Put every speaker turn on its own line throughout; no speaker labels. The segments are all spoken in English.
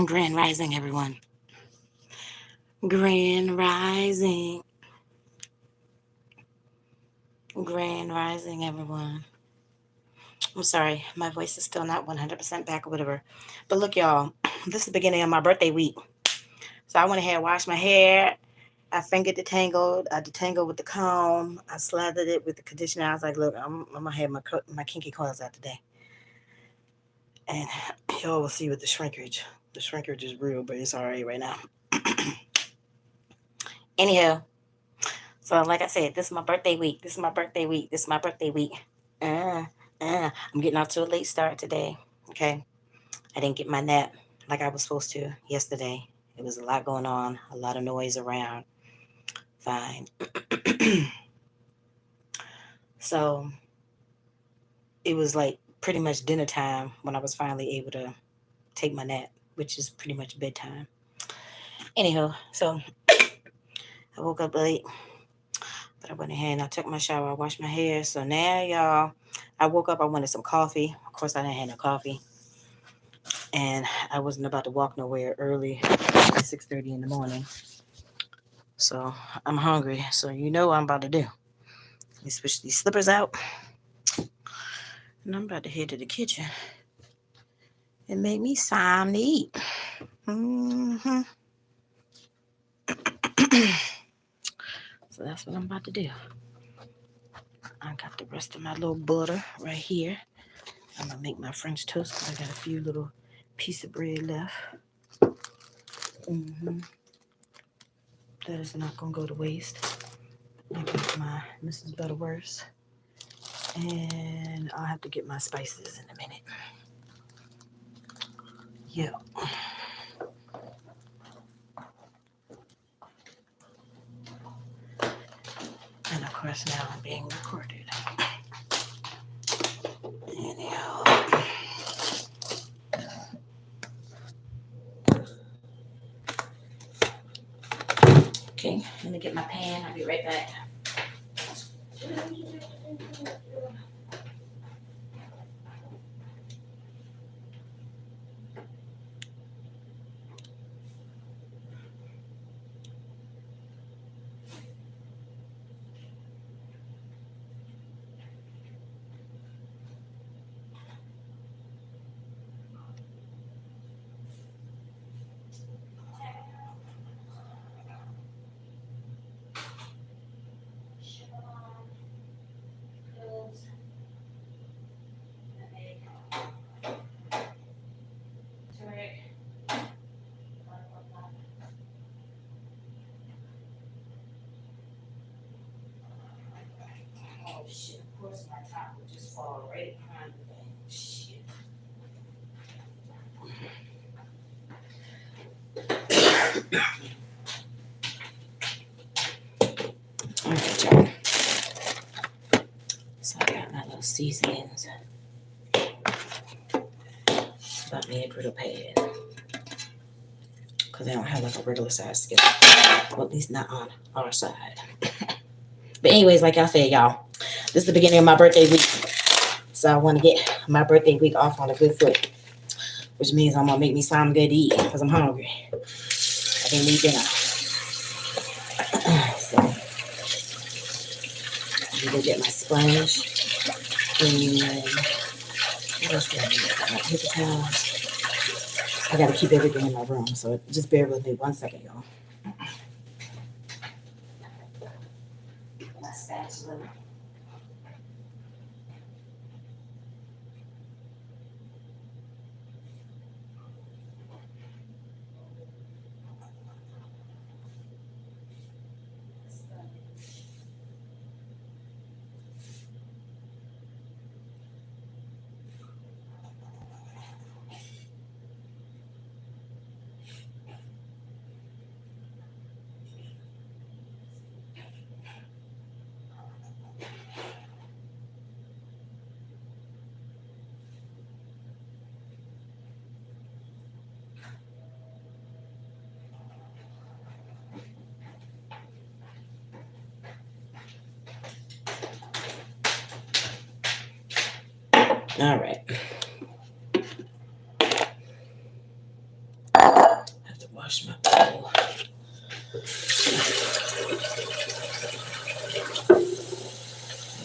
Grand Rising, everyone. Grand Rising. Grand Rising, everyone. I'm sorry, my voice is still not 100% back or whatever. But look, y'all, this is the beginning of my birthday week. So I went ahead and washed my hair. I fingered detangled. I detangled with the comb. I slathered it with the conditioner. I was like, look, I'm going to have my kinky coils out today. And y'all will see with the shrinkage. The shrinkage is real, but it's all right now. Anyhow, so like I said, this is my birthday week. This is my birthday week. This is my birthday week. I'm getting off to a late start today. Okay. I didn't get my nap like I was supposed to yesterday. It was a lot going on, a lot of noise around. Fine. So it was like pretty much dinner time when I was finally able to take my nap, which is pretty much bedtime. Anyhow, so I woke up late, but I went ahead and I took my shower. I washed my hair. So now, y'all, I woke up. I wanted some coffee. Of course, I didn't have no coffee. And I wasn't about to walk nowhere early at 6:30 in the morning. So I'm hungry. So you know what I'm about to do. Let me switch these slippers out. And I'm about to head to the kitchen and make me some to eat. Mm-hmm. So that's what I'm about to do. I got the rest of my little butter right here. I'm going to make my French toast because I got a few little pieces of bread left. Mm-hmm. That is not going to go to waste. I got my Mrs. Butterworth. And I'll have to get my spices in a minute. Yeah. And of course now I'm being recorded. Anyhow. Okay, let me get my pan. I'll be right back. Oh shit, of course my top would just fall right behind the thing. Shit. Alright, y'all. So I got my little seasonings. About me a brittle pad. Because I don't have like a regular size skillet. Well, at least not on our side. But anyways, like I said, y'all, this is the beginning of my birthday week. So I want to get my birthday week off on a good foot. Which means I'm going to make me something good to eat because I'm hungry. I didn't eat dinner. So I'm going to go get my sponge. And what else do I need? I got my paper towels. I got to keep everything in my room. So just bear with me 1 second, y'all. My spatula. All right.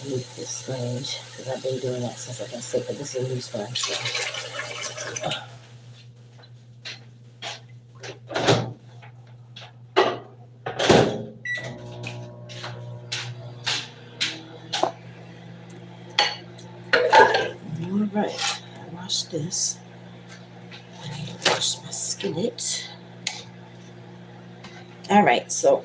Use this sponge because I've been doing that since I've been sick, but this is a new sponge. So. All right, I washed this. I need to wash my skillet. All right, so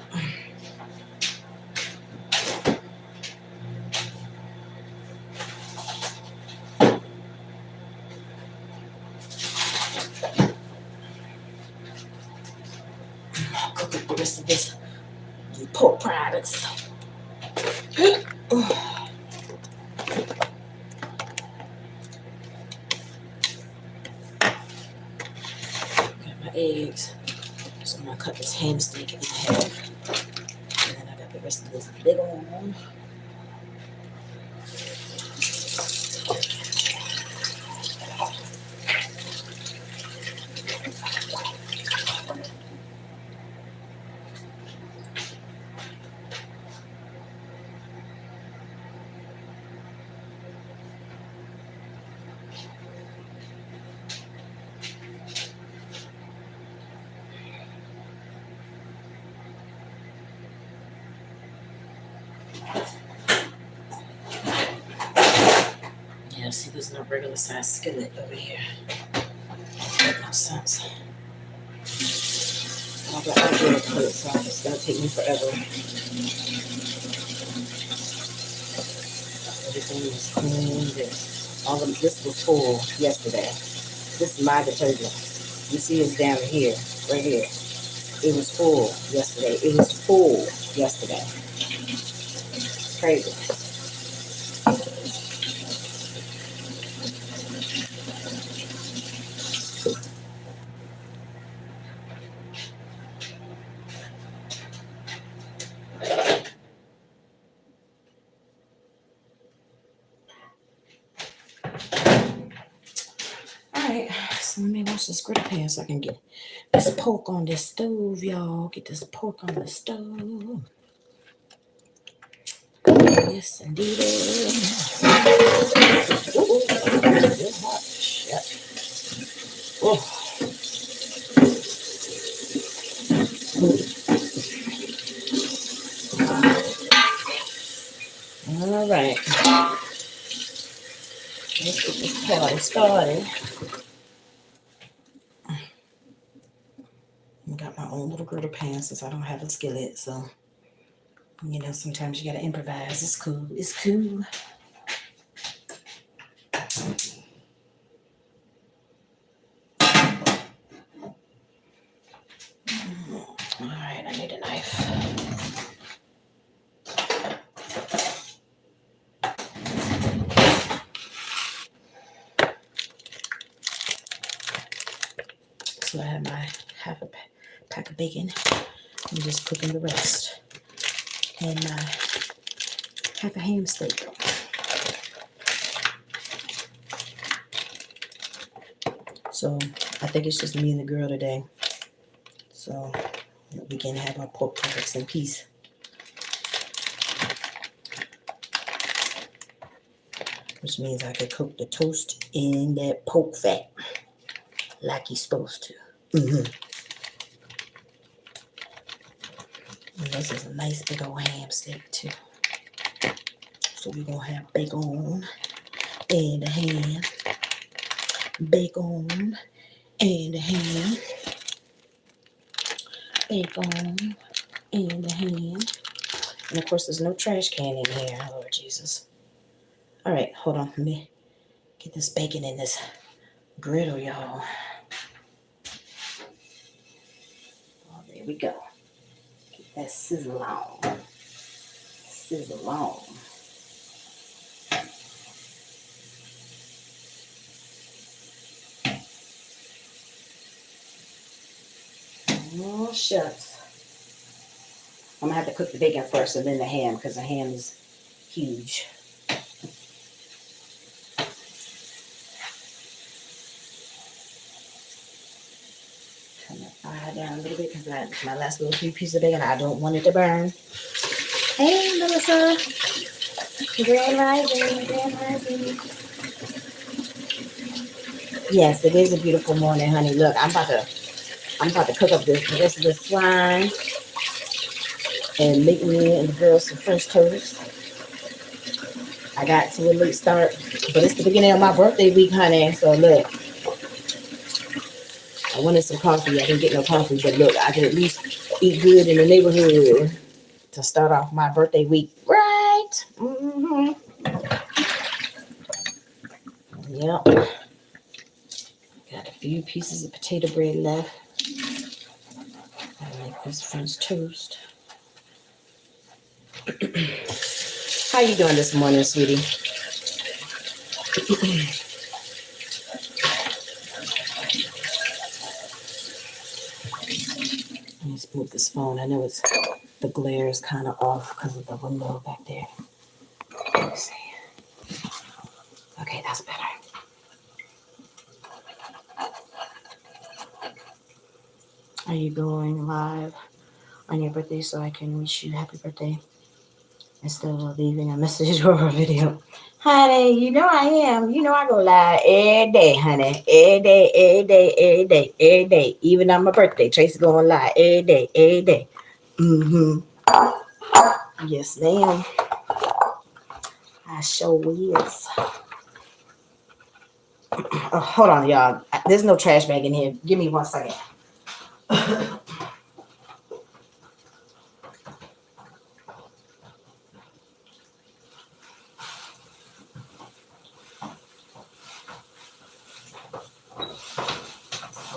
I'll cook up the rest of this pork products. Got my eggs. So I'm gonna cut this ham steak in half. And then I got the rest of this big one. Yeah, see, there's no regular size skillet over here. That makes sense. I'll get to put it, so it's gonna take me forever. Everything is clean. This was full yesterday. This is my detergent. You see it's down here, right here. It was full yesterday. It was full yesterday. Crazy. Alright, so let me wash this griddle pan so I can get this pork on this stove, y'all. Get this pork on the stove. Yes, indeed. Ooh, it's hot. Shit. Oh. All right. Let's get this party started. I got my own little griddle pan since I don't have a skillet, so you know sometimes you gotta improvise. It's cool. It's cool. All right, I need a knife. So I have my half a pack of bacon. I'm just cooking the rest. And my half a ham steak. So I think it's just me and the girl today. So we can have our pork products in peace. Which means I could cook the toast in that pork fat like you're supposed to. And this is a nice big old ham steak too. So we're gonna have bacon and the ham. Bacon and the ham. Bacon and the ham. And of course there's no trash can in here, Lord Jesus. All right, hold on, let me get this bacon in this griddle, y'all. Oh, there we go. Get that sizzle on. Sizzle on. Oh, shucks. I'm going to have to cook the bacon first and then the ham because the ham is huge. Turn that down a little bit because that's my last little few pieces of bacon. I don't want it to burn. Hey, Melissa. Grand rising, grand rising. Yes, it is a beautiful morning, honey. Look, I'm about to cook up the rest of the swine and make me and the girls some French toast. I got to a late start, but it's the beginning of my birthday week, honey. So look, I wanted some coffee. I didn't get no coffee, but look, I could at least eat good in the neighborhood to start off my birthday week, right? Mm-hmm. Yep. Got a few pieces of potato bread left. I like this French toast. How you doing this morning, sweetie? Let's move this phone. I know the glare is kind of off because of the window back there. Let's see. Okay, that's better. Are you going live on your birthday so I can wish you happy birthday instead of leaving a message or a video? Honey, you know I am. You know I go live every day, honey. Every day, every day, every day, every day. Even on my birthday, Tracy going live every day, every day. Mm-hmm. Yes, ma'am. I sure is. Oh, hold on, y'all. There's no trash bag in here. Give me 1 second. I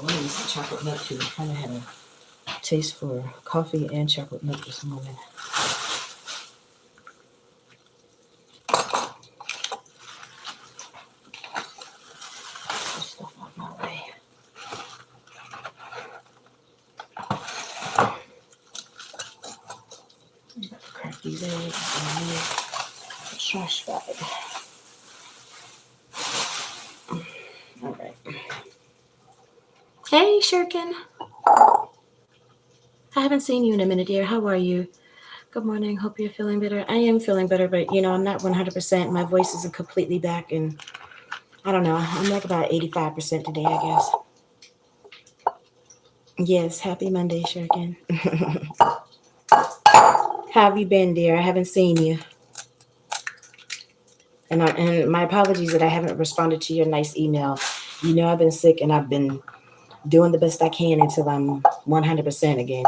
want to use some chocolate milk too. I kind of had a taste for coffee and chocolate milk this morning. Put stuff out my way. Crack these eggs in the trash bag. All right. Hey, Shirkin. I haven't seen you in a minute, dear. How are you? Good morning. Hope you're feeling better. I am feeling better, but I'm not 100%. My voice isn't completely back, and I don't know. I'm like about 85% today, I guess. Yes, happy Monday, Shirkin. How have you been, dear? I haven't seen you. And my apologies that I haven't responded to your nice email. I've been sick, and I've been doing the best I can until I'm 100% again,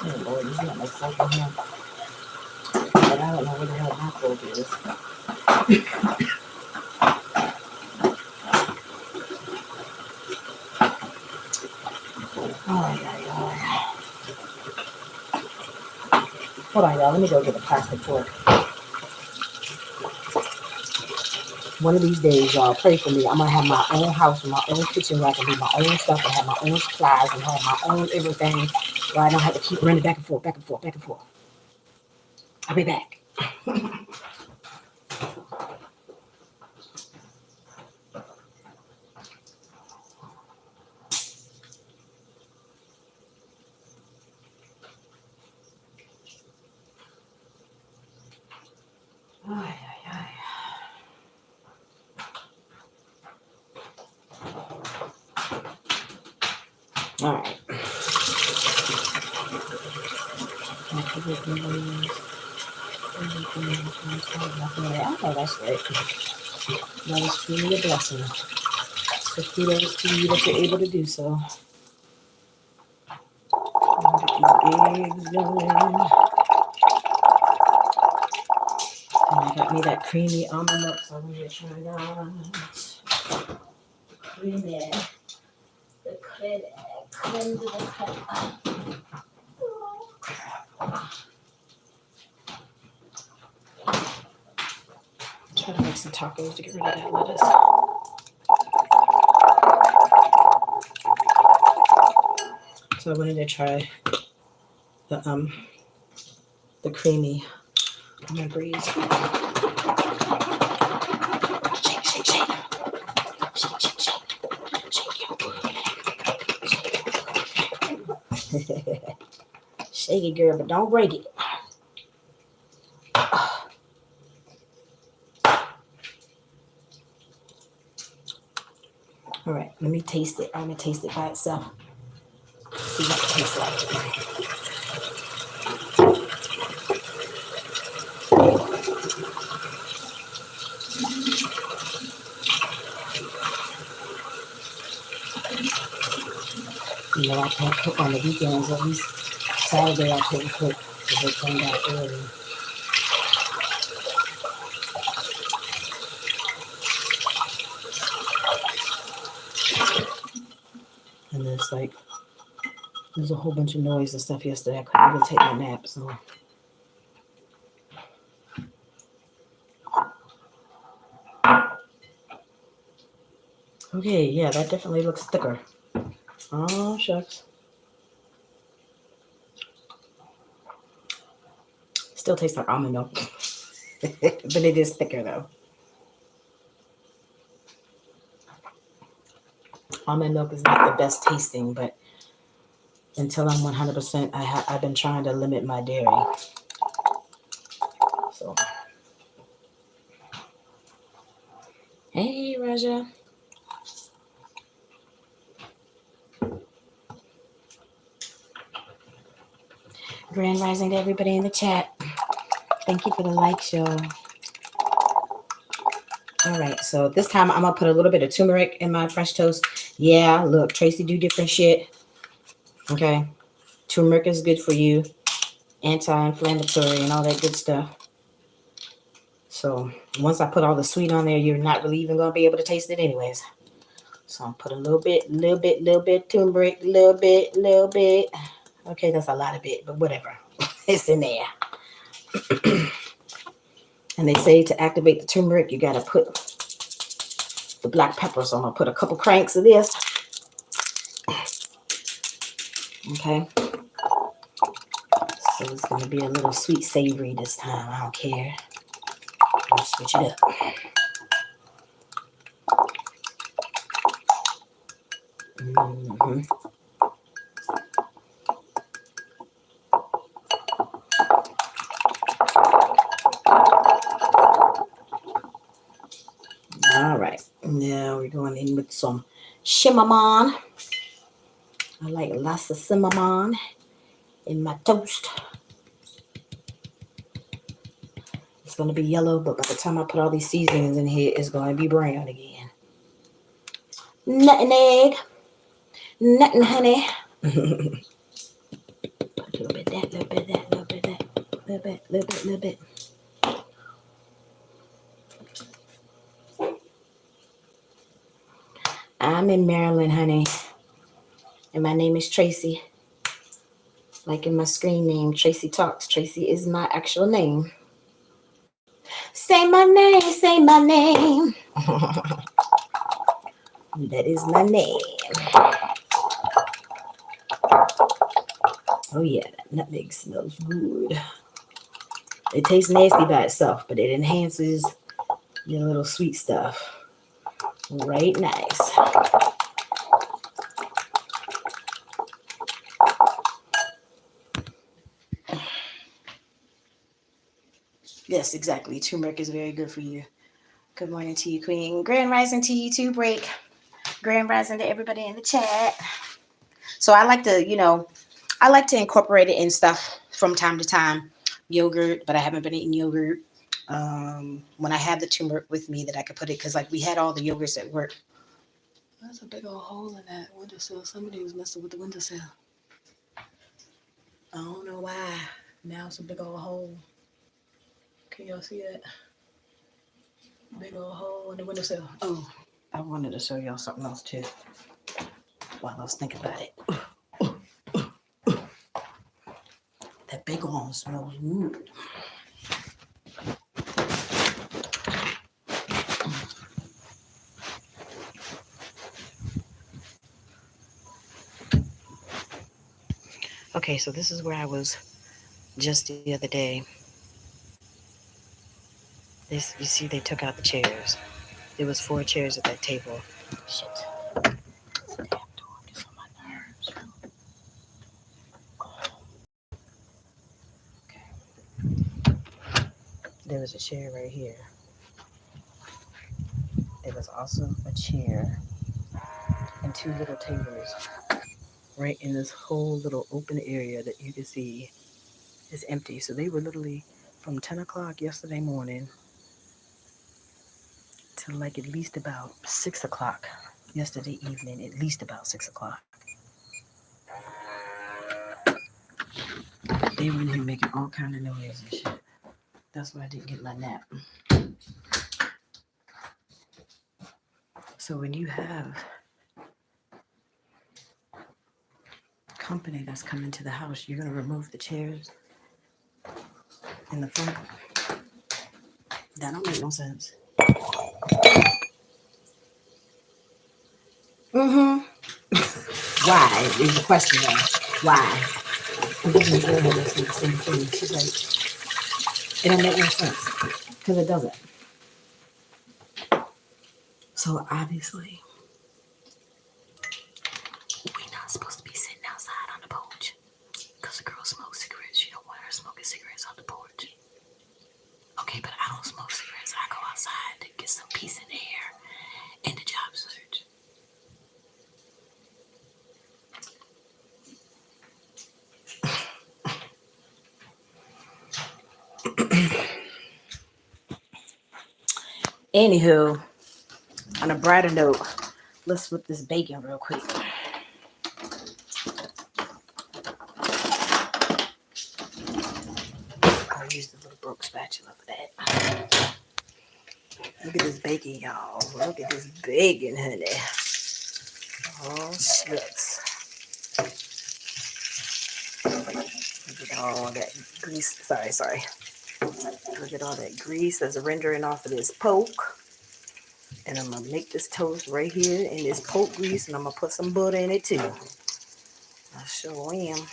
Oh, Lord, there's not much fork in here. But I don't know where the hell my fork is. Oh, yeah. Hold on, y'all. Let me go get a plastic fork. One of these days, y'all, pray for me. I'm going to have my own house and my own kitchen where I can do my own stuff and have my own supplies and have my own everything where I don't have to keep running back and forth, back and forth, back and forth. I'll be back. All right. I know that's right. That is truly a blessing. So kudos to you that you're able to do so. Get these eggs going. And I got me that creamy almond milk, so I'm going to try that. Creamy. The creme de la creme. Try to make some tacos to get rid of that lettuce. So I wanted to try the creamy lemon breeze. Shake, shake, shake. Shake, shake, shake. Shake your booty. Shake it, girl, but don't break it. All right, let me taste it. I'm gonna taste it by itself. See what it tastes like. You know, I can't cook on the weekends. At least Saturday I couldn't cook because it turned out early. And it's like, there's a whole bunch of noise and stuff yesterday. I couldn't even take my nap, so. Okay, yeah, that definitely looks thicker. Oh, shucks. Still tastes like almond milk. But it is thicker, though. Almond milk is not the best tasting, but until I'm 100%, I've been trying to limit my dairy. So, hey, Raja. Grand rising to everybody in the chat. Thank you for the like show. All right, so this time I'm gonna put a little bit of turmeric in my fresh toast. Yeah, look, Tracy do different shit. Okay, turmeric is good for you, anti-inflammatory and all that good stuff. So once I put all the sweet on there, you're not really even gonna be able to taste it anyways. So I'll put a little bit turmeric, little bit. Okay, that's a lot of it, but whatever. It's in there. And they say to activate the turmeric, you gotta put the black pepper. So I'm gonna put a couple cranks of this. Okay. So it's gonna be a little sweet savory this time. I don't care. I'll switch it up. Mm-hmm. All right, now we're going in with some cinnamon. I like lots of cinnamon in my toast. It's going to be yellow, but by the time I put all these seasonings in here, it's going to be brown again. Nutmeg, nothing, honey. A little bit of that, little bit of that, little bit of that, little bit. I'm in Maryland, honey, and my name is Tracy. Like in my screen name, Tracy Talks. Tracy is my actual name. Say my name, say my name. That is my name. Oh yeah, that nutmeg smells good. It tastes nasty by itself, but it enhances your little sweet stuff. Right, nice. Yes, exactly. Turmeric is very good for you. Good morning to you, Queen. Grand rising to you too, Break. Grand rising to everybody in the chat. So I like to incorporate it in stuff from time to time. Yogurt, but I haven't been eating yogurt. When I have the turmeric with me that I could put it, because like we had all the yogurts at work. There's a big old hole in that windowsill. Somebody was messing with the windowsill. I don't know why. Now it's a big old hole. Can y'all see that? Big old hole in the windowsill. Oh, I wanted to show y'all something else too while I was thinking about it. That bacon smells good. Okay, so this is where I was just the other day. This, you see, they took out the chairs. There was 4 chairs at that table. Shit. This damn dog is on my nerves. Okay. There was a chair right here. There was also a chair and 2 little tables right in this whole little open area that you can see is empty. So they were literally from 10 o'clock yesterday morning to like at least about 6 o'clock yesterday evening, at least about 6 o'clock. They were in here making all kind of noise and shit. That's why I didn't get my nap. So when you have company that's coming to the house, you're gonna remove the chairs in the front. That don't make no sense. Mm-hmm. Why is the question though? Why? I'm giving the girl the same thing. She's like, it don't make no sense because it doesn't. So obviously, we're not supposed to be sitting outside on the porch because the girl smokes cigarettes. You don't want her smoking cigarettes on the porch. Okay, but I don't smoke cigarettes. I go outside to get some peace in the air in the job search. Anywho, on a brighter note, let's flip this bacon real quick. I'll use the little broke spatula for that. Look at this bacon, y'all. Look at this bacon, honey. Oh, shucks. Look at all that grease. Sorry. Look at all that grease that's rendering off of this poke. And I'm going to make this toast right here in this poke grease. And I'm going to put some butter in it too. I sure am.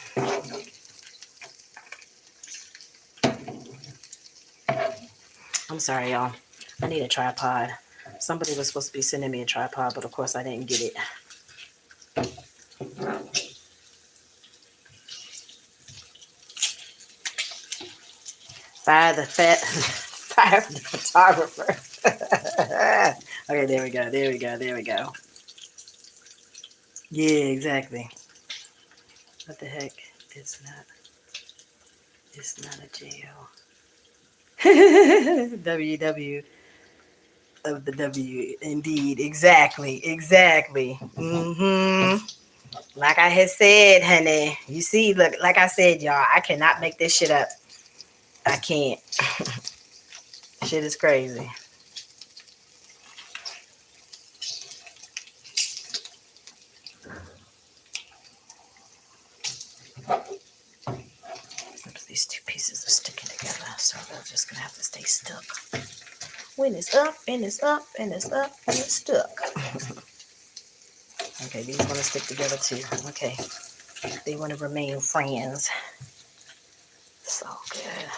I'm sorry, y'all. I need a tripod. Somebody was supposed to be sending me a tripod, but of course I didn't get it. Fire the photographer. Okay, there we go. Yeah, exactly. What the heck? It's not a jail. WW of the W. Indeed. Exactly. Mm-hmm. Like I had said, honey. You see, look, like I said, y'all, I cannot make this shit up. I can't. Shit is crazy. These 2 pieces are sticking together, so they're just gonna have to stay stuck. When it's up, and it's up, and it's up, and it's stuck. Okay, these want to stick together too. Okay, they want to remain friends. So good.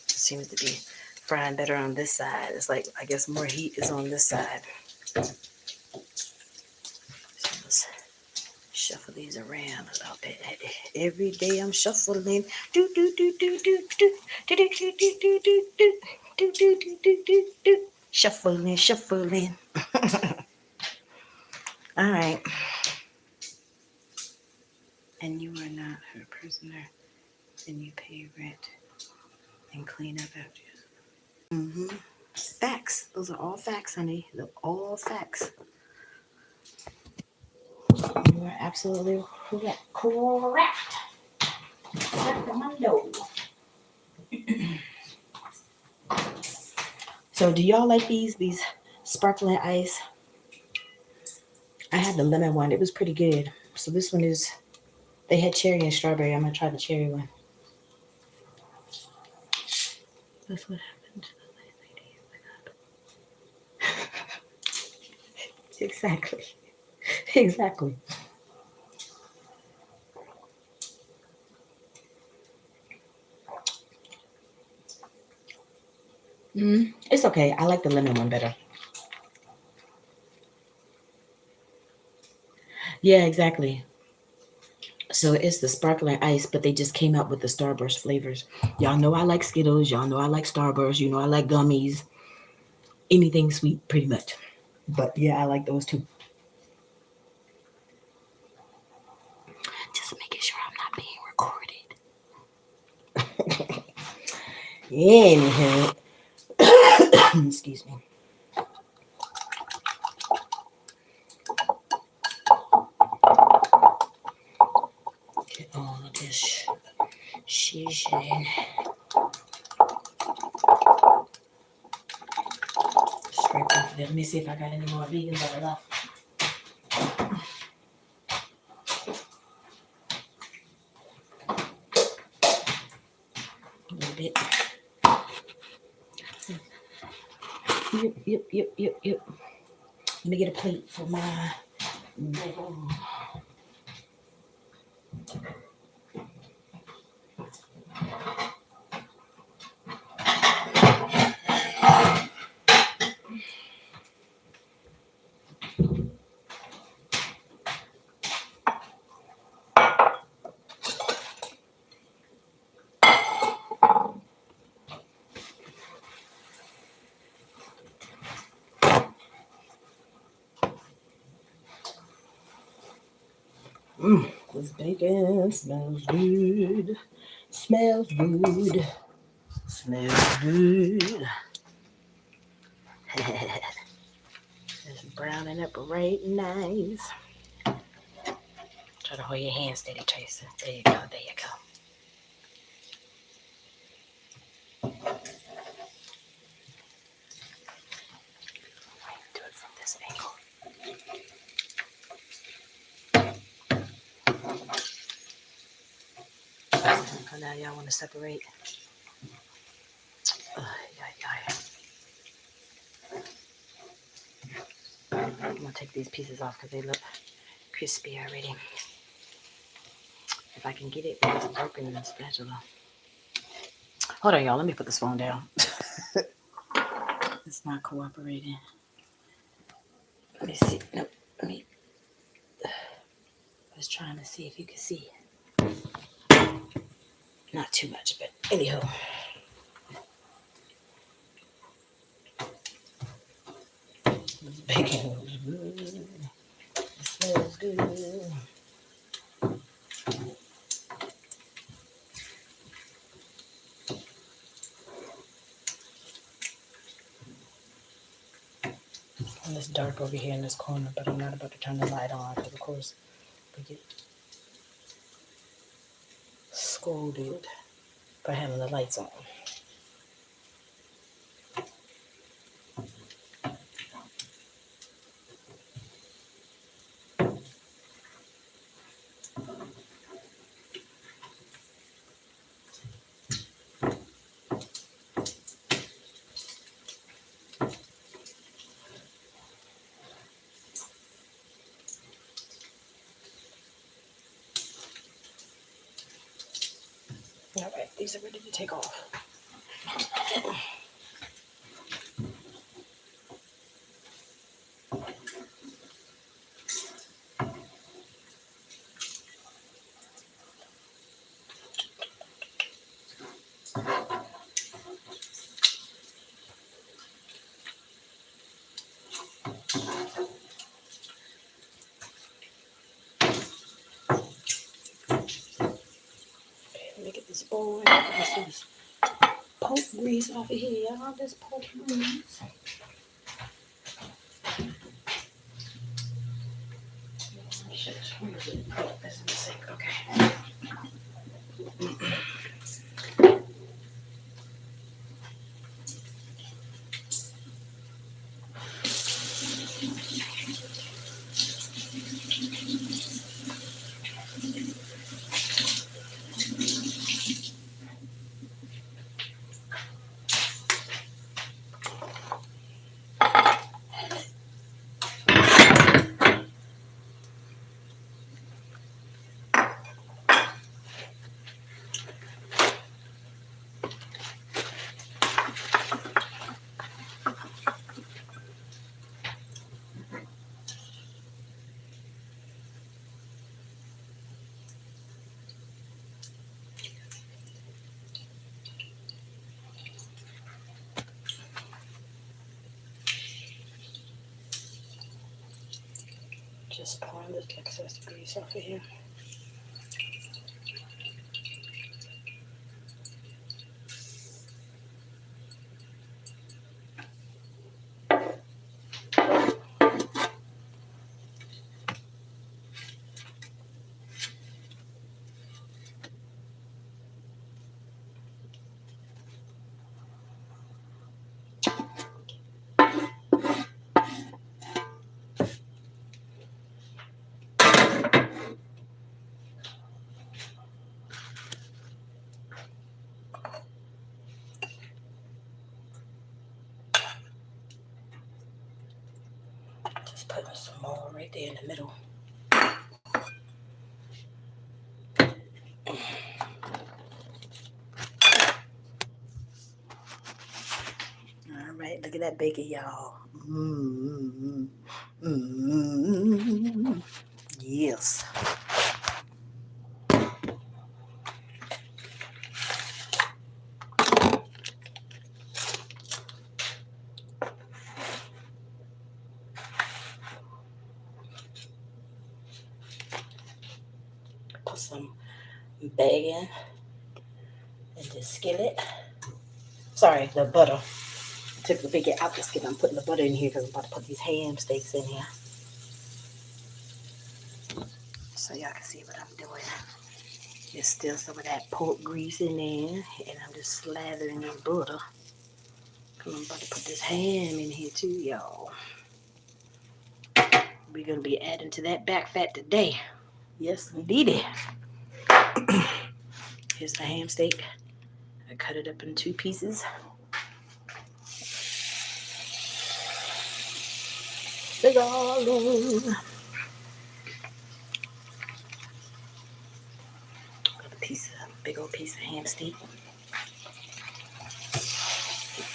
Seems to be frying better on this side. It's like, I guess more heat is on this side. So let's shuffle these around a little bit. Every day I'm shuffling. Do do do do do do do do do do do do do do do do do. Shuffling. All right. And you are not her prisoner, and you pay rent and clean up after you. Mm-hmm. Facts. Those are all facts, honey. They're all facts. You are absolutely correct. Sacramento. So, do y'all like these sparkling ice? I had the lemon one. It was pretty good. So this one is. They had cherry and strawberry. I'm gonna try the cherry one. That's what happened to the lady. Exactly. It's okay. I like the lemon one better. Yeah, exactly. So it's the sparkling ice, but they just came out with the Starburst flavors. Y'all know I like Skittles. Y'all know I like Starburst. You know I like gummies. Anything sweet, pretty much. But yeah, I like those too. Just making sure I'm not being recorded. Anyhow, excuse me. Get all of this seasoning straight off of there. Let me see if I got any more vegans that are left. A little bit. Yep. Let me get a plate for my. This bacon smells good. Smells good. Smells good. Just browning up right nice. Try to hold your hand steady, Tracy. There you go. There you go. Do it from this angle. Oh, now y'all want to separate. I'm gonna take these pieces off because they look crispy already. If I can get it with this broken spatula. Hold on, y'all. Let me put this phone down. It's not cooperating. Let me see. Nope. Let me. I was trying to see if you could see. Not too much, but anyhow. This bacon looks good. It smells good. And it's dark over here in this corner, but I'm not about to turn the light on because, of course, we get scolded for having the lights on. All right, these are ready to take off. Let me get this bowl and get this pork grease off of here, y'all. This pork grease. That's in the sink. Okay. Just pouring this excess grease off of here. Just putting some more right there in the middle. All right, look at that bacon, y'all. Mm-hmm. Mm-hmm. Yes. Put some bacon in the skillet. Sorry, the butter. Took the bacon out the skillet. I'm putting the butter in here because I'm about to put these ham steaks in here. So y'all can see what I'm doing. There's still some of that pork grease in there. And I'm just slathering this butter. I'm about to put this ham in here too, y'all. We're going to be adding to that back fat today. Yes, indeed. Here's the ham steak. I cut it up in 2 pieces. Sizzling. Got a big old piece of ham steak.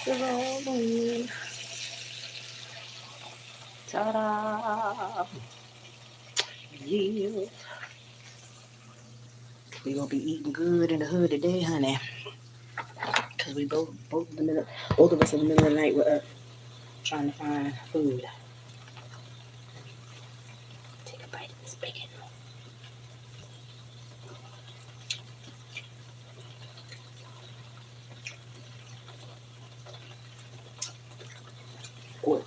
Sizzling. Ta-da. Yeah. We gonna be eating good in the hood today, honey. Cause we both of us in the middle of the night were up trying to find food. Take a bite of this bacon. What?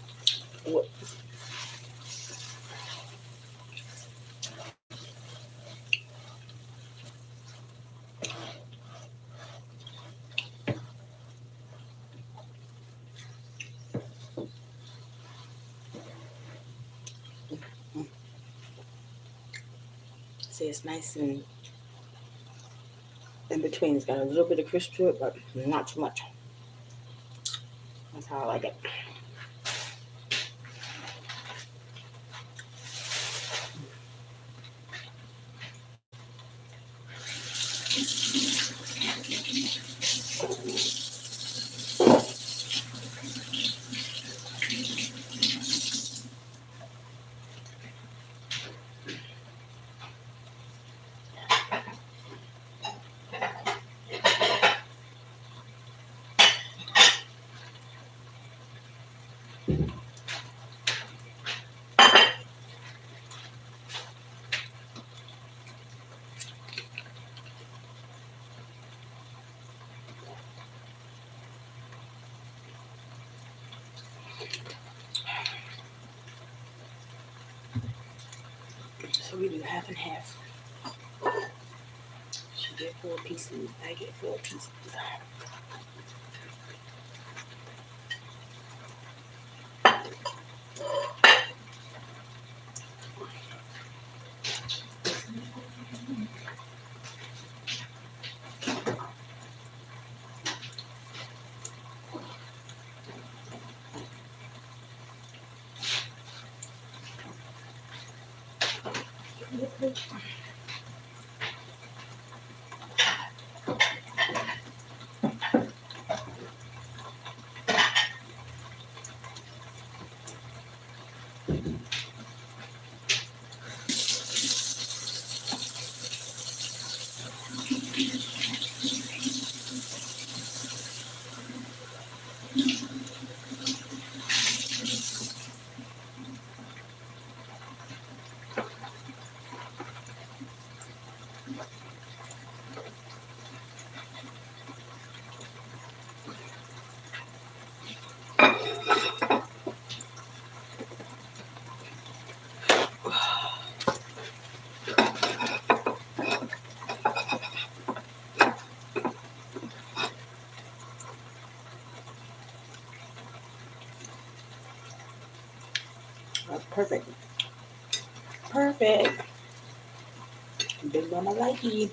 See, it's nice and in between. It's got a little bit of crisp to it, but not too much. That's how I like it. So we do half and half. She get 4 pieces. I get 4 pieces. That's perfect. Perfect. Big mama like you.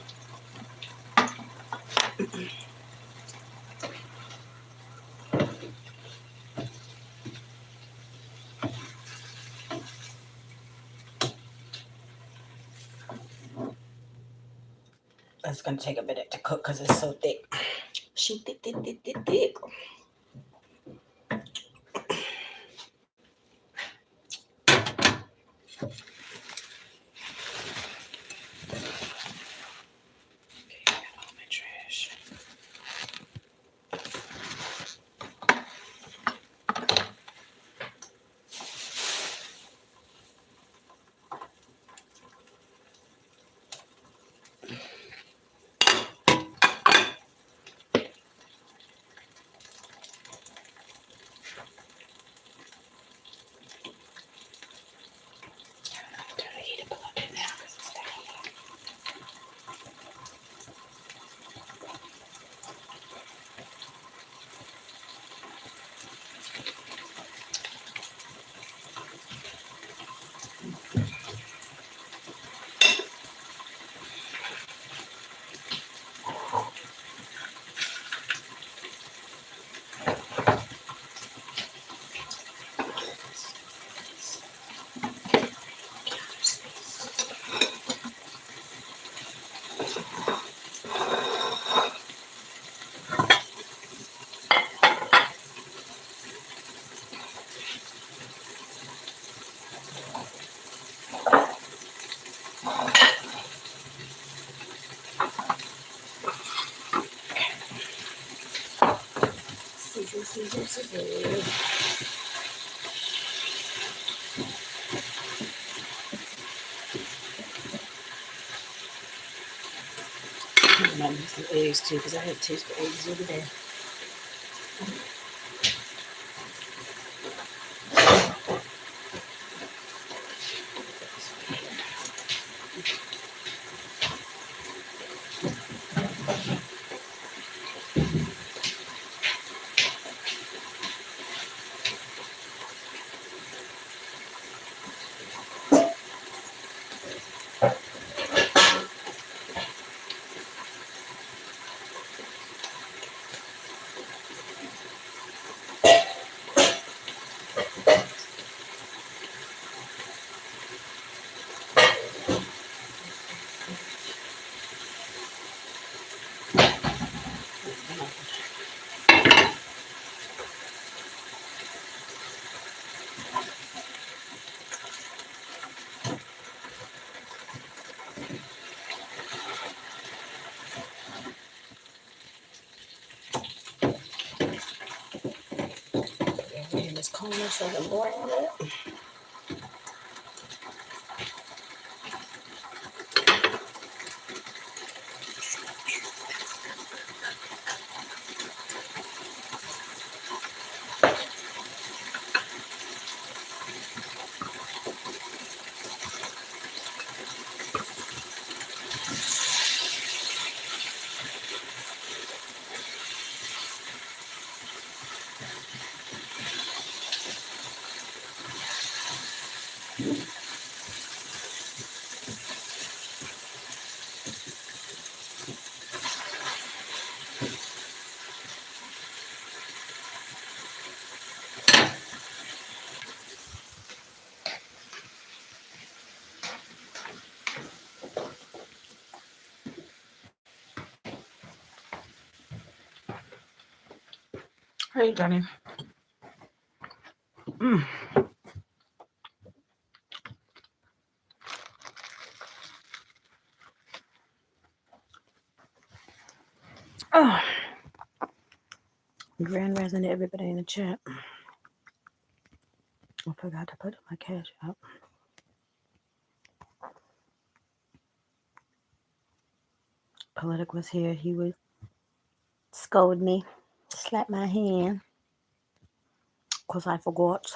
It's gonna take a minute to cook because it's so thick. She thick, thick, thick, thick, thick. Okay, I got all my trash. Turn the heat up a little bit now because it's staying hot. Scissor, scissor, scissor. I might use some eggs too because I had to taste the eggs the other day. In this corner so I can brown it. Hey, Johnny. Mm. Oh, grand rising to everybody in the chat. I forgot to put my cash up. Politic was here. He would scold me, slap my hand, because I forgot.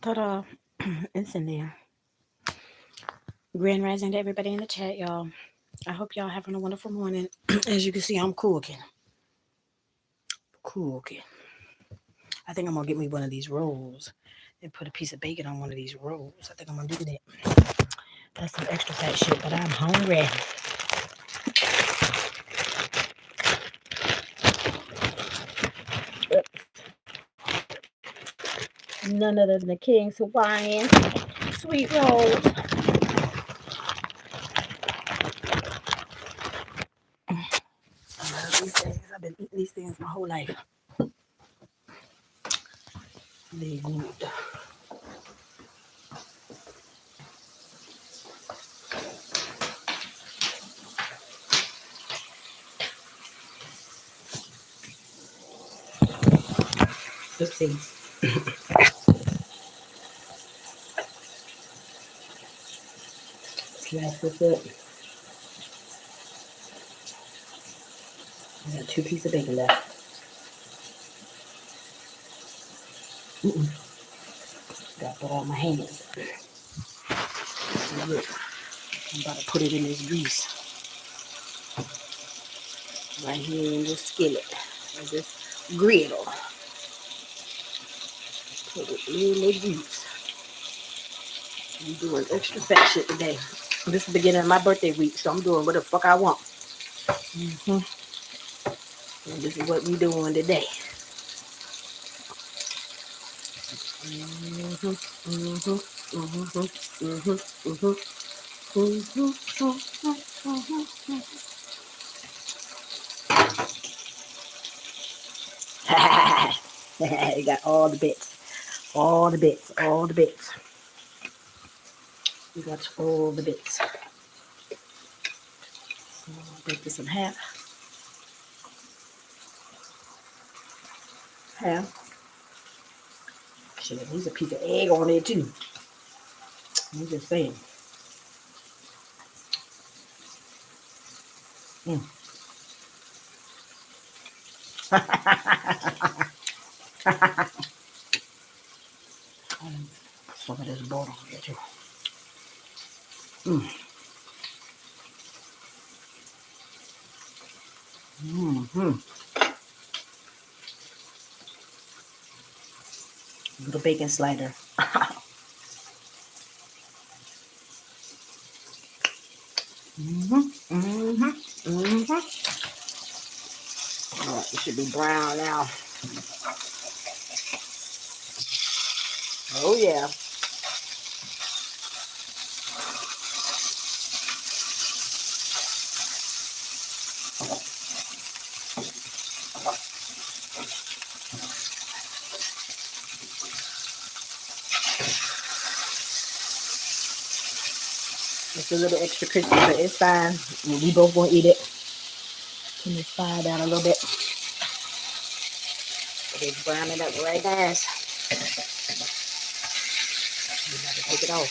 But it's in there. Grand rising to everybody in the chat, y'all. I hope y'all having a wonderful morning. As you can see, I'm cooking. Cooking. I think I'm gonna get me one of these rolls and put a piece of bacon on one of these rolls. I think I'm gonna do that. That's some extra fat shit, but I'm hungry. None other than the King's Hawaiian sweet rolls. I love these things. I've been eating these things my whole life. They good. Oopsies. Slice this up. I got 2 pieces of bacon left. Got to put out my hands. Look, I'm about to put it in this grease right here in this skillet, or this griddle. Put it in the grease. I'm doing extra fat shit today. This is the beginning of my birthday week, so I'm doing what the fuck I want. And this is what we doing today. You got all the bits. All the bits. All the bits. You got all the bits. So I'll break this in half. Half. Shit, there's a piece of egg on there too. I'm just saying. Mm. Some of this butter on there too. Mm. Mm-hmm. Little bacon slider. Oh, it should be brown now. Oh yeah. It's a little extra crispy, but it's fine. We both gonna eat it. Turn this fire down a little bit. It's browning up right nice. We got to take it off.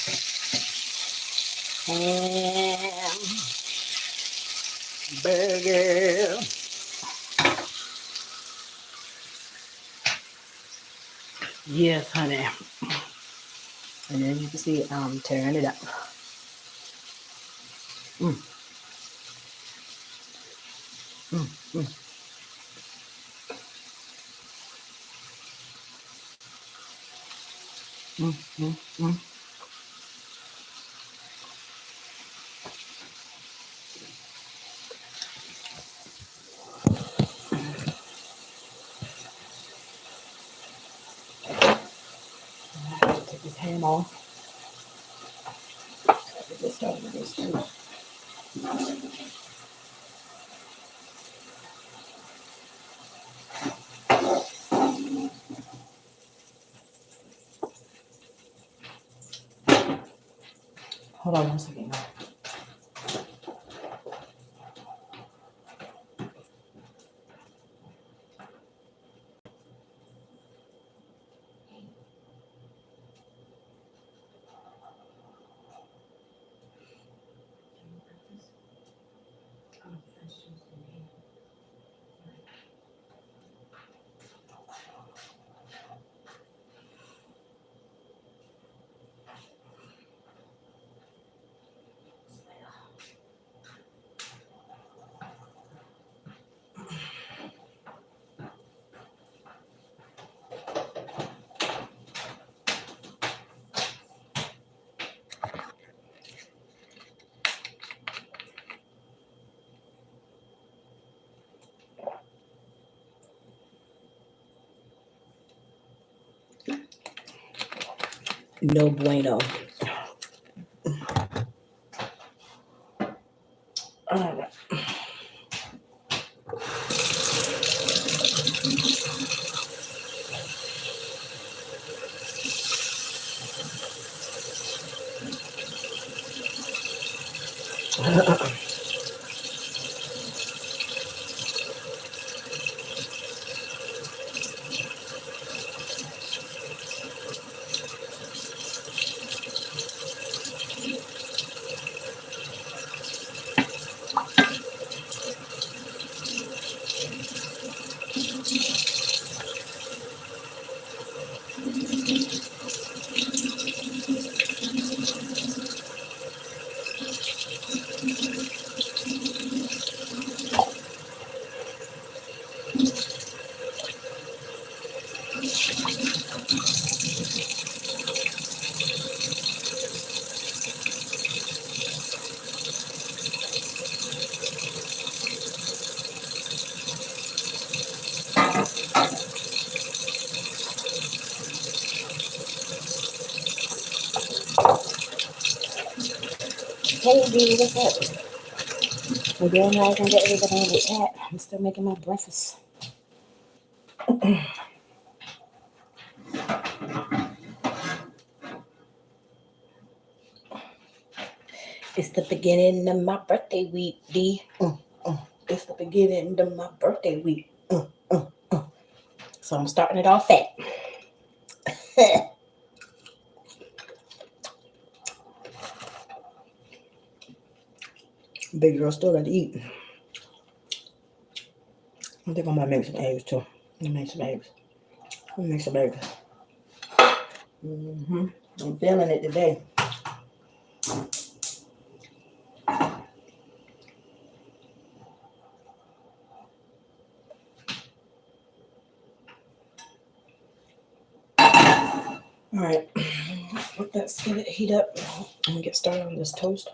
Ham. Burger. Yes, honey. And then you can see I'm tearing it up. Mm. Mm. Mm. Mm. Mm. Mm. Take this ham off. Get this started with this too. Hold on 1 second. No bueno. All right. Hey, dude, what's up? Again, I can get everybody in the chat. I'm still making my breakfast. It's the beginning of my birthday week, D. It's the beginning of my birthday week. So I'm starting it off fat. Big girl still got to eat. I think I'm gonna make some eggs too. I'm gonna make some eggs. I'm feeling it today. All right, let that skillet heat up and get started on this toast.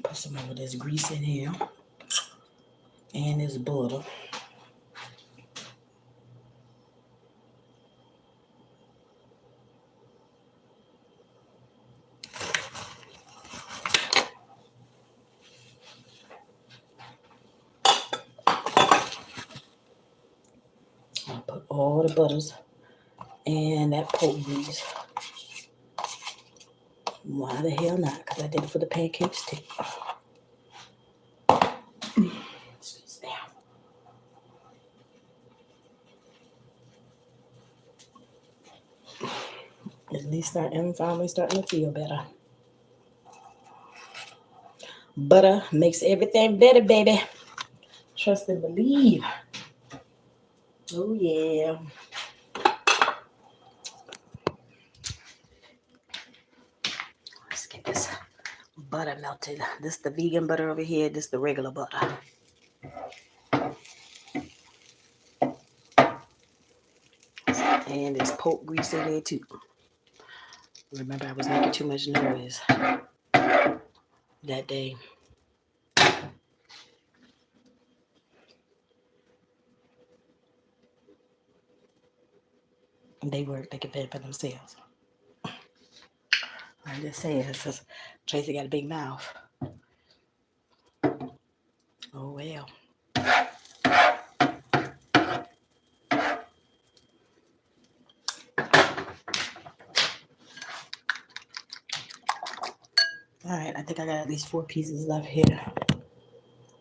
Put some of this grease in here and this butter. I'll put all the butters and that pork grease. Why the hell not? Because I did it for the pancakes too. At least I am finally starting to feel better. Butter makes everything better, baby. Trust and believe. Oh, yeah. Let's get this butter melted. This is the vegan butter over here. This is the regular butter. And there's pork grease in there too. Remember, I was making too much noise that day. They work, they can fend for themselves. I'm just saying, because Tracy got a big mouth. Oh, well. All right, I think I got at least 4 pieces left here.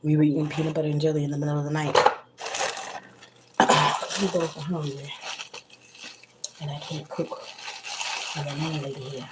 We were eating peanut butter and jelly in the middle of the night. We both are hungry. And I can't cook. I'm a landlady here.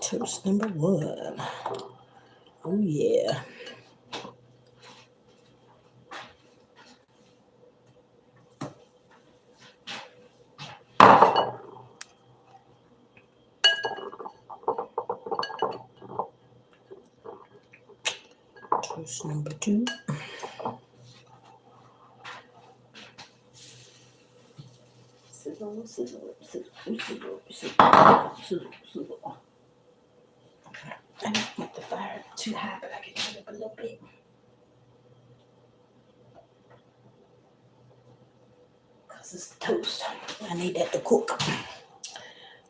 Toast number 1. Oh, yeah. Push number 2. Sizzle, sizzle, sizzle, sizzle, sizzle, sizzle, sizzle. I don't want the fire too high, but I can turn it up a little bit. Because it's toast. I need that to cook.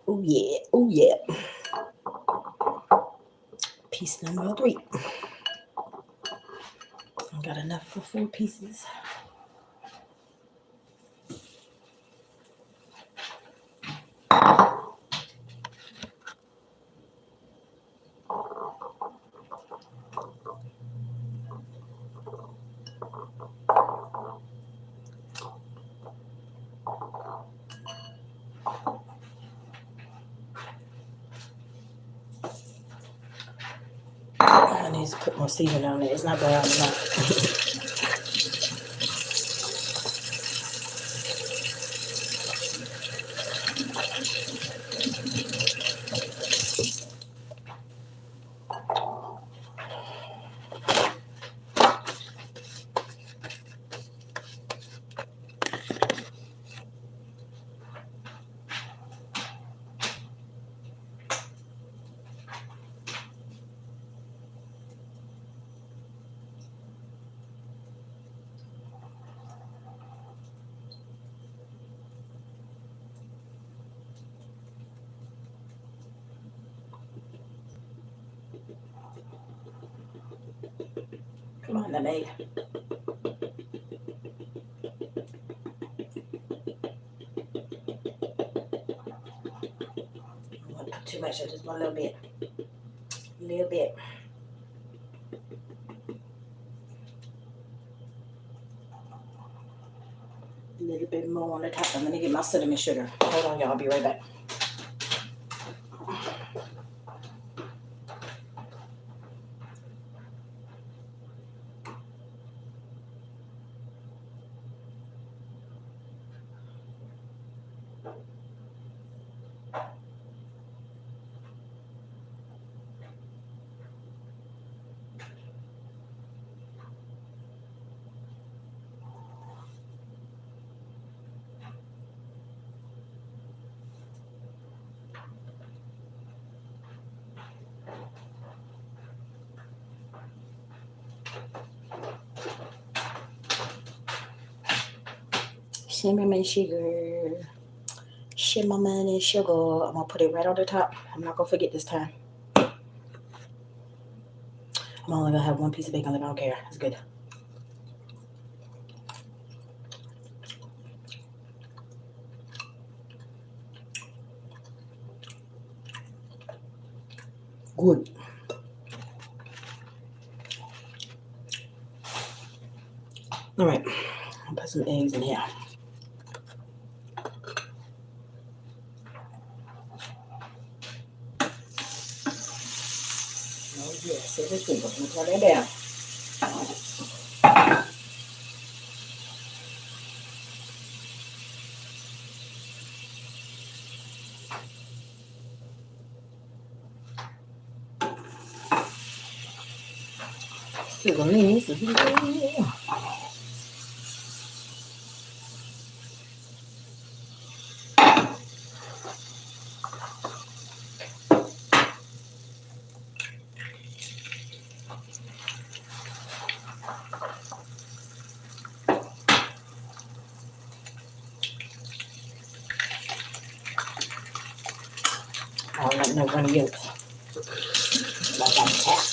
Oh yeah, oh yeah. Piece number 3. I got enough for 4 pieces. I need to put more seasoning on it. It's not brown enough. Come on, maid. I don't put too much. Just one little bit. A little bit. A little bit more on the top. I'm gonna get my cinnamon sugar. Hold on, y'all. I'll be right back. Cinnamon sugar. Cinnamon and sugar. I'm gonna put it right on the top. I'm not gonna forget this time. I'm only gonna have 1 piece of bacon. I don't care. It's good. Good. All right. I'll put some eggs in here. Oh yeah, save it simple. I'm gonna turn that down. Sizzling, sizzling. I don't like no runny yolks. Like I tap.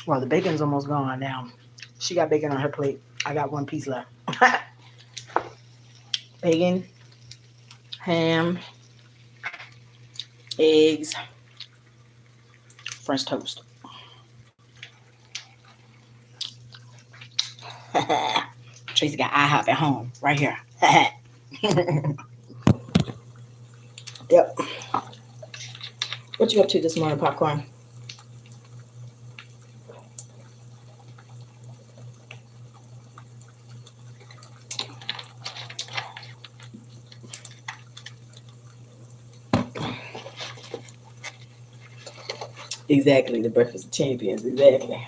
Well, the bacon's almost gone now. She got bacon on her plate. I got 1 piece left. Bacon, ham, eggs, French toast. Tracy got IHOP at home right here. Yep. What you up to this morning, popcorn? Exactly, the breakfast of champions. Exactly,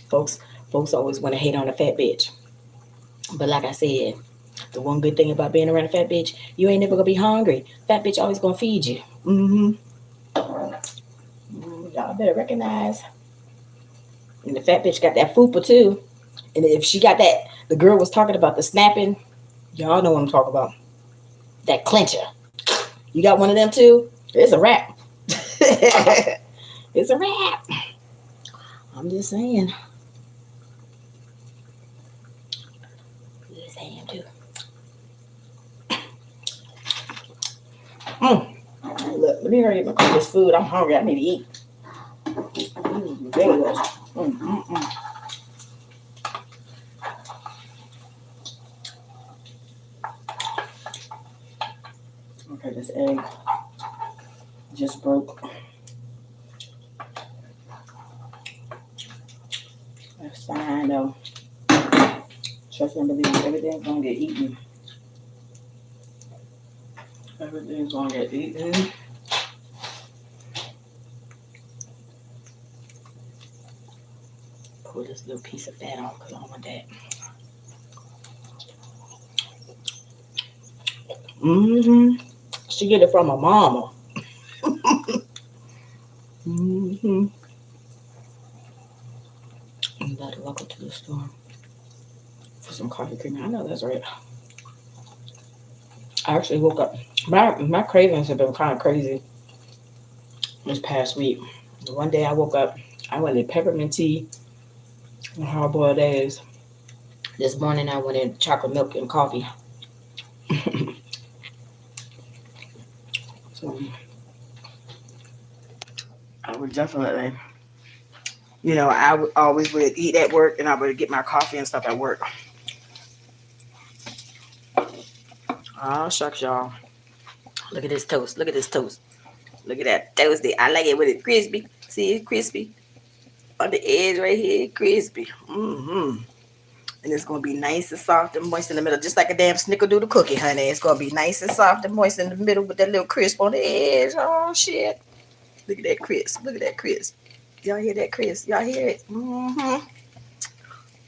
folks. Folks always want to hate on a fat bitch, but like I said, the one good thing about being around a fat bitch, you ain't never gonna be hungry. Fat bitch always gonna feed you. Y'all better recognize. And the fat bitch got that fupa too. And if she got that, the girl was talking about the snapping. Y'all know what I'm talking about. That clencher. You got one of them too? It's a wrap. It's a wrap. I'm just saying. Just saying too. Look, let me hurry up and cook this food. I'm hungry. I need to eat. There it goes. Okay, this egg just broke. That's fine though. Trust and believe everything's gonna get eaten. Everything's gonna get eaten. Pull this little piece of fat off because I don't want that. She get it from her mama. I'm about to walk up to the store for some coffee creamer. I know that's right. I actually woke up. My cravings have been kind of crazy this past week. One day I woke up, I wanted peppermint tea and hard boiled eggs. This morning I wanted chocolate milk and coffee. So I would definitely, I would always would eat at work and I would get my coffee and stuff at work. Oh shucks, y'all. Look at this toast. Look at this toast. Look at that toasty. I like it when it's crispy. See, it's crispy. On the edge right here, crispy. And it's gonna be nice and soft and moist in the middle, just like a damn snickerdoodle cookie, honey. It's gonna be nice and soft and moist in the middle with that little crisp on the edge. Oh shit! Look at that crisp. Look at that crisp. Y'all hear that crisp? Y'all hear it?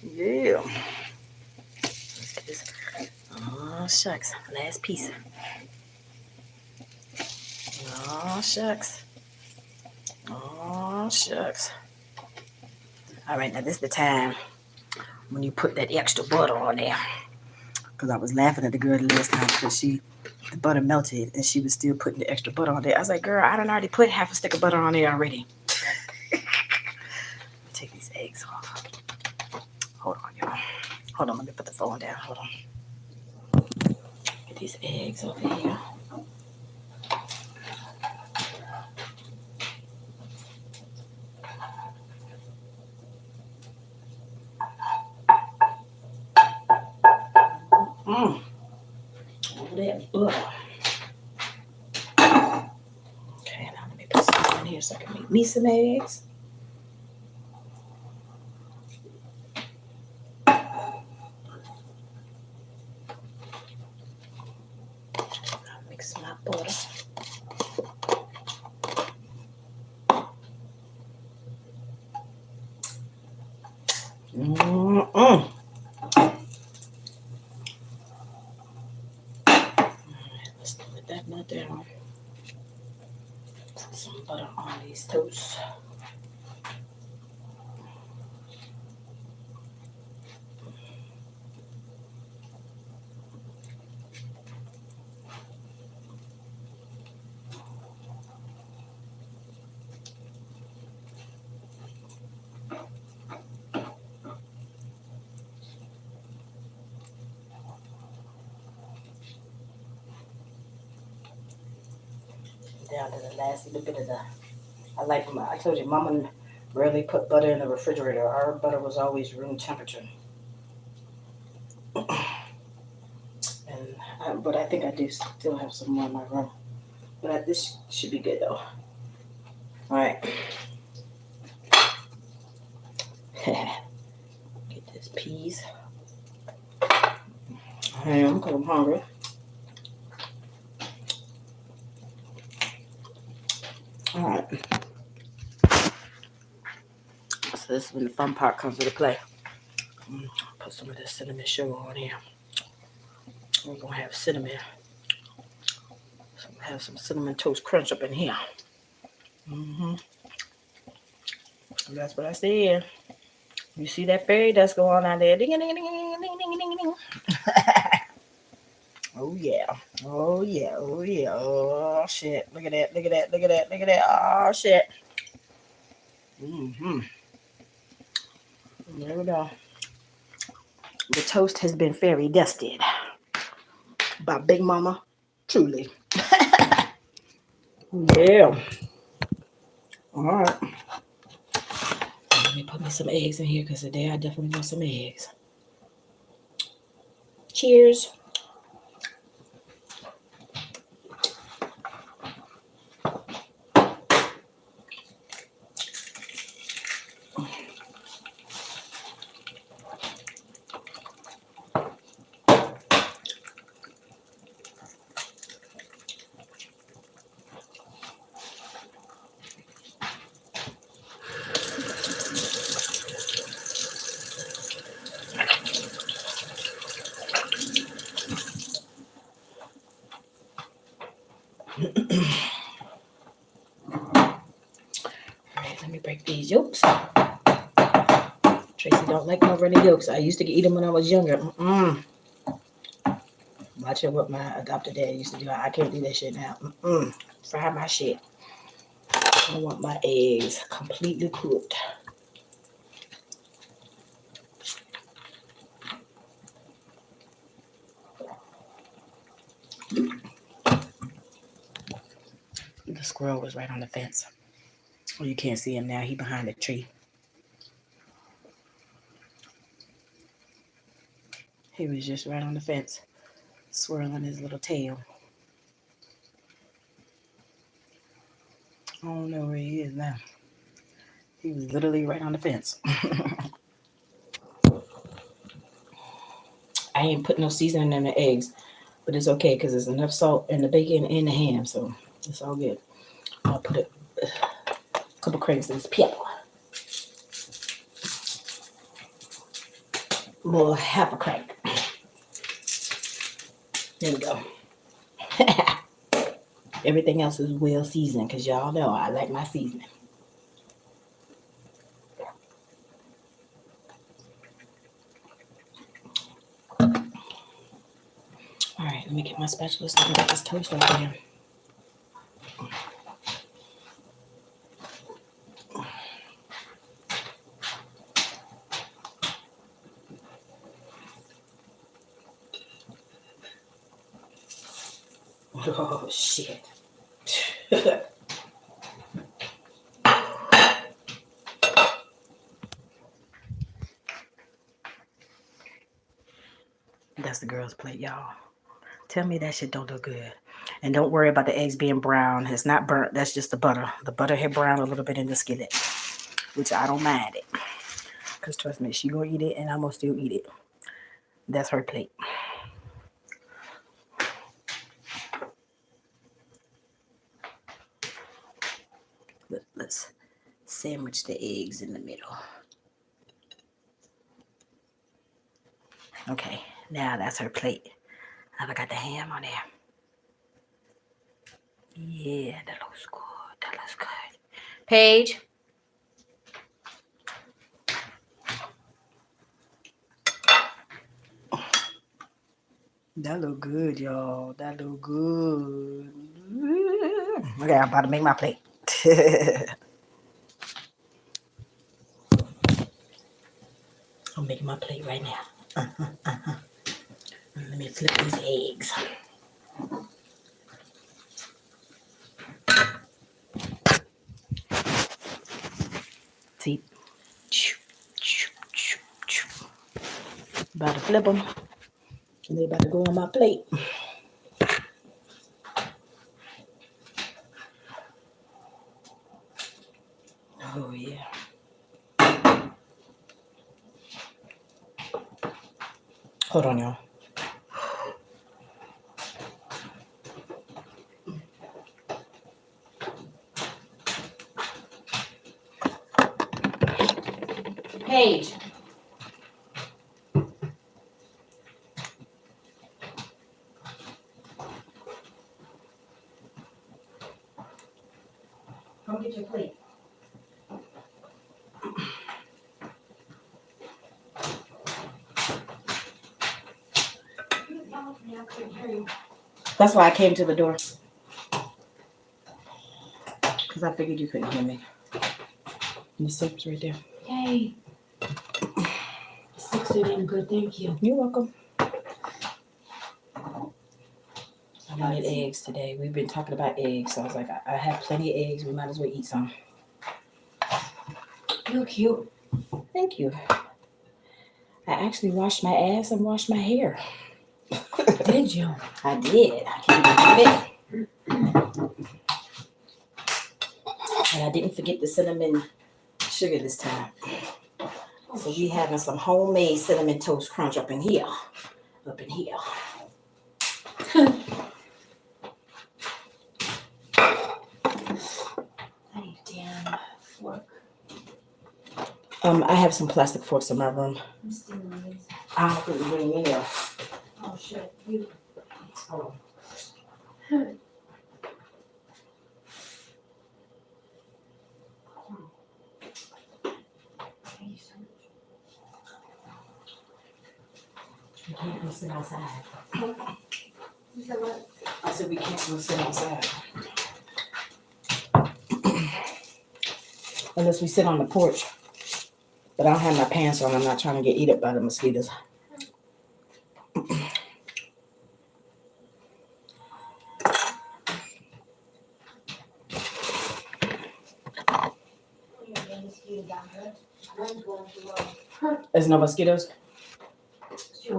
Yeah. Oh shucks. Last piece. Oh shucks. Oh shucks. All right, now this is the time when you put that extra butter on there. Because I was laughing at the girl the last time because the butter melted and she was still putting the extra butter on there. I was like, girl, I done already put half a stick of butter on there already. Take these eggs off. Hold on, y'all. Hold on, let me put the phone down. Hold on. Get these eggs over here. All that butter. Okay, now let me put some in here so I can make me some eggs. I'll mix my butter. Let's let that melt down. Put some butter on these toasts. Down to the last little bit of the I told you, Mama rarely put butter in the refrigerator. Our butter was always room temperature. But I think I do still have some more in my room. But this should be good though. All right. Get this peas. I am because I'm hungry. All right. So this is when the fun part comes into play. Put some of this cinnamon sugar on here. We're gonna have cinnamon. So I'm gonna have some cinnamon toast crunch up in here. And that's what I said. You see that fairy dust go on out there? Ding, ding, ding, ding, ding, ding, ding, ding. Oh yeah. Oh yeah. Oh yeah. Oh shit. Look at that. Look at that. Look at that. Look at that. Oh shit. There we go. The toast has been fairy dusted by Big Mama. Truly. Yeah. All right. Let me put me some eggs in here because today I definitely want some eggs. Cheers. Let me break these yolks. Tracy don't like no runny yolks. I used to eat them when I was younger. Watching what my adopted dad used to do. I can't do that shit now. Fry my shit. I want my eggs completely cooked. The squirrel was right on the fence. Well, you can't see him now. He behind the tree. He was just right on the fence, swirling his little tail. I don't know where he is now. He was literally right on the fence. I ain't put no seasoning in the eggs, but it's okay because there's enough salt in the bacon and the ham, so it's all good. I'll put a couple cranks in this pepper. Well, half a crank. There we go. Everything else is well seasoned because y'all know I like my seasoning. All right, let me get my spatula so I can get this toast over here. Oh, shit. That's the girl's plate, y'all. Tell me that shit don't look good. And don't worry about the eggs being brown. It's not burnt. That's just the butter. The butter had browned a little bit in the skillet, which I don't mind it. Because trust me, she gonna eat it and I'm gonna still eat it. That's her plate. Let's sandwich the eggs in the middle. Okay, now that's her plate. I got the ham on there. Yeah, that looks good. That looks good. Paige. That look good, y'all. That look good. Okay, I'm about to make my plate. I'm making my plate right now. Let me flip these eggs. About to flip them. And they're about to go on my plate. Oh, yeah. Hold on, y'all. Paige. Come get your plate. That's why I came to the door. Because I figured you couldn't hear me. And the soap's right there. Yay. The six are in good, thank you. You're welcome. I wanted eggs today. We've been talking about eggs, so I was like, I have plenty of eggs. We might as well eat some. You're cute. Thank you. I actually washed my ass and washed my hair. Did you? I did. I can't even admit. And I didn't forget the cinnamon sugar this time. So we having some homemade cinnamon toast crunch up in here. Up in here. Damn fork. I have some plastic forks in my room. I'm stealing these. I'll put the ring in there. Oh shit. You. Oh. We can't go sit outside. You said what? I said we can't go sit outside. Unless we sit on the porch. But I don't have my pants on. I'm not trying to get eaten by the mosquitoes. There's no mosquitoes? All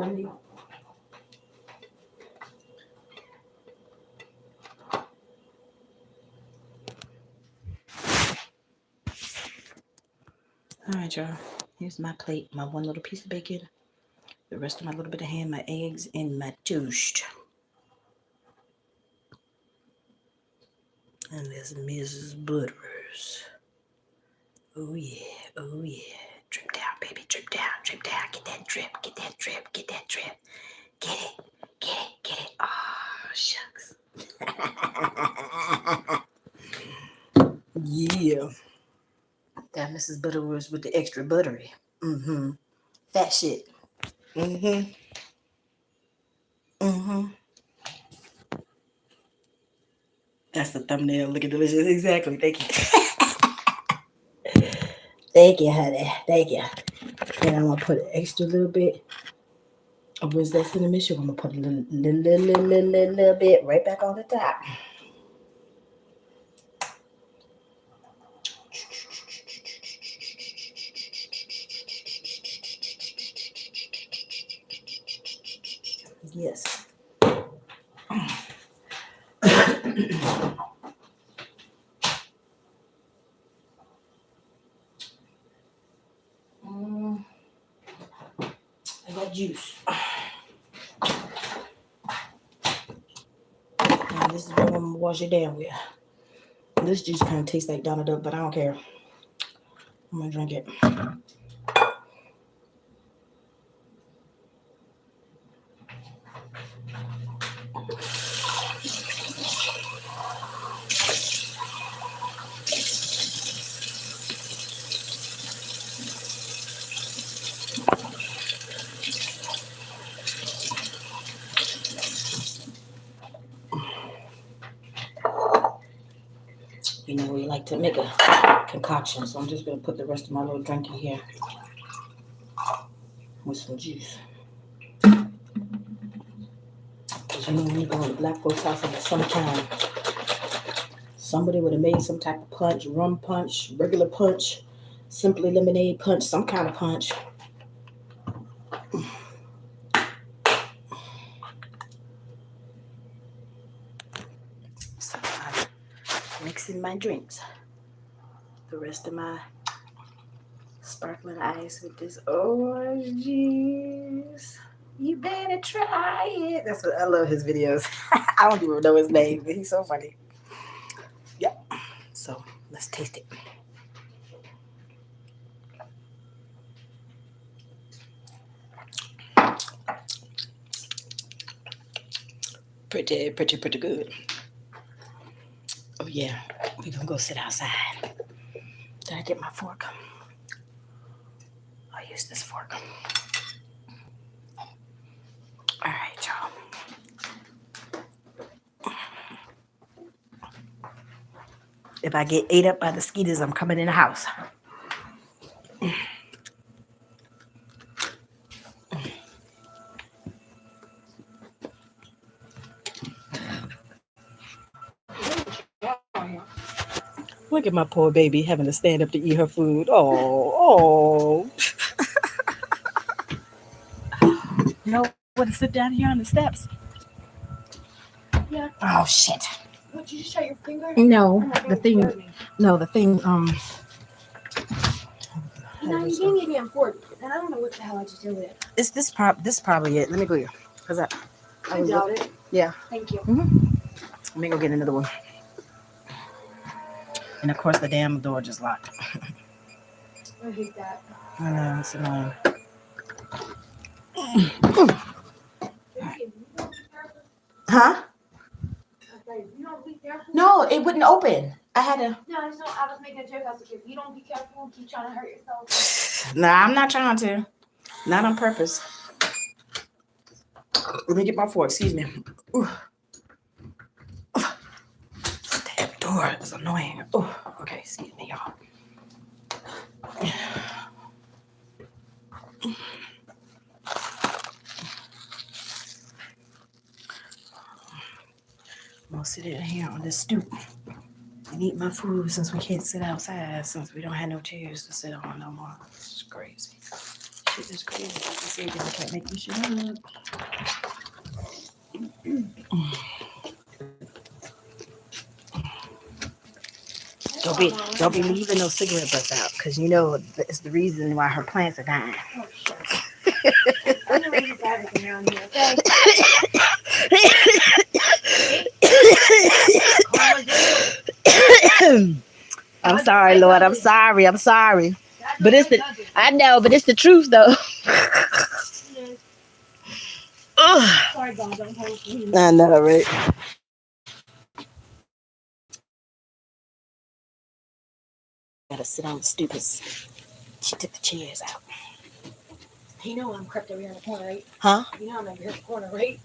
right, y'all. Here's my plate. My one little piece of bacon. The rest of my little bit of ham, my eggs, and my toast. And there's Mrs. Butters. Oh, yeah. Oh, yeah. Drip down, baby. Drip down. Drip down. Get that drip. Get that drip. Get that drip. Get it. Get it. Get it. Oh, shucks. Yeah. That Mrs. Butterworth with the extra buttery. Mm-hmm. Fat shit. Mm-hmm. Mm-hmm. That's the thumbnail. Looking delicious. Exactly. Thank you. Thank you, honey. Thank you. And I'm going to put an extra little bit of where's that cinnamon sugar. I'm going to put a little bit right back on the top. Yes. I got juice. And this is what I'm going to wash it down with. This juice kind of tastes like Donald Duck, but I don't care. I'm going to drink it. You know, we like to make a concoction, so I'm just going to put the rest of my little drink in here with some juice. Because you know, when you go to the black folks' house in the summertime, somebody would have made some type of punch, rum punch, regular punch, simply lemonade punch, some kind of punch. So I'm mixing my drinks. The rest of my sparkling ice with this orange juice. You better try it. That's what I love his videos. I don't even know his name, but he's so funny. Yep. So let's taste it. Pretty good. Oh yeah, we're gonna go sit outside. Did I get my fork? I'll use this fork. All right, y'all. If I get ate up by the mosquitoes, I'm coming in the house. Look at my poor baby having to stand up to eat her food. Oh. No, want to sit down here on the steps? Yeah. Oh shit.
What, you just shut your finger?
No, the thing. No, the thing.
No, you gave me a damn fork, and I don't know what the hell I just did with it.
It's this probably it. Let me go here, cause I
doubt it.
Yeah.
Thank you.
Let me go get another one. And of course, the damn door just locked.
I hate that.
I know, it's annoying. Huh?
You don't be careful.
No, it wouldn't open. I had to.
No, I was making a joke. I was like, if you don't be careful, keep trying to hurt yourself.
Nah, I'm not trying to. Not on purpose. Let me get my fork. Excuse me. Ooh. This damn door is annoying. Oh, okay. Excuse me, y'all. I'm gonna sit in here on this stoop and eat my food since we can't sit outside, since we don't have no chairs to sit on no more. It's crazy. Shit is crazy. See, I can't make this shit up. Don't be leaving no cigarette butts out, because you know it's the reason why her plants are dying.
Oh, shit. I'm the reason for everything around here, okay?
I'm sorry, Lord. I'm sorry. But it's I know, but it's the truth, though.
Sorry, God, don't hold me.
I know, right? Gotta sit on the stupidest. She took the chairs out.
You know I'm crept over here in the corner, right?
Huh?
You know I'm over here in the corner, right?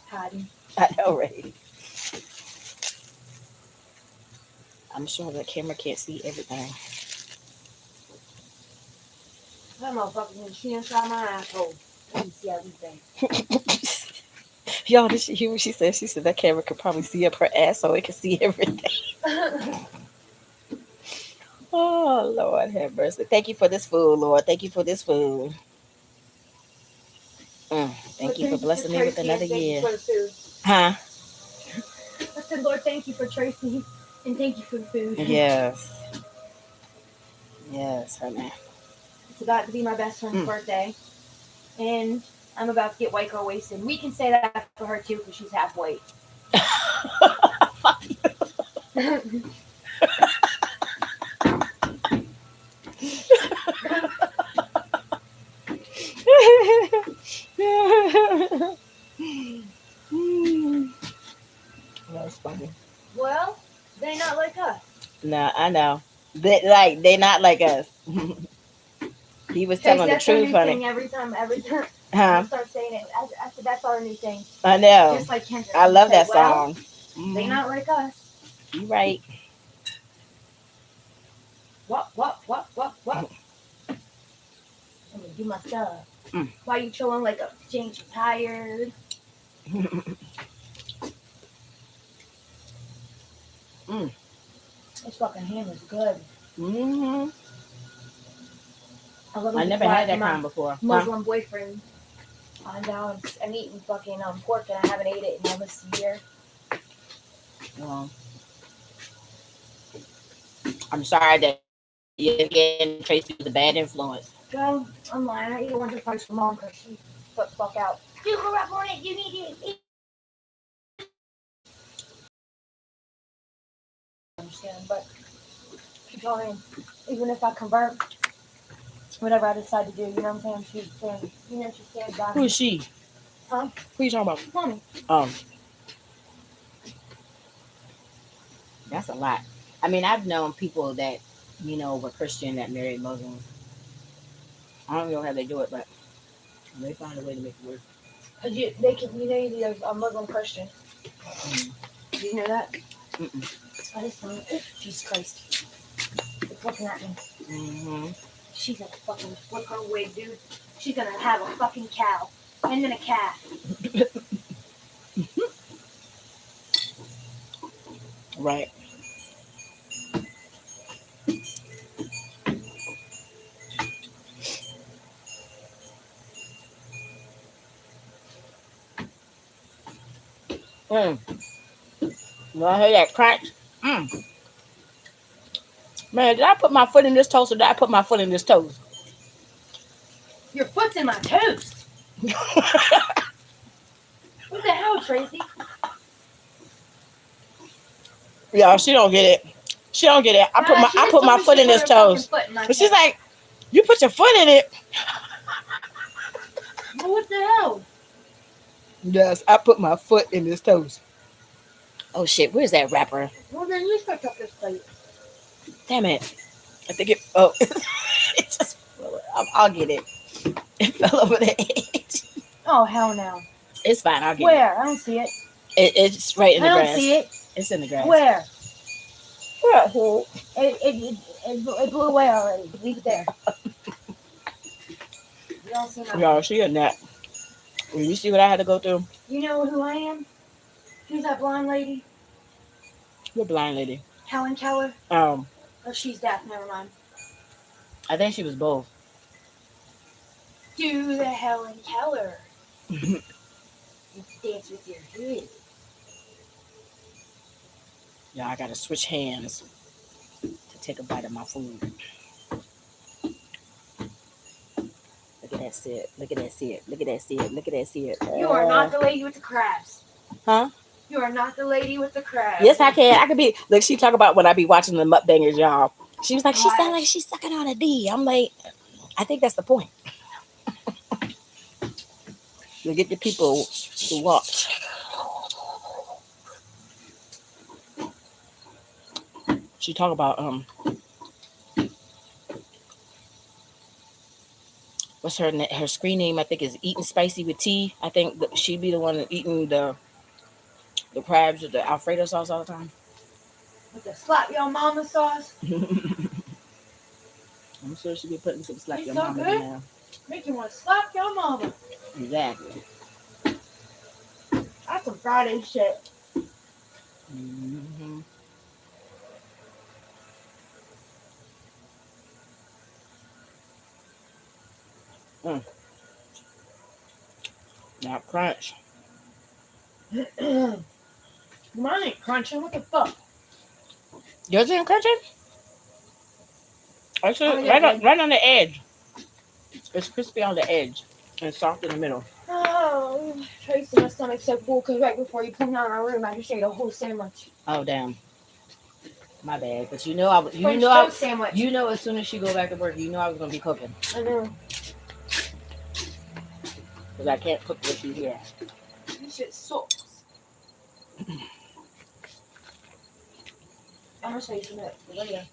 Hiding.
I know, right? I'm sure the camera can't see everything.
That motherfucker, when she inside my asshole, I can see everything.
Y'all, did she hear what she said? She said that camera could probably see up her ass so it can see everything. Oh, Lord have mercy. Thank you for this food, Lord. Thank you for this food. Thank you for blessing me with another year.
Thank you for the food.
Huh?
I said, Lord, thank you for Traci, and thank you for the food.
Yes. Yes, honey.
It's about to be my best friend's birthday, and I'm about to get white girl wasted. We can say that for her, too, because she's half white.
Fuck you. That's funny.
Well, they not like us.
No, I know. They not like us. He was telling the truth, honey.
Every time.
Huh?
I start saying it. I said that's our new thing.
I know.
Just like Kendrick.
I love that song.
They not like us.
You right.
What? I'm gonna do my stuff. Why you chilling like a change? You tired? This fucking ham is good.
I never had that kind before.
Muslim boyfriend. I'm eating fucking pork and I haven't ate it in almost a year.
Well, I'm sorry that yet again Tracy was a bad influence.
Well, I'm lying. I either want to punch your mom because she put fuck out. You grew up on it. You need to understand, but she's only, even if I convert, whatever I decide to do, you know what I'm saying? She's saying, you know, she said by
Who
me.
is she?
Huh?
Who you talking about?
Mommy.
That's a lot. I mean, I've known people that were Christian that married Muslims. I don't know how they do it, but they find a way to make it work.
Cause they can, you know, you're a Muslim Christian.
Mm.
Do you know that?
Mm-mm.
I just don't. Jesus Christ. It's looking at me.
Mm-hmm.
She's gonna fucking flip her wig, dude. She's gonna have a fucking cow. And then a calf.
Right. Mm. You want to hear that crunch? Mm. Man, did I put my foot in this toast or did I put my foot in this toast?
Your foot's in my toast. What the hell, Tracy?
Y'all, she don't get it. She don't get it. I put my foot in this toast. But she's like, you put your foot in it.
Well, what the hell?
Yes, I put my foot in this toast. Oh shit, where's that wrapper?
Well, then you pick up this plate.
Damn it. I think it it just I'll get it. It fell over the edge.
Oh, hell no.
It's fine, I'll get
Where? I don't see it.
It's right in the
I
grass.
don't see it.
It's in the grass.
Where?
Where?
It blew away already. Leave it there. You don't see nothing.
Y'all, she a nut. You see what I had to go through?
You know who I am? Who's that blonde lady?
What blind lady?
Helen Keller?
Oh,
she's deaf. Never mind.
I think she was both.
Do the Helen Keller. You dance with your head.
Yeah, I gotta switch hands to take a bite of my food. Look at that sit. Look at that sit. Look at that sit. Look at that sit.
You are not the lady with the crabs.
Huh?
You are not the lady with the crabs.
Yes, I can. I could be. Look, she talk about when I be watching the mukbangers, y'all. She was like, she sound like she's sucking on a D. I'm like, I think that's the point. You get the people to watch. She talk about what's her screen name? I think is Eating Spicy with Tea. I think she'd be the one eating the crabs with the Alfredo sauce all the time.
With the slap your mama sauce.
I'm sure she'd be putting some slap your
so
mama
good.
in there.
Make you want to slap your mama.
Exactly.
That's some Friday shit.
Mm-hmm. Mm. Now crunch.
Mine ain't crunching. What the fuck?
Yours ain't crunching? Actually,
Oh, yeah,
right on the edge. It's crispy on the edge and soft in the middle.
Oh, Tracy, my stomach's so full because right before you come down our room, I just ate a whole sandwich.
Oh damn, my bad. But you
French
know,
toast sandwich.
you know, as soon as she go back to work, you know I was gonna be cooking
I know.
because I can't cook with you here.
This shit sucks. I'm gonna show you some of it later.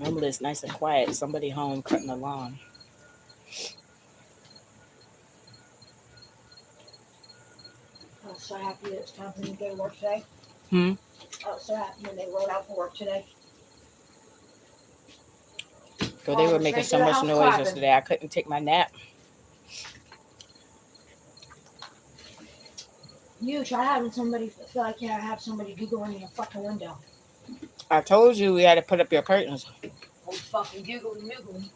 Normally it's nice and quiet. Somebody home cutting the lawn.
I was so happy that it's time for me to go to work today.
Hmm.
I was so happy when they rolled out for work today.
So they were making so much noise yesterday. I couldn't take my nap.
You try having somebody feel like you have somebody Googling your fucking window.
I told you we had to put up your curtains.
Oh, fucking Google Noogly.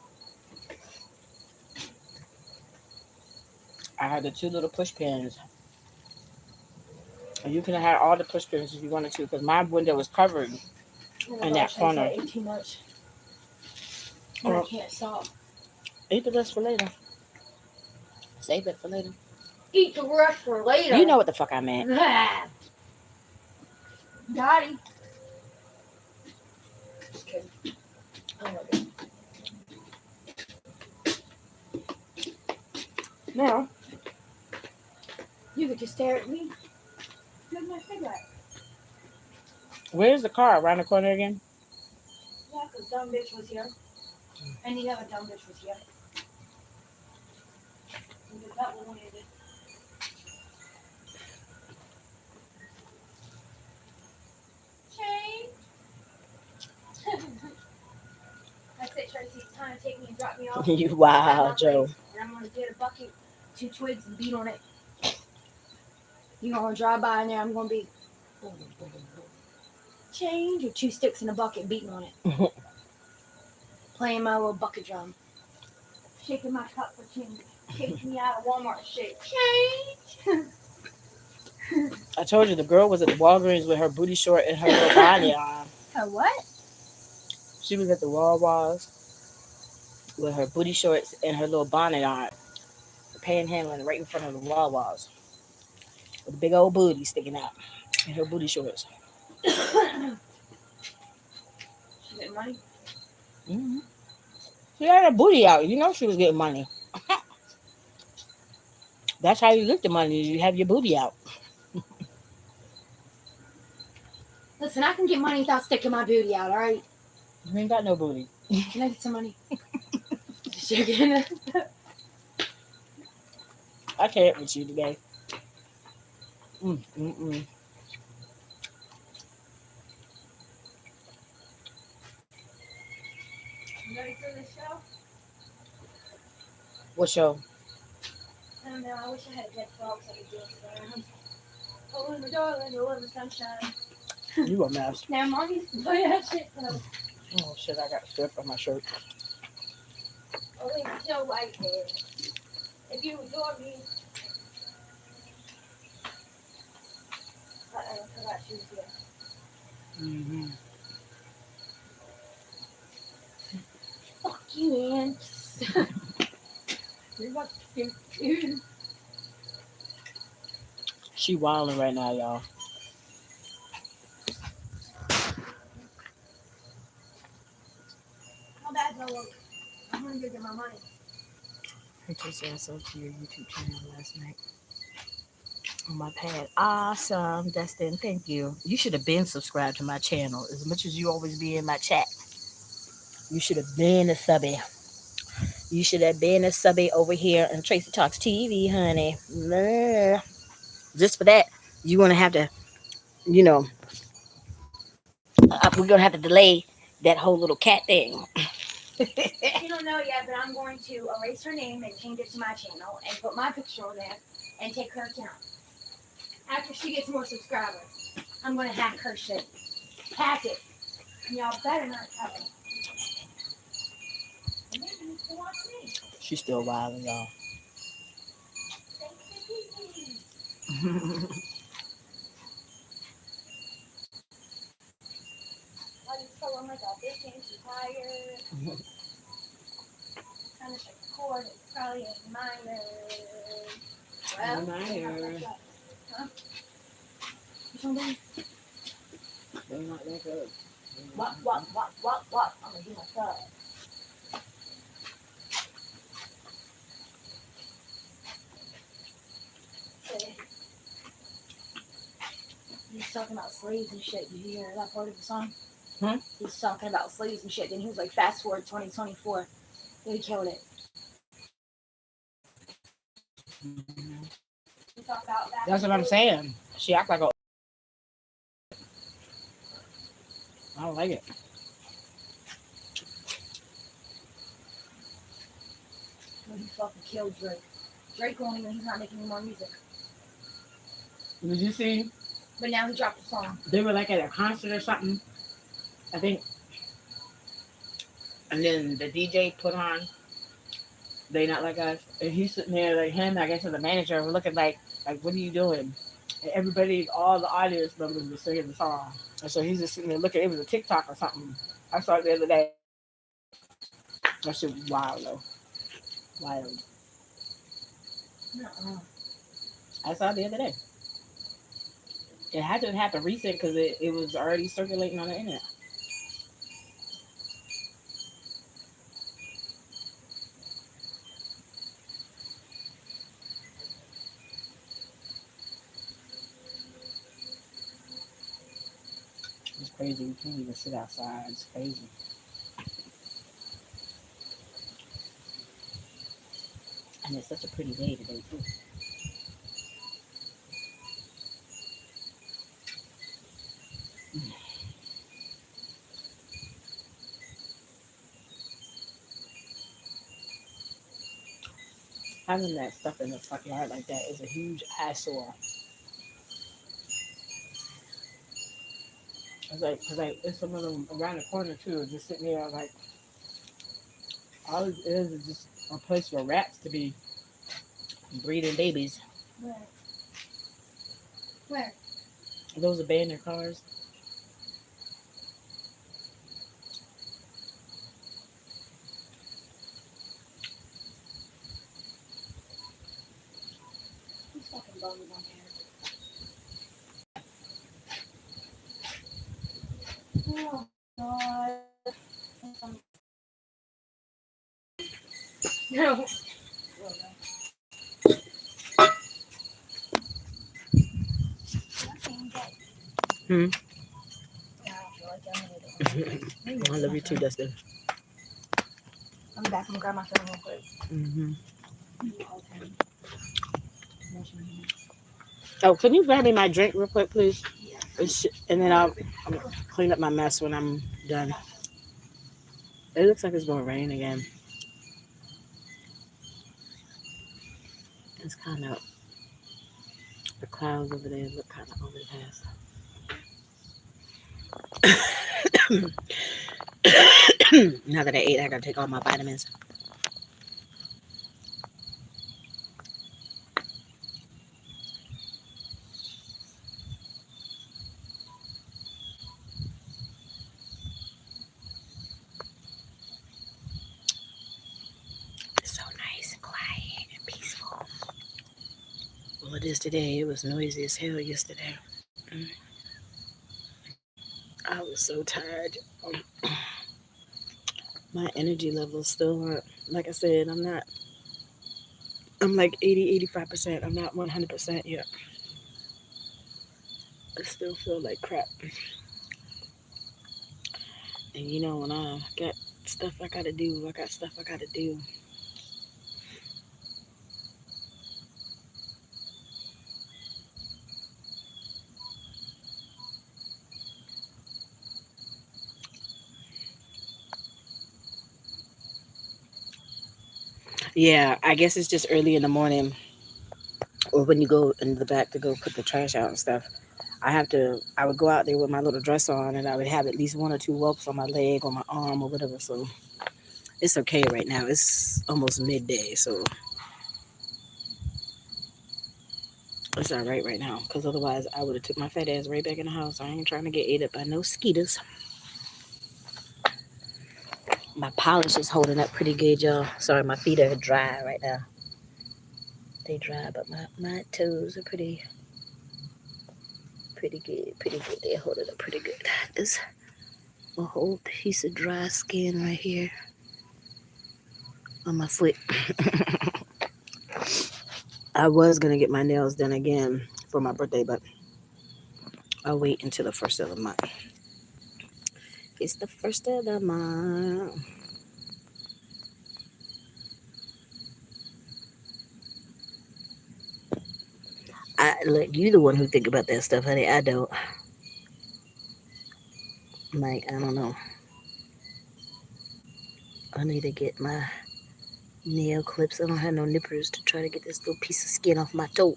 I had the two little push pins. And you could have had all the push pins if you wanted to, because my window was covered
Oh my
in that
gosh, I
corner.
ate too much. And I
Oh,
can't stop.
eat the rest for later. Save it for later.
Eat the rest for later.
You know what the fuck I meant.
Daddy. Just kidding. Oh my God. Now, you could just stare at me. Here's my cigarette.
Where's the car? Around the corner again?
Yeah, because dumb bitch was here. And the other dumb bitch was here. And that one ended. Shane. I said, Tracy, it's time to take me and drop me off.
You wild, Joe.
And I'm going to get a bucket, 2 twigs, and beat on it. You're going to drive by in there. I'm going to be change with 2 sticks in a bucket beating on it. Playing my little bucket drum. Shaking my cup for change. Taking me out of Walmart shake. Change.
I told you the girl was at the Walgreens with her booty short and her little body on.
Her what?
She was at the Walmart with her booty shorts and her little bonnet on, panhandling right in front of the Walmart with a big old booty sticking out in her booty shorts.
She getting money?
Mm-hmm. She had her booty out. You know she was getting money. That's how you get the money. You have your booty out.
Listen, I can get money without sticking my booty out, all right?
You ain't got no booty.
Can I get some money? Just joking.
I can't with you today. Mm.
You ready for this show?
What show?
I don't know. I wish I had a dead frog so I could dance around. Oh, in the darling, oh, in the sunshine.
You a mess.
Now, Mom used to play that shit though.
Oh shit! I got swept on my shirt.
Oh, it's so white there. If you adore me. I forgot she was here.
Mm-hmm.
Fuck you, ants. You're about to skip food.
She wilding right now, y'all.
How bad do I look? I'm gonna go get my money.
I just asked up to your YouTube channel last night on my pad. Awesome, Dustin. Thank you. You should have been subscribed to my channel. As much as you always be in my chat, you should have been a subby. You should have been a subby over here on Tracy Talks TV, honey. Just for that, you're gonna have to, you know, we're gonna have to delay that whole little cat thing.
You don't know yet, but I'm going to erase her name and change it to my channel and put my picture on there and take her account. After she gets more subscribers, I'm going to hack her shit. Hack it. And y'all better not tell her. And then you can watch me.
She's still wilding, y'all.
I just told her like a bitch and she's tired. Kind of shake the cord. It's probably a minor. Well,
Minor.
Huh? You something?
They're not that good.
What? I'm gonna do my stuff. He's talking about slaves and shit. Did you hear that part of the song?
Huh?
He's talking about slaves and shit. Then he was like, fast forward 2024. They killed it. We talk about that.
That's what I'm saying. She act like a. I don't like it.
When he fucking killed Drake. Drake won't even, he's not making any more music.
Did you see?
But now he dropped a song.
They were like at a concert or something, I think. And then the DJ put on They not like us. And he's sitting there like him, I guess, as the manager, looking like what are you doing? And everybody, all the audience members were singing the song. And so he's just sitting there looking. It was a TikTok or something. I saw it the other day. That shit was wild though. Wild.
Uh-uh.
I saw it the other day. It had to happen recent because it was already circulating on the internet. It's crazy. We can't even sit outside. It's crazy. And it's such a pretty day today too. Having that stuff in the front yard like that is a huge eyesore. Cause like there's some of them around the corner too, just sitting there like all it is just a place for rats to be breeding babies.
Where? Where?
Those abandoned cars.
These fucking bones on there. Oh God. No.
Hmm.
I don't feel like I'm
I love you too, Dustin.
I'm back. I'm gonna grab my phone real quick.
Hmm. Oh, can you grab me my drink real quick, please? And then I'll clean up my mess when I'm done. It looks like it's gonna rain again. It's kind of the clouds over there look kind of overcast. Now that I ate, I gotta take all my vitamins. It's so nice and quiet and peaceful. Well, it is today. It was noisy as hell yesterday. Mm. I was so tired. My energy level is still not, like I said, I'm like 80, 85%. I'm not 100% yet. I still feel like crap. And when I got stuff I gotta do, I got stuff I gotta do. Yeah, I guess it's just early in the morning or when you go in the back to go put the trash out and stuff. I would go out there with my little dress on and I would have at least one or two whelps on my leg or my arm or whatever. So it's okay right now. It's almost midday. So it's all right now. Because otherwise I would have took my fat ass right back in the house. I ain't trying to get ate up by no mosquitoes. My polish is holding up pretty good, y'all. Sorry, my feet are dry right now. They dry, but my toes are pretty good. Pretty good. They're holding up pretty good. There's a whole piece of dry skin right here on my foot. I was gonna get my nails done again for my birthday, but I'll wait until the first of the month. It's the first of the month. I look, you the one who think about that stuff, honey. I don't. Like, I don't know. I need to get my nail clips. I don't have no nippers to try to get this little piece of skin off my toe.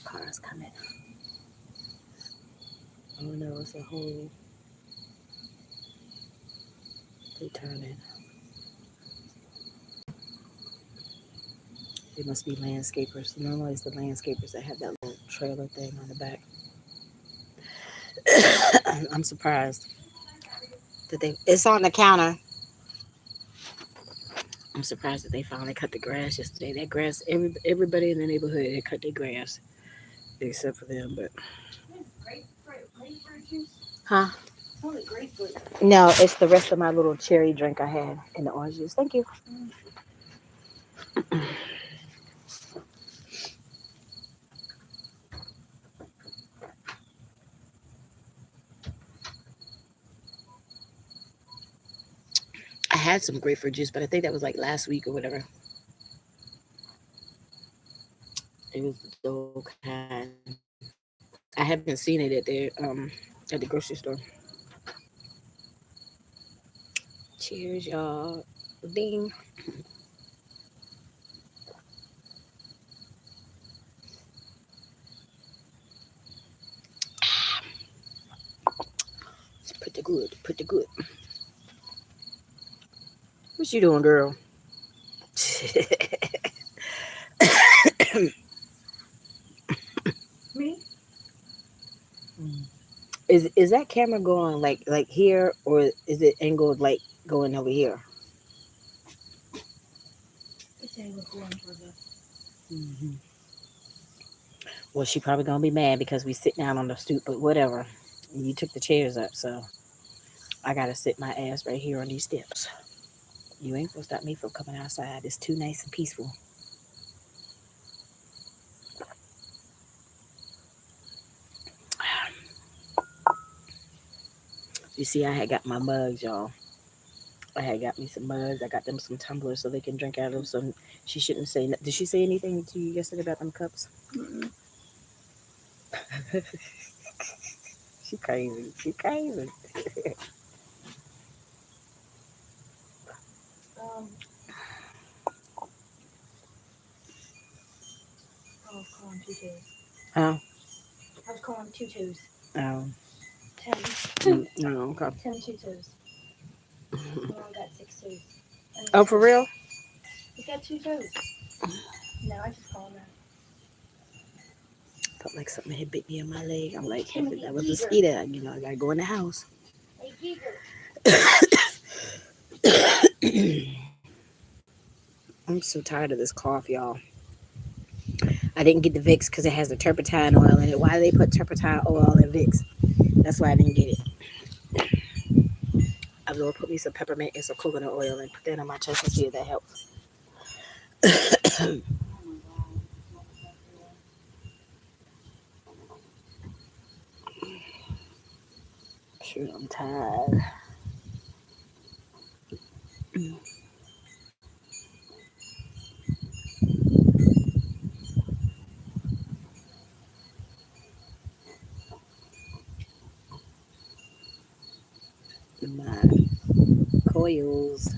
Cars coming. Oh no, it's a whole. They turning.
They must be landscapers. Normally, it's the landscapers that have that little trailer thing on the back. I'm surprised that they. It's on the counter. I'm surprised that they finally cut the grass yesterday. That grass, everybody in the neighborhood had cut their grass except for them. But
Grapefruit juice.
huh?
Only grapefruit.
No, it's the rest of my little cherry drink I had in the orange juice. Thank you. I had some grapefruit juice, but I think that was like last week or whatever. It was the old kind. I haven't seen it at the grocery store. Cheers, y'all. Ding. It's pretty good. Pretty good. What you doing, girl?
Me?
Is that camera going like here, or is it angled like going over here?
It's angled going towards us.
Hmm. Well, she probably gonna be mad because we sit down on the stoop, but whatever. You took the chairs up, so I gotta sit my ass right here on these steps. You ain't gonna stop me from coming outside. It's too nice and peaceful. You see, I had got my mugs, y'all. I had got me some mugs. I got them some tumblers so they can drink out of them. So she shouldn't say. Did she say anything to you yesterday about them cups?
Mm-mm.
She crazy. She crazy.
Um, I was calling tutus.
Oh,
I was calling tutus.
oh,
Ten.
no, okay.
10 tutus. My mom got 6 twos.
Oh, for real?
He's got 2 toes. No, I just call him that.
Felt like something had bit me in my leg. I'm like, if
Timothy
that was a
Eager.
mosquito, I gotta go in the house.
Hey, Giger.
I'm so tired of this cough, y'all. I didn't get the Vicks because it has the turpentine oil in it. Why do they put turpentine oil in Vicks? That's why I didn't get it. I was gonna put me some peppermint and some coconut oil and put that on my chest and see if that helps. Shoot, I'm tired. My coils.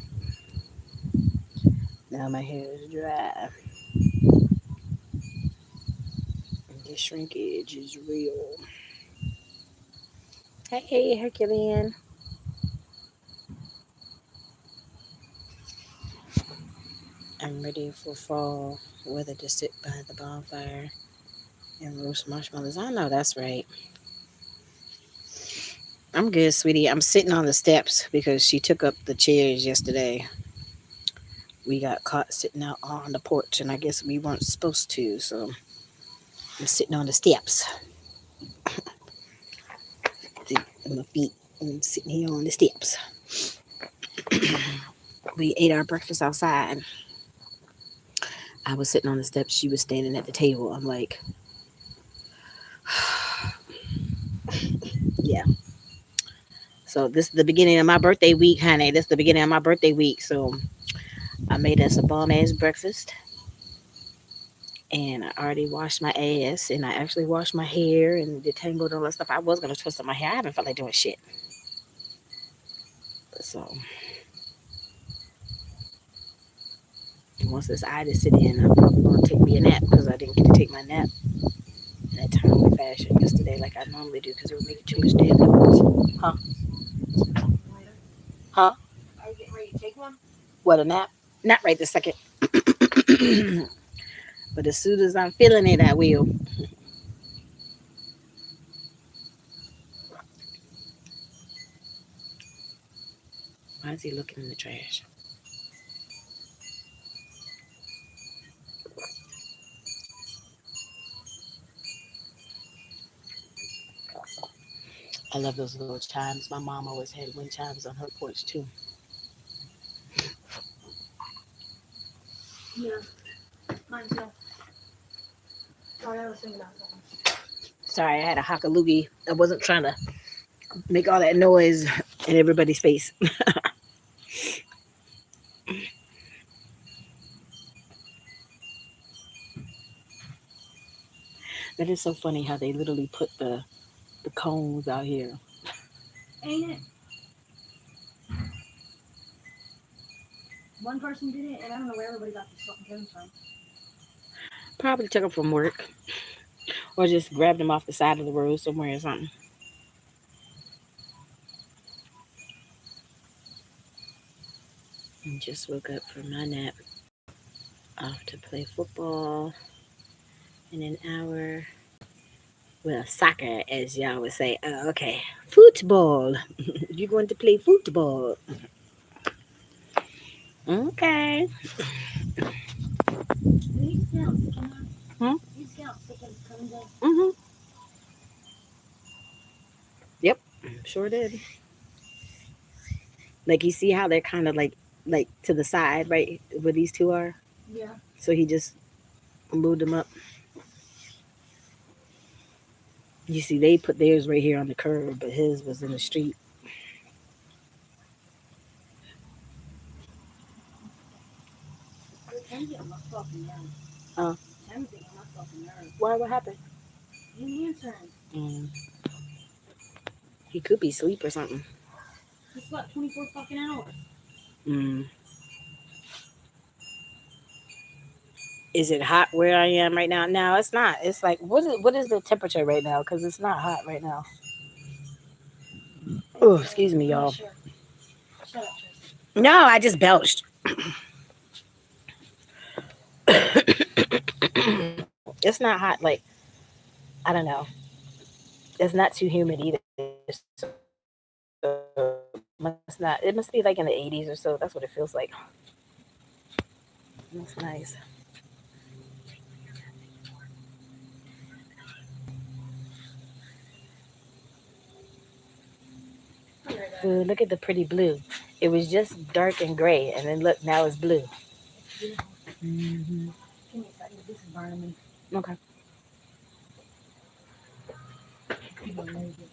Now my hair is dry. The shrinkage is real. Hey, Herculean. I'm ready for fall weather to sit by the bonfire and roast marshmallows. I know that's right. I'm good, sweetie. I'm sitting on the steps because she took up the chairs yesterday. We got caught sitting out on the porch, and I guess we weren't supposed to. So I'm sitting on the steps. See, my feet. I'm sitting here on the steps. We ate our breakfast outside. I was sitting on the steps. She was standing at the table. I'm like, yeah. So this is the beginning of my birthday week, honey. This is the beginning of my birthday week. So I made us a bomb ass breakfast, and I already washed my ass, and I actually washed my hair and detangled all that stuff. I was gonna twist up my hair. I haven't felt like doing shit. So once this eye is sitting in, I'm probably gonna take me a nap because I didn't get to take my nap in that timely fashion yesterday like I normally do because it would make too much damn noise. Huh? Huh?
Are you getting ready to take one?
What, a nap? Not right this second. But as soon as I'm feeling it, I will. Why is he looking in the trash? I love those little chimes. My mom always had wind chimes on her porch too.
Yeah, mine too. Sorry, I was thinking about something.
Sorry, I had a hockaloogie. I wasn't trying to make all that noise in everybody's face. That is so funny how they literally put the cones out here.
Ain't it? One person did it, and I don't know where everybody got these fucking cones from.
Probably took them from work or just grabbed them off the side of the road somewhere or something. And just woke up from my nap. Off to play football in an hour. Well, soccer, as y'all would say. Okay, football. You're going to play football. Okay.
Did he just get out sick in there?
Hmm?
He just get out sick and cones in?
Mhm. Yep. Sure did. Like you see how they're kind of like to the side, right? Where these two are.
Yeah.
So he just moved them up. You see, they put theirs right here on the curb, but his was in the street.
Tim's getting on my fucking nerves.
Uh,
Tim's getting on my fucking nerves.
why? What happened?
He ain't answering.
Mm, he could be asleep or something.
He slept 24 fucking hours.
Mm. Is it hot where I am right now? No, it's not. It's like what is the temperature right now? Because it's not hot right now. Oh, excuse me,
I'm not
y'all.
sure. Shut up, Tracy.
No, I just belched. It's not hot. Like I don't know. It's not too humid either. So must not. It must be like in the 80s or so. That's what it feels like. That's nice.
I'll be right back.
Ooh, look at the pretty blue. It was just dark and gray, and then look, now it's blue.
It's beautiful.
Mm-hmm.
Give me a second. This is burning me.
Okay.
I'm gonna move it.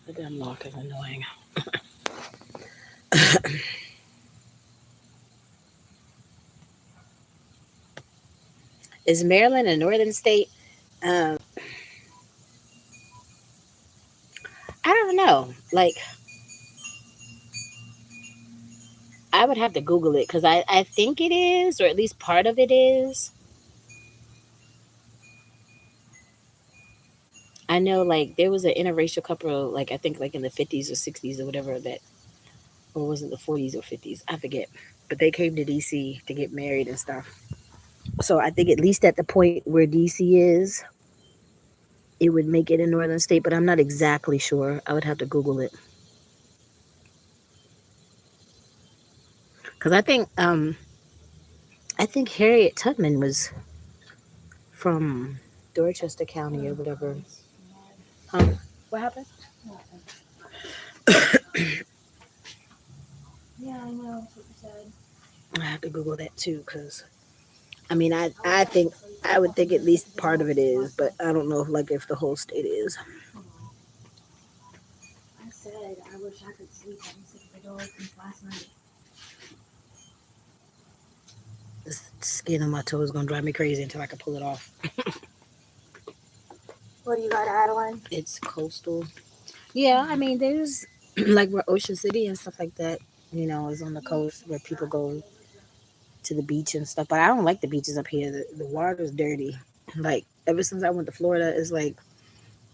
The damn lock is annoying. Is Maryland a northern state? Um, I don't know. Like, I would have to Google it because I think it is, or at least part of it is. I know, like, there was an interracial couple, like, I think, like, in the 50s or 60s or whatever, that, or was it the 40s or 50s? I forget. But they came to DC to get married and stuff. So I think at least at the point where DC is, it would make it a northern state, but I'm not exactly sure. I would have to Google it. Because I think Harriet Tubman was from Dorchester County or whatever. Huh? What happened?
Yeah, I know. That's what you said.
I have to Google that too, because I mean, I think I would think at least part of it is, but I don't know if like if the whole state is.
I said I wish I could sleep. I've been sick of the door since last night.
The skin on my toe is gonna drive me crazy until I can pull it off.
What do you got, Adeline?
It's coastal. Yeah, I mean, there's like where Ocean City and stuff like that. It's on the coast where people go to the beach and stuff. But I don't like the beaches up here. The water's dirty. Like ever since I went to Florida, it's like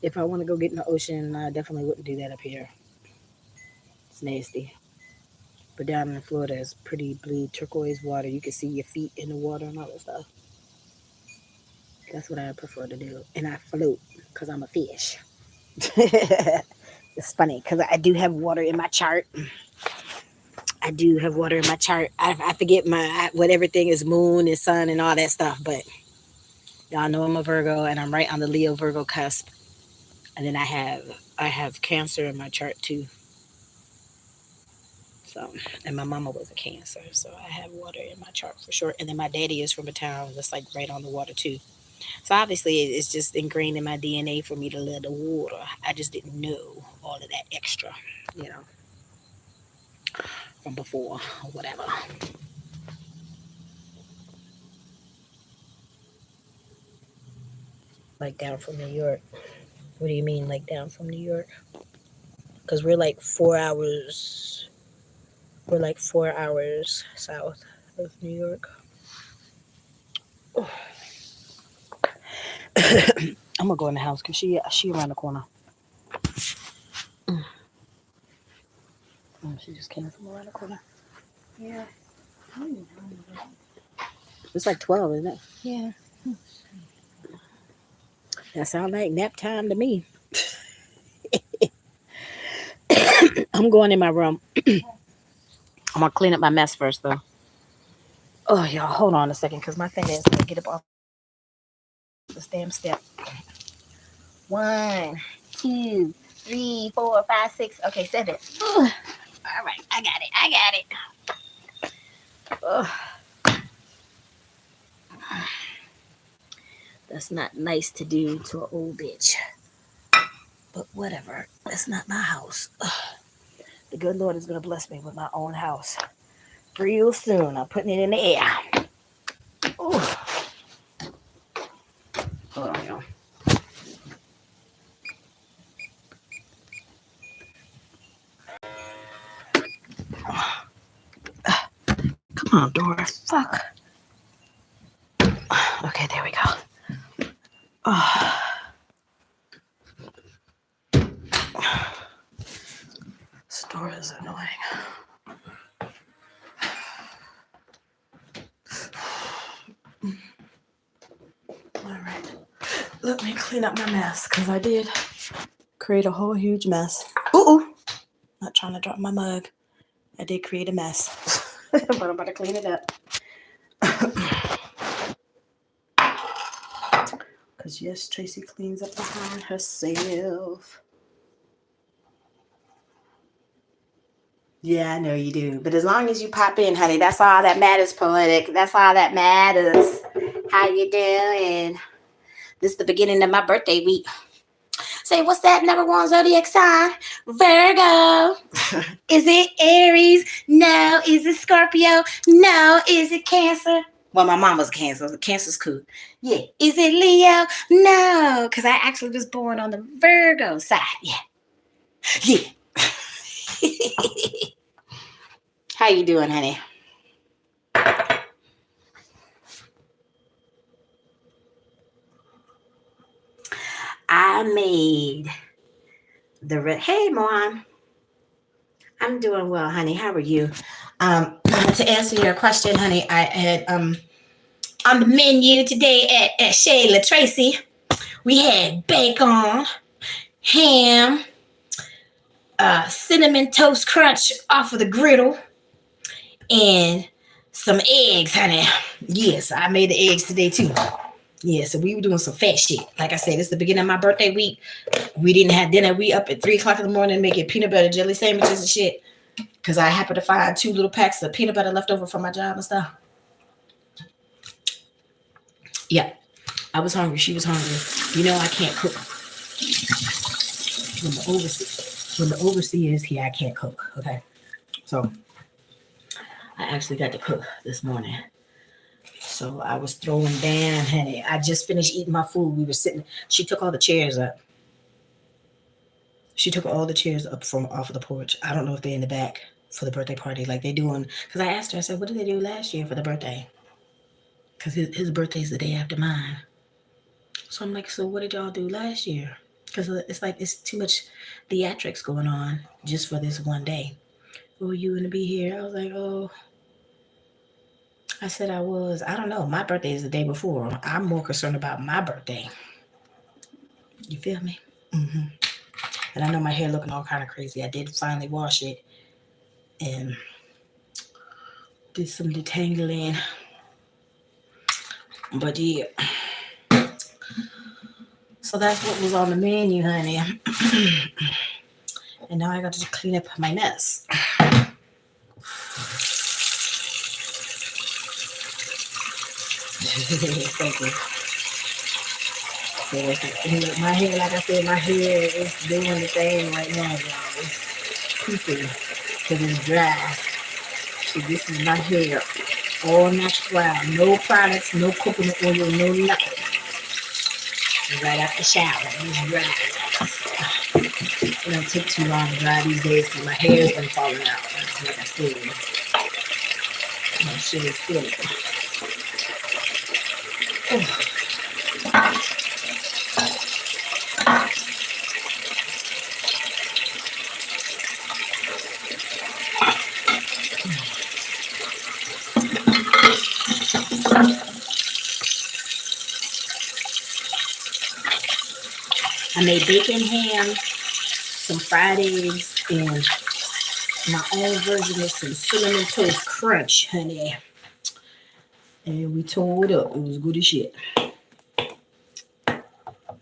if I want to go get in the ocean, I definitely wouldn't do that up here. It's nasty. But down in Florida, it's pretty blue turquoise water. You can see your feet in the water and all that stuff. That's what I prefer to do. And I float because I'm a fish. It's funny because I do have water in my chart. I do have water in my chart. I forget what everything is, moon and sun and all that stuff. But y'all know I'm a Virgo and I'm right on the Leo Virgo cusp. And then I have Cancer in my chart too. So, and my mama was a Cancer, so I have water in my chart for sure. And then my daddy is from a town that's like right on the water too. So obviously, it's just ingrained in my DNA for me to love the water. I just didn't know all of that extra, you know, from before or whatever. Like down from New York. What do you mean, like down from New York? Because we're like 4 hours. We're like 4 hours south of New York. I'm gonna go in the house because she around the corner. Oh, she just came from around the corner.
Yeah.
It's like 12, isn't it?
Yeah.
That sounds like nap time to me. I'm going in my room. I'm gonna clean up my mess first, though. Oh, y'all, hold on a second, because my thing is gonna get up off this damn step. 1, 2, 3, 4, 5, 6. Okay, 7. All right, I got it. I got it. Ugh. That's not nice to do to an old bitch. But whatever. That's not my house. Ugh. The good Lord is going to bless me with my own house real soon. I'm putting it in the air. Ooh. Hold on, y'all. Come on, door. Fuck. Okay, there we go. Oh. This door is annoying. All right. Let me clean up my mess because I did create a whole huge mess. Ooh. Not trying to drop my mug. I did create a mess. But I'm about to clean it up. Because yes, Tracy cleans up behind herself. Yeah, I know you do. But as long as you pop in, honey, that's all that matters, poetic. That's all that matters. How you doing? This is the beginning of my birthday week. Say, what's that number one zodiac sign? Virgo. Is it Aries? No. Is it Scorpio? No. Is it Cancer? Well, my mama's Cancer. Cancer's cool. Yeah. Is it Leo? No. Because I actually was born on the Virgo side. Yeah. Yeah. How you doing, honey? I made Hey, Mom. I'm doing well, honey. How are you? To answer your question, honey, I had on the menu today at Shayla Tracy, we had bacon, ham, cinnamon toast crunch off of the griddle, and some eggs, honey. Yes, I made the eggs today too. Yeah, so we were doing some fat shit. Like I said, it's the beginning of my birthday week. We didn't have dinner. We up at 3 o'clock in the morning making peanut butter jelly sandwiches and shit. Because I happened to find 2 little packs of peanut butter left over from my job and stuff. Yeah, I was hungry. She was hungry. You know I can't cook. When the overseer is here, I can't cook. Okay, so I actually got to cook this morning. So I was throwing down, honey. I just finished eating my food. We were sitting. She took all the chairs up. She took all the chairs up from off of the porch. I don't know if they're in the back. for the birthday party. Like they doing, because I asked her, I said, what did they do last year for the birthday? Because his birthday's the day after mine. So I'm like, so what did y'all do last year? Because it's like it's too much theatrics going on just for this one day. Oh, you gonna be here? I was like, oh, I said I was. I don't know. My birthday is the day before. I'm more concerned about my birthday. You feel me? Hmm. And I know my hair looking all kind of crazy. I did finally wash it and did some detangling. But yeah, so that's what was on the menu, honey. And now I got to clean up my mess. Thank you. So my hair, like I said, my hair is doing the thing right now, y'all. It's poofing because it's dry. So this is my hair, all natural, no products, no coconut oil, no nothing. Right after the shower, it's dry. It don't take too long to dry these days because my hair's been falling out. Like I said, my shit is silly. I made bacon ham, some fried eggs, and my own version of some cinnamon toast crunch, honey. And we tore it up. It was good as shit.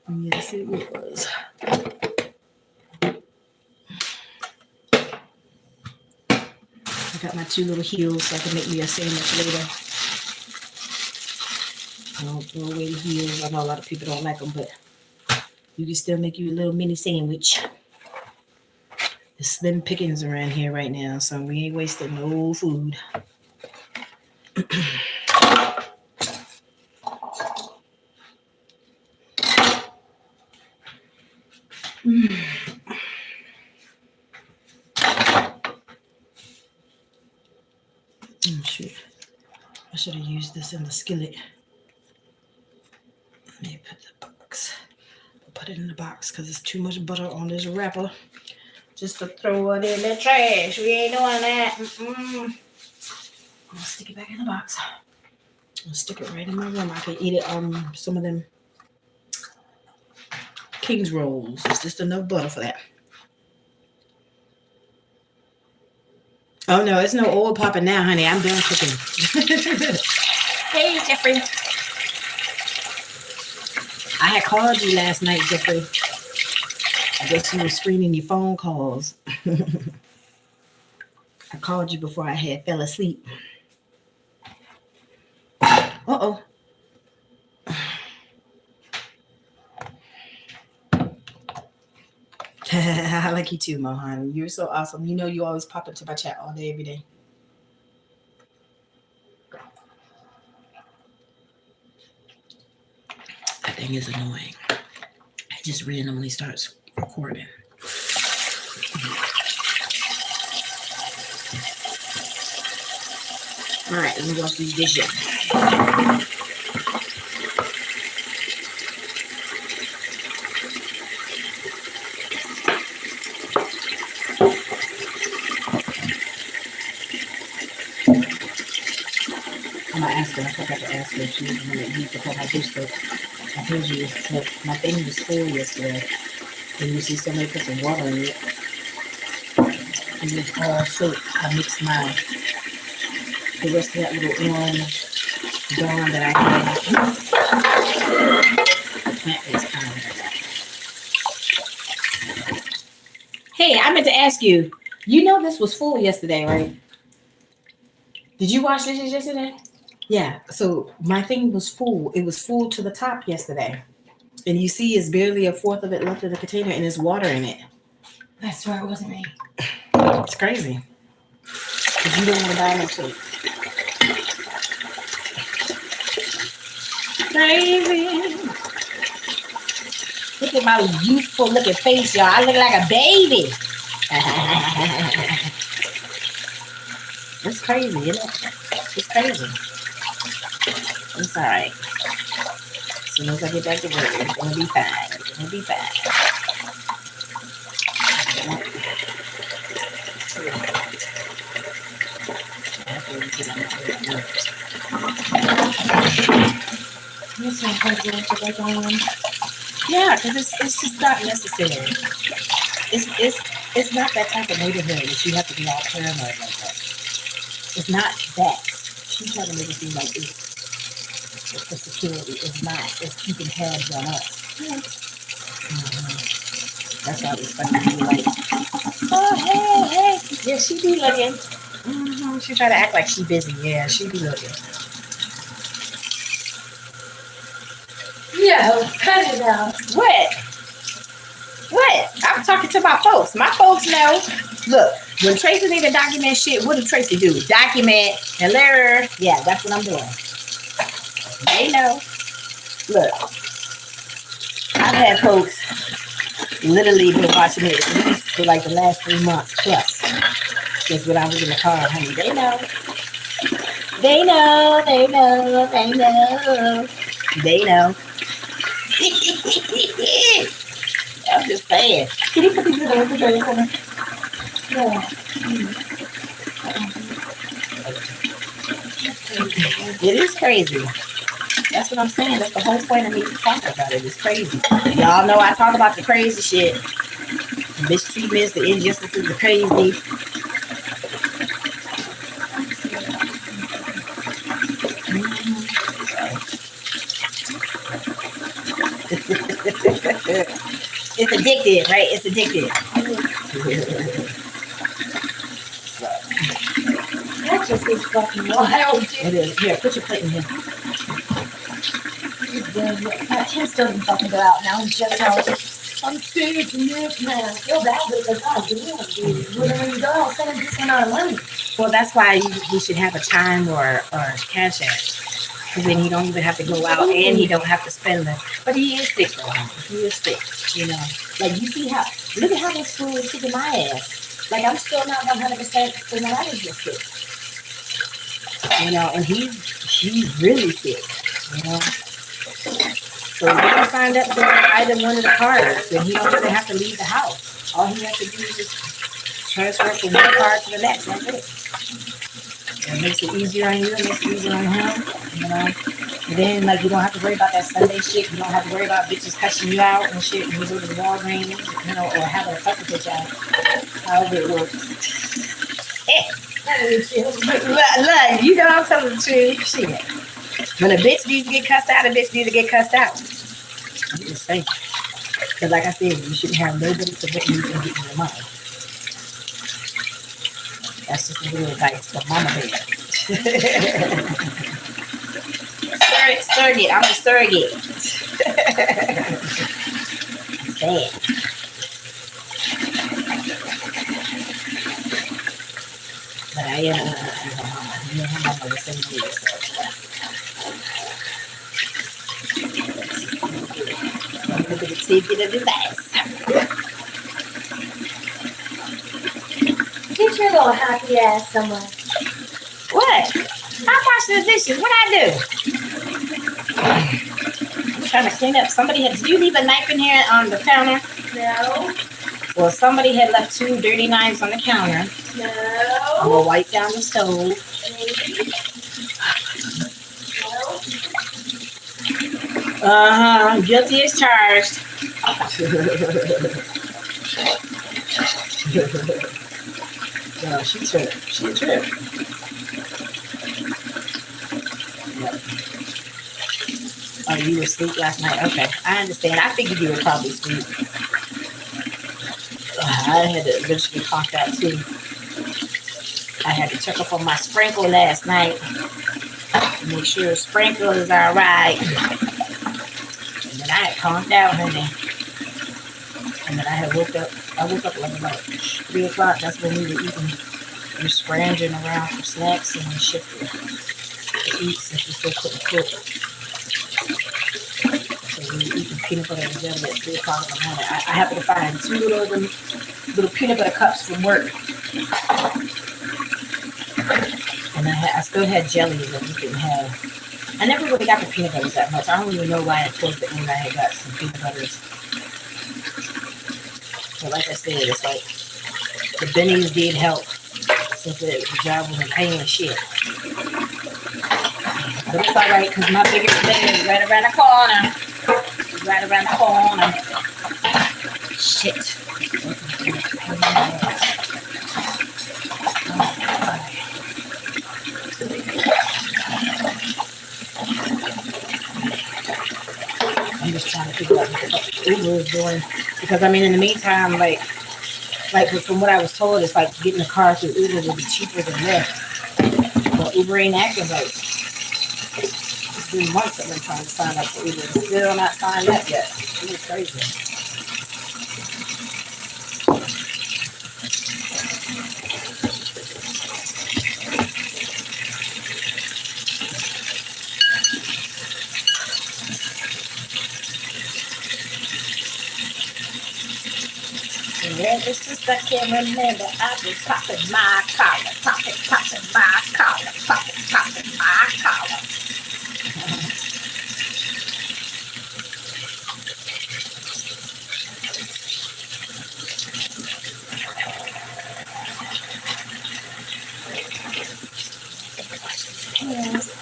Yes, it was. I got my two little heels so I can make me a sandwich later. I don't throw away the heels. I know a lot of people don't like them, but you can still make you a little mini sandwich. There's slim pickings around here right now, so we ain't wasting no food. Oh, shoot. I should have used this in the skillet. Let me put the box. Put it in the box because it's too much butter on this wrapper. Just to throw it in the trash. We ain't doing that. I'm gonna stick it back in the box. I'll stick it right in my room. I can eat it on some of them King's rolls. It's just enough butter for that. Oh no, it's no oil popping now, honey. I'm done cooking. Hey, Jeffrey. I had called you last night, Jeffrey. I guess you were screening your phone calls. I called you before I had fell asleep. Uh-oh. I like you too, Mohan. You're so awesome. You know you always pop into my chat all day, every day. That thing is annoying. It just randomly starts recording. All right, let me wash these dishes. I'm gonna ask her. I forgot to ask her if she was gonna use the cup I just I told you that my thing was full yesterday. And you see somebody put some water in it. And it's all soap. I mixed the rest of that little orange dawn that I had. That is kind of. Hey, I meant to ask you. You know this was full yesterday, right? Did you wash dishes yesterday? Yeah. So my thing was full. It was full to the top yesterday. And you see it's barely a fourth of it left in the container and there's water in it.
I swear it wasn't me.
It's crazy. Because you don't want to buy no soap. Crazy. Look at my youthful looking face, y'all. I look like a baby. It's crazy, isn't it? It's crazy. It's all right. As soon as I get back to work, it's gonna be fine. It's gonna be fine. Yeah, because it's just not necessary. It's not that type of neighborhood that you have to be all paranoid like that. It's not that. She's trying to make it seem like it's for security. It's not. It's keeping tabs on us. Hmm. That's why it's funny to be like, oh hey hey, yeah, she be looking. She try to act like she busy. Yeah, she be looking.
Yeah, cut it out.
What? What? I'm talking to my folks. My folks know. Look, when Tracy need to document shit, what do Tracy do? Document. Hello. Yeah, that's what I'm doing. They know. Look, I've had folks literally been watching it at least for like the last 3 months plus since when I was in the car, honey. They know. They know. They know. They know. They know. I'm just saying. Can you put these in the refrigerator for me? Yeah. It is crazy. That's what I'm saying. That's the whole point of me talking about it. It's crazy. Y'all know I talk about the crazy shit. The mistreatments, the injustices, the crazy. It's addictive, right? It's addictive.
That just is fucking wild,
It
dude.
is. Here, put your plate in here.
Tim still didn't fucking go out now. He's just out. I'm sick and this man. I feel bad because God damn, dude. When we go, I'll send him this amount of money.
Well, that's why we should have a chime or cash app. Because then he don't even have to go out and he don't have to spend them. But he is sick though. He is sick, you know. Like you see how look at how this food is kicking my ass. Like I'm still not 100% because I was just sick. You know, and he's really sick, you know. So get him signed up for either one of the cards, then he don't even have to leave the house. All he has to do is just transfer from one card to the next. That's it. It makes it easier on you. It makes it easier on him. You know. And then like you don't have to worry about that Sunday shit. You don't have to worry about bitches cussing you out and shit. When you go to the Walgreens, you know, or having a cuss bitch out. However it works. Look, you know I'm telling the truth. Shit. When a bitch needs to get cussed out, a bitch needs to get cussed out. I'm just saying. Because like I said, you shouldn't have nobody prevent you from getting your money. That's just a little advice for mama bear. Surrogate. I'm a surrogate. Sad. But I am me and him are the same day, so look at the ticket of device.
Get your little happy ass somewhere.
What? I wash the dishes. What I do? I'm trying to clean up. Did you leave a knife in here on the counter?
No.
Well, somebody had left 2 dirty knives on the counter.
No.
I'm gonna wipe down the stove.
Maybe. No.
Guilty as charged. No, she tripped. She tripped. Yep. Oh, you were asleep last night? Okay, I understand. I figured you were probably asleep. I had to eventually conk out too. I had to check up on my sprinkle last night. Make sure the sprinkle is alright. And then I had conked out, honey. And then I woke up like about 3 o'clock. That's when we were eating. We were scrounging around for snacks and shit to eat since we still couldn't cook. So we were eating peanut butter and jelly at 3 o'clock in the morning. I happened to find 2 little peanut butter cups from work. And I still had jellies. I just didn't have. I never really got the peanut butters that much. I don't even know why towards the end I had got some peanut butters. But like I said, it's like the bennies did help since the job wasn't paying shit. But it's all right because my biggest day is right around the corner. It's right around the corner. Shit. I'm just trying to figure out what the fuck Uber is doing because I mean, in the meantime, like from what I was told, it's like getting a car through Uber would be cheaper than Lyft. But Uber ain't acting right. It's been months I've been trying to sign up for Uber. Still not signed up yet. It's crazy. And ever since I can remember, I've been popping my collar, popping my collar, popping my collar. Yes.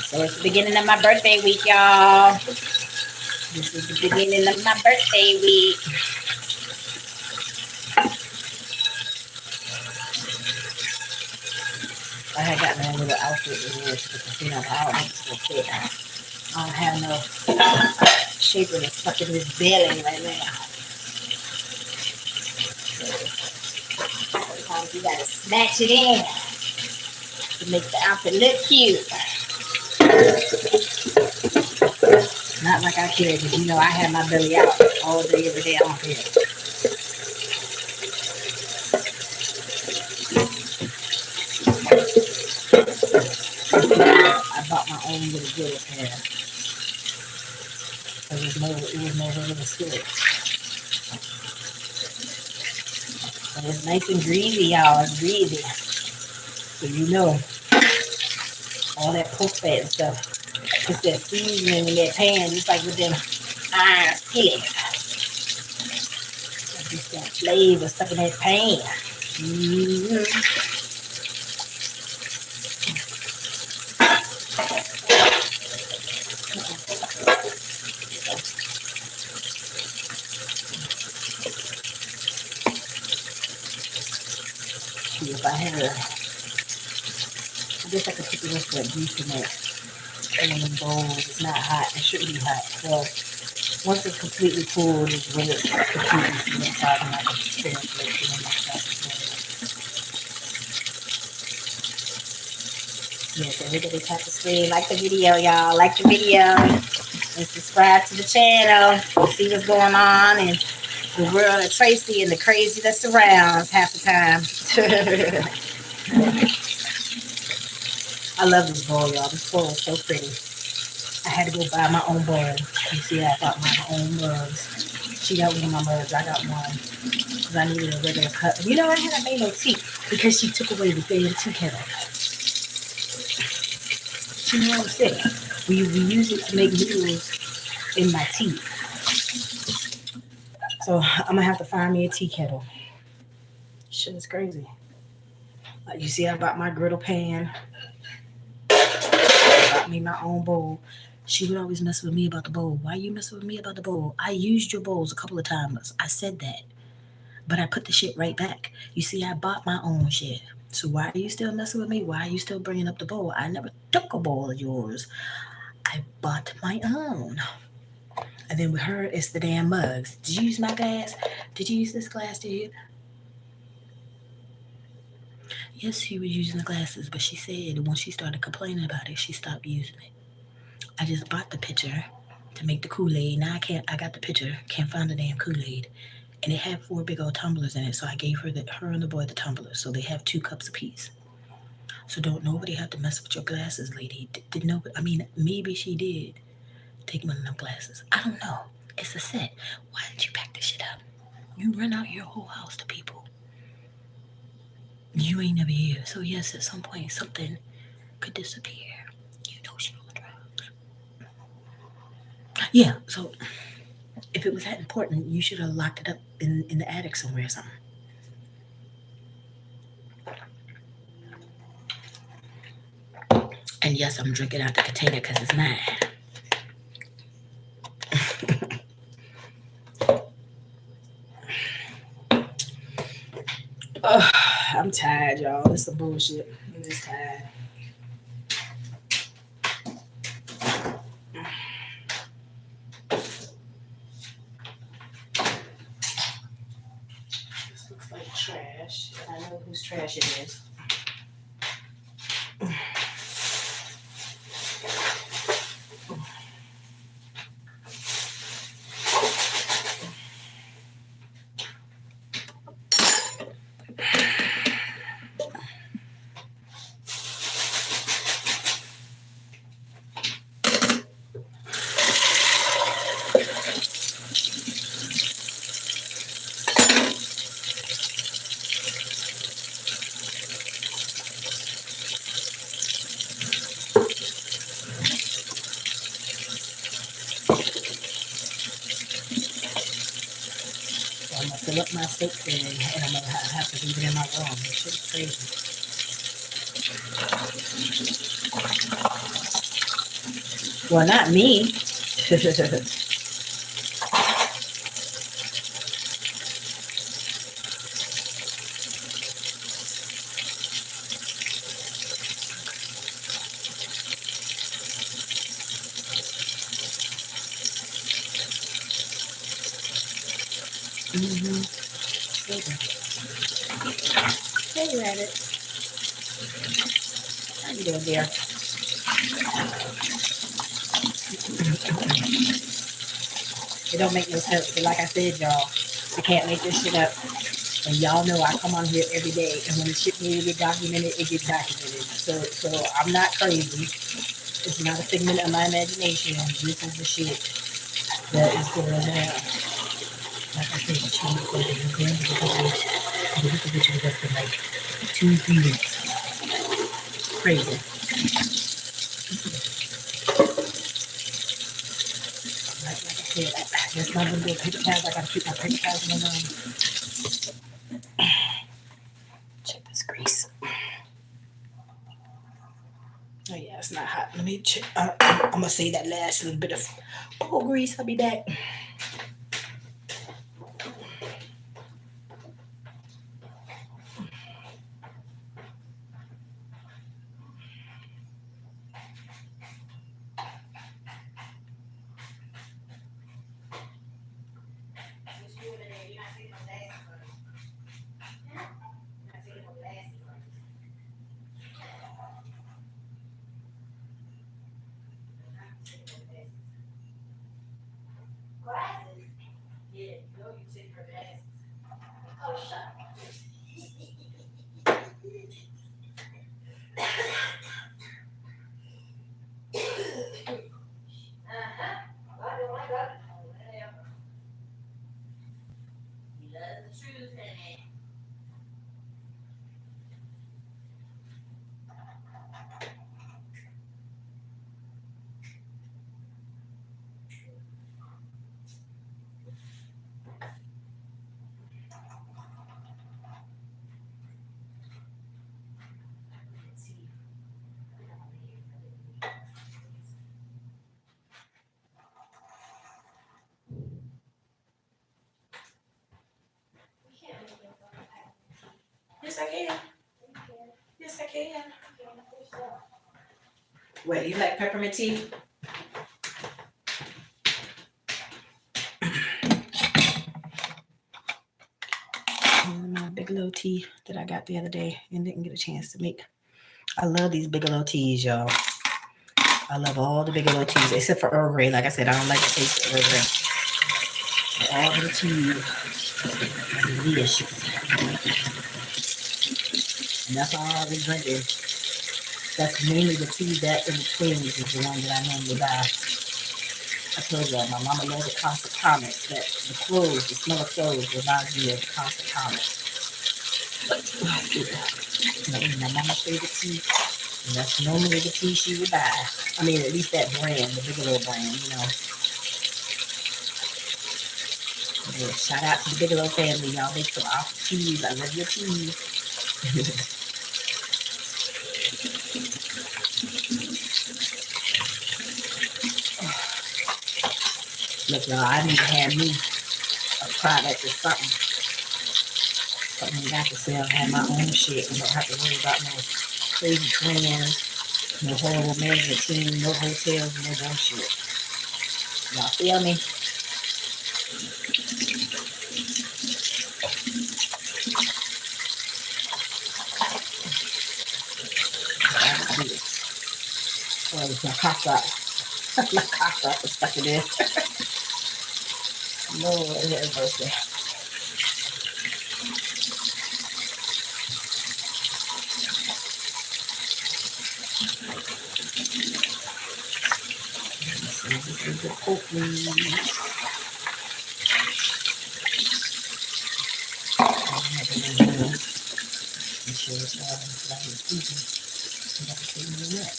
So it's the beginning of my birthday week, y'all. This is the beginning of my birthday week. I had gotten a little outfit in here to the casino, but I don't think it's gonna fit. I don't have no shape of the fucking this belly right now. Sometimes you gotta snatch it in to make the outfit look cute. Not like I care, because you know I have my belly out all day, every day. I don't care. I bought my own little glitter pair. It was no regular skirt. But it's nice and greasy, y'all. It's greasy. So you know all that pork fat and stuff. It's that seasoning in that pan, just like with them iron skillets. Just that flavor stuck in that pan. Mm-hmm. See if I had I guess I could put the rest of that grease in that in the bowl. It's not hot. It shouldn't be hot. So once it's completely cooled, is when it's completely solidified and I can transfer it to my sauce. Yes, everybody tap the screen. Like the video, y'all. Like the video. And subscribe to the channel. See what's going on in the world of Tracy and the crazy that surrounds half the time. I love this bowl, y'all. This bowl is so pretty. I had to go buy my own bowl. You see, I got my own mugs. She got one of my mugs. I got one because I needed a regular cup. You know, I hadn't made no tea because she took away the damn tea kettle. She knew I was sick. We use it to make noodles in my tea. So I'm gonna have to find me a tea kettle. Shit is crazy. You see, I bought my griddle pan. I bought me my own bowl. She would always mess with me about the bowl. Why you messing with me about the bowl? I used your bowls a couple of times. I said that. But I put the shit right back. You see, I bought my own shit. So why are you still messing with me? Why are you still bringing up the bowl? I never took a bowl of yours. I bought my own. And then with her, it's the damn mugs. Did you use my glass? Did you use this glass? Did you? Yes, she was using the glasses, but she said when she started complaining about it, she stopped using it. I just bought the pitcher to make the Kool-Aid. Now I can't. I got the pitcher. Can't find the damn Kool-Aid, and it had four big old tumblers in it. So I gave her and the boy the tumblers. So they have 2 cups apiece. So don't nobody have to mess with your glasses, lady. Did nobody? I mean, maybe she did. Take one of them glasses. I don't know. It's a set. Why did you pack this shit up? You run out your whole house to people. You ain't never here. So yes, at some point something could disappear. You know she on drugs. Yeah, so if it was that important, you should have locked it up in the attic somewhere or something. And yes, I'm drinking out the container because it's mine. Ugh, I'm tired, y'all. This is some bullshit. I'm just tired. This looks like trash, and I know whose trash it is. So I'm gonna fill up my soap thing, and I'm gonna have to leave it in my room. This shit is crazy. Well, not me. Mm-hmm. Hey, Rabbit. How you doing, dear? It don't make no sense. But like I said, y'all, I can't make this shit up. And y'all know I come on here every day, and when the shit needs to get documented, it gets documented. So I'm not crazy. It's not a figment of my imagination. This is the shit that is going on. Like I said, the change for the grand the habitual was for like 2 3 weeks. Crazy. Like I said, that's not gonna do paper towels. I gotta keep my paper towels in my room. Check this grease. Oh yeah, it's not hot. Let me check. I'm gonna say that last little bit of grease. I'll be back. Yes, I can. Yes, I can. Wait, you like peppermint tea? My Bigelow tea that I got the other day and didn't get a chance to make. I love these Bigelow teas, y'all. I love all the Bigelow teas except for Earl Grey. Like I said, I don't like the taste of Earl Grey. All of the teas are delicious. And that's all I've been drinking. That's mainly the tea that in between is the one that I normally buy. I told y'all my mama loves the constant comments that the clothes, the smell of clothes reminds me of constant comments. My mama's favorite tea, and that's normally the tea she would buy. I mean, at least that brand, the Bigelow brand. Yeah, shout out to the Bigelow family. Y'all make some awesome teas. I love your teas. Look, y'all, I need to have me a product or something I got to sell. Have my own shit and don't have to worry about no crazy plans, no horrible management team, no hotels, no dumb shit. Y'all feel me? That's it. Oh, my cough drop. My cough drop was stuck in there. Lord have mercy. This is the cookies. I'm sure it's all that I was thinking. I got to take me that.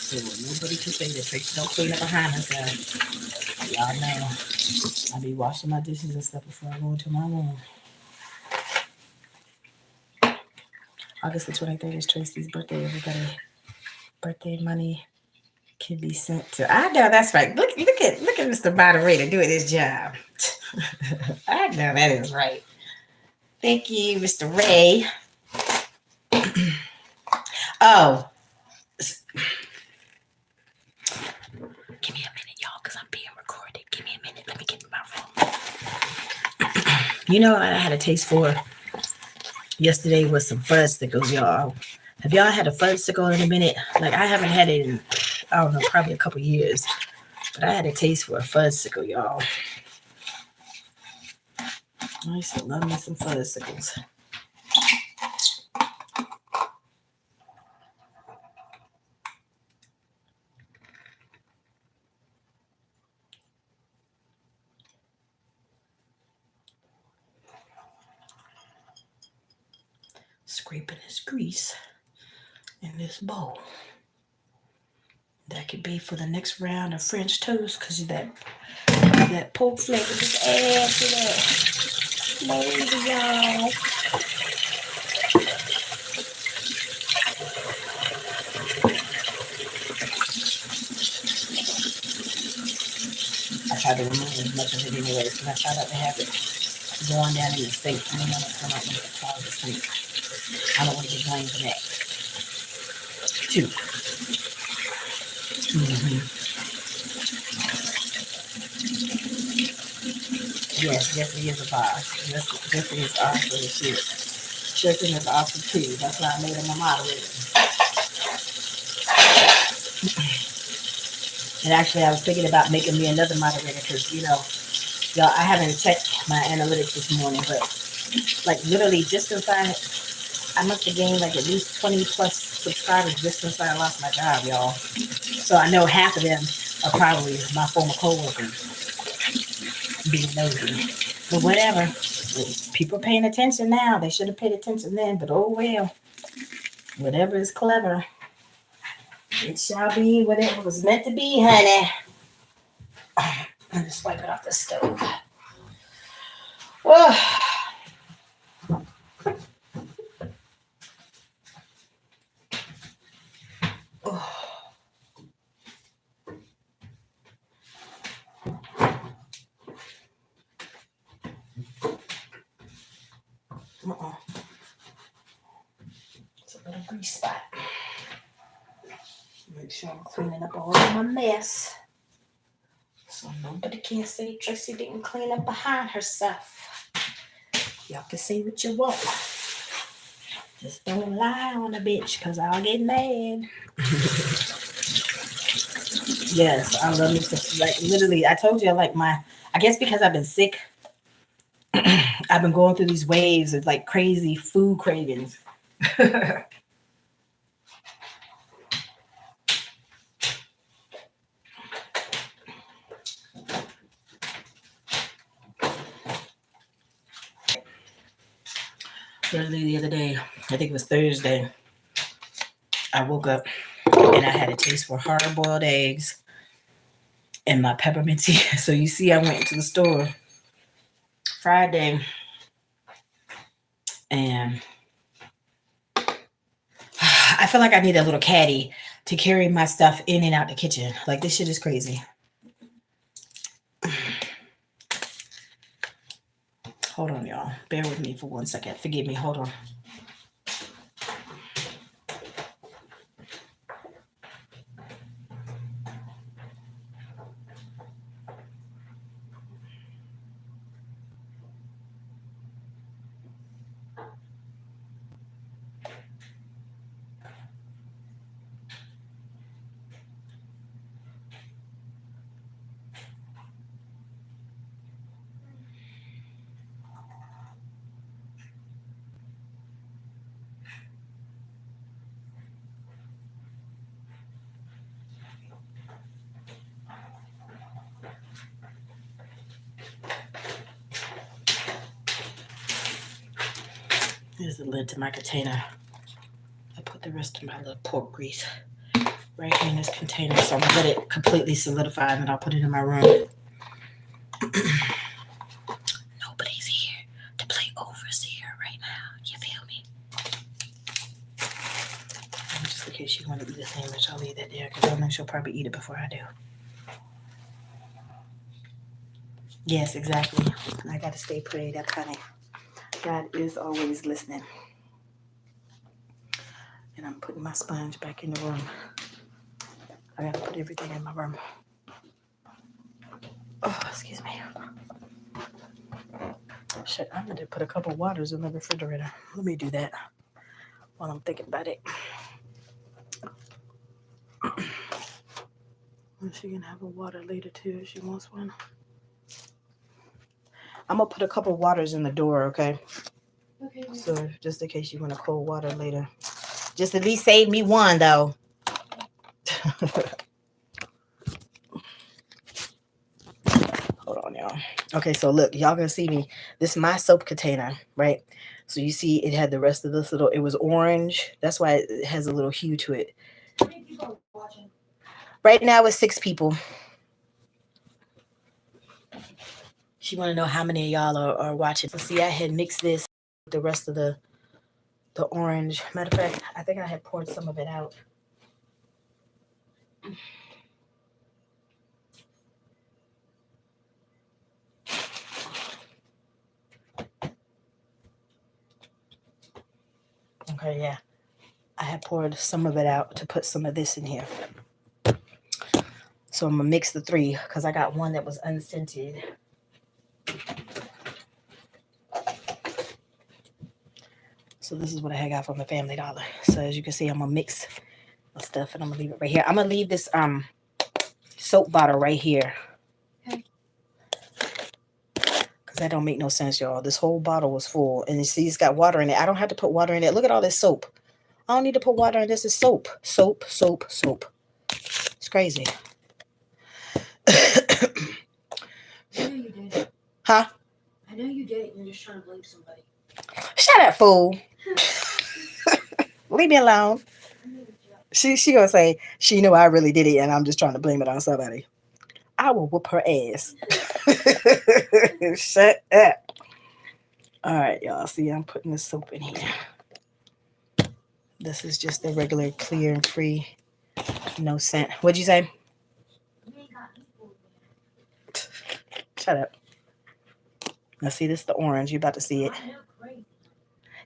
So nobody can say that Tracy don't clean up behind herself. Y'all know I be washing my dishes and stuff before I go into my room. August the 23rd is Tracy's birthday. Everybody, birthday money can be sent to. I know that's right. Look at Mr. Moderator doing his job. I know that is right. Thank you, Mr. Ray. Oh, give me a minute, y'all, because I'm being recorded. Give me a minute. Let me get in my room. You know what I had a taste for yesterday was some fudgsicles, y'all. Have y'all had a fudgsicle in a minute? Like, I haven't had it in, I don't know, probably a couple years. But I had a taste for a fudgsicle, y'all. I used to love me some fudgsicles. Scraping this grease in this bowl. That could be for the next round of French toast because that pork flavor just add to that flavor, y'all. I try to remove as much of it anyway, because I try not to have it going down in the sink. I don't want to come out and clog the sink. I don't want to get blamed for that. Too. Yes, Jeffrey is a boss. Jeffrey is awesome as shit. Chicken is awesome too. That's why I made him a moderator. And actually, I was thinking about making me another moderator because, y'all, I haven't checked my analytics this morning, but like literally just since I must have gained like at least 20 plus subscribers just since I lost my job, y'all. So I know half of them are probably my former coworkers being nosy. But whatever. People paying attention now. They should have paid attention then, but oh well. Whatever is clever. It shall be what it was meant to be, honey. I'll just wipe it off the stove. Oh. Oh. It's a little grease spot. Make sure I'm cleaning up all of my mess. So nobody can say Tracy didn't clean up behind herself. Y'all can say what you want. Just don't lie on a bitch, because I'll get mad. Yes, I love me some, like literally, I told you, I guess because I've been sick I've been going through these waves of like crazy food cravings. Literally the other day, I think it was Thursday, I woke up and I had a taste for hard boiled eggs and my peppermint tea. So you see, I went into the store Friday and I feel like I need a little caddy to carry my stuff in and out the kitchen. Like this shit is crazy. Hold on, y'all. Bear with me for 1 second. Forgive me. Hold on. Here's the lid to my container. I put the rest of my little pork grease right here in this container. So I'm gonna let it completely solidify and then I'll put it in my room. Nobody's here to play overseer right now. You feel me? Just in case she want to eat a sandwich, I'll leave that there because I know she'll probably eat it before I do. Yes, exactly. I gotta stay prayed up, honey. God is always listening. And I'm putting my sponge back in the room. I gotta put everything in my room. Oh, excuse me. Shit, I'm gonna put a couple waters in the refrigerator. Let me do that while I'm thinking about it. She can have a water later too if she wants one. I'm gonna put a couple waters in the door, okay?
Okay.
So just in case you want a cold water later. Just at least save me one though. Hold on, y'all. Okay, so look, y'all gonna see me. This is my soap container, right? So you see it had the rest of this little, it was orange. That's why it has a little hue to it.
How many people are watching?
Right now it's 6 people. She want to know how many of y'all are watching. So see, I had mixed this with the rest of the orange. Matter of fact, I think I had poured some of it out. Okay, yeah. I had poured some of it out to put some of this in here. So I'm going to mix the 3 because I got one that was unscented. So this is what I had got from the Family Dollar. So as you can see, I'm going to mix the stuff and I'm going to leave it right here. I'm going to leave this soap bottle right here.
Okay.
Because that don't make no sense, y'all. This whole bottle was full. And you see it's got water in it. I don't have to put water in it. Look at all this soap. I don't need to put water in this. It's soap. Soap, soap, soap. It's crazy.
I know you did it.
Huh?
I know you did it. You're just trying to blame somebody.
Shut up, fool. Leave me alone. She gonna say she knew I really did it and I'm just trying to blame it on somebody. I will whoop her ass. Shut up. All right, y'all. See, I'm putting the soap in here. This is just the regular clear and free, no scent. What'd you say? Shut up. Now see, this is the orange. You're about to see it.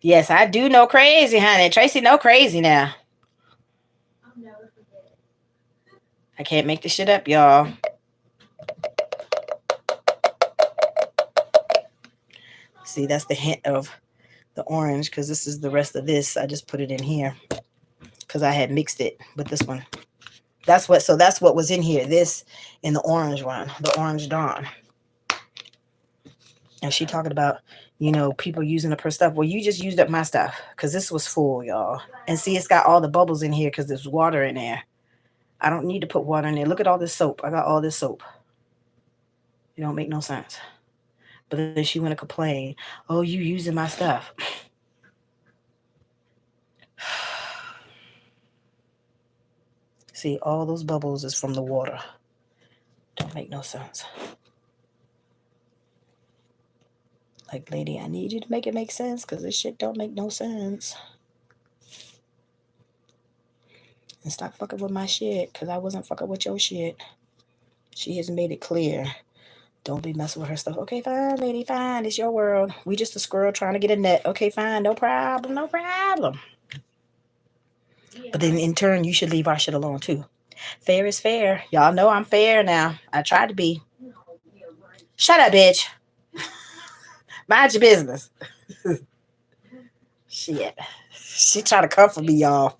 Yes, I do know crazy, honey. Tracy know crazy now. I can't make this shit up, y'all. See, that's the hint of the orange because this is the rest of this. I just put it in here because I had mixed it with this one. That's what was in here. This and the orange one, the orange dawn. And she talking about, people using up her stuff. Well, you just used up my stuff because this was full, y'all. And see, it's got all the bubbles in here because there's water in there. I don't need to put water in there. Look at all this soap. I got all this soap. It don't make no sense. But then she want to complain. Oh, you using my stuff. See, all those bubbles is from the water. Don't make no sense. Like, lady, I need you to make it make sense because this shit don't make no sense. And stop fucking with my shit because I wasn't fucking with your shit. She has made it clear. Don't be messing with her stuff. Okay, fine, lady, fine. It's your world. We just a squirrel trying to get a net. Okay, fine. No problem. No problem. But then in turn, you should leave our shit alone too. Fair is fair. Y'all know I'm fair now. I tried to be. Shut up, bitch. Mind your business. Shit. She trying to comfort me, y'all.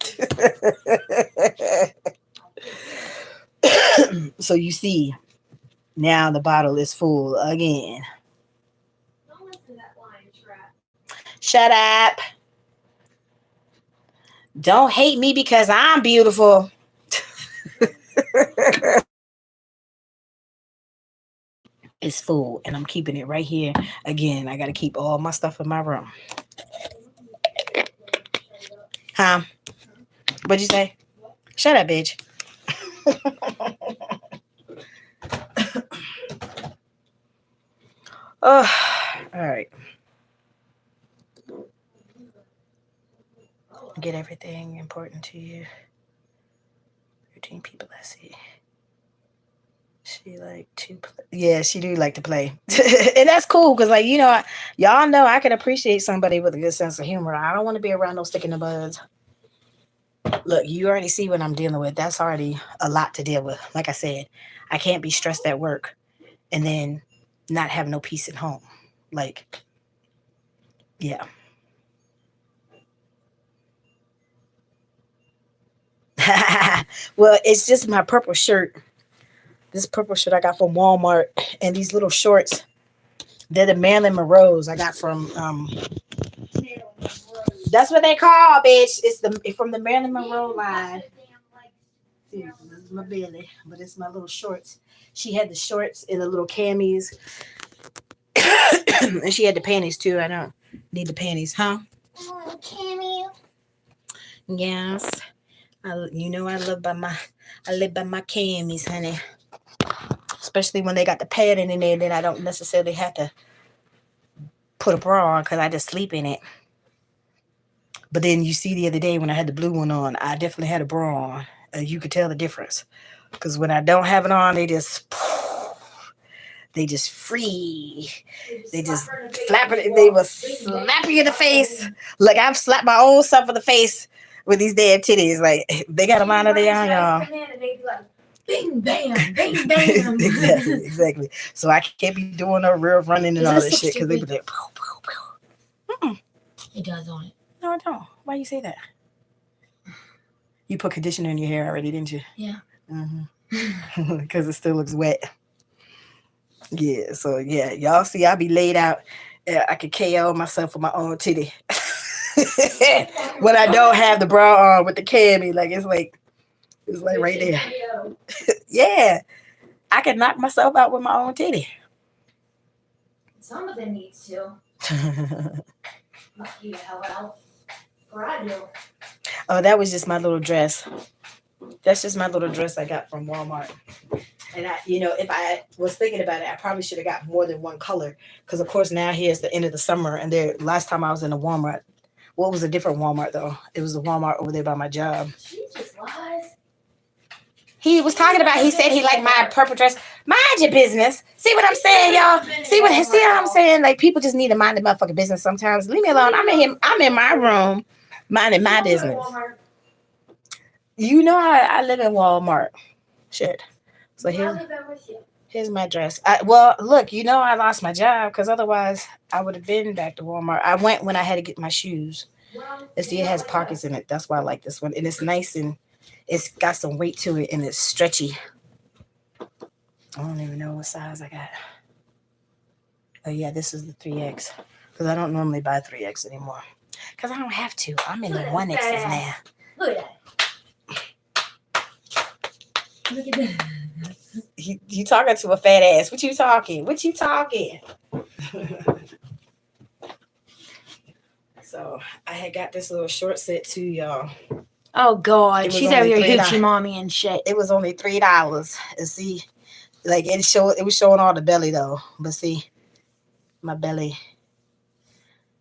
So you see, now the bottle is full again.
Don't listen to that lying trap.
Shut up. Don't hate me because I'm beautiful. It's full and I'm keeping it right here. Again, I got to keep all my stuff in my room. Huh? What'd you say? Shut up, bitch. Oh, all right. Get everything important to you. 13 people I see. She like to play. Yeah, she do like to play. And that's cool because, like, y'all know I can appreciate somebody with a good sense of humor. I don't want to be around no stick in the buds. Look, you already see what I'm dealing with. That's already a lot to deal with. Like I said, I can't be stressed at work and then not have no peace at home. Like, yeah. Well, it's just my purple shirt. This purple shirt I got from Walmart, and these little shorts. They're the Marilyn Monroe's I got from. That's what they call, bitch. It's from the Marilyn Monroe line. See, this is my belly, but it's my little shorts. She had the shorts and the little camis, and she had the panties too. I don't need the panties, huh?
Cameo.
Yes, I live by my camis, honey. Especially when they got the padding in there, then I don't necessarily have to put a bra on because I just sleep in it. But then you see the other day when I had the blue one on, I definitely had a bra on. You could tell the difference because when I don't have it on, they just free. They just flap it. They will slap you in the face. Like I've slapped my own self in the face with these damn titties. Like they got them out of there, y'all.
Bing bam, bing bam.
Exactly. So I can't be doing no real running and all that shit because they be like, pow, pow, pow.
It does on it.
No, I don't. Why you say that? You put conditioner in your hair already, didn't you?
Yeah.
Because it still looks wet. Yeah. So yeah, y'all see, I be laid out. I could KO myself with my own titty when I don't have the bra on with the cami. Like it's like right there. Yeah. I can knock myself out with my own titty.
Some of them needs to. Knock you the hell out. Or I do.
Oh, that was just my little dress. That's just my little dress I got from Walmart. And if I was thinking about it, I probably should have got more than one color. Because of course now here's the end of the summer, and last time I was in a Walmart. Well, it was a different Walmart though. It was a Walmart over there by my job.
She just lies.
He was talking about. He said he liked my purple dress. Mind your business. See what I'm saying, y'all? See what I'm saying? Like people just need to mind their motherfucking business sometimes. Leave me alone. I'm in my room, minding my business. I live in Walmart. Shit. So here's my dress. Well, look, I lost my job because otherwise I would have been back to Walmart. I went when I had to get my shoes. And see, it has pockets in it. That's why I like this one. And it's nice and it's got some weight to it and it's stretchy. I don't even know what size I got. Oh yeah, this is the 3X. Because I don't normally buy 3X anymore. Because I don't have to. I'm in the 1Xs now.
Look at that. Look at that.
You talking to a fat ass. What you talking? What you talking? So I had got this little short set too, y'all.
Oh God,
It was
she's out
only
here
$3.
hoochie mommy and shit.
It was only $3. And see, like it was showing all the belly though. But see, my belly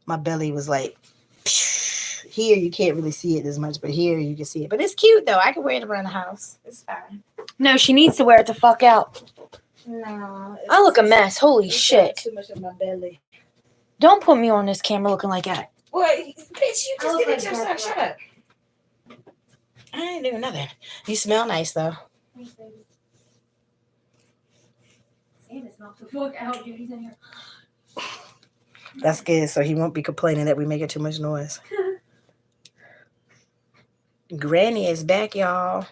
was like here you can't really see it as much, but here you can see it. But it's cute though. I can wear it around the house. It's fine.
No, she needs to wear it the fuck out.
No,
I look a mess. Holy shit!
Too much of my belly.
Don't put me on this camera looking like that.
Well, bitch, you just did it yourself. Shut up. I ain't doing nothing. You smell nice though.
Thanks, baby. Sam is knocked the fuck out, dude. He's in here.
That's good, so he won't be complaining that we making too much noise. Granny is back, y'all.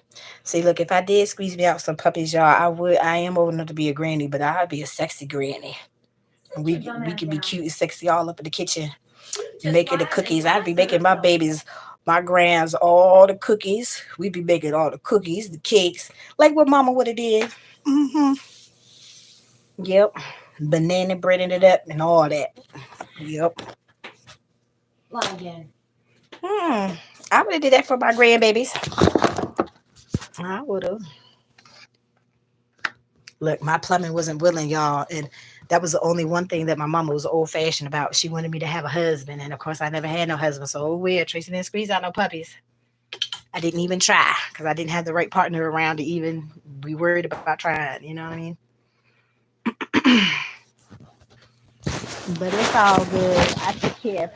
See, look, if I did squeeze me out some puppies, y'all, I am old enough to be a granny, but I'd be a sexy granny. And we could be cute and sexy all up in the kitchen. Making the cookies. I'd be making my babies, my grands, all the cookies. We'd be making all the cookies, the cakes, like what Mama would have did. Mm-hmm. Yep. Banana breading it up and all that. Yep.
Lie again.
I would have did that for my grandbabies. I would have. Look, my plumbing wasn't willing, y'all, and that was the only one thing that my mama was old fashioned about. She wanted me to have a husband, and of course, I never had no husband. So weird. Traci didn't squeeze out no puppies. I didn't even try because I didn't have the right partner around to even be worried about trying. You know what I mean? But it's all good. I took care of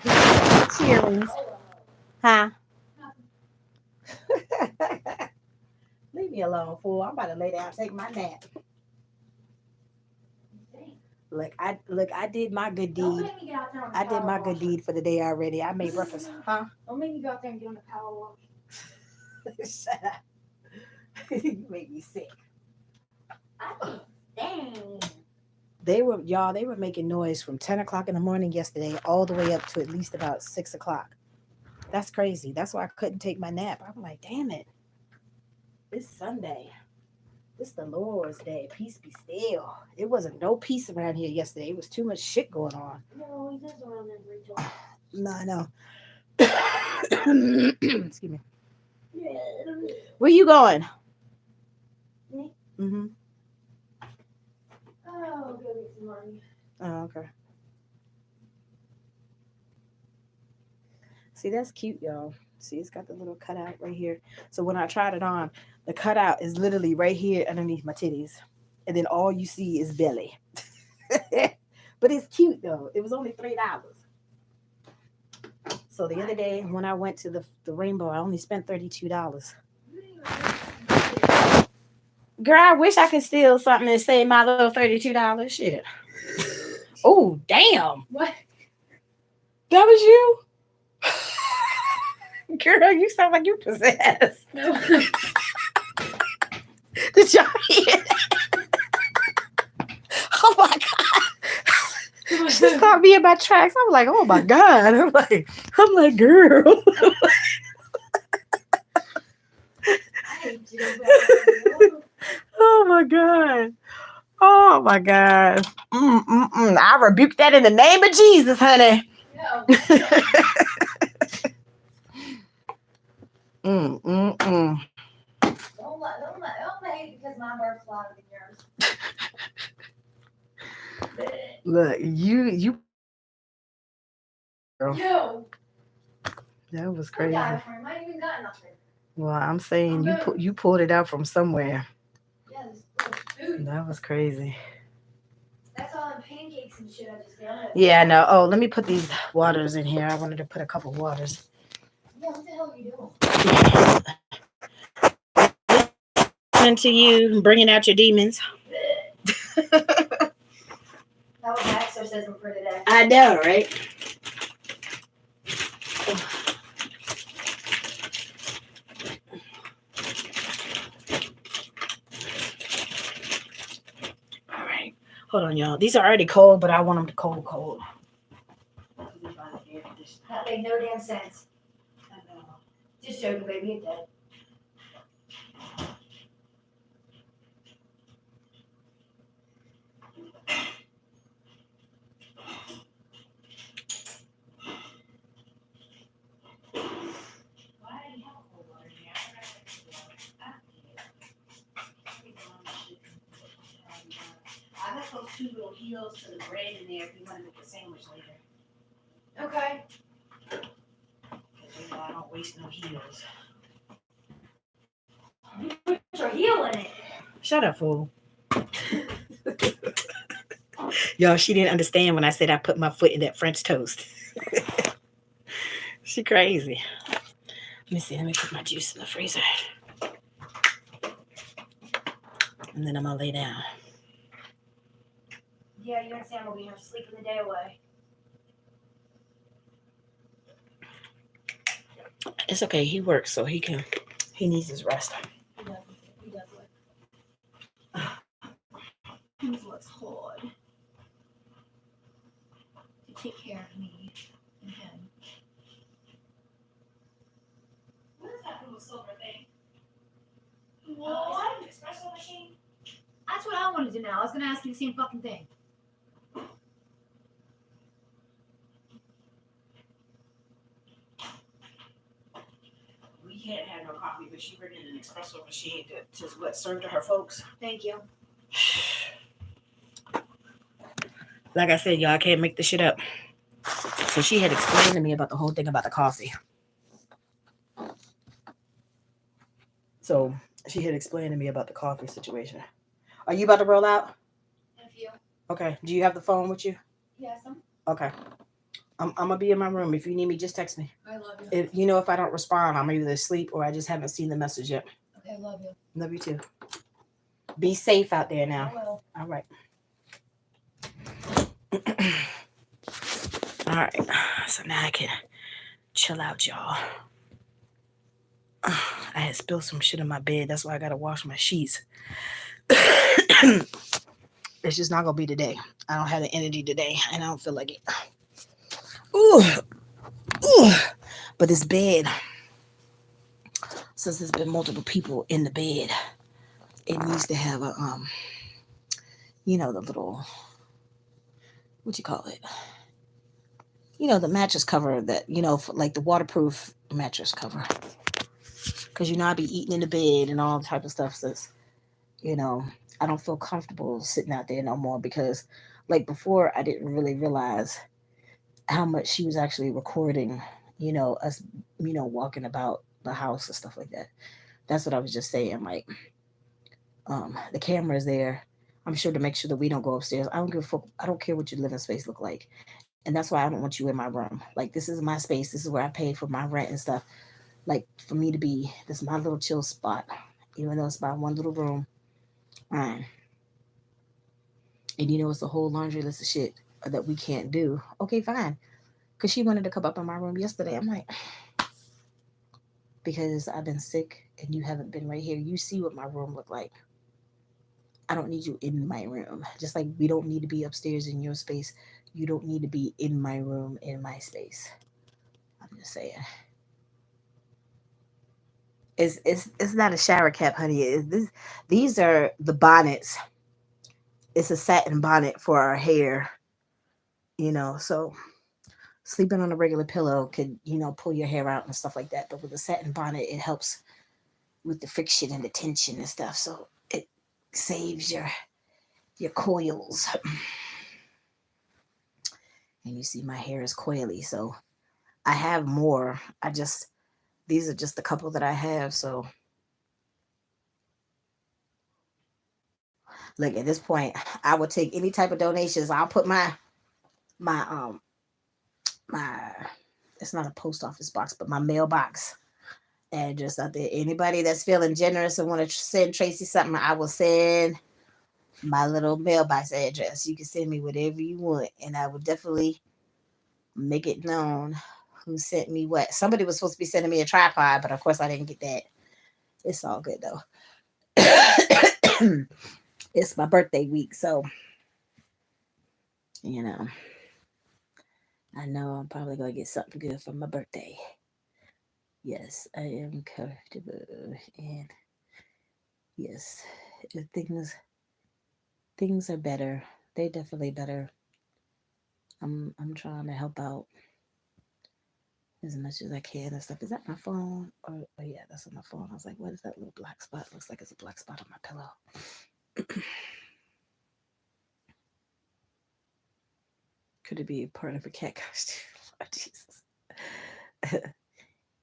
cheerings. Huh? Leave me alone, fool. I'm about to lay down and take my nap. Look, I did my good deed. I did my good deed for the day already. I made breakfast. Huh?
Don't make me go out there and get on the power wash.
Shut up. You make me sick.
Dang.
They were making noise from 10 o'clock in the morning yesterday all the way up to at least about 6 o'clock. That's crazy. That's why I couldn't take my nap. I'm like, damn it. It's Sunday. This is the Lord's day. Peace be still. It wasn't no peace around here yesterday. It was too much shit going on.
No, he does around there, Rachel.
No, I know. Excuse me. Where you going?
Me?
Mm-hmm.
Oh, go get some money.
Oh, okay. See, that's cute, y'all. See, it's got the little cutout right here. So when I tried it on, the cutout is literally right here underneath my titties. And then all you see is belly. But it's cute, though. It was only $3. So the other day when I went to the Rainbow, I only spent $32. Girl, I wish I could steal something and save my little $32. Shit. Oh, damn.
What?
That was you? Girl, you sound like you possessed.
No.
Did y'all hear? Oh my God. She stopped me in my tracks. I'm like, oh my God. I'm like, girl. Oh my God. Oh my God. I rebuke that in the name of Jesus, honey.
No.
Mm-mm-mm.
Don't hate because my birth's louder than yours.
Look, you. Girl,
Yo.
that was
I
crazy.
got it for him. I ain't even got nothing.
Well, I'm saying you pulled it out from somewhere.
Yeah, this food.
That was crazy.
That's all them pancakes and shit I just did.
Yeah, I know. Oh, let me put these waters in here. I wanted to put a couple waters.
Yeah, what the hell are you doing?
To you, bringing out your demons.
That was my exorcism for today.
I know, right?
Hold on, y'all. These are already cold, but I want them to cold.
That made no damn sense.
I know.
Just joking, baby. It did.
Why do you have cold water here? I got those two little heels to the bread in there if you want to make a sandwich later.
Okay.
Because you know I don't waste no heels.
Put your heel in it.
Shut up, fool. Y'all, she didn't understand when I said I put my foot in that French toast. She crazy. Let me see. Let me put my juice in the freezer. And then I'm going to lay down.
Yeah, you and Sam will be here sleeping the day away.
It's okay. He works, so he needs his rest.
He does. He does look. He looks hard. To take care of me and him.
What is that little silver thing?
What?
Is that an espresso machine?
That's what I wanted to know. I was gonna ask you the same fucking thing.
We can't have no coffee, but she bringing an espresso machine to what serve to her folks.
Thank you.
Like I said, y'all, I can't make this shit up. So she had explained to me about the whole thing about the coffee. So she had explained to me about the coffee situation. Are you about to roll out?
In a few.
Okay. Do you have the phone with you?
Yes,
Okay. I'm gonna be in my room. If you need me, just text me.
I love you.
If I don't respond, I'm either asleep or I just haven't seen the message yet.
Okay, I love you.
Love you too. Be safe out there now.
I will.
All right. All right. So now I can chill out, y'all. I had spilled some shit in my bed. That's why I gotta wash my sheets. It's just not gonna be today. I don't have the energy today, and I don't feel like it. Ooh, ooh. But this bed, since there's been multiple people in the bed, it needs to have a the little, what you call it? The mattress cover that like the waterproof mattress cover. Because I be eating in the bed and all type of stuff. So I don't feel comfortable sitting out there no more because, like before, I didn't really realize how much she was actually recording. Us, walking about the house and stuff like that. That's what I was just saying. Like, the camera is there. I'm sure to make sure that we don't go upstairs. I don't give a fuck. I don't care what your living space look like, and that's why I don't want you in my room. Like, this is my space. This is where I pay for my rent and stuff. Like, for me to be, this is my little chill spot, even though it's about one little room. And it's a whole laundry list of shit that we can't do. Okay, fine. Because she wanted to come up in my room yesterday. I'm like, because I've been sick and you haven't been right here. You see what my room look like. I don't need you in my room. Just like we don't need to be upstairs in your space. You don't need to be in my room, in my space. I'm just saying. It's not a shower cap, honey. These are the bonnets. It's a satin bonnet for our hair. So sleeping on a regular pillow could, pull your hair out and stuff like that. But with a satin bonnet, it helps with the friction and the tension and stuff. So it saves your coils. And you see my hair is coily. So I have more. These are just a couple that I have. So look, at this point, I would take any type of donations. I'll put my my it's not a post office box, but my mailbox address out there. Anybody that's feeling generous and want to send Tracy something, I will send my little mailbox address. You can send me whatever you want, and I will definitely make it known who sent me what. Somebody was supposed to be sending me a tripod, but of course I didn't get that. It's all good though. It's my birthday week, so You know, I know I'm probably gonna get something good for my birthday. Yes, I am comfortable, and yes, things are better. They're definitely better. I'm trying to help out as much as I can and stuff. Is that my phone? Or yeah, that's on my phone. I was like, what is that little black spot? Looks like it's a black spot on my pillow. Could it be a part of a cat costume? Lord Jesus.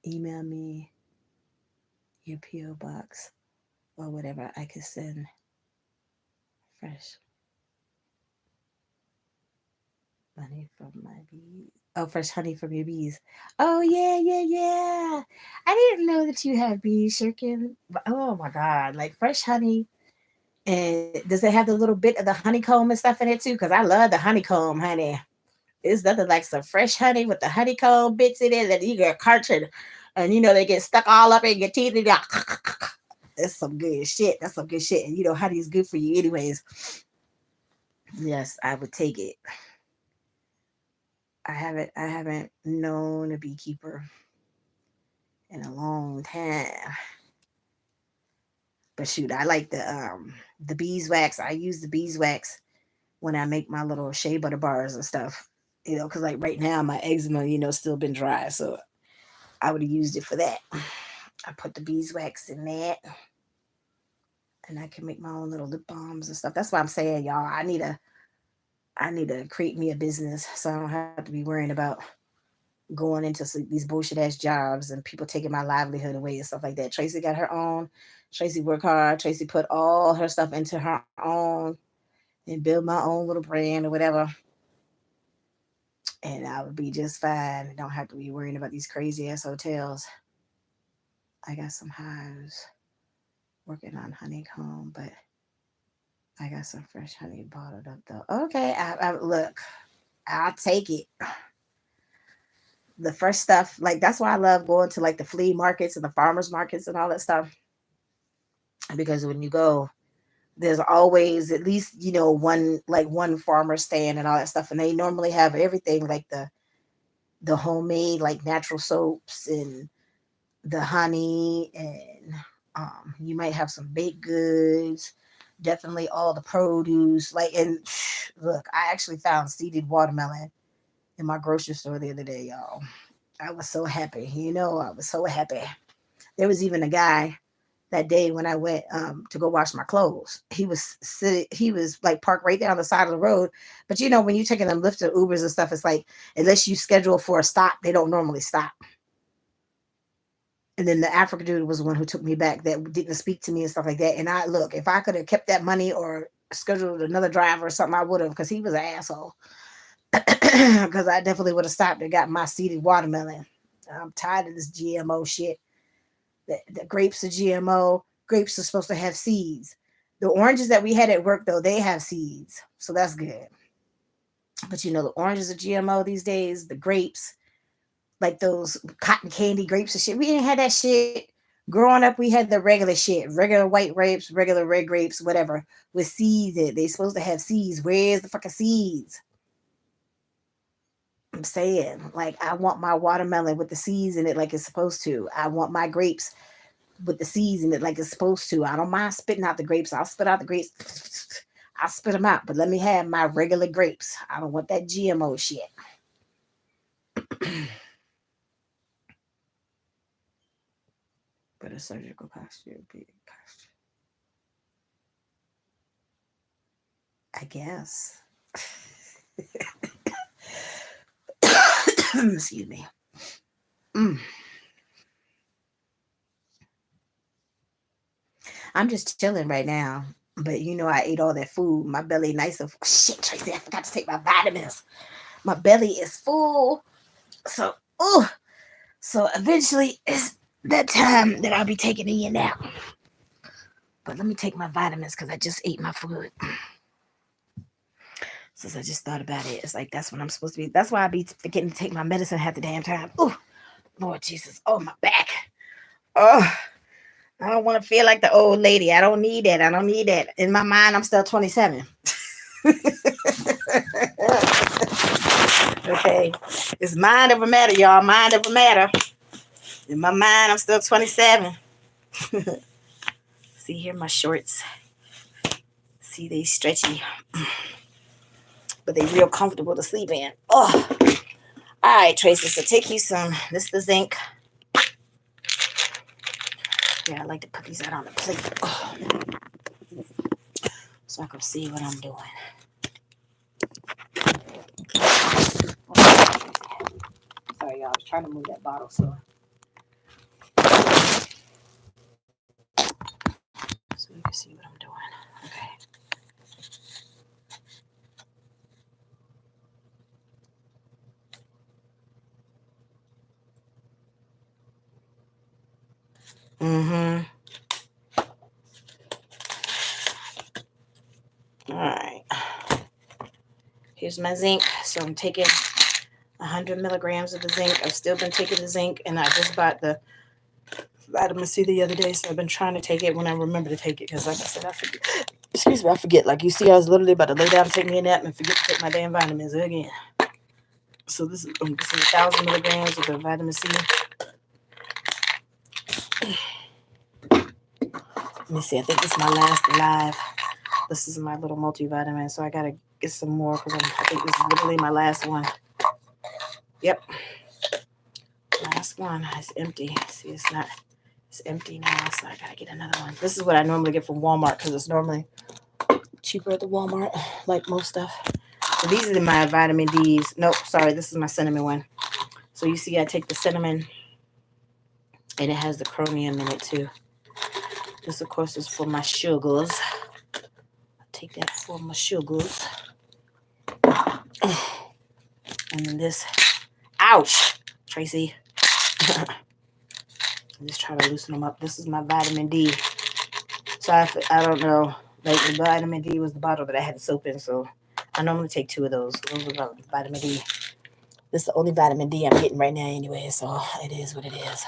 Email me your PO box or whatever. I could send fresh honey from my bees. Oh, fresh honey from your bees. Oh yeah, yeah, yeah. I didn't know that you have bees, Shirkin. Oh my god, like fresh honey. And does it have the little bit of the honeycomb and stuff in it too? Because I love the honeycomb, honey. It's nothing like some fresh honey with the honeycomb bits in it that you get cartridge, and they get stuck all up in your teeth. And that's some good shit. That's some good shit. And honey is good for you, anyways. Yes, I would take it. I haven't known a beekeeper in a long time. But shoot, I like the beeswax. I use the beeswax when I make my little shea butter bars and stuff. Because like right now my eczema, still been dry, so I would have used it for that. I put the beeswax in that, and I can make my own little lip balms and stuff. That's why I'm saying, y'all, I need to create me a business so I don't have to be worrying about going into these bullshit ass jobs and people taking my livelihood away and stuff like that. Tracy got her own. Tracy worked hard. Tracy put all her stuff into her own and build my own little brand or whatever. And I would be just fine. Don't have to be worrying about these crazy ass hotels. I got some hives working on honeycomb, but I got some fresh honey bottled up though. Okay, look, I'll take it. The fresh stuff, like that's why I love going to like the flea markets and the farmers markets and all that stuff. Because when you go, there's always at least one farmer stand and all that stuff, and they normally have everything like the homemade like natural soaps and the honey, and you might have some baked goods, definitely all the produce. Like, and look, I actually found seeded watermelon in my grocery store the other day, y'all. I was so happy. I was so happy. There was even a guy that day when I went to go wash my clothes. He was like parked right there on the side of the road. But when you're taking them Lyft or Ubers and stuff, it's like unless you schedule for a stop, they don't normally stop. And then the African dude was the one who took me back that didn't speak to me and stuff like that. And I look, if I could have kept that money or scheduled another driver or something, I would have, because he was an asshole. Because I definitely would have stopped and got my seeded watermelon. I'm tired of this GMO shit. The grapes are GMO. Grapes are supposed to have seeds. The oranges that we had at work, though, they have seeds. So that's good. But the oranges are GMO these days. The grapes, like those cotton candy grapes and shit. We didn't have that shit. Growing up, we had the regular shit, regular white grapes, regular red grapes, whatever, with seeds in it. They supposed to have seeds. Where's the fucking seeds? I'm saying, like, I want my watermelon with the seeds in it like it's supposed to. I want my grapes with the seeds in it like it's supposed to. I don't mind spitting out the grapes. I'll spit out the grapes. I'll spit them out, but let me have my regular grapes. I don't want that GMO shit. But a surgical posture, big posture. I guess. Excuse me. Mm. I'm just chilling right now. But I ate all that food. My belly nice of shit, Tracy. I forgot to take my vitamins. My belly is full. So, oh, so eventually it's that time that I'll be taking a nap. But let me take my vitamins because I just ate my food. Since I just thought about it, it's like that's when I'm supposed to be. That's why I be forgetting to take my medicine half the damn time. Oh, Lord Jesus. Oh, my back. Oh, I don't want to feel like the old lady. I don't need that. I don't need that. In my mind, I'm still 27.
Okay. It's mind over matter, y'all. Mind over matter. In my mind, I'm still 27. See here, my shorts. See, they stretchy, but they real comfortable to sleep in. Oh, all right, Tracy. So take you some. This is the zinc. Yeah, I like to put these out on the plate, so I can see what I'm doing. Sorry, y'all. I was trying to move that bottle, so you can see what I'm doing. Okay. Mm-hmm. All right. Here's my zinc. So I'm taking 100 milligrams of the zinc. I've still been taking the zinc, and I just bought the vitamin C the other day, so I've been trying to take it when I remember to take it, because like I said, I forget. Excuse me, I forget. Like you see, I was literally about to lay down, take me a nap, and forget to take my damn vitamins again. So this is 1,000 milligrams of the vitamin C. Let me see. I think this is my last live. This is my little multivitamin, so I gotta get some more, because I think this is literally my last one. Yep, last one. It's empty. See, it's not. It's empty now, so I gotta get another one. This is what I normally get from Walmart, because it's normally cheaper at the Walmart, like most stuff. So these are my vitamin D's. Nope, sorry, this is my cinnamon one. So you see, I take the cinnamon, and it has the chromium in it too. This, of course, is for my sugars. I take that for my sugars. And then this, ouch, Tracy. Just try to loosen them up. This is my vitamin D. So I don't know. Like the vitamin D was the bottle that I had the soap in, so I normally take 2 of those. Those are vitamin D. This is the only vitamin D I'm getting right now anyway, so it is what it is.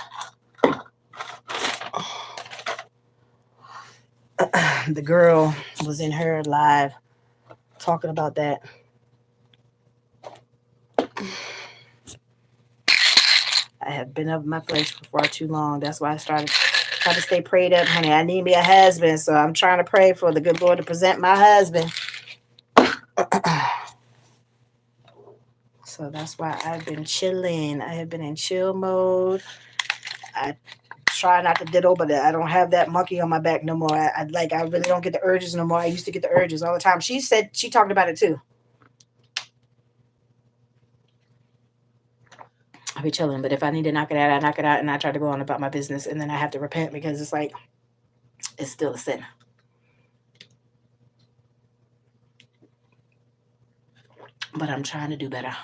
The girl was in her live talking about that. I have been up my place for far too long. That's why I started trying to stay prayed up, honey. I need me a husband, so I'm trying to pray for the good Lord to present my husband. So that's why I've been chilling. I have been in chill mode. I try not to diddle, but I don't have that monkey on my back no more. I really don't get the urges no more. I used to get the urges all the time. She said she talked about it too. I'll be chilling, but if I need to knock it out, I knock it out, and I try to go on about my business, and then I have to repent, because it's like it's still a sin. But I'm trying to do better.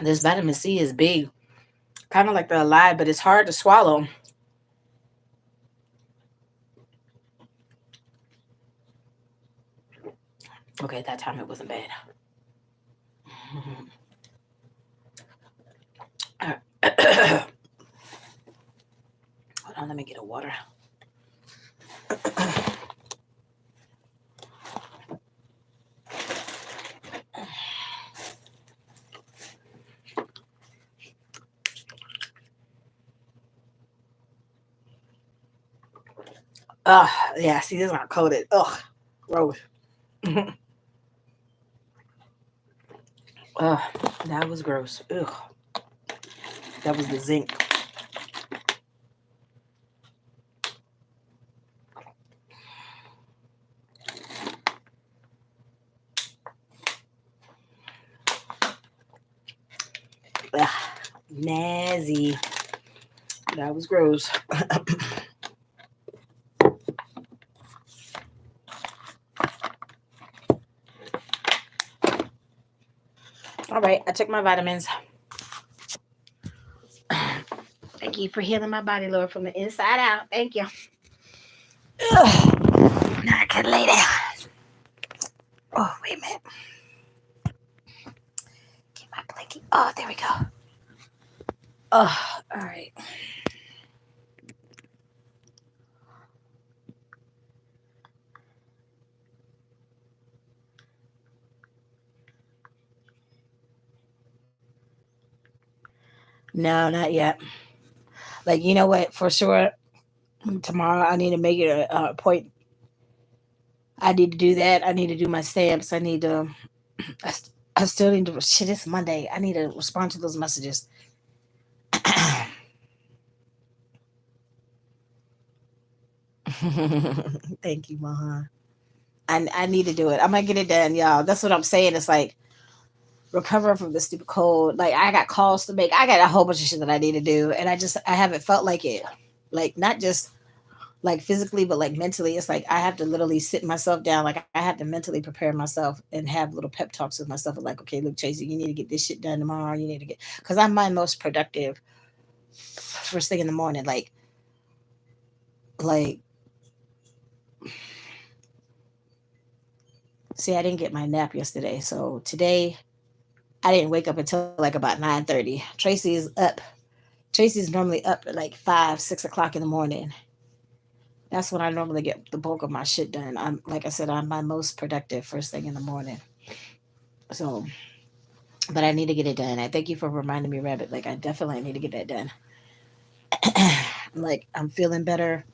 This vitamin C is big, kind of like the Alive, but it's hard to swallow. Okay, at that time it wasn't bad. Hold on, let me get a water. Yeah, see, this is not coated. Ugh, gross. That was gross. Ugh. That was the zinc. Ugh, nazi. That was gross. All right, I took my vitamins. Thank you for healing my body, Lord, from the inside out. Thank you. Ugh. Now I can lay down. Oh, wait a minute. Get my Oh, there we go. Oh, all right. No, not yet. Like, you know what? For sure, tomorrow I need to make it a point. I need to do that. I need to do my stamps. I need to. I still need to. Shit, it's Monday. I need to respond to those messages. Thank you, Mahan. I need to do it. I'm gonna get it done, y'all. That's what I'm saying. It's like recovering from this stupid cold. Like I got calls to make. I got a whole bunch of shit that I need to do, and I haven't felt like it. Like not just like physically, but like mentally. It's like I have to literally sit myself down. Like I have to mentally prepare myself and have little pep talks with myself. Like, okay, look, Tracy, you need to get this shit done tomorrow. You need to get because I'm my most productive first thing in the morning. Like see, I didn't get my nap yesterday, so today I didn't wake up until like about 9:30. Tracy is up. Tracy's normally up at like 5, 6 o'clock in the morning. That's when I normally get the bulk of my shit done. I'm like I said, I'm my most productive first thing in the morning. So, but I need to get it done. I thank you for reminding me, Rabbit. Like I definitely need to get that done. Like I'm feeling better.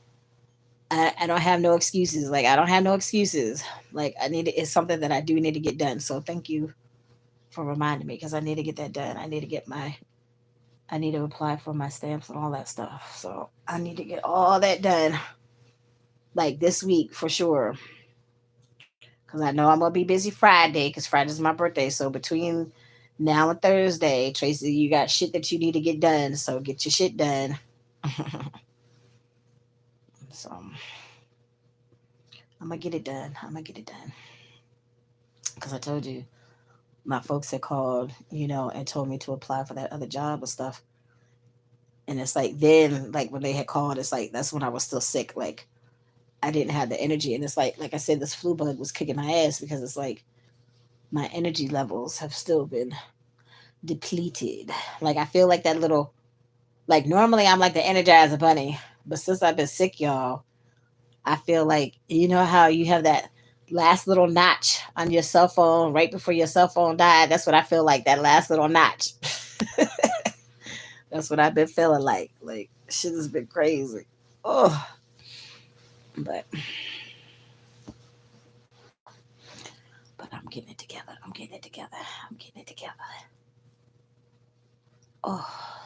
I don't have no excuses. Like I don't have no excuses. Like I need to, it's something that I do need to get done. So thank you for reminding me because I need to get that done. I need to apply for my stamps and all that stuff. So I need to get all that done like this week for sure. Because I know I'm gonna be busy Friday because Friday's my birthday. So between now and Thursday, Tracy, you got shit that you need to get done. So get your shit done. So I'm gonna get it done. I'm gonna get it done. Because I told you, my folks had called, and told me to apply for that other job and stuff. And it's like then, like when they had called, it's like that's when I was still sick. Like I didn't have the energy, and it's like I said, this flu bug was kicking my ass because it's like my energy levels have still been depleted. Like I feel like that little, like normally I'm like the Energizer Bunny, but since I've been sick, y'all, I feel like how you have that last little notch on your cell phone right before your cell phone died. That's what I feel like. That last little notch. That's what I've been feeling like. Like shit has been crazy. Oh, but I'm getting it together. I'm getting it together. I'm getting it together. Oh,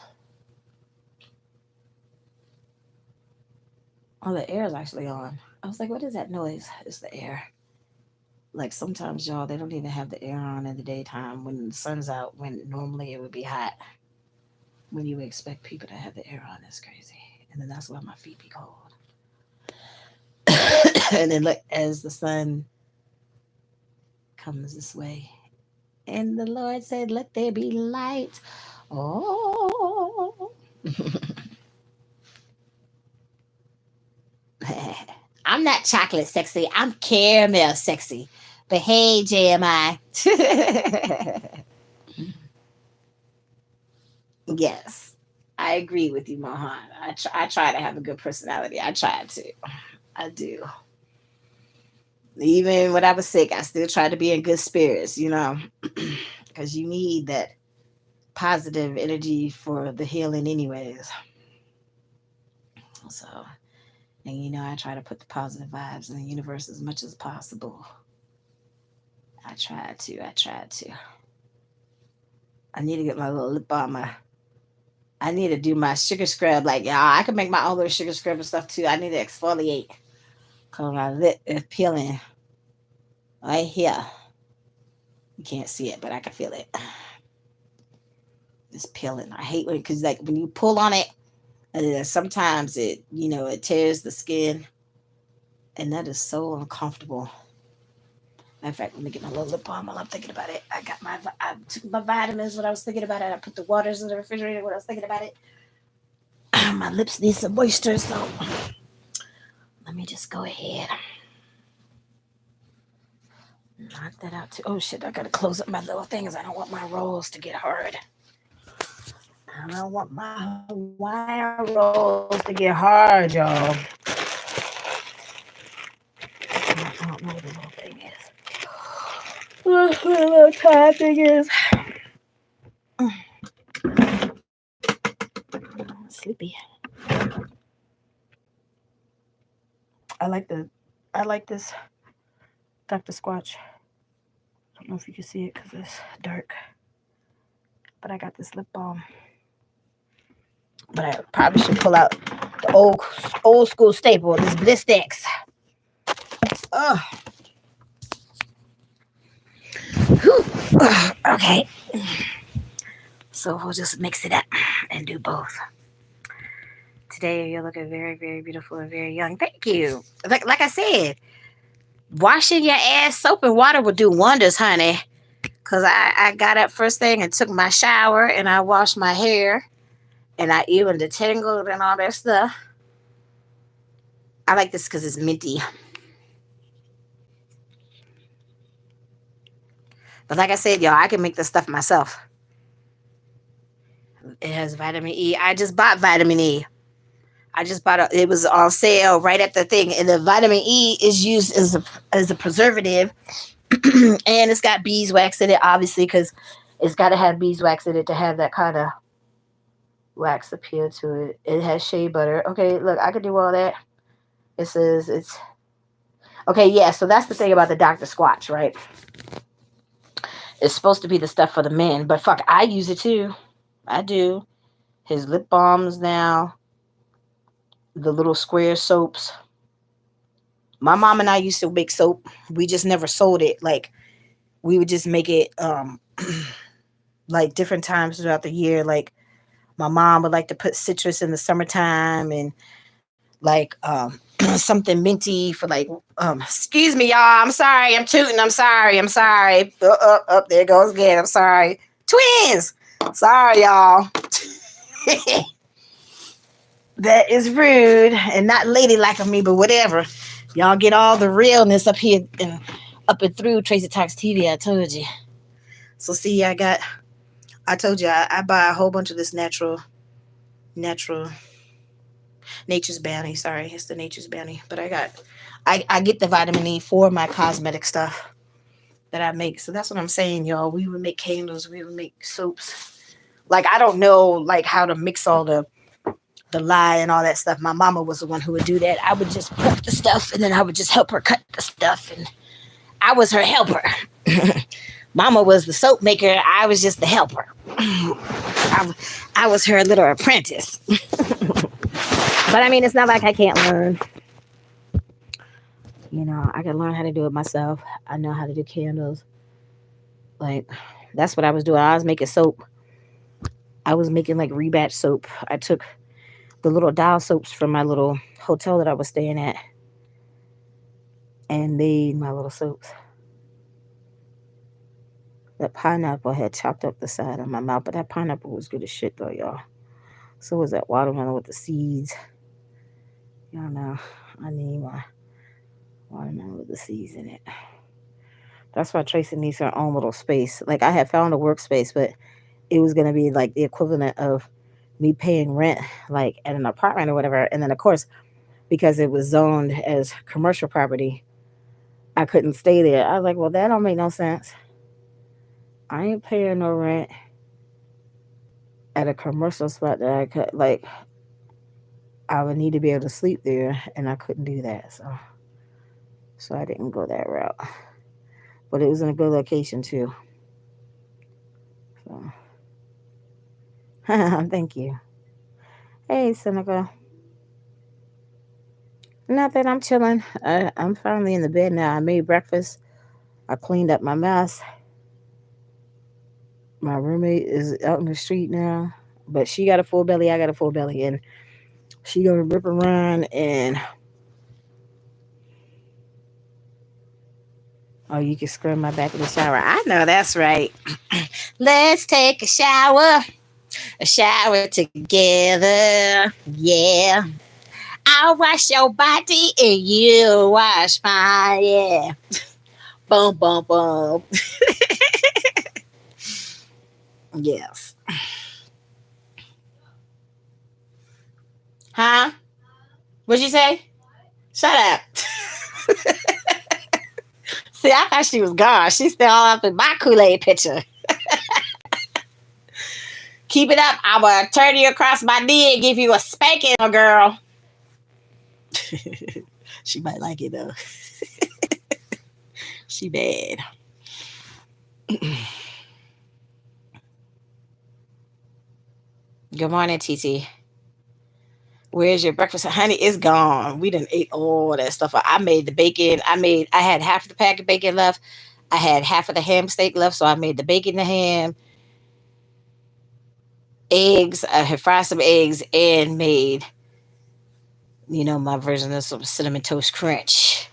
oh, the air is actually on. I was like, what is that noise? It's the air. Like sometimes y'all, they don't even have the air on in the daytime when the sun's out. When normally it would be hot. When you would expect people to have the air on, that's crazy. And then that's why my feet be cold. And then like as the sun comes this way, and the Lord said, "Let there be light." Oh, I'm not chocolate sexy. I'm caramel sexy. But hey, JMI. Yes, I agree with you, Mohan. I try to have a good personality. I try to. I do. Even when I was sick, I still tried to be in good spirits, because you need that positive energy for the healing, anyways. So, and I try to put the positive vibes in the universe as much as possible. I tried to. I tried to. I need to get my little lip balm. I need to do my sugar scrub. Like, yeah, I can make my own little sugar scrub and stuff too. I need to exfoliate because my lip is peeling right here. You can't see it, but I can feel it. It's peeling. I hate when because like when you pull on it, sometimes it tears the skin, and that is so uncomfortable. Matter of fact, let me get my little lip balm while I'm thinking about it. I took my vitamins when I was thinking about it. I put the waters in the refrigerator when I was thinking about it. My lips need some moisture, so let me just go ahead.
Knock that out too. Oh shit! I gotta close up my little things. I don't want my rolls to get hard. I don't want my Hawaiian rolls to get hard, y'all. I don't know what the little thing is. What the little tie thing is. Sleepy. I like the. I like this Dr. Squatch. I don't know if you can see it because it's dark. But I got this lip balm. But I probably should pull out the old school staple, this Blistex. Oh, okay. So we'll just mix it up and do both. Today you're looking very, very beautiful and very young. Thank you. Like I said, washing your ass, soap and water will do wonders, honey. Cause I got up first thing and took my shower and I washed my hair and I even detangled and all that stuff. I like this because it's minty. But like I said, y'all, I can make this stuff myself. It has vitamin E. I just bought vitamin E. I just bought it was on sale right at the thing. And the vitamin E is used as a preservative. And it's got beeswax in it, obviously, because it's got to have beeswax in it to have that kind of wax appeal to it. It has shea butter. Okay, look, I could do all that. It says it's okay. Yeah, so that's the thing about the Dr. Squatch, right? It's supposed to be the stuff for the men, but fuck, I use it too. I do. His lip balms now, the little square soaps. My mom and I used to make soap. We just never sold it. Like we would just make it like different times throughout the year. Like my mom would like to put citrus in the summertime and like something minty for like excuse me y'all, I'm sorry, I'm tooting, I'm sorry. Up there goes again, I'm sorry. Twins. Sorry y'all. That is rude and not ladylike of me, but whatever. Y'all get all the realness up here and up and through Tracy Talks TV. I told you. So see, I told you I buy a whole bunch of this natural Nature's Bounty. Sorry, it's the Nature's Bounty. But I get the vitamin E for my cosmetic stuff that I make. So that's what I'm saying, y'all. We would make candles, we would make soaps. Like I don't know like how to mix all the lye and all that stuff. My mama was the one who would do that. I would just prep the stuff and then I would just help her cut the stuff and I was her helper. Mama was the soap maker. I was just the helper. I was her little apprentice. But I mean, it's not like I can't learn. You know, I can learn how to do it myself. I know how to do candles. Like, that's what I was doing. I was making soap. I was making like rebatch soap. I took the little dial soaps from my little hotel that I was staying at and made my little soaps. That pineapple had chopped up the side of my mouth, but that pineapple was good as shit though, y'all. So was that watermelon with the seeds. Y'all know I need my watermelon with the seeds in it. That's why Tracy needs her own little space. Like I had found a workspace, but it was gonna be like the equivalent of me paying rent like at an apartment or whatever. And then of course, because it was zoned as commercial property, I couldn't stay there. I was like, well, that don't make no sense. I ain't paying no rent at a commercial spot that I could like I would need to be able to sleep there and I couldn't do that. So I didn't go that route. But it was in a good location too. So thank you. Hey Seneca. Nothing, I'm chilling. I'm finally in the bed now. I made breakfast. I cleaned up my mess. My roommate is out in the street now. But she got a full belly, I got a full belly, and she gonna rip around and oh, you can scrub my back in the shower. I know that's right. Let's take a shower together. Yeah. I'll wash your body and you wash mine. Yeah. Bum, bum, bum. Yes. Huh? What'd you say? Shut up. See, I thought she was gone. She's still all up in my Kool-Aid picture. Keep it up. I'm going to turn you across my knee and give you a spanking, girl. She might like it, though. She bad. Good morning, TT. Where's your breakfast? Honey, it's gone. We done ate all that stuff. I made the bacon. I had half the pack of bacon left. I had half of the ham steak left. So I made the bacon, the ham, eggs. I had fried some eggs and made, my version of some cinnamon toast crunch.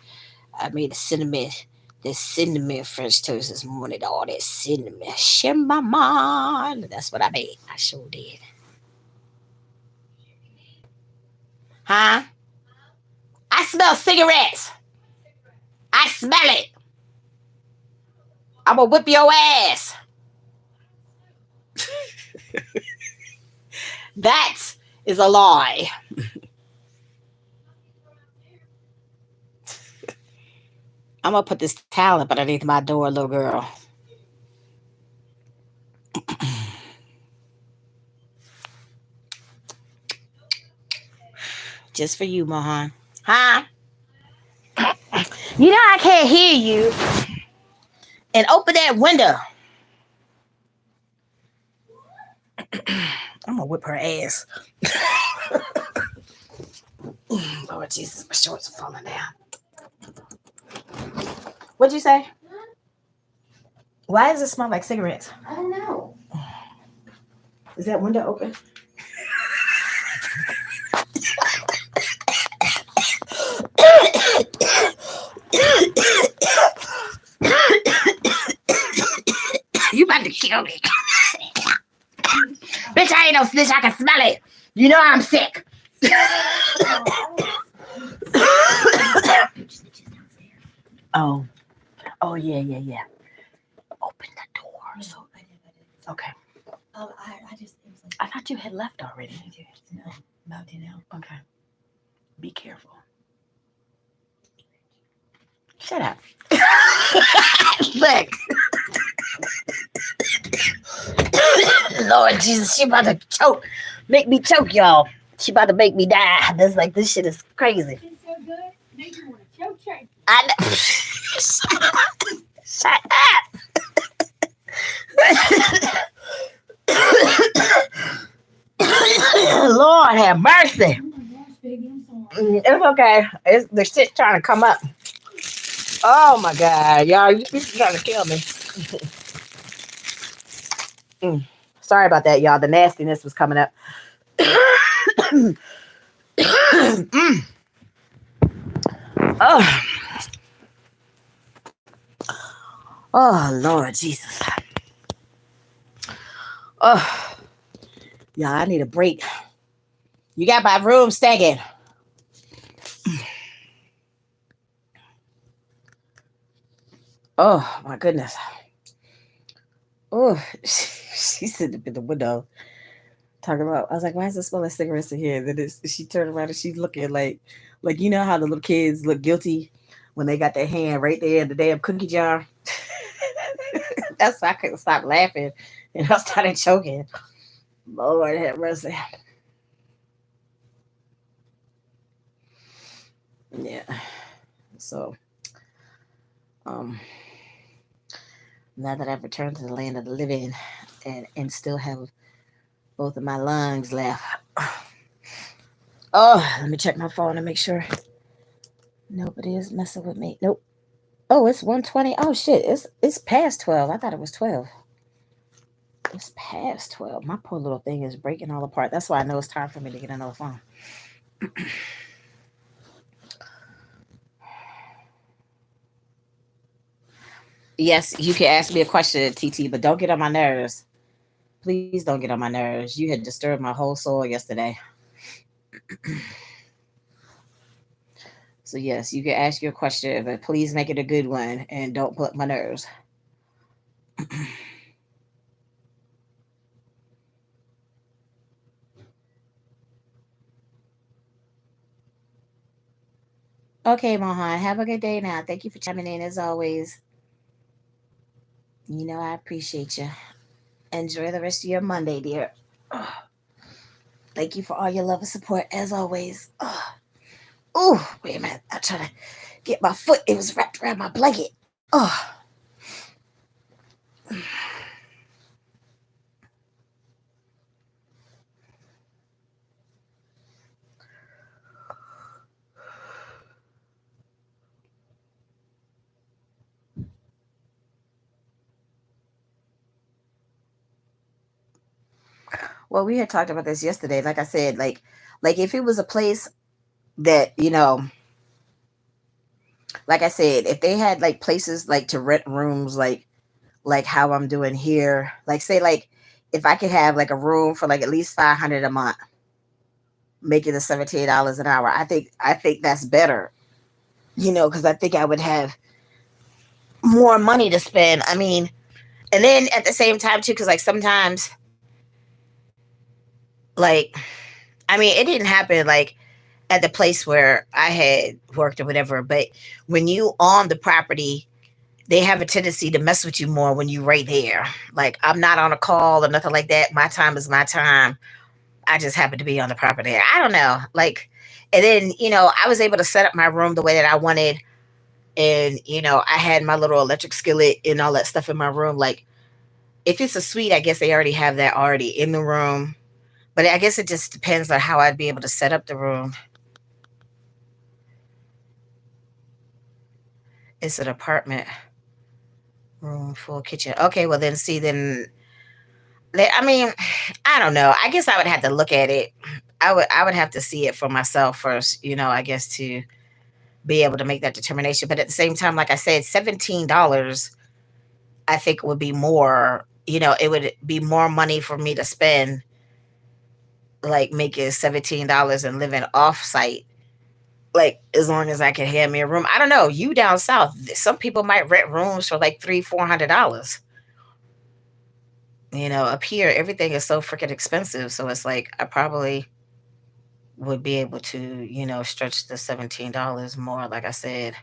I made the cinnamon French toast this morning. All that cinnamon. Shimmerman. That's what I made. I sure did. Huh? I smell cigarettes. I smell it. I'm gonna whip your ass. That is a lie. I'm gonna put this towel up underneath my door, little girl. Just for you, Mohan. Huh? I can't hear you. And open that window. I'm gonna whip her ass. Lord Jesus, my shorts are falling down. What'd you say? Why does it smell like cigarettes?
I don't know.
Is that window open? You about to kill me. Bitch, I ain't no snitch. I can smell it. You know I'm sick. Oh. Oh, yeah. Open the door. So I did. Okay.
I just, it was like,
I thought you had left already.
no, I'm about to now.
Okay. Be careful. Shut up. Look. Lord Jesus, she about to choke. Make me choke, y'all. She about to make me die. This shit is crazy.
It's so good. Make you want to choke.
I know. Shut up. Lord have mercy.
Oh my gosh, baby, I'm sorry.
It's okay. The shit's trying to come up. Oh my God, y'all, you trying to kill me. Sorry about that, y'all. The nastiness was coming up. Oh. Oh, Lord Jesus. Oh, y'all, I need a break. You got my room stinking. Oh, my goodness. Oh, she's sitting up in the window talking about, I was like, why is it smell like cigarettes in here? Then she turned around and she's looking like, you know how the little kids look guilty when they got their hand right there in the damn cookie jar? That's why I couldn't stop laughing and I started choking. Lord have mercy. Yeah. So, um, now that I've returned to the land of the living and still have both of my lungs left. Oh, let me check my phone and make sure nobody is messing with me. Nope. Oh, it's 1:20. Oh shit, it's past 12. I thought it was 12. It's past 12. My poor little thing is breaking all apart. That's why I know it's time for me to get another phone. Yes, you can ask me a question, TT, but don't get on my nerves. Please don't get on my nerves. You had disturbed my whole soul yesterday. So yes, you can ask your question, but please make it a good one and don't pluck my nerves. Okay, Mohan, have a good day now. Thank you for chiming in as always. You know I appreciate you. Enjoy the rest of your Monday, dear. Ugh. Thank you for all your love and support as always. Oh, wait a minute. I'm trying to get my foot. It was wrapped around my blanket. Oh, well, we had talked about this yesterday. Like I said, like if it was a place that like I said, if they had like places like to rent rooms, like how I'm doing here, like say like if I could have like a room for like at least 500 a month, making the $17 an hour, I think that's better. Because I think I would have more money to spend. I mean, and then at the same time too, because like sometimes, like, I mean, it didn't happen like at the place where I had worked or whatever, but when you own the property, they have a tendency to mess with you more when you right there. Like I'm not on a call or nothing like that. My time is my time. I just happen to be on the property. I don't know. Like, and then, I was able to set up my room the way that I wanted. And, I had my little electric skillet and all that stuff in my room. Like, if it's a suite, I guess they already have that already in the room. But I guess it just depends on how I'd be able to set up the room. It's an apartment room, full kitchen. Okay, well then see I mean, I don't know. I guess I would have to look at it. I would have to see it for myself first, I guess to be able to make that determination. But at the same time, like I said, $17 I think would be more, it would be more money for me to spend like making $17 and living off site. Like as long as I can have me a room. I don't know. You down south, some people might rent rooms for like $300-$400. Up here everything is so freaking expensive. So it's like I probably would be able to, stretch the $17 more, like I said,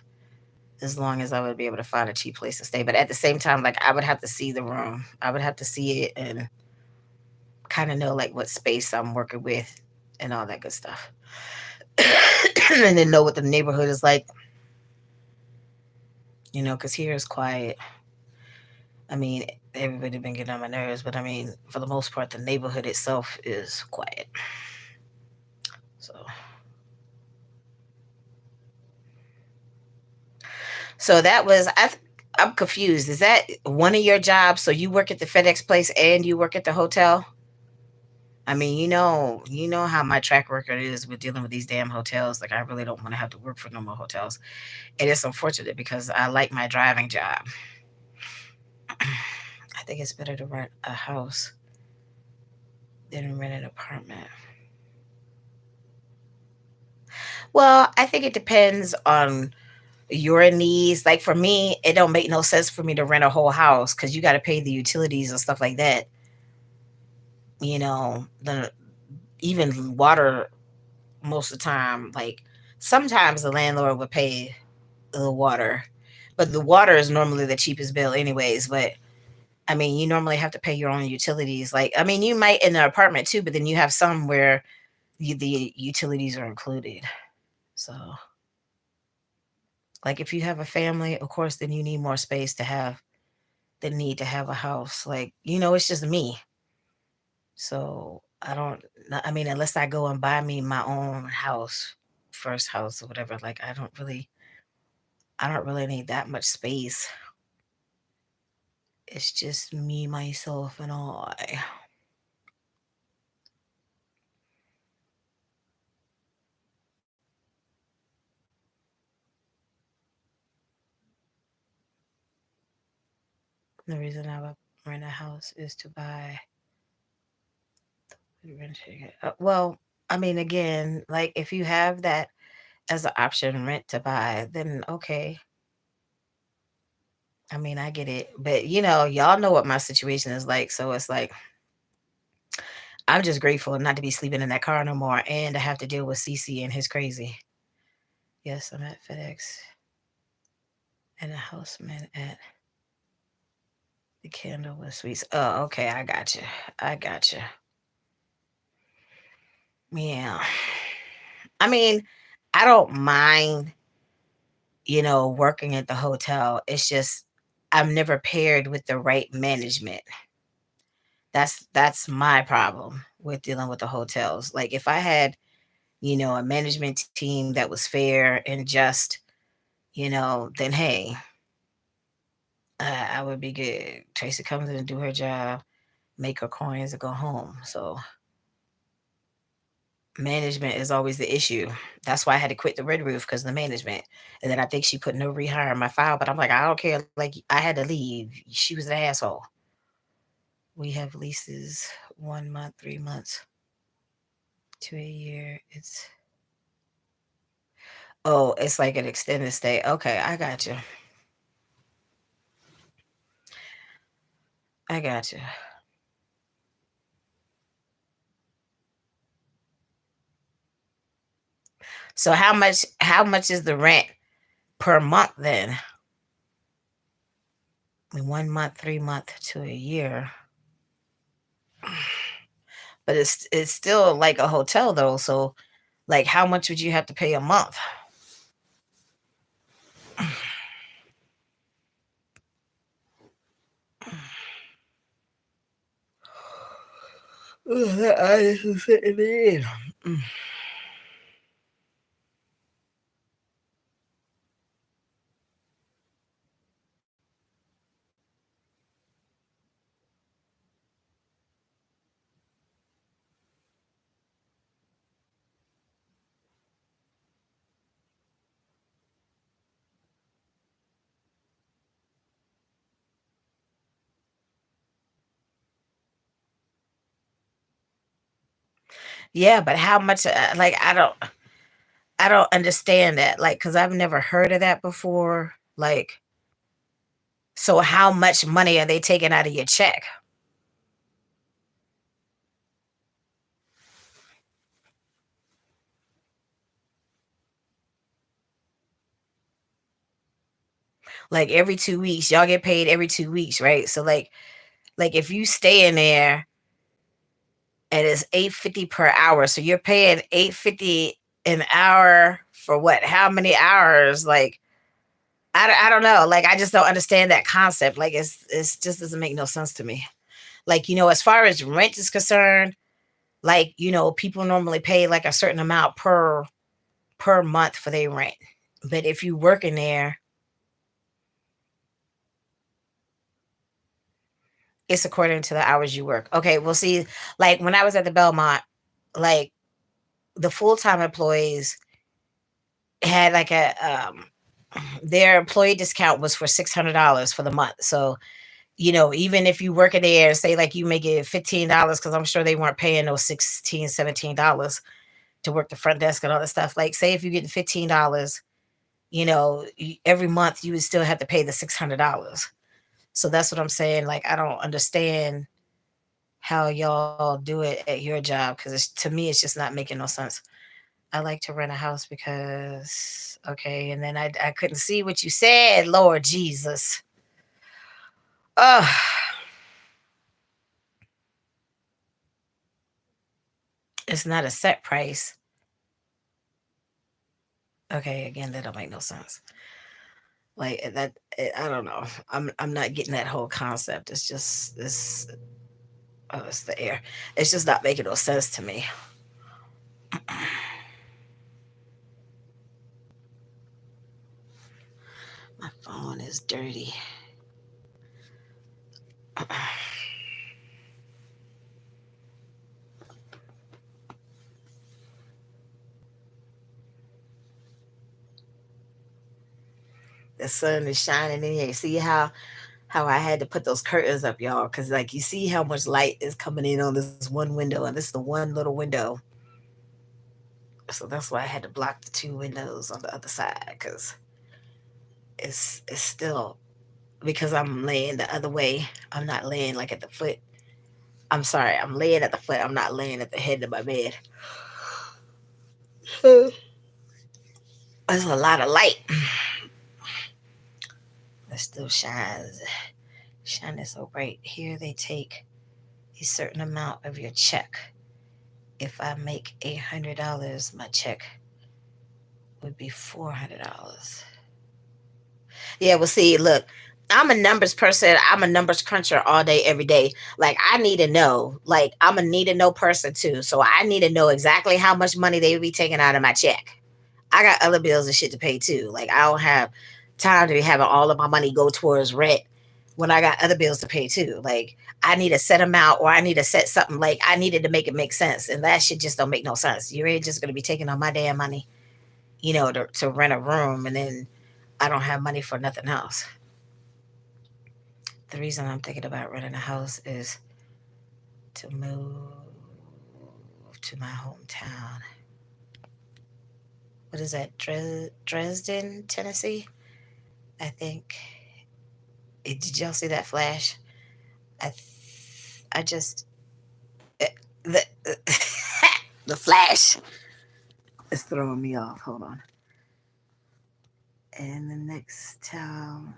as long as I would be able to find a cheap place to stay. But at the same time, like I would have to see the room. I would have to see it and kind of know like what space I'm working with and all that good stuff. And then know what the neighborhood is like, because here is quiet. I mean, everybody been getting on my nerves, but I mean, for the most part, the neighborhood itself is quiet. So, so that was I'm confused. Is that one of your jobs? So you work at the FedEx place and you work at the hotel? I mean, you know how my track record is with dealing with these damn hotels. Like, I really don't want to have to work for no more hotels. And it's unfortunate because I like my driving job. I think it's better to rent a house than rent an apartment. Well, I think it depends on your needs. Like for me, it don't make no sense for me to rent a whole house because you got to pay the utilities and stuff like that. The even water most of the time. Like sometimes the landlord would pay the water, but the water is normally the cheapest bill, anyways. But I mean, you normally have to pay your own utilities. Like I mean, you might in an apartment too, but then you have some where the utilities are included. So, like if you have a family, of course, then you need more space to have the need to have a house. Like, it's just me. So I don't, I mean, unless I go and buy me my own house, first house or whatever, like I don't really need that much space. It's just me, myself, and I. The reason I would rent a house is to buy rent. Well, I mean, again, like if you have that as an option, rent to buy, then okay. I mean, I get it. But y'all know what my situation is like. So it's like I'm just grateful not to be sleeping in that car no more and to have to deal with CC and his crazy. Yes, I'm at FedEx and a houseman at the Candlewood Suites. Oh, okay, I got you. I got you. Yeah. I mean, I don't mind, working at the hotel. It's just I'm never paired with the right management. That's my problem with dealing with the hotels. Like if I had, a management team that was fair and just, then hey, I would be good. Tracy comes in and do her job, make her coins, and go home. So management is always the issue. That's why I had to quit the Red Roof because of the management. And then I think she put no rehire in my file, but I'm like, I don't care. Like I had to leave. She was an asshole. We have leases 1 month, 3 months to a year. It's like an extended stay. Okay, I got you. I got you. So how much is the rent per month then? 1 month, 3 month to a year. But it's still like a hotel though. So like how much would you have to pay a month? That ice is sitting in. Mm. Yeah, but how much? Like I don't understand that. Like, cause I've never heard of that before. Like, so how much money are they taking out of your check? Like every 2 weeks, y'all get paid every 2 weeks, right? So like if you stay in there and it's 8.50 per hour, so you're paying 8.50 an hour for what? How many hours? Like I don't know. Like I just don't understand that concept. Like it's just doesn't make no sense to me. Like as far as rent is concerned, like people normally pay like a certain amount per month for their rent. But if you work in there, it's according to the hours you work. Okay, well see, like when I was at the Belmont, like the full-time employees had like a their employee discount was for $600 for the month. So, even if you work in there, say like you make it $15, because I'm sure they weren't paying no 16, $17 to work the front desk and all that stuff. Like say if you get $15, every month you would still have to pay the $600. So that's what I'm saying. Like I don't understand how y'all do it at your job because to me it's just not making no sense. I like to rent a house because okay, and then I couldn't see what you said, Lord Jesus. Oh, it's not a set price. Okay, again, that don't make no sense. Like that, I don't know. I'm not getting that whole concept. It's just this. Oh, it's the air. It's just not making no sense to me. My phone is dirty. The sun is shining in here. See how I had to put those curtains up, y'all, because like you see how much light is coming in on this one window, and this is the one little window.
So that's why I had to block the two windows on the other side because it's still because I'm laying the other way. I'm not laying like at the foot. I'm sorry, I'm laying at the foot. I'm not laying at the head of my bed. There's a lot of light that still shines, shining so bright. Here they take a certain amount of your check. If I make $800, my check would be $400. Yeah, well, see, look, I'm a numbers person. I'm a numbers cruncher all day, every day. Like, I need to know. Like, I'm a need to know person too. So I need to know exactly how much money they would be taking out of my check. I got other bills and shit to pay too. Like, I don't have time to be having all of my money go towards rent when I got other bills to pay too. Like, I need a set amount or I need to set something. Like, I needed to make it make sense. And that shit just don't make no sense. You're really just going to be taking on my damn money, to rent a room and then I don't have money for nothing else. The reason I'm thinking about renting a house is to move to my hometown. What is that? Dresden, Tennessee? I think. Did y'all see that flash? I just the the flash is throwing me off. Hold on. And the next town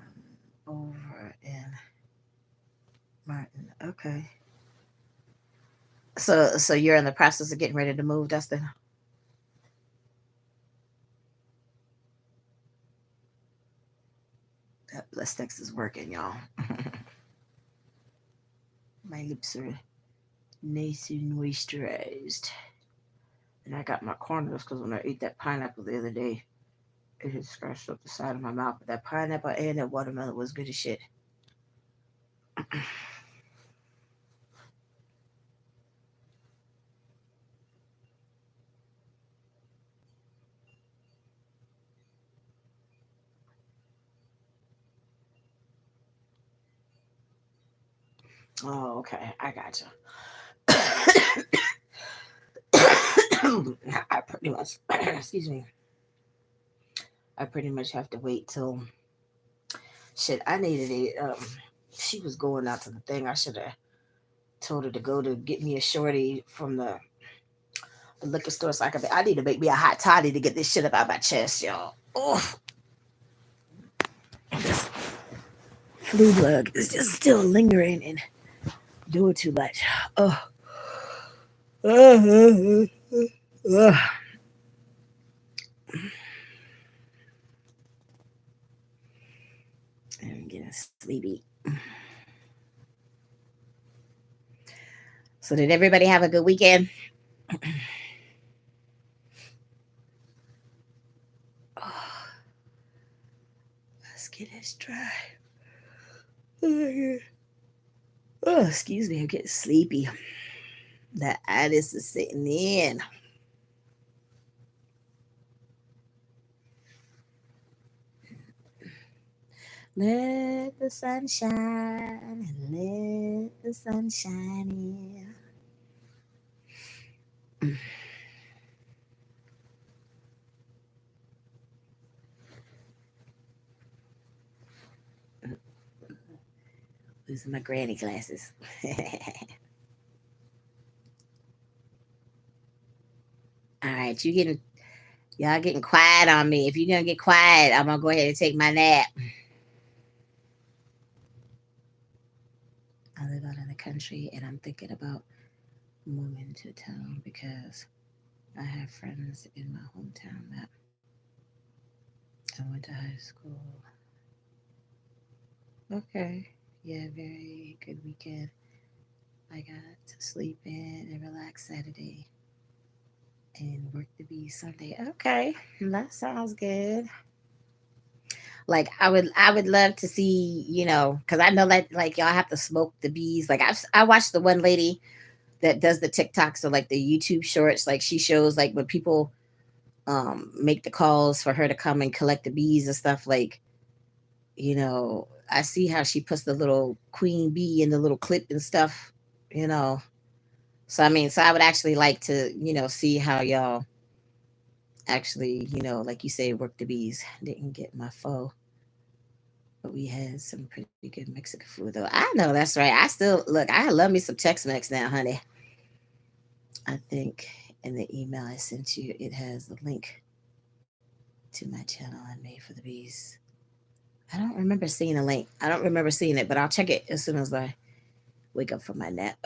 over in Martin. Okay. So you're in the process of getting ready to move, Dustin? Bless text is working, y'all. My lips are nice and moisturized. And I got my corners because when I ate that pineapple the other day, it had scratched up the side of my mouth. But that pineapple and that watermelon was good as shit. Oh, okay. I got you. I pretty much, excuse me, I pretty much have to wait till shit. I needed it. She was going out to the thing. I should have told her to go to get me a shorty from the liquor store so I could. I need to make me a hot toddy to get this shit up out my chest, y'all. Oh, this flu bug is just still lingering and doing too much. Oh, oh, oh. I'm getting sleepy. So, did everybody have a good weekend? Oh, my skin is dry. Oh, excuse me, I'm getting sleepy. That itis is sitting in. Let the sun shine, let the sun shine in. Losing my granny glasses. All right, y'all getting quiet on me. If you're gonna get quiet, I'm gonna go ahead and take my nap. I live out in the country, and I'm thinking about moving to town because I have friends in my hometown that I went to high school. Okay, yeah, very good weekend. I got to sleep in and relax Saturday and work to be Sunday. Okay, that sounds good. Like I would love to see, because I know that like y'all have to smoke the bees. Like I watched the one lady that does the TikToks or like the YouTube shorts. Like she shows like when people make the calls for her to come and collect the bees and stuff. Like I see how she puts the little queen bee in the little clip and stuff. You know, so I mean, so I would actually like to see how y'all
actually, like you say, work the bees. Didn't get my pho, but we had some pretty good Mexican food though. I know that's right. I still look. I love me some Tex-Mex now, honey. I think in the email I sent you, it has the link to my channel I made for the bees. I don't remember seeing a link. I don't remember seeing it, but I'll check it as soon as I wake up from my nap.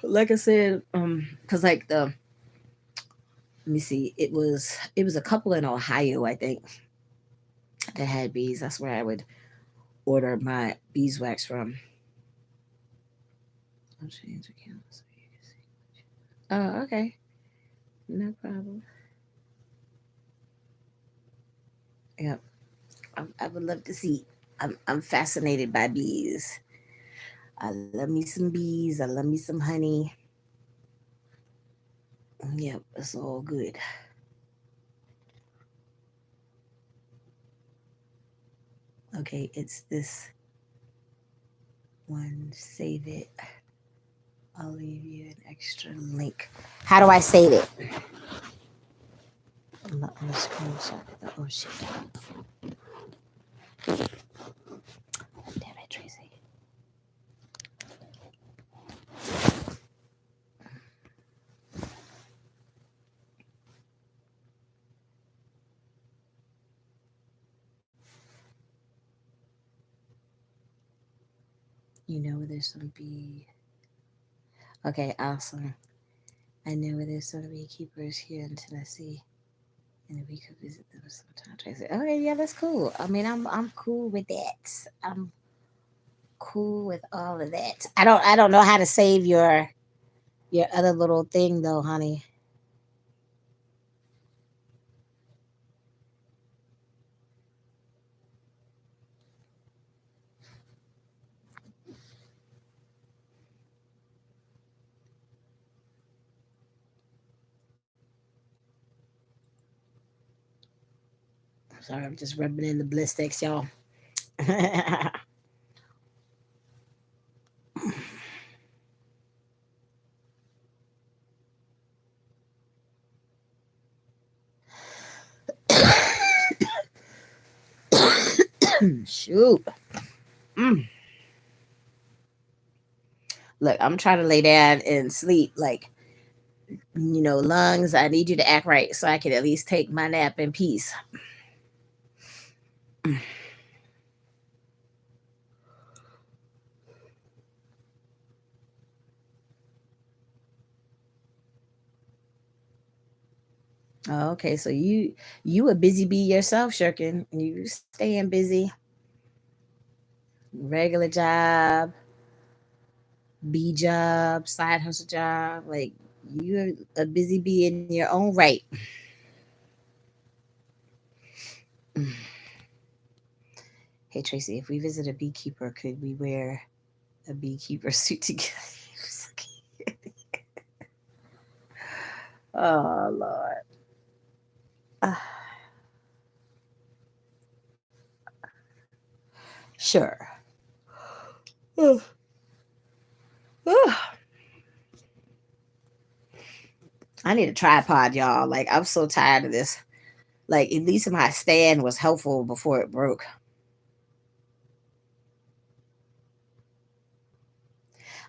Like I said, because like let me see, it was a couple in Ohio, I think, that had bees. That's where I would order my beeswax from. I'll change accounts so you can see. Oh, okay, no problem. Yep, I would love to see. I'm fascinated by bees. I love me some bees. I love me some honey. Yep, it's all good. Okay, it's this one. Save it. I'll leave you an extra link. How do I save it? I'm not gonna screenshot it though. Oh shit. Damn it, Tracy. There's some bee. Okay, awesome. I know where there's some beekeepers here in Tennessee, and we could visit them sometime. Tracy. Okay, yeah, that's cool. I mean, I'm cool with that. I'm cool with all of that. I don't know how to save your other little thing though, honey. Sorry, I'm just rubbing in the bliss sticks, y'all. Shoot. Mm. Look, I'm trying to lay down and sleep. Like, lungs, I need you to act right so I can at least take my nap in peace. Oh, okay, so you a busy bee yourself, Shirkin. You staying busy. Regular job, bee job, side hustle job. Like you a busy bee in your own right. Hey Tracy, if we visit a beekeeper, could we wear a beekeeper suit together? Oh Lord. Uh, sure. Uh, uh. I need a tripod, y'all. Like I'm so tired of this. Like at least my stand was helpful before it broke.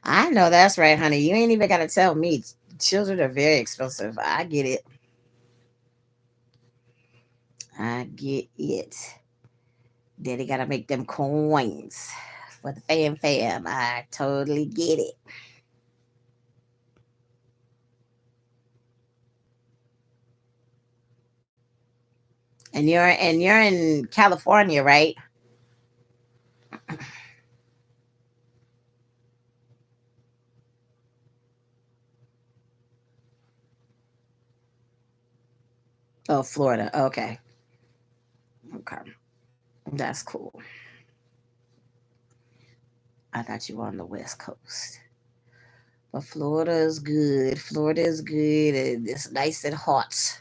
I know that's right, honey. You ain't even gotta tell me. Children are very expensive. I get it. I get it. Daddy gotta make them coins for the fam. I totally get it. And you're in California, right? Oh, Florida. Okay. Okay. That's cool. I thought you were on the West Coast. But Florida is good. Florida is good. And it's nice and hot.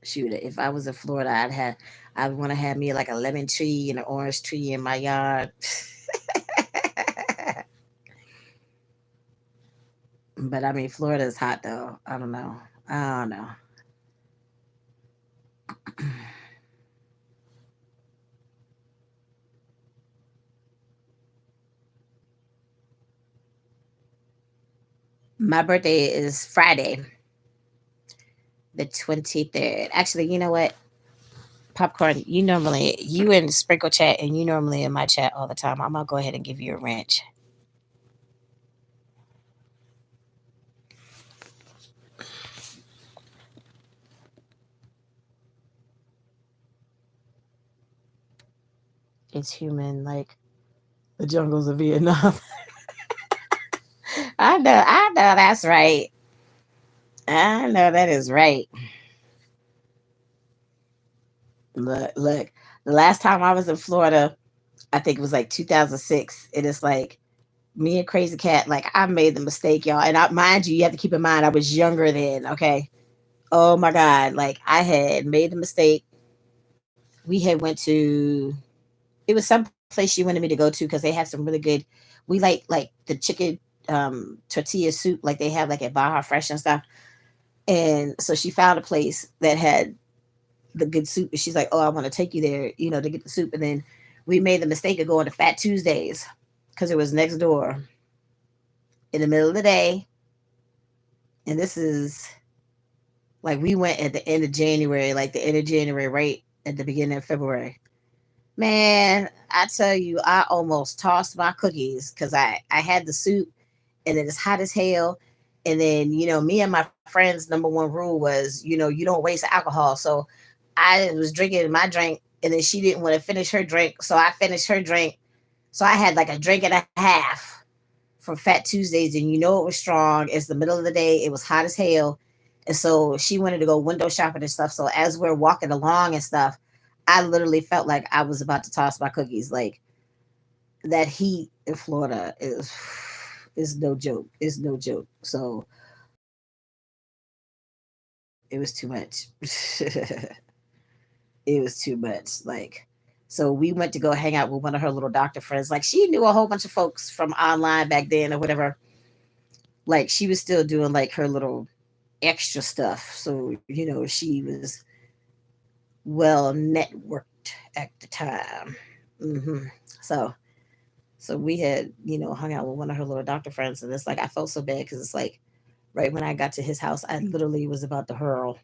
Shoot, if I was in Florida, I'd want to have me like a lemon tree and an orange tree in my yard. But I mean, Florida is hot though. I don't know. I don't know. My birthday is Friday, the 23rd. Actually, you know what? Popcorn, you in Sprinkle Chat and you normally in my chat all the time. I'm gonna go ahead and give you a wrench. It's human, like the jungles of Vietnam. I know that's right. I know that is right. Look. The last time I was in Florida, I think it was like 2006. It is like me and Crazy Cat, like I made the mistake, y'all. And mind you, you have to keep in mind I was younger then, okay? Oh my God. Like I had made the mistake. We had went to it was some place she wanted me to go to because they had some really good we like the chicken tortilla soup like they have like at Baja Fresh and stuff. And so she found a place that had the good soup. And she's like, "Oh, I want to take you there, to get the soup." And then we made the mistake of going to Fat Tuesdays because it was next door in the middle of the day. And this is like we went at the end of January, like the end of January, right at the beginning of February. Man, I tell you, I almost tossed my cookies because I had the soup and it's hot as hell. And then, me and my friend's number one rule was, you don't waste alcohol. So I was drinking my drink and then she didn't want to finish her drink. So I finished her drink. So I had like a drink and a half from Fat Tuesdays. And it was strong. It's the middle of the day. It was hot as hell. And so she wanted to go window shopping and stuff. So as we're walking along and stuff, I literally felt like I was about to toss my cookies. Like that heat in Florida is no joke. It's no joke. So it was too much. It was too much. Like, so we went to go hang out with one of her little doctor friends. Like, she knew a whole bunch of folks from online back then or whatever. Like, she was still doing like her little extra stuff. So, she was well networked at the time. hmm So, we had, hung out with one of her little doctor friends. And it's like, I felt so bad because it's like, right when I got to his house, I literally was about to hurl.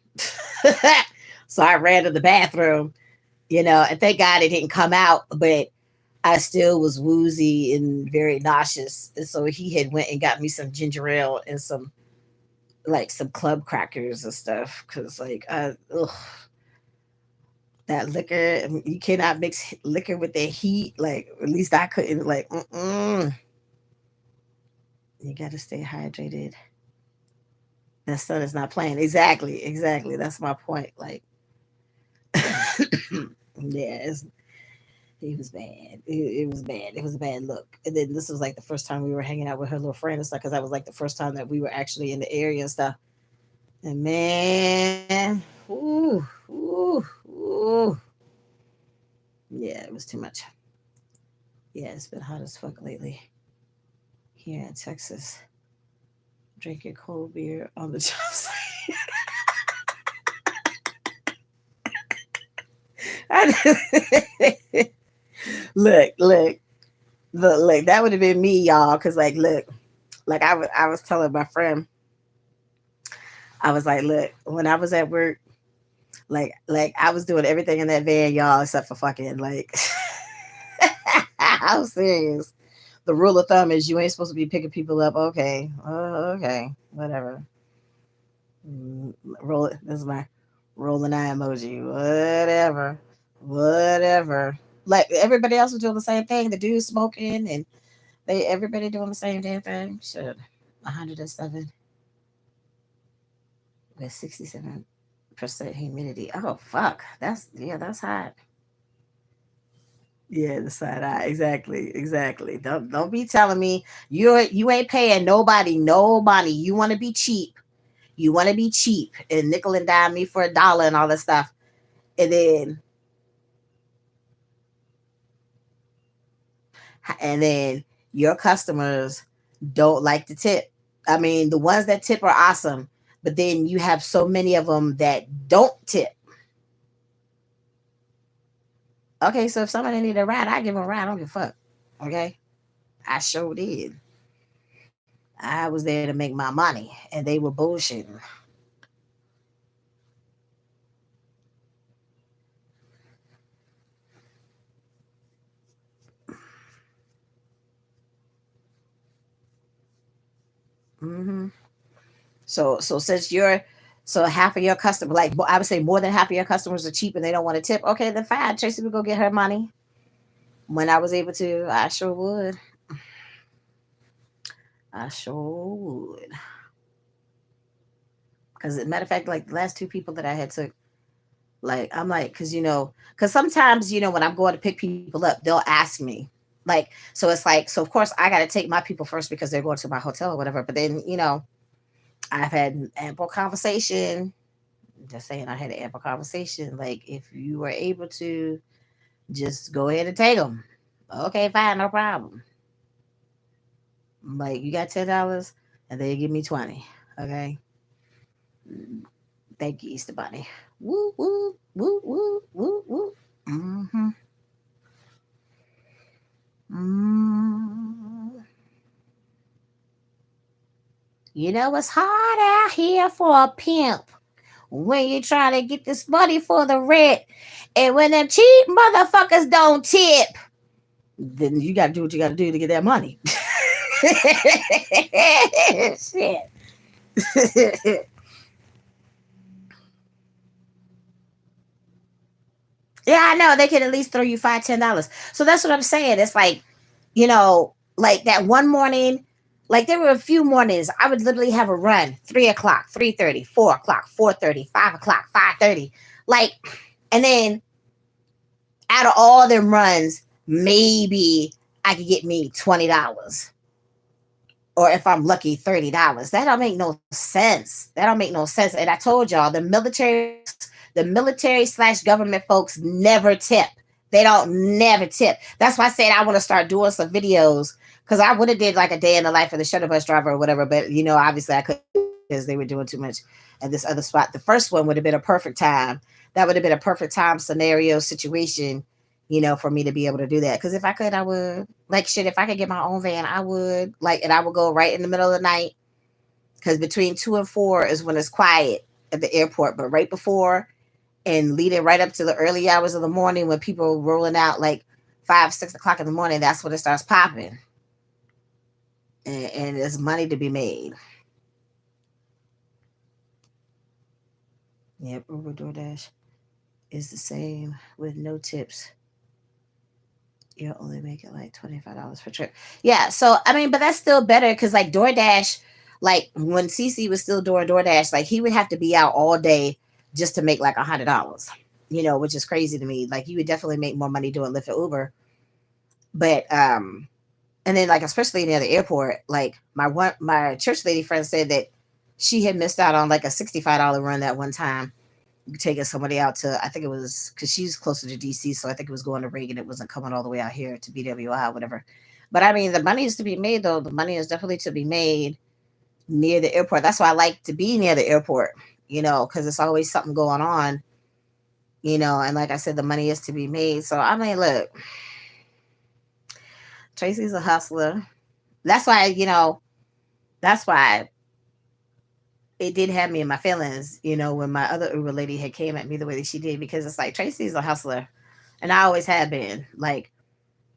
So I ran to the bathroom, and thank God it didn't come out, but I still was woozy and very nauseous. And so he had went and got me some ginger ale and some club crackers and stuff. Cause that liquor, you cannot mix liquor with the heat. Like, at least I couldn't you got to stay hydrated. That sun is not playing. Exactly. Exactly. That's my point. Like, yeah, it was bad. It was bad. It was a bad look. And then this was like the first time we were hanging out with her little friend and stuff because that was like the first time that we were actually in the area and stuff. And man, ooh, ooh, ooh. Yeah, it was too much. Yeah, it's been hot as fuck lately here in Texas. Drinking cold beer on the job site. look, look, look. That would have been me, y'all. Cause look, I was telling my friend, I was like, look, when I was at work, like I was doing everything in that van, y'all, except for fucking like. I'm serious. The rule of thumb is you ain't supposed to be picking people up. Okay, okay, whatever. Roll it. This is my rolling eye emoji. Whatever, whatever. Like everybody else was doing the same thing. The dude smoking and everybody doing the same damn thing. Shit, 107 with 67% humidity. Oh fuck, that's hot. Yeah, the side eye. Exactly, exactly. Don't be telling me you ain't paying nobody no money. You want to be cheap. You want to be cheap and nickel and dime me for a dollar and all that stuff. And then your customers don't like the tip. I mean, the ones that tip are awesome, but then you have so many of them that don't tip. Okay, so if somebody need a ride, I give them a ride. I don't give a fuck. Okay, I sure did. I was there to make my money, and they were bullshitting. Hmm. So since you're so half of your customer, like I would say more than half of your customers are cheap and they don't want to tip. Okay, then fine. Tracy would go get her money when I was able to. I sure would. I sure would. Because matter of fact, like the last two people that I had took, like I'm like, because sometimes when I'm going to pick people up, they'll ask me, like, so it's like, so of course I got to take my people first because they're going to my hotel or whatever. But then I've had ample conversation. Just saying, I had an ample conversation. Like, if you were able to just go ahead and take them, okay, fine, no problem. Like, you got $10, and they give me 20. Okay, thank you, Easter Bunny. Woo woo woo woo woo woo. Mm-hmm. Mm. It's hard out here for a pimp when you're trying to get this money for the rent, and when them cheap motherfuckers don't tip, then you got to do what you got to do to get that money. Shit. Yeah, I know they can at least throw you $5, $10. So that's what I'm saying. It's like that one morning, like there were a few mornings I would literally have a run 3 o'clock, 3:30, 4 o'clock, 4:30, 5 o'clock, 5:30, like, and then out of all them runs, maybe I could get me $20. Or if I'm lucky, $30. That don't make no sense. That don't make no sense. And I told y'all, the military slash government folks never tip. They don't never tip. That's why I said I want to start doing some videos because I would have did like a day in the life of the shuttle bus driver or whatever. But obviously I couldn't because they were doing too much at this other spot. The first one would have been a perfect time. That would have been a perfect time scenario situation, for me to be able to do that. Because if I could, I would. Like shit, if I could get my own van, I would. Like, and I would go right in the middle of the night because between 2 and 4 is when it's quiet at the airport. But right before and leading right up to the early hours of the morning when people are rolling out like 5, 6 o'clock in the morning, that's when it starts popping. And there's money to be made. Yep, Uber DoorDash is the same with no tips. You'll only make it like $25 per trip. Yeah, so I mean, but that's still better because like DoorDash, like when CC was still doing DoorDash, like he would have to be out all day just to make like $100. Which is crazy to me. Like you would definitely make more money doing Lyft or Uber. But and then like especially near the airport, like my church lady friend said that she had missed out on like a $65 run that one time taking somebody out to, I think it was because she's closer to DC, so I think it was going to Reagan. It wasn't coming all the way out here to BWI, whatever. But I mean, the money is to be made though. The money is definitely to be made near the airport. That's why I like to be near the airport, because it's always something going on, And like I said, the money is to be made. So I mean, look, Tracy's a hustler. That's why, that's why it did have me in my feelings, when my other Uber lady had came at me the way that she did, because it's like Tracy's a hustler, and I always have been. Like,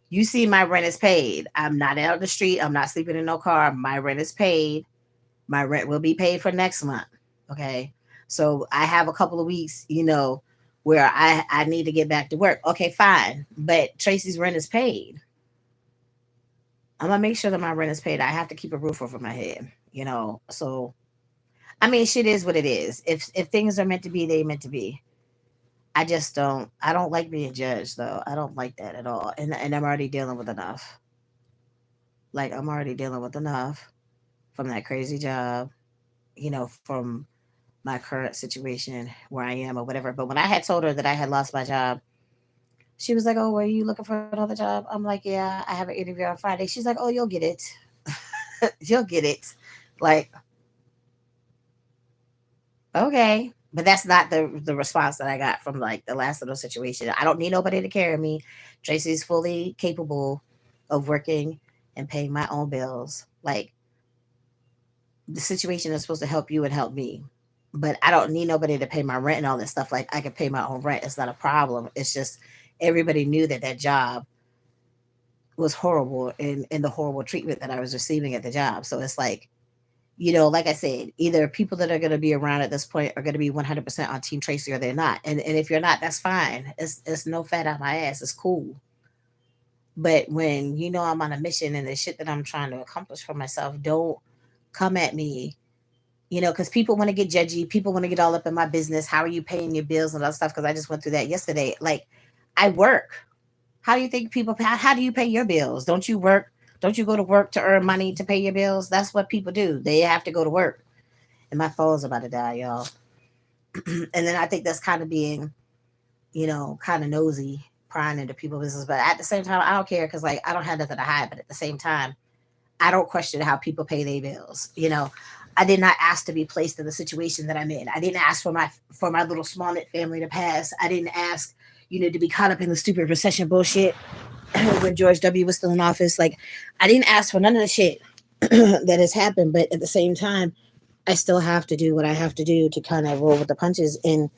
you see, my rent is paid. I'm not out on the street. I'm not sleeping in no car. My rent is paid. My rent will be paid for next month. Okay, so I have a couple of weeks, where I need to get back to work. Okay, fine, but Tracy's rent is paid. I'm gonna make sure that my rent is paid. I have to keep a roof over my head, So I mean, shit is what it is. If things are meant to be, they meant to be. I just don't. I don't like being judged though. I don't like that at all. And I'm already dealing with enough. Like I'm already dealing with enough from that crazy job. From my current situation where I am or whatever. But when I had told her that I had lost my job, she was like, "Oh, were you looking for another job?" I'm like, "Yeah, I have an interview on Friday." She's like, "Oh, you'll get it. You'll get it." Like, okay. But that's not the response that I got from like the last little situation. I don't need nobody to carry me. Tracy's fully capable of working and paying my own bills. Like, the situation is supposed to help you and help me. But I don't need nobody to pay my rent and all this stuff. Like, I can pay my own rent. It's not a problem. It's just everybody knew that that job was horrible, and the horrible treatment that I was receiving at the job. So it's like, like I said, either people that are going to be around at this point are going to be 100% on Team Tracy or they're not. And if you're not, that's fine. It's no fat out my ass. It's cool. But when I'm on a mission and the shit that I'm trying to accomplish for myself, don't come at me, because people want to get judgy. People want to get all up in my business. How are you paying your bills and all that stuff? Because I just went through that yesterday. Like, I work. How do you think people pay? How do you pay your bills? Don't you work? Don't you go to work to earn money to pay your bills? That's what people do. They have to go to work. And my phone's about to die, y'all. And then I think that's kind of being, kind of nosy, prying into people's business. But at the same time, I don't care because, like, I don't have nothing to hide. But at the same time, I don't question how people pay their bills. I did not ask to be placed in the situation that I'm in. I didn't ask for my little small knit family to pass. I didn't ask, to be caught up in the stupid recession bullshit when George W. was still in office. Like, I didn't ask for none of the shit that has happened. But at the same time, I still have to do what I have to do to kind of roll with the punches. And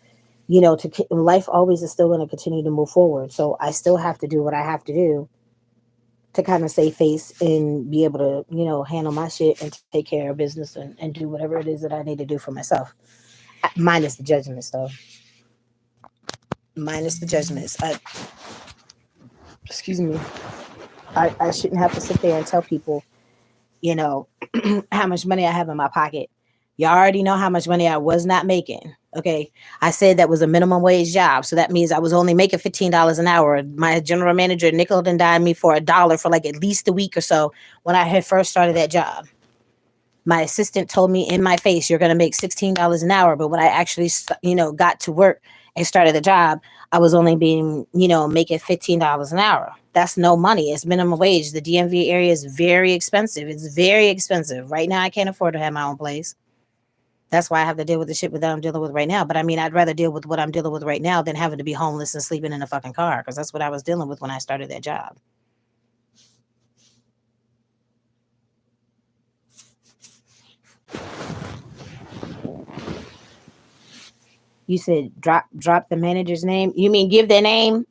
life always is still going to continue to move forward. So I still have to do what I have to do to kind of save face and be able to, handle my shit and take care of business and do whatever it is that I need to do for myself. Minus the judgments, though. Minus the judgments. Excuse me. I shouldn't have to sit there and tell people, you know, how much money I have in my pocket. You already know how much money I was not making. Okay. I said that was a minimum wage job. So that means I was only making $15 an hour. My general manager nickel and dimed me for $1 for like at least a week or so when I had first started that job. My assistant told me in my face, you're going to make $16 an hour. But when I actually, got to work and started the job, I was only being, making $15 an hour. That's no money. It's minimum wage. The DMV area is very expensive. It's very expensive. Right now, I can't afford to have my own place. That's why I have to deal with the shit that I'm dealing with right now. But I mean, I'd rather deal with what I'm dealing with right now than having to be homeless and sleeping in a fucking car, because that's what I was dealing with when I started that job. You said drop the manager's name. You mean give their name?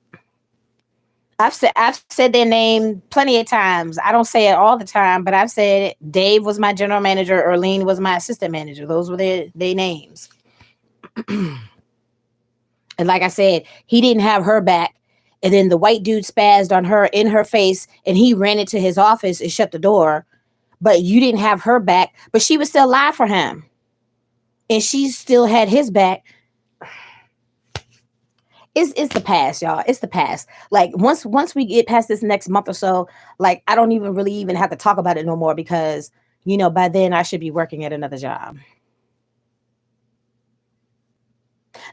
I've said their name plenty of times. I don't say it all the time, but I've said it. Dave was my general manager. Erlene was my assistant manager. Those were their names. And like I said, he didn't have her back. And then the white dude spazzed on her in her face, and he ran into his office and shut the door. But you didn't have her back, but she was still alive for him. And she still had his back. It's the past, y'all. It's the past. Like, once we get past this next month or so, like, I don't even really even have to talk about it no more, because by then I should be working at another job.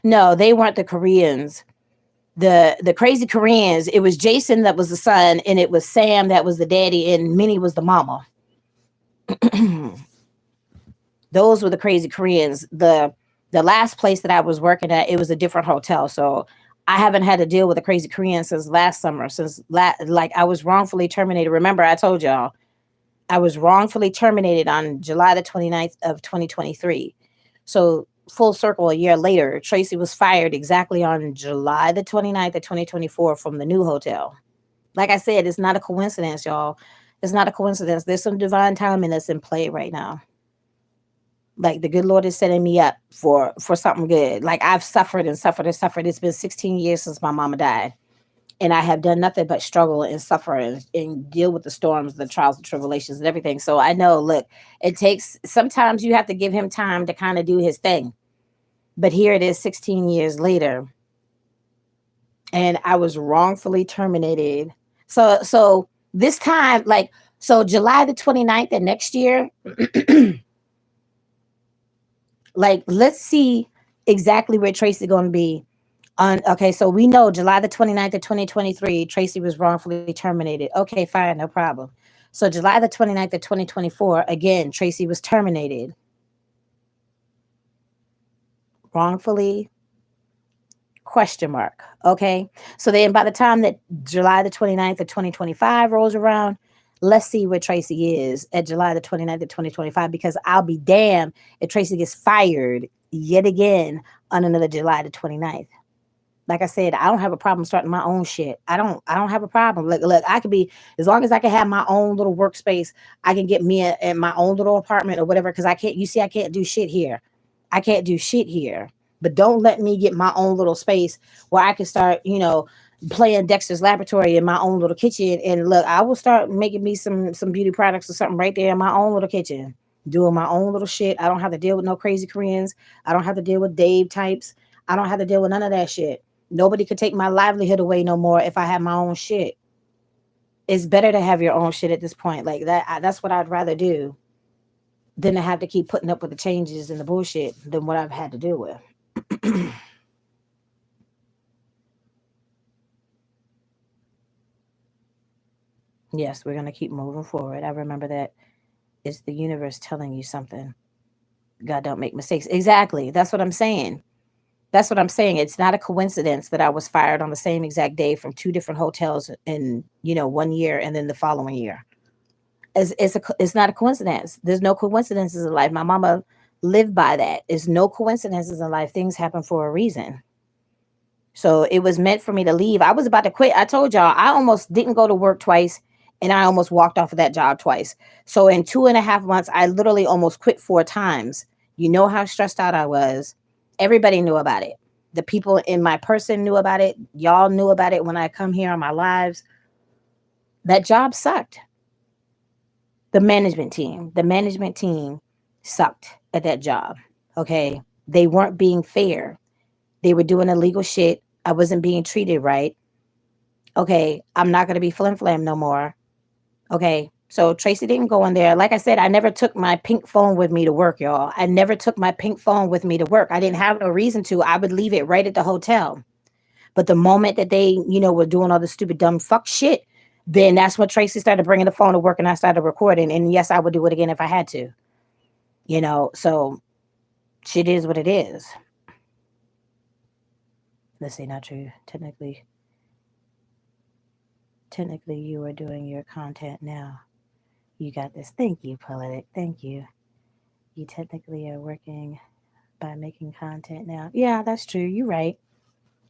No, they weren't the Koreans. The crazy Koreans. It was Jason that was the son, and it was Sam that was the daddy, and Minnie was the mama. Those were the crazy Koreans. The last place that I was working at, it was a different hotel. So I haven't had to deal with a crazy Korean since last summer. Like, I was wrongfully terminated. Remember, I told y'all I was wrongfully terminated on July the 29th of 2023. So full circle, a year later, Tracy was fired exactly on July the 29th of 2024 from the new hotel. Like I said, it's not a coincidence, y'all. It's not a coincidence. There's some divine timing that's in play right now. Like, the good Lord is setting me up for something good. Like, I've suffered and suffered and suffered. It's been 16 years since my mama died. And I have done nothing but struggle and suffer and deal with the storms, the trials and tribulations and everything. So I know, look, sometimes you have to give him time to kind of do his thing. But here it is 16 years later. And I was wrongfully terminated. So this time, like, so July the 29th of next year, like, let's see exactly where Tracy going to be. Okay, so we know July the 29th of 2023, Tracy was wrongfully terminated. Okay, fine, no problem.
So July the 29th of 2024, again, Traci was terminated wrongfully, question mark. Okay. So then by the time that July the 29th of 2025 rolls around, let's see where Traci is at July the 29th of 2025, because I'll be damned if Traci gets fired yet again on another July the 29th. Like I said, I don't have a problem starting my own shit. I don't have a problem. Look, I could be, as long as I can have my own little workspace, I can get me in my own little apartment or whatever. Cause I can't, you see, I can't do shit here. I can't do shit here. But don't let me get my own little space where I can start, playing Dexter's Laboratory in my own little kitchen. And look, I will start making me some beauty products or something right there in my own little kitchen, doing my own little shit. I don't have to deal with no crazy Koreans. I don't have to deal with Dave types. I don't have to deal with none of that shit. Nobody could take my livelihood away no more if I have my own shit. It's better to have your own shit at this point. Like that, that's what I'd rather do than to have to keep putting up with the changes and the bullshit than what I've had to deal with. Yes, we're going to keep moving forward. I remember that it's the universe telling you something. God don't make mistakes. Exactly. That's what I'm saying. That's what I'm saying. It's not a coincidence that I was fired on the same exact day from two different hotels in, 1 year and then the following year. It's not a coincidence. There's no coincidences in life. My mama lived by that. There's no coincidences in life. Things happen for a reason. So it was meant for me to leave. I was about to quit. I told y'all I almost didn't go to work twice, and I almost walked off of that job twice. So in 2.5 months, I literally almost quit 4 times. You know how stressed out I was. Everybody knew about it. The people in my person knew about it. Y'all knew about it when I come here on my lives. That job sucked. The management team sucked at that job. Okay. They weren't being fair. They were doing illegal shit. I wasn't being treated right. Okay. I'm not going to be flim flam no more. Okay. So Traci didn't go in there. Like I said, I never took my pink phone with me to work, y'all. I never took my pink phone with me to work. I didn't have no reason to. I would leave it right at the hotel. But the moment that they, were doing all the stupid, dumb fuck shit, then that's when Traci started bringing the phone to work and I started recording. And yes, I would do it again if I had to. So shit is what it is. Let's say not true. Technically, you are doing your content now. You got this. Thank you, Politic. Thank you. You technically are working by making content now. Yeah, that's true. You're right.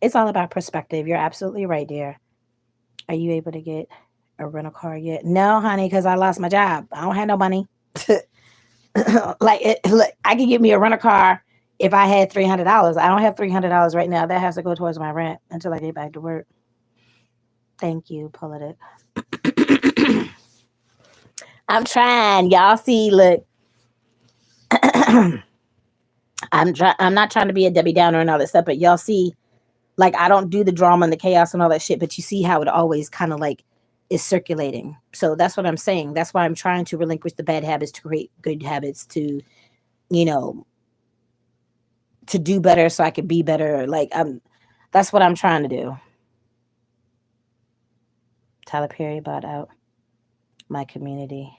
It's all about perspective. You're absolutely right, dear. Are you able to get a rental car yet? No, honey, because I lost my job. I don't have no money. Look, I could get me a rental car if I had $300. I don't have $300 right now. That has to go towards my rent until I get back to work. Thank you, Politic. I'm trying. Y'all see, look. I'm not trying to be a Debbie Downer and all that stuff, but y'all see, like, I don't do the drama and the chaos and all that shit, but you see how it always kind of like is circulating. So that's what I'm saying. That's why I'm trying to relinquish the bad habits to create good habits, to, you know, to do better so I can be better. That's what I'm trying to do. Tyler Perry bought out my community.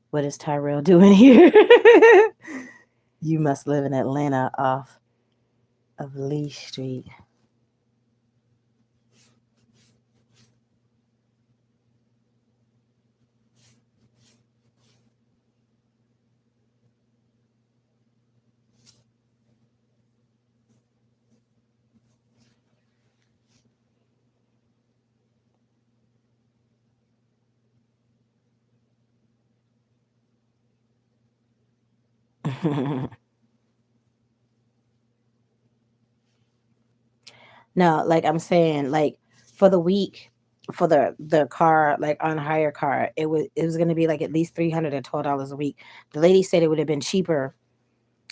What is Tyrell doing here? You must live in Atlanta off of Lee Street. No, like I'm saying, like for the week, for the car, like on hire car, it was gonna be like at least $312 a week. The lady said it would have been cheaper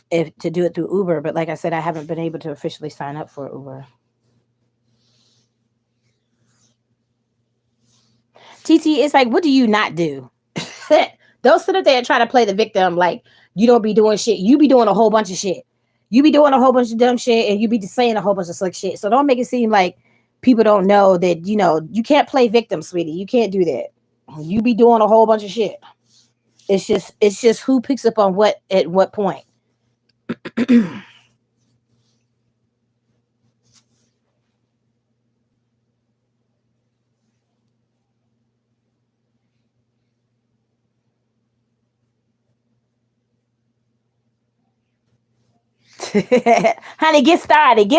if to do it through Uber, but like I said, I haven't been able to officially sign up for Uber. TT, it's like, what do you not do? Don't sit up there and try to play the victim like you don't be doing shit. You be doing a whole bunch of shit. You be doing a whole bunch of dumb shit and you be saying a whole bunch of slick shit. So don't make it seem like
People don't know that, you can't play victim, sweetie. You can't do that. You be doing a whole bunch of shit. It's just who picks up on what at what point. Honey, get started,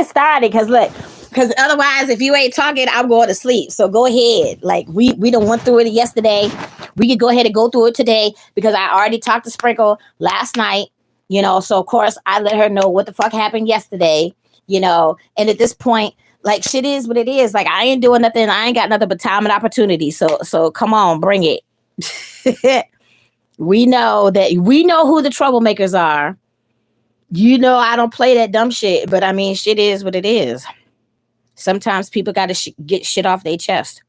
cause look, cause otherwise, if you ain't talking, I'm going to sleep. So go ahead. Like we don't went through it yesterday. We could go ahead and go through it today because I already talked to Sprinkle last night. So of course I let her know what the fuck happened yesterday. And at this point, like shit is what it is. Like I ain't doing nothing. I ain't got nothing but time and opportunity. So come on, bring it. We know who the troublemakers are. I don't play that dumb shit, but I mean, shit is what it is. Sometimes people got to get shit off their chest.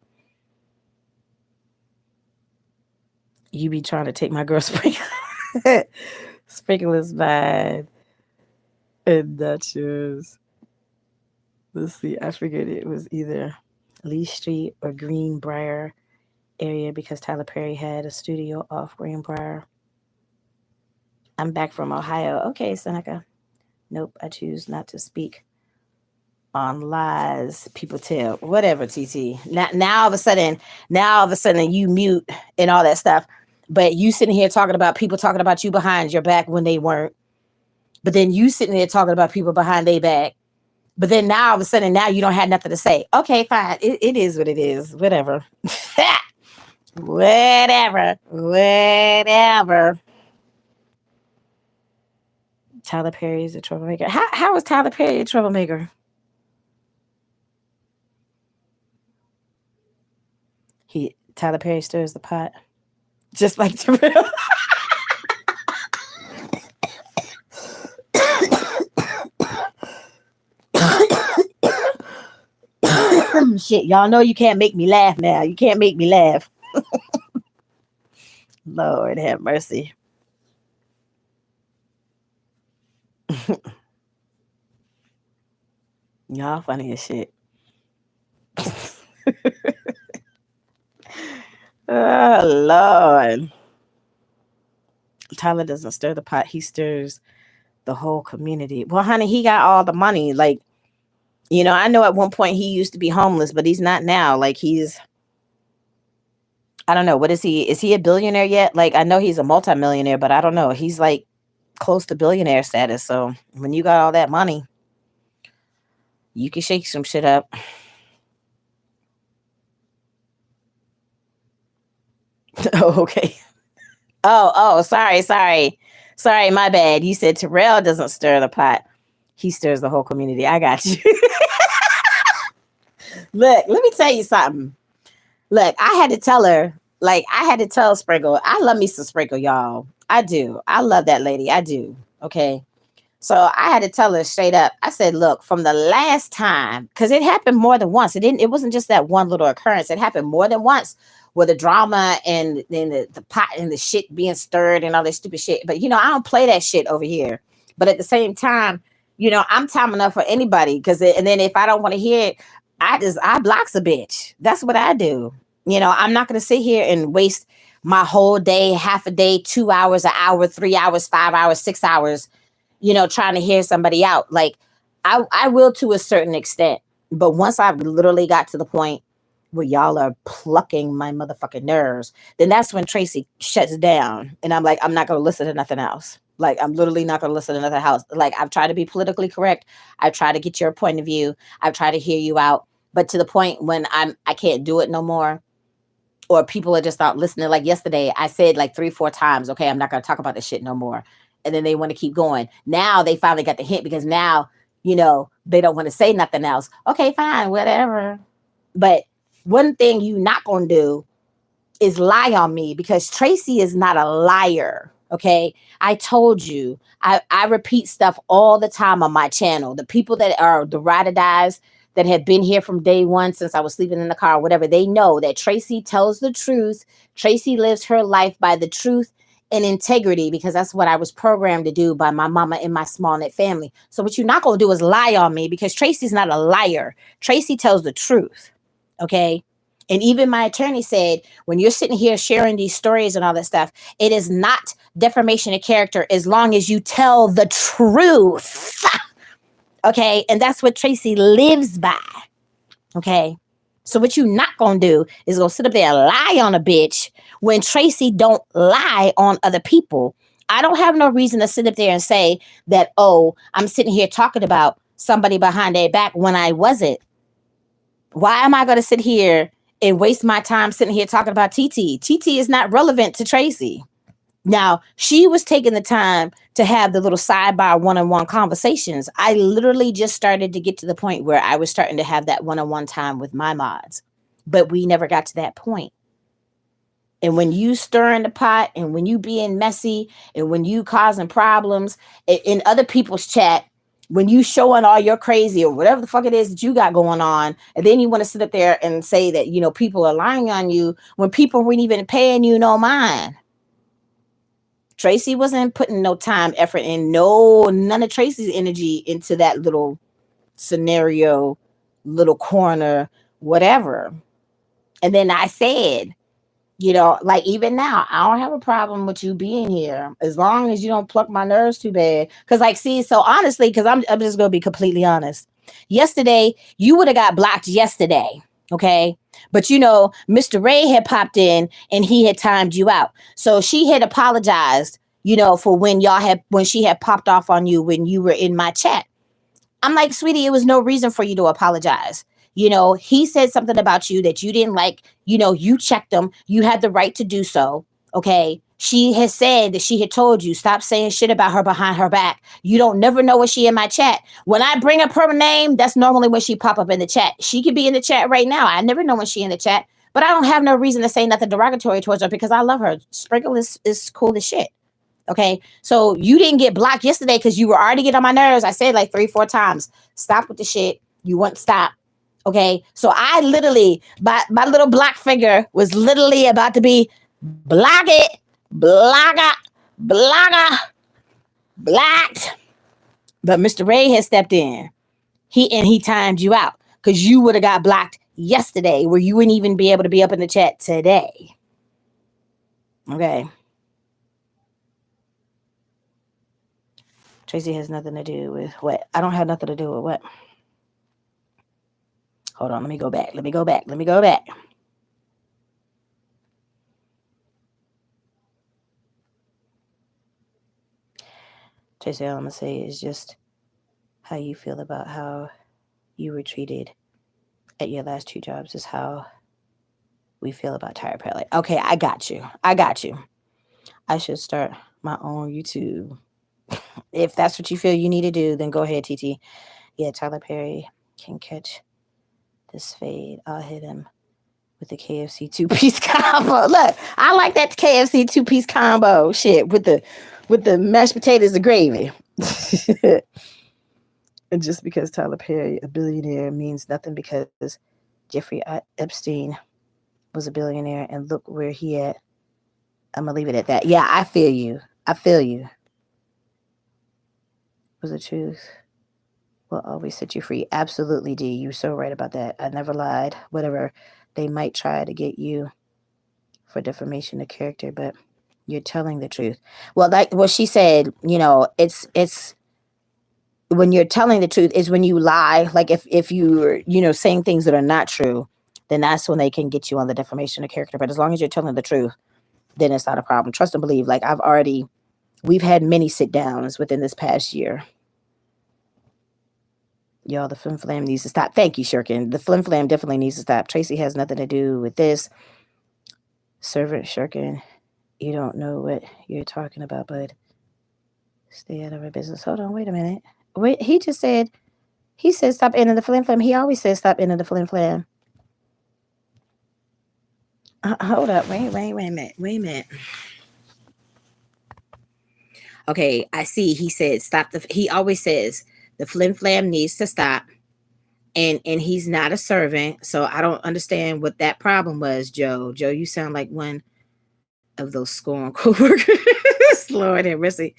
You be trying to take my girl Sprinkle. Sprinkle is bad. And that's yours. Let's see. I figured it was either Lee Street or Greenbrier area because Tyler Perry had a studio off Greenbrier. I'm back from Ohio. Okay, Seneca. Nope, I choose not to speak on lies people tell. Whatever, TT. Now all of a sudden you mute and all that stuff. But you sitting here talking about people talking about you behind your back when they weren't. But then you sitting there talking about people behind their back. But then now all of a sudden now you don't have nothing to say. Okay, fine. It is what it is. Whatever. Whatever. Tyler Perry is a troublemaker. How is Tyler Perry a troublemaker? Tyler Perry stirs the pot. Just like Terrell. Shit, y'all know you can't make me laugh now. You can't make me laugh. Lord have mercy. Y'all funny as shit. Oh, Lord. Tyler doesn't stir the pot. He stirs the whole community. Well, honey, he got all the money. Like, I know at one point he used to be homeless, but he's not now. Like, I don't know. What is he? Is he a billionaire yet? Like, I know he's a multimillionaire, but I don't know. He's like close to billionaire status. So when you got all that money, you can shake some shit up. Oh, okay. Oh, sorry, my bad. You said Terrell doesn't stir the pot. He stirs the whole community. I got you. Look, let me tell you something. Look, I had to tell her, like, I had to tell Sprinkle, I love me some Sprinkle, y'all. I do. I love that lady. I do. Okay. So I had to tell her straight up. I said, look, from the last time, because it happened more than once. It wasn't just that one little occurrence. It happened more than once with the drama and then the pot and the shit being stirred and all this stupid shit. But I don't play that shit over here. But at the same time, I'm time enough for anybody. And then if I don't want to hear it, I blocks a bitch. That's what I do. I'm not gonna sit here and waste my whole day, half a day, 2 hours, an hour, 3 hours, 5 hours, 6 hours, trying to hear somebody out. Like I will to a certain extent. But once I've literally got to the point where y'all are plucking my motherfucking nerves, then that's when Traci shuts down. And I'm like, I'm not going to listen to nothing else. Like, I'm literally not going to listen to nothing else. Like, I've tried to be politically correct. I've tried to get your point of view. I've tried to hear you out. But to the point when I can't do it no more, or people are just not listening. Like yesterday, I said like 3-4 times, okay, I'm not going to talk about this shit no more. And then they want to keep going. Now they finally got the hint because now, they don't want to say nothing else. Okay, fine, whatever. But one thing you not going to do is lie on me, because Traci is not a liar. Okay. I told you, I repeat stuff all the time on my channel. The people that are the ride or dies that have been here from day one since I was sleeping in the car or whatever, they know that Traci tells the truth. Traci lives her life by the truth and integrity, because that's what I was programmed to do by my mama and my small knit family. So what you're not going to do is lie on me, because Tracy's not a liar. Tracy tells the truth. Okay. And even my attorney said, when you're sitting here sharing these stories and all that stuff, it is not defamation of character as long as you tell the truth. Okay. And that's what Tracy lives by. Okay. So what you not gonna do is go sit up there and lie on a bitch when Tracy don't lie on other people. I don't have no reason to sit up there and say that, oh, I'm sitting here talking about somebody behind their back when I wasn't. Why am I gonna sit here and waste my time sitting here talking about TT? TT is not relevant to Tracy. Now, she was taking the time to have the little sidebar one-on-one conversations. I literally just started to get to the point where I was starting to have that one-on-one time with my mods, but we never got to that point. And when you stirring the pot, and when you being messy, and when you causing problems in other people's chat, when you showing all your crazy or whatever the fuck it is that you got going on, and then you want to sit up there and say that, people are lying on you when people weren't even paying you no mind. Tracy wasn't putting no time, effort, and none of Tracy's energy into that little scenario, little corner, whatever. And then I said, like even now, I don't have a problem with you being here as long as you don't pluck my nerves too bad. Because, like, see, so honestly, because I'm just going to be completely honest. Yesterday, you would have got blocked yesterday. Okay. But, Mr. Ray had popped in and he had timed you out. So she had apologized, for when she had popped off on you when you were in my chat. I'm like, sweetie, it was no reason for you to apologize. He said something about you that you didn't like. You checked him. You had the right to do so. Okay. She has said that she had told you, stop saying shit about her behind her back. You don't never know what she in my chat. When I bring up her name, that's normally when she pop up in the chat. She could be in the chat right now. I never know when she in the chat, but I don't have no reason to say nothing derogatory towards her because I love her. Sprinkle is cool as shit. Okay. So you didn't get blocked yesterday because you were already getting on my nerves. I said like 3-4 times, stop with the shit. You won't stop. Okay. So I literally, my little black finger was literally about to be block it, blogger, blocked. But Mr. Ray has stepped in. He timed you out because you would have got blocked yesterday where you wouldn't even be able to be up in the chat today. Okay. Tracy has nothing to do with what? I don't have nothing to do with what? Hold on, let me go back. Tracy, all I'm going to say is just how you feel about how you were treated at your last 2 jobs is how we feel about Tire Pellet. Okay, I got you. I should start my own YouTube. If that's what you feel you need to do, then go ahead, TT. Yeah, Tyler Perry can catch this fade. I'll hit him with the KFC 2-piece combo. Look, I like that KFC 2-piece combo. Shit, with the mashed potatoes and gravy. And just because Tyler Perry, a billionaire, means nothing because Jeffrey Epstein was a billionaire and look where he at. I'm going to leave it at that. Yeah, I feel you. Was the truth will always set you free. Absolutely, D. You're so right about that. I never lied. Whatever they might try to get you for defamation of character, but you're telling the truth. Well, like what she said, it's when you're telling the truth is when you lie. Like if you're, saying things that are not true, then that's when they can get you on the defamation of character. But as long as you're telling the truth, then it's not a problem. Trust and believe. Like we've had many sit downs within this past year. Y'all, the flim flam needs to stop. Thank you, Shirkin. The flim flam definitely needs to stop. Tracy has nothing to do with this. Servant Shirkin, you don't know what you're talking about, bud. Stay out of her business. Hold on, wait a minute. Wait, he said stop ending the flim flam. He always says stop ending the flim flam. Hold up. Wait a minute. Okay, I see. He said stop he always says the flim flam needs to stop. And he's not a servant. So I don't understand what that problem was, Joe. Joe, you sound like one of those scorn coworkers. Lord have mercy.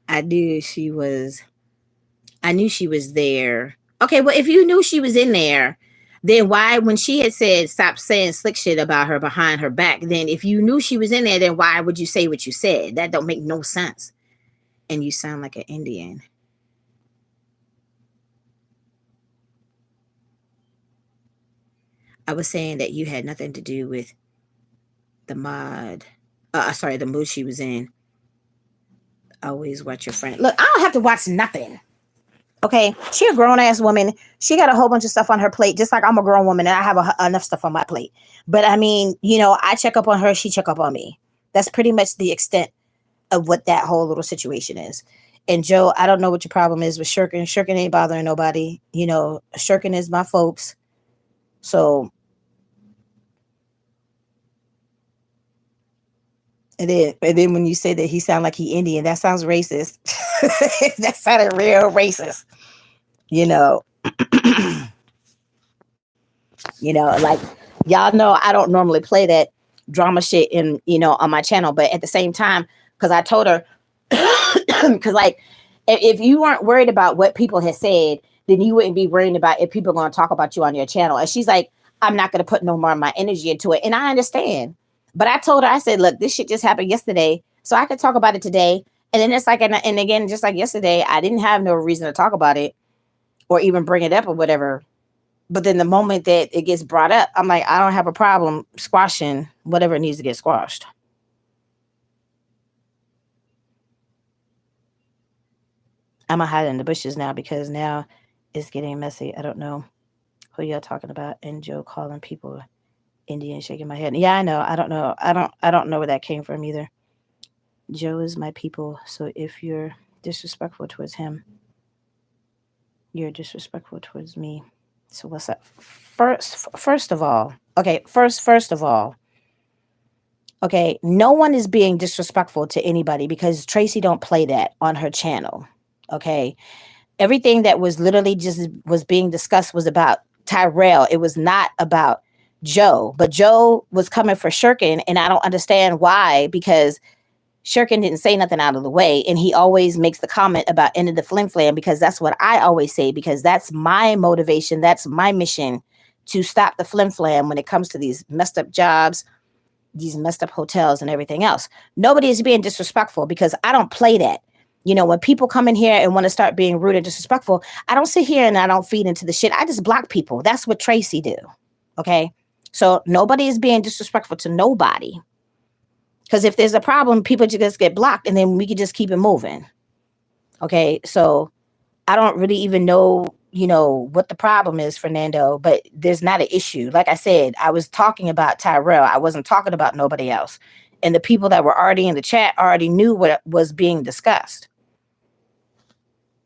I knew she was I knew she was there. Okay, well, if you knew she was in there, then why, when she had said stop saying slick shit about her behind her back, then if you knew she was in there, then why would you say what you said? That don't make no sense. And you sound like an Indian. I was saying that you had nothing to do with the mod. Sorry, the mood she was in. Always watch your friend. Look, I don't have to watch nothing. Okay, she a grown ass woman. She got a whole bunch of stuff on her plate, just like I'm a grown woman and I have enough stuff on my plate. But I mean, I check up on her, she check up on me. That's pretty much the extent of what that whole little situation is. And Joe, I don't know what your problem is with Shirkin. Shirkin ain't bothering nobody. Shirkin is my folks. So, and then when you say that he sound like he Indian, that sounds racist. That sounded real racist. You know, like y'all know I don't normally play that drama shit on my channel, but at the same time, because I told her, because like if you weren't worried about what people had said, then you wouldn't be worried about if people are going to talk about you on your channel. And she's like, I'm not going to put no more of my energy into it. And I understand. But I told her, I said, look, this shit just happened yesterday, so I could talk about it today. And then it's like, and again, just like yesterday, I didn't have no reason to talk about it or even bring it up or whatever. But then the moment that it gets brought up, I'm like, I don't have a problem squashing whatever needs to get squashed. I'm going to hide in the bushes now because now it's getting messy. I don't know who y'all talking about. And Joe calling people Indian, shaking my head. Yeah, I know. I don't know. I don't know where that came from either. Joe is my people. So if you're disrespectful towards him, you're disrespectful towards me. So what's up? First of all, okay, first of all, okay, no one is being disrespectful to anybody because Traci don't play that on her channel. Okay. Everything that was literally just was being discussed was about Tyrell. It was not about Joe. But Joe was coming for Shirkin, and I don't understand why, because Shirkin didn't say nothing out of the way, and he always makes the comment about ending the flim flam, because that's what I always say, because that's my motivation, that's my mission, to stop the flim flam when it comes to these messed up jobs, these messed up hotels and everything else. Nobody is being disrespectful because I don't play that. When people come in here and want to start being rude and disrespectful, I don't sit here and I don't feed into the shit. I just block people. That's what Traci do. Okay. So nobody is being disrespectful to nobody. Because if there's a problem, people just get blocked and then we can just keep it moving. Okay. So I don't really even know, what the problem is, Fernando, but there's not an issue. Like I said, I was talking about Tyrell. I wasn't talking about nobody else. And the people that were already in the chat already knew what was being discussed.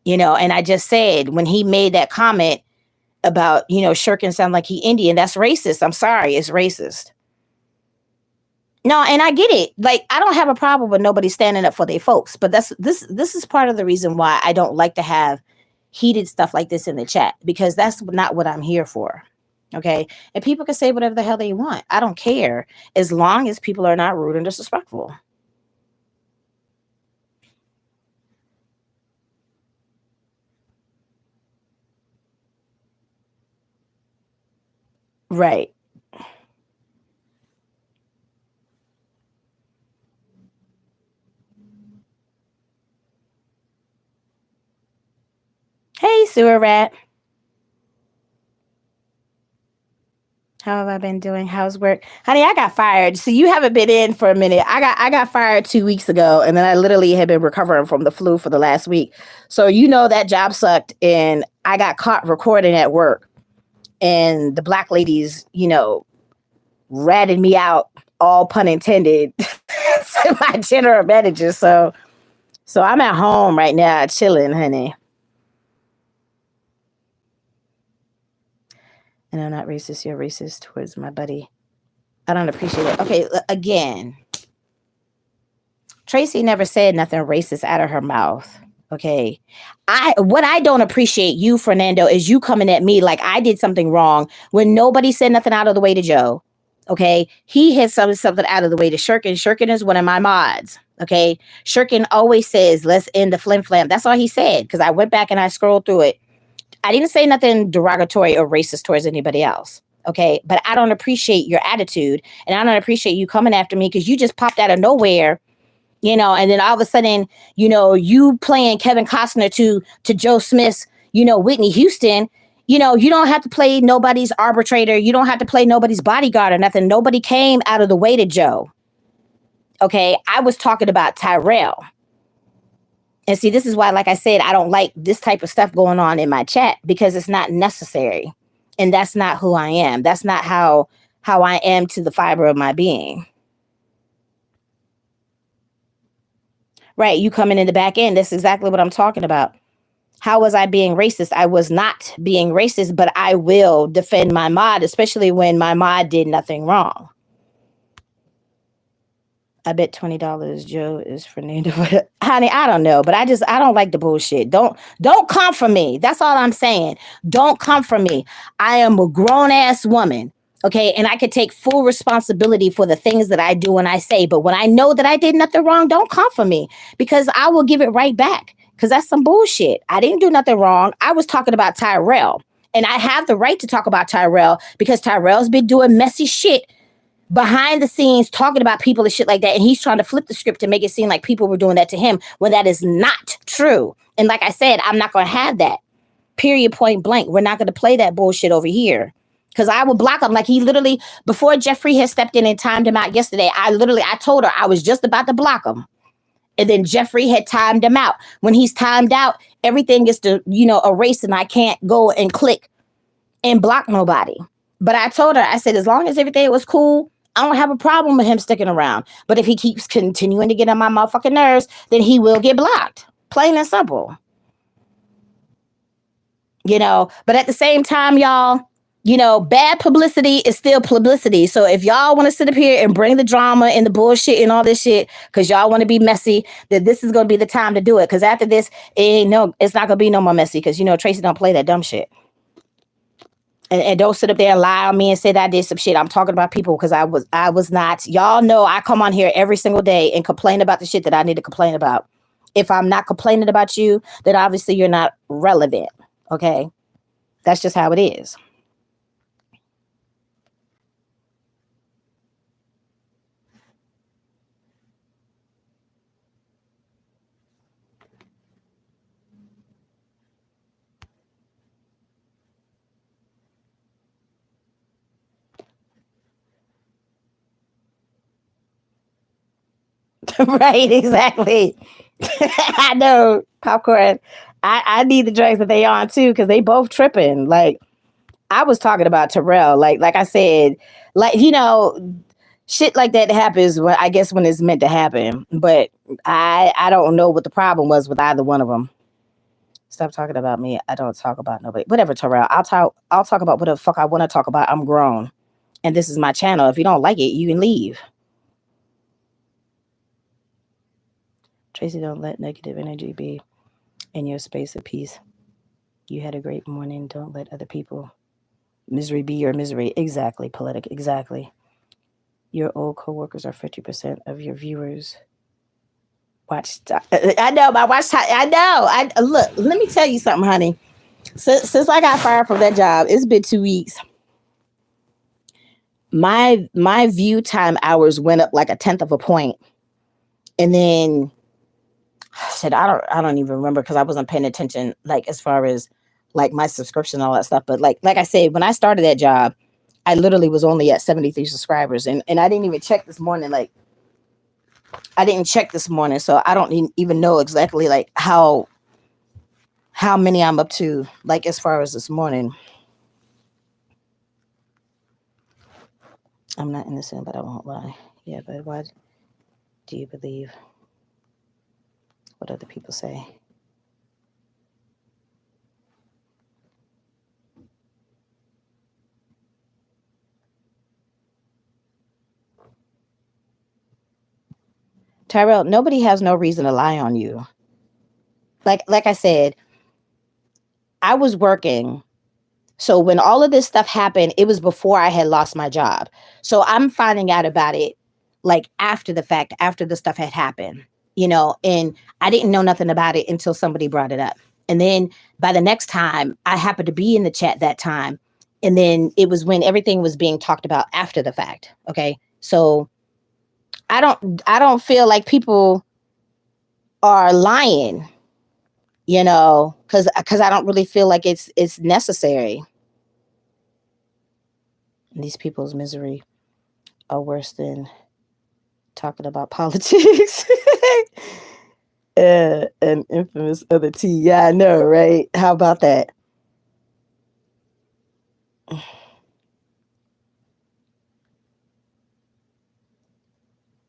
And I just said, when he made that comment about, Shirkin sound like he Indian, that's racist. I'm sorry, it's racist. No, and I get it. Like, I don't have a problem with nobody standing up for their folks, but this is part of the reason why I don't like to have heated stuff like this in the chat, because that's not what I'm here for. Okay. And people can say whatever the hell they want. I don't care, as long as people are not rude and disrespectful. Right. Hey, sewer rat. How have I been doing? How's work? Honey, I got fired. So you haven't been in for a minute. I got fired 2 weeks ago, and then I literally have been recovering from the flu for the last week. So that job sucked, and I got caught recording at work. And the black ladies, ratted me out, all pun intended, to my general manager. So I'm at home right now chilling, honey. And I'm not racist. You're racist towards my buddy. I don't appreciate it. Okay, again, Traci never said nothing racist out of her mouth. Okay. What I don't appreciate, you, Fernando, is you coming at me like I did something wrong when nobody said nothing out of the way to Joe. Okay. He had something out of the way to Shirkin. Shirkin is one of my mods. Okay. Shirkin always says, let's end the flim flam. That's all he said. Because I went back and I scrolled through it. I didn't say nothing derogatory or racist towards anybody else. Okay. But I don't appreciate your attitude. And I don't appreciate you coming after me because you just popped out of nowhere, and then all of a sudden, you playing Kevin Costner to Joe Smith's, Whitney Houston. You don't have to play nobody's arbitrator. You don't have to play nobody's bodyguard or nothing. Nobody came out of the way to Joe. Okay. I was talking about Tyrell. And see, this is why, like I said, I don't like this type of stuff going on in my chat because it's not necessary. And that's not who I am. That's not how I am to the fiber of my being. Right. You coming in the back end. That's exactly what I'm talking about. How was I being racist? I was not being racist, but I will defend my mod, especially when my mod did nothing wrong. I bet $20 Joe is Fernando. Honey, I don't know, but I don't like the bullshit. Don't come for me. That's all I'm saying. Don't come for me. I am a grown ass woman. Okay. And I can take full responsibility for the things that I do and I say. But when I know that I did nothing wrong, don't come for me because I will give it right back. Because that's some bullshit. I didn't do nothing wrong. I was talking about Tyrell. And I have the right to talk about Tyrell because Tyrell's been doing messy shit behind the scenes talking about people and shit like that. And he's trying to flip the script to make it seem like people were doing that to him when that is not true. And like I said, I'm not going to have that. Period, point blank. We're not going to play that bullshit over here. Because I will block him. Like he literally, before Jeffrey had stepped in and timed him out yesterday, I told her I was just about to block him. And then Jeffrey had timed him out. When he's timed out, everything is to, erase and I can't go and click and block nobody. But I told her, I said, as long as everything was cool, I don't have a problem with him sticking around. But if he keeps continuing to get on my motherfucking nerves, then he will get blocked. Plain and simple. But at the same time, y'all, bad publicity is still publicity. So if y'all want to sit up here and bring the drama and the bullshit and all this shit, because y'all want to be messy, then this is going to be the time to do it. Because after this, it's not going to be no more messy. Because, Tracy don't play that dumb shit. And don't sit up there and lie on me and say that I did some shit. I'm talking about people because I was not. Y'all know I come on here every single day and complain about the shit that I need to complain about. If I'm not complaining about you, then obviously you're not relevant. Okay? That's just how it is. Right, exactly. I know, popcorn. I need the drugs that they on too, because they both tripping. Like I was talking about Terrell. Like I said, like shit like that happens when I guess when it's meant to happen. But I don't know what the problem was with either one of them. Stop talking about me. I don't talk about nobody. Whatever, Terrell. I'll talk about whatever the fuck I want to talk about. I'm grown. And this is my channel. If you don't like it, you can leave. Tracy, don't let negative energy be in your space of peace. You had a great morning. Don't let other people misery be your misery. Exactly, Poetic. Exactly. Your old coworkers are 50% of your viewers. Watch time. I know my watch time. I know. Look. Let me tell you something, honey. Since I got fired from that job, it's been 2 weeks. My view time hours went up like a tenth of a point, and then I don't even remember because I wasn't paying attention, like as far as like my subscription and all that stuff. But like I said, when I started that job, I literally was only at 73 subscribers, and I didn't even check this morning. Like I didn't check this morning, so I don't even know exactly like how many I'm up to, like as far as this morning. I'm not innocent, but I won't lie. Yeah, but why do you believe what other people say? Tyrell, nobody has no reason to lie on you. Like I said, I was working So when all of this stuff happened, it was before I had lost my job. So I'm finding out about it like after the fact, after the stuff had happened, and I didn't know nothing about it until somebody brought it up. And then by the next time, I happened to be in the chat that time. And then it was when everything was being talked about after the fact. Okay. So I don't feel like people are lying, because I don't really feel like it's necessary. These people's misery are worse than talking about politics. An infamous other T. Yeah, I know, right? How about that?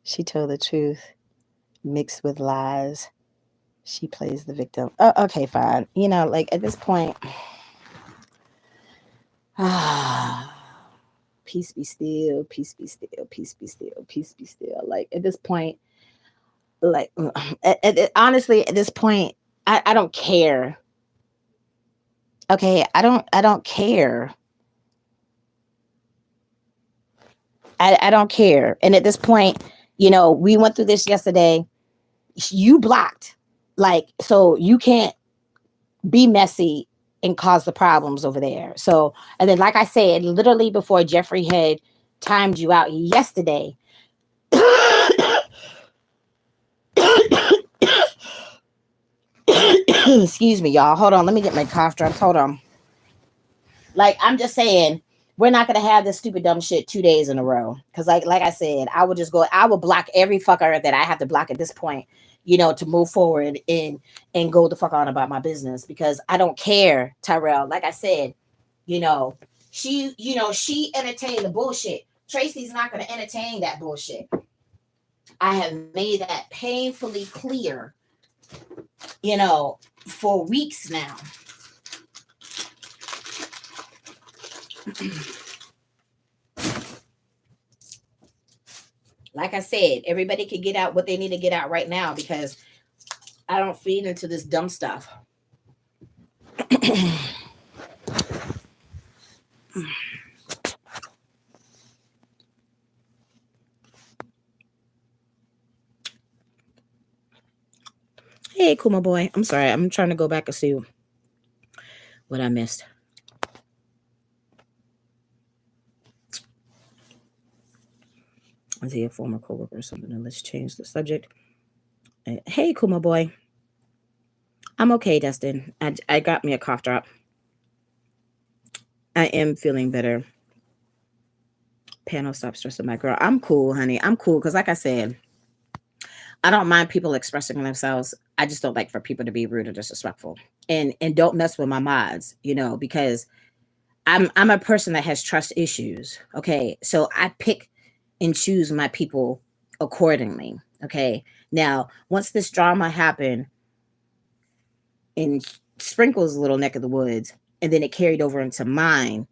She told the truth mixed with lies. She plays the victim. Oh, okay, fine. Like at this point, peace be still, peace be still, peace be still, peace be still. Like at this point, like honestly, at this point, I don't care. Okay, I don't care. I don't care. And at this point, we went through this yesterday. You blocked, like, so you can't be messy and cause the problems over there. So, and then, like I said, literally before Jeffrey had timed you out yesterday. Excuse me, y'all. Hold on. Let me get my cough drops. Hold on. Like, I'm just saying, we're not gonna have this stupid dumb shit 2 days in a row. Cause like I said, I will block every fucker that I have to block at this point, to move forward and go the fuck on about my business because I don't care, Tyrell. Like I said, you know, she entertained the bullshit. Tracy's not gonna entertain that bullshit. I have made that painfully clear, for weeks now. Like I said, everybody can get out what they need to get out right now because I don't feed into this dumb stuff. Hey, Kuma boy. I'm sorry. I'm trying to go back and see what I missed. Is he a former coworker or something? And let's change the subject. Hey, Kuma boy. I'm okay, Dustin. I got me a cough drop. I am feeling better. Panel, stop stressing my girl. I'm cool, honey. I'm cool because, like I said, I don't mind people expressing themselves. I just don't like for people to be rude or disrespectful. And don't mess with my mods, because I'm a person that has trust issues. Okay. So I pick and choose my people accordingly. Okay. Now, once this drama happened in Sprinkle's little neck of the woods, and then it carried over into mine,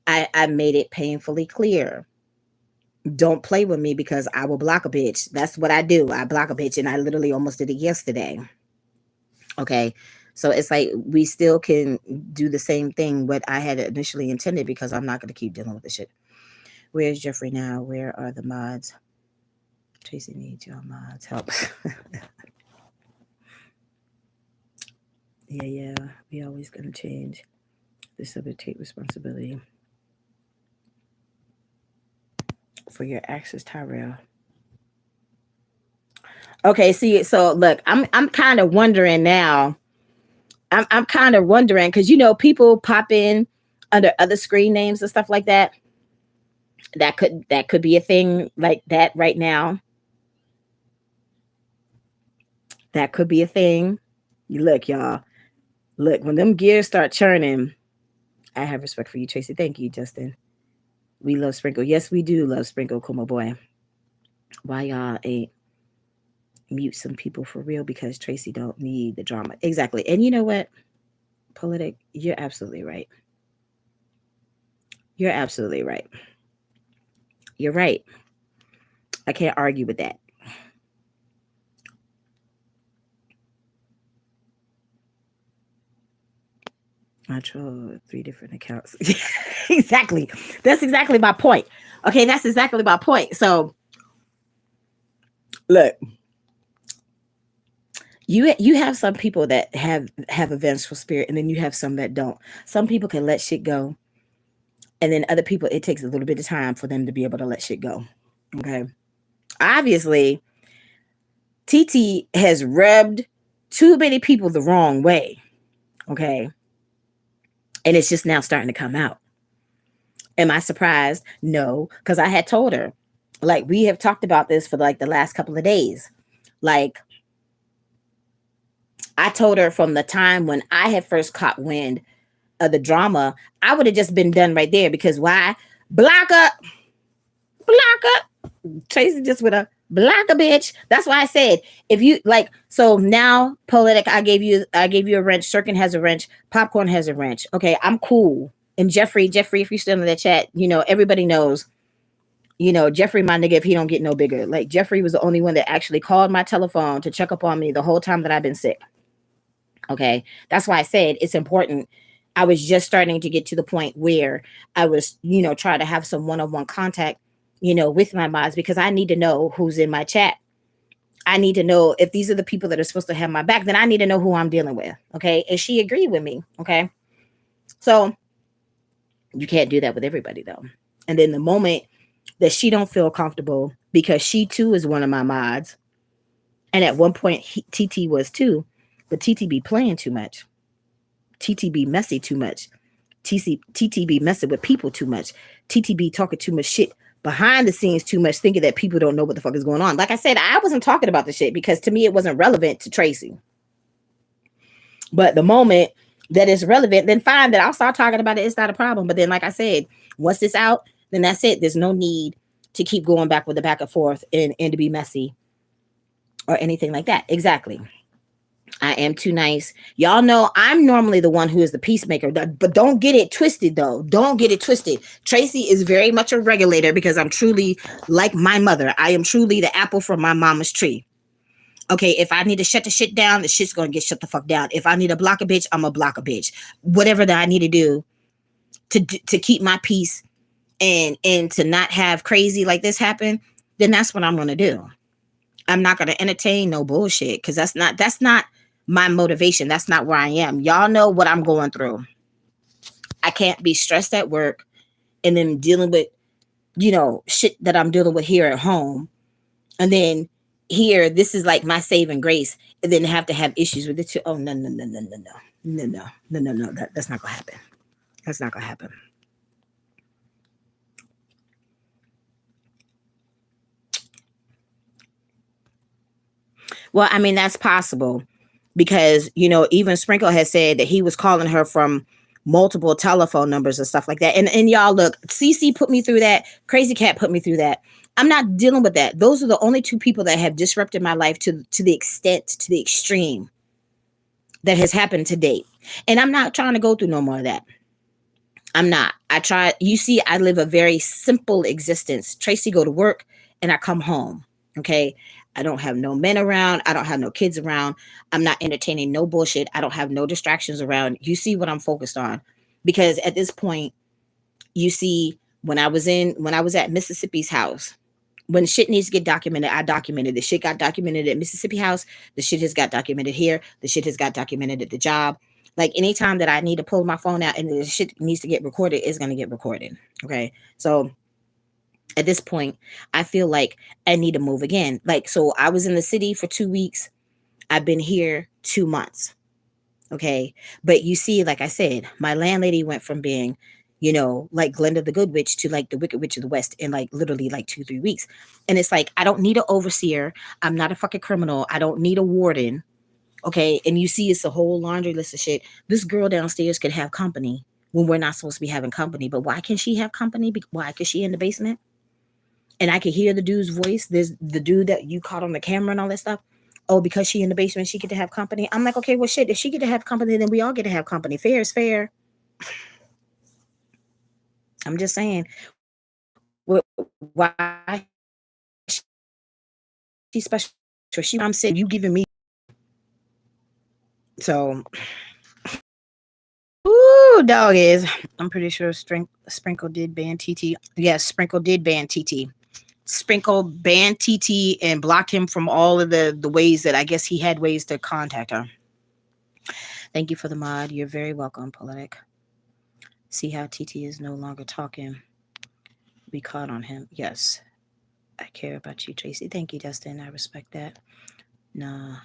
I made it painfully clear. Don't play with me because I will block a bitch. That's what I do. I block a bitch, and I literally almost did it yesterday. Okay. So it's like we still can do the same thing what I had initially intended because I'm not going to keep dealing with this shit. Where's Jeffrey now? Where are the mods? Tracy needs your mods help. Yeah. We always going to change. This will take responsibility for your actions, Tyrell. Okay, see, so look, I'm kind of wondering now. I'm kind of wondering because people pop in under other screen names and stuff like that. That could be a thing like that right now. That could be a thing. You look, y'all. Look, when them gears start churning, I have respect for you, Tracy. Thank you, Justin. We love Sprinkle. Yes, we do love Sprinkle, Kuma boy. Why y'all ain't mute some people for real? Because Tracy don't need the drama. Exactly. And you know what? Politic, you're absolutely right. You're absolutely right. You're right. I can't argue with that. my troll 3 different accounts. Exactly. That's exactly my point. Okay, that's exactly my point. So look, you have some people that have a vengeful spirit, and then you have some that don't. Some people can let shit go, and then other people it takes a little bit of time for them to be able to let shit go. Okay. Obviously, TT has rubbed too many people the wrong way. Okay. And it's just now starting to come out. Am I surprised? No, because I had told her, like, we have talked about this for like the last couple of days. Like, I told her from the time when I had first caught wind of the drama, I would have just been done right there because why? Block up, block up. Tracy just with a block a bitch. That's why I said if you like. So now, Poetic, I gave you a wrench. Sirkin has a wrench. Popcorn has a wrench. Okay, I'm cool. And Jeffrey, if you're still in the chat, everybody knows. Jeffrey, my nigga, if he don't get no bigger. Like Jeffrey was the only one that actually called my telephone to check up on me the whole time that I've been sick. Okay. That's why I said it's important. I was just starting to get to the point where I was, trying to have some one-on-one contact, with my mods because I need to know who's in my chat. I need to know if these are the people that are supposed to have my back, then I need to know who I'm dealing with. Okay. And she agreed with me. Okay. So you can't do that with everybody though. And then the moment that she don't feel comfortable because she too is one of my mods. And at one point, TT was too, but TT be playing too much. TT be messy too much. TT be messing with people too much. TT be talking too much shit behind the scenes too much, thinking that people don't know what the fuck is going on. Like I said, I wasn't talking about the shit because to me it wasn't relevant to Traci. But the moment that it's relevant, then fine, that I'll start talking about it. It's not a problem. But then, like I said, once it's out, then that's it. There's no need to keep going back with the back and forth and to be messy or anything like that. Exactly. I am too nice. Y'all know I'm normally the one who is the peacemaker, but don't get it twisted though. Don't get it twisted. Traci is very much a regulator because I'm truly like my mother. I am truly the apple from my mama's tree. Okay, if I need to shut the shit down, the shit's gonna get shut the fuck down. If I need to block a bitch, I'm a block a bitch. Whatever that I need to do to keep my peace and to not have crazy like this happen, then that's what I'm gonna do. I'm not gonna entertain no bullshit because that's not my motivation. That's not where I am. Y'all know what I'm going through. I can't be stressed at work and then dealing with, shit that I'm dealing with here at home. And then here, this is like my saving grace. And then have to have issues with it too. Oh, no, no, no, no, no, no. No, no, no, no, no. That's not going to happen. That's not going to happen. Well, I mean, that's possible because, even Sprinkle has said that he was calling her from multiple telephone numbers and stuff like that. And y'all look, CC put me through that. Crazy Cat put me through that. I'm not dealing with that. Those are the only two people that have disrupted my life to the extent, to the extreme that has happened to date. And I'm not trying to go through no more of that. I'm not. You see, I live a very simple existence. Traci go to work and I come home. Okay. I don't have no men around. I don't have no kids around. I'm not entertaining no bullshit. I don't have no distractions around. You see what I'm focused on. Because at this point, you see, when I was at Mississippi's house, when shit needs to get documented, I documented. The shit got documented at Mississippi House. The shit has got documented here. The shit has got documented at the job. Like anytime that I need to pull my phone out and the shit needs to get recorded, it's going to get recorded. Okay. So at this point, I feel like I need to move again. Like, so I was in the city for 2 weeks. I've been here 2 months. Okay. But you see, like I said, my landlady went from being, like Glenda the Good Witch to like the Wicked Witch of the West in like literally like 2-3 weeks. And it's like, I don't need an overseer. I'm not a fucking criminal. I don't need a warden. Okay. And you see, it's a whole laundry list of shit. This girl downstairs could have company when we're not supposed to be having company. But why can she have company? Why? Because she in the basement? And I could hear the dude's voice. There's the dude that you caught on the camera and all that stuff. Oh, because she in the basement, she get to have company. I'm like, okay, well, shit. If she get to have company, then we all get to have company. Fair is fair. I'm just saying. Why she's special? I'm saying you giving me. So, dog is. I'm pretty sure Sprinkle did ban TT. Yes, Sprinkle did ban TT. Sprinkle banned TT and blocked him from all of the ways that I guess he had ways to contact her. Thank you for the mod. You're very welcome, Politic. See how TT is no longer talking. We caught on him. Yes. I care about you, Tracy. Thank you, Dustin. I respect that. Nah.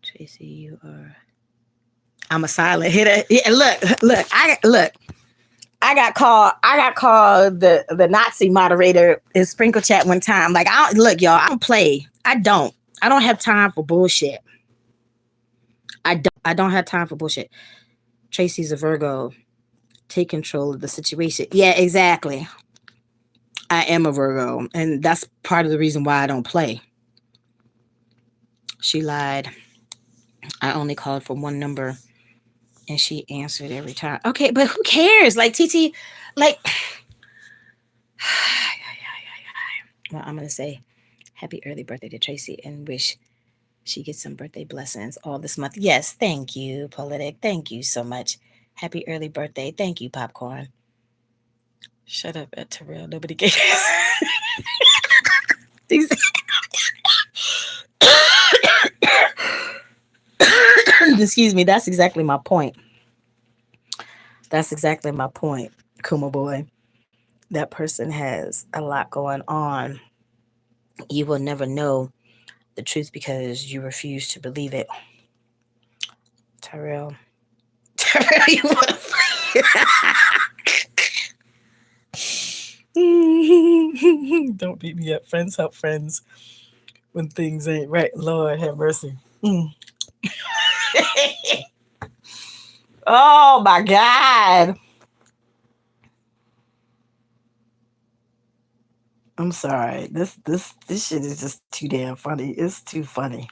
Tracy, you are. I'm a silent hitter. Yeah, look. I got called the Nazi moderator in Sprinkle Chat one time. Like, I don't look, y'all. I don't play. I don't have time for bullshit. I don't have time for bullshit. Tracy's a Virgo. Take control of the situation. Yeah, exactly. I am a Virgo, and that's part of the reason why I don't play. She lied. I only called for one number, and she answered every time. Okay, but who cares? Like, TT, like, well, I'm going to say happy early birthday to Tracy and wish she gets some birthday blessings all this month. Yes, thank you, Politic. Thank you so much. Happy early birthday. Thank you, Popcorn. Shut up, at Terrell. Nobody cares. Excuse me. That's exactly my point. That's exactly my point, Kuma boy. That person has a lot going on. You will never know the truth because you refuse to believe it. Tyrell, you want to fight? Don't beat me up. Friends help friends when things ain't right. Lord have mercy. Oh my God. I'm sorry. This shit is just too damn funny. It's too funny.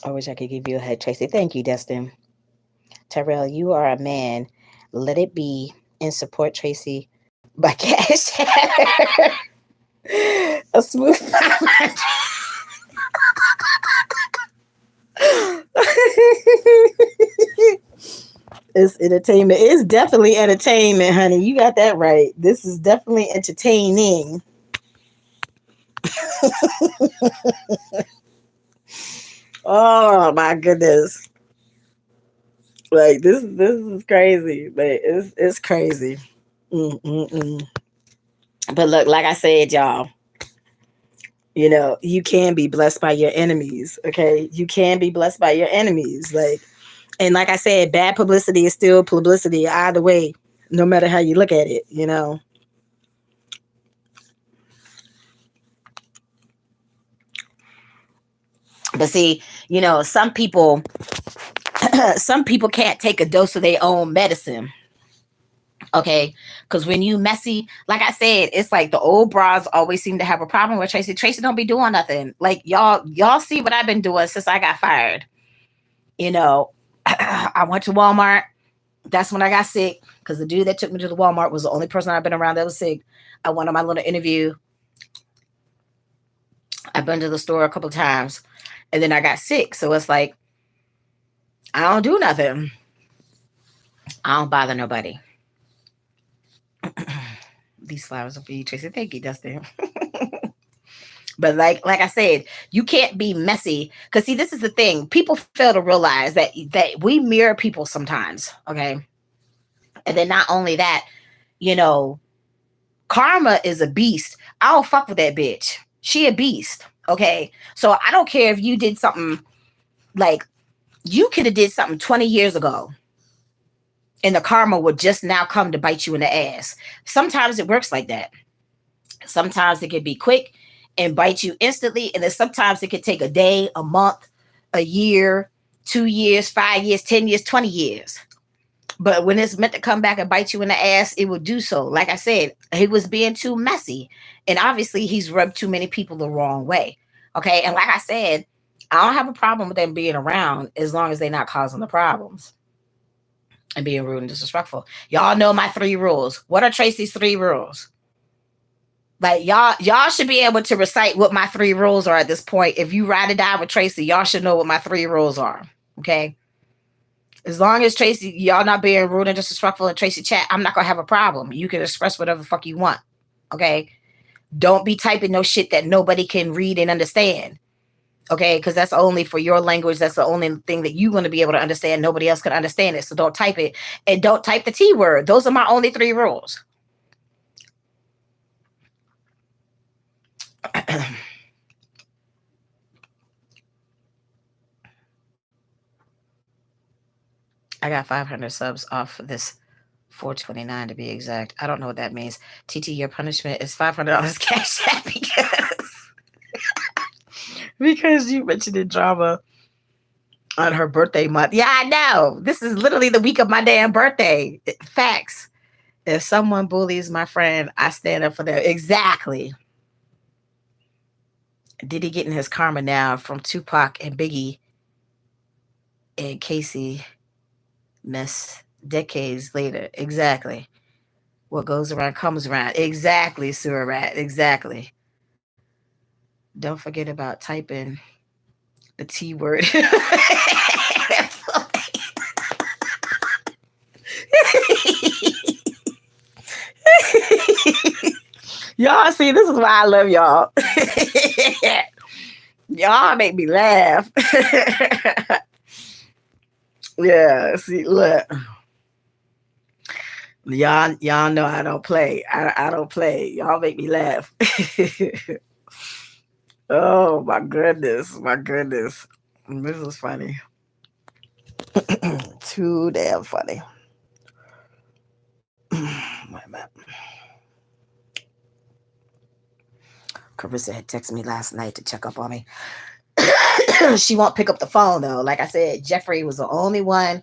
I wish I could give you a head, Tracy. Thank you, Destin. Tyrell, you are a man. Let it be and support Tracy by cash. A smooth 500. It's entertainment. It's definitely entertainment, honey. You got that right. This is definitely entertaining. Oh my goodness. Like this is crazy. Like it's crazy. Mm-mm-mm. But look, like I said, y'all, you know, you can be blessed by your enemies. Okay. You can be blessed by your enemies. And like I said, bad publicity is still publicity either way, no matter how you look at it, you know. But see, you know, some people can't take a dose of their own medicine. Okay, because when you messy, like I said, it's like the old bras always seem to have a problem with Tracy. Tracy don't be doing nothing. Like y'all see what I've been doing since I got fired. You know, I went to Walmart. That's when I got sick because the dude that took me to the Walmart was the only person I've been around that was sick. I went on my little interview. I've been to the store a couple of times, and then I got sick. So it's like I don't do nothing. I don't bother nobody. These flowers are for you, Tracy. Thank you, Dustin. But like I said, you can't be messy. Because see, this is the thing. People fail to realize that we mirror people sometimes. Okay. And then not only that, you know, karma is a beast. I don't fuck with that bitch. She a beast. Okay. So I don't care if you did something like you could have did something 20 years ago. And the karma would just now come to bite you in the ass. Sometimes it works like that. Sometimes it can be quick and bite you instantly. And then sometimes it could take a day, a month, a year, 2 years, 5 years, 10 years, 20 years. But when it's meant to come back and bite you in the ass, it will do so. Like I said, he was being too messy. And obviously, he's rubbed too many people the wrong way. Okay. And like I said, I don't have a problem with them being around as long as they're not causing the problems and being rude and disrespectful. Y'all know my 3 rules. What are Tracy's 3 rules? Like y'all should be able to recite what my 3 rules are at this point. If you ride or die with Tracy, y'all should know what my 3 rules are. Okay. As long as Tracy, y'all not being rude and disrespectful in Tracy chat, I'm not gonna have a problem. You can express whatever the fuck you want. Okay. Don't be typing no shit that nobody can read and understand. Okay, because that's only for your language. That's the only thing that you're going to be able to understand. Nobody else can understand it. So don't type it. And don't type the T word. Those are my only 3 rules. I got 500 subs off this 429 to be exact. I don't know what that means. TT, your punishment is $500 cash app because you mentioned in drama on her birthday month. Yeah, I know. This is literally the week of my damn birthday. Facts. If someone bullies my friend, I stand up for them. Exactly. Diddy getting his karma now from Tupac and Biggie and Casey mess decades later. Exactly. What goes around comes around. Exactly, Sewer Rat. Exactly. Don't forget about typing the T word. Y'all see, this is why I love y'all. Y'all make me laugh. Yeah, see, look. Y'all know I don't play. I don't play. Y'all make me laugh. Oh my goodness. My goodness. This is funny. Too damn funny. Wait a minute. Carissa had texted me last night to check up on me. She won't pick up the phone though. Like I said, Jeffrey was the only one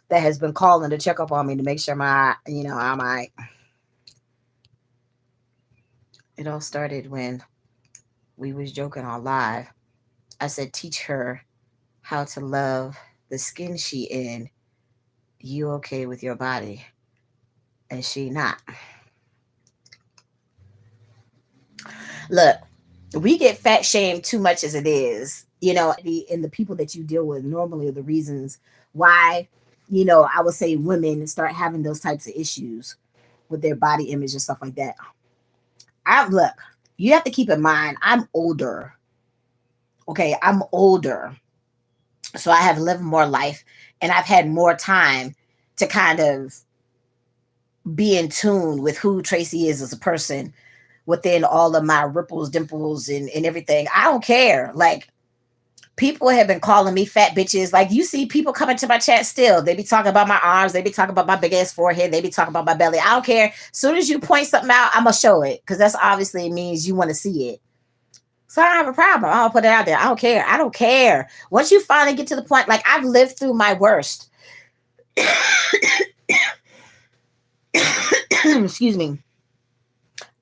that has been calling to check up on me to make sure I'm all right. It all started when we was joking on live. I said, teach her how to love the skin she in. You okay with your body? And she not. Look, we get fat shamed too much as it is. And the people that you deal with normally are the reasons why, I would say women start having those types of issues with their body image and stuff like that. Look, you have to keep in mind, I'm older. Okay, I'm older. So I have lived more life and I've had more time to kind of be in tune with who Tracy is as a person within all of my ripples, dimples, and everything. I don't care. Like, people have been calling me fat bitches. Like, you see people coming to my chat still. They be talking about my arms. They be talking about my big ass forehead. They be talking about my belly. I don't care. As soon as you point something out, I'm going to show it. Because that's obviously means you want to see it. So I don't have a problem. I'll put it out there. I don't care. I don't care. Once you finally get to the point, like, I've lived through my worst. Excuse me.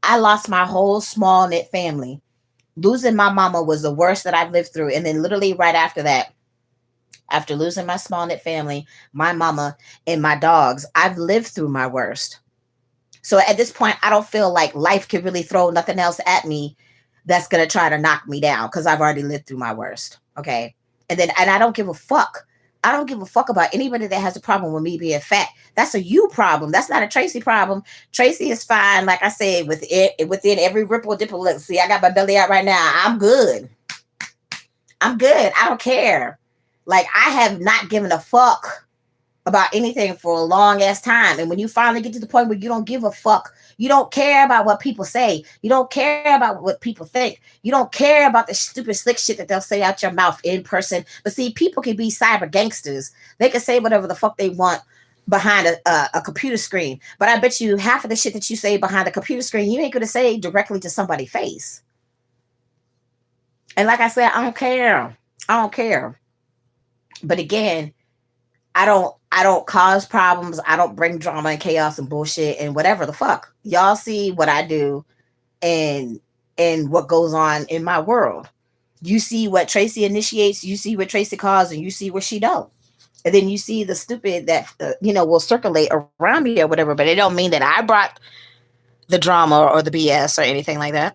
I lost my whole small knit family. Losing my mama was the worst that I've lived through. And then literally right after that, after losing my small knit family, my mama, and my dogs, I've lived through my worst. So at this point, I don't feel like life can really throw nothing else at me that's going to try to knock me down because I've already lived through my worst. Okay. And I don't give a fuck. I don't give a fuck about anybody that has a problem with me being fat. That's a you problem. That's not a Tracy problem. Tracy is fine. Like I said, within every ripple dipple. Look, see, I got my belly out right now. I'm good. I'm good. I don't care. Like, I have not given a fuck about anything for a long ass time. And when you finally get to the point where you don't give a fuck, you don't care about what people say. You don't care about what people think. You don't care about the stupid slick shit that they'll say out your mouth in person. But see, people can be cyber gangsters. They can say whatever the fuck they want behind a computer screen. But I bet you half of the shit that you say behind a computer screen, you ain't going to say directly to somebody's face. And like I said, I don't care. I don't care. But again, I don't cause problems. I don't bring drama and chaos and bullshit and whatever the fuck. Y'all see what I do and what goes on in my world. You see what Traci initiates, you see what Traci causes, and you see what she don't. And then you see the stupid that will circulate around me or whatever. But it don't mean that I brought the drama or the BS or anything like that.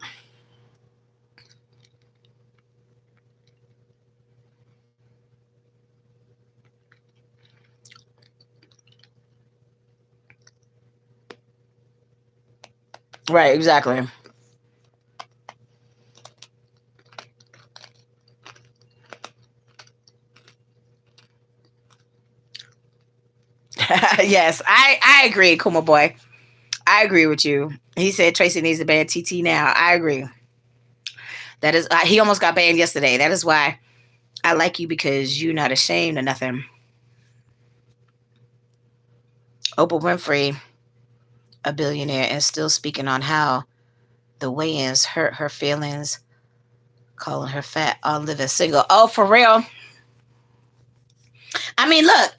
Right, exactly. Yes, I agree, Kuma boy. I agree with you. He said Traci needs a bad TT now. I agree. That is, he almost got banned yesterday. That is why I like you because you're not ashamed of nothing. Oprah Winfrey, a billionaire, and still speaking on how the weigh-ins hurt her feelings, calling her fat on living single. Oh, for real? I mean, look,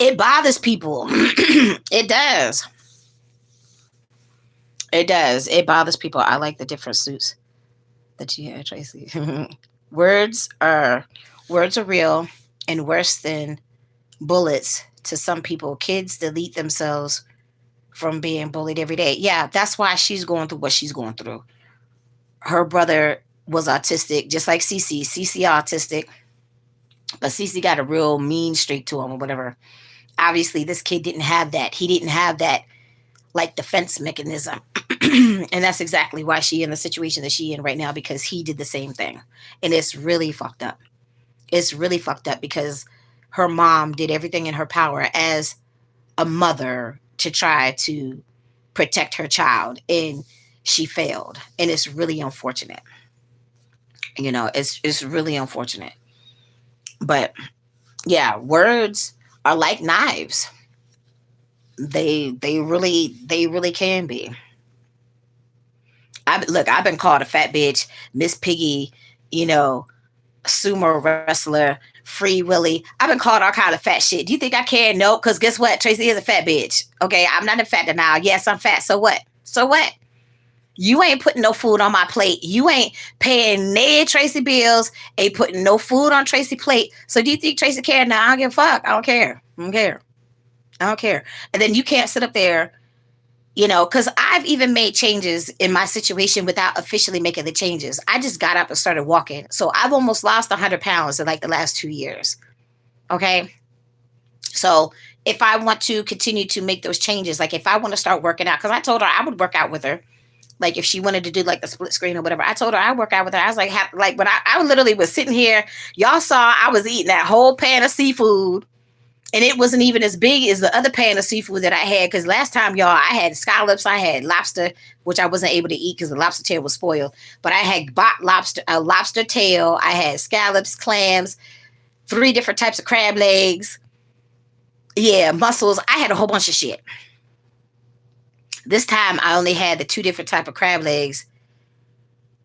it bothers people. It does. It does. It bothers people. I like the different suits that you had, Traci. words are words are real and worse than bullets to some people. Kids delete themselves from being bullied every day. Yeah, that's why she's going through what she's going through. Her brother was autistic, just like Cece. Cece autistic, but Cece got a real mean streak to him or whatever. Obviously, this kid didn't have that. He didn't have that like defense mechanism. And that's exactly why she in the situation that she in right now, because he did the same thing. And it's really fucked up. It's really fucked up because her mom did everything in her power as a mother to try to protect her child, and she failed. And it's really unfortunate. It's really unfortunate. But yeah, words are like knives. They really can be. I've been called a fat bitch, Miss Piggy, you know, sumo wrestler, Free Willy. I've been called all kind of fat shit. Do you think I care? No, because guess what? Traci is a fat bitch. Okay, I'm not a fat denial. Yes, I'm fat. So what? So what? You ain't putting no food on my plate. You ain't paying Ned Traci bills. Ain't putting no food on Traci plate. So do you think Traci care? No, I don't give a fuck. I don't care. I don't care. I don't care. And then you can't sit up there, because I've even made changes in my situation without officially making the changes. I just got up and started walking. So I've almost lost 100 pounds in like the last 2 years. Okay. So if I want to continue to make those changes, like if I want to start working out, because I told her I would work out with her. Like if she wanted to do like the split screen or whatever, I told her I'd work out with her. I was like, like when I literally was sitting here, y'all saw I was eating that whole pan of seafood, and it wasn't even as big as the other pan of seafood that I had. Because last time, y'all, I had scallops, I had lobster, which I wasn't able to eat because the lobster tail was spoiled. But I had bought a lobster tail. I had scallops, clams, 3 different types of crab legs. Yeah, mussels. I had a whole bunch of shit. This time, I only had the 2 different type of crab legs.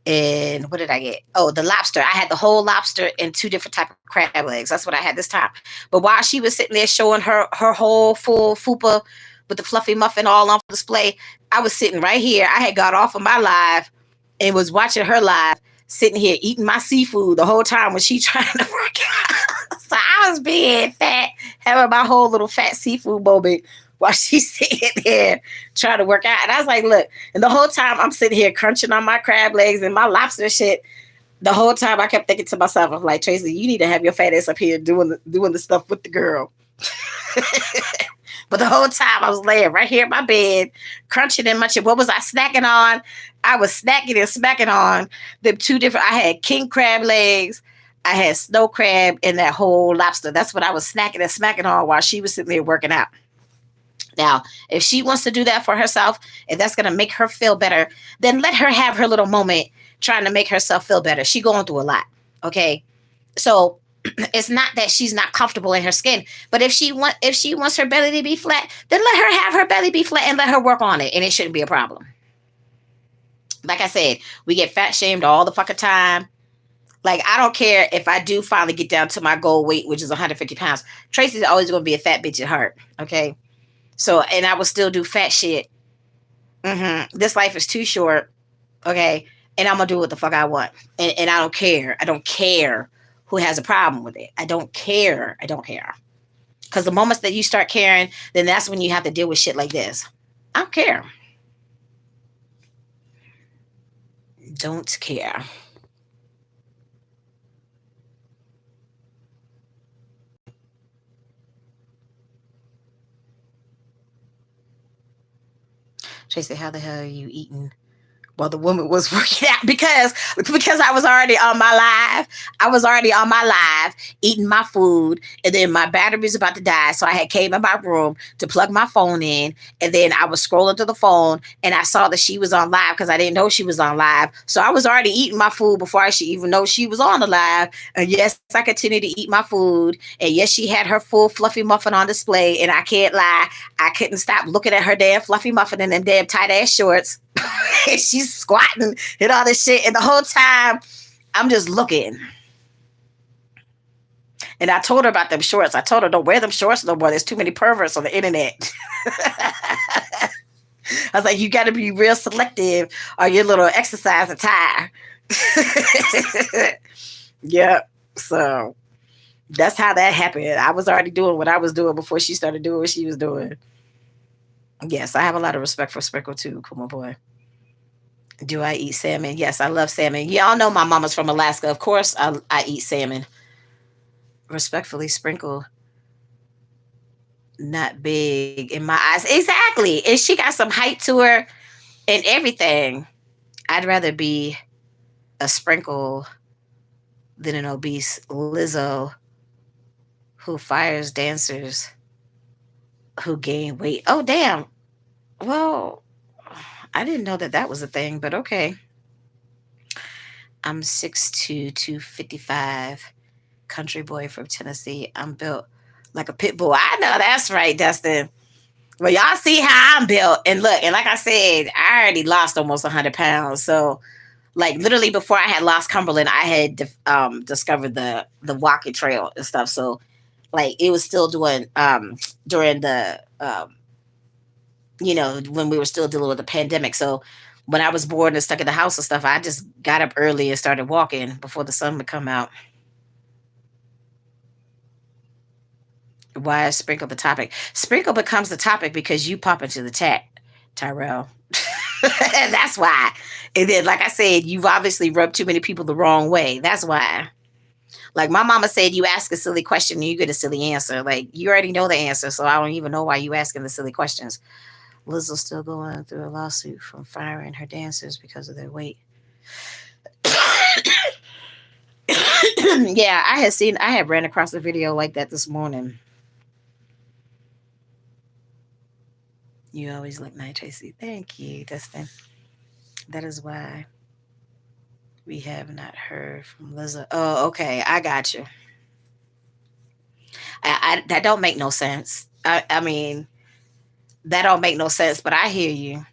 And what did I get? Oh, the lobster. I had the whole lobster and 2 different type of crab legs. That's what I had this time. But while she was sitting there showing her whole full fupa with the fluffy muffin all on display, I was sitting right here. I had got off of my live and was watching her live, sitting here eating my seafood the whole time when she trying to work out. So I was being fat, having my whole little fat seafood moment while she's sitting there trying to work out. And I was like, look, and the whole time I'm sitting here crunching on my crab legs and my lobster shit. The whole time I kept thinking to myself, I'm like, Traci, you need to have your fat ass up here doing the stuff with the girl. But the whole time I was laying right here in my bed, crunching and munching. What was I snacking on? I was snacking and smacking on the 2 different. I had king crab legs, I had snow crab, and that whole lobster. That's what I was snacking and smacking on while she was sitting there working out. Now, if she wants to do that for herself, if that's going to make her feel better, then let her have her little moment trying to make herself feel better. She going through a lot. Okay. So it's not that she's not comfortable in her skin, but if she wants her belly to be flat, then let her have her belly be flat and let her work on it. And it shouldn't be a problem. Like I said, we get fat shamed all the fucking time. Like, I don't care if I do finally get down to my goal weight, which is 150 pounds. Tracy's always going to be a fat bitch at heart. Okay. So, and I will still do fat shit. This life is too short. Okay. And I'm going to do what the fuck I want. And I don't care. I don't care who has a problem with it. I don't care. I don't care. Because the moments that you start caring, then that's when you have to deal with shit like this. I don't care. Don't care. Tracy, how the hell are you eating while the woman was working out? Because I was already on my live. I was already on my live eating my food, and then my battery was about to die, so I had came in my room to plug my phone in, and then I was scrolling through the phone, and I saw that she was on live because I didn't know she was on live. So I was already eating my food before I should even know she was on the live. And yes, I continued to eat my food, and yes, she had her full fluffy muffin on display, and I can't lie, I couldn't stop looking at her damn fluffy muffin in them damn tight ass shorts. And she's squatting and all this shit. And the whole time, I'm just looking. And I told her about them shorts. I told her, don't wear them shorts no more. There's too many perverts on the internet. I was like, you got to be real selective on your little exercise attire. Yep. So that's how that happened. I was already doing what I was doing before she started doing what she was doing. Yes, I have a lot of respect for Sprinkle too. Come on, boy. Do I eat salmon? Yes, I love salmon. Y'all know my mama's from Alaska. Of course, I eat salmon. Respectfully, Sprinkle, not big in my eyes. Exactly. And she got some height to her and everything. I'd rather be a Sprinkle than an obese Lizzo who fires dancers who gain weight. Oh, damn. Well, I didn't know that that was a thing, but okay. I'm 6'2", 255, country boy from Tennessee. I'm built like a pit bull. I know that's right, Dustin. Well, y'all see how I'm built. And look, and like I said, I already lost almost 100 pounds. So, like, literally before I had lost Cumberland, I had discovered the walking trail and stuff. So, like, it was still doing during the when we were still dealing with the pandemic. So when I was bored and stuck in the house and stuff, I just got up early and started walking before the sun would come out. Why Sprinkle the topic? Sprinkle becomes the topic because you pop into the chat, Tyrell. That's why. And then, like I said, you've obviously rubbed too many people the wrong way. That's why. Like my mama said, you ask a silly question and you get a silly answer. Like you already know the answer, so I don't even know why you asking the silly questions. Lizzo's still going through a lawsuit from firing her dancers because of their weight. Yeah, I had ran across a video like that this morning. You always look nice, Tracy. Thank you, Dustin. That is why we have not heard from Lizzo. Oh, okay. I got you. That don't make no sense. I mean, that don't make no sense, but I hear you.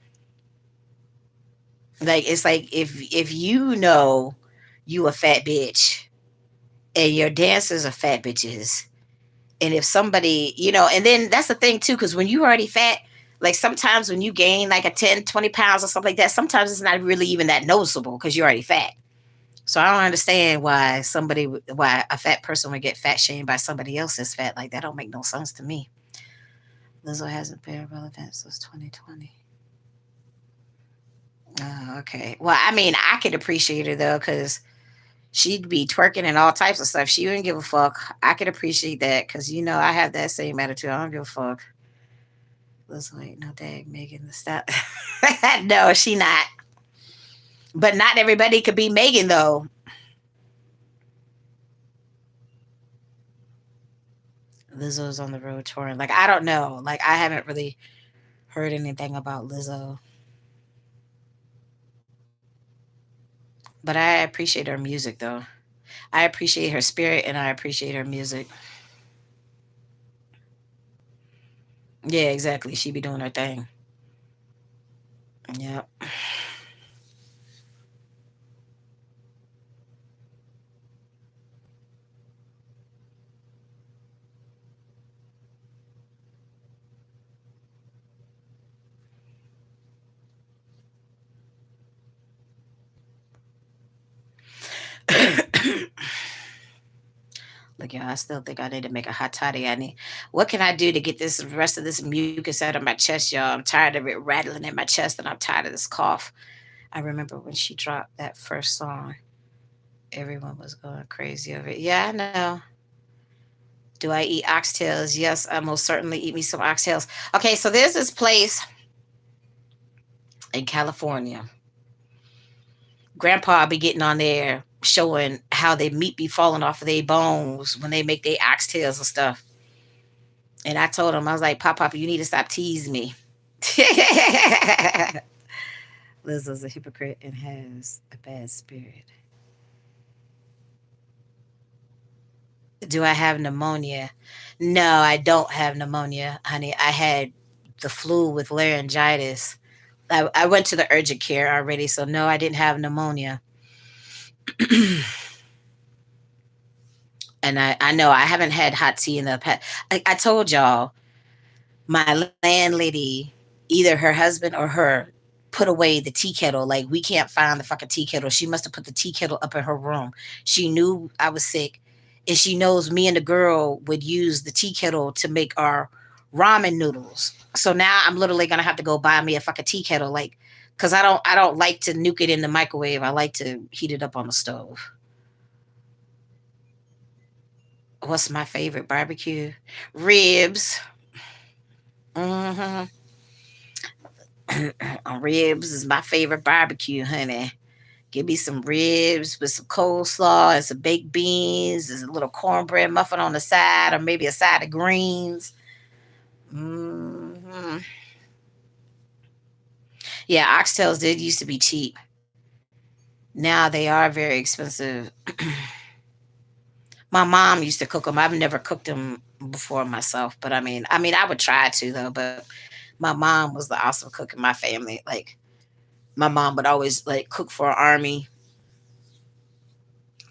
Like it's like if you know you a fat bitch and your dancers are fat bitches, and if somebody, and then that's the thing too, because when you already fat, like sometimes when you gain like a 10, 20 pounds or something like that, sometimes it's not really even that noticeable because you're already fat. So I don't understand why a fat person would get fat shamed by somebody else that's fat. Like that don't make no sense to me. Lizzo hasn't been relevant since 2020. Oh, okay. Well, I mean, I could appreciate her though, because she'd be twerking and all types of stuff. She wouldn't give a fuck. I could appreciate that because I have that same attitude. I don't give a fuck. Lizzo ain't no dag Megan the stop. No, she not. But not everybody could be Megan though. Lizzo's on the road touring. Like I don't know. Like I haven't really heard anything about Lizzo. But I appreciate her music though. I appreciate her spirit and I appreciate her music. Yeah, exactly. She be doing her thing. Yep.
stomach, y'all. I still think I need to make a hot toddy. What can I do to get this rest of this mucus out of my chest, y'all? I'm tired of it rattling in my chest, and I'm tired of this cough. I remember when she dropped that first song, everyone was going crazy over it. Yeah, I know. Do I eat oxtails? Yes, I most certainly eat me some oxtails. Okay, so there's this place in California. Grandpa be getting on there showing how their meat be falling off of their bones when they make their oxtails and stuff. And I told him, I was like, Pop, you need to stop teasing me. Lizzo's a hypocrite and has a bad spirit. Do I have pneumonia? No, I don't have pneumonia, honey. I had the flu with laryngitis. I went to the urgent care already, so no, I didn't have pneumonia. And I know I haven't had hot tea in the past. I told y'all my landlady, either her husband or her, put away the tea kettle. Like we can't find the fucking tea kettle. She must have put the tea kettle up in her room. She knew I was sick, and she knows me and the girl would use the tea kettle to make our ramen noodles. So now I'm literally gonna have to go buy me a fucking tea kettle, like, cause I don't like to nuke it in the microwave. I like to heat it up on the stove. What's my favorite barbecue? Ribs. Hmm. Ribs is my favorite barbecue, honey. Give me some ribs with some coleslaw and some baked beans and a little cornbread muffin on the side, or maybe a side of greens. Hmm. Yeah, oxtails did used to be cheap. Now they are very expensive. My mom used to cook them. I've never cooked them before myself, but I mean, I would try to though. But my mom was the awesome cook in my family. Like my mom would always like cook for our army,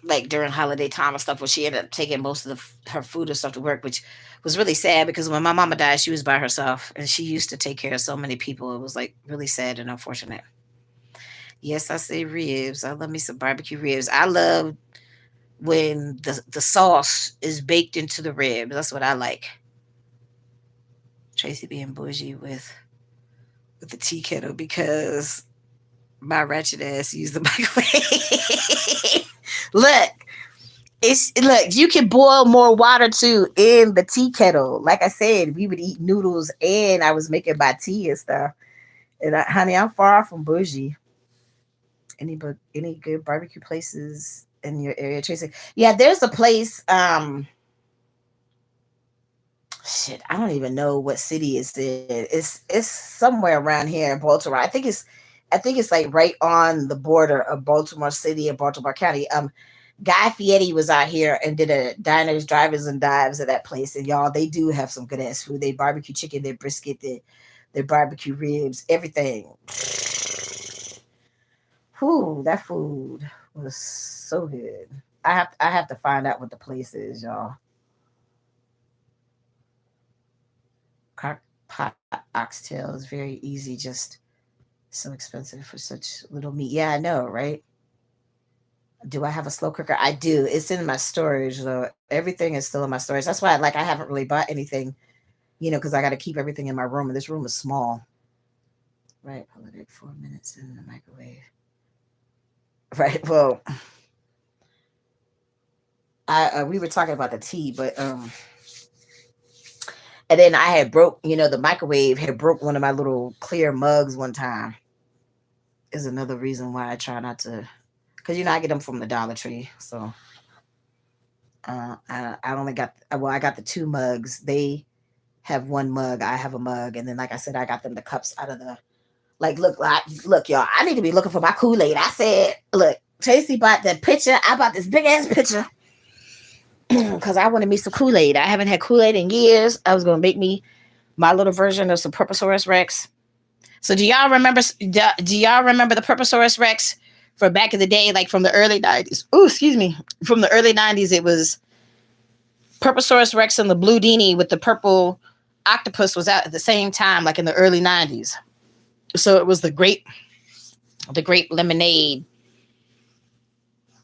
like during holiday time and stuff. Where she ended up taking most of her food and stuff to work, which was really sad because when my mama died, she was by herself, and she used to take care of so many people. It was like really sad and unfortunate. Yes, I say ribs. I love me some barbecue ribs. I love when the sauce is baked into the rib. That's what I like. Tracy being bougie with the tea kettle because my ratchet ass used the microwave. Look, look. You can boil more water too in the tea kettle. Like I said, we would eat noodles, and I was making my tea and stuff. And honey, I'm far from bougie. Any good barbecue places in your area, Tracy? Yeah, there's a place. Shit, I don't even know what city it's in. It's somewhere around here in Baltimore. I think it's like right on the border of Baltimore City and Baltimore County. Guy Fieri was out here and did a diners, drivers, and dives at that place. And y'all, they do have some good ass food. They barbecue chicken, their brisket, their barbecue ribs, everything. Whew, that food was so good. I have to find out what the place is, y'all. Crock pot oxtail is very easy, just so expensive for such little meat. Yeah, I know, right? Do I have a slow cooker? I do. It's in my storage though. Everything is still in my storage. That's why like I haven't really bought anything, because I got to keep everything in my room, and this room is small. Right, pull it at 4 minutes in the microwave. Right. Well, I we were talking about the tea, but and then I had broke, the microwave had broke one of my little clear mugs one time. Is another reason why I try not to, because I get them from the Dollar Tree. So I only got, well, I got the two mugs. They have one mug. I have a mug, and then like I said, I got them the cups out of the, like, look, y'all. I need to be looking for my Kool Aid. I said, look, Tracy bought the pitcher. I bought this big ass pitcher because I wanted me some Kool Aid. I haven't had Kool Aid in years. I was gonna make me my little version of some Purposaurus Rex. So do y'all remember the Purposaurus Rex for back in the day, like from the early 90s? Oh, excuse me. From the early 90s, it was Purposaurus Rex and the blue Dini with the purple octopus was out at the same time, like in the early 90s. So it was the grape lemonade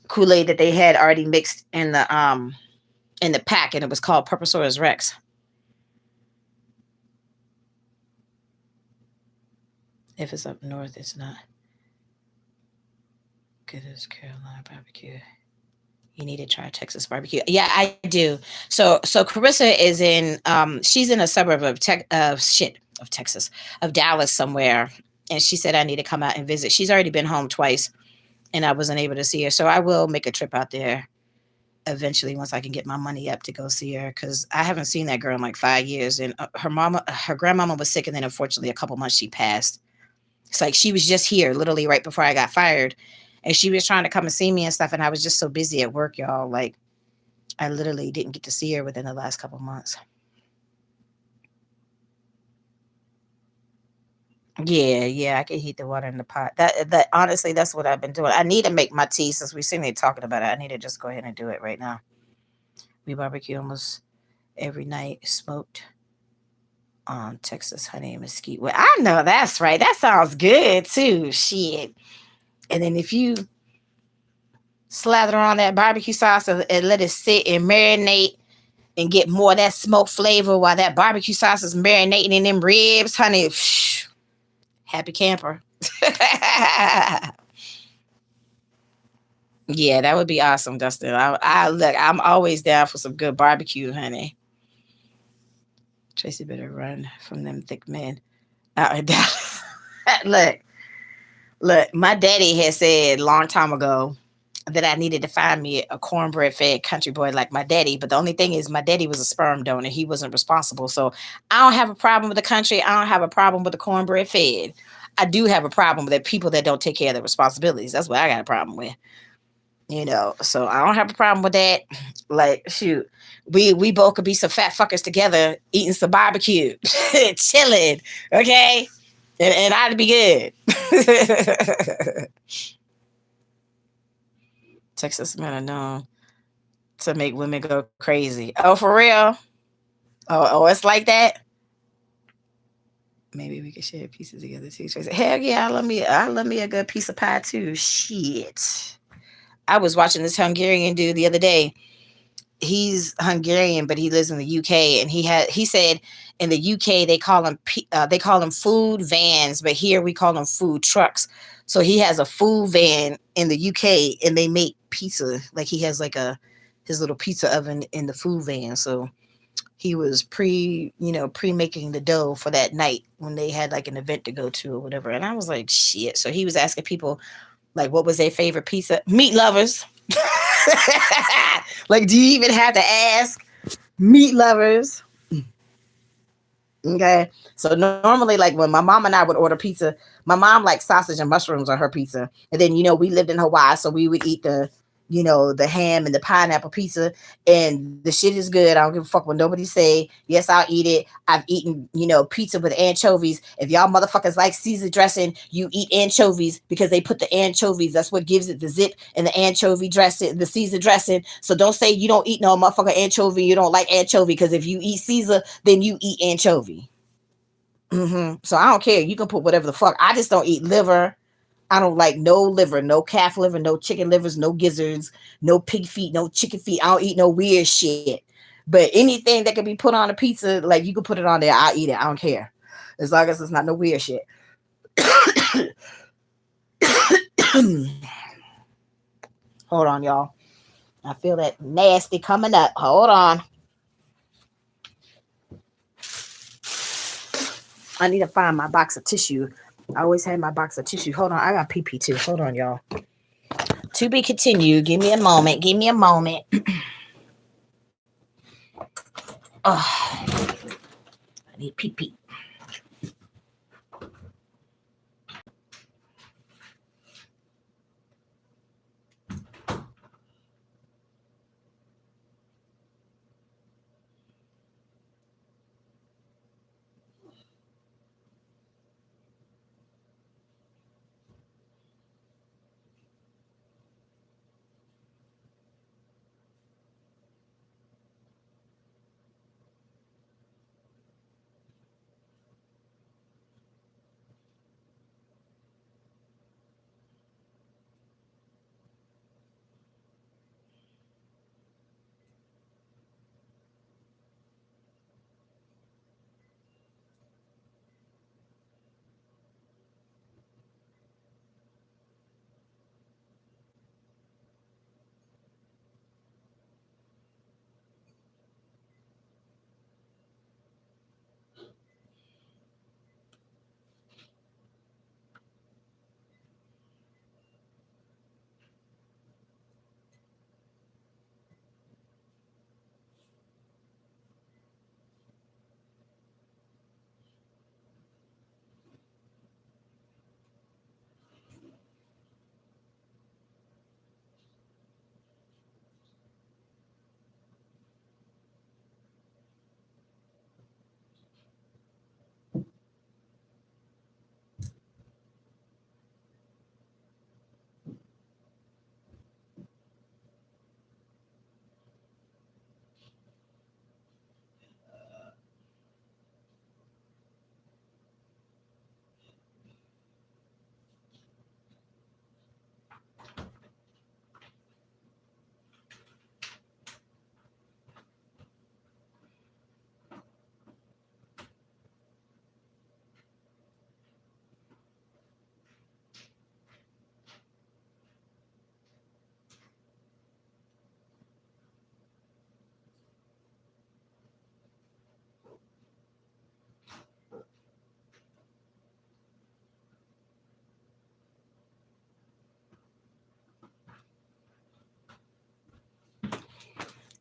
Kool-Aid that they had already mixed in the in the pack, and it was called Purposaurus Rex. If it's up north, it's not good as Carolina barbecue. You need to try Texas barbecue. Yeah, I do. So Carissa is in she's in a suburb of of Texas, of Dallas somewhere. And she said I need to come out and visit. She's already been home twice and I wasn't able to see her. So I will make a trip out there eventually once I can get my money up to go see her because I haven't seen that girl in like 5 years. And her grandmama was sick, and then unfortunately a couple months she passed. It's like she was just here literally right before I got fired, and she was trying to come and see me and stuff, and I was just so busy at work, y'all. Like I literally didn't get to see her within the last couple months. Yeah, yeah, I can heat the water in the pot. That honestly, that's what I've been doing. I need to make my tea since we sitting there talking about it. I need to just go ahead and do it right now. We barbecue almost every night, smoked on Texas honey and mesquite. Well, I know that's right. That sounds good too. Shit. And then if you slather on that barbecue sauce and let it sit and marinate and get more of that smoke flavor while that barbecue sauce is marinating in them ribs, honey. Happy camper. Yeah, that would be awesome, Dustin. I look. I'm always down for some good barbecue, honey. Tracy better run from them thick men out in Dallas. look, look. My daddy had said a long time ago that I needed to find me a cornbread fed country boy like my daddy. But the only thing is, my daddy was a sperm donor. He wasn't responsible. So I don't have a problem with the country. I don't have a problem with the cornbread fed. I do have a problem with the people that don't take care of their responsibilities. That's what I got a problem with. So I don't have a problem with that. Like, shoot, we both could be some fat fuckers together eating some barbecue, chilling, okay, and I'd be good. Texas men are known to make women go crazy. Oh, for real? Oh, it's like that. Maybe we could share pieces together too. Tracy. Hell yeah, I love me a good piece of pie too. Shit. I was watching this Hungarian dude the other day. He's Hungarian, but he lives in the UK, and he said in the UK they call them food vans, but here we call them food trucks. So he has a food van in the UK, and they make pizza. Like he has like a his little pizza oven in the food van. So he was pre making the dough for that night when they had like an event to go to or whatever. And I was like, shit. So he was asking people like what was their favorite pizza? Meat lovers. Like, do you even have to ask? Meat lovers. Okay. So normally, like when my mom and I would order pizza, my mom liked sausage and mushrooms on her pizza. And then, we lived in Hawaii, so we would eat the ham and the pineapple pizza. And the shit is good. I don't give a fuck what nobody say. Yes, I'll eat it. I've eaten, pizza with anchovies. If y'all motherfuckers like Caesar dressing, you eat anchovies because they put the anchovies. That's what gives it the zip and the anchovy dressing, the Caesar dressing. So don't say you don't eat no motherfucker anchovy. You don't like anchovy because if you eat Caesar, then you eat anchovy. So I don't care. You can put whatever the fuck. I just don't eat liver. I don't like no liver, no calf liver, no chicken livers, no gizzards, no pig feet, no chicken feet. I don't eat no weird shit. But anything that can be put on a pizza, like you can put it on there, I'll eat it. I don't care. As long as it's not no weird shit. Hold on, y'all. I feel that nasty coming up. Hold on. I need to find my box of tissue. I always had my box of tissue. Hold on. I got pee pee too. Hold on, y'all. To be continued. Give me a moment. Give me a moment. Oh, I need pee pee.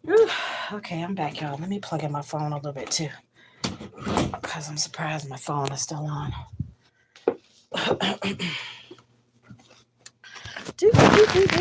Whew. Okay, I'm back, y'all. Let me plug in my phone a little bit too, because I'm surprised my phone is still on. Do, do, do, do, do.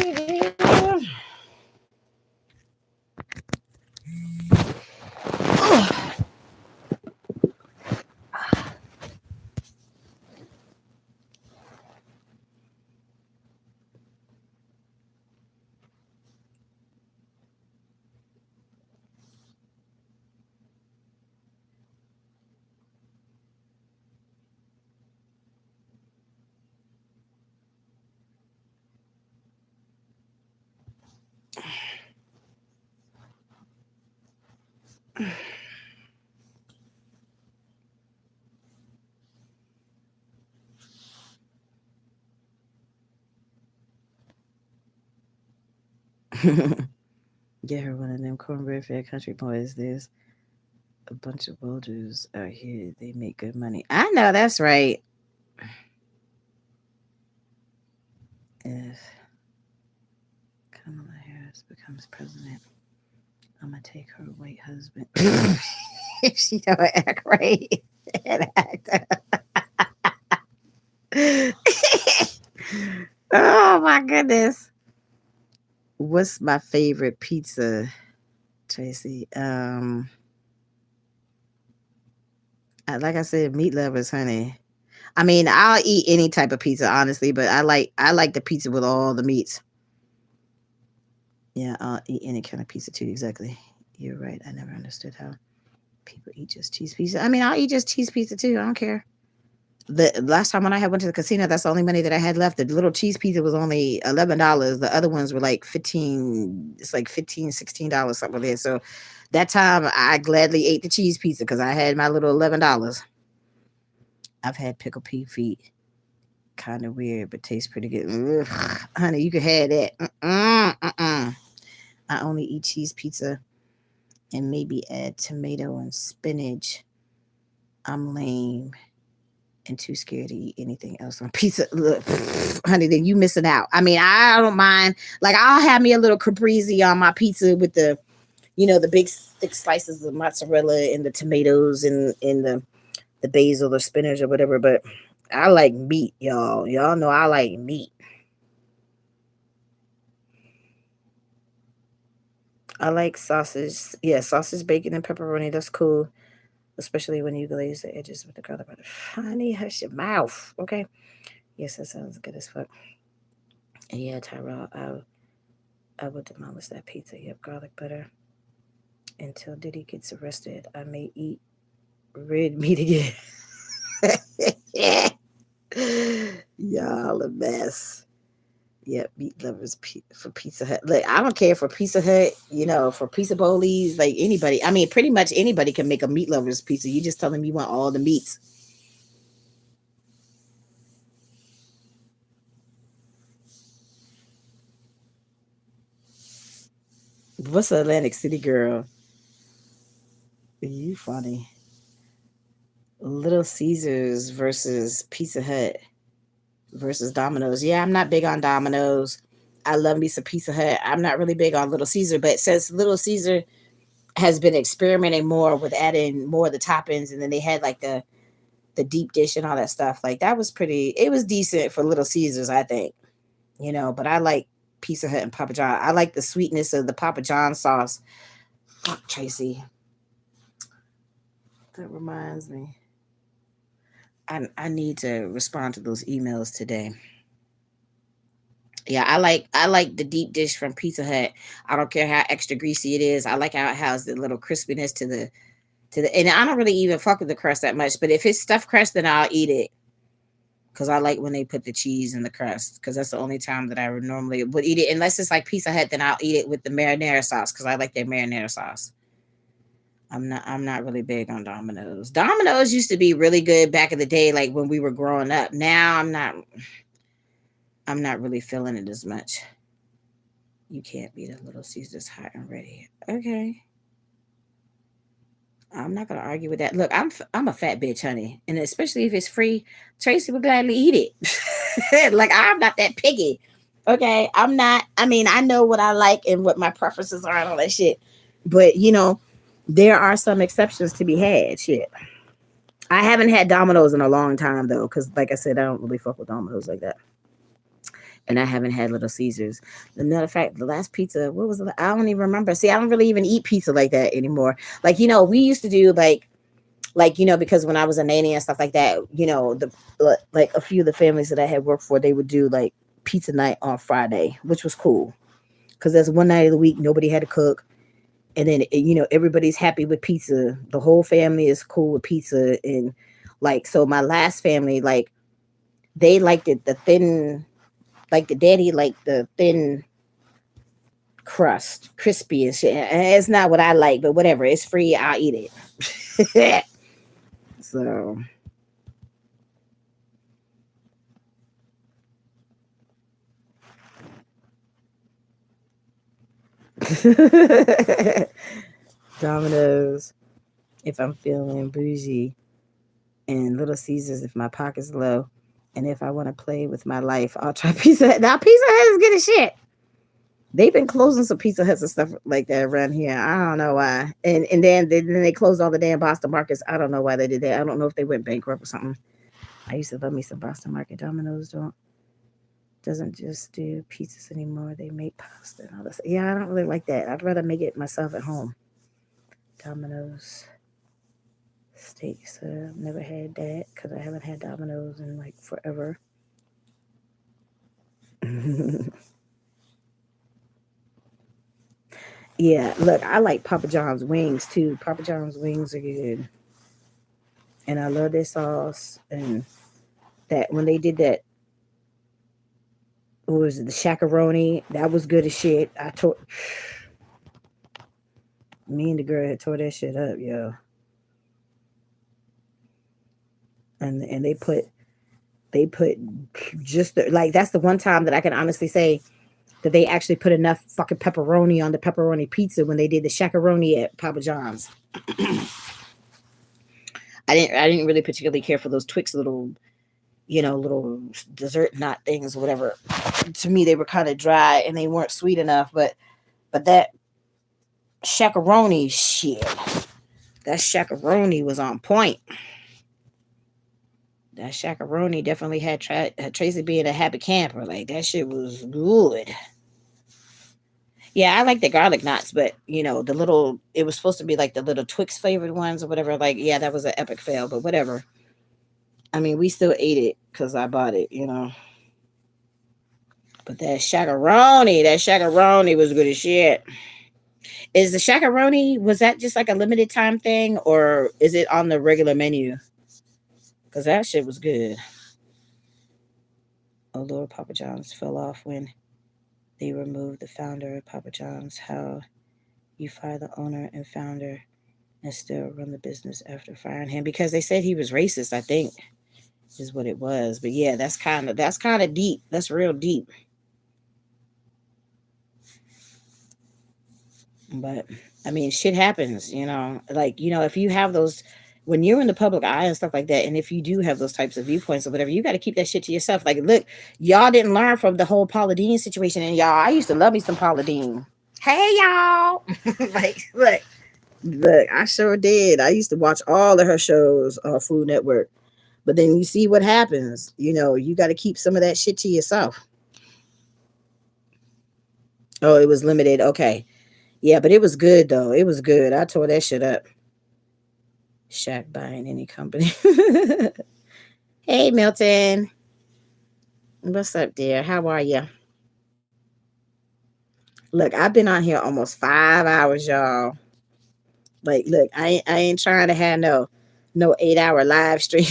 Get her one of them cornbread fed country boys. There's a bunch of welders out here. They make good money. I know that's right. If Kamala Harris becomes president, I'm gonna take her white husband. If she don't act right and act. Oh my goodness. What's my favorite pizza, Tracy? Like I said, meat lovers, honey. I mean, I'll eat any type of pizza, honestly, but I like the pizza with all the meats. Yeah, I'll eat any kind of pizza too. Exactly. You're right. I never understood how people eat just cheese pizza. I mean, I'll eat just cheese pizza too. I don't care. The last time when I had went to the casino, that's the only money that I had left. The little cheese pizza was only $11. The other ones were like 15. It's like 15, $16 something like that. So that time I gladly ate the cheese pizza because I had my little $11. I've had pickle pea feet. Kind of weird, but tastes pretty good. Ugh, honey, you can have that. I only eat cheese pizza and maybe add tomato and spinach. I'm lame and too scared to eat anything else on pizza. Look, honey, then you missing out. I mean, I don't mind. Like, I'll have me a little caprese on my pizza with the big thick slices of mozzarella and the tomatoes and the basil or spinach or whatever. But I like meat, y'all. Y'all know I like meat. I like sausage. Yeah, sausage, bacon, and pepperoni. That's cool. Especially when you glaze the edges with the garlic butter. Honey, hush your mouth. Okay. Yes, that sounds good as fuck. And yeah, Tyrell, I would demolish that pizza. Yep, garlic butter. Until Diddy gets arrested, I may eat red meat again. Y'all a mess. Yep, meat lovers for Pizza Hut. Like, I don't care for Pizza Hut, for Pizza Bowlies, like anybody. I mean, pretty much anybody can make a meat lovers pizza. You just tell them you want all the meats. What's Atlantic City girl? You funny. Little Caesars versus Pizza Hut versus Domino's. Yeah, I'm not big on Domino's. I love me some Pizza Hut. I'm not really big on Little Caesar, but since Little Caesar has been experimenting more with adding more of the toppings, and then they had like the deep dish and all that stuff. Like that was pretty. It was decent for Little Caesars, I think. But I like Pizza Hut and Papa John. I like the sweetness of the Papa John sauce. Fuck Tracy. That reminds me. I need to respond to those emails today. Yeah, I like the deep dish from Pizza Hut. I don't care how extra greasy it is. I like how it has the little crispiness to the and I don't really even fuck with the crust that much. But if it's stuffed crust, then I'll eat it because I like when they put the cheese in the crust because that's the only time that I would normally would eat it. Unless it's like Pizza Hut, then I'll eat it with the marinara sauce because I like their marinara sauce. I'm not really big on Domino's. Domino's used to be really good back in the day, like when we were growing up. Now I'm not really feeling it as much. You can't beat a Little Caesars hot and ready. Okay. I'm not gonna argue with that. Look, I'm a fat bitch, honey, and especially if it's free, Tracy would gladly eat it. Like I'm not that picky. Okay, I'm not. I mean, I know what I like and what my preferences are and all that shit.
But there are some exceptions to be had. Shit. I haven't had Domino's in a long time though, because like I said, I don't really fuck with Domino's like that. And I haven't had Little Caesars. As a matter of fact, the last pizza, what was it? I don't even remember. See, I don't really even eat pizza like that anymore. Like, we used to do because when I was a nanny and stuff like that, the like a few of the families that I had worked for, they would do like pizza night on Friday, which was cool because that's one night of the week nobody had to cook, and then everybody's happy with pizza. The whole family is cool with pizza, and like so my last family they liked it the thin, like the daddy liked the thin crust, crispy and shit. And it's not what I like, but whatever. It's free. I'll eat it. So Domino's if I'm feeling bougie, and Little Caesars if my pocket's low. And if I want to play with my life, I'll try Pizza Hut. Now Pizza Hut is good as shit. They've been closing some Pizza Huts and stuff like that around here. I don't know why. And then they closed all the damn Boston markets. I don't know why they did that. I don't know if they went bankrupt or something. I used to love me some Boston Market. Domino's doesn't just do pizzas anymore. They make pasta and all this. Yeah, I don't really like that. I'd rather make it myself at home. Domino's steaks. I've never had that because I haven't had Domino's in like forever. Yeah, look, I like Papa John's wings too. Papa John's wings are good, and I love their sauce. And that when they did that, what was it, the shakaroni? That was good as shit. I tore me and the girl had tore that shit up, yo. And they put just like that's the one time that I can honestly say that they actually put enough fucking pepperoni on the pepperoni pizza when they did the shakaroni at Papa John's. I didn't really particularly care for those Twix little dessert knot things or whatever. To me, they were kind of dry and they weren't sweet enough. But that shakaroni shit, that shakaroni was on point. That shakaroni definitely had Tracy being a happy camper. Like that shit was good. Yeah, I like the garlic knots, but the little it was supposed to be like the little Twix flavored ones or whatever. Like, yeah, that was an epic fail, but whatever. I mean, we still ate it because I bought it. But that shakaroni was good as shit. Is the shakaroni, was that just like a limited time thing or is it on the regular menu? Because that shit was good. Oh Lord, Papa John's fell off when they removed the founder of Papa John's. How you fire the owner and founder and still run the business after firing him? Because they said he was racist, I think is what it was. But yeah, that's kind of deep. That's real deep. But I mean, shit happens. Like, if you have those, when you're in the public eye and stuff like that, and if you do have those types of viewpoints or whatever, you got to keep that shit to yourself. Like, look, y'all didn't learn from the whole Paula Deen situation, and y'all, I used to love me some Paula Deen. Hey, y'all. Like, look, I sure did. I used to watch all of her shows on Food Network. But then you see what happens. You got to keep some of that shit to yourself. Oh, it was limited. Okay. Yeah, but it was good though. It was good. I tore that shit up. Shaq buying any company. Hey, Milton. What's up, dear? How are you? Look, I've been on here almost 5 hours, y'all. Like, look, I ain't trying to have no 8 hour live stream.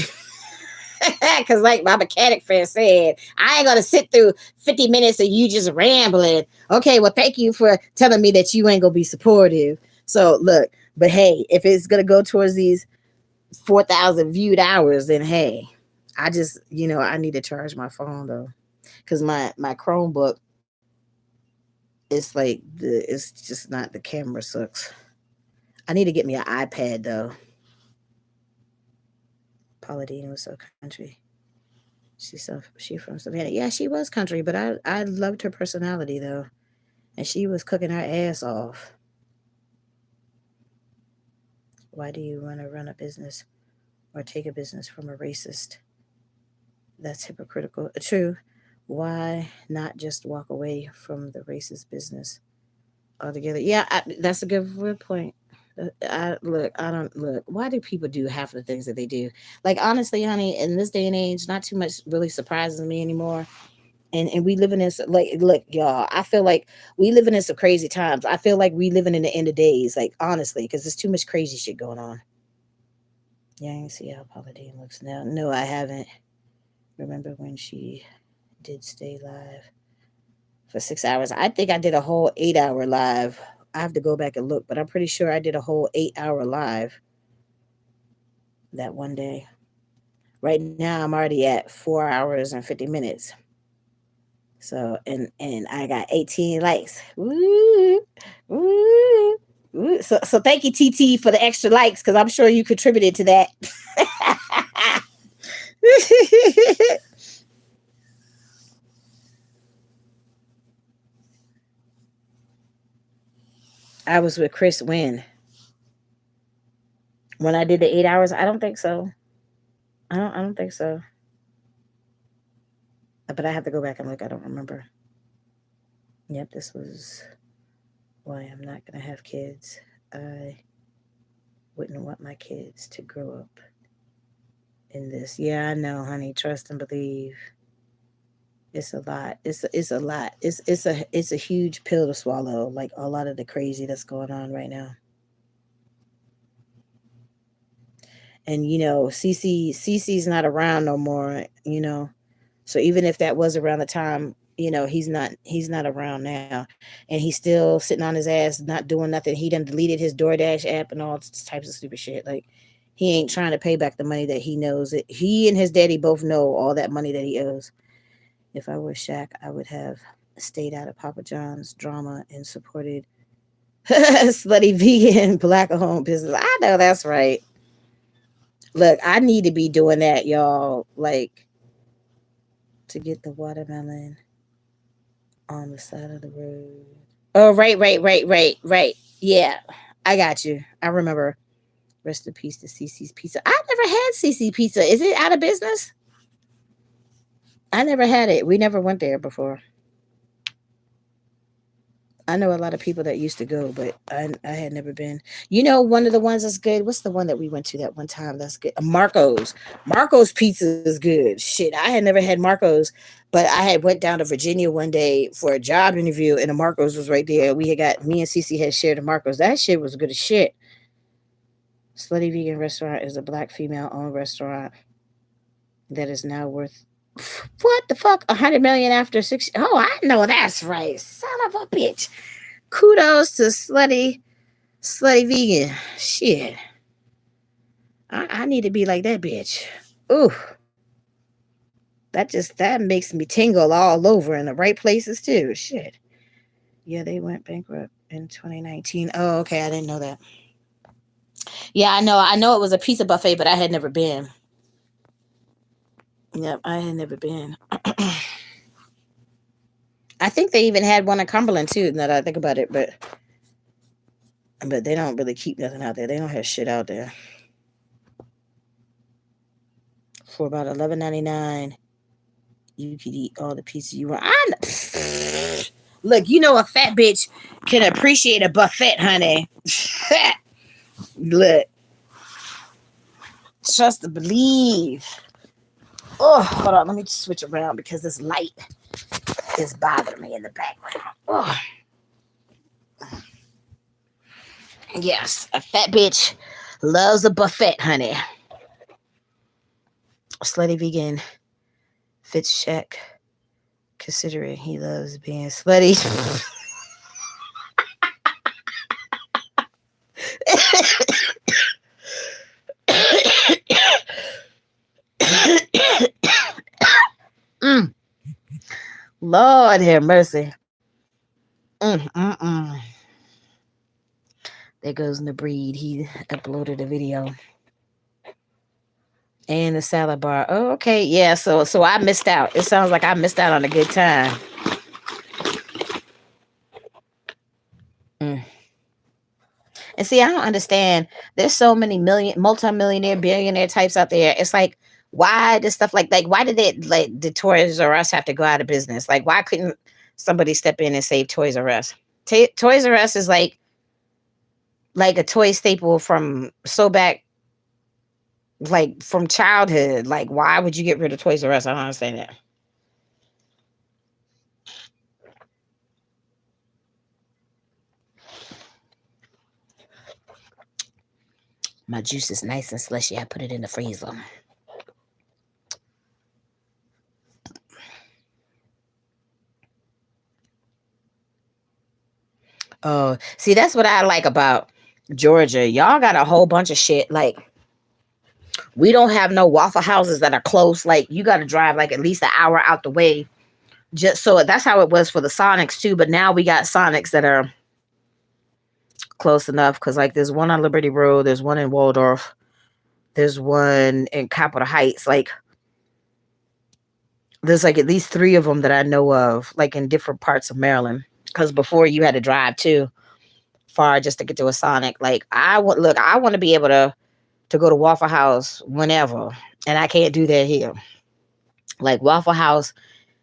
Cause like my mechanic friend said, I ain't gonna sit through 50 minutes of you just rambling. Okay, well, thank you for telling me that you ain't gonna be supportive. So look, but hey, if it's gonna go towards these 4,000 viewed hours, then hey, I need to charge my phone though, because my Chromebook, it's just not, the camera sucks. I need to get me an iPad though. Paula Deen was so country. She from Savannah. Yeah, she was country, but I loved her personality though, and she was cooking her ass off.
Why do you want to run a business or take a business from a racist? That's hypocritical. True. Why not just walk away from the racist business altogether? Yeah, that's a good point. I don't look. Why do people do half the things that they do? Like honestly, honey, in this day and age, not too much really surprises me anymore. And we living in like look, y'all. I feel like we living in some crazy times. I feel like we living in the end of days. Like honestly, because there's too much crazy shit going on. Yeah, I can see how Paula Deen looks now. No, I haven't. Remember when she did stay live for 6 hours? I think I did a whole 8 hour live. I have to go back and look, but I'm pretty sure I did a whole 8 hour live that one day. Right now, I'm already at 4 hours and 50 minutes. So and I got 18 likes. Woo, woo, woo. So thank you TT for the extra likes because I'm sure you contributed to that. I was with Chris when I did the 8 hours. I don't think so. I don't think so. But I have to go back and look. I don't remember. Yep, this was why I'm not gonna have kids. I wouldn't want my kids to grow up in this. Yeah, I know, honey. Trust and believe. It's a lot. It's a lot. It's a huge pill to swallow. Like a lot of the crazy that's going on right now. And CC's not around no more. So even if that was around the time, he's not around now, and he's still sitting on his ass, not doing nothing. He done deleted his DoorDash app and all types of stupid shit. Like he ain't trying to pay back the money that he knows it. He and his daddy both know all that money that he owes. If I were Shaq, I would have stayed out of Papa John's drama and supported slutty vegan black owned business. I know that's right. Look, I need to be doing that, y'all. Like to get the watermelon on the side of the road. Oh, right. Yeah, I got you. I remember. Rest in peace to CC's Pizza. I never had CC Pizza. Is it out of business? I never had it. We never went there before. I know a lot of people that used to go, but I had never been. One of the ones that's good. What's the one that we went to that one time? That's good. Marco's. Marco's pizza is good. Shit, I had never had Marco's, but I had went down to Virginia one day for a job interview, and the Marco's was right there. We had got me and Cece had shared the Marco's. That shit was good as shit. Slutty Vegan Restaurant is a black female owned restaurant that is now worth what the fuck 100 million after 6. Oh, I know that's right. Son of a bitch. Kudos to slutty vegan. Shit. I need to be like that bitch. Ooh. That makes me tingle all over in the right places too. Shit. Yeah, they went bankrupt in 2019. Oh, okay. I didn't know that. Yeah, I know it was a pizza buffet, but I had never been. Yep, I had never been. I think they even had one in Cumberland too, now that I think about it, but they don't really keep nothing out there. They don't have shit out there. For about $11.99, you could eat all the pizza you want. Look, a fat bitch can appreciate a buffet, honey. Look, trust and believe. Oh, hold on. Let me switch around because this light is bothering me in the background. Oh. Yes, a fat bitch loves a buffet, honey. Slutty vegan fits check, considering he loves being slutty. mm. Lord have mercy. Mm. There goes the breed. He uploaded a video. And the salad bar. Oh, okay. Yeah, so I missed out. It sounds like I missed out on a good time. And
And see, I don't understand. There's so many multimillionaire, billionaire types out there. It's like, why does stuff like why did it like did Toys R Us have to go out of business? Like, why couldn't somebody step in and save Toys R Us? Toys R Us is like a toy staple from so back, like from childhood. Like, why would you get rid of Toys R Us? I don't understand that. My juice is nice and slushy. I put it in the freezer. Oh, see, that's what I like about Georgia. Y'all got a whole bunch of shit. Like, we don't have no Waffle Houses that are close. Like, you got to drive like at least an hour out the way. Just so that's how it was for the Sonics too. But now we got Sonics that are close enough because like there's one on Liberty Road, there's one in Waldorf, there's one in Capitol Heights. Like, there's like at least three of them that I know of, like in different parts of Maryland. Because before you had to drive too far just to get to a Sonic. Like, I want to be able to go to Waffle House whenever, and I can't do that here. Like, Waffle House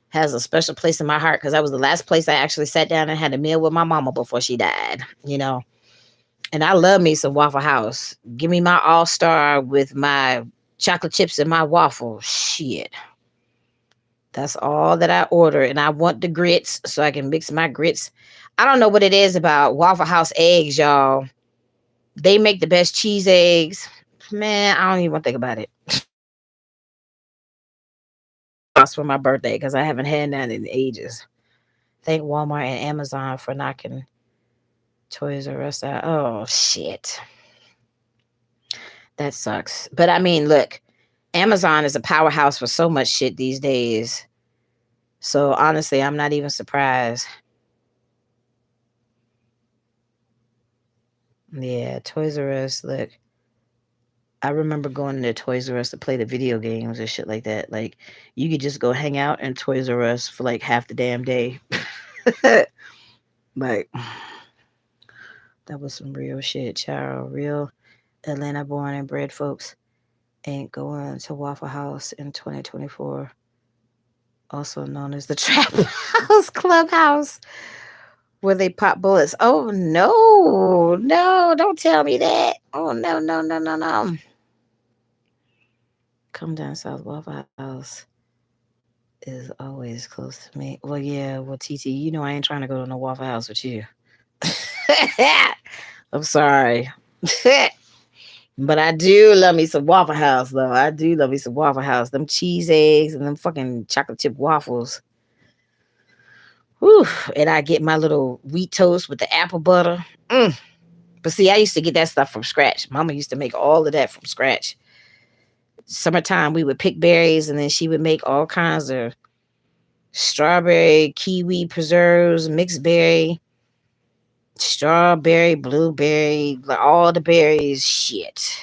has a special place in my heart because that was the last place I actually sat down and had a meal with my mama before she died. And I love me some Waffle House. Give me my All Star with my chocolate chips and my waffle. Shit. That's all that I order. And I want the grits so I can mix my grits. I don't know what it is about Waffle House eggs, y'all. They make the best cheese eggs. Man, I don't even want to think about it. Lost for my birthday because I haven't had that in ages. Thank Walmart and Amazon for knocking Toys R Us out. Oh, shit. That sucks. But I mean, look, Amazon is a powerhouse for so much shit these days. So honestly, I'm not even surprised. Yeah, Toys R Us, look. I remember going to Toys R Us to play the video games and shit like that. Like, you could just go hang out in Toys R Us for like half the damn day. Like, that was some real shit, child. Real Atlanta born and bred folks ain't going to Waffle House in 2024, also known as the Trap House Clubhouse, where they pop bullets. Oh, no, no, don't tell me that. Oh, no, no, no, no, no. Come down South Waffle House is always close to me. Well, yeah, well, TT, I ain't trying to go to no Waffle House with you. I'm sorry. But I do love me some Waffle House, though. I do love me some Waffle House. Them cheese eggs and them fucking chocolate chip waffles. Whew. And I get my little wheat toast with the apple butter. But see, I used to get that stuff from scratch. Mama used to make all of that from scratch. Summertime, we would pick berries, and then she would make all kinds of strawberry, kiwi preserves, mixed berry, strawberry, blueberry, like all the berries, shit,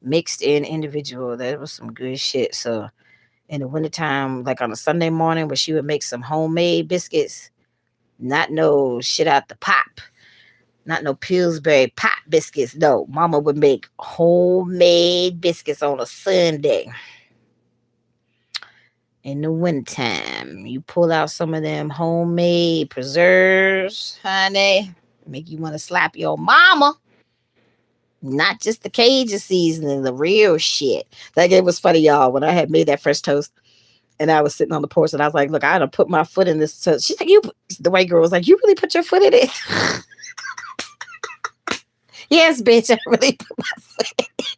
mixed in individual. That was some good shit. So in the wintertime, like on a Sunday morning, where she would make some homemade biscuits, not no shit out the pop, not no Pillsbury pop biscuits. No, Mama would make homemade biscuits on a Sunday. In the wintertime, you pull out some of them homemade preserves, honey, make you want to slap your mama. Not just the Cajun seasoning, the real shit. Like, it was funny, y'all, when I had made that fresh toast and I was sitting on the porch and I was like, look, I had to put my foot in this toast. She's like, the white girl was like, you really put your foot in it? Yes, bitch, I really put my foot in it.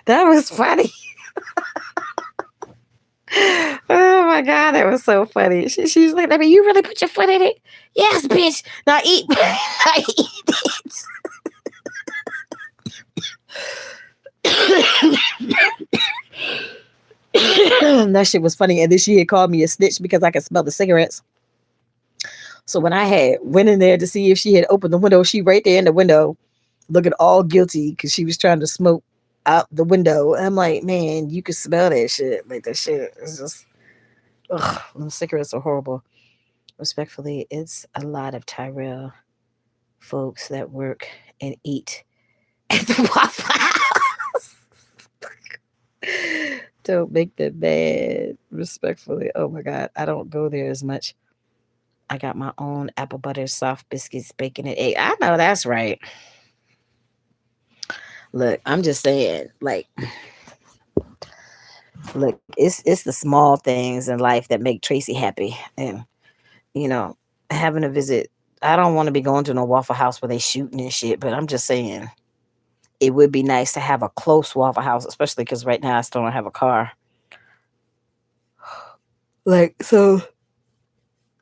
That was funny. Oh my God, that was so funny. She was like, I mean, you really put your foot in it? Yes, bitch. Now eat. I eat it. That shit was funny. And then she had called me a snitch because I could smell the cigarettes. So when I had went in there to see if she had opened the window, she right there in the window looking all guilty because she was trying to smoke out the window. I'm like, man, you could smell that shit. Like, that shit is just, ugh, them cigarettes are horrible. Respectfully, it's a lot of Tyrell folks that work and eat at the Waffle House. Don't make them mad. Respectfully. Oh my God. I don't go there as much. I got my own apple butter, soft biscuits, bacon, and egg. I know that's right. Look, I'm just saying, like, look, it's the small things in life that make Tracy happy. And, you know, having a visit, I don't want to be going to no Waffle House where they shooting and shit, but I'm just saying it would be nice to have a close Waffle House, especially because right now I still don't have a car. Like, so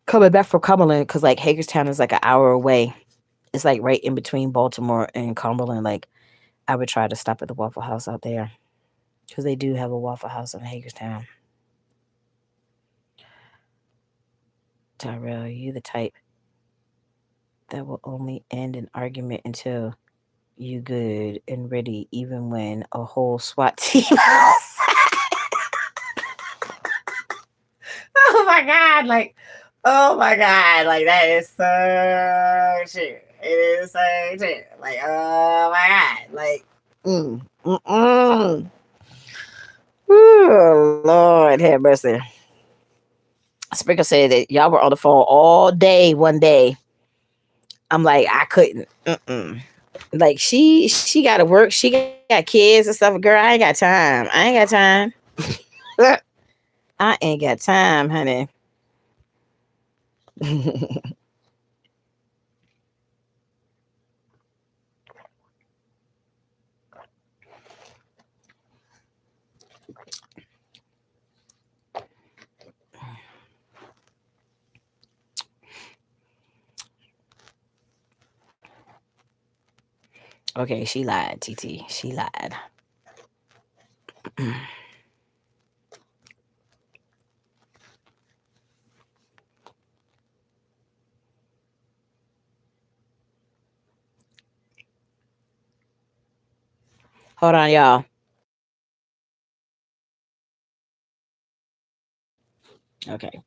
coming back from Cumberland, because like Hagerstown is like an hour away. It's like right in between Baltimore and Cumberland. Like, I would try to stop at the Waffle House out there because they do have a Waffle House in Hagerstown. Tyrell, you the type that will only end an argument until you good and ready, even when a whole SWAT team. Oh my God! Like, oh my God! Like that is so true. It is so true. Like, oh my God! Like, mm. Oh Lord, have mercy. Sprinkle said that y'all were on the phone all day one day. I'm like, I couldn't. Like she got to work. She got kids and stuff. Girl, I ain't got time. I ain't got time. I ain't got time, honey. Okay, she lied, TT. She lied. Hold on, y'all. Okay.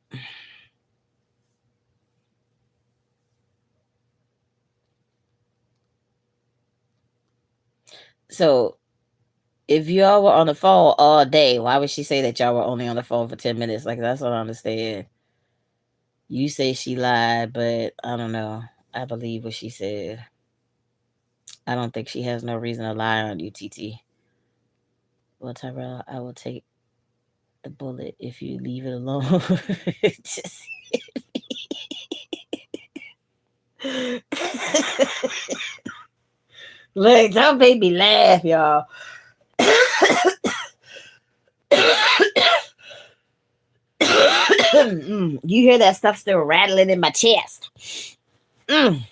So if y'all were on the phone all day, why would she say that y'all were only on the phone for 10 minutes? Like that's what I don't understand. You say she lied, but I don't know. I believe what she said. I don't think she has no reason to lie on you, TT. Well, Tyrell, I will take the bullet if you leave it alone. Just look, don't make me laugh, y'all. You hear that stuff still rattling in my chest. Mm.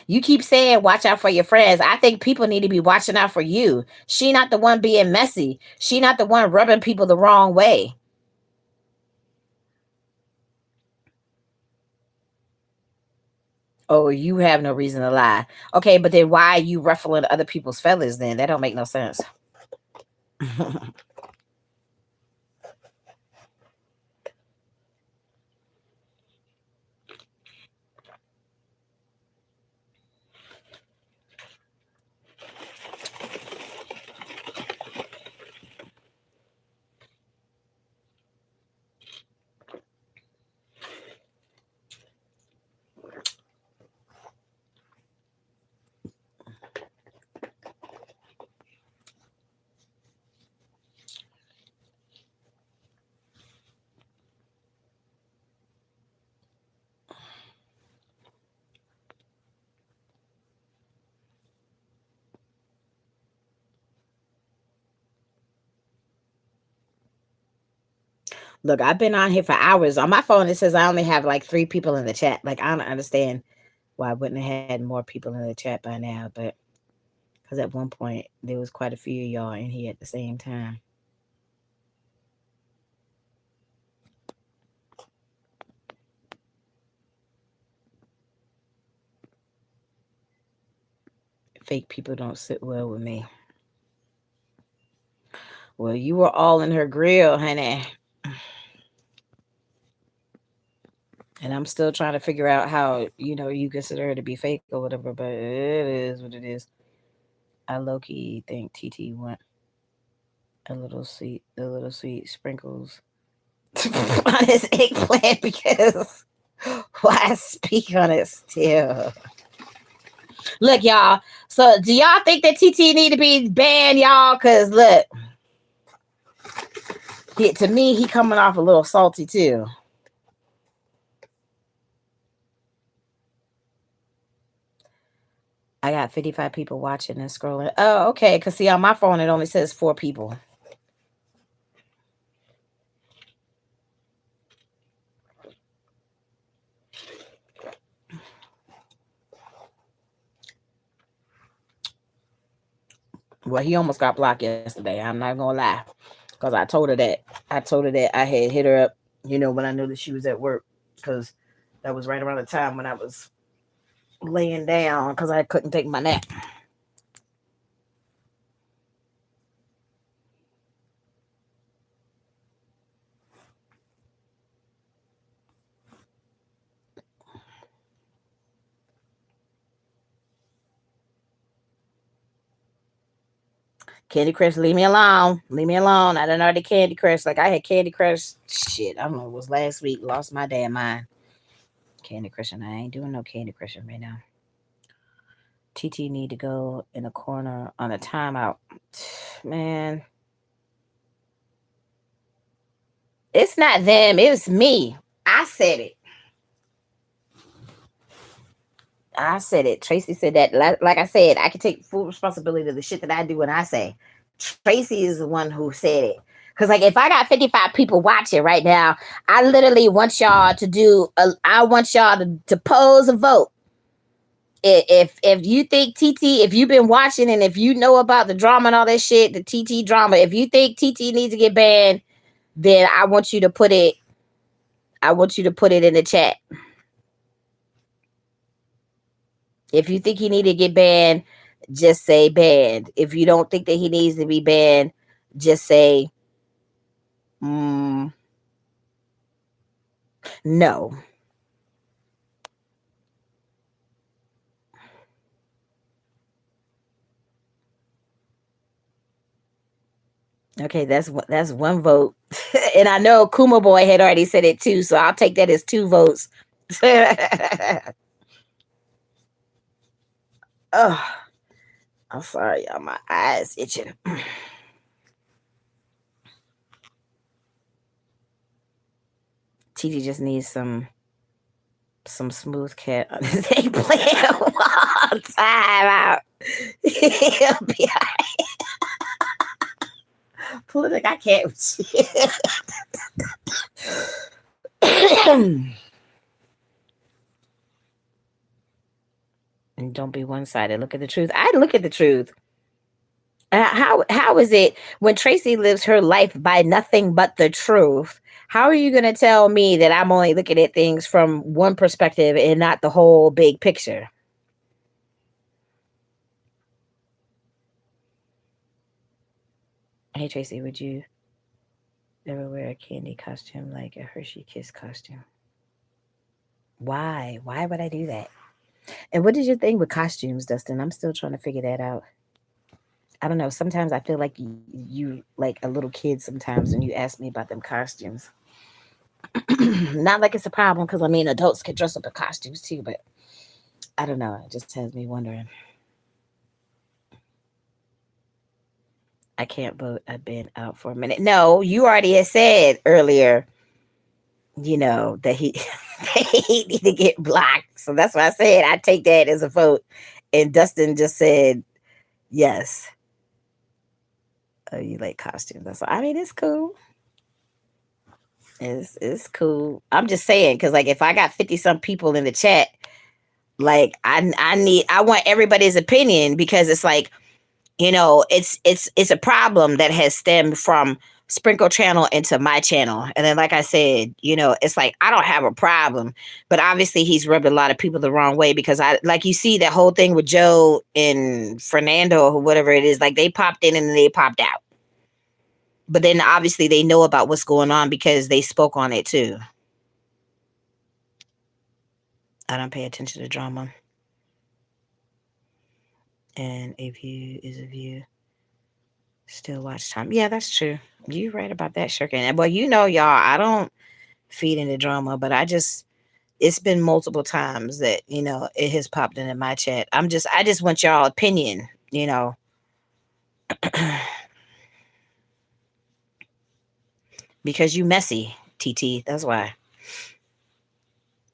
You keep saying watch out for your friends. I think people need to be watching out for you. She not the one being messy. She not the one rubbing people the wrong way. Oh, you have no reason to lie. Okay, but then why are you ruffling other people's feathers then? That don't make no sense. Look, I've been on here for hours. On my phone, it says I only have like 3 people in the chat. Like, I don't understand why I wouldn't have had more people in the chat by now. But because at one point, there was quite a few of y'all in here at the same time. Fake people don't sit well with me. Well, you were all in her grill, honey. And I'm still trying to figure out how, you consider her to be fake or whatever, but it is what it is. I low key think TT want a little sweet sprinkles on his eggplant because why speak on it still? Look, y'all. So, do y'all think that TT need to be banned, y'all? Cause look, to me, he coming off a little salty too. I got 55 people watching and scrolling. Oh, okay. Cause see, on my phone it only says 4 people. Well, he almost got blocked yesterday. I'm not gonna lie, cause I told her that. I told her that I had hit her up. When I knew that she was at work, cause that was right around the time when I was laying down, cause I couldn't take my nap. Candy Crush, leave me alone. Leave me alone. I done already Candy Crush. Like I had Candy Crush. Shit, I don't know. It was last week. Lost my damn mind. Candy Crushing. I ain't doing no Candy Crushing right now. TT need to go in a corner on a timeout. Man, it's not them. It was me. I said it. I said it. Tracy said that. Like I said, I can take full responsibility of the shit that I do when I say. Tracy is the one who said it. Cause like if I got 55 people watching right now, I literally want y'all to I want y'all to pose a vote. If you think TT, if you've been watching and if you know about the drama and all that shit, the TT drama, if you think TT needs to get banned, then I want you to put it. I want you to put it in the chat. If you think he need to get banned, just say banned. If you don't think that he needs to be banned, just say no. Okay, that's one vote, and I know Kuma Boy had already said it too, so I'll take that as 2 votes. Oh, I'm sorry, y'all. My eyes itching. TT just needs some smooth cat on his eggplant one time out. He'll be politic. I can't with you. And don't be one sided. Look at the truth. I look at the truth. How is it when Tracy lives her life by nothing but the truth? How are you going to tell me that I'm only looking at things from one perspective and not the whole big picture? Hey Tracy, would you ever wear a candy costume like a Hershey Kiss costume? Why? Why would I do that? And what is your thing with costumes, Dustin? I'm still trying to figure that out. I don't know. Sometimes I feel like you like a little kid sometimes when you ask me about them costumes. Not like it's a problem because I mean adults can dress up in costumes too, but I don't know. It just has me wondering. I can't vote. I've been out for a minute. No, you already had said earlier, that he that he need to get blocked. So that's why I said I take that as a vote. And Dustin just said yes. Oh, you like costumes. That's all. I mean, it's cool. It's cool. I'm just saying, because like if I got 50 some people in the chat, like I want everybody's opinion because it's like, it's a problem that has stemmed from Sprinkle channel into my channel. And then like I said, it's like I don't have a problem, but obviously he's rubbed a lot of people the wrong way because I like you see that whole thing with Joe and Fernando or whatever it is, like they popped in and then they popped out. But then obviously they know about what's going on because they spoke on it too.
I don't pay attention to drama, and a view is a view. Still watch time. Yeah, that's true. You're right about that, Shirkin. Well, y'all, I don't feed into drama, but it's been multiple times that it has popped into my chat. I just want y'all opinion, because you messy, TT. That's why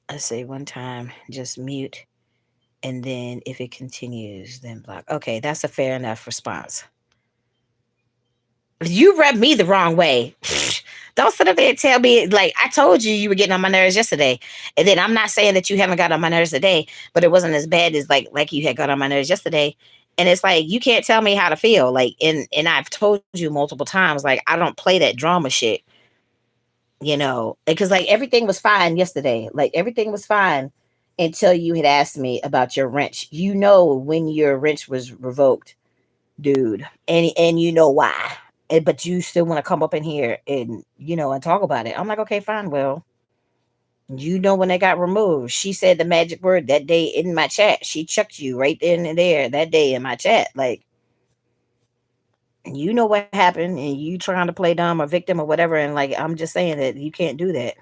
I say one time just mute, and then if it continues, then block. Okay, that's a fair enough response. You rubbed me the wrong way. Don't sit up there and tell me like I told you you were getting on my nerves yesterday, and then I'm not saying that you haven't got on my nerves today, but it wasn't as bad as like you had got on my nerves yesterday. And it's like you can't tell me how to feel. Like and I've told you multiple times like I don't play that drama shit, because like everything was fine yesterday. Like everything was fine until you had asked me about your wrench. When your wrench was revoked, dude, and you know why. But you still want to come up in here and and talk about it. I'm like, okay, fine. Well, when they got removed, she said the magic word that day in my chat. She chucked you right then and there that day in my chat. Like, what happened, and you trying to play dumb or victim or whatever. And like, I'm just saying that you can't do that.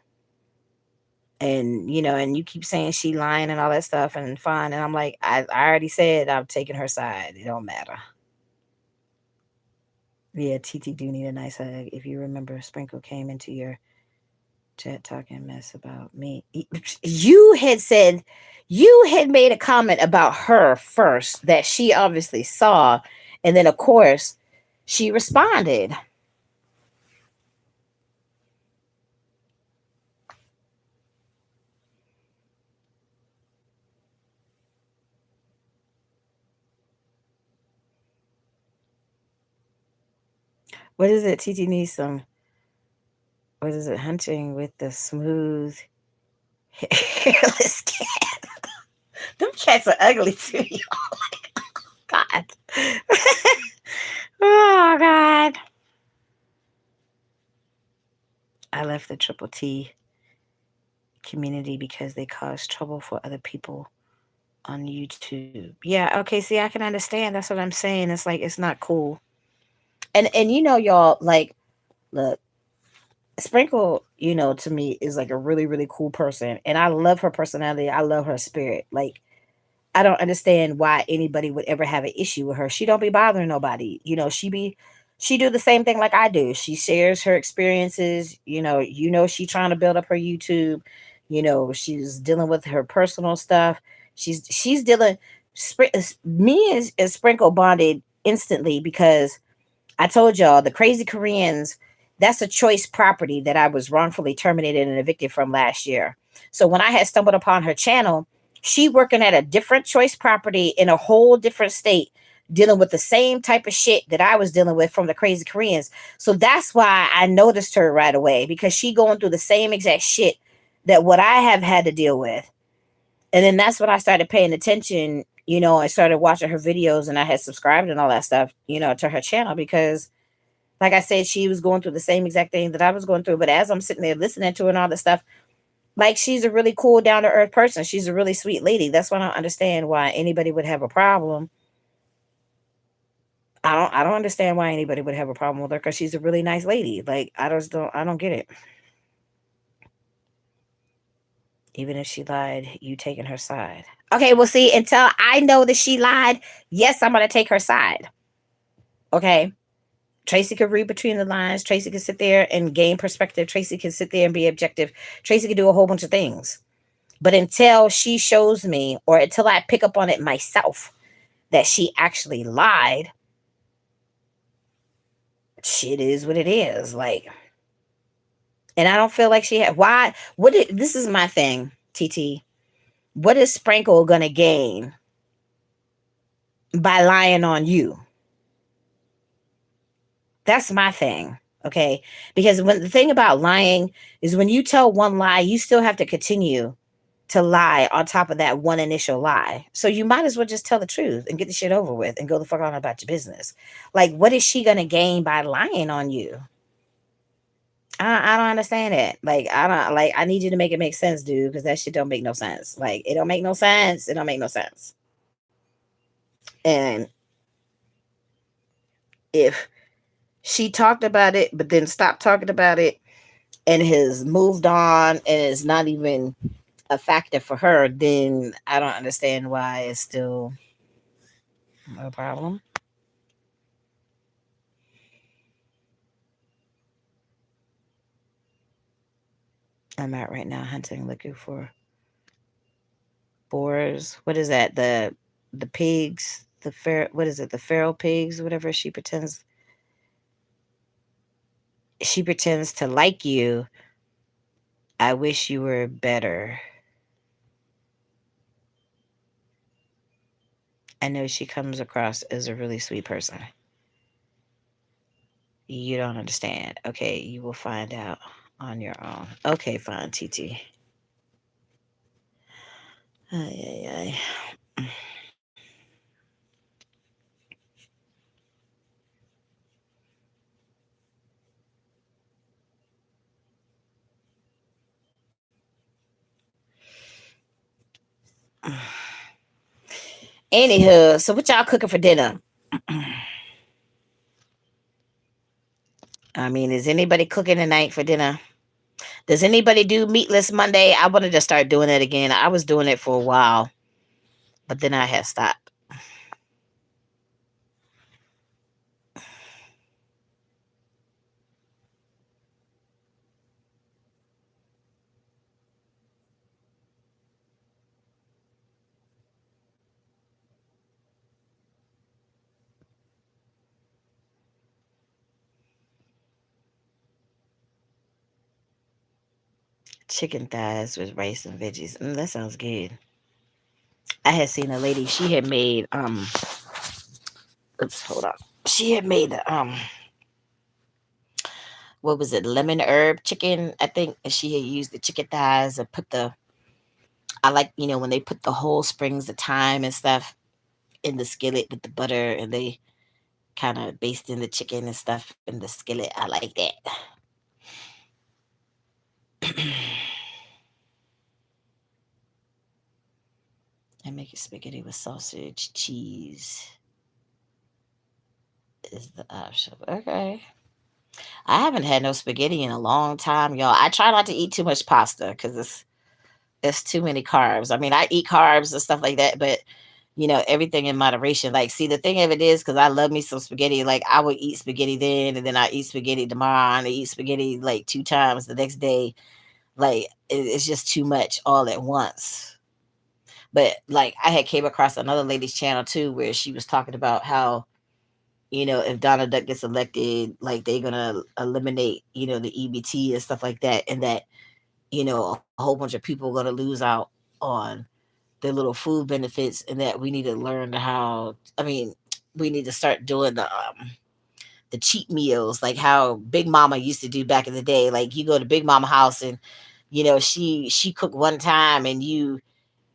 And and you keep saying she lying and all that stuff and fine. And I'm like, I already said I'm taking her side. It don't matter. Yeah, TT do need a nice hug. If you remember, Sprinkle came into your chat talking mess about me. You had said you had made a comment about her first that she obviously saw, and then of course she responded. What is it? TT needs some. What is it? Hunting with the smooth hairless cat. Them cats are ugly too. God. Oh God. I left the triple T community because they cause trouble for other people on YouTube. Yeah, okay, see, I can understand. That's what I'm saying. It's like it's not cool. And y'all, like, look, Sprinkle, to me is like a really, really cool person. And I love her personality. I love her spirit. Like, I don't understand why anybody would ever have an issue with her. She don't be bothering nobody. She do the same thing like I do. She shares her experiences. She trying to build up her YouTube. She's dealing with her personal stuff. She's dealing. Me and Sprinkle bonded instantly because I told y'all the Crazy Koreans, that's a choice property that I was wrongfully terminated and evicted from last year. So when I had stumbled upon her channel, she working at a different choice property in a whole different state, dealing with the same type of shit that I was dealing with from the Crazy Koreans. So that's why I noticed her right away, because she going through the same exact shit that what I have had to deal with. And then that's when I started paying attention, I started watching her videos, and I had subscribed and all that stuff, to her channel because like I said, she was going through the same exact thing that I was going through. But as I'm sitting there listening to her and all this stuff, like she's a really cool, down to earth person. She's a really sweet lady. That's why I don't understand why anybody would have a problem. I don't understand why anybody would have a problem with her because she's a really nice lady. Like I don't get it. Even if she lied, you taking her side. Okay, well see, until I know that she lied, yes, I'm gonna take her side. Okay. Traci could read between the lines. Traci could sit there and gain perspective. Traci can sit there and be objective. Traci could do a whole bunch of things. But until she shows me, or until I pick up on it myself, that she actually lied, shit is what it is. Like, and I don't feel like she had. Why? This is my thing, TT. What is Sprinkle gonna gain by lying on you? That's my thing. Okay. Because when the thing about lying is when you tell one lie, you still have to continue to lie on top of that one initial lie. So you might as well just tell the truth and get the shit over with and go the fuck on about your business. Like, what is she gonna gain by lying on you? I don't understand it. Like I don't like. I need you to make it make sense, dude, because that shit don't make no sense. Like it don't make no sense. It don't make no sense. And if she talked about it, but then stopped talking about it, and has moved on, and it's not even a factor for her, then I don't understand why it's still a problem. I'm out right now hunting, looking for boars. What is that? The pigs, the fair. What is it? The feral pigs, whatever. She pretends to like you. I wish you were better. I know she comes across as a really sweet person. You don't understand. Okay, you will find out on your own. Okay, fine, TT. Ay, ay, ay. Anywho, so what y'all cooking for dinner? I mean, is anybody cooking tonight for dinner? Does anybody do meatless Monday? I wanted to start doing it again. I was doing it for a while, but then I had stopped. Chicken thighs with rice and veggies. That sounds good. I had seen a lady. She had made Oops, hold on. She had made what was it? Lemon herb chicken, I think. And she had used the chicken thighs and put the. I like when they put the whole springs of thyme and stuff in the skillet with the butter, and they kind of baste in the chicken and stuff in the skillet. I like that. I make it spaghetti with sausage, cheese is the option. Okay. I haven't had no spaghetti in a long time, y'all. I try not to eat too much pasta because it's too many carbs. I mean, I eat carbs and stuff like that, but everything in moderation. Like, see, the thing of it is, because I love me some spaghetti. Like, I would eat spaghetti then, and then I eat spaghetti tomorrow, and I eat spaghetti like two times the next day. Like, it's just too much all at once. But like, I had came across another lady's channel too, where she was talking about how if Donald Duck gets elected, like they're gonna eliminate the EBT and stuff like that, and that a whole bunch of people are gonna lose out on their little food benefits, and that we need to learn how. I mean, we need to start doing the cheap meals, like how Big Mama used to do back in the day. Like you go to Big Mama house, and she cooked one time, and you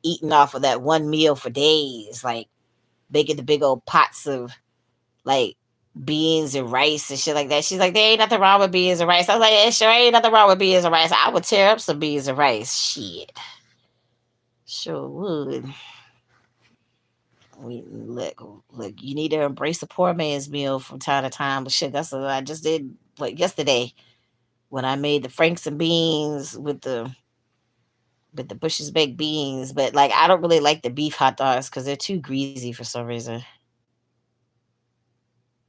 eating off of that one meal for days, like making the big old pots of like beans and rice and shit like that. She's like, there ain't nothing wrong with beans and rice. I was like, yeah, sure ain't nothing wrong with beans and rice. I would tear up some beans and rice. Shit. Sure would. We look. You need to embrace the poor man's meal from time to time. But shit, that's what I just did like yesterday when I made the Franks and beans with the Bush's baked beans. But like, I don't really like the beef hot dogs because they're too greasy for some reason.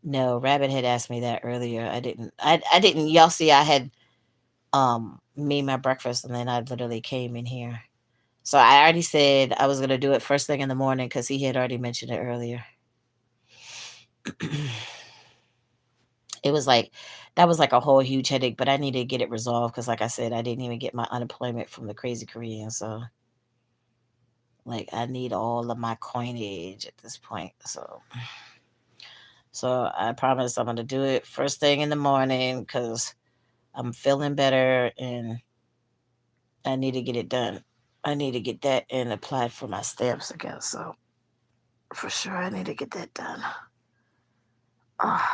No, Rabbit had asked me that earlier. I didn't. I didn't. Y'all see, I had made my breakfast, and then I literally came in here. So I already said I was gonna do it first thing in the morning because he had already mentioned it earlier. It was like that was like a whole huge headache, but I needed to get it resolved because, like I said, I didn't even get my unemployment from the crazy Korean. So, like, I need all of my coinage at this point. So I promise I'm gonna do it first thing in the morning because I'm feeling better and I need to get it done. I need to get that and apply for my stamps again. So for sure, I need to get that done. Oh,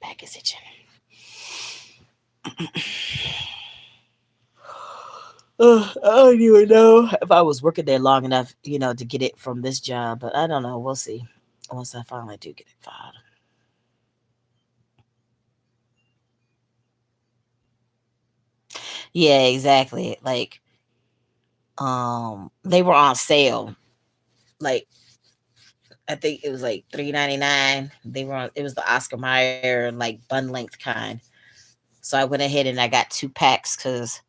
back is itching.
I don't even know if I was working there long enough, to get it from this job, but I don't know. We'll see. Once I finally do get it filed. Yeah, exactly. Like, they were on sale. Like, I think it was like $3.99. They were on. It was the Oscar Mayer like bun length kind. So I went ahead and I got 2 packs because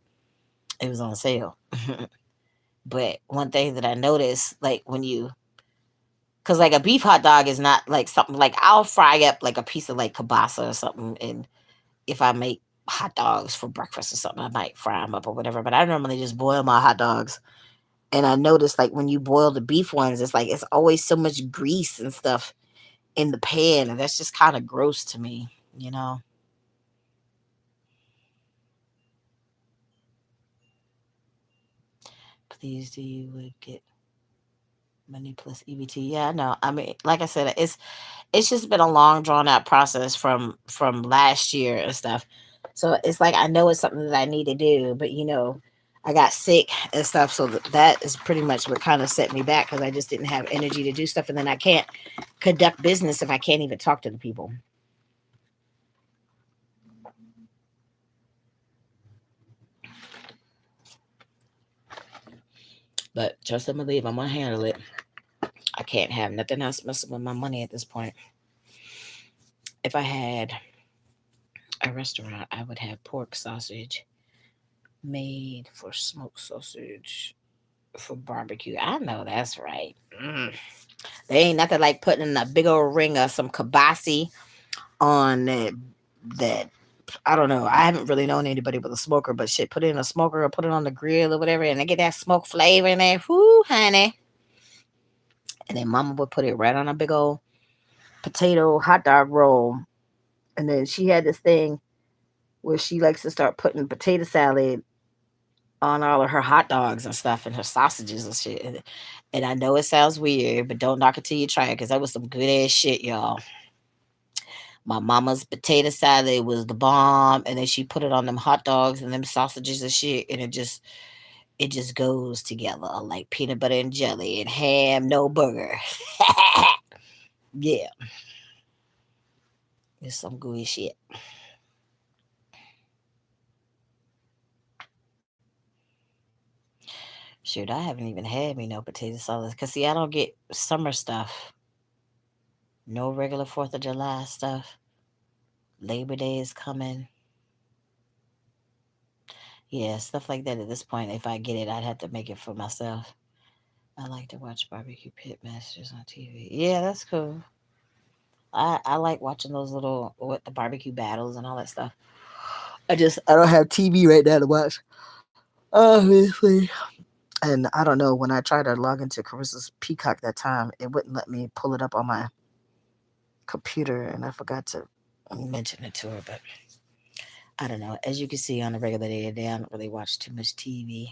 it was on sale. But one thing that I noticed, like when you, because like a beef hot dog is not like something like I'll fry up like a piece of like kielbasa or something, and if I make hot dogs for breakfast or something, I might fry them up or whatever. But I normally just boil my hot dogs. And I noticed like when you boil the beef ones, it's like it's always so much grease and stuff in the pan, and that's just kind of gross to me, you know. Please do you would get money plus EBT. Yeah, I know. I mean, like I said, it's just been a long drawn out process from last year and stuff. So it's like I know it's something that I need to do, but I got sick and stuff, so that is pretty much what kind of set me back because I just didn't have energy to do stuff, and then I can't conduct business if I can't even talk to the people. But trust and believe, I'm gonna handle it. I can't have nothing else messing with my money at this point. If I had a restaurant, I would have pork sausage made for smoked sausage for barbecue. I know that's right. Mm. There ain't nothing like putting a big old ring of some kibasi on that. I don't know. I haven't really known anybody with a smoker, but shit, put it in a smoker or put it on the grill or whatever, and they get that smoke flavor in there. Whoo, honey. And then mama would put it right on a big old potato hot dog roll. And then she had this thing where she likes to start putting potato salad on all of her hot dogs and stuff and her sausages and shit. And I know it sounds weird, but don't knock it till you try it because that was some good ass shit, y'all. My mama's potato salad was the bomb, and then she put it on them hot dogs and them sausages and shit, and it just goes together like peanut butter and jelly and ham, no burger. Yeah, it's some good shit. Shoot, I haven't even had me no potato salad because see, I don't get summer stuff, no regular Fourth of July stuff. Labor Day is coming. Yeah, stuff like that at this point. If I get it, I'd have to make it for myself. I like to watch barbecue pit masters on TV. Yeah, that's cool. I like watching those little what the barbecue battles and all that stuff. I don't have TV right now to watch. Obviously. And I don't know, when I tried to log into Carissa's Peacock that time, it wouldn't let me pull it up on my computer and I forgot to mention it to her, but I don't know. As you can see on a regular day to day, I don't really watch too much TV.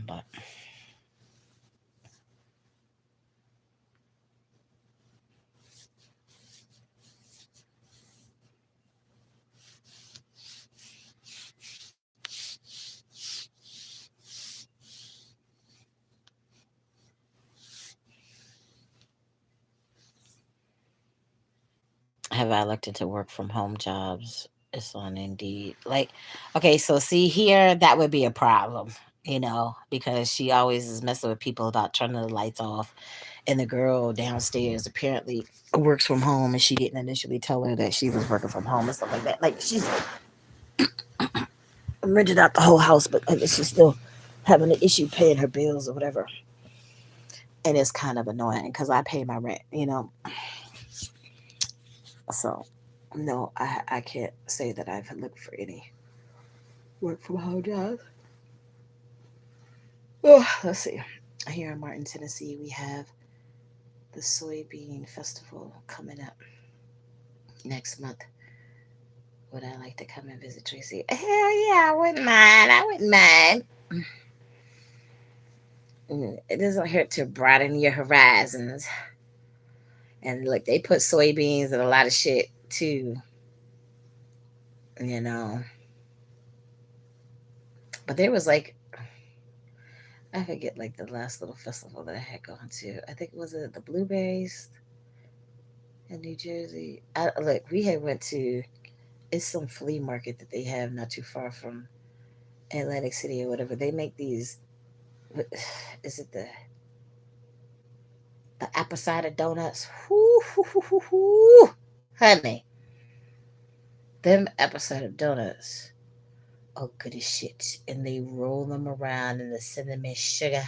But have I looked into work from home jobs? It's on Indeed. Like, okay, so see here, that would be a problem, because she always is messing with people about turning the lights off. And the girl downstairs apparently works from home, and she didn't initially tell her that she was working from home and stuff like that. Like, she's rented out the whole house, but I guess she's still having an issue paying her bills or whatever. And it's kind of annoying because I pay my rent. So, no, I can't say that I've looked for any work from home jobs. Oh, let's see. Here in Martin, Tennessee, we have the Soybean Festival coming up next month. Would I like to come and visit Tracy? Hell yeah, I wouldn't mind. I wouldn't mind. It doesn't hurt to broaden your horizons. And look, they put soybeans and a lot of shit too
you know. But there was like, I forget like the last little festival that I had gone to. I think it was the blueberries in New Jersey. Look, we had went to, it's some flea market that they have not too far from Atlantic City or whatever. They make these. Is it the apple cider donuts? Whoo, hoo, hoo, hoo, hoo. Honey, them apple cider donuts. Oh, good as shit. And they roll them around in the cinnamon sugar.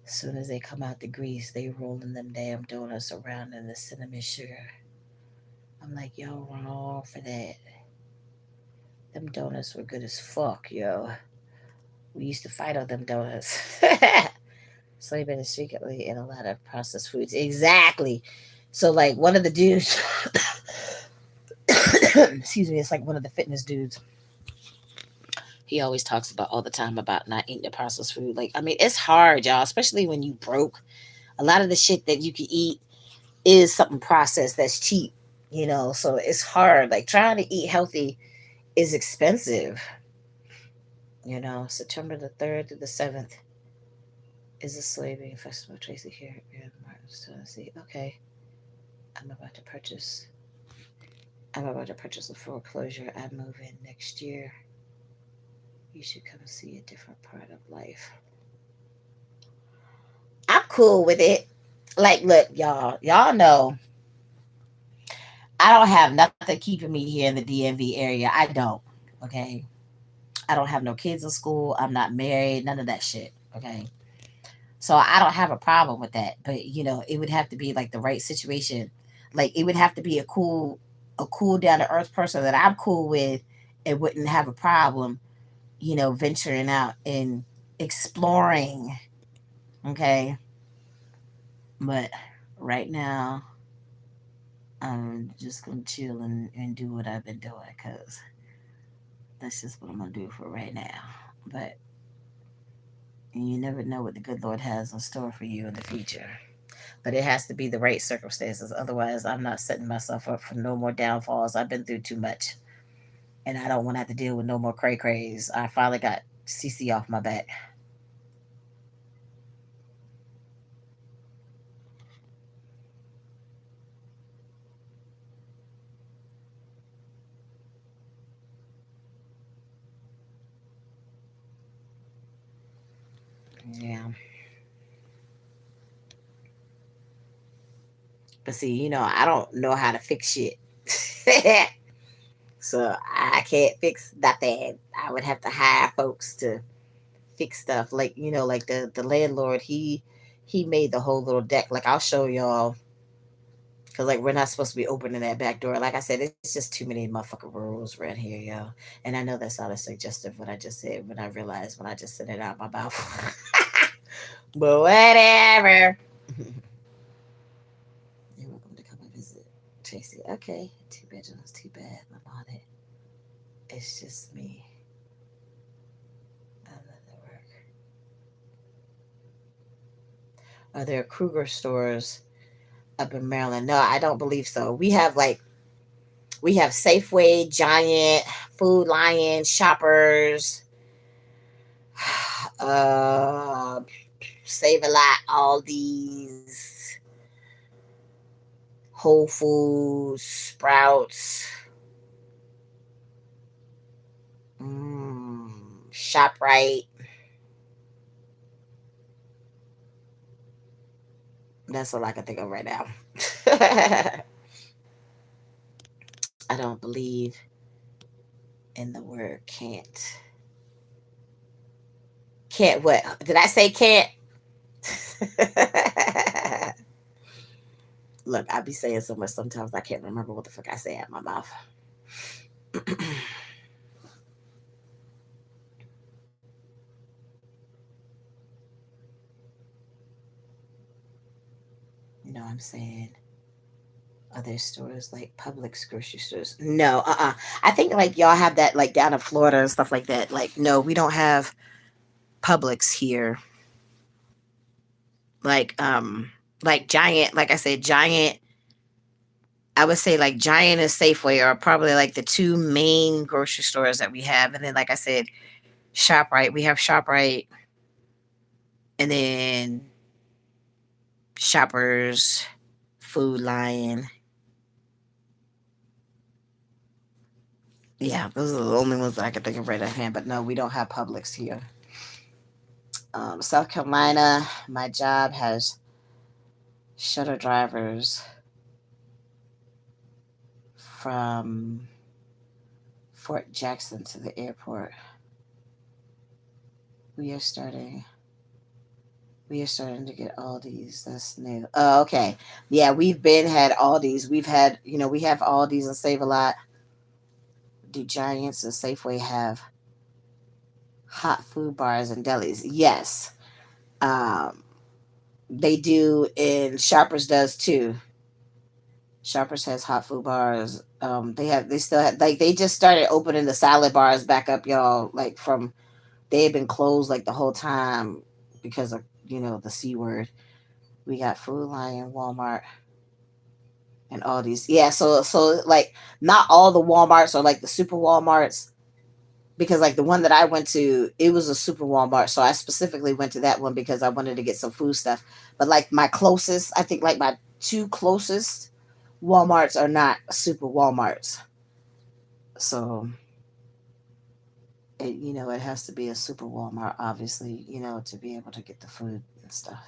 As soon as they come out the grease, they rolling them damn donuts around in the cinnamon sugar. I'm like, yo, wrong for that. Them donuts were good as fuck, yo. We used to fight on them donuts. Sleeping is frequently in a lot of processed foods. Exactly. So, like, one of the dudes, excuse me, it's like one of the fitness dudes. He always talks about all the time about not eating the processed food. Like, I mean, it's hard, y'all, especially when you broke. A lot of the shit that you can eat is something processed that's cheap, you know. So it's hard. Like trying to eat healthy is expensive. You know, September the 3rd to the 7th is a soybean festival. Tracy here in Martin, Tennessee. Okay, I'm about to purchase. I'm about to purchase a foreclosure. I move in next year. You should come and see a different part of life. I'm cool with it. Like, look, y'all know I don't have nothing keeping me here in the DMV area. I don't. Okay. I don't have no kids in school. I'm not married. None of that shit. Okay. So I don't have a problem with that. But it would have to be like the right situation. Like it would have to be a cool down to earth person that I'm cool with and wouldn't have a problem, venturing out and exploring. Okay. But right now, I'm just gonna chill and do what I've been doing because that's just what I'm gonna do for right now. But you never know what the good Lord has in store for you in the future. But it has to be the right circumstances. Otherwise, I'm not setting myself up for no more downfalls. I've been through too much, and I don't want to have to deal with no more cray crays. I finally got CC off my back. Yeah, but see, I don't know how to fix shit. So I can't fix nothing. I would have to hire folks to fix stuff. Like like the landlord, he made the whole little deck. Like I'll show y'all because like we're not supposed to be opening that back door. Like I said, it's just too many motherfucking rules around here, yo. And I know that sounded suggestive what I just said, but I realized when I just said it out my mouth. But whatever. You're welcome to come and visit, Tracy. Okay, 2 bedrooms, too bad. I'm on it. It's just me. I'm not at work. Are there Kruger stores up in Maryland? No, I don't believe so. We have Safeway, Giant, Food Lion, Shoppers, uh, Save a Lot, all these Whole Foods, Sprouts, ShopRite. That's all I can think of right now. I don't believe in the word can't. Can't what? Did I say can't? Look, I be saying so much sometimes I can't remember what the fuck I say out my mouth. I'm saying other stores like Publix grocery stores. No, I think like y'all have that like down in Florida and stuff like that. Like no, we don't have Publix here. Like like Giant, like I said, Giant,
I would say like Giant and Safeway are probably like the two main grocery stores that we have. And then, like I said, ShopRite. We have ShopRite, and then Shoppers, Food Lion. Yeah, those are the only ones that I can think of right at hand. But no, we don't have Publix here. South Carolina, my job has shuttle drivers from Fort Jackson to the airport. We are starting. We are starting to get Aldi's. That's new. Oh, okay. Yeah, we've been had Aldi's. We've had, we have Aldi's and Save a Lot. Do Giants and Safeway have hot food bars and delis? Yes. Um, they do, and Shoppers does too. Shoppers has hot food bars. They still have, like, they just started opening the salad bars back up, y'all. Like, from, they had been closed like the whole time because of, the C word. We got Food Lion, Walmart, and all these. Yeah, so like not all the Walmarts are like the super Walmarts, because like the one that I went to, it was a super Walmart. So I specifically went to that one because I wanted to get some food stuff. But like my closest, I think like my two closest Walmarts are not super Walmarts. So it has to be a super Walmart, obviously, to be able to get the food and stuff.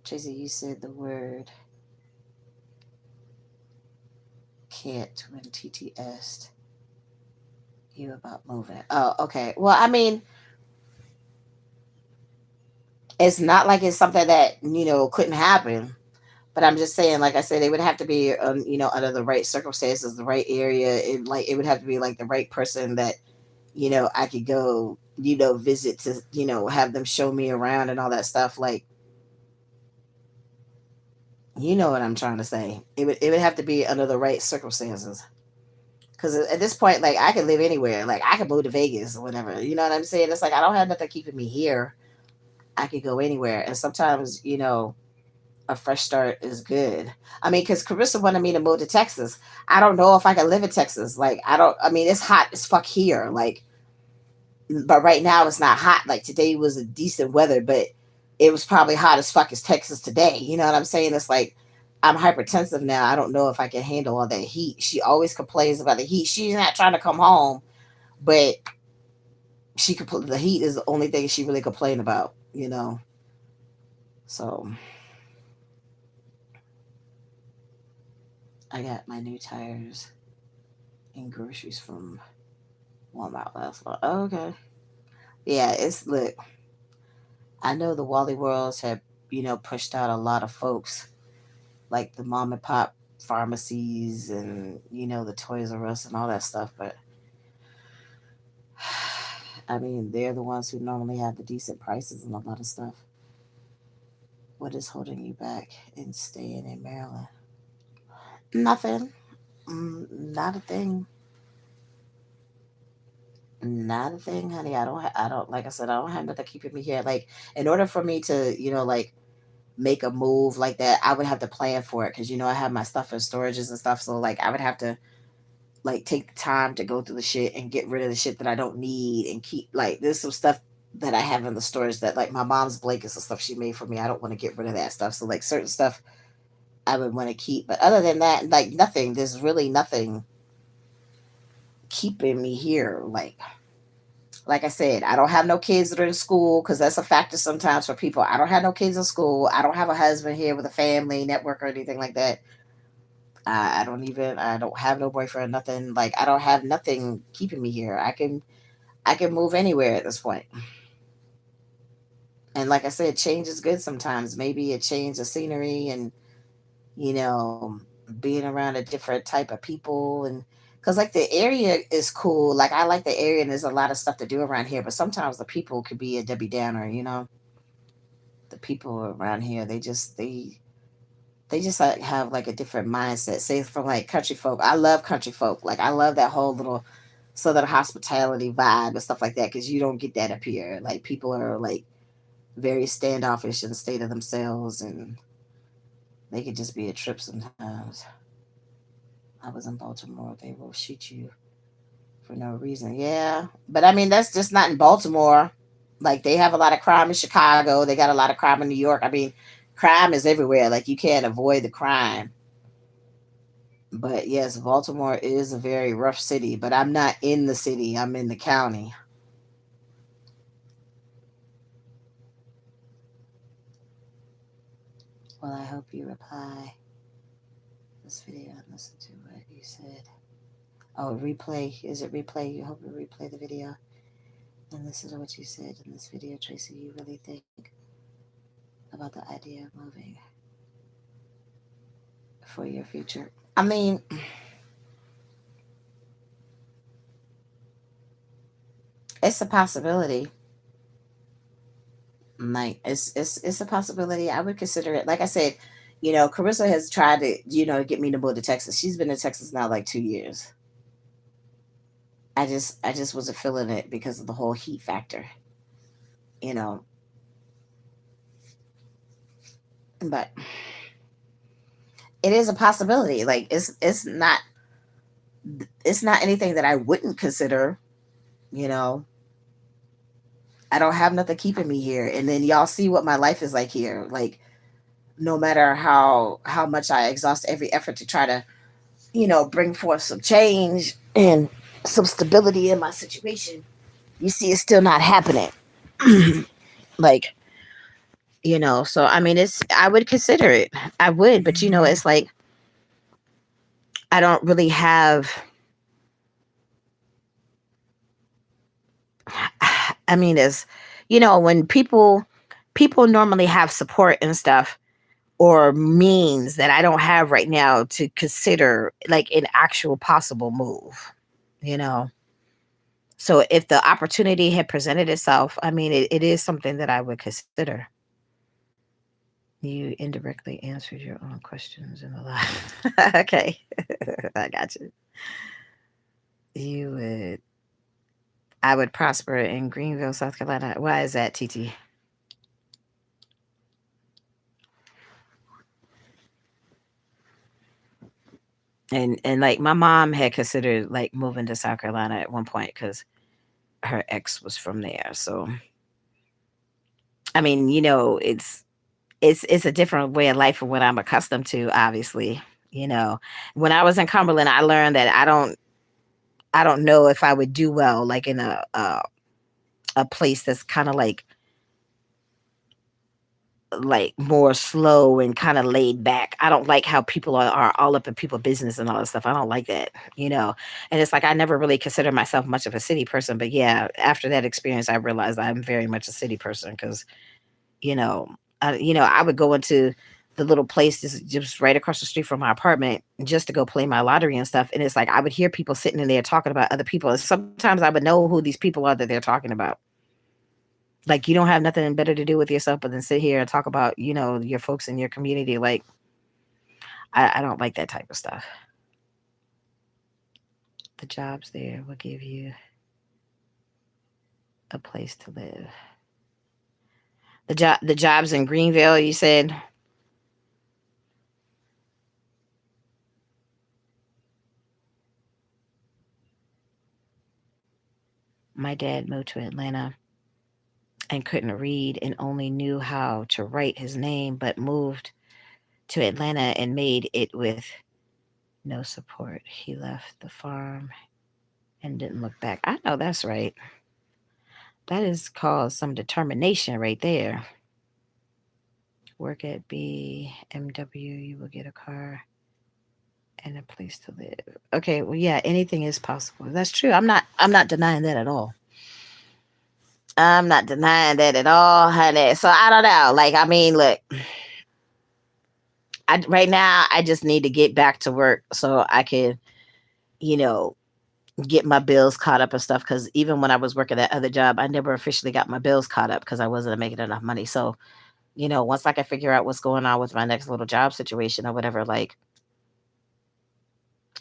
Tracy, you said the word can't when TT asked you about moving. Oh, okay. Well, I mean, it's not like it's something that, couldn't happen. But I'm just saying, like I said, it would have to be, under the right circumstances, the right area. It would have to be like the right person that, I could go, visit to, have them show me around and all that stuff. Like, you know what I'm trying to say. It would have to be under the right circumstances. Because at this point, like, I could live anywhere. Like, I could move to Vegas or whatever. You know what I'm saying? It's like I don't have nothing keeping me here. I could go anywhere. And sometimes, a fresh start is good. I mean, because Carissa wanted me to move to Texas. I don't know if I can live in Texas. Like, I don't, I mean, it's hot as fuck here. Like, but right now it's not hot. Like, today was a decent weather, but it was probably hot as fuck as Texas today. You know what I'm saying? It's like, I'm hypertensive now. I don't know if I can handle all that heat. She always complains about the heat. She's not trying to come home, but the heat is the only thing she really complain about. So I got my new tires and groceries from Walmart last month. Oh, okay. Yeah, it's look. I know the Wally Worlds have, pushed out a lot of folks, like the mom and pop pharmacies and, the Toys R Us and all that stuff. But I mean, they're the ones who normally have the decent prices and a lot of stuff. What is holding you back in staying in Maryland? Nothing. Not a thing. Not a thing, honey. I don't. Like I said, I don't have nothing keeping me here. Like, in order for me to, like, make a move like that, I would have to plan for it because, I have my stuff in storages and stuff. So, like, I would have to, like, take the time to go through the shit and get rid of the shit that I don't need and keep, like, there's some stuff that I have in the storage that, like, my mom's blankets and stuff she made for me. I don't want to get rid of that stuff. So, like, certain stuff I would want to keep. But other than that, like, nothing. There's really nothing keeping me here. Like I said, I don't have no kids that are in school because that's a factor sometimes for people. I don't have no kids in school. I don't have a husband here with a family network or anything like that. I don't have no boyfriend, nothing. Like, I don't have nothing keeping me here. I can move anywhere at this point. And like I said, change is good sometimes. Maybe a change of scenery and, you know, being around a different type of people. And because, like, the area is cool. Like, I like the area and there's a lot of stuff to do around here. But sometimes the people could be a Debbie Downer. The people around here, they just like have like a different mindset. Say from like country folk. I love country folk. Like, I love that whole little Southern hospitality vibe and stuff like that, because you don't get that up here. Like people are like very standoffish and state of themselves, and they could just be a trip sometimes. I was in Baltimore. They will shoot you for no reason. Yeah, but I mean that's just not in Baltimore. Like they have a lot of crime in Chicago. They got a lot of crime in New York. I mean, crime is everywhere. Like you can't avoid the crime. But yes, Baltimore is a very rough city. But I'm not in the city. I'm in the county. Well, I hope you reply this video and listen to what you said. Oh, replay. Is it replay? You hope you replay the video and listen to what you said in this video, Tracy. You really think about the idea of moving for your future? I mean, it's a possibility. Like it's a possibility. I would consider it. Like I said, Carissa has tried to, get me to move to Texas. She's been in Texas now like 2 years. I just wasn't feeling it because of the whole heat factor, you know. But it is a possibility. Like it's not anything that I wouldn't consider, you know. I don't have nothing keeping me here. And then y'all see what my life is like here. Like no matter how much I exhaust every effort to try to, bring forth some change and some stability in my situation, you see it's still not happening. Like, so I mean I would consider it. I would, but it's like I don't really have I mean, as when people normally have support and stuff or means that I don't have right now to consider like an actual possible move, you know. So if the opportunity had presented itself, I mean, it is something that I would consider. You indirectly answered your own questions in the live. Okay, I got you. You would, I would prosper in Greenville, South Carolina. Why is that, TT? And like my mom had considered like moving to South Carolina at one point because her ex was from there. So I mean, it's a different way of life from what I'm accustomed to. Obviously, you know, when I was in Cumberland, I learned that I don't know if I would do well like in a place that's kind of like more slow and kind of laid back. I don't like how people are all up in people's business and all that stuff. I don't like that. And it's like I never really considered myself much of a city person, but yeah, after that experience, I realized I'm very much a city person because you know, I would go into the little place just right across the street from my apartment just to go play my lottery and stuff. And it's like I would hear people sitting in there talking about other people, and sometimes I would know who these people are that they're talking about. Like you don't have nothing better to do with yourself but then sit here and talk about your folks in your community. Like I don't like that type of stuff. The jobs there will give you a place to live. The jobs in Greenville, you said. My dad moved to Atlanta and couldn't read and only knew how to write his name, but moved to Atlanta and made it with no support. He left the farm and didn't look back. I know that's right. That is called some determination right there. Work at BMW, you will get a car and a place to live. Okay, well yeah, anything is possible. That's true. I'm not denying that at all. I'm not denying that at all, honey. So I don't know. Like I mean, look, right now I just need to get back to work so I can, you know, get my bills caught up and stuff. Because even when I was working that other job, I never officially got my bills caught up because I wasn't making enough money. So, once I can figure out what's going on with my next little job situation or whatever, like,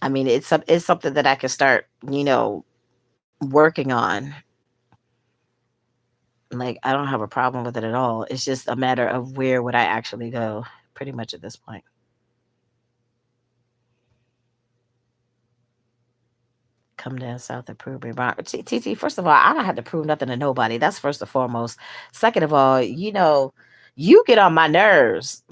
I mean, it's something that I can start, working on. Like, I don't have a problem with it at all. It's just a matter of where would I actually go, pretty much at this point. Come down south and prove me wrong. TT, first of all, I don't have to prove nothing to nobody. That's first and foremost. Second of all, you get on my nerves.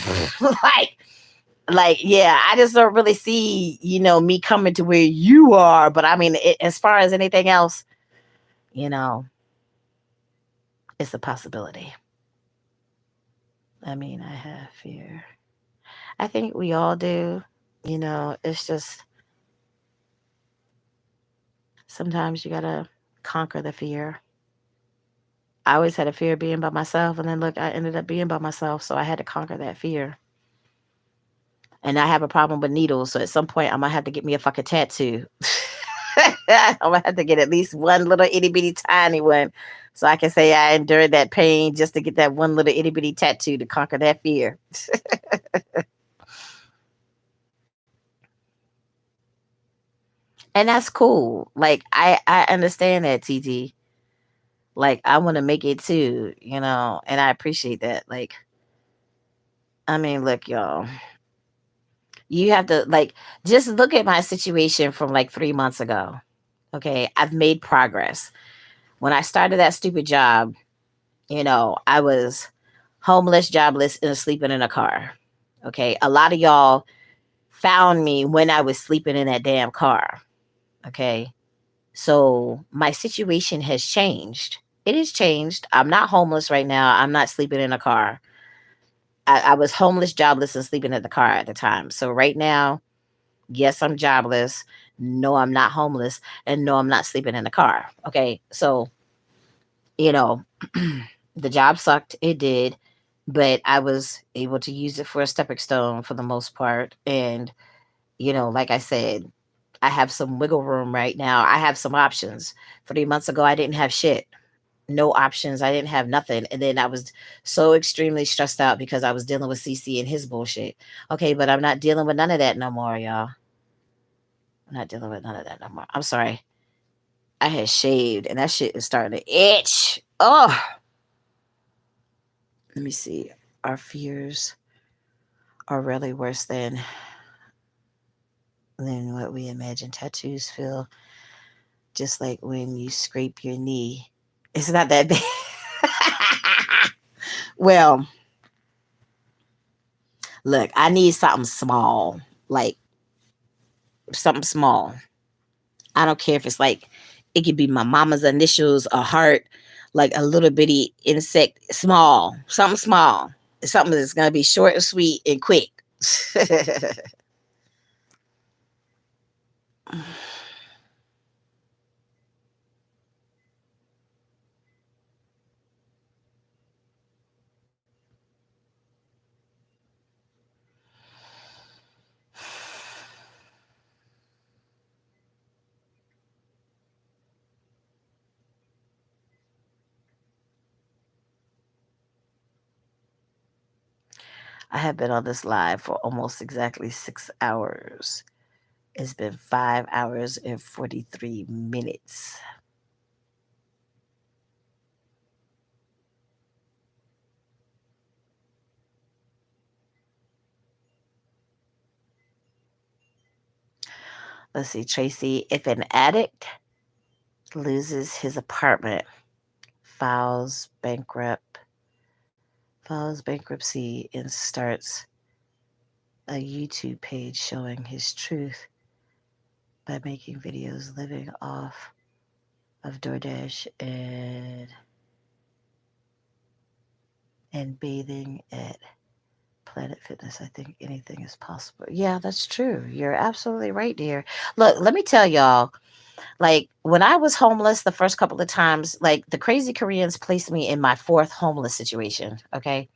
like, yeah, I just don't really see, me coming to where you are. But I mean, as far as anything else, you know, it's a possibility. I mean, I have fear. I think we all do. It's just sometimes you gotta conquer the fear. I always had a fear of being by myself, and then look, I ended up being by myself, so I had to conquer that fear. And I have a problem with needles, so at some point I'm gonna have to get me a fucking tattoo. I'm gonna have to get at least one little itty bitty tiny one, so I can say I endured that pain just to get that one little itty bitty tattoo to conquer that fear. And that's cool. Like I understand that, TT. Like I want to make it too, and I appreciate that. Like I mean, look, y'all. You have to like just look at my situation from like 3 months ago. Okay, I've made progress. When I started that stupid job, I was homeless, jobless, and sleeping in a car. Okay, a lot of y'all found me when I was sleeping in that damn car. Okay, so my situation has changed. It has changed. I'm not homeless right now. I'm not sleeping in a car. I was homeless, jobless, and sleeping in the car at the time. So right now, yes, I'm jobless. No, I'm not homeless. And no, I'm not sleeping in the car. Okay. So, you know, the job sucked. It did. But I was able to use it for a stepping stone for the most part. And, like I said, I have some wiggle room right now. I have some options. 3 months ago, I didn't have shit. No options. I didn't have nothing. And then I was so extremely stressed out because I was dealing with CC and his bullshit. Okay, but I'm not dealing with none of that no more, y'all. I'm not dealing with none of that no more. I'm sorry. I had shaved and that shit is starting to itch. Oh, let me see. Our fears are really worse than what we imagine. Tattoos feel just like when you scrape your knee. It's not that bad. Well, look, I need something small. Like something small. I don't care if it's like it could be my mama's initials, a heart, like a little bitty insect, small, something small, something that's gonna be short and sweet and quick. I have been on this live for almost exactly 6 hours. It's been 5 hours and 43 minutes. Let's see, Tracy. If an addict loses his apartment, files bankrupt, files bankruptcy, and starts a YouTube page showing his truth by making videos living off of DoorDash and bathing at Planet Fitness. I think anything is possible. Yeah, that's true. You're absolutely right, dear. Look, let me tell y'all, like when I was homeless the first couple of times, like the crazy Koreans placed me in my fourth homeless situation. Okay.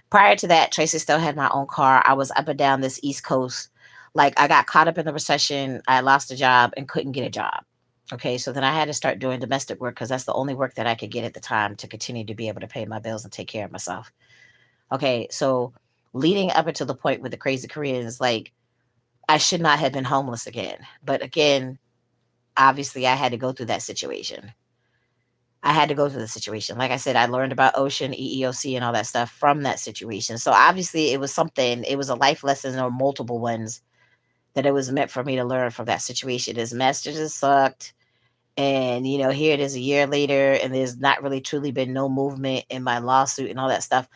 Prior to that, Tracy still had my own car. I was up and down this East Coast. Like I got caught up in the recession. I lost a job and couldn't get a job. Okay, so then I had to start doing domestic work because that's the only work that I could get at the time to continue to be able to pay my bills and take care of myself. Okay, so leading up until the point with the crazy Koreans, like I should not have been homeless again. But again, obviously I had to go through that situation. I had to go through the situation. Like I said, I learned about ocean, EEOC, and all that stuff from that situation. So obviously, it was something. It was a life lesson or multiple ones that it was meant for me to learn from that situation. His masters has sucked, and here it is a year later, and there's not really truly been no movement in my lawsuit and all that stuff.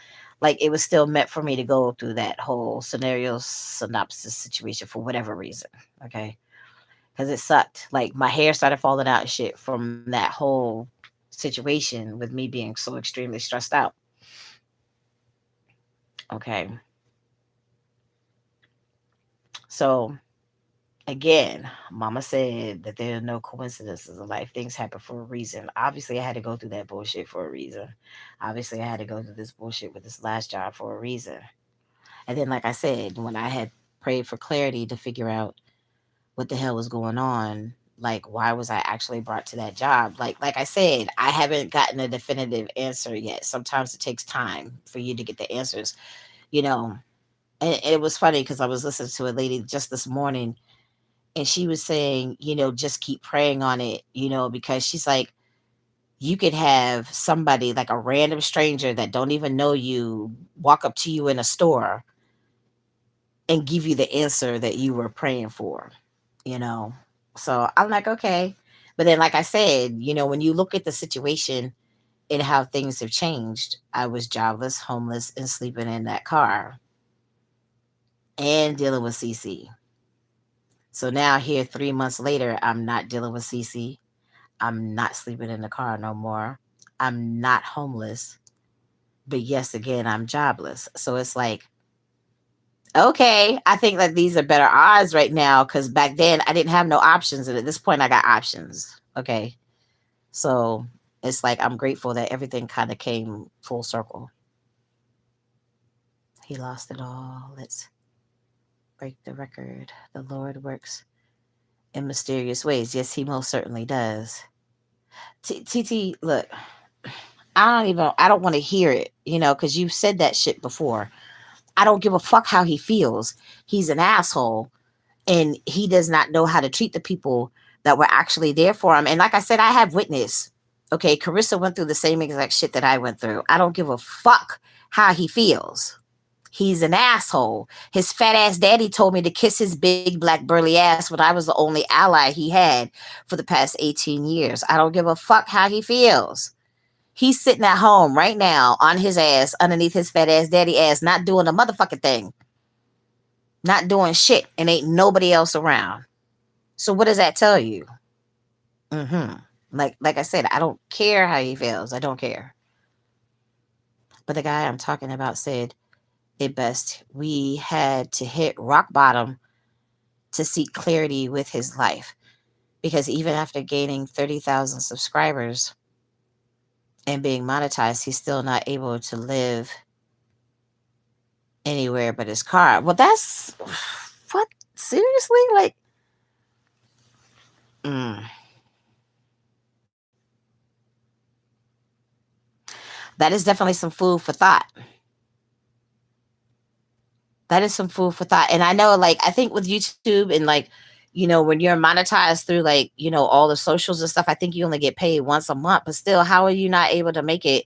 Like it was still meant for me to go through that whole scenario synopsis situation for whatever reason. Okay, because it sucked. Like my hair started falling out and shit from that whole situation with me being so extremely stressed out. Okay. So again, mama said that there are no coincidences in life. Things happen for a reason. Obviously, I had to go through that bullshit for a reason. Obviously, I had to go through this bullshit with this last job for a reason. And then, like I said, when I had prayed for clarity to figure out what the hell was going on, like why was I actually brought to that job? Like I said, I haven't gotten a definitive answer yet. Sometimes it takes time for you to get the answers, you know. And it was funny because I was listening to a lady just this morning, and she was saying, just keep praying on it, because she's like, you could have somebody like a random stranger that don't even know you walk up to you in a store and give you the answer that you were praying for, you know. So I'm like, okay. But then, like I said, when you look at the situation and how things have changed, I was jobless, homeless, and sleeping in that car and dealing with CC. So now, here 3 months later, I'm not dealing with CC. I'm not sleeping in the car no more. I'm not homeless. But yes, again, I'm jobless. So it's like, okay, I think that these are better odds right now because back then I didn't have no options. And at this point, I got options. Okay. So it's like I'm grateful that everything kind of came full circle. He lost it all. Let's break the record. The Lord works in mysterious ways. Yes, he most certainly does. TT, look, I don't want to hear it, because you've said that shit before. I don't give a fuck how he feels. He's an asshole, and he does not know how to treat the people that were actually there for him. And like I said, I have witness. Okay, Carissa went through the same exact shit that I went through. I don't give a fuck how he feels. He's an asshole. His fat ass daddy told me to kiss his big black burly ass when I was the only ally he had for the past 18 years. I don't give a fuck how he feels. He's sitting at home right now on his ass underneath his fat ass daddy ass, not doing a motherfucking thing, not doing shit, and ain't nobody else around. So what does that tell you? Mm-hmm. Like I said, I don't care how he feels. I don't care. But the guy I'm talking about said it best. We had to hit rock bottom to seek clarity with his life. Because even after gaining 30,000 subscribers and being monetized, he's still not able to live anywhere but his car. Well, that's what? Seriously? Like, mm, that is definitely some food for thought. That is some food for thought. And I know, like, I think with YouTube and like, when you're monetized through like, all the socials and stuff, I think you only get paid once a month. But still, how are you not able to make it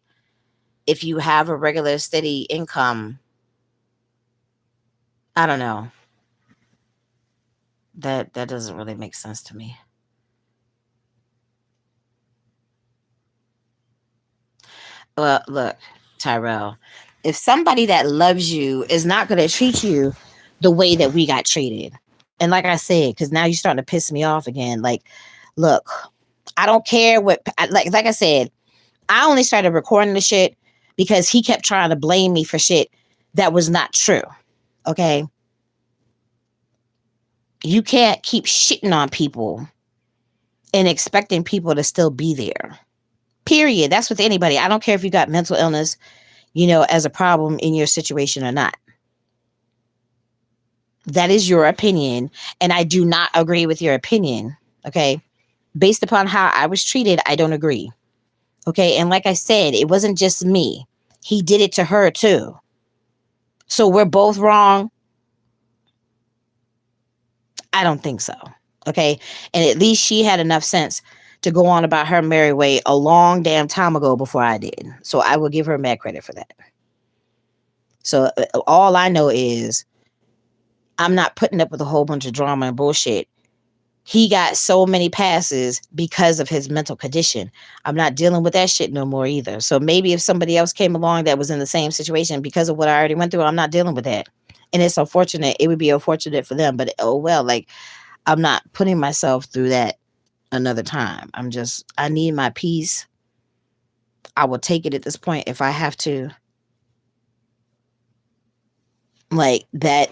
if you have a regular steady income? I don't know. That doesn't really make sense to me. Well, look, Tyrell, if somebody that loves you is not going to treat you the way that we got treated, and like I said, because now you're starting to piss me off again. Like, look, I don't care what. Like I said, I only started recording the shit because he kept trying to blame me for shit that was not true. Okay, you can't keep shitting on people and expecting people to still be there. Period. That's with anybody. I don't care if you got mental illness, as a problem in your situation or not. That is your opinion, and I do not agree with your opinion. Okay. Based upon how I was treated, I don't agree. Okay. And like I said, it wasn't just me. He did it to her too. So we're both wrong. I don't think so.
Okay. And at least she had enough sense to go on about her merry way a long damn time ago before I did. So I will give her mad credit for that. So all I know is I'm not putting up with a whole bunch of drama and bullshit. He got so many passes because of his mental condition. I'm not dealing with that shit no more either. So maybe if somebody else came along that was in the same situation because of what I already went through, I'm not dealing with that. And it's unfortunate. It would be unfortunate for them, but oh well, like I'm not putting myself through that another time. I need my peace. I will take it at this point if I have to. Like that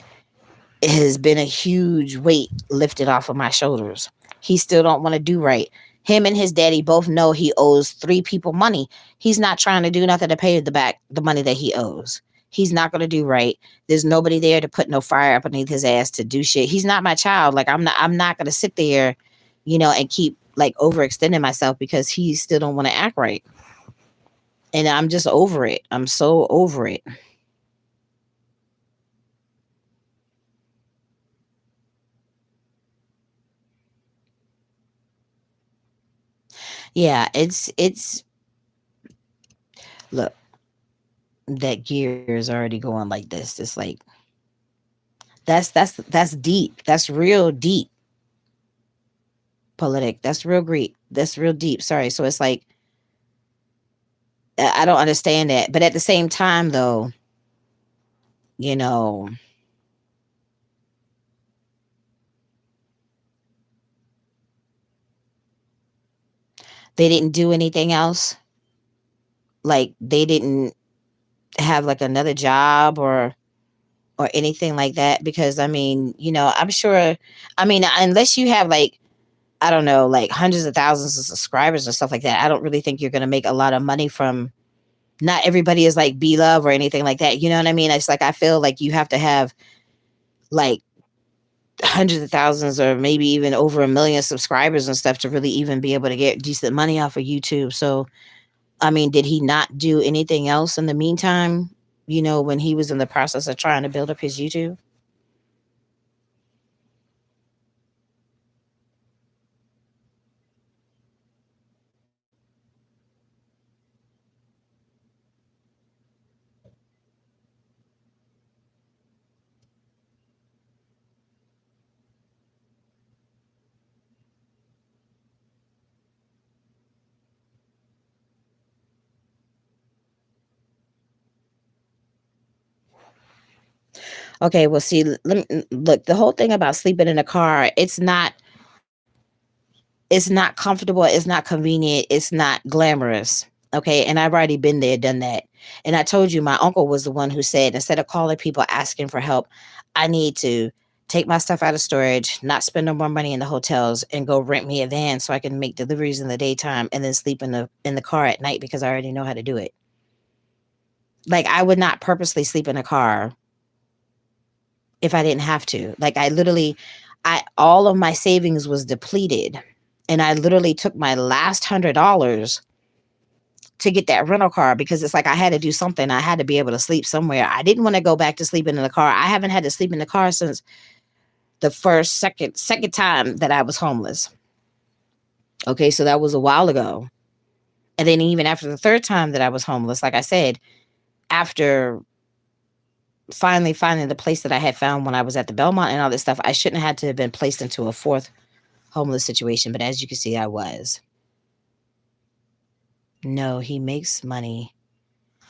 has been a huge weight lifted off of my shoulders. He still don't want to do right. Him and his daddy both know he owes three people money. He's not trying to do nothing to pay the money that he owes. He's not going to do right. There's nobody there to put no fire up underneath his ass to do shit. He's not my child. Like I'm not going to sit there, and keep like overextending myself because he still don't want to act right. And I'm just over it. I'm so over it. Yeah, it's look, that gear is already going like this. It's like that's deep. That's real deep, politic. That's real great. That's real deep. Sorry. So it's like I don't understand that. But at the same time though, you know, they didn't do anything else. Like they didn't have like another job or anything like that because I mean, I'm sure I mean, unless you have like I don't know, like hundreds of thousands of subscribers and stuff like that, I don't really think you're going to make a lot of money from. Not everybody is like B Love or anything like that. You know what I mean? It's like I feel like you have to have like hundreds of thousands or maybe even over a million subscribers and stuff to really even be able to get decent money off of YouTube. So, I mean, did he not do anything else in the meantime? When he was in the process of trying to build up his YouTube? Okay, well, see, let me look. The whole thing about sleeping in a car, it's not comfortable, it's not convenient, it's not glamorous. Okay. And I've already been there, done that. And I told you my uncle was the one who said instead of calling people asking for help, I need to take my stuff out of storage, not spend no more money in the hotels, and go rent me a van so I can make deliveries in the daytime and then sleep in the car at night because I already know how to do it. Like I would not purposely sleep in a car if I didn't have to. Like I literally I all of my savings was depleted and I literally took my last $100 to get that rental car because it's like I had to do something. I had to be able to sleep somewhere. I didn't want to go back to sleeping in the car. I haven't had to sleep in the car since the second time that I was homeless. Okay, so that was a while ago. And then even after the third time that I was homeless, like I said, after finally finding the place that I had found when I was at the Belmont and all this stuff, I shouldn't have had to have been placed into a fourth homeless situation. But as you can see, I was. No, he makes money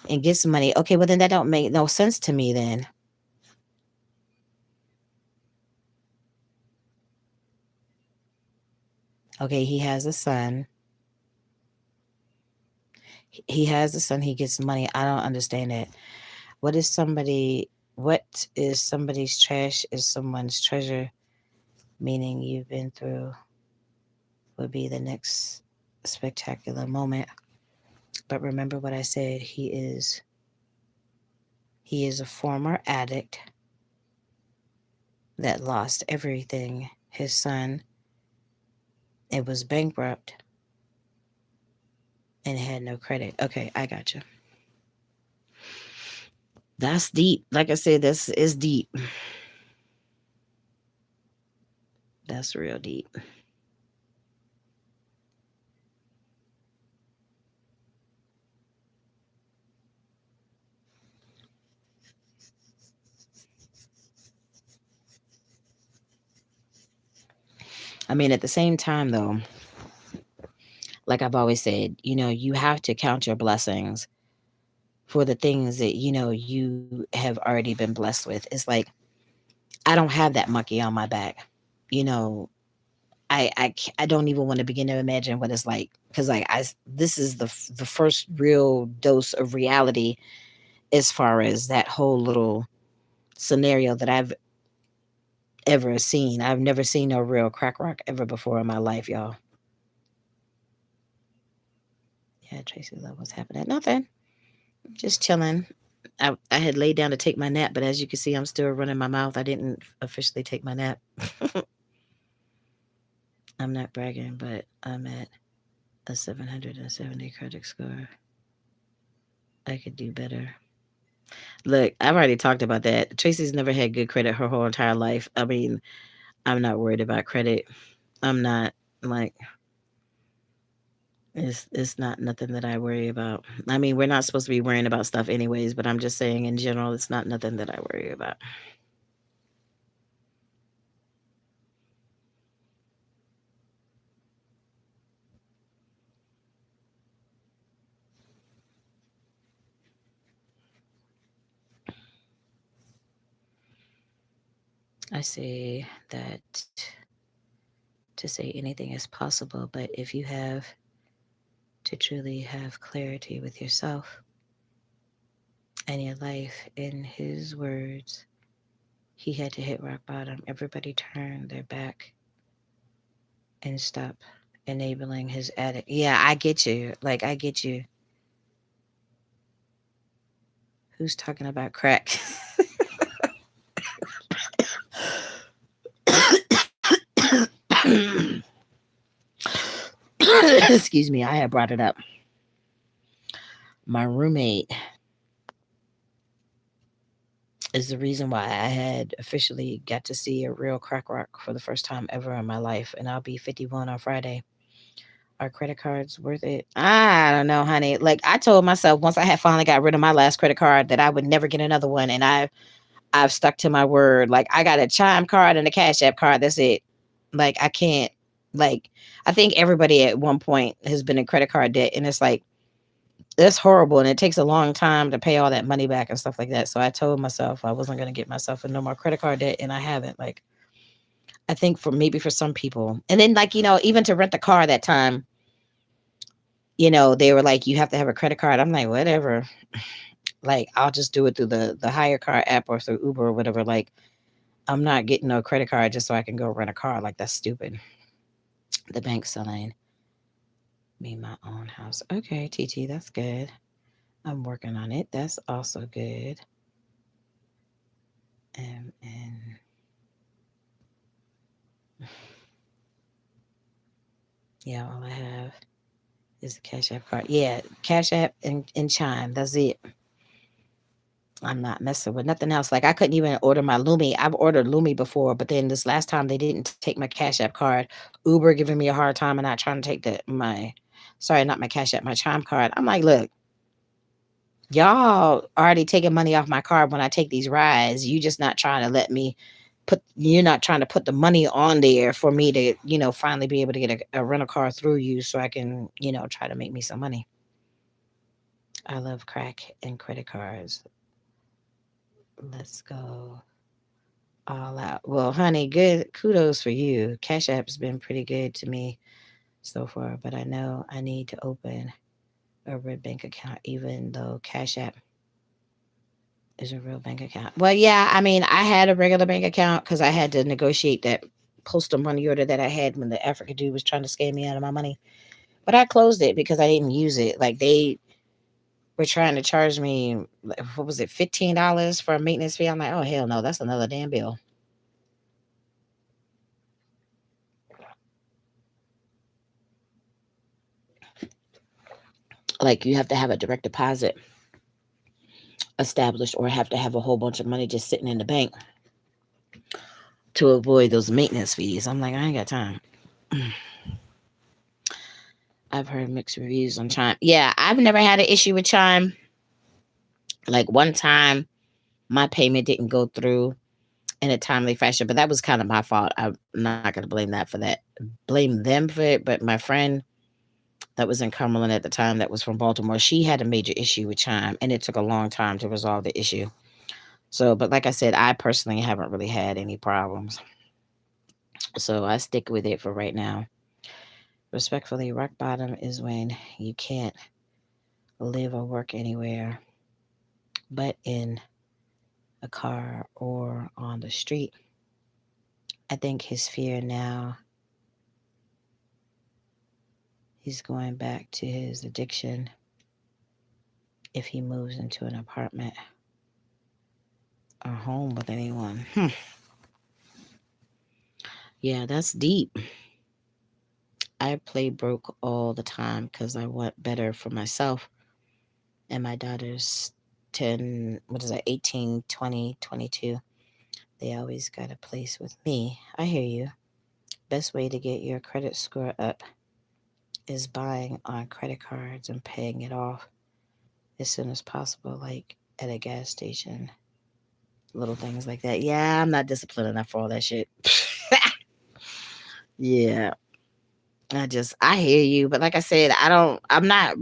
and gets money. Okay, well then that don't make no sense to me then. Okay, he has a son. He has a son. He gets money. I don't understand it. What is somebody's trash is someone's treasure, meaning you've been through would be the next spectacular moment. But remember what I said. He is a former addict that lost everything. His son, it was bankrupt and had no credit. Okay, I got you. That's deep. Like I said, this is deep. That's real deep. I mean, at the same time, though, like I've always said, you have to count your blessings for the things that, you have already been blessed with. It's like, I don't have that monkey on my back. You know, I don't even want to begin to imagine what it's like because like this is the first real dose of reality as far as that whole little scenario that I've ever seen. I've never seen no real crack rock ever before in my life, y'all. Yeah, Tracy Love, what's happening? Nothing. Just chilling. I had laid down to take my nap, but as you can see, I'm still running my mouth. I didn't officially take my nap. I'm not bragging, but I'm at a 770 credit score. I could do better. Look, I've already talked about that. Tracy's never had good credit her whole entire life. I mean, I'm not worried about credit. I'm not like it's not nothing that I worry about. I mean, we're not supposed to be worrying about stuff anyways, but I'm just saying in general, it's not nothing that I worry about. I say that to say anything is possible, but if you have to truly have clarity with yourself and your life, in his words, he had to hit rock bottom. Everybody turned their back and stop enabling his addict. Yeah, I get you. Like, I get you. Who's talking about crack? Excuse me, I had brought it up. My roommate is the reason why I had officially got to see a real crack rock for the first time ever in my life, and I'll be 51 on Friday. Are credit cards worth it? I don't know, honey. Like I told myself once I had finally got rid of my last credit card that I would never get another one, and I've stuck to my word. Like I got a Chime card and a Cash App card. That's it. Like I can't. Like I think everybody at one point has been in credit card debt, and it's like that's horrible, and it takes a long time to pay all that money back and stuff like that. So I told myself I wasn't going to get myself in no more credit card debt, and I haven't. Like I think for maybe for some people, and then like even to rent the car that time, they were like you have to have a credit card. I'm like whatever. Like I'll just do it through the hire car app or through Uber or whatever. Like I'm not getting no credit card just so I can go rent a car. Like that's stupid. The bank selling me my own house. Okay, TT, that's good. I'm working on it. That's also good. And yeah, all I have is the Cash App card. Yeah, Cash App and Chime. That's it. I'm not messing with nothing else. Like I couldn't even order my Lumi. I've ordered Lumi before, but then this last time they didn't take my Cash App card. Uber giving me a hard time and not trying to take sorry, not my Cash App, my Chime card. I'm like, look, y'all already taking money off my card when I take these rides. You just not trying to let me you're not trying to put the money on there for me to, finally be able to get a rental car through you so I can, try to make me some money. I love crack and credit cards. Let's go all out. Well, honey, good kudos for you. Cash App's been pretty good to me so far, but I know I need to open a red bank account, even though Cash App is a real bank account. Well, yeah, I mean, I had a regular bank account because I had to negotiate that postal money order that I had when the African dude was trying to scam me out of my money. But I closed it because I didn't use it. Like they were trying to charge me, what was it, $15 for a maintenance fee? I'm like, oh hell no, that's another damn bill. Like you have to have a direct deposit established or have to have a whole bunch of money just sitting in the bank
to avoid those maintenance fees. I'm like, I ain't got time. I've heard mixed reviews on Chime. Yeah, I've never had an issue with Chime. Like one time, my payment didn't go through in a timely fashion, but that was kind of my fault. I'm not going to blame that for that. Blame them for it, but my friend that was in Cumberland at the time that was from Baltimore, she had a major issue with Chime, and it took a long time to resolve the issue. So, but like I said, I personally haven't really had any problems. So I stick with it for right now. Respectfully, rock bottom is when you can't live or work anywhere but in a car or on the street. I think his fear now, he's going back to his addiction if he moves into an apartment or home with anyone. Yeah, that's deep. I play broke all the time because I want better for myself and my daughters 10, what is that, 18, 20, 22. They always got a place with me. I hear you. Best way to get your credit score up is buying on credit cards and paying it off as soon as possible, like at a gas station. Little things like that. Yeah, I'm not disciplined enough for all that shit. Yeah, I hear you, but like I said, I'm not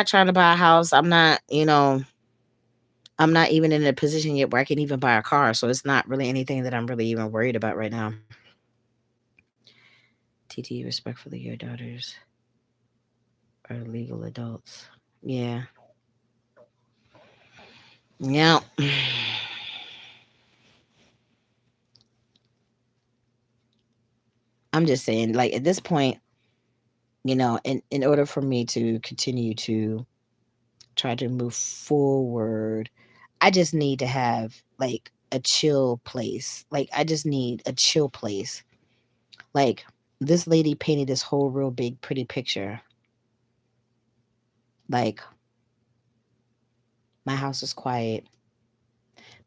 trying to buy a house. I'm not even in a position yet where I can even buy a car. So it's not really anything that I'm really even worried about right now. TT, respectfully, your daughters are legal adults. Yeah. Yeah. I'm just saying, like, at this point, in order for me to continue to try to move forward, I just need to have like a chill place. Like, I just need a chill place. Like, this lady painted this whole real big, pretty picture. Like, my house is quiet,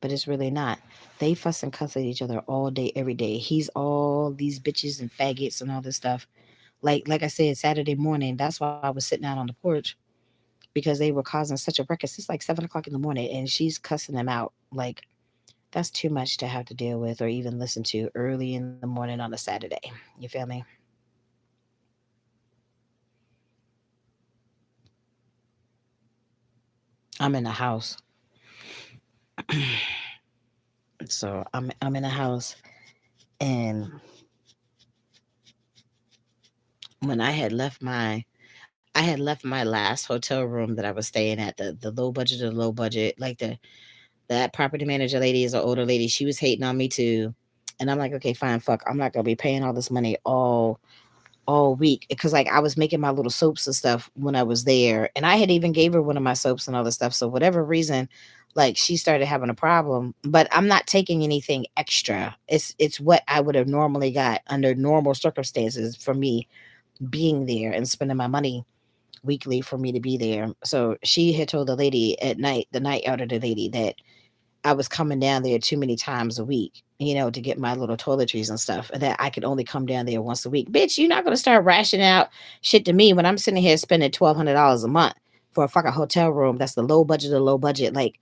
but it's really not. They fuss and cuss at each other all day, every day. He's all these bitches and faggots and all this stuff. Like I said, Saturday morning, that's why I was sitting out on the porch because they were causing such a ruckus. It's like 7 o'clock in the morning, and she's cussing them out. Like, that's too much to have to deal with or even listen to early in the morning on a Saturday. You feel me? I'm in the house, so I'm in the house, and when I had left my last hotel room that I was staying at, the low budget, like that property manager lady is an older lady. She was hating on me too. And I'm like, okay, fine, fuck. I'm not gonna be paying all this money all week because like I was making my little soaps and stuff when I was there, and I had even gave her one of my soaps and all this stuff. So whatever reason, like she started having a problem, but I'm not taking anything extra. It's what I would have normally got under normal circumstances for me being there and spending my money weekly for me to be there. So she had told the lady at night, the night outer the lady, that I was coming down there too many times a week, to get my little toiletries and stuff, and that I could only come down there once a week. Bitch, you're not gonna start rationing out shit to me when I'm sitting here spending $1,200 a month for a fucking hotel room. That's the low budget of low budget. Like,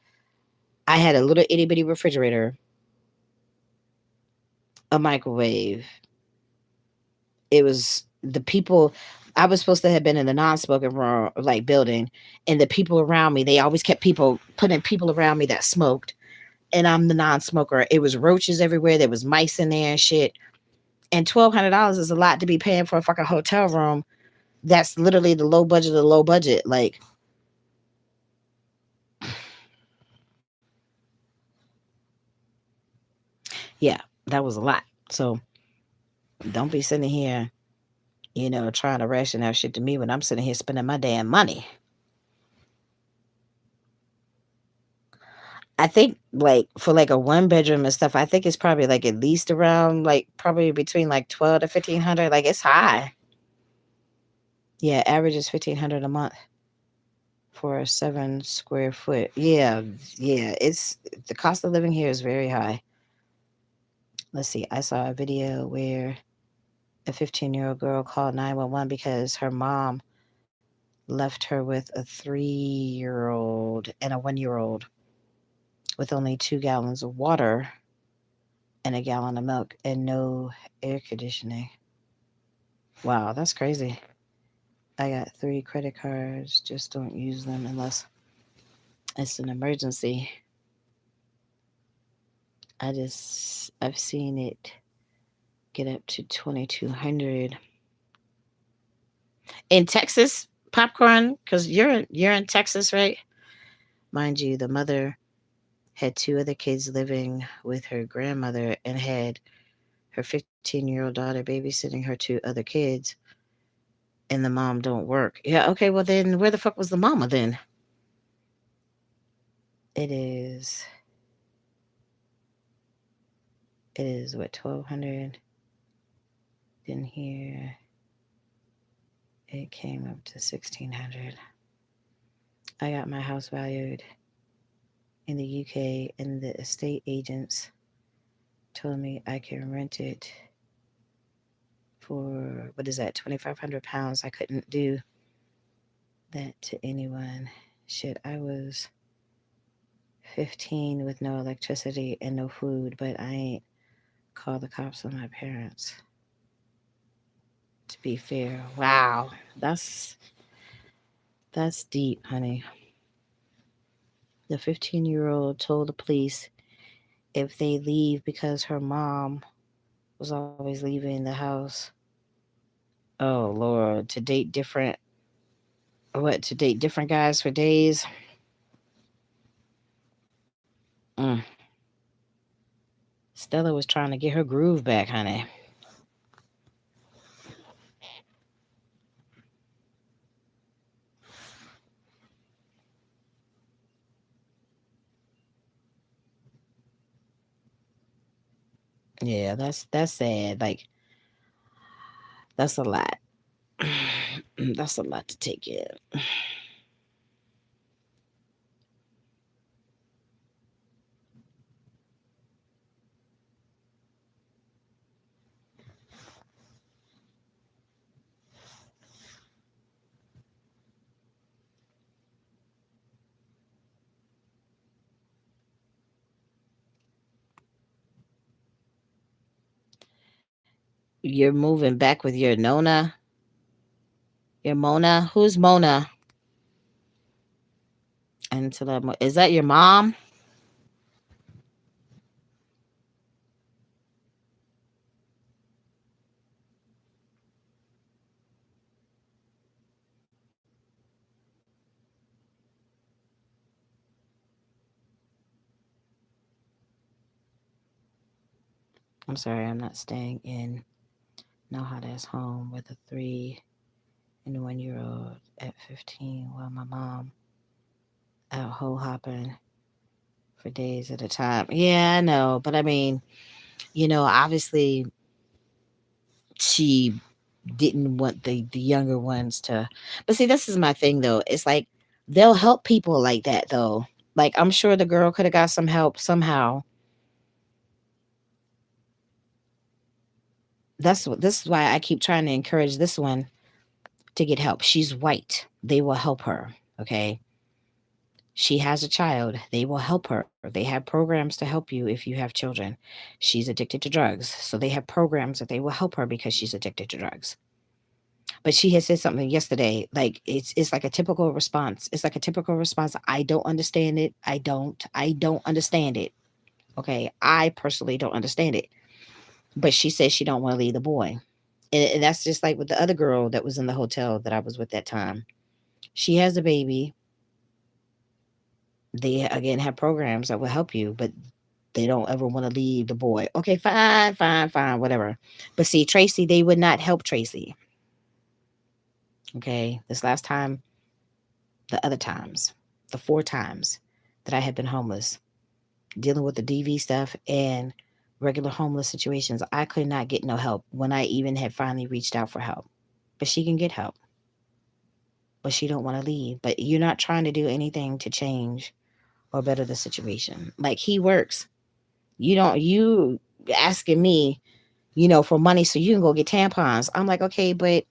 I had a little itty bitty refrigerator, a microwave. It was the people. I was supposed to have been in the non-smoking room, like building, and the people around me. They always kept putting people around me that smoked, and I'm the non-smoker. It was roaches everywhere. There was mice in there and shit. And $1,200 is a lot to be paying for a fucking hotel room. That's literally the low budget of the low budget. Like, yeah, that was a lot. So don't be sitting here, trying to ration out shit to me when I'm sitting here spending my damn money. I think like for like a one bedroom and stuff, I think it's probably like at least around like probably between like 12 to 1,500. Like, it's high. Yeah, average is 1,500 a month for a 7 square foot. Yeah, yeah. It's the cost of living here is very high.
let's see, I saw a video where a 15-year-old girl called 911 because her mom left her with a 3-year old and a 1-year old with only 2 gallons of water and a gallon of milk and no air conditioning. Wow, that's crazy. I got 3 credit cards, just don't use them unless it's an emergency. I've seen it get up to 2,200 in Texas popcorn because you're in Texas, right? Mind you, the mother had 2 other kids living with her grandmother and had her 15-year-old daughter babysitting her 2 other kids, and the mom don't work. Yeah, okay, well then where the fuck was the mama then? It is it is what 1,200. Then here it came up to 1,600. I got my house valued in the UK, and the estate agents told me I can rent it for what is that, £2,500. I couldn't do that to anyone. Shit, I was 15 with no electricity and no food, but I ain't called the cops on my parents. To be fair, wow, that's deep, honey. The 15-year-old told the police if they leave because her mom was always leaving the house. Oh Lord, to date different guys for days. Mm. Stella was trying to get her groove back, honey. Yeah, that's sad. Like that's a lot. That's a lot to take in. You're moving back with your Nona, your Mona. Who's Mona? Is that your mom? I'm sorry, I'm not staying in no hot ass home with a 3 and 1-year old at 15 while my mom out hole hopping for days at a time. Yeah, I know, but I mean, obviously she didn't want the younger ones to. But see, this is my thing though. It's like they'll help people like that though. Like I'm sure the girl could have got some help somehow. This is why I keep trying to encourage this one to get help. She's white. They will help her. Okay. She has a child. They will help her. They have programs to help you if you have children. She's addicted to drugs. So they have programs that they will help her because she's addicted to drugs. But she had said something yesterday, like it's like a typical response. It's like a typical response. I don't understand it. I don't understand it. Okay. I personally don't understand it. But she says she don't want to leave the boy. And that's just like with the other girl that was in the hotel that I was with that time. She has a baby. They again have programs that will help you, but they don't ever want to leave the boy. Okay, fine, fine, fine, whatever. But see, Tracy, they would not help Tracy. Okay, this last time, the other times, the 4 times that I had been homeless, dealing with the DV stuff and regular homeless situations, I could not get no help when I even had finally reached out for help. But she can get help, but she don't want to leave. But you're not trying to do anything to change or better the situation. Like he works. You don't you
asking me, for money so you can go get tampons. I'm like, okay, but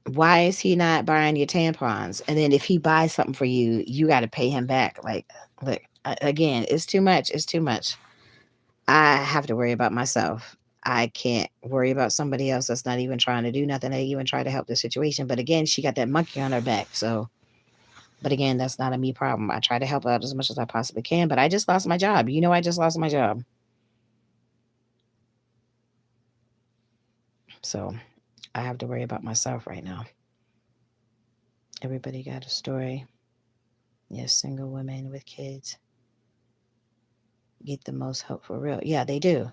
why is he not buying your tampons? And then if he buys something for you, you got to pay him back. Like, look, again, it's too much. It's too much. I have to worry about myself. I can't worry about somebody else that's not even trying to do nothing to even try to help the situation. But again, she got that monkey on her back. So, but again, that's not a me problem. I try to help out as much as I possibly can. But I just lost my job. I just lost my job. So I have to worry about myself right now. Everybody got a story. Yes, single women with kids get the most help for real. Yeah, they do.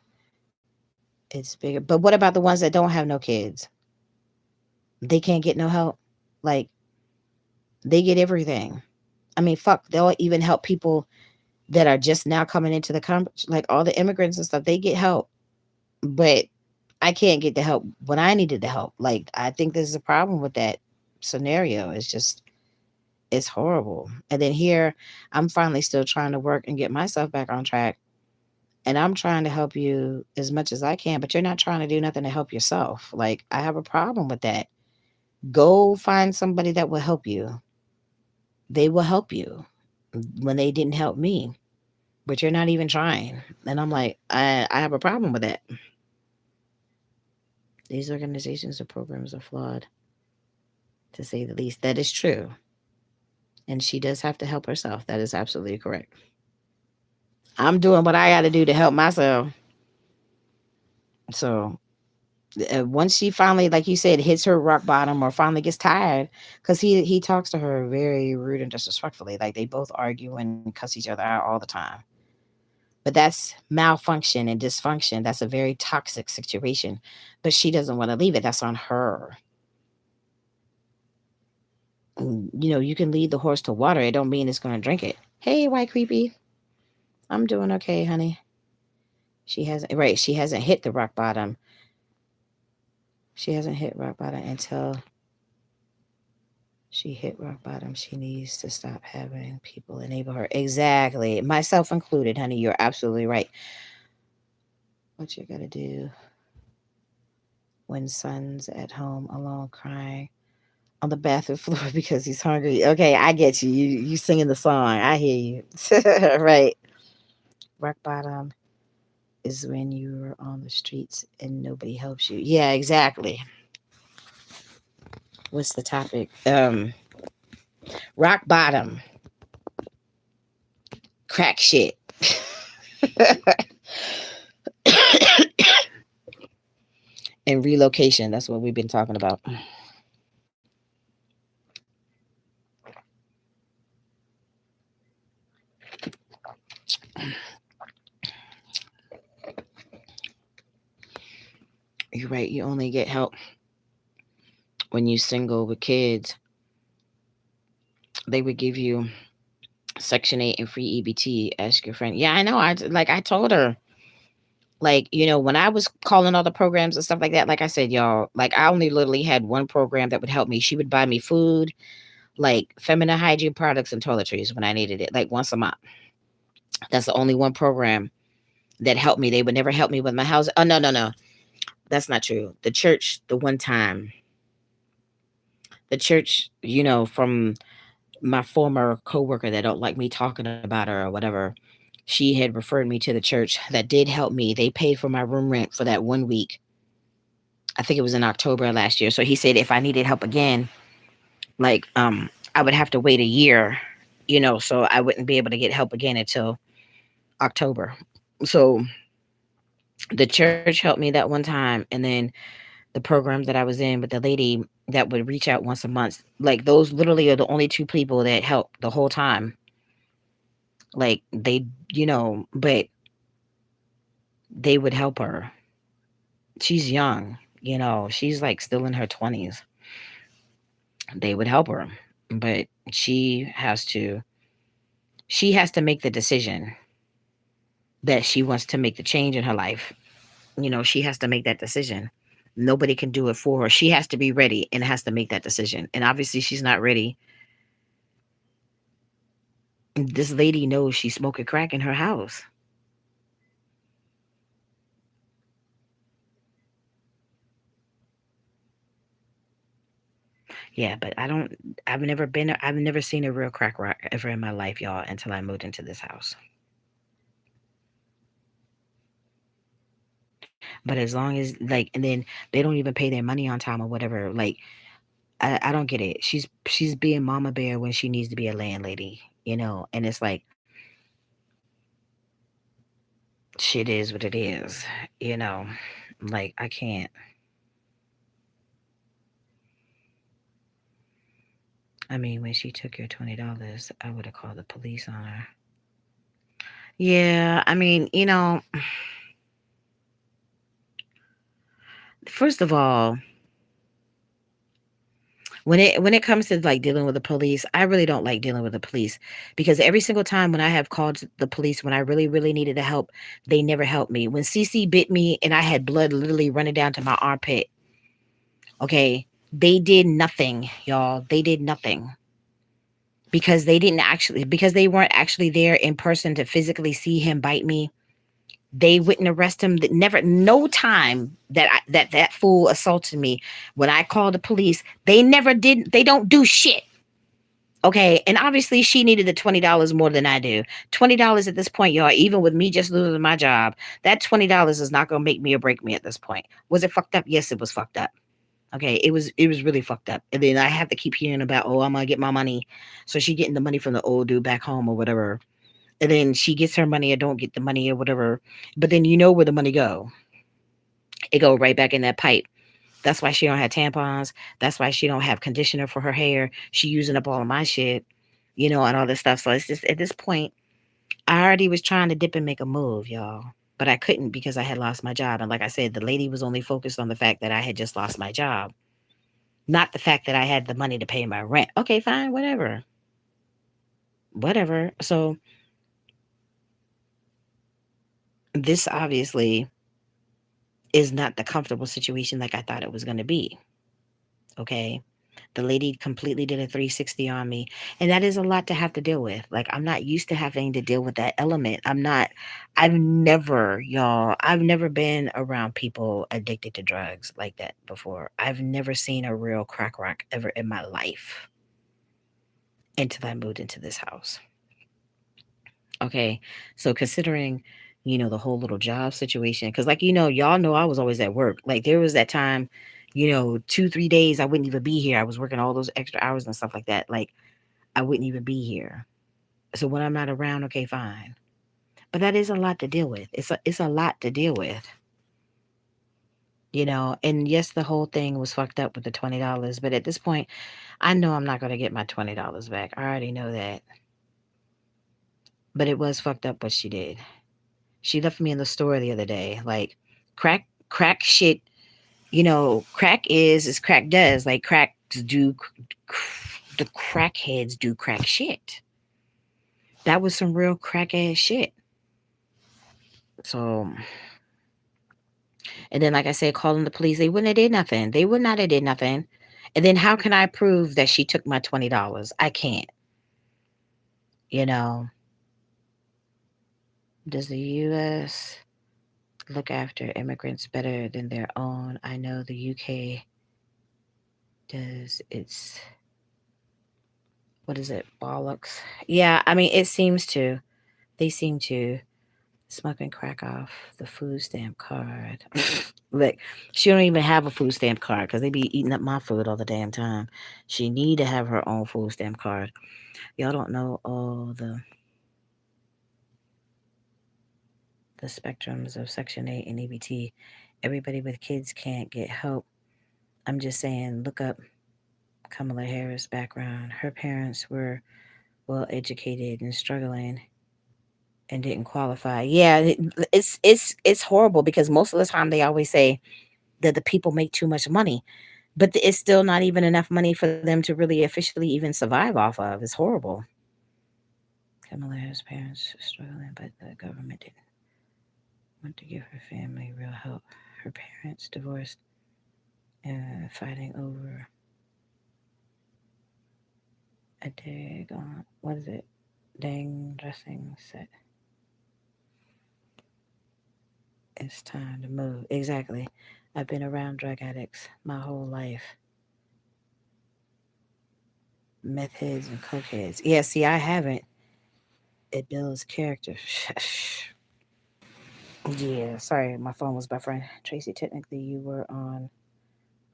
It's bigger. But what about the ones that don't have no kids? They can't get no help. Like, they get everything. I mean, fuck, they'll even help people that are just now coming into the country, like all the immigrants and stuff. They get help, but I can't get the help when I needed the help. Like, I think there's a problem with that scenario. It's horrible. And then here, I'm finally still trying to work and get myself back on track. And I'm trying to help you as much as I can, but you're not trying to do nothing to help yourself. Like, I have a problem with that. Go find somebody that will help you. They will help you when they didn't help me, but you're not even trying. And I'm like, I have a problem with that. These organizations or programs are flawed, to say the least. That is true. And she does have to help herself. That is absolutely correct. I'm doing what I got to do to help myself. So once she finally, like you said, hits her rock bottom or finally gets tired, because he talks to her very rude and disrespectfully. Like, they both argue and cuss each other out all the time. But that's malfunction and dysfunction. That's a very toxic situation. But she doesn't want to leave it. That's on her. You can lead the horse to water. It don't mean it's going to drink it. Hey, white creepy. I'm doing okay, honey. She hasn't, right. She hasn't hit the rock bottom. She hasn't hit rock bottom until she hit rock bottom. She needs to stop having people enable her. Exactly. Myself included, honey. You're absolutely right. What you got to do when son's at home alone crying on the bathroom floor because he's hungry. Okay, I get you. You singing the song. I hear you. Right. Rock bottom is when you're on the streets and nobody helps you. Yeah, exactly. What's the topic? Rock bottom. Crack shit. And relocation. That's what we've been talking about. You're right. You only get help when you single with kids. They would give you Section 8 and free EBT. Ask your friend. Yeah, I know. I told her, like, when I was calling all the programs and stuff like that, like I said, y'all, like, I only literally had one program that would help me. She would buy me food, like feminine hygiene products and toiletries when I needed it, like once a month. That's the only one program that helped me. They would never help me with my house. Oh, no, no, no. That's not true. The church, the one time, the church, from my former coworker that don't like me talking about her or whatever, she had referred me to the church that did help me. They paid for my room rent for that 1 week. I think it was in October of last year. So he said if I needed help again, like I would have to wait a year, so I wouldn't be able to get help again until October. So the church helped me that one time, and then the program that I was in with the lady that would reach out once a month. Like, those literally are the only two people that helped the whole time. Like, but they would help her. She's young, she's like still in her 20s. They would help her, but she has to make the decision that she wants to make the change in her life. She has to make that decision. Nobody can do it for her. She has to be ready and has to make that decision. And obviously she's not ready. This lady knows she's smoking crack in her house. Yeah, but I've never seen a real crack rock ever in my life, y'all, until I moved into this house. But as long as like, and then they don't even pay their money on time or whatever. Like, I don't get it. She's being mama bear when she needs to be a landlady, and it's like shit is what it is, you know. Like I can't. I mean, when she took your $20, I would have called the police on her. Yeah, I mean, first of all, when it comes to like dealing with the police, I really don't like dealing with the police because every single time when I have called the police when I really really needed the help, they never helped me. When CC bit me and I had blood literally running down to my armpit, okay, they did nothing, y'all. They did nothing because they weren't actually there in person to physically see him bite me. They wouldn't arrest him. Never, no time that fool assaulted me. When I called the police, they never did. They don't do shit. Okay, and obviously she needed the $20 more than I do. $20 at this point, y'all. Even with me just losing my job, that $20 is not gonna make me or break me at this point. Was it fucked up? Yes, it was fucked up. Okay, it was really fucked up. And then I have to keep hearing about, oh, I'm gonna get my money. So she getting the money from the old dude back home or whatever. And then she gets her money or don't get the money or whatever. But then you know where the money go. It go right back in that pipe. That's why she don't have tampons. That's why she don't have conditioner for her hair. She using up all of my shit, and all this stuff. So it's just at this point, I already was trying to dip and make a move, y'all. But I couldn't because I had lost my job. And like I said, the lady was only focused on the fact that I had just lost my job, not the fact that I had the money to pay my rent. Okay, fine, whatever. Whatever. So this obviously is not the comfortable situation like I thought it was going to be. Okay. The lady completely did a 360 on me. And that is a lot to have to deal with. Like, I'm not used to having to deal with that element. I've never been around people addicted to drugs like that before. I've never seen a real crack rock ever in my life until I moved into this house. Okay. So considering, the whole little job situation, because like, y'all know I was always at work. Like there was that time, 2, 3 days I wouldn't even be here. I was working all those extra hours and stuff like that. Like I wouldn't even be here. So when I'm not around, okay, fine. But that is a lot to deal with. It's a lot to deal with. And yes, the whole thing was fucked up with the $20. But at this point, I know I'm not gonna get my $20 back. I already know that. But it was fucked up what she did. She left me in the store the other day. Like crack shit. Crack is crack does. Like cracks do. The crackheads do crack shit. That was some real crack ass shit. So, and then like I said, calling the police, they wouldn't have did nothing. They would not have did nothing. And then how can I prove that she took my $20? I can't. You know, does the U.S. look after immigrants better than their own? I know the UK does. It's what is it? Bollocks. Yeah, I mean, it seems to. They seem to smoking crack off the food stamp card. Like, she don't even have a food stamp card because they be eating up my food all the damn time. She need to have her own food stamp card. Y'all don't know all the spectrums of Section 8 and EBT. Everybody with kids can't get help. I'm just saying, look up Kamala Harris' background. Her parents were well educated and struggling and didn't qualify. Yeah, it's horrible because most of the time they always say that the people make too much money, but it's still not even enough money for them to really officially even survive off of. It's horrible. Kamala's parents were struggling, but the government didn't want to give her family real help. Her parents divorced and fighting over a daggone, what is it? Dang dressing set. It's time to move. Exactly. I've been around drug addicts my whole life.
Meth heads and coke heads. Yeah, see, I haven't. It builds character. Yeah, sorry, my phone was buffering. Tracy, technically, you were on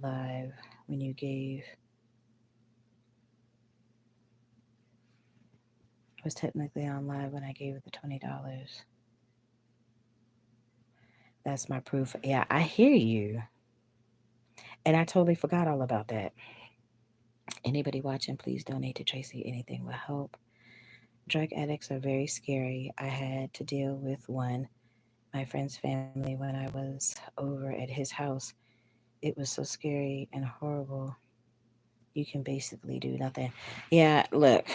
live when you gave. I was technically on live when I gave it the $20. That's my proof. Yeah, I hear you. And I totally forgot all about that. Anybody watching, please donate to Tracy. Anything will help. Drug addicts are very scary. I had to deal with one, my friend's family, when I was over at his house. It was so scary and horrible. You can basically do nothing. Yeah, look.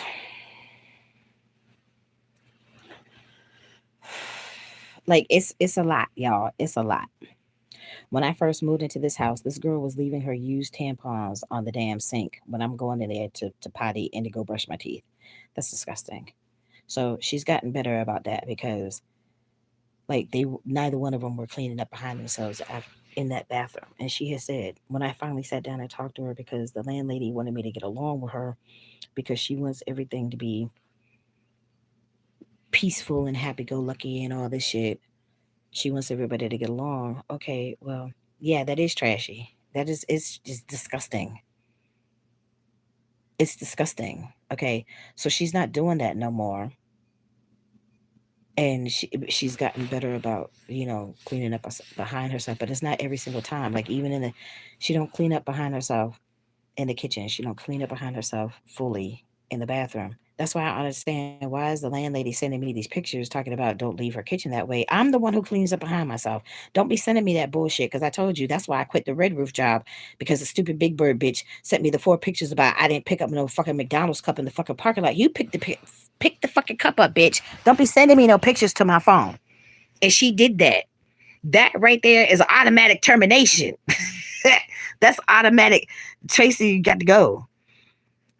Like it's a lot, y'all. It's a lot. When I first moved into this house, this girl was leaving her used tampons on the damn sink when I'm going in there to potty and to go brush my teeth. That's disgusting. So she's gotten better about that because like they neither one of them were cleaning up behind themselves in that bathroom. And she has said when I finally sat down and talked to her because the landlady wanted me to get along with her because she wants everything to be peaceful and happy go lucky and all this shit. She wants everybody to get along. Okay, well, yeah, that is trashy. That is it's just disgusting. It's disgusting. Okay. So she's not doing that no more. And she's gotten better about, cleaning up behind herself, but it's not every single time. Like even in the she don't clean up behind herself in the kitchen. She don't clean up behind herself fully in the bathroom. That's why I understand why is the landlady sending me these pictures talking about don't leave her kitchen that way. I'm the one who cleans up behind myself. Don't be sending me that bullshit because I told you that's why I quit the Red Roof job because the stupid Big Bird bitch sent me the 4 pictures about I didn't pick up no fucking McDonald's cup in the fucking parking lot. You pick the fucking cup up, bitch. Don't be sending me no pictures to my phone. And she did that. That right there is an automatic termination. That's automatic. Tracy, you got to go.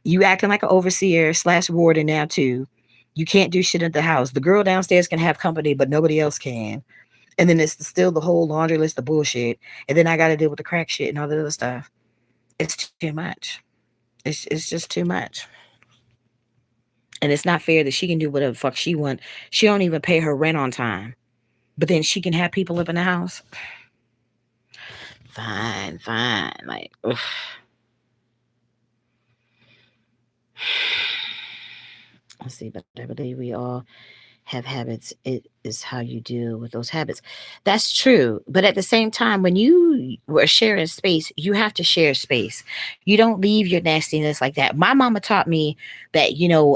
You acting like an overseer slash warden now too. You can't do shit at the house. The girl downstairs can have company, but nobody else can. And then it's still the whole laundry list of bullshit. And then I got to deal with the crack shit and all the other stuff. It's too much. It's just too much. And it's not fair that she can do whatever the fuck she want. She don't even pay her rent on time. But then she can have people live in the house. Fine, fine. Like, ugh. Let's see, but I believe we all have habits. It is how you deal with those habits. That's true. But at the same time, when you were sharing space, you have to share space. You don't leave your nastiness like that. My mama taught me that,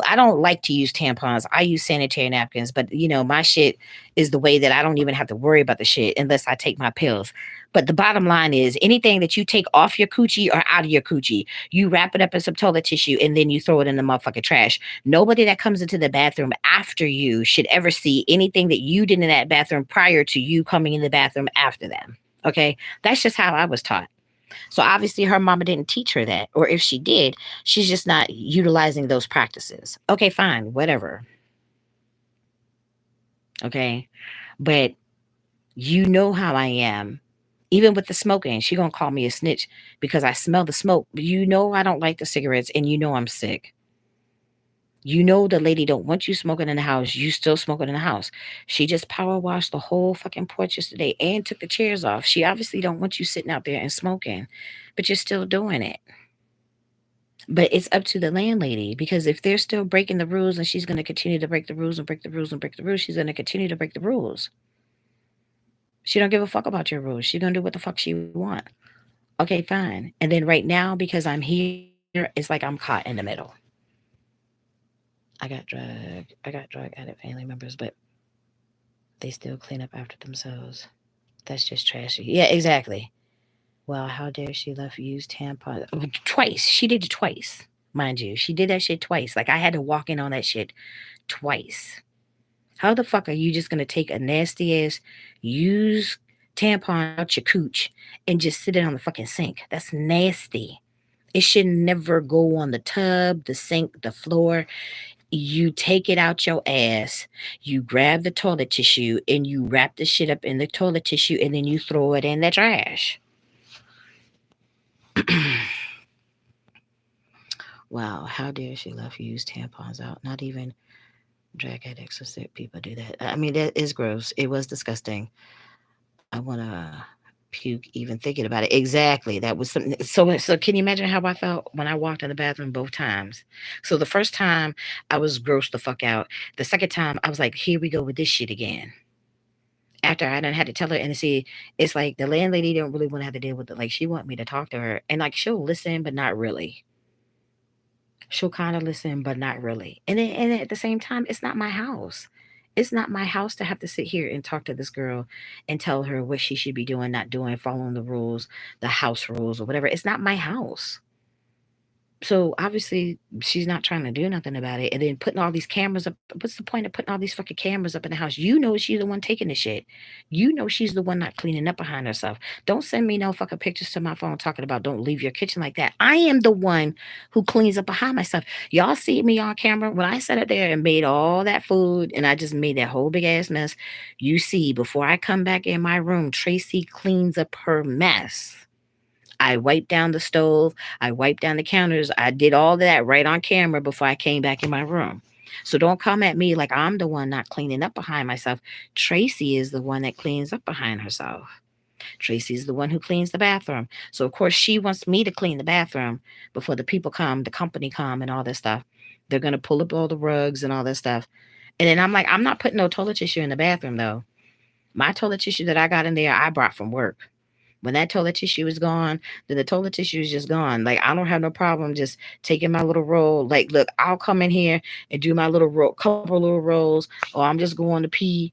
I don't like to use tampons. I use sanitary napkins, but, my shit is the way that I don't even have to worry about the shit unless I take my pills. But the bottom line is anything that you take off your coochie or out of your coochie, you wrap it up in some toilet tissue and then you throw it in the motherfucking trash. Nobody that comes into the bathroom after you should ever see anything that you did in that bathroom prior to you coming in the bathroom after them. Okay. That's just how I was taught. So obviously her mama didn't teach her that. Or if she did, she's just not utilizing those practices. Okay, fine, whatever. Okay. But you know how I am. Even with the smoking, she gonna call me a snitch because I smell the smoke. But you know I don't like the cigarettes and you know I'm sick. You know the lady don't want you smoking in the house. You still smoking in the house. She just power washed the whole fucking porch yesterday and took the chairs off. She obviously don't want you sitting out there and smoking, but you're still doing it. But it's up to the landlady because if they're still breaking the rules and she's going to continue to break the rules and break the rules and break the rules, she's going to continue to break the rules. She don't give a fuck about your rules. She's going to do what the fuck she want. Okay, fine. And then right now, because I'm here, it's like I'm caught in the middle. I got drug addict family members, but they still clean up after themselves. That's just trashy. Yeah, exactly. Well, how dare she left used tampons twice? She did it twice, mind you. She did that shit twice. Like I had to walk in on that shit twice. How the fuck are you just gonna take a nasty ass used tampon out your cooch and just sit it on the fucking sink? That's nasty. It should never go on the tub, the sink, the floor. You take it out your ass, you grab the toilet tissue, and you wrap the shit up in the toilet tissue, and then you throw it in the trash.
Wow, how dare she left used tampons out? Not even drag addicts or sick people do that. I mean, that is gross. It was disgusting. I want to puke even thinking about it. Exactly. That was something. So can you imagine how I felt when I walked in the bathroom both times? So the first time I was grossed the fuck out. The second time I was like, here we go with this shit again. After I done had to tell her and see, it's like the landlady don't really want to have to deal with it. Like she want me to talk to her and like she'll listen, but not really. She'll kind of listen, but not really. And at the same time, it's not my house. It's not my house to have to sit here and talk to this girl and tell her what she should be doing, not doing, following the rules, the house rules or whatever. It's not my house. So obviously she's not trying to do nothing about it. And then putting all these cameras up. What's the point of putting all these fucking cameras up in the house? You know she's the one taking the shit. You know she's the one not cleaning up behind herself. Don't send me no fucking pictures to my phone talking about don't leave your kitchen like that. I am the one who cleans up behind myself. Y'all see me on camera when I sat up there and made all that food and I just made that whole big ass mess. You see, before I come back in my room, Tracy cleans up her mess. I wiped down the stove. I wiped down the counters. I did all that right on camera before I came back in my room. So don't come at me like I'm the one not cleaning up behind myself. Tracy is the one that cleans up behind herself. Tracy's the one who cleans the bathroom. So of course she wants me to clean the bathroom before the people come, the company come and all this stuff. They're gonna pull up all the rugs and all this stuff. And then I'm like, I'm not putting no toilet tissue in the bathroom though. My toilet tissue that I got in there, I brought from work. When that toilet tissue is gone, then the toilet tissue is just gone. Like I don't have no problem just taking my little roll. Like, look, I'll come in here and do my little roll, couple little rolls, or I'm just going to pee.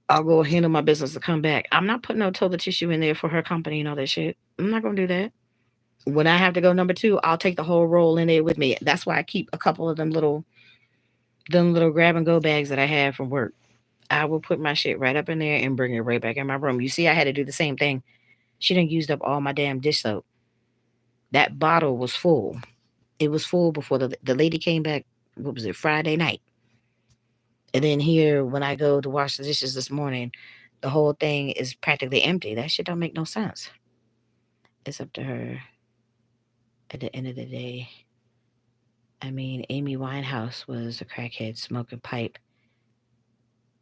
I'll go handle my business to come back. I'm not putting no toilet tissue in there for her company and all that shit. I'm not gonna do that. When I have to go number two, I'll take the whole roll in there with me. That's why I keep a couple of them little grab and go bags that I have from work. I will put my shit right up in there and bring it right back in my room. You see, I had to do the same thing. She done used up all my damn dish soap. That bottle was full. It was full before the lady came back. What was it? Friday night. And then here, when I go to wash the dishes this morning, the whole thing is practically empty. That shit don't make no sense. It's up to her at the end of the day. I mean, Amy Winehouse was a crackhead smoking pipe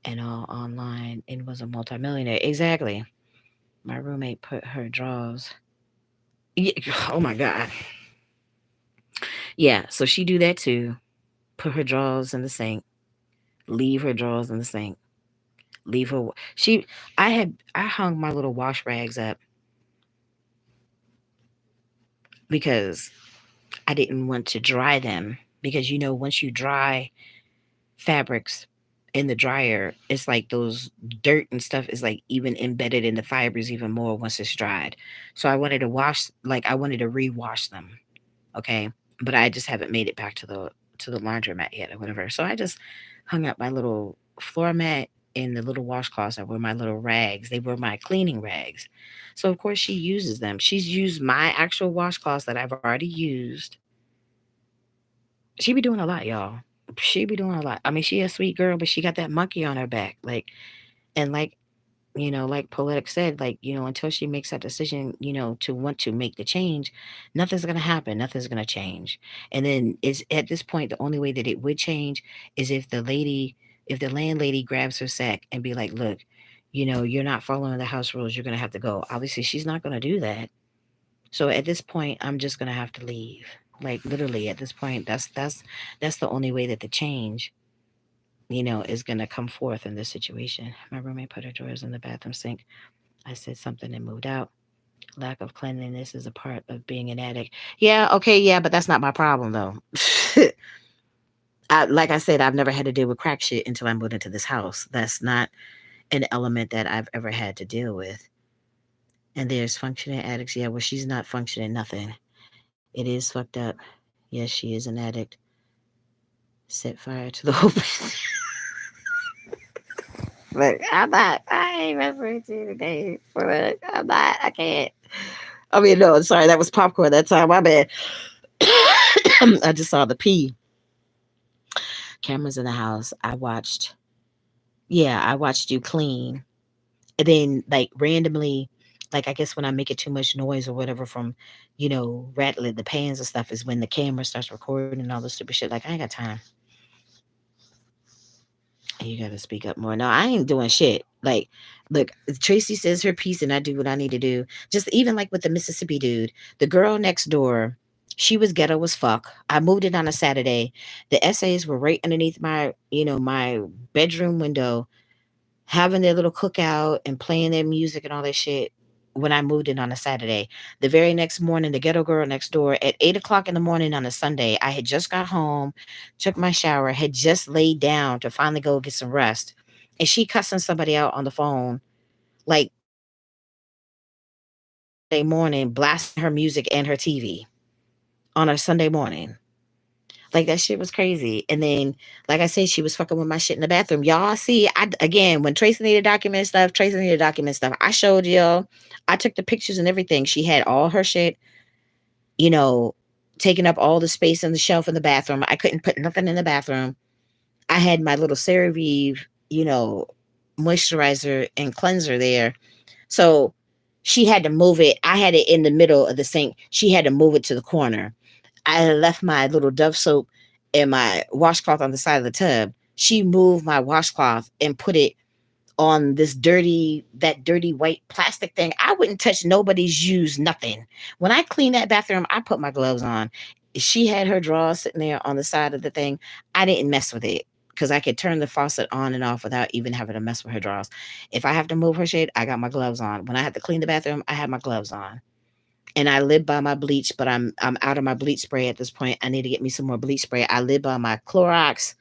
and all online and was a multimillionaire. Exactly. My roommate put her drawers. Yeah, oh my God. Yeah, so she do that too. Put her drawers in the sink. Leave her drawers in the sink. Leave her. She. I hung my little wash rags up because I didn't want to dry them because once you dry fabrics in the dryer, it's like those dirt and stuff is like even embedded in the fibers even more once it's dried. So I wanted to I wanted to rewash them. Okay, but I just haven't made it back to the laundromat yet or whatever. So I just hung up my little floor mat and the little washcloths that were my little rags. They were my cleaning rags. So of course she uses them. She's used my actual washcloths that I've already used. She be doing a lot, y'all. She be doing a lot. I mean, she a sweet girl, but she got that monkey on her back. And like Poetic said, until she makes that decision, to want to make the change, nothing's gonna happen. Nothing's gonna change. And then it's at this point, the only way that it would change is if the landlady grabs her sack and be like, look, you're not following the house rules, you're gonna have to go. Obviously, she's not gonna do that. So at this point, I'm just gonna have to leave. Like literally at this point, that's the only way that the change is going to come forth in this situation. My roommate put her drawers in the bathroom sink. I said something and moved out. Lack of cleanliness is a part of being an addict. Yeah, okay, yeah, but that's not my problem though. Like I said, I've never had to deal with crack shit until I moved into this house. That's not an element that I've ever had to deal with. And there's functioning addicts. Yeah, well, she's not functioning nothing. It is fucked up. Yes, she is an addict. Set fire to the whole. But I'm not. I ain't messing with you today. I'm not. I can't. I mean, no, sorry, that was popcorn that time. My bad. I just saw the pee. Cameras in the house. I watched you clean. And then, like, randomly, Like I guess when I make it too much noise or whatever from, rattling the pans and stuff is when the camera starts recording and all this stupid shit. Like I ain't got time. You gotta speak up more. No, I ain't doing shit. Like, look, Tracy says her piece and I do what I need to do. Just even like with the Mississippi dude, the girl next door, she was ghetto as fuck. I moved in on a Saturday. The essays were right underneath my bedroom window, having their little cookout and playing their music and all that shit when I moved in on a Saturday. The very next morning, the ghetto girl next door at 8 o'clock in the morning on a Sunday, I had just got home, took my shower, had just laid down to finally go get some rest. And she cussing somebody out on the phone, like Sunday morning, blasting her music and her TV on a Sunday morning. Like that shit was crazy. And then, like I said, she was fucking with my shit in the bathroom. Y'all see, again, when Tracy needed document stuff, Tracy needed document stuff. I showed y'all. I took the pictures and everything. She had all her shit, you know, taking up all the space on the shelf in the bathroom. I couldn't put nothing in the bathroom. I had my little CeraVe, moisturizer and cleanser there. So she had to move it. I had it in the middle of the sink. She had to move it to the corner. I had left my little Dove soap and my washcloth on the side of the tub. She moved my washcloth and put it on that dirty white plastic thing. I wouldn't touch nobody's used nothing. When I clean that bathroom, I put my gloves on. She had her drawers sitting there on the side of the thing. I didn't mess with it because I could turn the faucet on and off without even having to mess with her drawers. If I have to move her shit, I got my gloves on. When I have to clean the bathroom, I have my gloves on. And I live by my bleach, but I'm out of my bleach spray at this point. I need to get me some more bleach spray. I live by my Clorox,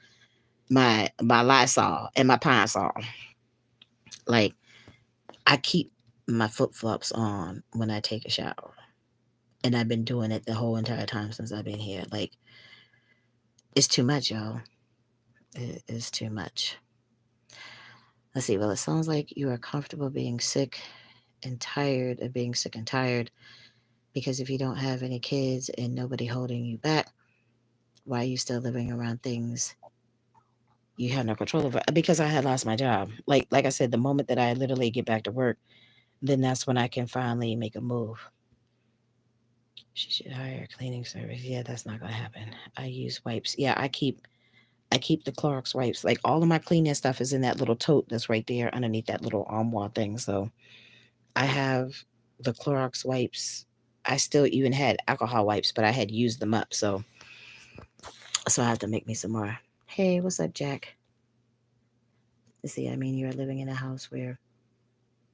my Lysol, and my Pine Sol. Like I keep my flip flops on when I take a shower, and I've been doing it the whole entire time since I've been here. Like it's too much, y'all. It is too much. Let's see. Well, it sounds like you are comfortable being sick and tired of being sick and tired because if you don't have any kids and nobody holding you back, why are you still living around things you have no control over? Because I had lost my job. Like I said, the moment that I literally get back to work, then that's when I can finally make a move. She should hire a cleaning service. Yeah, that's not gonna happen. I use wipes. Yeah, I keep the Clorox wipes. Like all of my cleaning stuff is in that little tote that's right there underneath that little armoire thing. So I have the Clorox wipes. I still even had alcohol wipes, but I had used them up. So I have to make me some more. Hey, what's up, Jack? You see, I mean, you're living in a house where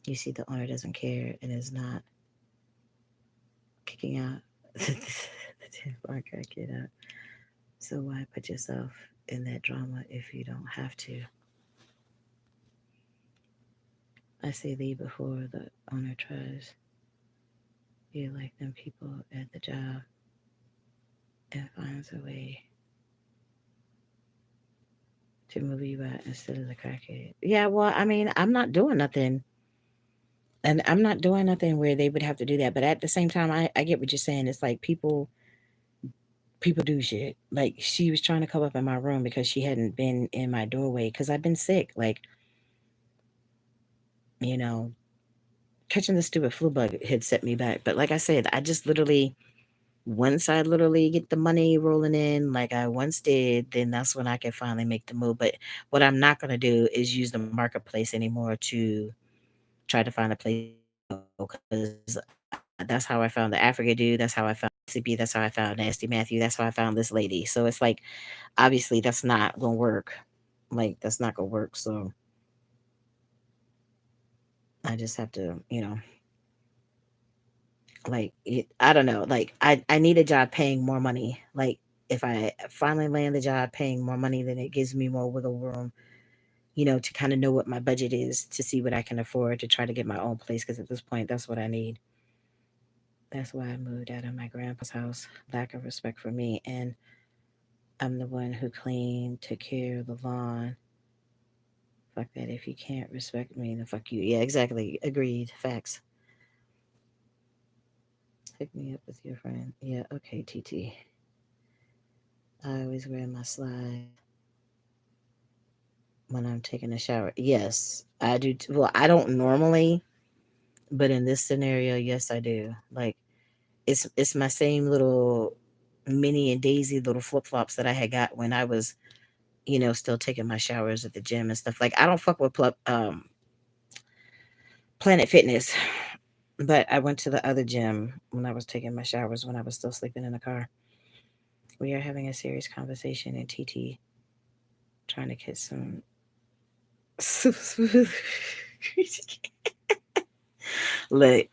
you see the owner doesn't care and is not kicking out the bar kid out. So why put yourself in that drama if you don't have to? I say leave before the owner tries. You like them people at the job and finds a way to move you out instead of the crackhead. Yeah, well, I mean, I'm not doing nothing. And I'm not doing nothing where they would have to do that. But at the same time, I get what you're saying. It's like people do shit. Like she was trying to come up in my room because she hadn't been in my doorway because I've been sick. Like, you know, catching the stupid flu bug had set me back. But like I said, I just literally once I literally get the money rolling in, like I once did, then that's when I can finally make the move. But what I'm not gonna do is use the marketplace anymore to try to find a place because that's how I found the Africa dude. That's how I found CP. That's how I found Nasty Matthew. That's how I found this lady. So it's like obviously that's not gonna work. Like that's not gonna work. So I just have to, I don't know. Like I need a job paying more money. Like if I finally land the job paying more money, then it gives me more wiggle room, to kind of know what my budget is to see what I can afford to try to get my own place. Because at this point, that's what I need. That's why I moved out of my grandpa's house. Lack of respect for me, and I'm the one who cleaned, took care of the lawn. Fuck that. If you can't respect me, then fuck you. Yeah, exactly. Agreed. Facts. Hook me up with your friend. Yeah, okay, TT. I always wear my slide when I'm taking a shower. Yes, I do. Well, I don't normally But in this scenario, yes, I do. Like it's my same little Minnie and Daisy little flip flops that I had got when I was, still taking my showers at the gym and stuff. Like I don't fuck with Planet Fitness, but I went to the other gym when I was taking my showers when I was still sleeping in the car. We are having a serious conversation in TT, trying to get some smooth.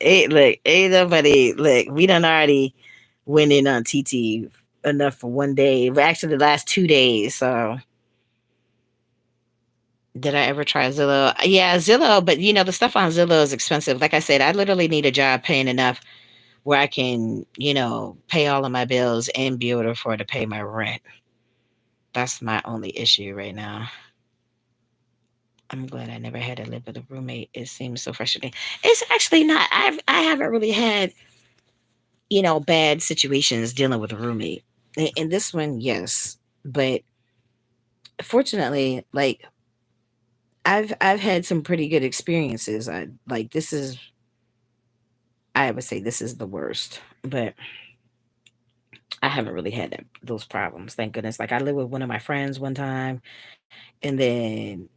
Ain't nobody look. We done already went in on TT enough for one day. But actually, the last 2 days. So, did I ever try Zillow? Yeah, Zillow. But the stuff on Zillow is expensive. Like I said, I literally need a job paying enough where I can, pay all of my bills and be able to afford to pay my rent. That's my only issue right now. I'm glad I never had to live with a roommate. It seems so frustrating. It's actually not. I haven't really had bad situations dealing with a roommate. In this one, yes, but fortunately, like I've had some pretty good experiences. I would say this is the worst, but I haven't really had those problems. Thank goodness. Like I lived with one of my friends one time, and then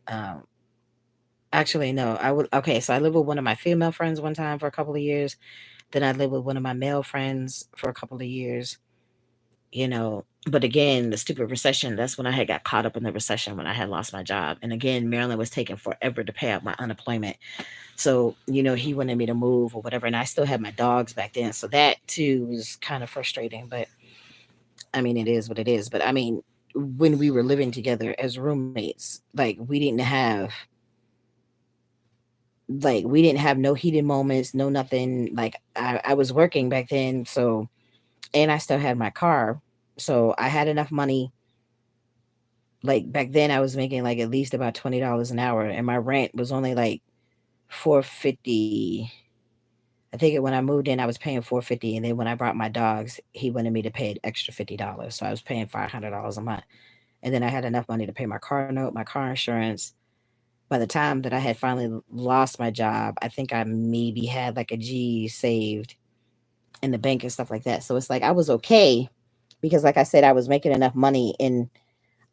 actually no, I would okay. So I lived with one of my female friends one time for a couple of years. Then I lived with one of my male friends for a couple of years. But again, the stupid recession, that's when I had got caught up in the recession when I had lost my job. And again, Maryland was taking forever to pay out my unemployment. So, he wanted me to move or whatever. And I still had my dogs back then. So that too was kind of frustrating. But I mean, it is what it is. But I mean, when we were living together as roommates, we didn't have no heated moments, no nothing. Like I was working back then. So, and I still had my car. So I had enough money. Like back then I was making like at least about $20 an hour and my rent was only like 450. I think when I moved in I was paying 450, and then when I brought my dogs, he wanted me to pay an extra $50. So I was paying $500 a month. And then I had enough money to pay my car note, my car insurance. By the time that I had finally lost my job, I think I maybe had like a G saved in the bank and stuff like that. So it's like I was okay because like I said, I was making enough money, and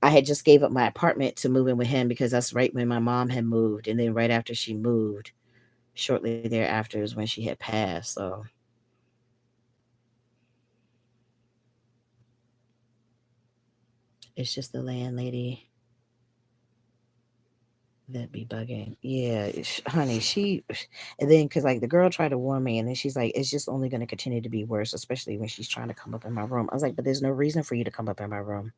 I had just gave up my apartment to move in with him because that's right when my mom had moved, and then right after she moved, shortly thereafter is when she had passed. So it's just the landlady that be bugging. Yeah, honey, and then because like the girl tried to warn me, and then she's like, it's just only going to continue to be worse, especially when she's trying to come up in my room. I was like, but there's no reason for you to come up in my room.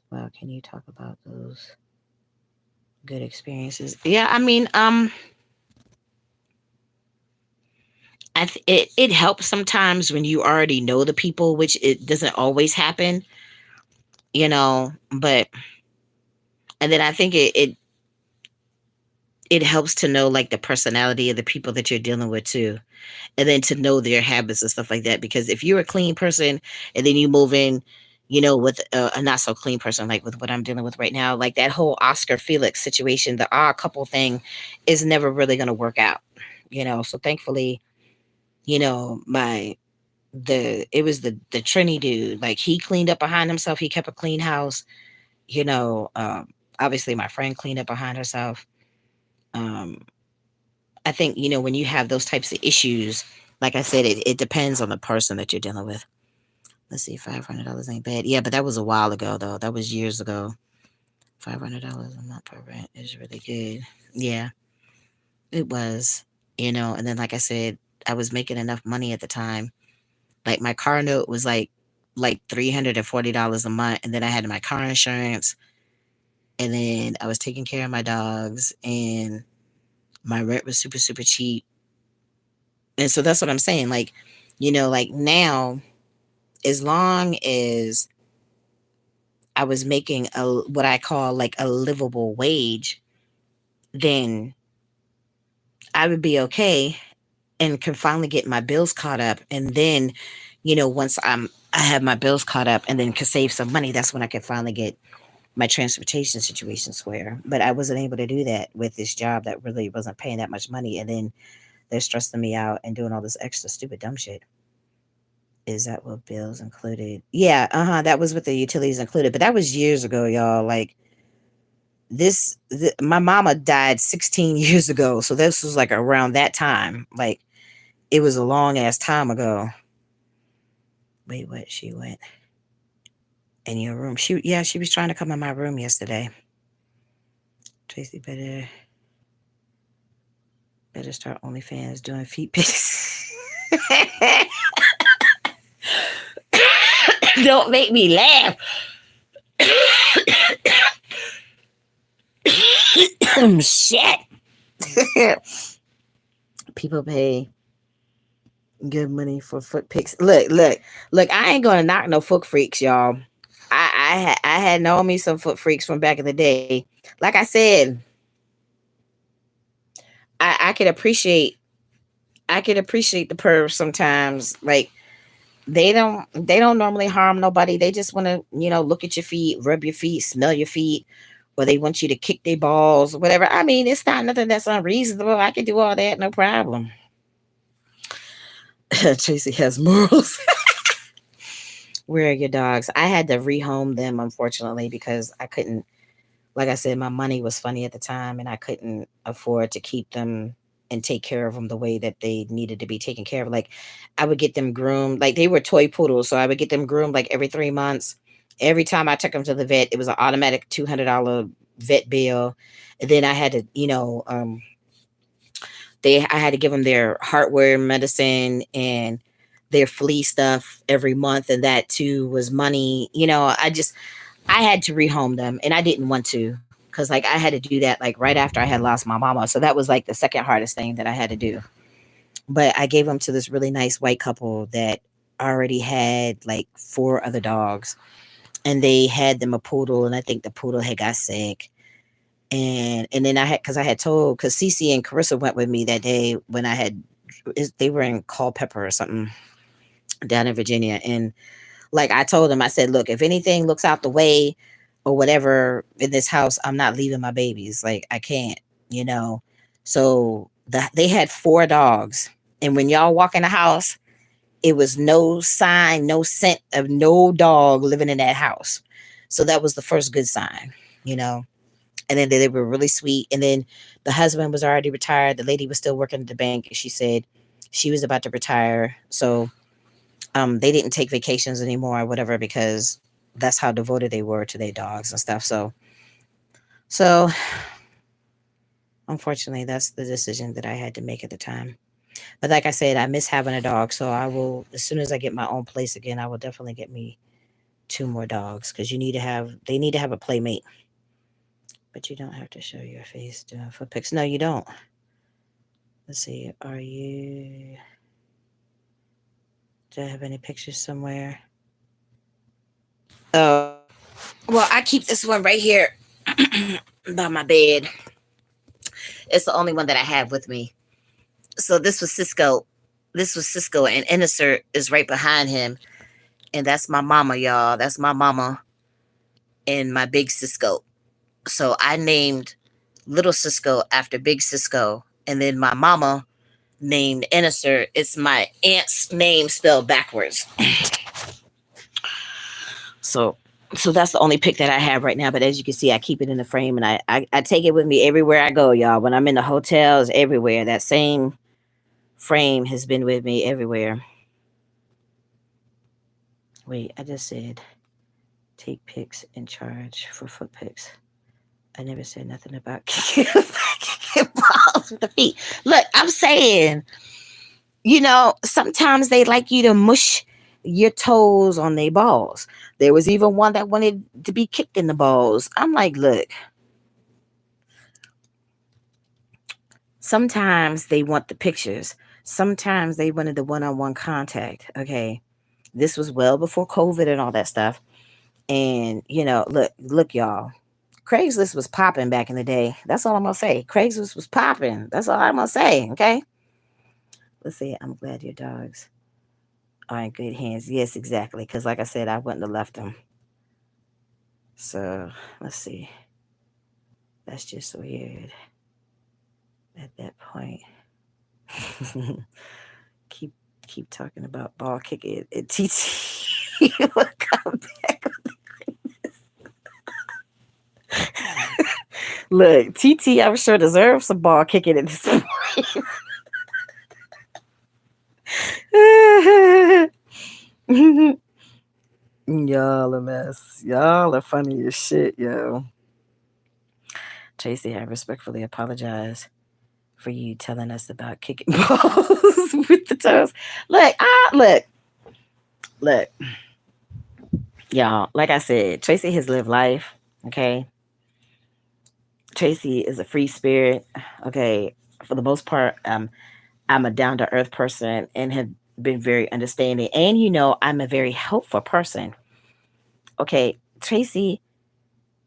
Well, can you talk about those good experiences? Yeah, I mean, it helps sometimes when you already know the people, which it doesn't always happen, But and then I think it helps to know like the personality of the people that you're dealing with too, and then to know their habits and stuff like that. Because if you're a clean person and then you move in, with a not so clean person, like with what I'm dealing with right now, like that whole Oscar Felix situation, the odd couple thing, is never really going to work out. So thankfully, my the it was the Trini dude. Like he cleaned up behind himself. He kept a clean house. You know, um, Obviously my friend cleaned up behind herself. Um, I think when you have those types of issues, like I said, it depends on the person that you're dealing with. Let's see, $500 ain't bad. Yeah, but that was a while ago though. That was years ago. $500 a month per rent is really good. Yeah, it was. And then like I said, I was making enough money at the time. Like my car note was like $340 a month, and then I had my car insurance, and then I was taking care of my dogs, and my rent was super super cheap. And so that's what I'm saying. Like, like now, as long as I was making a what I call like a livable wage, then I would be okay and can finally get my bills caught up. And then, once I have my bills caught up and then can save some money, that's when I can finally get my transportation situation square. But I wasn't able to do that with this job that really wasn't paying that much money. And then
They're stressing me out and doing all this extra stupid dumb shit. Is that what bills included? Yeah, that was with the utilities included, but that was years ago, y'all. Like my mama died 16 years ago, so this was like around that time. Like it was a long ass time ago. Wait, what? She went in your room. She was trying to come in my room yesterday. Tracy better start OnlyFans doing feet pics. Don't make me laugh. Shit. People pay good money for foot pics. Look. I ain't gonna knock no foot freaks, y'all. I had known me some foot freaks from back in the day. Like I said, I could appreciate the pervs sometimes. Like they don't normally harm nobody. They just want to look at your feet, rub your feet, smell your feet, or they want you to kick their balls, whatever. I mean, it's not nothing that's unreasonable. I can do all that, no problem. Tracy has morals. Where are your dogs? I had to rehome them, unfortunately, because I couldn't. Like I said, my money was funny at the time, and I couldn't afford to keep them and take care of them the way that they needed to be taken care of. Like I would get them groomed, like they were toy poodles, so I would get them groomed like every 3 months. Every time I took them to the vet, it was an automatic $200 vet bill. And then I had to, I had to give them their heartworm medicine and their flea stuff every month, and that too was money. I had to rehome them, and I didn't want to because like I had to do that like right after I had lost my mama. So that was like the second hardest thing that I had to do. But I gave them to this really nice white couple that already had like four other dogs, and they had them a poodle, and I think the poodle had got sick. And then I had told, because Cece and Carissa went with me that day when they were in Culpeper or something down in Virginia. And like I told them, I said, look, if anything looks out the way or whatever in this house, I'm not leaving my babies. Like I can't, you know. So they had four dogs, and when y'all walk in the house, it was no sign, no scent of no dog living in that house. So that was the first good sign, you know. And then they were really sweet. And then the husband was already retired. The lady was still working at the bank, and she said she was about to retire. So they didn't take vacations anymore or whatever, because that's how devoted they were to their dogs and stuff. So unfortunately, that's the decision that I had to make at the time. But like I said, I miss having a dog, so I will, as soon as I get my own place again, I will definitely get me two more dogs, because they need to have a playmate. But you don't have to show your face doing foot pics. No, you don't. Let's see. Do I have any pictures somewhere? Oh, well, I keep this one right here by my bed. It's the only one that I have with me. So this was Cisco. This was Cisco, and Innocent is right behind him. And that's my mama, y'all. That's my mama and my big Cisco. So I named little Cisco after big Cisco. And then my mama named Innocent. It's my aunt's name spelled backwards. So that's the only pic that I have right now. But as you can see, I keep it in the frame, and I take it with me everywhere I go, y'all. When I'm in the hotels, everywhere. That same frame has been with me everywhere. Wait, I just said take pics and charge for foot pics. I never said nothing about kicking balls with the feet. Look, I'm saying, sometimes they like you to mush your toes on their balls. There was even one that wanted to be kicked in the balls. I'm like, look, sometimes they want the pictures. Sometimes they wanted the one-on-one contact. Okay. This was well before COVID and all that stuff. And, look, y'all. Craigslist was popping back in the day. That's all I'm gonna say. Craigslist was popping. That's all I'm gonna say. Okay. Let's see. I'm glad your dogs are in good hands. Yes, exactly. Because, like I said, I wouldn't have left them. So let's see. That's just weird at that point.
keep keep talking about ball kicking and TT will come back. Look, TT, I'm sure deserves some ball kicking at this point. Y'all a mess. Y'all are funny as shit, yo. Tracy, I respectfully apologize for you telling us about kicking balls with the toes. Look, look, y'all. Like I said, Tracy has lived life. Okay, Tracy is a free spirit. Okay, for the most part, I'm a down to earth person and have been very understanding. And I'm a very helpful person. Okay, Tracy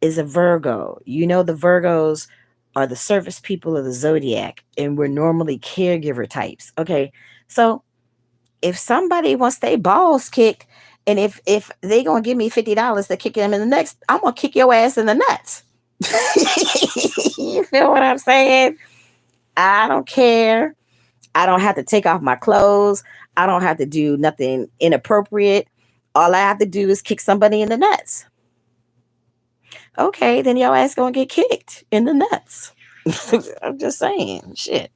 is a Virgo. The Virgos are the service people of the zodiac, and we're normally caregiver types. Okay, so if somebody wants their balls kicked, and if they gonna give me $50 to kick them in the nuts, I'm gonna kick your ass in the nuts. You feel what I'm saying? I don't care. I don't have to take off my clothes. I don't have to do nothing inappropriate. All I have to do is kick somebody in the nuts. Okay, then your ass gonna get kicked in the nuts. I'm just saying, shit.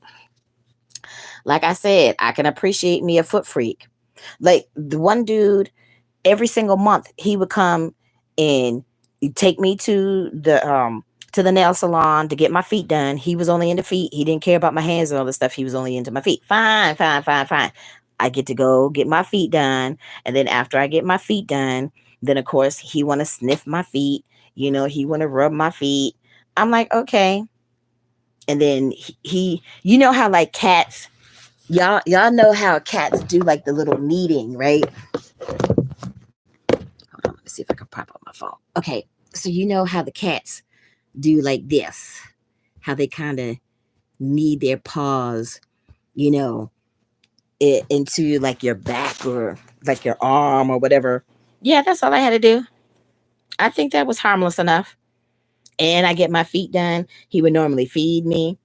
Like I said, I can appreciate me a foot freak. Like the one dude, every single month he would come and take me to the nail salon to get my feet done. He was only into feet. He didn't care about my hands and all this stuff. He was only into my feet. Fine, fine, fine, fine. I get to go get my feet done, and then after I get my feet done, then of course he want to sniff my feet. He want to rub my feet. I'm like, okay. And then you know how like cats, y'all know how cats do like the little kneading, right? Hold on, let me see if I can pop up my phone. Okay, so you know how the cats do like this, how they kind of knead their paws, you know, into like your back or like your arm or whatever. Yeah, that's all I had to do. I think that was harmless enough. And I get my feet done. He would normally feed me.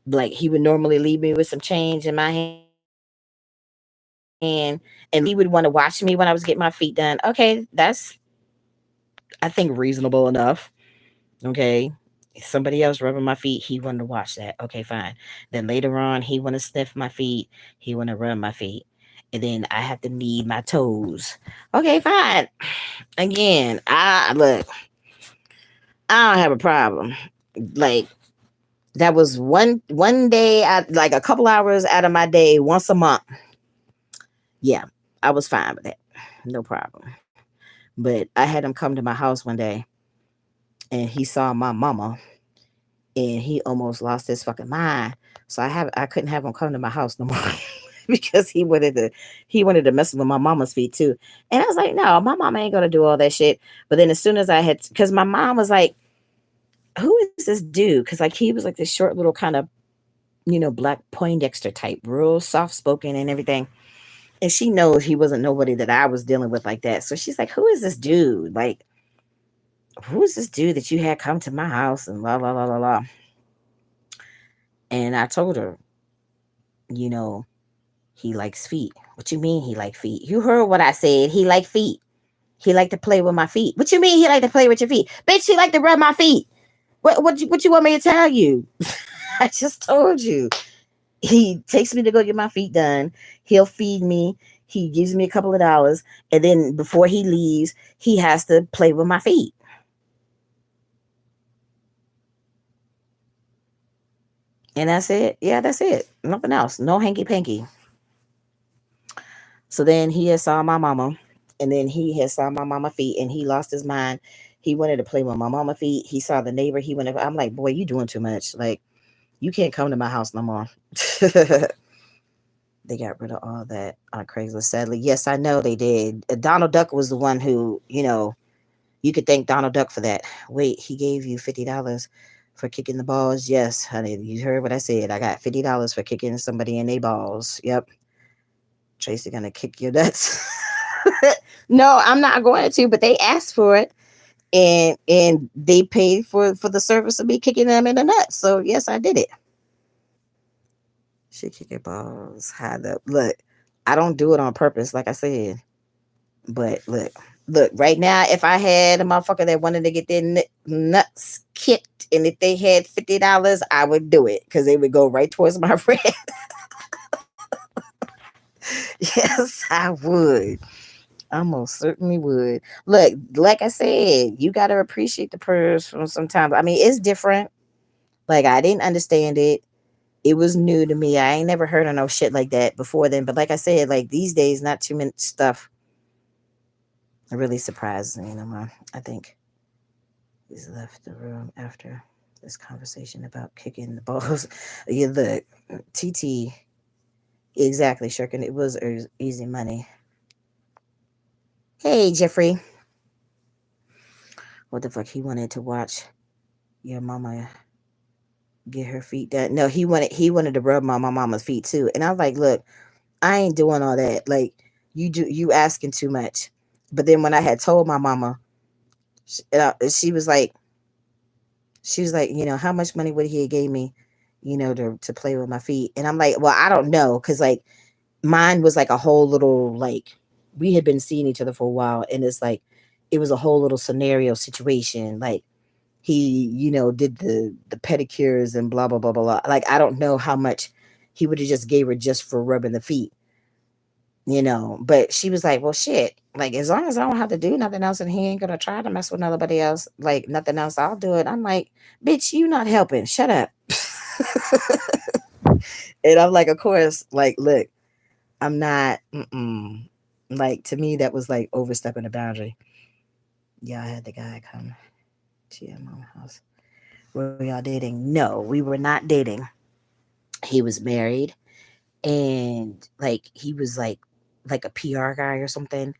Like he would normally leave me with some change in my hand. And then he would want to watch me when I was getting my feet done. Okay, that's I think reasonable enough. Okay. Somebody else rubbing my feet, he wanted to watch that. Okay, fine. Then later on, he want to sniff my feet. He want to rub my feet. And then I have to knead my toes. Okay, fine. Again, I look, I don't have a problem. Like that was one day, like a couple hours out of my day once a month. Yeah, I was fine with that. No problem. But I had him come to my house one day and he saw my mama and he almost lost his fucking mind. So I couldn't have him come to my house no more because he wanted to mess with my mama's feet too. And I was like, no, my mama ain't gonna do all that shit. But then as soon as I had, because my mom was like, who is this dude? Because like he was like this short little kind of black Poindexter type, real soft spoken and everything. And she knows he wasn't nobody that I was dealing with like that. So she's like, who is this dude? Like, who is this dude that you had come to my house and la la la la la. And I told her, you know, he likes feet. What you mean he like feet? You heard what I said. He like feet. He like to play with my feet. What you mean he like to play with your feet? Bitch, he like to rub my feet. What you want me to tell you? I just told you. He takes me to go get my feet done. He'll feed me. He gives me a couple of dollars. And then before he leaves, he has to play with my feet. And that's it. Yeah, that's it. Nothing else. No hanky panky. So then he had saw my mama, and then he had saw my mama feet, and he lost his mind. He wanted to play with my mama feet. He saw the neighbor. He went. I'm like, boy, you doing too much. Like, you can't come to my house no more. They got rid of all that on Craigslist. Sadly, yes, I know they did. Donald Duck was the one who, you could thank Donald Duck for that. Wait, he gave you $50 for kicking the balls. Yes, honey, you heard what I said. I got $50 for kicking somebody in their balls. Yep. Tracy gonna kick your nuts. No, I'm not going to, but they asked for it and they paid for the service of me kicking them in the nuts. So yes, I did it. She kicking balls high up. Look, I don't do it on purpose, like I said. But look. Right now, if I had a motherfucker that wanted to get their nuts kicked, and if they had $50, I would do it because they would go right towards my friend. Yes, I would. I most certainly would. Look, like I said, you got to appreciate the prayers from sometimes. I mean, it's different. Like, I didn't understand it. It was new to me. I ain't never heard of no shit like that before then. But like I said, like these days, not too much stuff really surprises me no more. I think he's left the room after this conversation about kicking the balls. Yeah, look, TT, exactly, Shirkin. It was easy money. Hey, Jeffrey. What the fuck? He wanted to watch your mama get her feet done. No, he wanted to rub my mama's feet too. And I was like, look, I ain't doing all that. Like you asking too much. But then when I had told my mama, she was like, how much money would he have gave me, to play with my feet? And I'm like, well, I don't know, because like mine was like a whole little like we had been seeing each other for a while, and it's like it was a whole little scenario situation. Like he, did the pedicures and blah blah blah blah blah. Like I don't know how much he would have just gave her just for rubbing the feet. But she was like, well, shit, like, as long as I don't have to do nothing else and he ain't gonna try to mess with nobody else, like, nothing else, I'll do it. I'm like, bitch, you not helping. Shut up. And I'm like, of course, like, look, I'm not, like, to me, that was like overstepping the boundary. Yeah, I had the guy come to your mom's house. Were y'all dating? No, we were not dating. He was married, and like he was like a PR guy or something,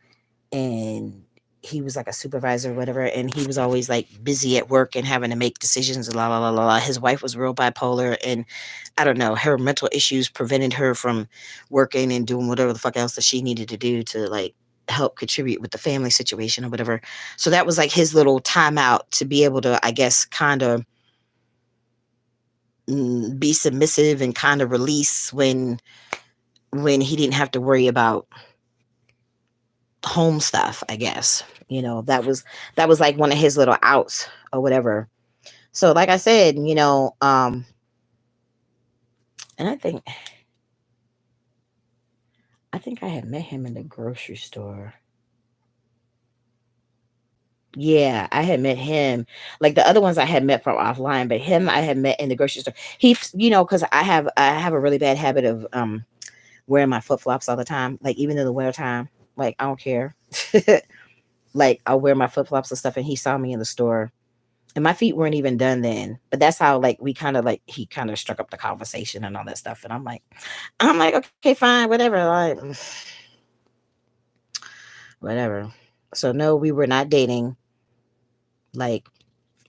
and he was like a supervisor or whatever, and he was always like busy at work and having to make decisions, la la la la la. His wife was real bipolar, and I don't know, her mental issues prevented her from working and doing whatever the fuck else that she needed to do to like help contribute with the family situation or whatever. So that was like his little timeout to be able to, I guess, kind of be submissive and kind of release when he didn't have to worry about home stuff, I guess. That was like one of his little outs or whatever. So like I said, and I think I had met him in the grocery store. Yeah, I had met him. Like the other ones I had met from offline, but him I had met in the grocery store. Because I have a really bad habit of wearing my flip flops all the time. Like even in the winter time, like I don't care. Like I'll wear my flip flops and stuff, and he saw me in the store, and my feet weren't even done then. But that's how like we kind of like he kind of struck up the conversation and all that stuff, and I'm like, okay, fine, whatever, like whatever. So no, we were not dating. Like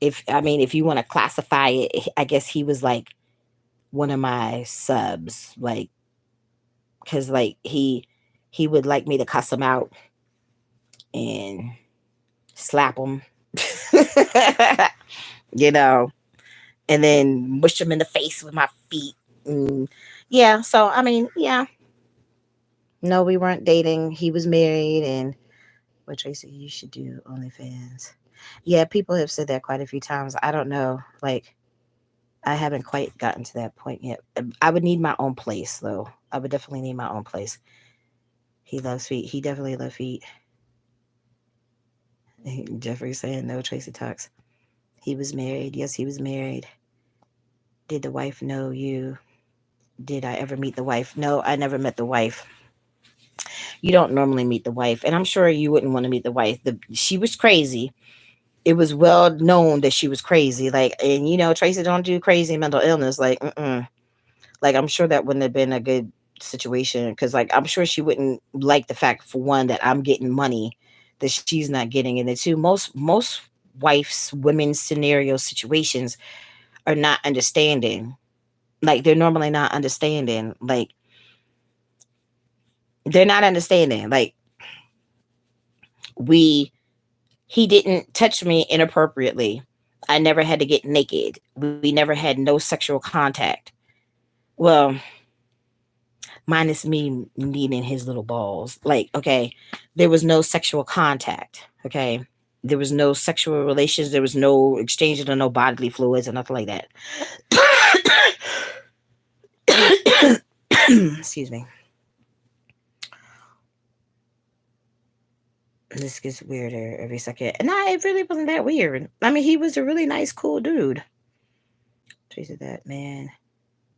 if you want to classify it, I guess he was like one of my subs, like because like he would like me to cuss him out and slap him, you know, and then mush him in the face with my feet. And yeah, so I mean, yeah, no, we weren't dating. He was married, and what Tracy, you should do OnlyFans. Yeah, people have said that quite a few times. I don't know, like I haven't quite gotten to that point yet. I would need my own place, though. I would definitely need my own place. He loves feet. He definitely loves feet. Jeffrey saying no. Tracy talks. He was married. Yes, he was married. Did the wife know you? Did I ever meet the wife? No, I never met the wife. You don't normally meet the wife, and I'm sure you wouldn't want to meet the wife. She was crazy. It was well known that she was crazy. Like, and Tracy don't do crazy mental illness. Like, like I'm sure that wouldn't have been a good situation because, like, I'm sure she wouldn't like the fact for one that I'm getting money that she's not getting, and the two most wives women's scenario situations are not understanding. Like, they're normally not understanding. Like, they're not understanding. Like, we he didn't touch me inappropriately. I never had to get naked. We never had no sexual contact. Well,
minus me needing his little balls. Like, okay, there was no sexual contact. Okay. There was no sexual relations. There was no exchanging of no bodily fluids or nothing like that. Excuse me. This gets weirder every second. And nah, it really wasn't that weird. I mean, he was a really nice, cool dude. Tracy, that man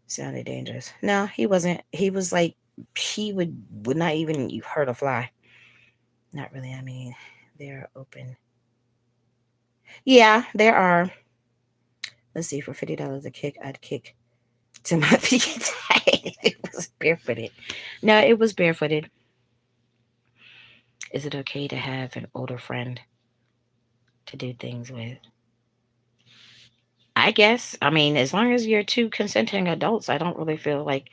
sounded dangerous. No, he wasn't. He was like, he would not even hurt a fly. Not really. I mean, they're open. Yeah, there are. Let's see. For $50 a kick, I'd kick to my feet. It was barefooted. No, it was barefooted. Is it okay to have an older friend to do things with? I guess. I mean, as long as you're two consenting adults, I don't really feel like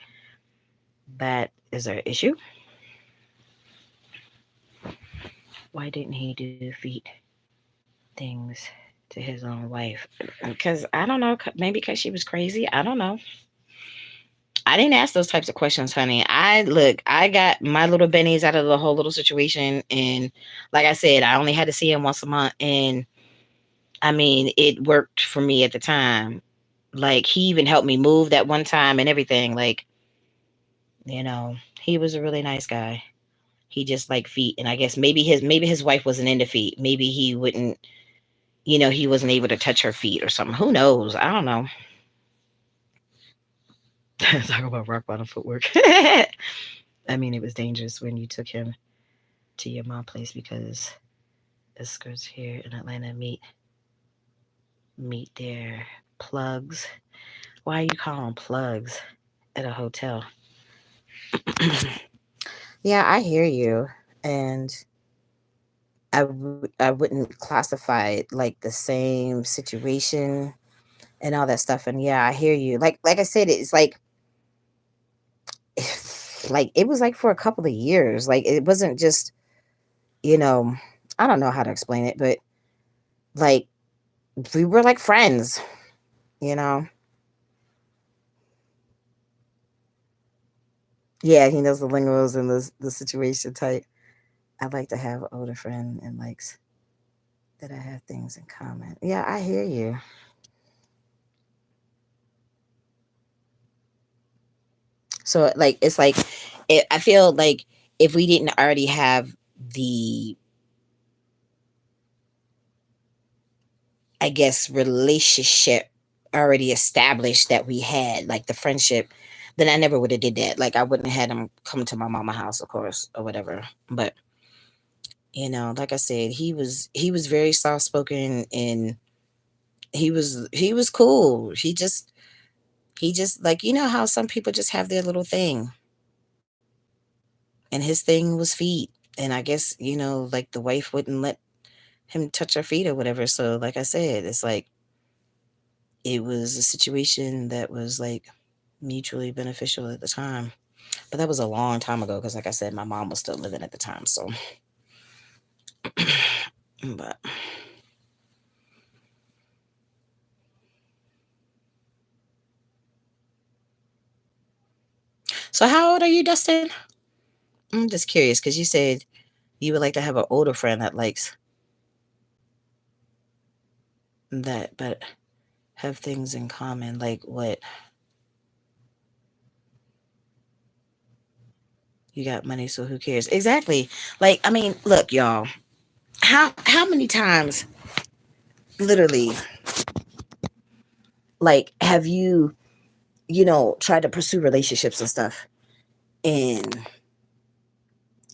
that is an issue. Why didn't he do feet things to his own wife? Because I don't know. Maybe because she was crazy. I don't know. I didn't ask those types of questions, honey. I look, I got my little bennies out of the whole little situation. And like I said, I only had to see him once a month. And I mean, it worked for me at the time. Like, he even helped me move that one time and everything. Like, he was a really nice guy. He just liked feet. And I guess maybe his wife wasn't into feet. Maybe he wouldn't, he wasn't able to touch her feet or something. Who knows? I don't know. Talk about rock bottom footwork. I mean, it was dangerous when you took him to your mom's place because escorts here in Atlanta meet their plugs. Why you call them plugs at a hotel? Yeah, I hear you, and I wouldn't classify it like the same situation and all that stuff. And yeah, I hear you. Like I said, it's like it was like for a couple of years. Like it wasn't just you know I don't know how to explain it, but like we were like friends. You know. Yeah, he knows the lingos and the situation type. I'd like to have an older friend and likes that I have things in common. Yeah, I hear you. So like it's like I feel like if we didn't already have the I guess relationship already established that we had, like the friendship, then I never would have did that. Like I wouldn't have had him come to my mama house, of course, or whatever. But like I said, he was very soft spoken and he was cool. He just like how some people just have their little thing. And his thing was feet. And I guess, like the wife wouldn't let him touch her feet or whatever. So like I said, it's like it was a situation that was like mutually beneficial at the time. But that was a long time ago because like I said, my mom was still living at the time. So but so how old are you, Dustin? I'm just curious because you said you would like to have an older friend that likes that, but have things in common. Like what? You got money, so who cares? Exactly. Like, I mean, look, y'all. How many times, literally, like, have you, tried to pursue relationships and stuff, and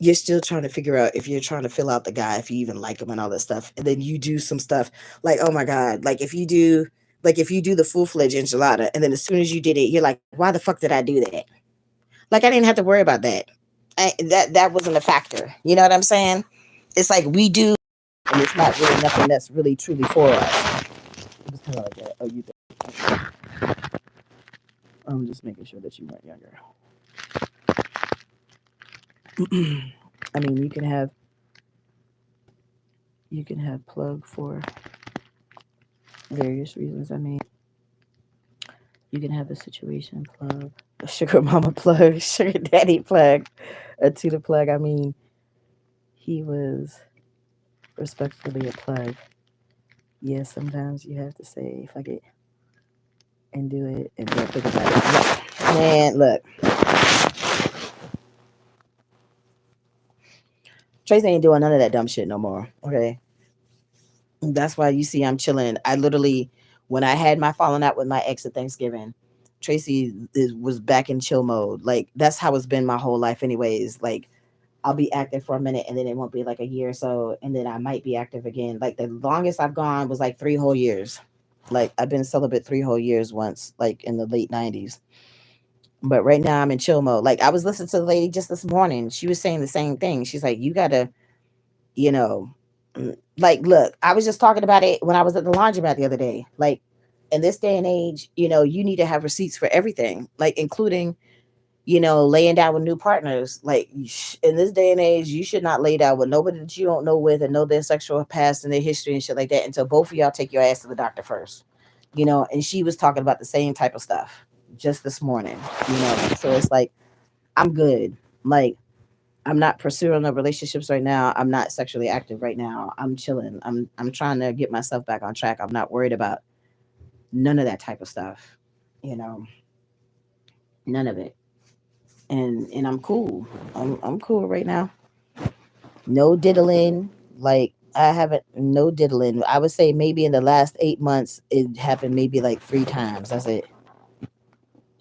you're still trying to figure out if you're trying to fill out the guy, if you even like him and all that stuff, and then you do some stuff like, oh my god, like if you do the full fledged enchilada, and then as soon as you did it, you're like, why the fuck did I do that? Like I didn't have to worry about that. That wasn't a factor. You know what I'm saying? It's like we do, and it's not really nothing that's really truly for us. It was kind of like that. Oh, you think? I'm just making sure that you weren't younger. I mean, you can have plug for various reasons. I mean, you can have a situation plug
sugar mama plug, sugar daddy plug, a Tita plug. I mean, he was respectfully a plug. Yes, sometimes you have to say fuck it and do it and don't think about it. Look, man, look, Trace ain't doing none of that dumb shit no more. Okay, that's why you see I'm chilling. I literally, when I had my falling out with my ex at Thanksgiving, was back in chill mode. Like that's how it's been my whole life, anyways. Like I'll be active for a minute and then it won't be like a year or so, and then I might be active again. Like the longest I've gone was like 3 whole years. Like I've been celibate 3 whole years once, like in the late '90s. But right now I'm in chill mode. Like I was listening to the lady just this morning. She was saying the same thing. She's like, you gotta, you know, like look, I was just talking about it when I was at the laundromat the other day. Like in this day and age, you need to have receipts for everything, like including laying down with new partners. Like in this day and age, you should not lay down with nobody that you don't know with and know their sexual past and their history and shit like that until both of y'all take your ass to the doctor first. And she was talking about the same type of stuff just this morning. So it's like, I'm good. Like, I'm not pursuing no relationships right now. I'm not sexually active right now. I'm chilling. I'm trying to get myself back on track. I'm not worried about none of that type of stuff. You know, none of it. And I'm cool. I'm cool right now. No diddling. Like I haven't no diddling. I would say maybe in the last 8 months it happened maybe like 3 times. That's it.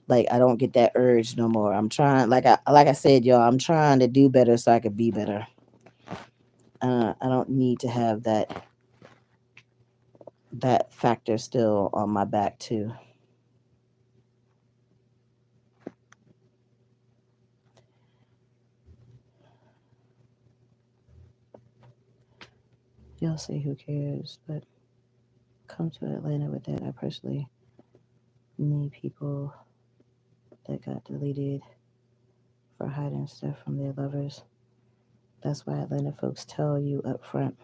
Like I don't get that urge no more. I'm trying, like I said, y'all. I'm trying to do better so I could be better. I don't need to have that factor still on my back too. Y'all say who cares, but come to Atlanta with that. I personally need people that got deleted for hiding stuff from their lovers. That's why Atlanta folks tell you up front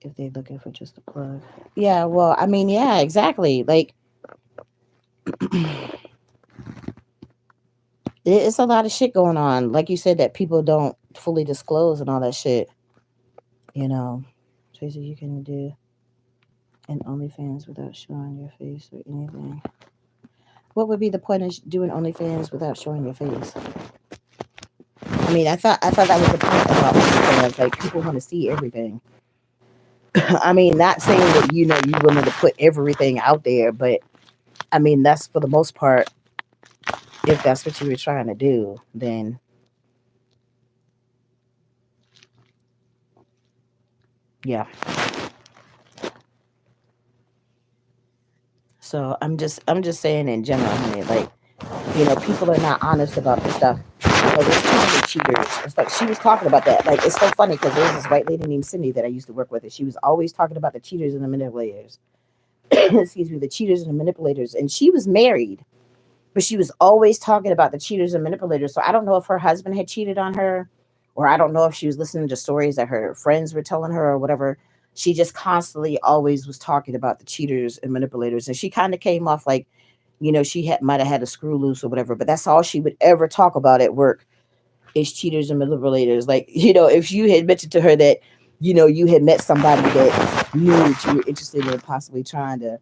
if they're looking for just a plug. Yeah, well, I mean, yeah, exactly. Like, it's a lot of shit going on. Like you said, that people don't fully disclose and all that shit. You know, Tracy, you can do an OnlyFans without showing your face or anything. What would be the point of doing OnlyFans without showing your face? I mean, I thought that was the point about OnlyFans. Like, people want to see everything. I mean, not saying that you're willing to put everything out there, but I mean that's for the most part. If that's what you were trying to do, then yeah. So I'm just saying in general, honey. Like people are not honest about the stuff. There's too many cheaters. It's like she was talking about that. Like it's so funny because there was this white lady named Cindy that I used to work with, and she was always talking about the cheaters and the manipulators. Excuse me, the cheaters and the manipulators, and she was married. But she was always talking about the cheaters and manipulators. So I don't know if her husband had cheated on her, or I don't know if she was listening to stories that her friends were telling her or whatever. She just constantly always was talking about the cheaters and manipulators. And she kind of came off like, she might have had a screw loose or whatever, but that's all she would ever talk about at work is cheaters and manipulators. Like, if you had mentioned to her that, you had met somebody that knew that you were interested in possibly trying to,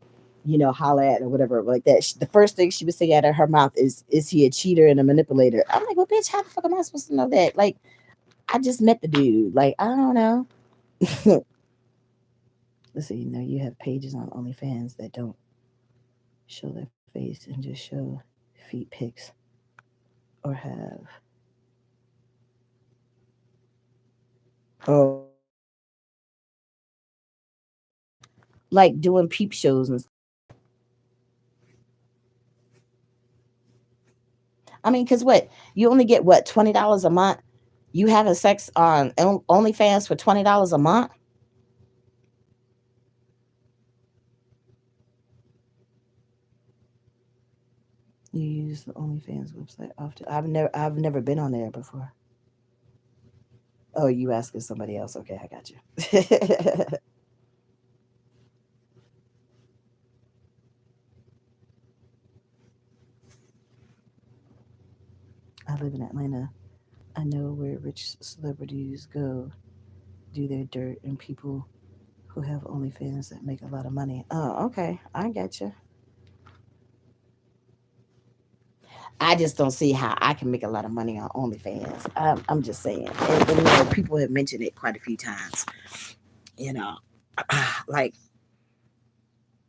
holler at or whatever like that. The first thing she would say out of her mouth is he a cheater and a manipulator? I'm like, well, bitch, how the fuck am I supposed to know that? Like, I just met the dude. Like, I don't know. Let's see, you have pages on OnlyFans that don't show their face and just show feet pics or have oh like doing peep shows and I mean, cause what you only get what $20 a month. You having sex on OnlyFans for $20 a month. You use the OnlyFans website often. I've never been on there before. Oh, you asking somebody else? Okay, I got you. I live in Atlanta. I know where rich celebrities go do their dirt and people who have OnlyFans that make a lot of money. Oh, okay. I get you. I just don't see how I can make a lot of money on OnlyFans. I'm just saying. And, people have mentioned it quite a few times. You know, like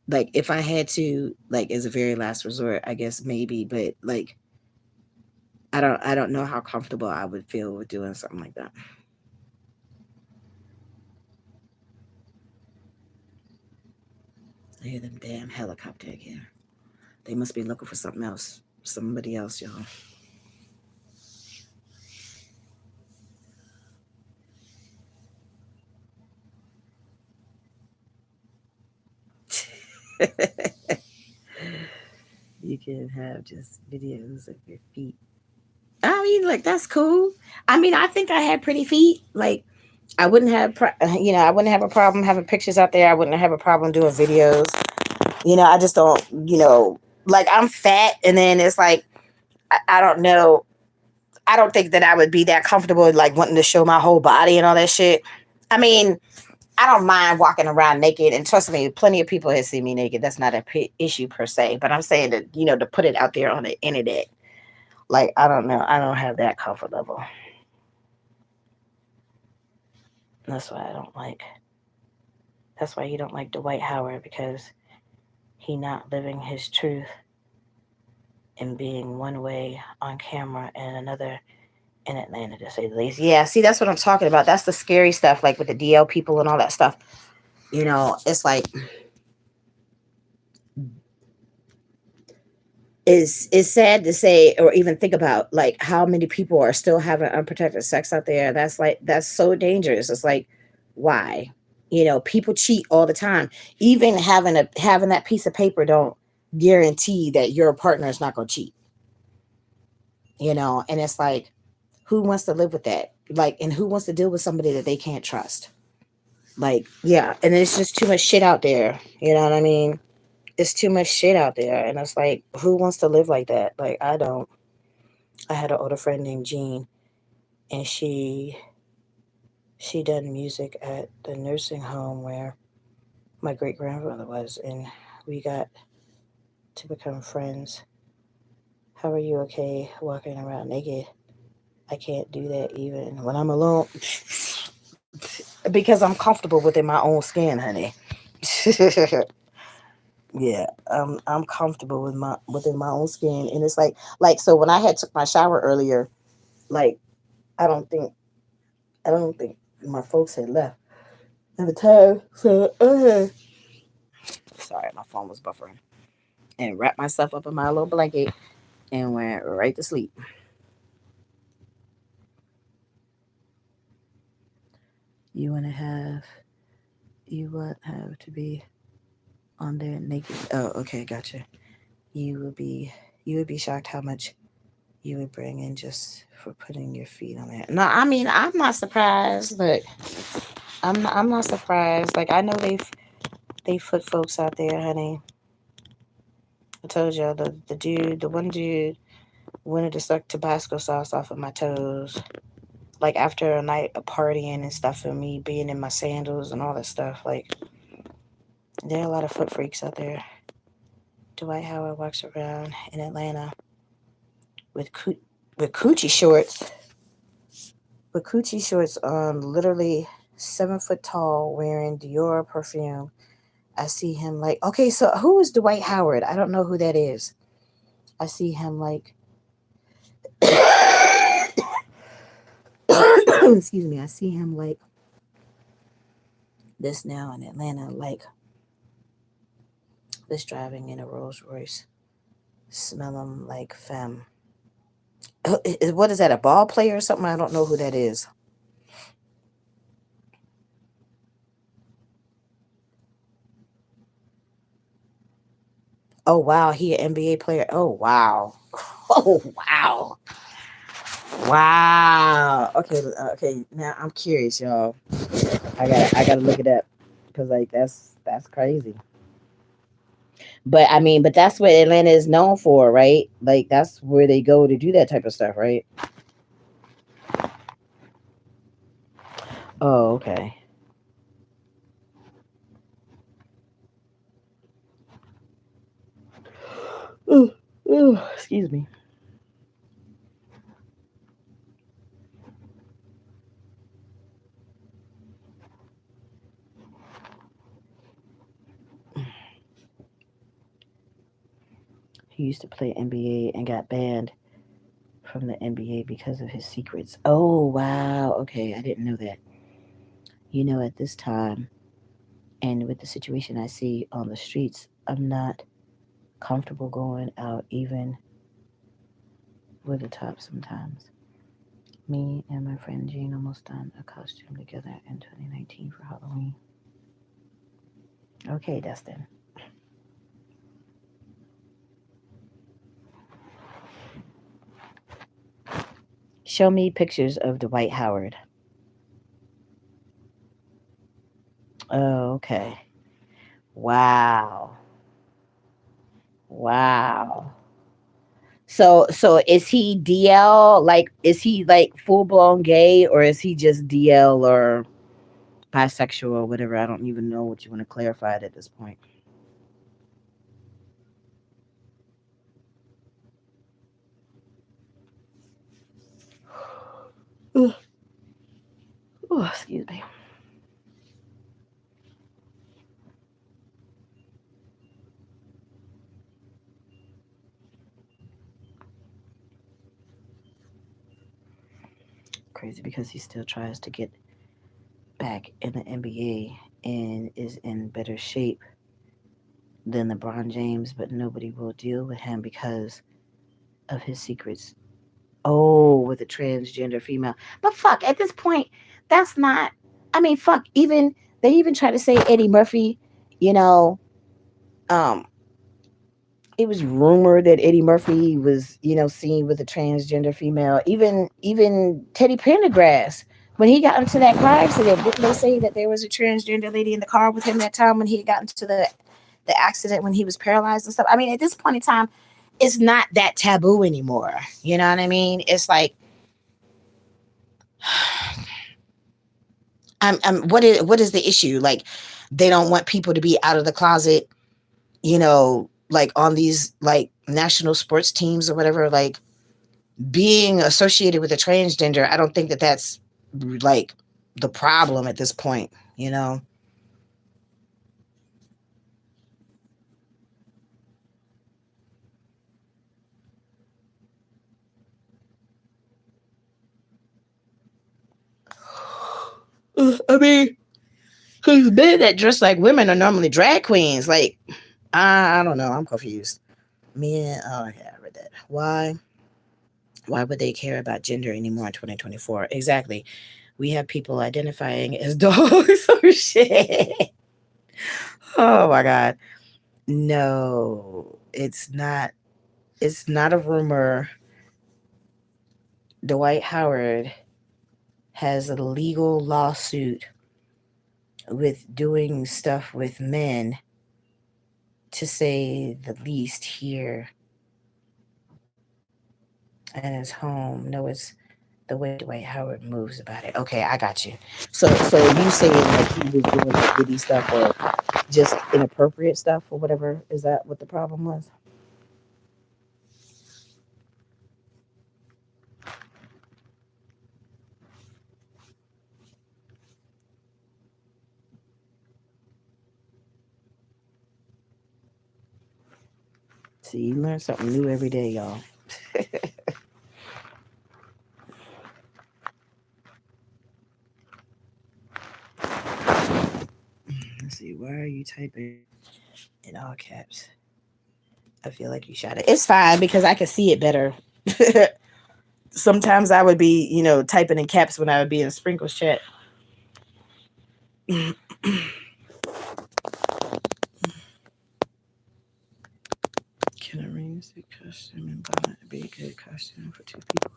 if I had to, like as a very last resort, I guess maybe, but like I don't know how comfortable I would feel with doing something like that. I hear them damn helicopter again. They must be looking for something else. Somebody else, y'all. You can have just videos of your feet. I mean, like that's cool. I mean, I think I had pretty feet. Like I wouldn't have, I wouldn't have a problem having pictures out there. I wouldn't have a problem doing videos. I just don't, like I'm fat, and then it's like I don't know. I don't think that I would be that comfortable, like wanting to show my whole body and all that shit. I mean, I don't mind walking around naked, and trust me, plenty of people have seen me naked. That's not a issue per se, but I'm saying that to put it out there on the internet, like I don't know, I don't have that comfort level. That's why I don't like. That's why you don't like Dwight Howard, because he not living his truth and being one way on camera and another in Atlanta, to say the least. Yeah, see, that's what I'm talking about. That's the scary stuff, like with the DL people and all that stuff. It's like it's sad to say or even think about like how many people are still having unprotected sex out there. That's so dangerous. It's like, why? People cheat all the time. Even having that piece of paper don't guarantee that your partner is not going to cheat. And it's like, who wants to live with that? Like, and who wants to deal with somebody that they can't trust? Like, yeah, and it's just too much shit out there. You know what I mean? It's too much shit out there, and it's like, who wants to live like that? Like, I don't. I had an older friend named Jean, and she done music at the nursing home where my great grandfather was, and we got to become friends. How are you? Okay, walking around naked? I can't do that even when I'm alone because I'm comfortable within my own skin, honey. Yeah, I'm comfortable within my own skin, and it's like so when I had took my shower earlier, like I don't think I don't think my folks had left at the time, so sorry, my phone was buffering, and wrapped myself up in my little blanket and went right to sleep. You want to have you would have to be on there naked. Oh, okay, gotcha. You would be you would be shocked how much you would bring in just for putting your feet on it. No, I mean I'm not surprised. Look, I'm not surprised. Like I know they foot folks out there, honey. I told y'all the one dude wanted to suck Tabasco sauce off of my toes. Like after a night of partying and stuff, and me being in my sandals and all that stuff. Like there are a lot of foot freaks out there. Dwight Howard walks around in Atlanta with with coochie shorts, on, literally 7 foot tall, wearing Dior perfume. I see him like, okay, so who is Dwight Howard? I don't know who that is. I see him like, excuse me, I see him like this now in Atlanta, like this driving in a Rolls Royce, smell him like femme. What is that, a ball player or something? I don't know who that is. Oh wow, he an NBA player. Oh wow. Oh wow. Wow. Okay. Okay. Now I'm curious, y'all. I gotta look it up because like that's crazy. But I mean, but that's what Atlanta is known for, right? Like that's where they go to do that type of stuff, right? Oh, okay. Ooh, ooh, excuse me. He used to play NBA and got banned from the NBA because of his secrets. Oh, wow. Okay, I didn't know that. At this time and with the situation I see on the streets, I'm not comfortable going out even with a top sometimes. Me and my friend Jean almost done a costume together in 2019 for Halloween. Okay, Dustin. Show me pictures of Dwight Howard. Oh, okay. Wow. Wow. So is he DL? Like, is he like full blown gay, or is he just DL or bisexual or whatever? I don't even know what you want to clarify it at this point. Ugh. Oh, excuse me. Crazy because he still tries to get back in the NBA and is in better shape than LeBron James, but nobody will deal with him because of his secrets. Oh, with a transgender female. But fuck, at this point, that's not. I mean, fuck. Even they even try to say Eddie Murphy. You know, um, it was rumored that Eddie Murphy was, seen with a transgender female. Even Teddy Pendergrass, when he got into that car accident, didn't they say that there was a transgender lady in the car with him that time when he got into the accident when he was paralyzed and stuff? I mean, at this point in time, it's not that taboo anymore. You know what I mean? It's like, what is the issue? Like, they don't want people to be out of the closet, like on these like national sports teams or whatever. Like, being associated with a transgender, I don't think that that's like the problem at this point. I mean, because men that dress like women are normally drag queens. Like, I don't know. I'm confused. Men, oh yeah, I read that. Why would they care about gender anymore in 2024? Exactly. We have people identifying as dogs or shit. Oh my god. No, it's not. It's not a rumor. Dwight Howard has a legal lawsuit with doing stuff with men, to say the least, here at his home. No, it's the way Dwight Howard moves about it. Okay, I got you. So you saying like he was doing shitty stuff or just inappropriate stuff or whatever? Is that what the problem was? See, you learn something new every day, y'all. Let's see. Why are you typing in all caps? I feel like you shot it. It's fine because I can see it better. Sometimes I would be, typing in caps when I would be in Sprinkles chat. Can arrange the costume and buy be a good costume for two people?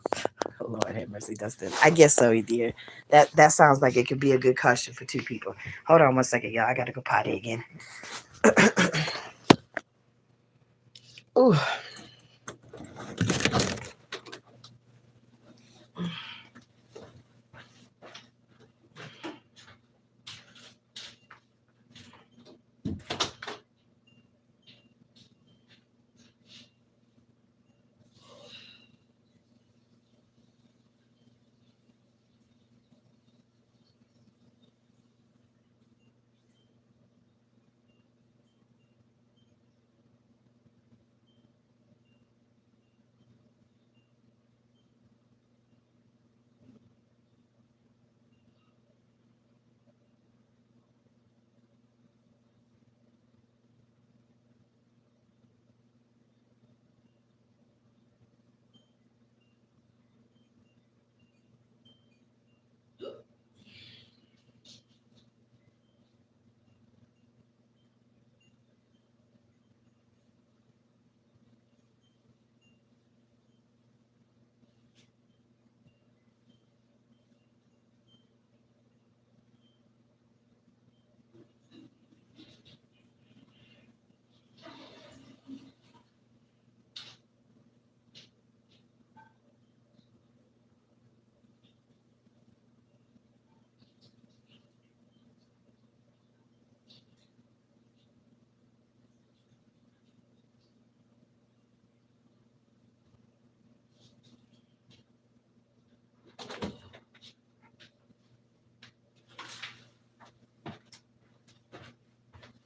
Oh, Lord have mercy, Dustin. I guess so, dear. That sounds like it could be a good costume for two people. Hold on one second, y'all. I gotta go potty again.
Ooh.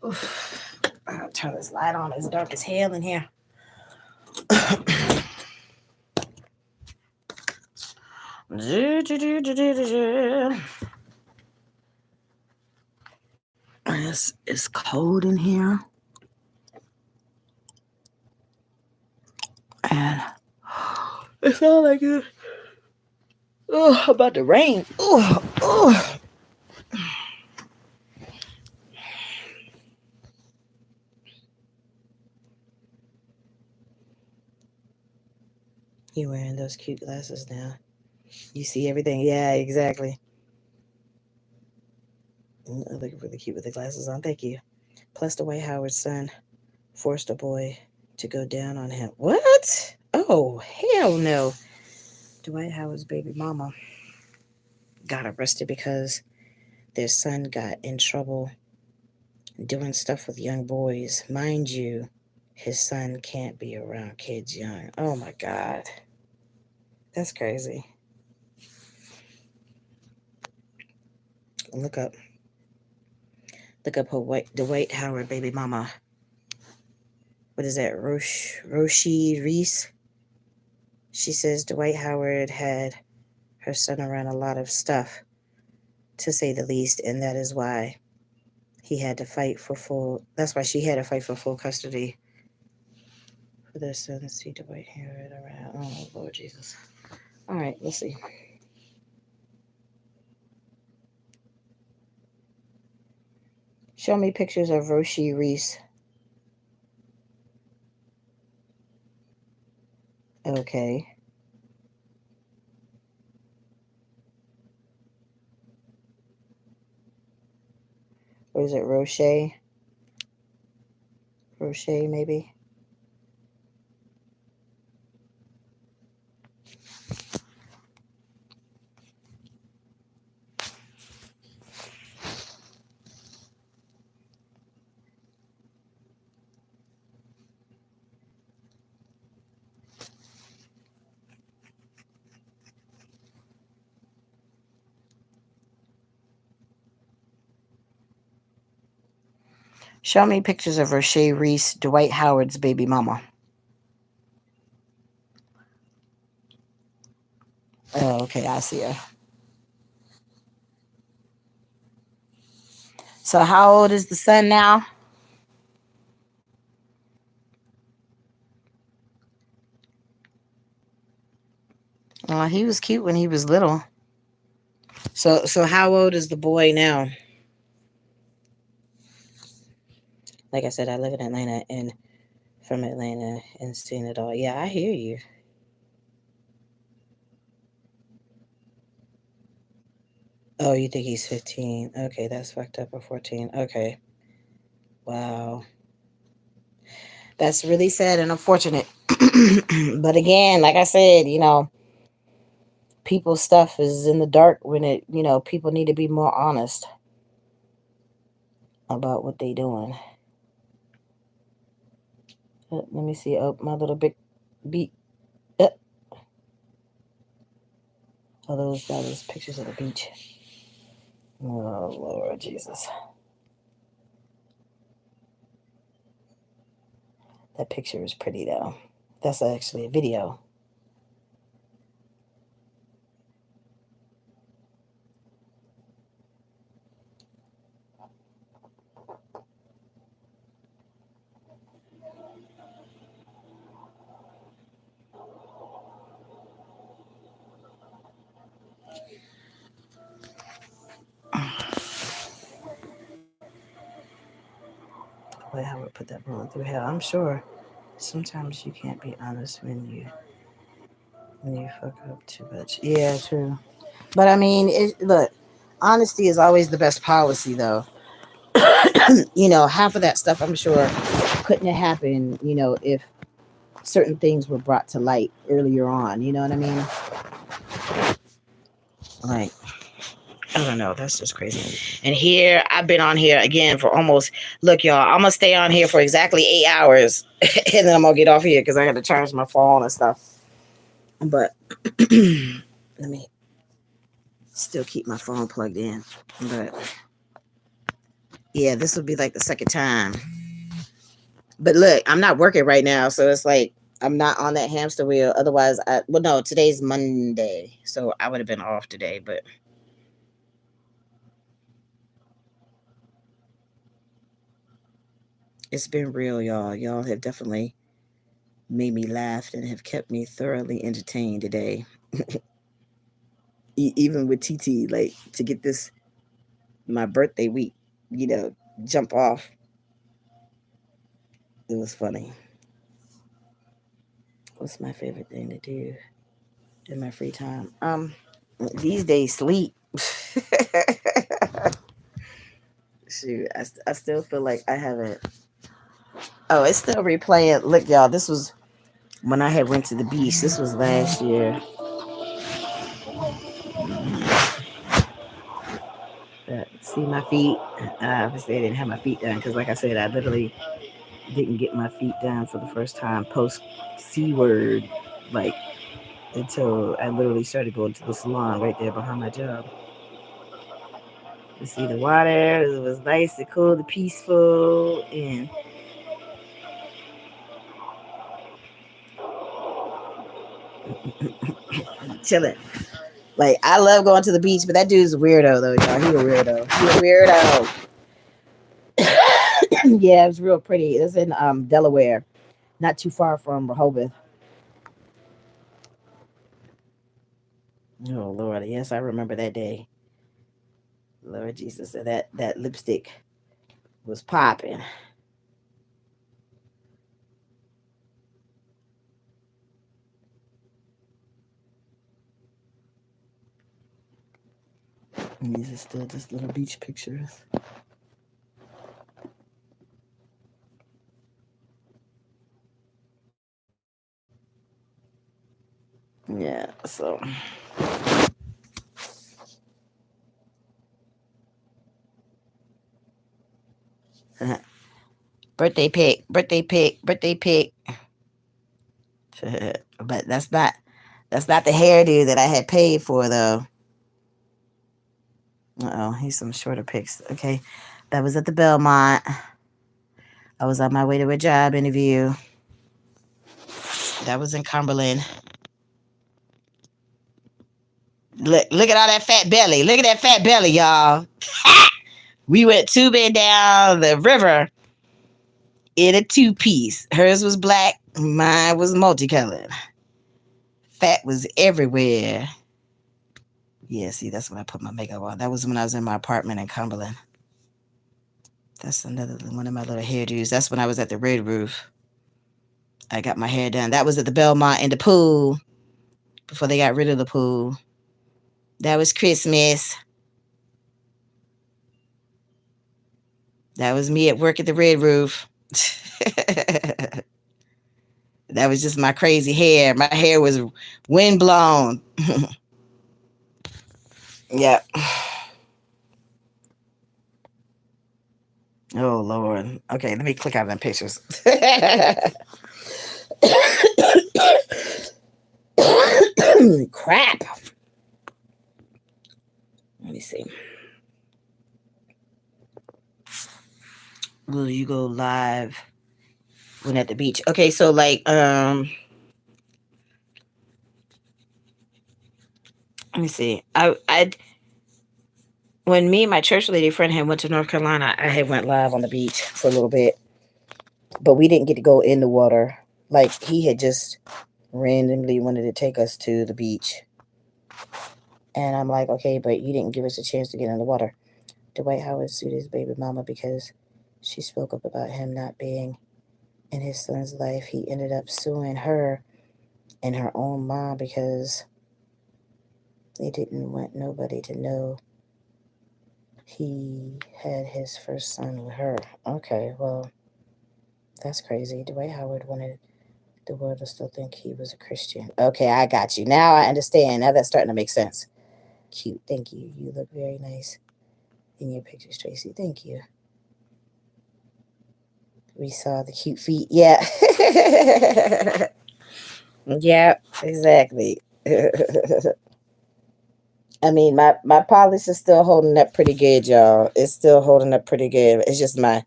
Oof. I'll turn this light on. It's dark as hell in here. It's cold in here. And it's all like it. Oh, about to rain. Oh, oh. You wearing those cute glasses now? You see everything? Yeah, exactly. I look really cute with the glasses on. Thank you. Plus, Dwight Howard's son forced a boy to go down on him. What? Oh, hell no. Dwight Howard's baby mama got arrested because their son got in trouble doing stuff with young boys. Mind you, his son can't be around kids young. Oh my God. That's crazy. Look up. Look up her Dwight Howard baby mama. What is that? Roshi Reese? She says Dwight Howard had her son around a lot of stuff, to say the least, and that is why he had to fight for full. That's why she had to fight for full custody for their son. See Dwight Howard around. Oh Lord Jesus! All right, let's see. Show me pictures of Roshi Reese. Okay. Or is it Roche? Roche, maybe? Show me pictures of Roche Reese, Dwight Howard's baby mama. Oh, okay, I see her. So, how old is the son now? He was cute when he was little. So how old is the boy now? Like I said, I live in Atlanta and from Atlanta and seen it all. Yeah, I hear you. Oh, you think he's 15? Okay, that's fucked up. Or 14. Okay. Wow. That's really sad and unfortunate. But again, like I said, people's stuff is in the dark when people need to be more honest about what they doing. Let me see. Oh, my little big beat. Uh, oh, those pictures of the beach. Oh Lord Jesus, that picture is pretty though. That's actually a video. Wait, how would put that bullet through hell? I'm sure sometimes you can't be honest when you fuck up too much. Yeah, true. But I mean, look, honesty is always the best policy, though. Half of that stuff I'm sure couldn't have happened, if certain things were brought to light earlier on. You know what I mean? Like, I don't know. That's just crazy. And here, I've been on here again for almost, look, y'all, I'm going to stay on here for exactly 8 hours. And then I'm going to get off here because I got to charge my phone and stuff. But let me still keep my phone plugged in. But yeah, this will be like the second time. But look, I'm not working right now. So it's like, I'm not on that hamster wheel. Otherwise, well, no, today's Monday. So I would have been off today. But it's been real, y'all. Y'all have definitely made me laugh and have kept me thoroughly entertained today. Even with TT, like to get this, my birthday week, you know, jump off. It was funny. What's my favorite thing to do in my free time? These days, sleep. Shoot, I still feel like I haven't. Oh, it's still replaying. Look, y'all, this was when I had went to the beach. This was last year. See my feet. Obviously, I didn't have my feet done because, like I said, I literally didn't get my feet done for the first time post C word, like until I literally started going to the salon right there behind my job. You see the water. It was nice and cool, and peaceful, and chilling. Like I love going to the beach, but that dude's a weirdo though, y'all. He a weirdo. He a weirdo. Yeah, it was real pretty. It's in Delaware, not too far from Rehoboth. Oh Lord, yes, I remember that day. Lord Jesus, and that lipstick was popping. And these are still just little beach pictures. Yeah, so birthday pic, birthday pic, birthday pic. But that's not the hairdo that I had paid for though. Oh, here's some shorter pics. Okay, that was at the Belmont. I was on my way to a job interview. That was in Cumberland. Look at all that fat belly. Look at that fat belly, y'all. We went tubing down the river in a two-piece. Hers was black, mine was multicolored. Fat was everywhere. Yeah, see, that's when I put my makeup on. That was when I was in my apartment in Cumberland. That's another one of my little hairdos. That's when I was at the Red Roof. I got my hair done. That was at the Belmont in the pool before they got rid of the pool. That was Christmas. That was me at work at the Red Roof.
That was just my crazy hair. My hair was wind blown. Yep. Oh Lord. Okay, let me click out of them pictures. Crap. Let me see. Will you go live when at the beach? Okay, so like let me see. I when me and my church lady friend had went to North Carolina, I had went live on the beach for a little bit, but we didn't get to go in the water. Like he had just randomly wanted to take us to the beach, and I'm like, okay, but you didn't give us a chance to get in the water. Dwight Howard sued his baby mama because she spoke up about him not being in his son's life. He ended up suing her and her own mom because they didn't want nobody to know he had his first son with her. Okay, well, that's crazy. Dwight Howard wanted the world to still think he was a Christian. Okay, I got you. Now I understand. Now that's starting to make sense. Cute. Thank you. You look very nice in your pictures, Tracy. Thank you. We saw the cute feet. Yeah. Yeah, exactly. I mean, my polish is still holding up pretty good, y'all. It's still holding up pretty good. It's just my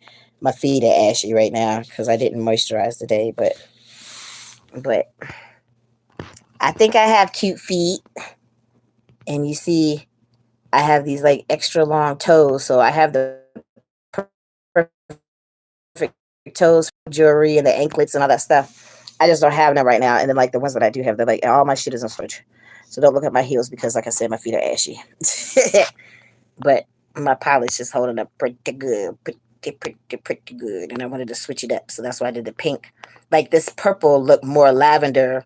feet are ashy right now because I didn't moisturize today. But I think I have cute feet, and you see, I have these like extra long toes, so I have the perfect toes for jewelry and the anklets and all that stuff. I just don't have them right now. And then like the ones that I do have, they're like all my shit is on storage. So don't look at my heels because, like I said, my feet are ashy. But my polish is holding up pretty good, pretty good. And I wanted to switch it up, so that's why I did the pink. Like this purple looked more lavender.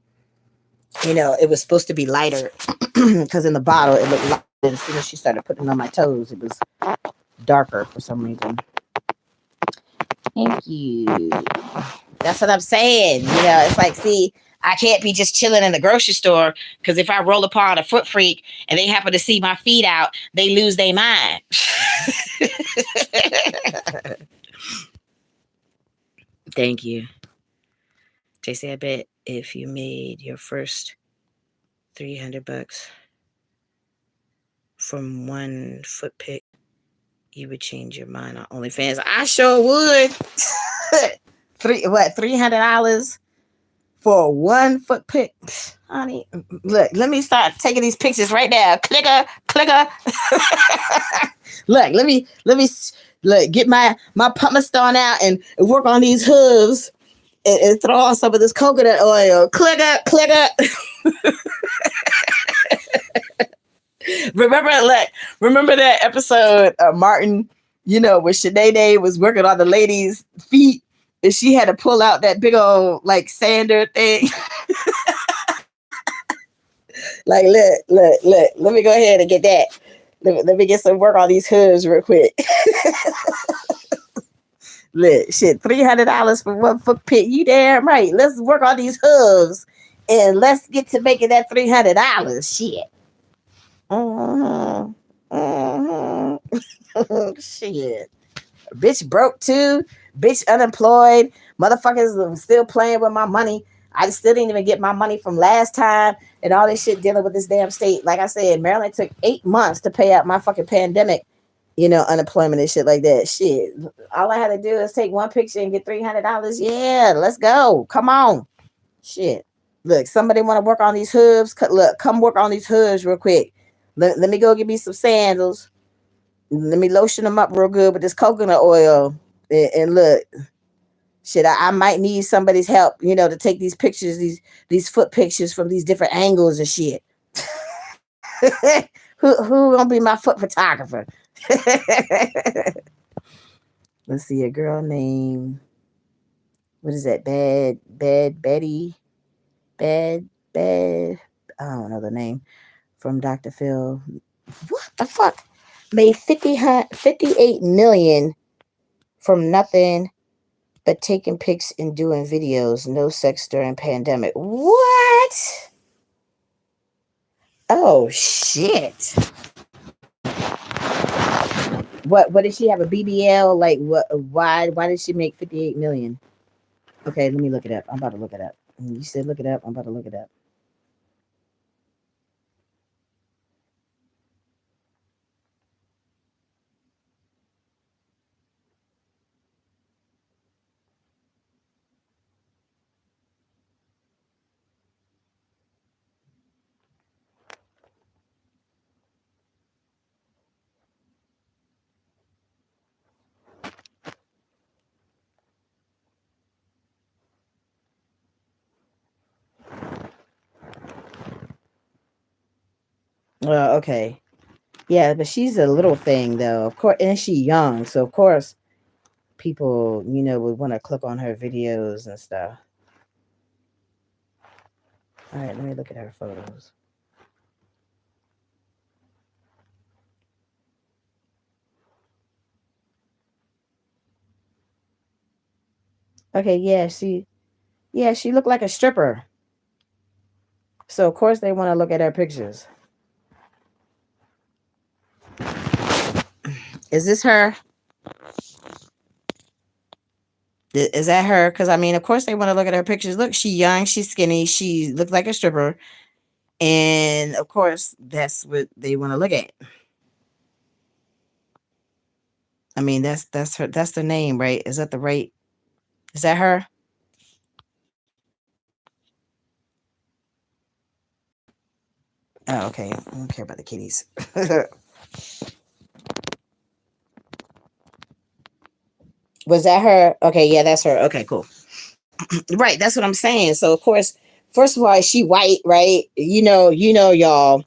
You know, it was supposed to be lighter because in the bottle it looked light. And as soon as she started putting it on my toes, it was darker for some reason. Thank you. That's what I'm saying. You know, it's like, see, I can't be just chilling in the grocery store because if I roll upon a foot freak and they happen to see my feet out, they lose their mind. Thank you. JC, I bet if you made your first $300 from one foot pick, you would change your mind on OnlyFans. I sure would. $300 for one foot pick, honey. Look, let me start taking these pictures right now. Clicker, clicker. Look, look, get my pumice stone out and work on these hooves and throw on some of this coconut oil. Clicker, clicker. Remember that episode of Martin, you know, where Shanae was working on the lady's feet and she had to pull out that big old like sander thing. Like, look. Let me go ahead and get that. Let me get some work on these hooves real quick. Look, shit, $300 for one foot pit. You damn right. Let's work on these hooves and let's get to making that $300. Shit. Mm-hmm. Mm-hmm. Shit. Bitch broke too. Bitch unemployed. Motherfuckers still playing with my money. I still didn't even get my money from last time and all this shit dealing with this damn state. Like I said, Maryland took 8 months to pay out my fucking pandemic, you know, unemployment and shit like that. Shit. All I had to do is take one picture and get $300. Yeah, let's go. Come on. Shit. Look, somebody want to work on these hooves? Look, come work on these hooves real quick. Let me go get me some sandals. Let me lotion them up real good with this coconut oil. And look, shit, I might need somebody's help, you know, to take these pictures, these foot pictures from these different angles and shit. who gonna be my foot photographer? Let's see, a girl named, what is that? Betty, bad. I don't know the name, from Dr. Phil. What the fuck? Made 58 million from nothing
but taking pics and doing videos. No sex during pandemic. What? Oh shit. What did she have a BBL? Like what why did she make 58 million? Okay, let me look it up. I'm about to look it up. You said look it up. I'm about to look it up. Okay. Yeah, but she's a little thing though. Of course, and she young, so of course people, would want to click on her videos and stuff. All right, let me look at her photos. Okay, she looked like a stripper. So of course they want to look at her pictures. Is this her? Is that her? Because I mean, of course they want to look at her pictures. Look, she young, she's skinny, she looked like a stripper, and of course that's what they want to look at. I mean, that's her. That's the name, right? Is that the right? Is that her? Oh, okay. I don't care about the kitties. Was that her? Okay, yeah, that's her. Okay, cool. Right, that's what I'm saying. So of course, first of all, is she white, right? Y'all.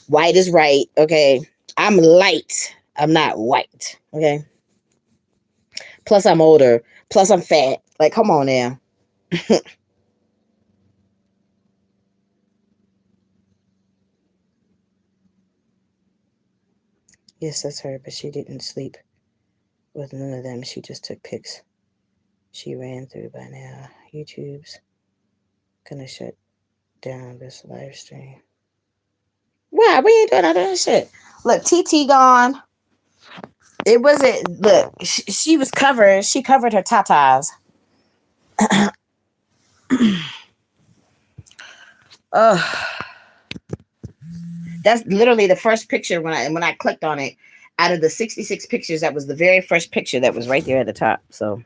White is right. Okay. I'm light. I'm not white. Okay. Plus I'm older. Plus I'm fat. Like, come on now. Yes, that's her, but she didn't sleep with none of them. She just took pics. She ran through by now. YouTube's gonna shut down this live stream. Why? We ain't doing none of that shit. Look, TT gone. It wasn't. Look, she was covered. She covered her tatas. Ugh. That's literally the first picture when I clicked on it. Out of the 66 pictures, that was the very first picture that was right there at the top. So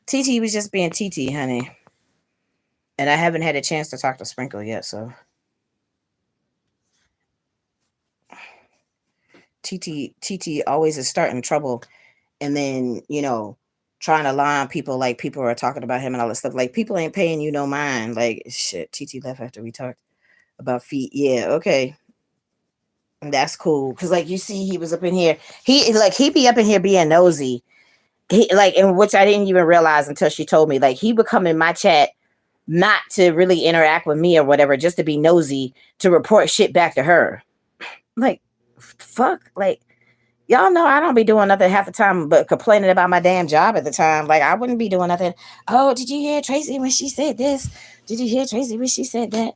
TT was just being TT, honey. And I haven't had a chance to talk to Sprinkle yet, so TT always is starting trouble, and then trying to lie on people, like people are talking about him and all this stuff. Like, people ain't paying you no mind. Like, shit, TT left after we talked about feet. Yeah, okay. That's cool. Cause like, you see, he was up in here. He be up in here being nosy. He like, and which I didn't even realize until she told me. Like, he would come in my chat not to really interact with me or whatever, just to be nosy, to report shit back to her. Like, fuck. Like, y'all know I don't be doing nothing half the time but complaining about my damn job at the time. Like, I wouldn't be doing nothing. Oh, did you hear Tracy when she said this? Did you hear Tracy when she said that?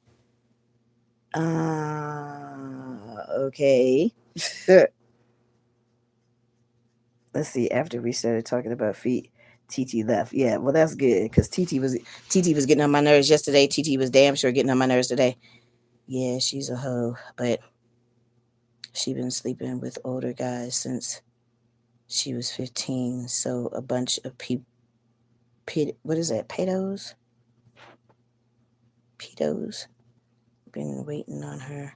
Okay. Let's see. After we started talking about feet, TT left. Yeah, well, that's good because TT was getting on my nerves yesterday. TT was damn sure getting on my nerves today. Yeah, she's a hoe, but she been sleeping with older guys since she was 15. So a bunch of people, what is that? Pedos, been waiting on her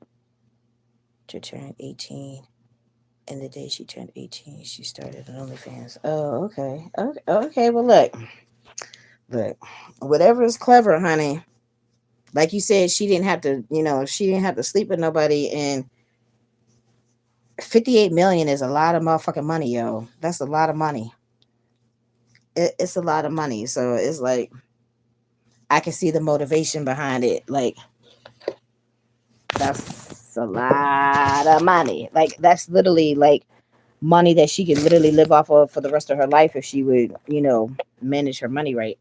to turn 18. And the day she turned 18, she started an OnlyFans. Oh, okay. Okay. Well, look, whatever is clever, honey. Like you said, she didn't have to sleep with nobody. And 58 million is a lot of motherfucking money, yo. That's a lot of money. It's a lot of money. So it's like, I can see the motivation behind it. Like, that's a lot of money. Like, that's literally like
money that she could literally live off of for the rest of her life if she would, manage her money right.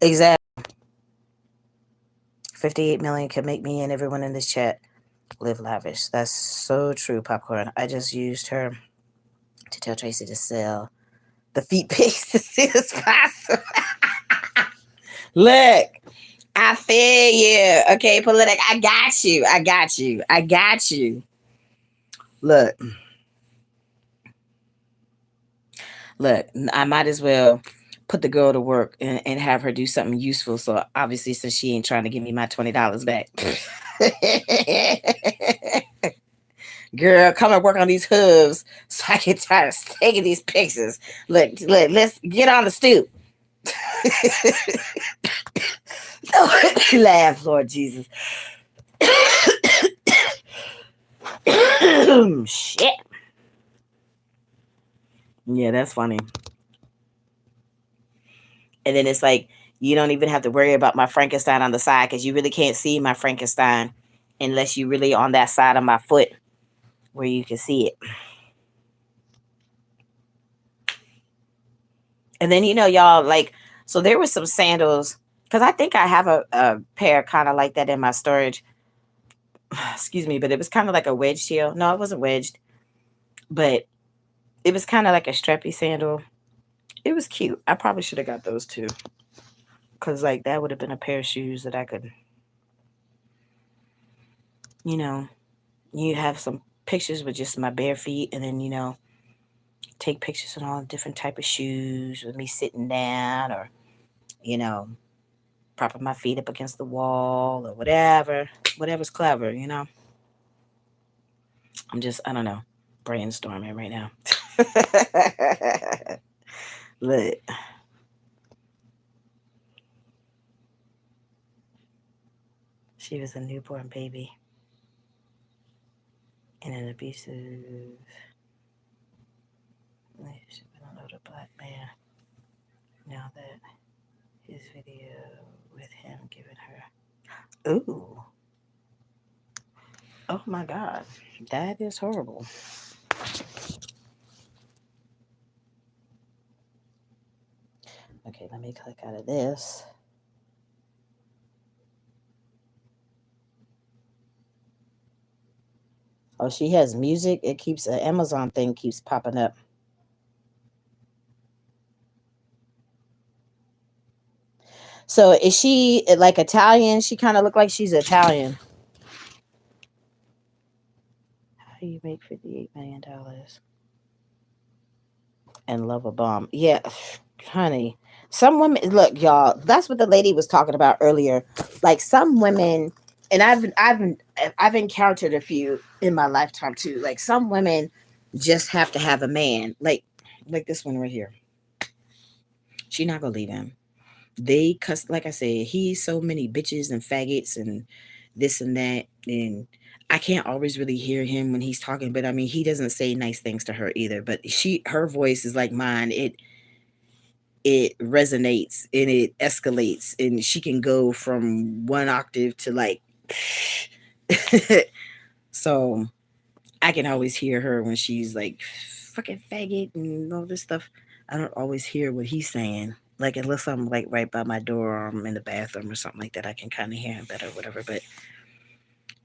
Exactly. 58 million could make me and everyone in this chat live lavish. That's so true, Popcorn. I just used her to tell Tracy to sell the feet pics as soon as possible. Look, I feel you. Okay, politic. I got you. I got you. I got you. Look, look. I might as well put the girl to work and have her do something useful. So obviously, since she ain't trying to give me my $20 back. Girl, come and work on these hooves so I can start taking these pictures. Look, let's get on the stoop. Laugh, Lord Jesus. Shit. Yeah, that's funny. And then it's like, you don't even have to worry about my Frankenstein on the side because you really can't see my Frankenstein unless you really on that side of my foot where you can see it. And then, y'all, like, so there was some sandals because I think I have a pair kind of like that in my storage. Excuse me, but it was kind of like a wedged heel. No, it wasn't wedged, but it was kind of like a strappy sandal. It was cute. I probably should have got those too. Because, like, that would have been a pair of shoes that I could, you know, you have some pictures with just my bare feet and then, take pictures in all different type of shoes with me sitting down or, you know, propping my feet up against the wall or whatever. Whatever's clever. I don't know, brainstorming right now. Look. She was a newborn baby in an abusive relationship with an older black man. Now that his video with him giving her. Ooh. Oh my God. That is horrible. Okay, let me click out of this. Oh, she has music. It keeps an Amazon thing keeps popping up. So is she like Italian? She kind of look like she's Italian. How do you make $58 million and love a bomb? Yeah, honey. Some women look, y'all. That's what the lady was talking about earlier. Like some women, and I've encountered a few in my lifetime too. Like some women just have to have a man. Like this one right here. She not gonna leave him. They cuss, like I said, he's so many bitches and faggots and this and that, and I can't always really hear him when he's talking, but I mean he doesn't say nice things to her either, but her voice is like mine. It resonates and it escalates and she can go from one octave to like so I can always hear her when she's like fucking faggot and all this stuff. I don't always hear what he's saying. Like unless I'm like right by my door or I'm in the bathroom or something like that, I can kind of hear him better or whatever. But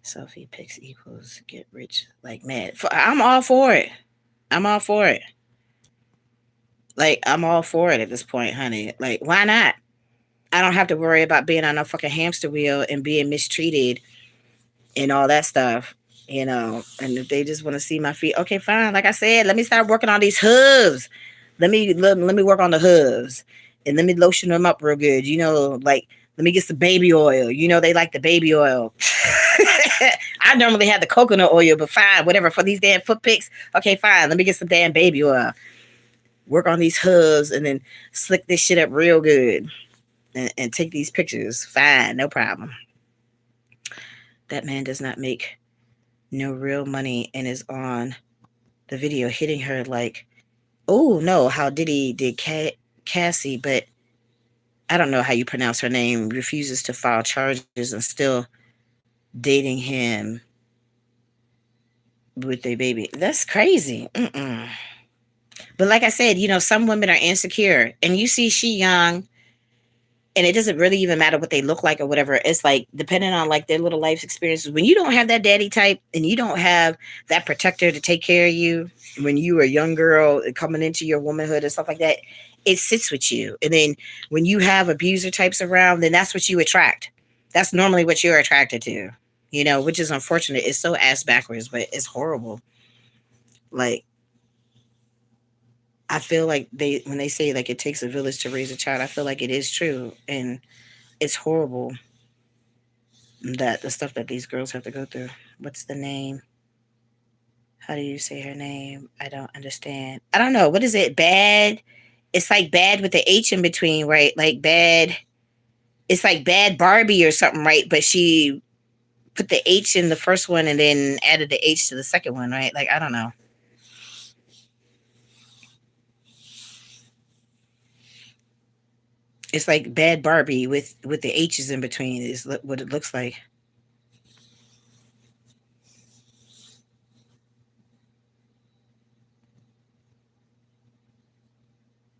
selfie pics equals get rich like mad. I'm all for it. I'm all for it. Like I'm all for it at this point, honey. Like why not? I don't have to worry about being on a fucking hamster wheel and being mistreated and all that stuff. And if they just want to see my feet, okay, fine. Like I said, let me start working on these hooves. Let me work on the hooves and let me lotion them up real good. Like let me get some baby oil. They like the baby oil. I normally have the coconut oil, but fine, whatever for these damn foot pics. Okay, fine. Let me get some damn baby oil. Work on these hooves and then slick this shit up real good and take these pictures. Fine, no problem. That man does not make
no real money and is on the video hitting her like, oh no, how Diddy did Cassie, but I don't know how you pronounce her name, refuses to file charges and still dating him with their baby. That's crazy. Mm-mm. But like I said, some women are insecure, and you see she young, and it doesn't really even matter what they look like or whatever. It's like depending on like their little life experiences. When you don't have that daddy type and you don't have that protector to take care of you when you were a young girl coming into your womanhood and stuff like that, it sits with you. And then when you have abuser types around, then that's what you attract. That's normally what you're attracted to. Which is unfortunate. It's so ass backwards, but it's horrible. Like, I feel like when they say like it takes a village to raise a child, I feel like it is true, and it's horrible that the stuff that these girls have to go through. What's the name? How do you say her name? I don't understand. I don't know. What is it? Bad. It's like bad with the H in between, right? Like bad. It's like bad Barbie or something, right? But she put the H in the first one and then added the H to the second one, right? Like I don't know. It's like bad Barbie with the H's in between is what it looks like.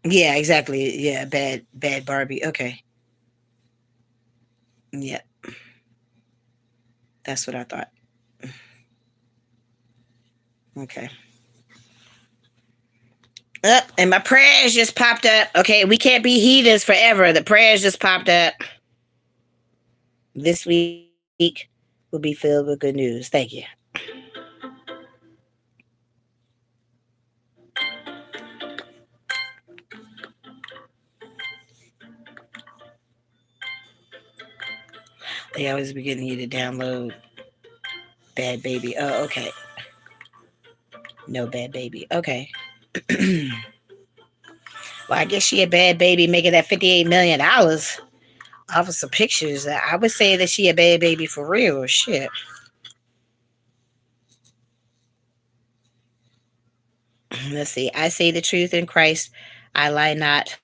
Yeah, exactly. Yeah, bad Barbie. Okay. Yeah, that's what I thought. Okay. And my prayers just popped up. Okay, we can't be heathens forever. The prayers just popped up. This week will be filled with good news. Thank you. They always be getting you to download Bad Baby. Oh, okay. No Bad Baby. Okay. Well, I guess she a bad baby making that $58 million off of some pictures. I would say that she a bad baby for real. Shit. Let's see. I say the truth in Christ. I lie not.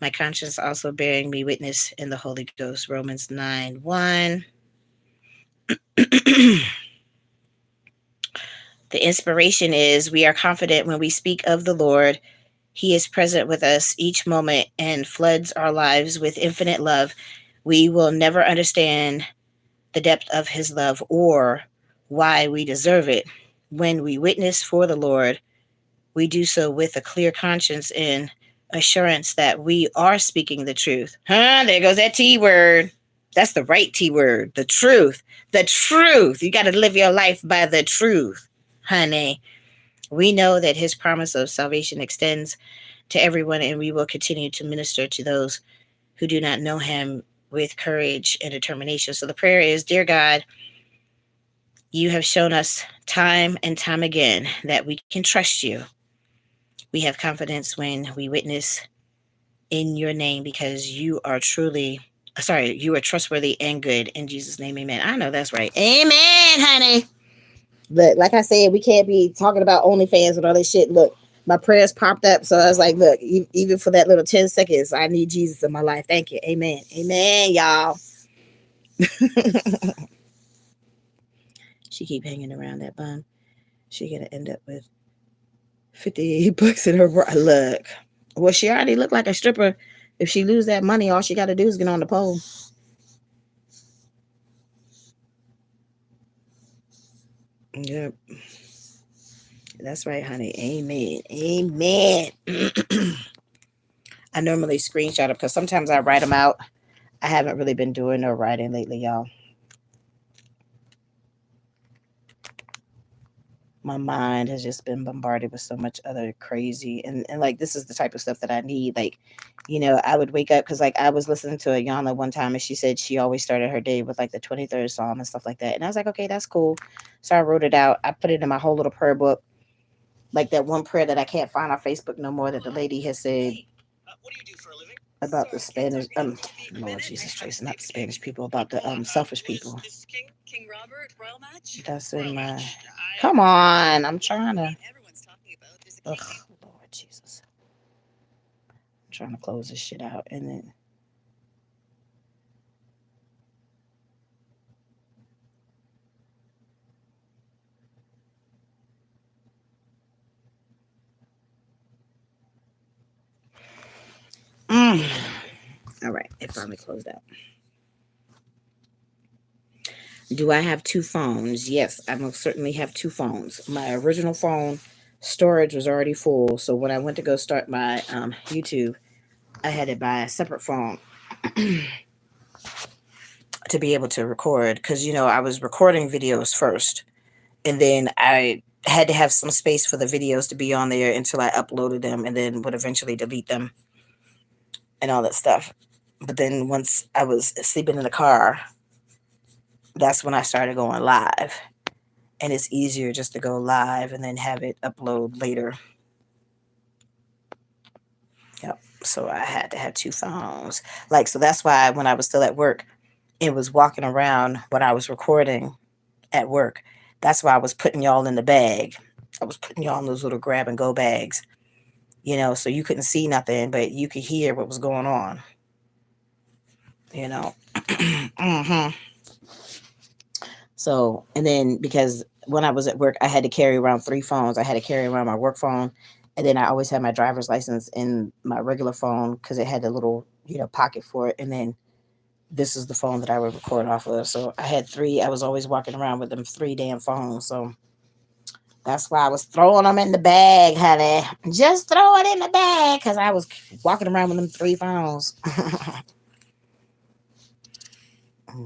My conscience also bearing me witness in the Holy Ghost. Romans 9:1. The inspiration is we are confident when we speak of the Lord. He is present with us each moment and floods our lives with infinite love. We will never understand the depth of his love or why we deserve it. When we witness for the Lord, we do so with a clear conscience and assurance that we are speaking the truth. There goes that T word. That's the right T word. The truth. The truth. You got to live your life by the truth, honey. We know that his promise of salvation extends to everyone, and we will continue to minister to those who do not know him with courage and determination. So the prayer is, Dear God, you have shown us time and time again that we can trust you. We have confidence when we witness in your name because you are trustworthy and good. In Jesus' name, amen. I know that's right. Amen, honey. But like I said, we can't be talking about OnlyFans and all this shit. Look, my prayers popped up. So I was like, look, even for that little 10 seconds, I need Jesus in my life. Thank you. Amen. Amen, y'all. She keep hanging around that bum. She gonna end up with $58 in her look. Well, she already looked like a stripper. If she lose that money, all she got to do is get on the pole. Yep, that's right, honey. Amen. Amen. I normally screenshot them because sometimes I write them out. I haven't really been doing no writing lately, y'all. My mind has just been bombarded with so much other crazy and like this is the type of stuff that I need. Like, I would wake up because like I was listening to a Yana one time and she said she always started her day with like the 23rd Psalm and stuff like that. And I was like, okay, that's cool. So I wrote it out. I put it in my whole little prayer book. Like that one prayer that I can't find on Facebook no more that the lady has said about the Spanish Lord Jesus Christ, not the Spanish people, about the selfish people. That's in my. Come on, I'm trying to. Ugh, Lord Jesus, I'm trying to close this shit out, and then. Mm. All right, it finally closed out. Do I have two phones? Yes, I most certainly have two phones. My original phone storage was already full, so when I went to go start my YouTube, I had to buy a separate phone to be able to record because I was recording videos first, and then I had to have some space for the videos to be on there until I uploaded them, and then would eventually delete them and all that stuff. But then once I was sleeping in the car, that's when I started going live. And it's easier just to go live and then have it upload later. Yep. So I had to have two phones. Like, so that's why when I was still at work, it was walking around when I was recording at work. That's why I was putting y'all in the bag. I was putting y'all in those little grab and go bags, so you couldn't see nothing, but you could hear what was going on, hmm So, and then because when I was at work, I had to carry around three phones. I had to carry around my work phone, and then I always had my driver's license in my regular phone because it had a little, pocket for it. And then this is the phone that I would record off of. So I had three. I was always walking around with them three damn phones. So that's why I was throwing them in the bag, honey. Just throw it in the bag because I was walking around with them three phones.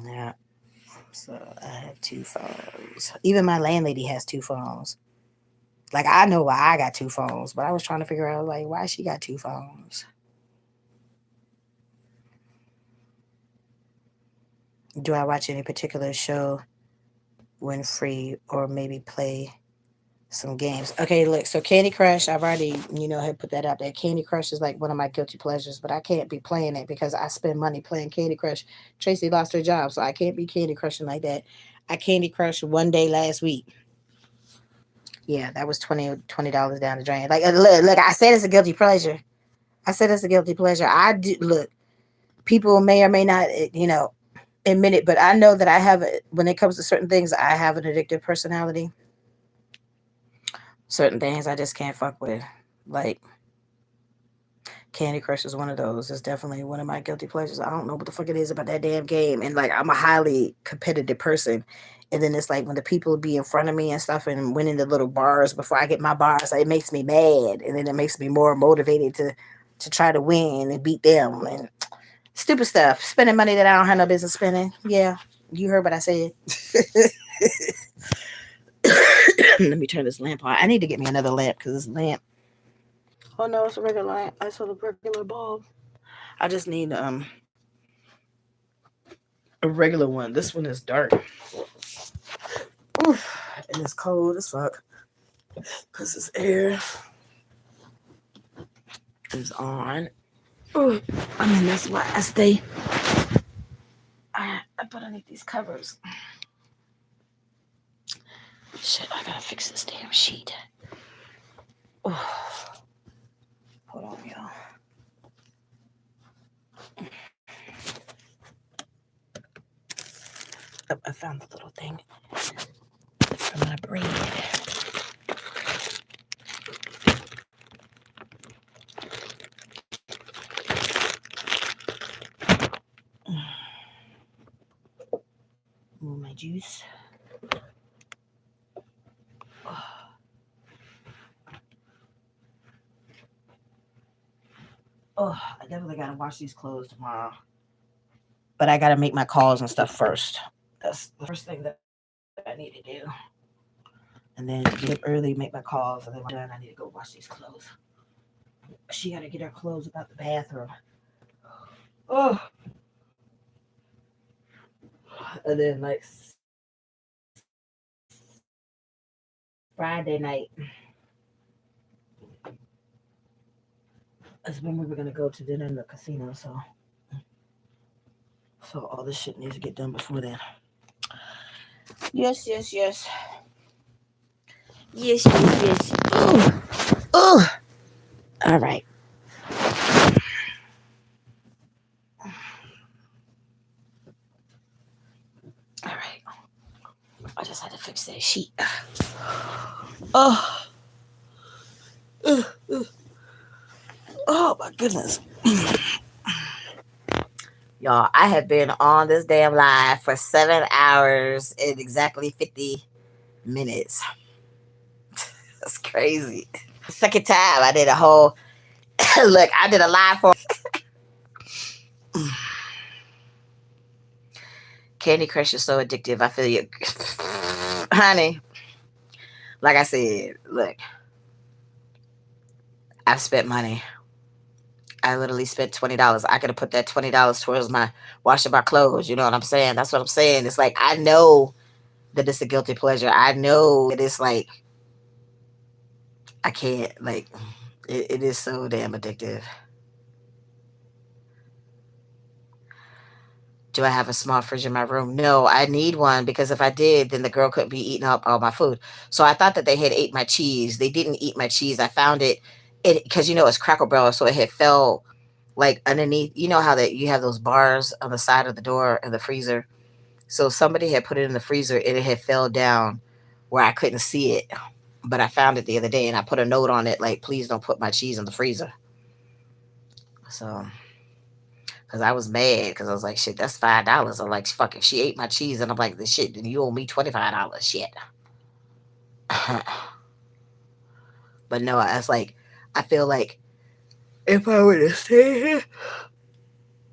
Yeah. So I have two phones. Even my landlady has two phones. Like, I know why I got two phones, but I was trying to figure out, like, why she got two phones. Do I watch any particular show when free or maybe play some games? Okay, look, so Candy Crush, I've already, had put that out there. Candy Crush is like one of my guilty pleasures, but I can't be playing it because I spend money playing Candy Crush. Tracy lost her job, so I can't be Candy Crushing like that. I Candy Crushed one day last week. Yeah, that was $20 down the drain. Like, look, I said it's a guilty pleasure. I said it's a guilty pleasure. I do look. People may or may not, admit it, but I know that I have. When it comes to certain things, I have an addictive personality. Certain things I just can't fuck with. Like Candy Crush is one of those. It's definitely one of my guilty pleasures. I don't know what the fuck it is about that damn game, and like I'm a highly competitive person. And then it's like when the people be in front of me and stuff and winning the little bars before I get my bars, like, it makes me mad. And then it makes me more motivated to try to win and beat them and stupid stuff. Spending money that I don't have no business spending. Yeah, you heard what I said. Let me turn this lamp on. I need to get me another lamp because this lamp. Oh no, it's a regular lamp. I saw the regular bulb. I just need a regular one. This one is dark. Oof, and it's cold as fuck because this air is on. Ooh, I mean, that's why I stay. I put underneath these covers. Shit, I gotta fix this damn sheet. Ooh. Hold on, y'all. Oh, I found the little thing for my bread. Move my juice. Oh. Oh, I definitely gotta wash these clothes tomorrow. But I gotta make my calls and stuff first. That's the first thing that I need to do. And then get up early, make my calls, and then when I'm done, I need to go wash these clothes. She gotta get her clothes about the bathroom. Oh, and then like Friday night is when we were gonna go to dinner in the casino. So all this shit needs to get done before then.
Yes, yes, yes. Yes, yes, yes. Oh, oh. All right. All right. I just had to fix that sheet. Oh, oh my goodness. Y'all, I have been on this damn live for 7 hours and exactly 50 minutes. That's crazy. Second time I did a whole look, I did a live for Candy Crush is so addictive. I feel you. Honey, like I said, look, I've spent money. I literally spent $20. I could have put that $20 towards my washing my clothes. You know what I'm saying? That's what I'm saying. It's like I know that it's a guilty pleasure. I know that it's like I can't like it is so damn addictive. Do I have a small fridge in my room? No, I need one because if I did, then the girl couldn't be eating up all my food. So I thought that they had ate my cheese. They didn't eat my cheese. I found it because it's Cracker Barrel, so it had fell like underneath. You know how that you have those bars on the side of the door of the freezer. So somebody had put it in the freezer and it had fell down where I couldn't see it. But I found it the other day and I put a note on it like, please don't put my cheese in the freezer. So because I was mad because I was like, shit, that's $5. I'm like, fuck, if she ate my cheese, and I'm like, this shit, then you owe me $25. Shit. But no, it's like, I feel like if I were to stay here,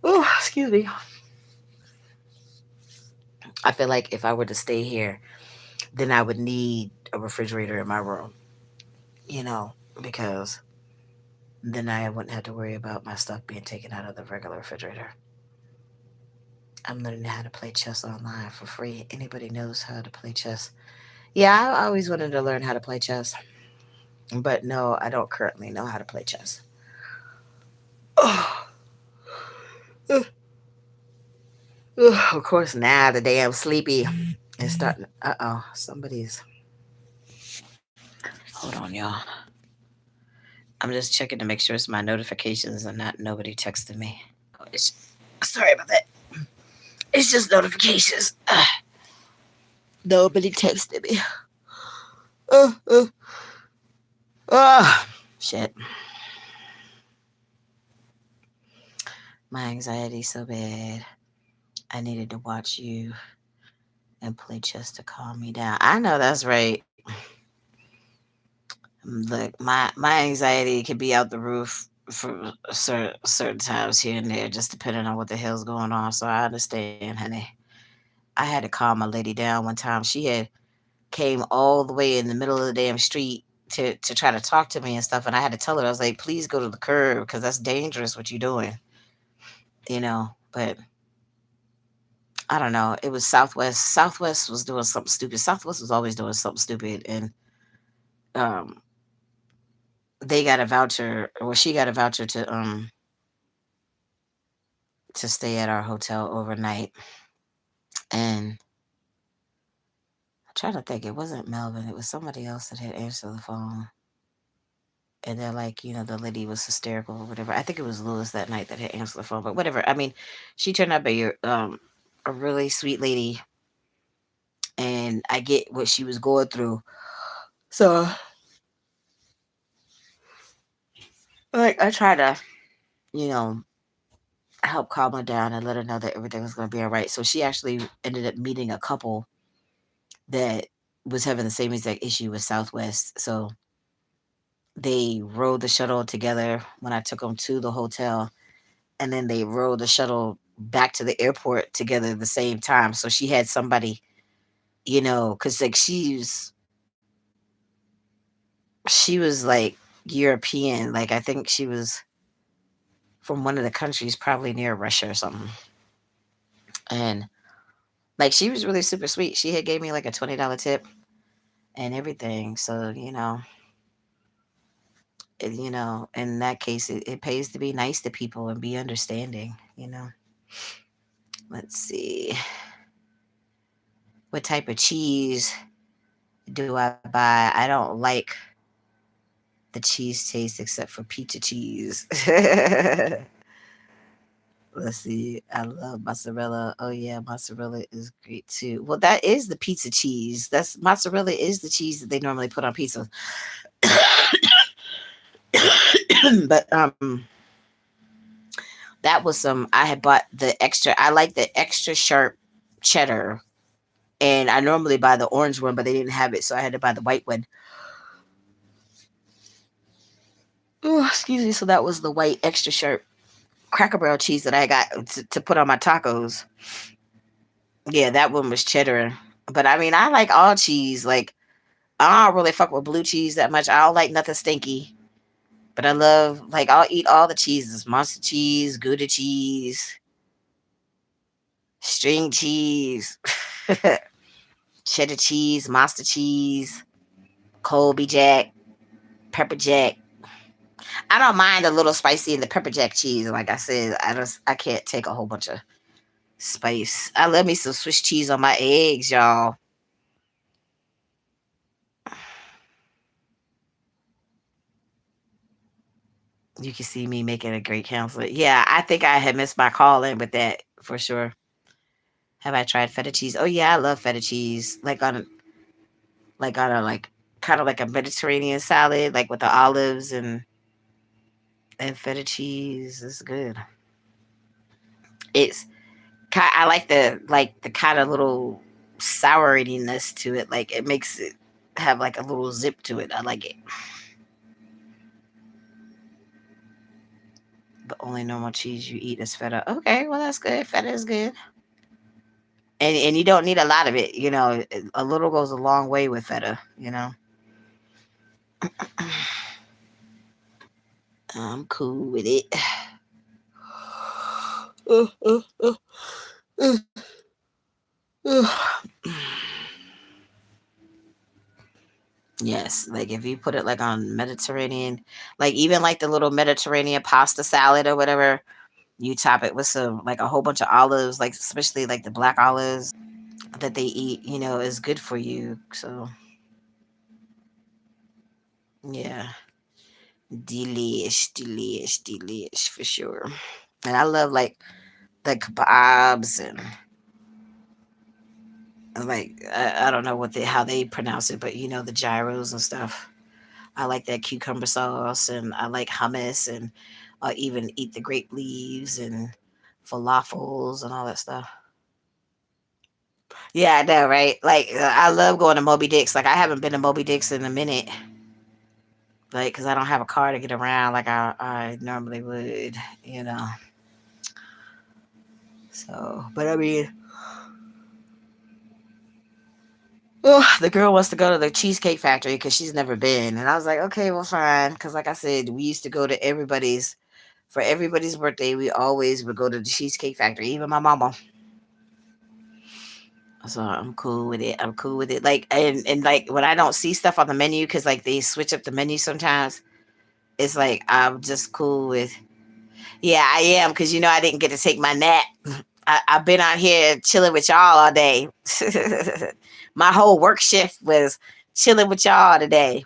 oh, excuse me. I feel like if I were to stay here, then I would need a refrigerator in my room, you know, because then I wouldn't have to worry about my stuff being taken out of the regular refrigerator. I'm learning how to play chess online for free. Anybody knows how to play chess? Yeah, I always wanted to learn how to play chess. But no, I don't currently know how to play chess. Of course, now the damn sleepy is starting. Somebody's. Hold on, y'all. I'm just checking to make sure it's my notifications and not nobody texting me. It's, sorry about that. It's just notifications. Nobody texted me. Uh, uh, shit. My anxiety's so bad. I needed to watch you and play chess to calm me down. I know that's right. Look, my anxiety can be out the roof for certain times here and there, just depending on what the hell's going on. So I understand, honey. I had to calm my lady down one time. She had came all the way in the middle of the damn street to try to talk to me and stuff, and I had to tell her I was like, please go to the curb because that's dangerous what you're doing, But I don't know. It was Southwest. Southwest was doing something stupid. Southwest was always doing something stupid, and um, they got a voucher, or she got a voucher to stay at our hotel overnight. And I'm trying to think, it wasn't Melvin, it was somebody else that had answered the phone. And they're like, the lady was hysterical or whatever. I think it was Lewis that night that had answered the phone, but whatever. I mean, she turned out to be a really sweet lady, and I get what she was going through. So, like, I try to, you know, help calm her down and let her know that everything was going to be all right. So she actually ended up meeting a couple that was having the same exact issue with Southwest. So they rode the shuttle together when I took them to the hotel, and then they rode the shuttle back to the airport together at the same time. So she had somebody, because like she was like European, like I think she was from one of the countries, probably near Russia or something, and like she was really super sweet. She had gave me like a $20 tip and everything. So in that case, it pays to be nice to people and be understanding. Let's see.
What type of cheese do I buy? I don't like the cheese taste except for pizza cheese. Let's see. I love mozzarella. Oh yeah, mozzarella is great too. Well, that is the pizza cheese. That's mozzarella is the cheese that they normally put on pizza. But that was some. I had bought the extra. I like the extra sharp cheddar, and I normally buy the orange one, but they didn't have it, so I had to buy the white one. Oh, excuse me. So that was the white extra sharp Cracker Barrel cheese that I got to put on my tacos. Yeah, that one was cheddar. But I mean, I like all cheese. Like I don't really fuck with blue cheese that much. I don't like nothing stinky. But I love like I'll eat all the cheeses: monster cheese, Gouda cheese, string cheese, cheddar cheese, monster cheese, Colby Jack, pepper jack. I don't mind a little spicy in the pepper jack cheese. Like I said, I can't take a whole bunch of spice. I love me some Swiss cheese on my eggs, y'all. You can see me making a great counselor. Yeah, I think I had missed my calling with that for sure. Have I tried feta cheese? Oh yeah, I love feta cheese. Like on a like kind of like a Mediterranean salad, like with the olives and feta cheese. It's good. It's I like the kind of little souriness to it. Like it makes it have like a little zip to it. I like it. The only normal cheese you eat is feta. Okay, well that's good. Feta is good. And you don't need a lot of it, you know. A little goes a long way with feta, you know. I'm cool with it. Uh, uh, uh, uh, uh. Yes, like if you put it like on Mediterranean, like even like the little Mediterranean pasta salad or whatever, you top it with some like a whole bunch of olives, like especially like the black olives that they eat, you know, is good for you. So yeah, delish for sure. And I love like kebabs and like I don't know what they how they pronounce it, but you know the gyros and stuff. I like that cucumber sauce, and I like hummus, and I even eat the grape leaves and falafels and all that stuff. Yeah, I know, right? Like I love going to Moby Dick's. Like I haven't been to Moby Dick's in a minute, like because I don't have a car to get around like I normally would, you know. So, but I mean, oh, the girl wants to go to the Cheesecake Factory because she's never been, and I was like, okay, well, fine. Because like I said, we used to go to everybody's for everybody's birthday. We always would go to the Cheesecake Factory, even my mama. So I'm cool with it. I'm cool with it. Like and like when I don't see stuff on the menu because like they switch up the menu sometimes, it's like I'm just cool with. Yeah, I am because you know I didn't get to take my nap. I've been out here chilling with y'all all day. My whole work shift was chilling with y'all today.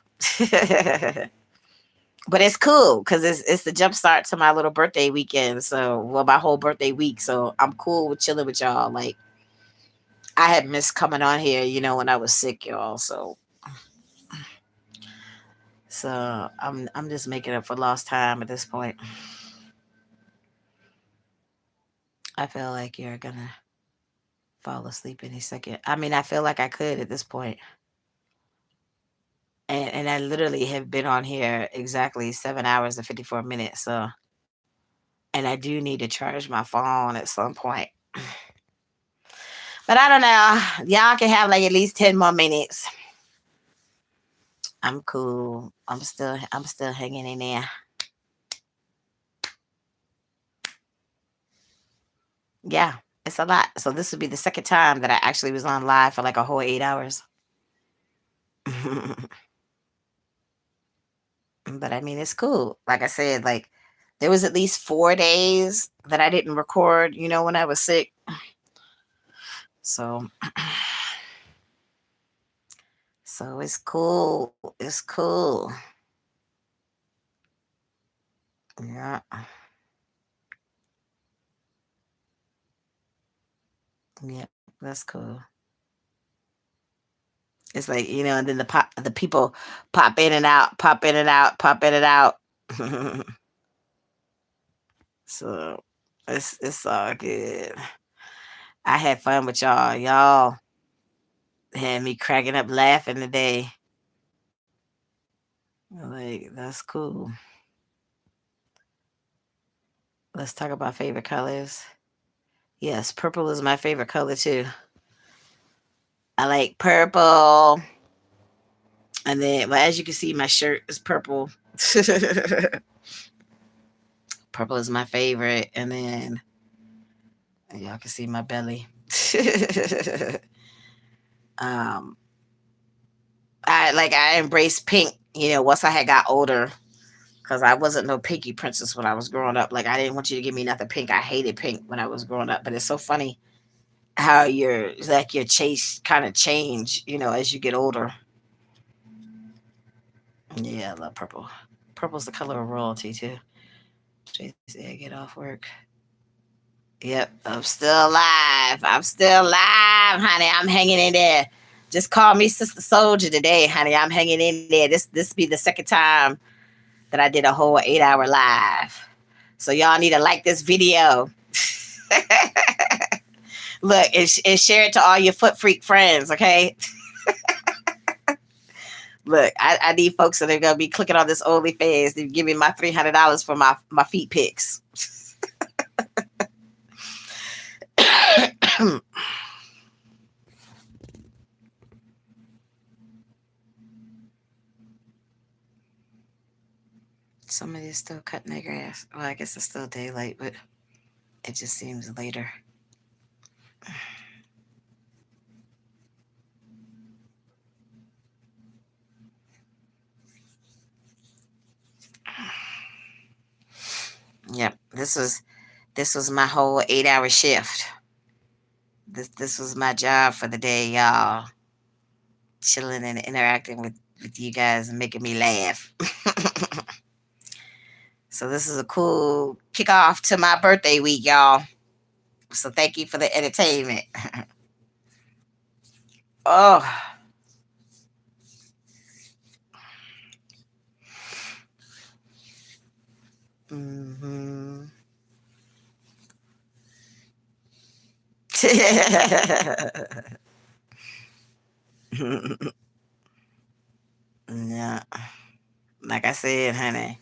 But it's cool because it's the jump start to my little birthday weekend. So well, my whole birthday week. So I'm cool with chilling with y'all. Like I had missed coming on here, you know, when I was sick, y'all. So I'm just making up for lost time at this point. I feel like you're gonna fall asleep any second. I mean, I feel like I could at this point. And I literally have been on here exactly 7 hours and 54 minutes. So and I do need to charge my phone at some point. But I don't know. Y'all can have like at least 10 more minutes. I'm cool. I'm still hanging in there. Yeah, it's a lot. So this would be the second time that I actually was on live for like a whole 8 hours. But I mean, it's cool. Like I said, like there was at least 4 days that I didn't record, you know, when I was sick. So So it's cool. It's cool. Yeah. Yep. That's cool. It's like, and then the people pop in and out, pop in and out, pop in and out. So it's all good. I had fun with y'all. Y'all had me cracking up laughing today. Like, that's cool. Let's talk about favorite colors. Yes, purple is my favorite color too. I like purple. And then, well, as you can see, my shirt is purple. Purple is my favorite. And then y'all can see my belly. um, I embraced pink. Once I had got older, because I wasn't no pinky princess when I was growing up. Like I didn't want you to give me nothing pink. I hated pink when I was growing up. But it's so funny how your chase kind of change. As you get older. Yeah, I love purple. Purple's the color of royalty too. Tracy said, "Get off work." Yep, I'm still alive. I'm still alive, honey. I'm hanging in there. Just call me Sister Soldier today, honey. I'm hanging in there. This be the second time that I did a whole 8-hour live. So y'all need to like this video. Look, and share it to all your foot freak friends, okay? Look, I need folks that are gonna be clicking on this OnlyFans to give me my $300 for my feet pics. Somebody's still cutting their grass. Well, I guess it's still daylight, but it just seems later. Yep, this was my whole 8-hour shift. This was my job for the day, y'all. Chilling and interacting with you guys and making me laugh. So this is a cool kickoff to my birthday week, y'all. So thank you for the entertainment. Oh. Hmm. Yeah. Like I said, honey,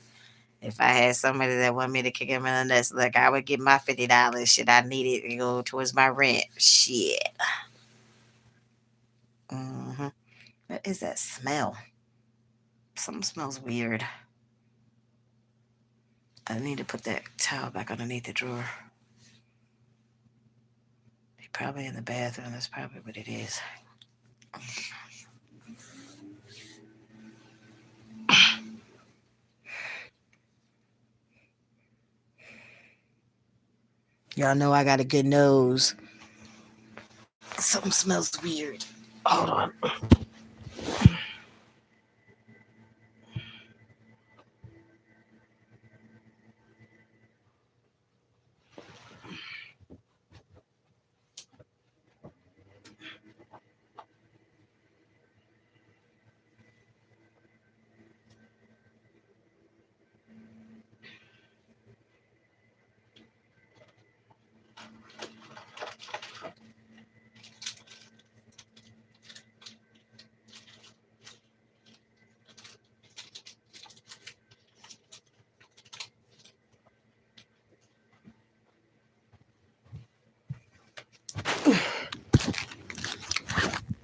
if I had somebody that wanted me to kick him in the nuts, look, I would give my $50. Shit, I need it to go towards my rent. Shit. Hmm. What is that smell? Something smells weird. I need to put that towel back underneath the drawer. Probably in the bathroom. That's probably what it is. Y'all know I got a good nose. Something smells weird. Hold on.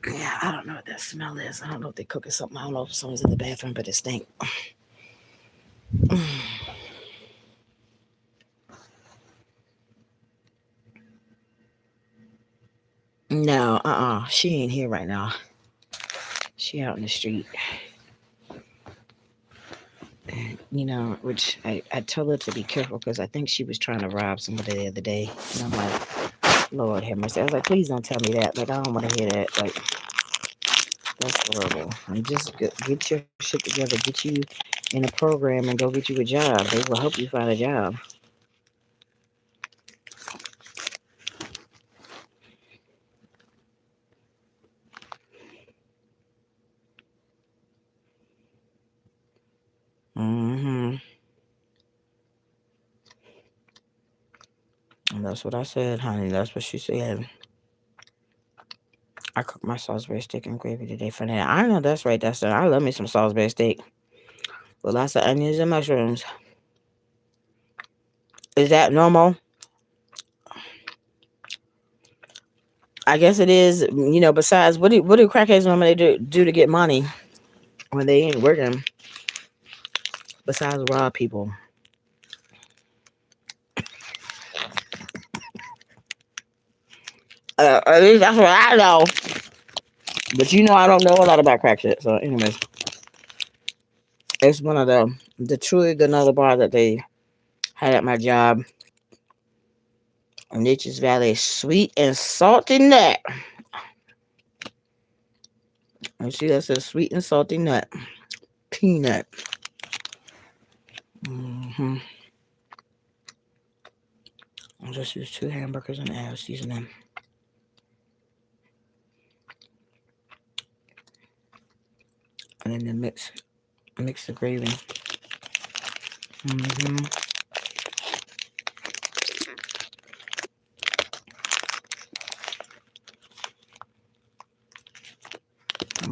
Yeah, I don't know what that smell is. I don't know if they're cooking something. I don't know if someone's in the bathroom, but it stinks. No, she ain't here right now. She out in the street. And, which I told her to be careful because I think she was trying to rob somebody the other day. And I'm like, Lord have mercy. I was like, please don't tell me that. Like, I don't want to hear that. Like,
That's horrible. And just get your shit together. Get you in a program and go get you a job. They will help you find a job. Hmm. And that's what I said, honey. That's what she said. I cooked my Salisbury steak and gravy today for dinner. I know that's right. That's it. I love me some Salisbury steak with lots of onions and mushrooms. Is that normal? I guess it is. Besides, what do crackheads normally do to get money when they ain't working? Besides rob people. At least that's what I know. But I don't know a lot about crack shit. So, anyways, it's one of the truly granola bar that they had at my job. Nature's Valley sweet and salty nut. You see that says sweet and salty nut. Peanut. Hmm. I'll just use 2 hamburgers and add seasoning. And then mix the gravy. Hmm.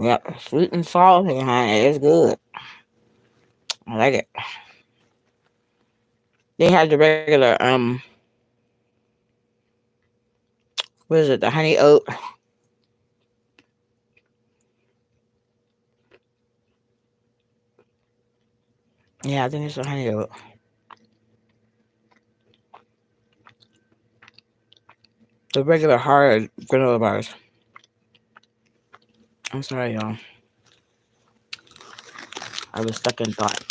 Yep, sweet and salty, honey. It's good. I like it. They had the regular what is it? The honey oat. Yeah, I think it's the honey oat. The regular hard granola bars. I'm sorry, y'all. I was stuck in thought.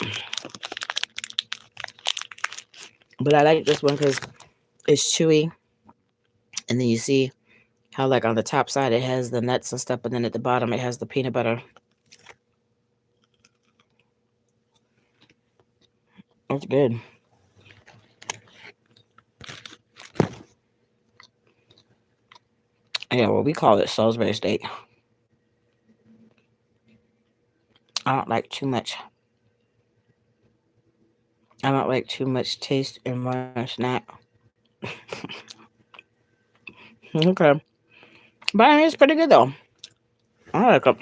But I like this one because it's chewy, and then you see how like on the top side it has the nuts and stuff, but then at the bottom it has the peanut butter. It's good. Yeah, well, we call it Salisbury steak. I don't like too much. I don't like too much taste in one snack. Okay, but I mean, it's pretty good though. I like it,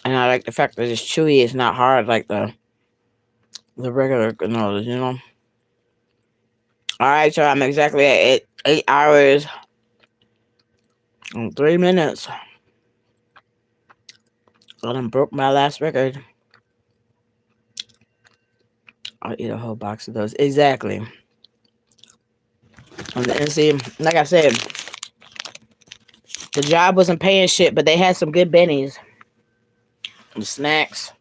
and I like the fact that it's chewy. It's not hard like the regular granolas. All right, so I'm exactly at 8 hours and 3 minutes. I done broke my last record. I'll eat a whole box of those. Exactly. And see, like I said, the job wasn't paying shit, but they had some good bennies. The snacks,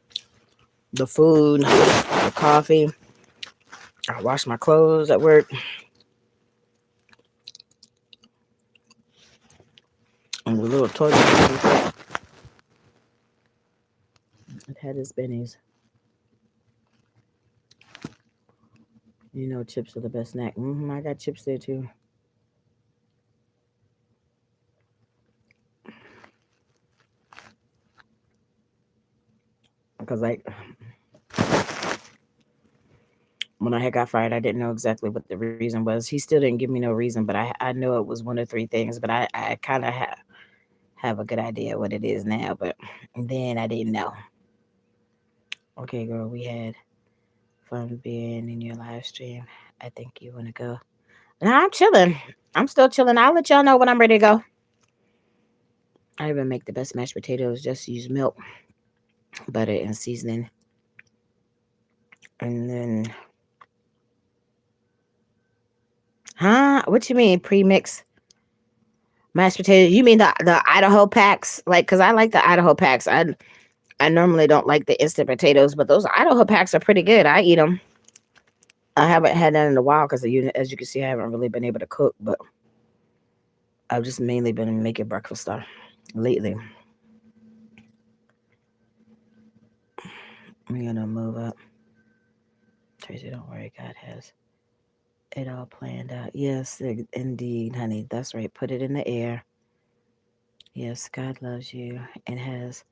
the food, the coffee. I washed my clothes at work. And the little toilet. It had its bennies. Chips are the best snack. I got chips there too. Because when I had got fired, I didn't know exactly what the reason was. He still didn't give me no reason, but I know it was one of three things. But I kind of have a good idea what it is now. But then I didn't know. Okay, girl, we had fun being in your live stream. I think you want to go. No, I'm chilling. I'm still chilling. I'll let y'all know when I'm ready to go. I even make the best mashed potatoes. Just use milk, butter, and seasoning. And then, huh? What you mean pre-mix mashed potatoes? You mean the Idaho packs? Like, cause I like the Idaho packs. I normally don't like the instant potatoes, but those Idaho packs are pretty good. I eat them. I haven't had that in a while because as you can see, I haven't really been able to cook. But I've just mainly been making breakfast stuff lately. I'm gonna move up. Tracy, don't worry. God has it all planned out. Yes, indeed, honey. That's right. Put it in the air. Yes, God loves you and has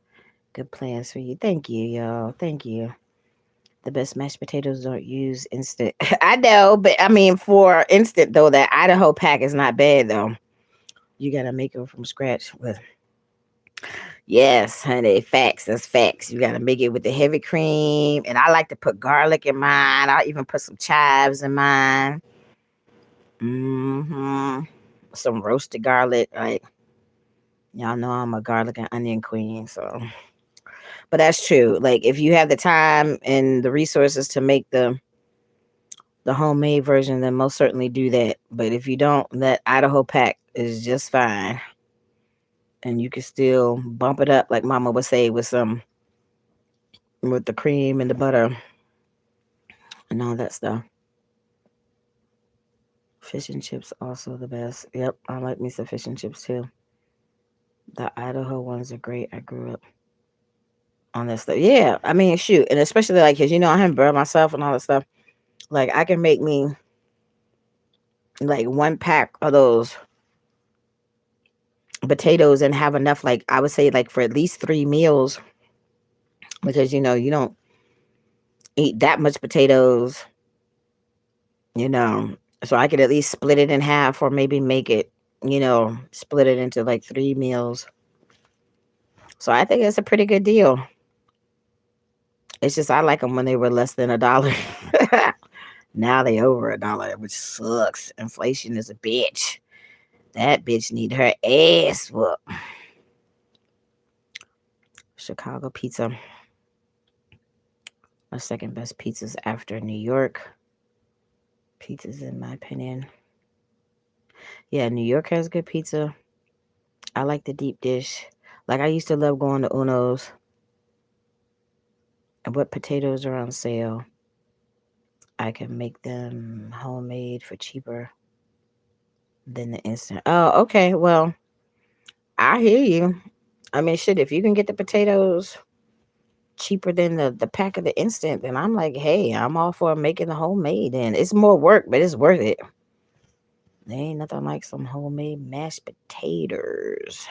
good plans for you. Thank you, y'all. Thank you. The best mashed potatoes don't use instant. I know, but I mean, for instant though, that Idaho pack is not bad though. You gotta make them from scratch with. Yes, honey, facts. That's facts. You gotta make it with the heavy cream, and I like to put garlic in mine. I'll even put some chives in mine. Some roasted garlic. Like y'all know, I'm a garlic and onion queen. So, but that's true. Like if you have the time and the resources to make the homemade version, then most certainly do that. But if you don't, that Idaho pack is just fine. And you can still bump it up, like Mama would say, with the cream and the butter and all that stuff. Fish and chips also the best. Yep, I like me some fish and chips too. The Idaho ones are great. I grew up on that stuff. Yeah, I mean, shoot, and especially like, cause I haven't burned myself and all that stuff. Like I can make me like one pack of those potatoes and have enough. Like I would say, like for at least 3 meals, because you don't eat that much potatoes, you know. So I could at least split it in half or maybe make it, split it into like 3 meals. So I think it's a pretty good deal. It's just I like them when they were less than $1. Now they over $1, which sucks. Inflation is a bitch. That bitch need her ass whooped. Chicago pizza. My second best pizzas after New York pizzas, in my opinion. Yeah, New York has good pizza. I like the deep dish. Like I used to love going to Uno's and what potatoes are on sale. I can make them homemade for cheaper than the instant. Oh, okay. Well, I hear you. I mean, shit, if you can get the potatoes cheaper than the pack of the instant, then I'm like, hey, I'm all for making the homemade. And it's more work, but it's worth it. There ain't nothing like some homemade mashed potatoes.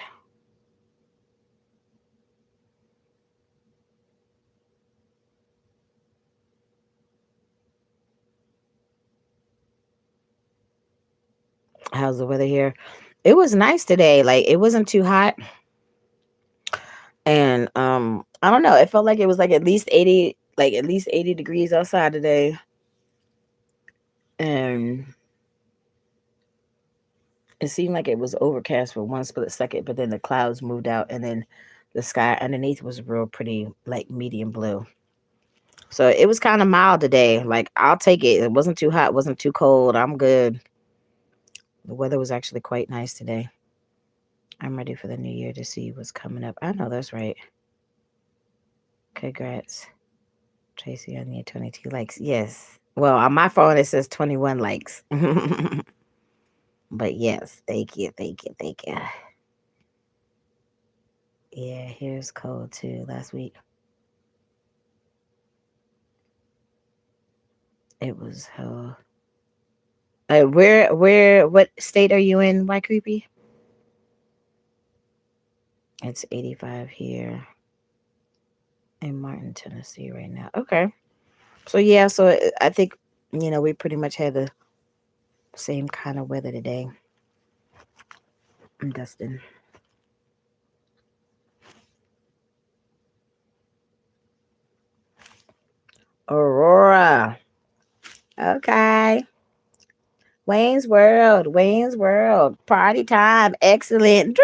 How's the weather here? It was nice today. Like it wasn't too hot. And I don't know. It felt like it was like at least 80 degrees outside today. And it seemed like it was overcast for one split second, but then the clouds moved out and then the sky underneath was real pretty, like medium blue. So it was kind of mild today. Like I'll take it. It wasn't too hot, wasn't too cold. I'm good. The weather was actually quite nice today. I'm ready for the new year to see what's coming up. I know that's right. Congrats. Tracy on your 22 likes. Yes. Well, on my phone it says 21 likes. But yes, thank you, thank you, thank you. Yeah, here's cold too. Last week it was hell. What state are you in? Why creepy? It's 85 here in Martin, Tennessee right now. Okay, so yeah, so I think we pretty much had the same kind of weather today. Dustin. Aurora. Okay. Wayne's World. Wayne's World. Party time. Excellent.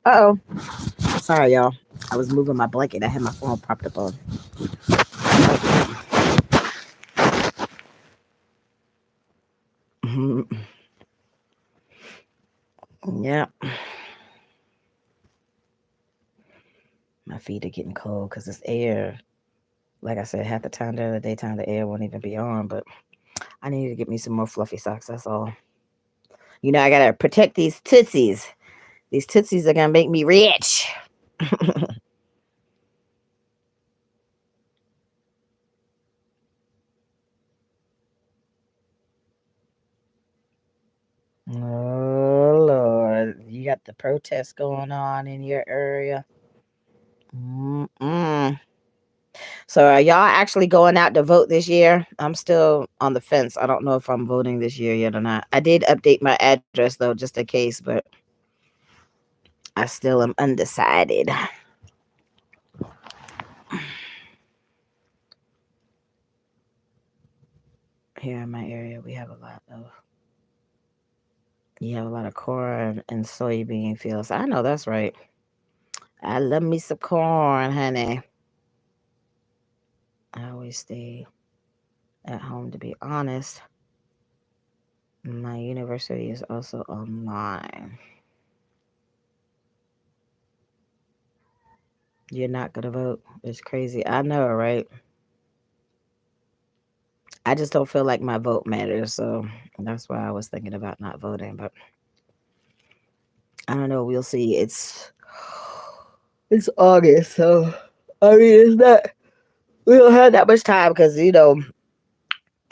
Uh-oh. Sorry, y'all. I was moving my blanket. I had my phone propped up on. Yeah. My feet are getting cold because it's air. Like I said, half the time during the daytime, the air won't even be on. But I need to get me some more fluffy socks. That's all. I gotta protect these tootsies. These tootsies are gonna make me rich. Oh Lord, you got the protests going on in your area. Mm-mm. So, are y'all actually going out to vote this year? I'm still on the fence. I don't know if I'm voting this year yet or not. I did update my address though, just in case, but I still am undecided. Here in my area, we have a lot of you have a lot of corn and soybean fields. I know that's right. I love me some corn, honey. I always stay at home to be honest. My university is also online. You're not gonna vote. It's crazy. I know, right? I just don't feel like my vote matters, so that's why I was thinking about not voting. But I don't know. We'll see. It's August, so I mean, it's not. We don't have that much time because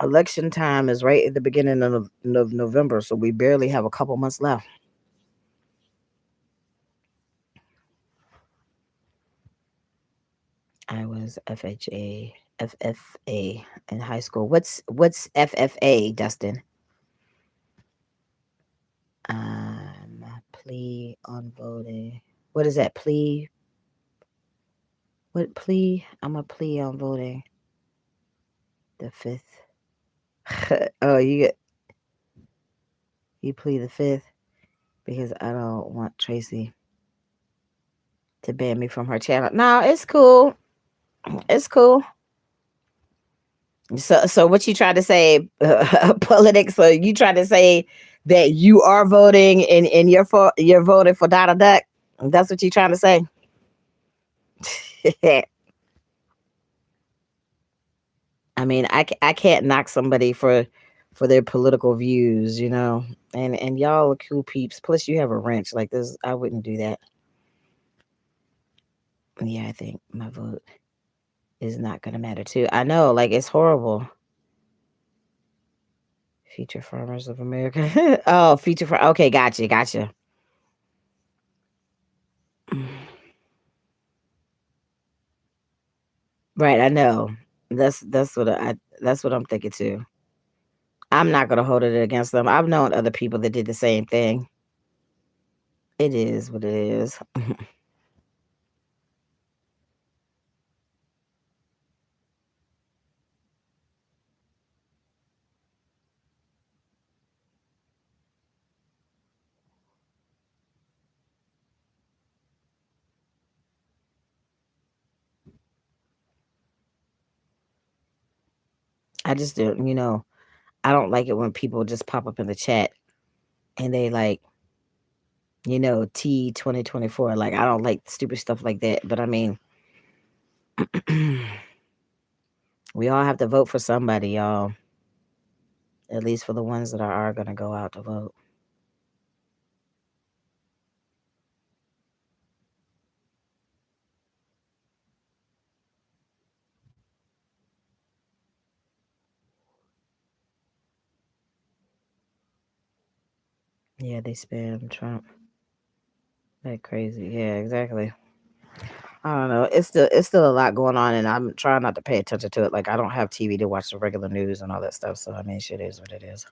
election time is right at the beginning of November, so we barely have a couple months left. I was FFA in high school. What's FFA, Dustin? Plea on voting. What is that? Plea? What plea? I'm a plea on voting. The fifth. Oh, you plea the fifth because I don't want Tracy to ban me from her channel. No, it's cool. It's cool. So what you try to say, politics? So you try to say that you are voting and you're voting for Donald Duck? That's what you trying to say? I mean, I can't knock somebody for their political views, and y'all are cool peeps. Plus, you have a wrench like this. I wouldn't do that. Yeah, I think my vote is not gonna matter too. I know, like it's horrible. Future Farmers of America. Oh, future for okay, gotcha. Right, I know. That's what I'm thinking too. I'm not gonna hold it against them. I've known other people that did the same thing. It is what it is. I just don't, I don't like it when people just pop up in the chat and they like, T 2024. Like I don't like stupid stuff like that. But I mean, we all have to vote for somebody, y'all. At least for the ones that are gonna go out to vote. Yeah, they spam Trump like crazy. Yeah, exactly. I don't know. It's still a lot going on, and I'm trying not to pay attention to it. Like I don't have TV to watch the regular news and all that stuff. So I mean, shit is what it is.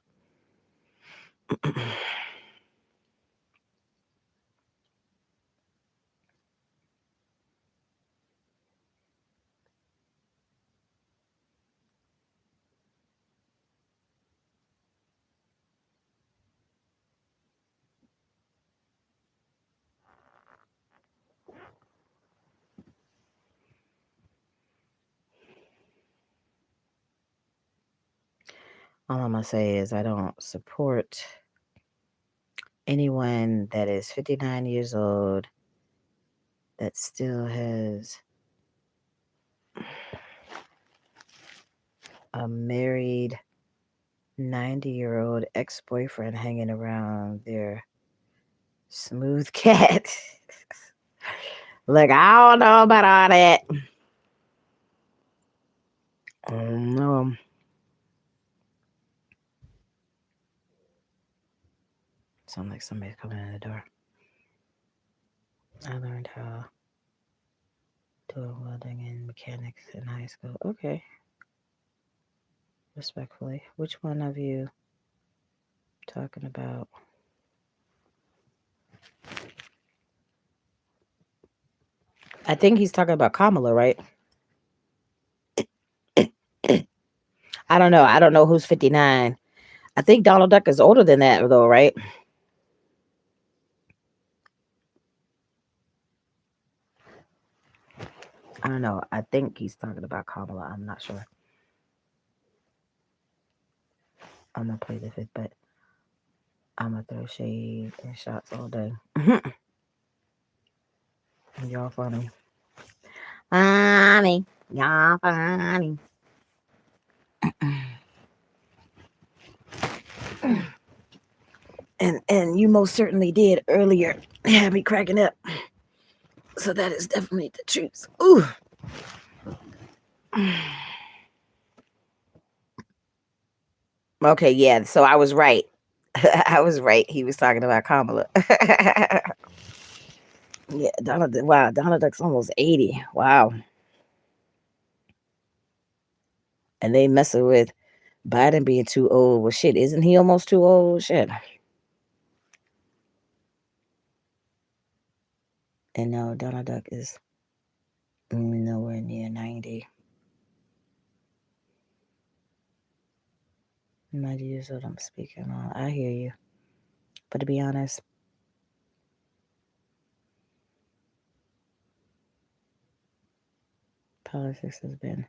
All I'm gonna say is I don't support anyone that is 59 years old that still has a married 90-year-old ex-boyfriend hanging around their smooth cat. Look, I don't know about all that. No, sound like somebody's coming in the door. I learned how to do welding and mechanics in high school. Okay, respectfully. Which one of you talking about? I think he's talking about Kamala, right? I don't know. I don't know who's 59. I think Donald Duck is older than that, though, right? I don't know. I think he's talking about Kamala. I'm not sure. I'm gonna play the fifth, but I'm gonna throw shade and shots all day. Y'all funny. Funny. Y'all funny. And you most certainly did earlier. Had me cracking up. So that is definitely the truth. Ooh. Okay, yeah. So I was right. I was right. He was talking about Kamala. Yeah, Donald. Wow, Donald Duck's almost 80. Wow, and they messing with Biden being too old. Well, shit, isn't he almost too old? Shit. And no, Donald Duck is nowhere near 90. 90 years old. I'm speaking on. I hear you, but to be honest, politics has been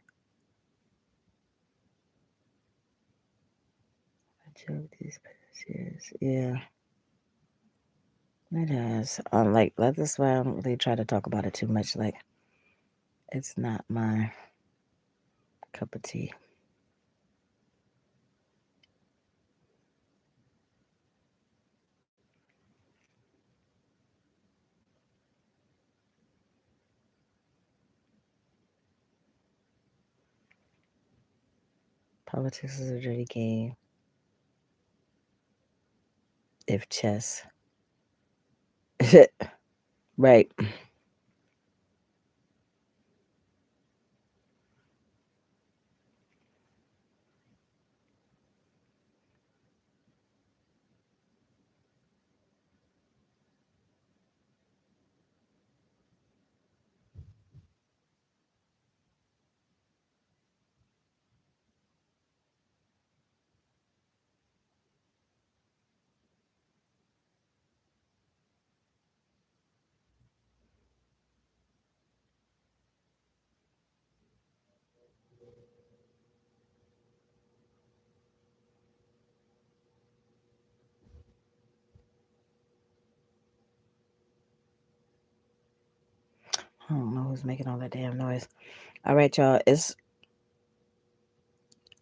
a joke these past years. Yeah, it has. Like that's why I don't really try to talk about it too much. Like it's not my cup of tea. Politics is a dirty game. If chess, right? I don't know who's making all that damn noise. All right, y'all. It's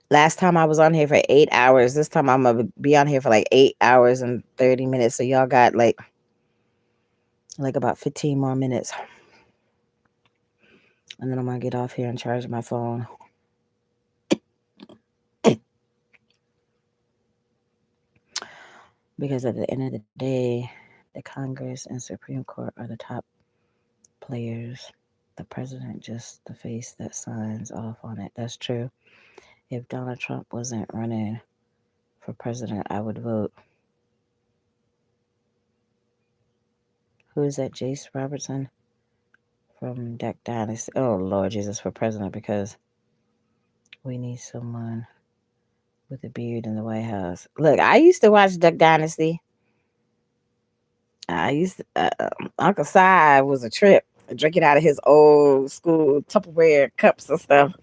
last time I was on here for 8 hours. This time I'm gonna be on here for like 8 hours and 30 minutes. So y'all got like about 15 more minutes, and then I'm gonna get off here and charge my phone because at the end of the day, the Congress and Supreme Court are the top players. The president just the face that signs off on it. That's true. If Donald Trump wasn't running for president, I would vote. Who is that? Jace Robertson from Duck Dynasty. Oh Lord Jesus, for president because we need someone with a beard in the White House. Look, I used to watch Duck Dynasty. I used to, Uncle Si was a trip. Drinking out of his old school Tupperware cups and stuff.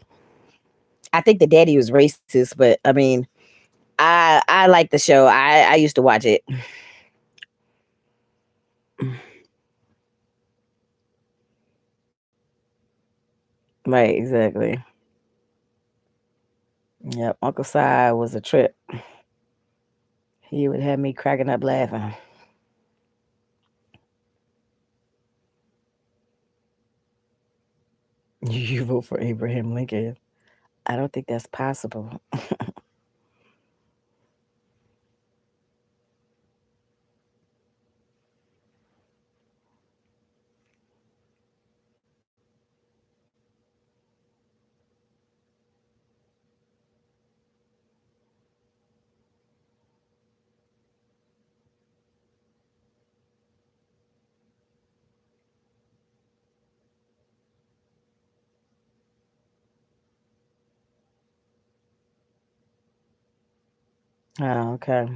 I think the daddy was racist, but I mean, I like the show. I used to watch it. Right, exactly. Yep, Uncle Si was a trip. He would have me cracking up laughing. You vote for Abraham Lincoln? I don't think that's possible. Oh, okay.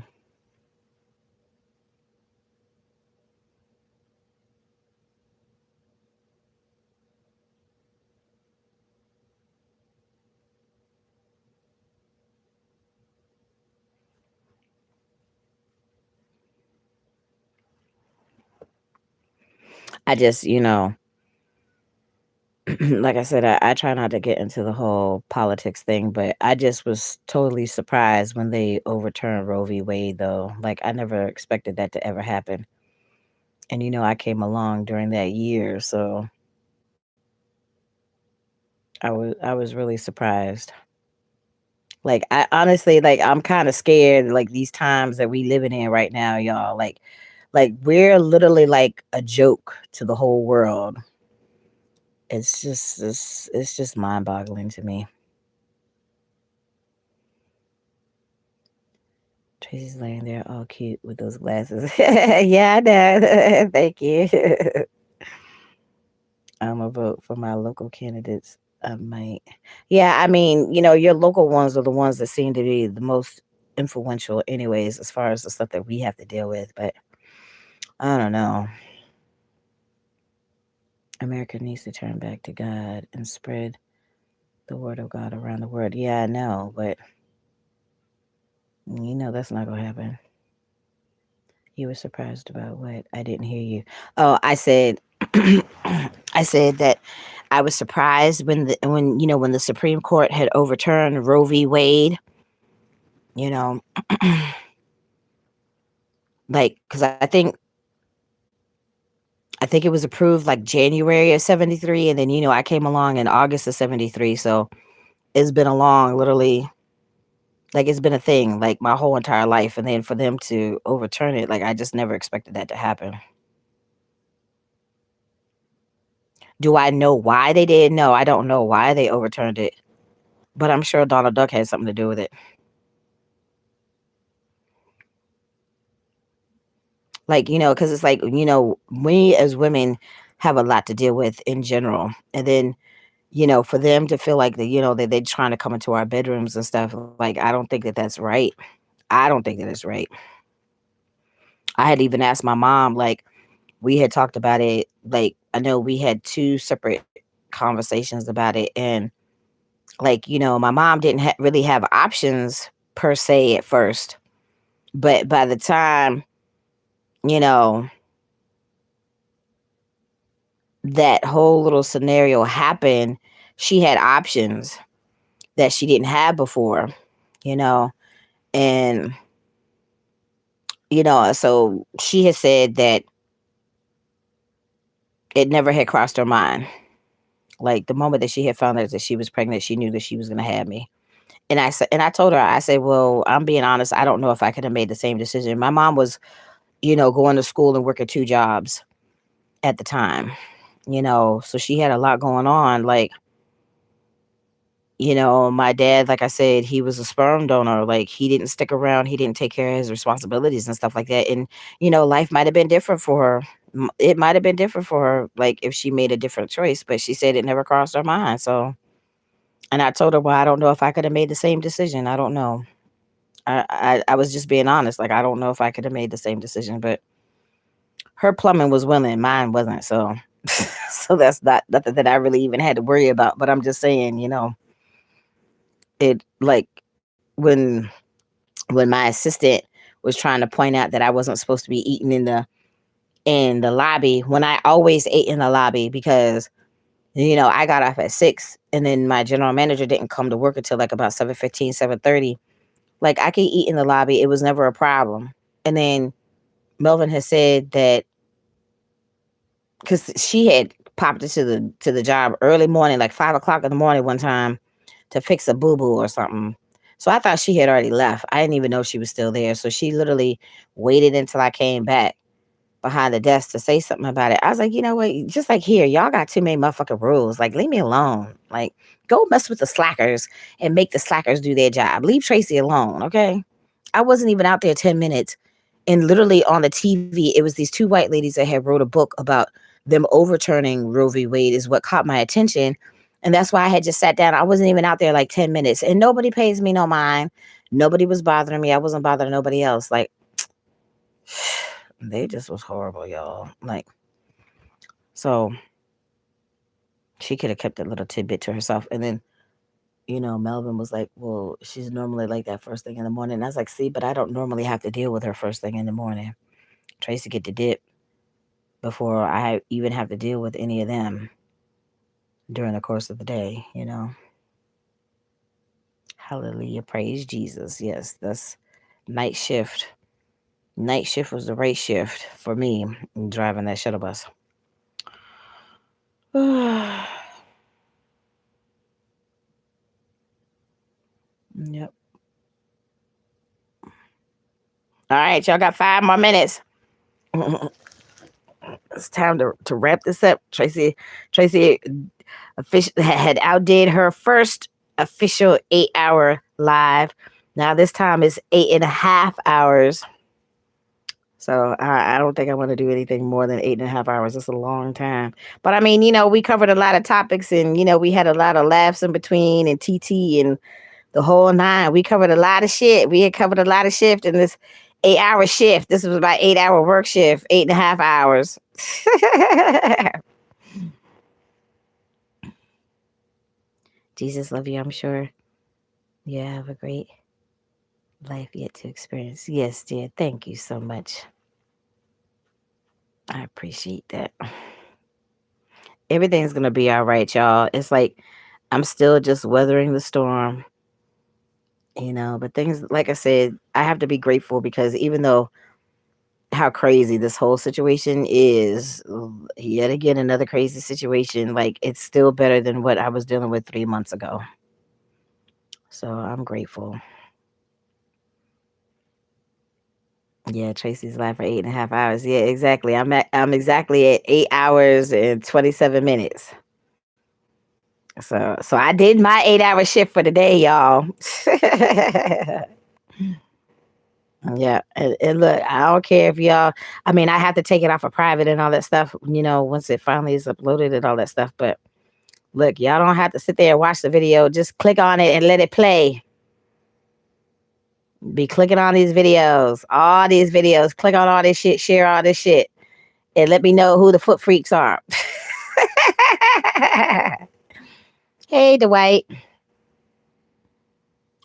I just, like I said, I try not to get into the whole politics thing, but I just was totally surprised when they overturned Roe v. Wade, though. Like, I never expected that to ever happen. And, I came along during that year, so I was really surprised. Like, I honestly, like, I'm kind of scared, like, these times that we living in right now, y'all. Like we're literally like a joke to the whole world. It's just mind boggling to me. Tracy's laying there all cute with those glasses. Yeah, I know. Thank you. I'm a vote for my local candidates. I might. Yeah, I mean, your local ones are the ones that seem to be the most influential, anyways, as far as the stuff that we have to deal with. But I don't know. America needs to turn back to God and spread the word of God around the world. Yeah, I know, but that's not gonna happen. You were surprised about what? I didn't hear you. Oh, I said, I said that I was surprised when the Supreme Court had overturned Roe v. Wade. You know, like because I think it was approved like January of '73, and then I came along in August of '73. So it's been a long, literally, like it's been a thing like my whole entire life, and then for them to overturn it, like I just never expected that to happen. Do I know why they did? No, I don't know why they overturned it, but I'm sure Donald Duck had something to do with it. Like, because it's like, we as women have a lot to deal with in general. And then, for them to feel like that they're trying to come into our bedrooms and stuff, like, I don't think that that's right. I don't think that it's right. I had even asked my mom, like, we had talked about it. Like, I know we had two separate conversations about it. And, like, my mom didn't really have options per se at first. But by the time, you know, that whole little scenario happened, she had options that she didn't have before, you know, and so she had said that it never had crossed her mind. Like the moment that she had found out that she was pregnant, she knew that she was going to have me. And I said, and I told her, I said, well, I'm being honest. I don't know if I could have made the same decision. My mom was, going to school and working two jobs at the time, so she had a lot going on. Like, my dad, like I said, he was a sperm donor. Like he didn't stick around. He didn't take care of his responsibilities and stuff like that. And, life might have been different for her. It might have been different for her, like if she made a different choice, but she said it never crossed her mind. So, and I told her, well, I don't know if I could have made the same decision. I don't know. I was just being honest. Like, I don't know if I could have made the same decision, but her plumbing was willing, mine wasn't. So, so that's not nothing that I really even had to worry about. But I'm just saying, it like when when my assistant was trying to point out that I wasn't supposed to be eating in the lobby when I always ate in the lobby because I got off at 6 and then my general manager didn't come to work until like about 7:15, 7:30. Like I could eat in the lobby. It was never a problem. And then Melvin has said that because she had popped into the job early morning, like 5 o'clock in the morning one time to fix a boo boo or something. So I thought she had already left. I didn't even know she was still there. So she literally waited until I came back behind the desk to say something about it. I was like, you know what? Just like here, y'all got too many motherfucking rules. Like, leave me alone. Like, go mess with the slackers and make the slackers do their job. Leave Traci alone, okay? I wasn't even out there 10 minutes. And literally on the TV, it was these two white ladies that had wrote a book about them overturning Roe v. Wade is what caught my attention. And that's why I had just sat down. I wasn't even out there like 10 minutes. And nobody pays me no mind. Nobody was bothering me. I wasn't bothering nobody else. Like, they just was horrible, y'all. Like, so she could have kept that little tidbit to herself. And then, Melvin was like, well, she's normally like that first thing in the morning. And I was like, see, but I don't normally have to deal with her first thing in the morning. Traci get the dip before I even have to deal with any of them during the course of the day. Hallelujah. Praise Jesus. Yes, that's night shift. Night shift was the right shift for me driving that shuttle bus. Yep. All right, y'all got 5 more minutes. It's time to wrap this up. Traci had outdid her first official 8-hour live. Now this time it's 8.5 hours. So I don't think I want to do anything more than 8.5 hours. It's a long time. But I mean, we covered a lot of topics and, we had a lot of laughs in between and TT and the whole nine. We covered a lot of shit. We had covered a lot of shift in this 8-hour shift. This was about 8-hour work shift, 8.5 hours. Jesus love you, I'm sure. You have a great life yet to experience. Yes, dear. Thank you so much. I appreciate that. Everything's going to be all right, y'all. It's like I'm still just weathering the storm, but things, like I said, I have to be grateful because even though how crazy this whole situation is, yet again, another crazy situation, like it's still better than what I was dealing with 3 months ago. So I'm grateful. Yeah, Tracy's live for 8.5 hours. Yeah, exactly. I'm exactly at 8 hours and 27 minutes. So I did my 8-hour shift for the day, y'all. Yeah, and look, I don't care if y'all. I mean, I have to take it off of private and all that stuff. Once it finally is uploaded and all that stuff. But look, y'all don't have to sit there and watch the video. Just click on it and let it play. Be clicking on these videos, all these videos. Click on all this shit, share all this shit, and let me know who the foot freaks are. Hey, Dwight.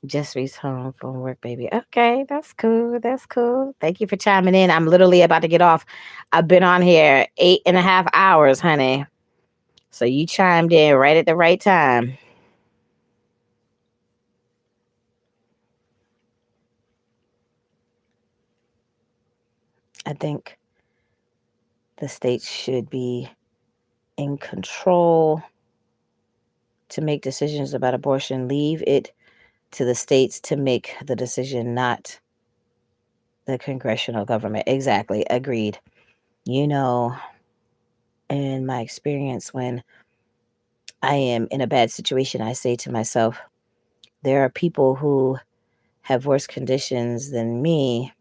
Just reached home from work, baby. Okay, that's cool. That's cool. Thank you for chiming in. I'm literally about to get off. I've been on here 8.5 hours, honey. So you chimed in right at the right time. I think the states should be in control to make decisions about abortion. Leave it to the states to make the decision, not the congressional government. Exactly. Agreed. In my experience, when I am in a bad situation, I say to myself, there are people who have worse conditions than me.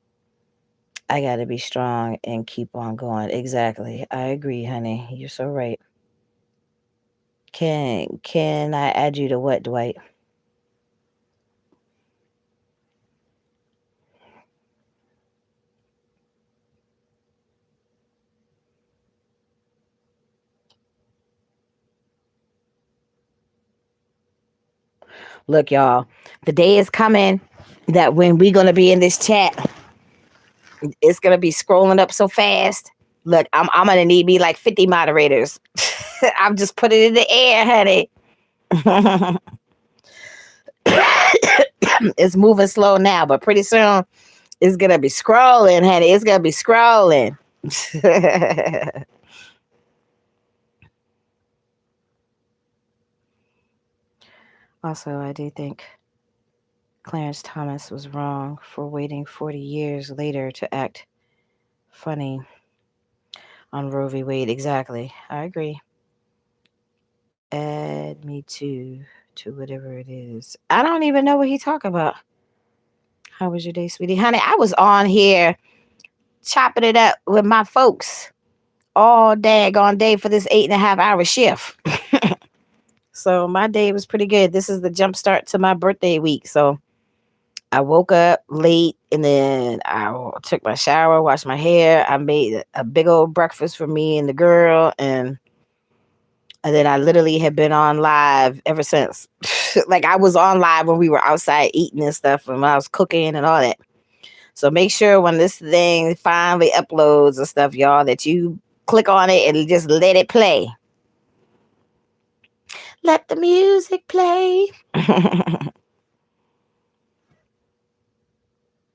I got to be strong and keep on going. Exactly. I agree, honey. You're so right. Can I add you to what, Dwight? Look, y'all, the day is coming that when we're going to be in this chat, it's going to be scrolling up so fast. Look, I'm going to need me like 50 moderators. I'm just putting it in the air, honey. It's moving slow now, but pretty soon it's gonna be scrolling, honey. It's gonna be scrolling. Also, I do think Clarence Thomas was wrong for waiting 40 years later to act funny on Roe v. Wade. Exactly. I agree. Add me to whatever it is. I don't even know what he talk about. How was your day, sweetie? Honey, I was on here chopping it up with my folks all daggone day for this 8.5 hour shift. So my day was pretty good. This is the jump start to my birthday week. So I woke up late and then I took my shower, washed my hair. I made a big old breakfast for me and the girl, and then I literally have been on live ever since. Like I was on live when we were outside eating and stuff, and when I was cooking and all that. So make sure when this thing finally uploads and stuff, y'all, that you click on it and just let it play. Let the music play.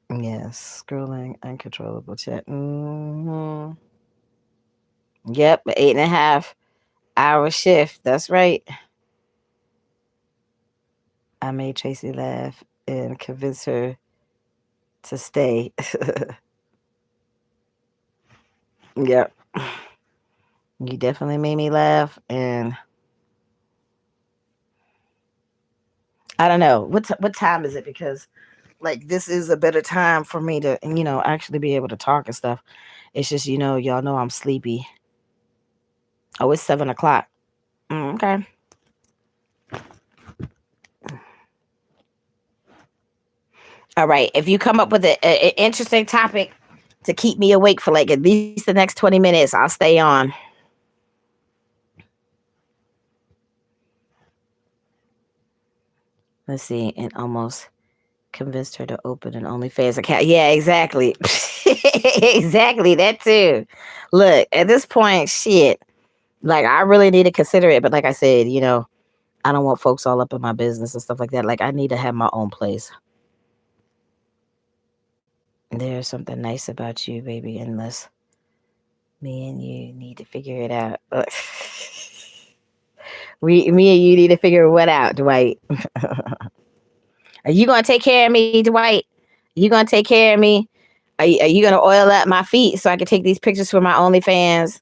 Yes, scrolling uncontrollable chat. Yep, 8.5 hour shift. That's right. I made Tracy laugh and convince her to stay. Yep. You definitely made me laugh, and I don't know what time is it, because like this is a better time for me to actually be able to talk and stuff. It's just y'all know I'm sleepy. Oh, it's 7 o'clock. Okay. All right. If you come up with an interesting topic to keep me awake for like at least the next 20 minutes, I'll stay on. Let's see. And almost convinced her to open an OnlyFans account. Yeah, exactly. Exactly. That too. Look, at this point, shit. Like, I really need to consider it. But like I said, I don't want folks all up in my business and stuff like that. Like, I need to have my own place. There's something nice about you, baby, unless me and you need to figure it out. Me and you need to figure what out, Dwight. Are you gonna take care of me, Dwight? You gonna take care of me? Are you gonna oil up my feet so I can take these pictures for my OnlyFans?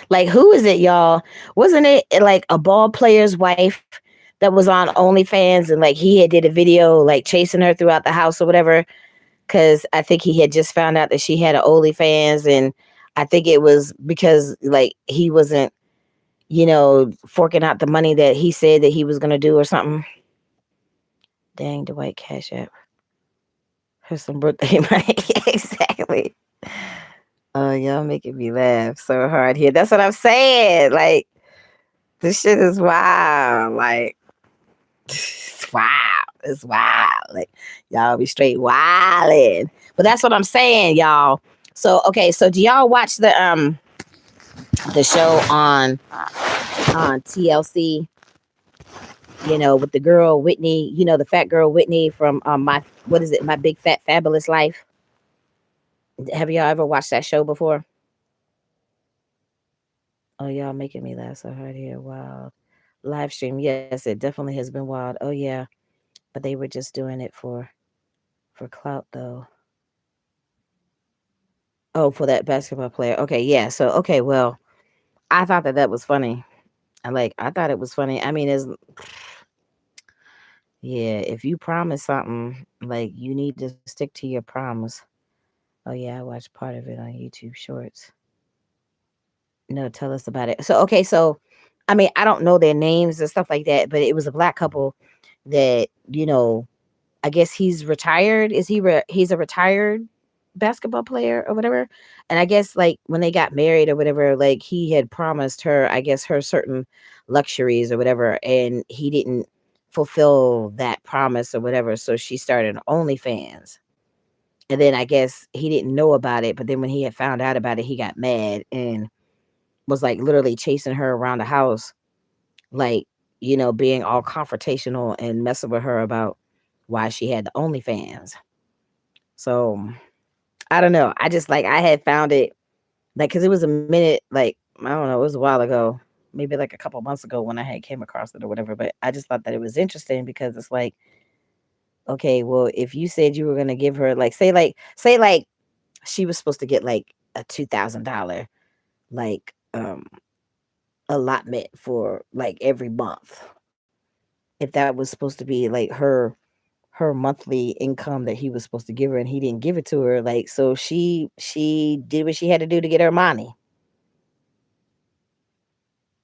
Like, who is it, y'all? Wasn't it like a ball player's wife that was on OnlyFans, and like he had did a video like chasing her throughout the house or whatever? Because I think he had just found out that she had an OnlyFans, and I think it was because like he wasn't, forking out the money that he said that he was gonna do or something. Dang, the white cash app. Here's some birthday money. Exactly. Oh, y'all making me laugh so hard here. That's what I'm saying. Like, this shit is wild. Like, it's wild. It's wild. Like, y'all be straight wildin'. But that's what I'm saying, y'all. So, okay, so do y'all watch the show on TLC? With the girl Whitney, the fat girl Whitney from my what is it, My Big Fat Fabulous Life. Have y'all ever watched that show before? Oh, y'all making me laugh so hard here. Wow. Live stream. Yes, it definitely has been wild. Oh yeah. But they were just doing it for clout though. Oh, for that basketball player. Okay, yeah. So okay, well, I thought that was funny. I thought it was funny. I mean, it's yeah, if you promise something, like you need to stick to your promise. Oh yeah, I watched part of it on YouTube Shorts. No, tell us about it. So okay, so I mean, I don't know their names and stuff like that, but it was a black couple that I guess he's retired. Is he? He's a retired basketball player or whatever. And I guess like when they got married or whatever, like he had promised her, I guess, her certain luxuries or whatever, and he didn't fulfill that promise or whatever. So she started OnlyFans, And then I guess he didn't know about it, but then when he had found out about it, he got mad and was like literally chasing her around the house, like, being all confrontational and messing with her about why she had the OnlyFans. So I don't know. I just like I had found it like because it was a minute, like I don't know, it was a while ago, maybe like a couple months ago when I had came across it or whatever. But I just thought that it was interesting because it's like, okay, well, if you said you were gonna give her like she was supposed to get like a $2,000 like allotment for like every month. If that was supposed to be like her monthly income that he was supposed to give her and he didn't give it to her, like so she did what she had to do to get her money.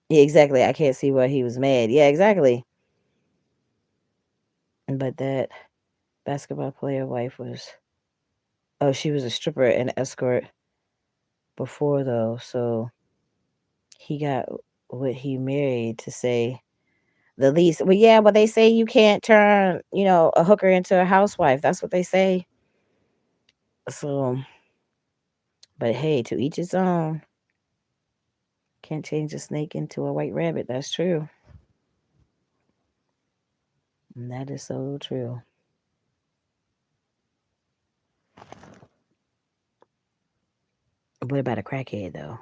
Yeah, exactly. I can't see why he was mad. Yeah, exactly. But that basketball player wife was, oh, she was a stripper and escort before though, so he got what he married to say the least. Well, yeah, but they say you can't turn, a hooker into a housewife. That's what they say. So, but hey, to each his own. Can't change a snake into a white rabbit. That's true. And that is so true. What about a crackhead though?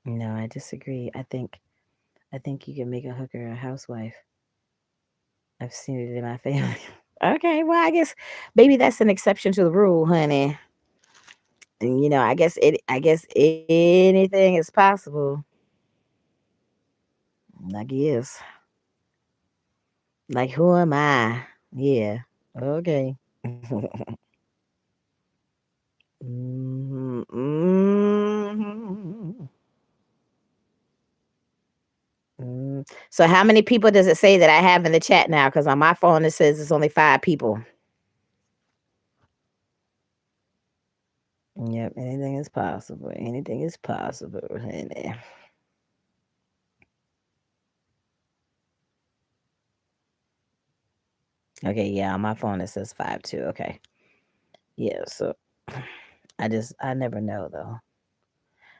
No, I disagree. I think you can make a hooker a housewife. I've seen it in my family. Okay, well, I guess maybe that's an exception to the rule, honey. And I guess anything is possible. I guess. Like who am I? Yeah. Okay. Mhm, mhm, So how many people does it say that I have in the chat now? Because on my phone it says it's only 5 people. Yep, anything is possible. Anything is possible, honey. Okay, yeah, on my phone it says 5 too. Okay. Yeah, so I never know though.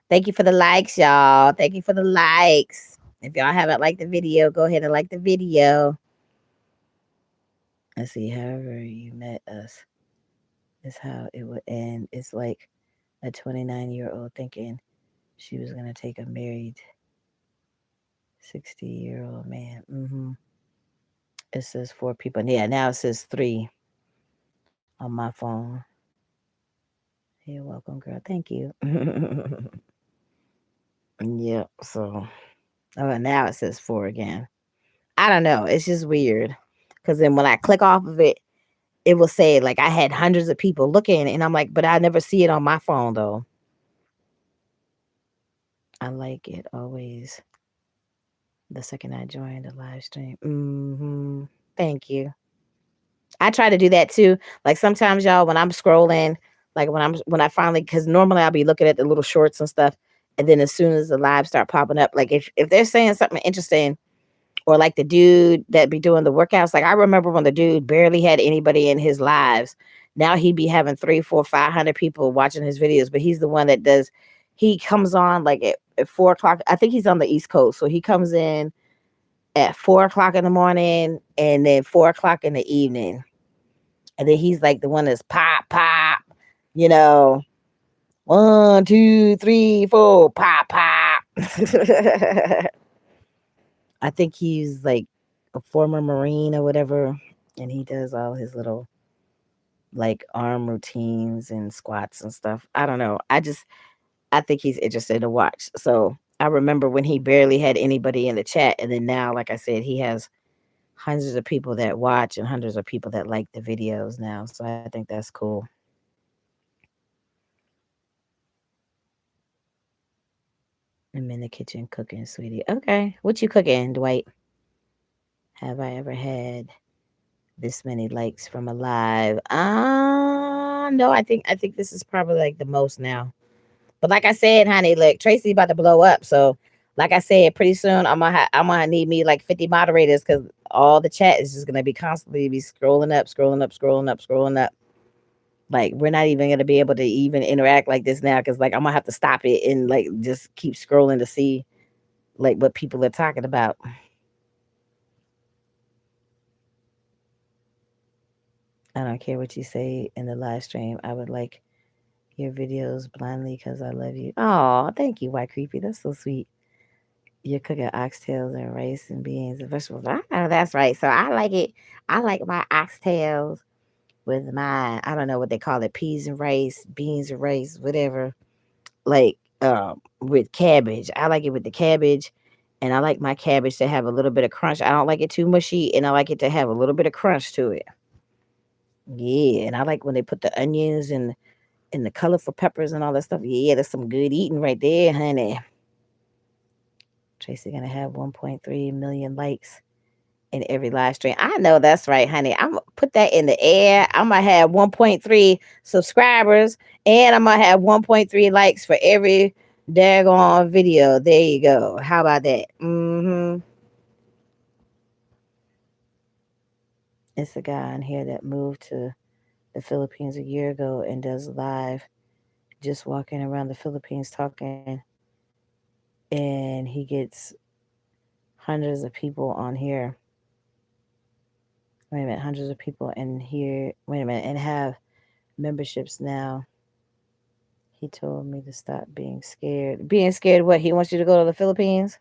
Thank you for the likes, y'all. Thank you for the likes. If y'all haven't liked the video, go ahead and like the video. Let's see, however you met us is how it would end. It's like a 29-year-old thinking she was gonna take a married 60-year-old man. It says 4 people. Yeah, now it says 3 on my phone. You're welcome, girl. Thank you. Yeah, so now it says 4 again. I don't know. It's just weird. Cause then when I click off of it, it will say like I had hundreds of people looking, and I'm like, but I never see it on my phone though. I like it always the second I joined the live stream. Thank you. I try to do that too. Like sometimes y'all when I'm scrolling, like when I finally because normally I'll be looking at the little shorts and stuff, and then as soon as the live start popping up, like if they're saying something interesting, or like the dude that be doing the workouts. Like I remember when the dude barely had anybody in his lives. Now he'd be having 3, 4, 500 people watching his videos, but he's the one that does. He comes on like at 4 o'clock. I think he's on the East Coast, so he comes in at 4 o'clock in the morning and then 4 o'clock in the evening, and then he's like the one that's pop pop, you know, 1, 2, 3, 4, pop pop. I think he's like a former Marine or whatever, and he does all his little like arm routines and squats and stuff. I don't know. I think he's interesting to watch. So I remember when he barely had anybody in the chat, and then now, like I said, he has hundreds of people that watch and hundreds of people that like the videos now. So I think that's cool. I'm in the kitchen cooking, sweetie. Okay. What you cooking, Dwight? Have I ever had this many likes from a live? No, I think this is probably like the most now. But like I said, honey, look, Tracy about to blow up. So like I said, pretty soon I'm gonna need me like 50 moderators because all the chat is just gonna be constantly be scrolling up, scrolling up, scrolling up, scrolling up. Like we're not even gonna be able to even interact like this now because like I'm gonna have to stop it and like just keep scrolling to see like what people are talking about. I don't care what you say in the live stream. I would like your videos blindly because I love you. Oh, thank you, White Creepy. That's so sweet. You're cooking oxtails and rice and beans and vegetables. I know that's right. So I like it. I like my oxtails with my, I don't know what they call it, peas and rice, beans and rice, whatever. Like with cabbage. I like it with the cabbage. And I like my cabbage to have a little bit of crunch. I don't like it too mushy, and I like it to have a little bit of crunch to it. Yeah, and I like when they put the onions and the colorful peppers and all that stuff. Yeah, that's some good eating right there, honey. Tracy gonna have 1.3 million likes in every live stream. I know that's right, honey. I'm gonna put that in the air. I'm gonna have 1.3 subscribers, and I'm gonna have 1.3 likes for every daggone video. There you go. How about that? It's a guy on here that moved to the Philippines a year ago and does live, just walking around the Philippines talking, and he gets hundreds of people on here. Wait a minute, hundreds of people in here. Wait a minute, and have memberships now. He told me to stop being scared. Being scared what? He wants you to go to the Philippines?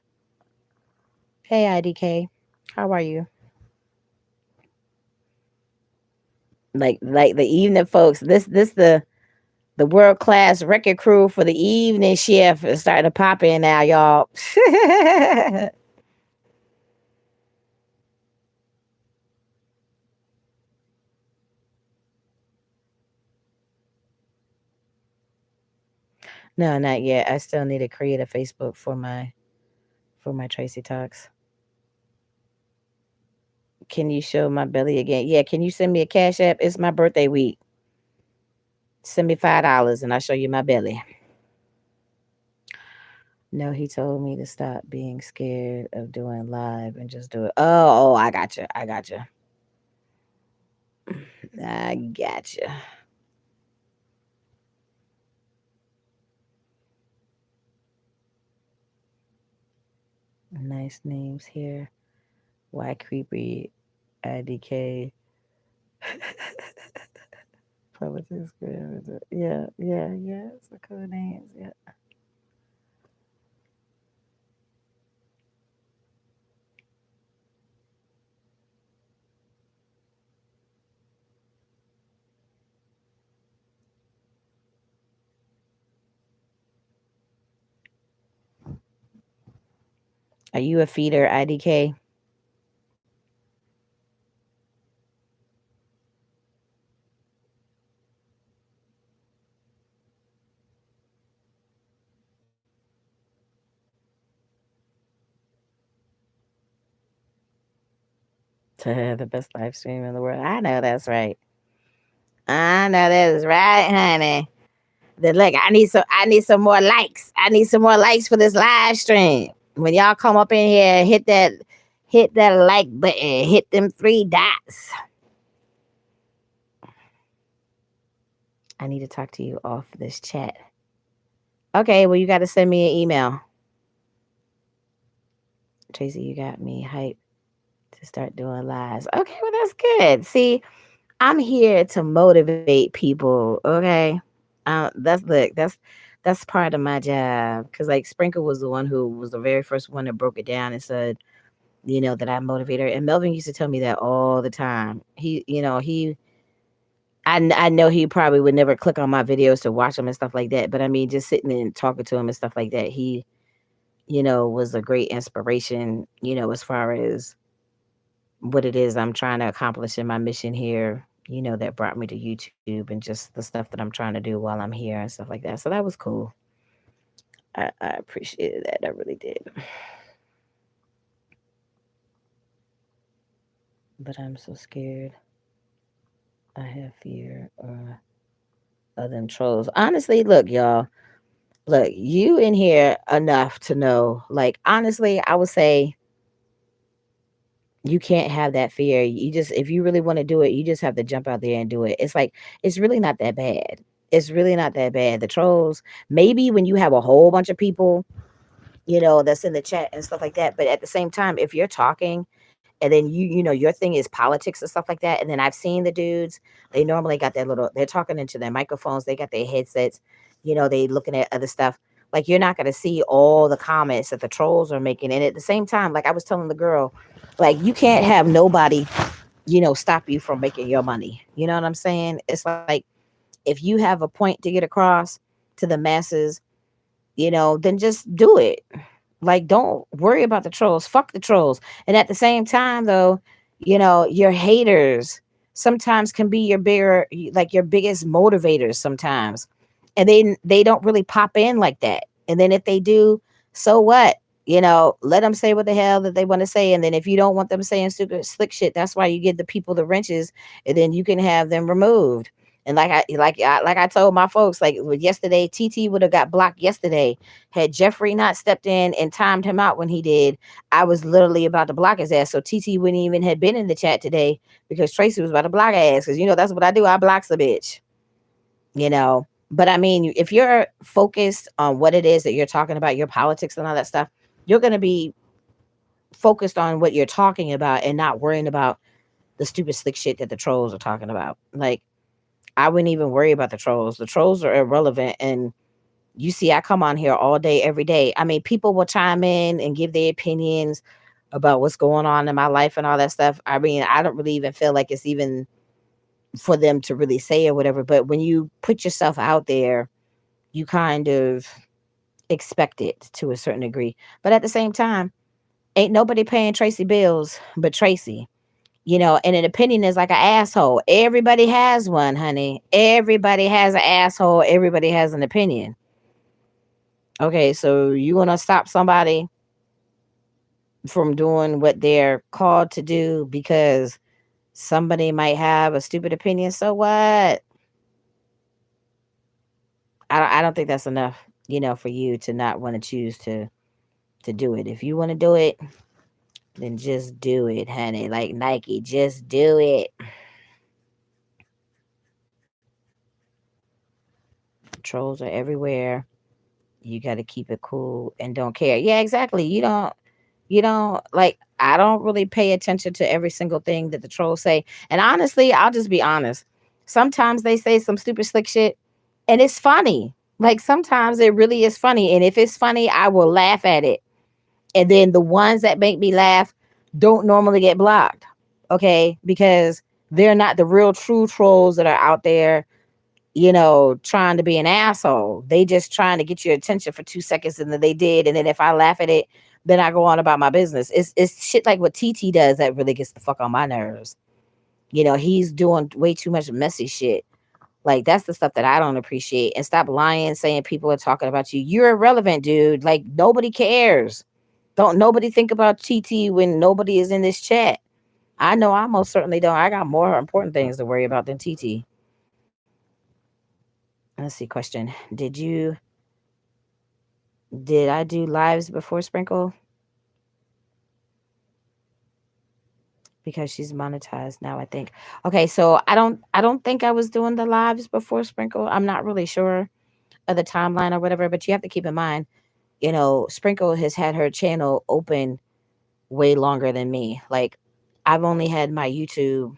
Hey IDK. How are you? Like the evening folks. This the world class record crew for the evening shift is starting to pop in now, y'all. No, not yet. I still need to create a Facebook for my Tracy Talks. Can you show my belly again? Yeah, can you send me a cash app? It's my birthday week. Send me $5 and I'll show you my belly. No, he told me to stop being scared of doing live and just do it. Oh, I got you. I got you. I got you. Nice names here. Why creepy IDK. Politics. Yeah, yeah, yeah. It's a cool names. Yeah. Are you a feeder, IDK? The best live stream in the world. I know that's right. I know that is right, honey. Then look, I need some more likes. I need some more likes for this live stream. When y'all come up in here, hit that like button, hit them three dots. I need to talk to you off this chat. Okay, well you got to send me an email. Tracy, you got me hyped to start doing lives. Okay, well that's good. See, I'm here to motivate people. Okay, that's part of my job. Cause like Sprinkle was the one who was the very first one that broke it down and said, that I motivate her. And Melvin used to tell me that all the time. I know he probably would never click on my videos to watch them and stuff like that. But I mean, just sitting and talking to him and stuff like that, he was a great inspiration. As far as what it is I'm trying to accomplish in my mission here, that brought me to YouTube and just the stuff that I'm trying to do while I'm here and stuff like that. So that was cool. I appreciated that. I really did. But I'm so scared. I have fear of them trolls. Honestly, look, y'all. Look, you in here enough to know. Like, honestly, I would say you can't have that fear. You just, if you really want to do it, you just have to jump out there and do it. It's like, it's really not that bad. It's really not that bad. The trolls, maybe when you have a whole bunch of people, that's in the chat and stuff like that. But at the same time, if you're talking and then your thing is politics and stuff like that, and then I've seen the dudes, they normally got their little, they're talking into their microphones, they got their headsets, they looking at other stuff. Like, you're not going to see all the comments that the trolls are making. And at the same time, like I was telling the girl, like, you can't have nobody, stop you from making your money. You know what I'm saying? It's like, if you have a point to get across to the masses, then just do it. Like, don't worry about the trolls. Fuck the trolls. And at the same time, though, your haters sometimes can be your bigger, like your biggest motivators sometimes. And they don't really pop in like that. And then if they do, so what? Let them say what the hell that they want to say. And then if you don't want them saying stupid slick shit, that's why you give the people the wrenches, and then you can have them removed. And like I told my folks, like with yesterday, TT would have got blocked yesterday had Jeffrey not stepped in and timed him out when he did. I was literally about to block his ass. So TT wouldn't even have been in the chat today because Tracy was about to block her ass. Because that's what I do. I blocks a bitch. But I mean, if you're focused on what it is that you're talking about, your politics and all that stuff, you're gonna be focused on what you're talking about and not worrying about the stupid slick shit that the trolls are talking about. Like, I wouldn't even worry about the trolls. The trolls are irrelevant. And you see, I come on here all day, every day. I mean, people will chime in and give their opinions about what's going on in my life and all that stuff. I mean, I don't really even feel like it's even for them to really say or whatever. But when you put yourself out there, you kind of expect it to a certain degree. But at the same time, ain't nobody paying Tracy bills but Tracy. And an opinion is like an asshole. Everybody has one, honey. Everybody has an asshole. Everybody has an opinion. Okay, so you want to stop somebody from doing what they're called to do because somebody might have a stupid opinion? So what? I don't think that's enough, for you to not want to choose to do it. If you want to do it, then just do it, honey. Like Nike, just do it. Trolls are everywhere. You got to keep it cool and don't care. Yeah, exactly. You don't like, I don't really pay attention to every single thing that the trolls say. And honestly, I'll just be honest. Sometimes they say some stupid slick shit and it's funny. Like, sometimes it really is funny. And if it's funny, I will laugh at it. And then the ones that make me laugh don't normally get blocked. Okay? Because they're not the real true trolls that are out there, trying to be an asshole. They just trying to get your attention for 2 seconds, and then they did. And then if I laugh at it, then I go on about my business. It's shit like what TT does that really gets the fuck on my nerves. He's doing way too much messy shit. Like, that's the stuff that I don't appreciate. And stop lying, saying people are talking about you. You're irrelevant, dude. Like, nobody cares. Don't nobody think about TT when nobody is in this chat. I know I most certainly don't. I got more important things to worry about than TT. Let's see, question. Did I do lives before Sprinkle? Because she's monetized now, I think. Okay, so I don't think I was doing the lives before Sprinkle. I'm not really sure of the timeline or whatever, but you have to keep in mind, Sprinkle has had her channel open way longer than me. Like, I've only had my YouTube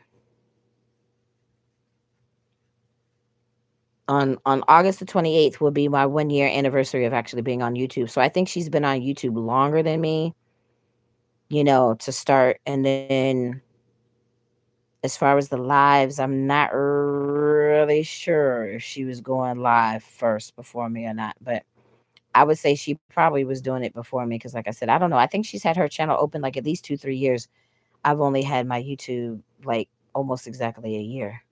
on August the 28th will be my 1 year anniversary of actually being on YouTube. So I think she's been on YouTube longer than me, to start. And then as far as the lives, I'm not really sure if she was going live first before me or not, but I would say she probably was doing it before me because, like I said, I don't know. I think she's had her channel open like at least 2, 3 years. I've only had my YouTube like almost exactly a year.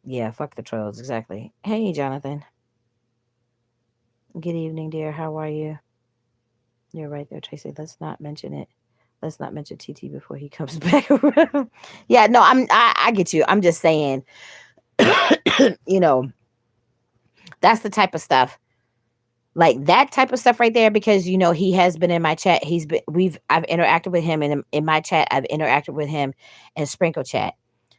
Yeah, fuck the trolls, exactly. Hey, Jonathan. Good evening, dear. How are you? You're right there, Tracy. Let's not mention it. Let's not mention TT before he comes back around. Yeah, no, I get you. I'm just saying, you know, that's the type of stuff. Like that type of stuff right there, because he has been in my chat. I've interacted with him in my chat. I've interacted with him in Sprinkle chat.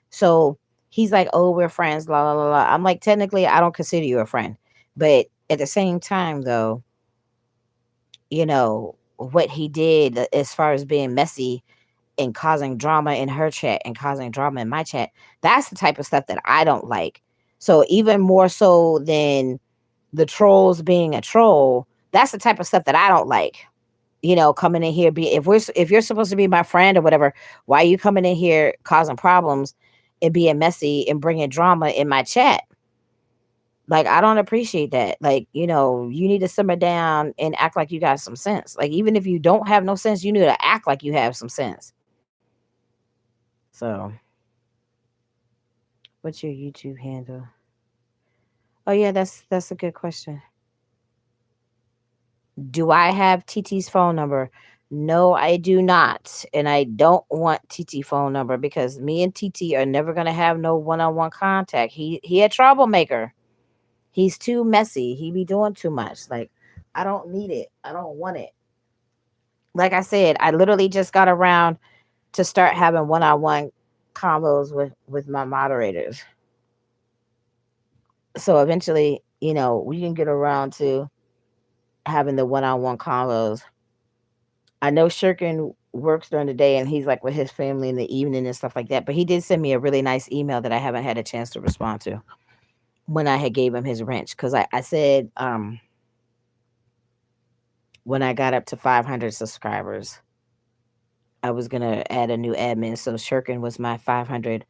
So he's like, "Oh, we're friends." La la la la. I'm like, technically, I don't consider you a friend, but at the same time, though, what he did as far as being messy and causing drama in her chat and causing drama in my chat, that's the type of stuff that I don't like. So even more so than the trolls being a troll, that's the type of stuff that I don't like. Coming in here, if you're supposed to be my friend or whatever, why are you coming in here causing problems and being messy and bringing drama in my chat? Like, I don't appreciate that. Like, you need to simmer down and act like you got some sense. Like, even if you don't have no sense, you need to act like you have some sense. So, what's your YouTube handle? Oh yeah, that's a good question. Do I have TT's phone number? No, I do not. And I don't want TT phone number because me and TT are never gonna have no one-on-one contact. He a troublemaker. He's too messy. He be doing too much. Like, I don't need it. I don't want it. Like I said, I literally just got around to start having one-on-one combos with my moderators. So eventually, we can get around to having the one-on-one combos. I know Shirkin works during the day and he's like with his family in the evening and stuff like that. But he did send me a really nice email that I haven't had a chance to respond to when I had gave him his wrench. Because I said when I got up to 500 subscribers, I was going to add a new admin. So Shirkin was my 500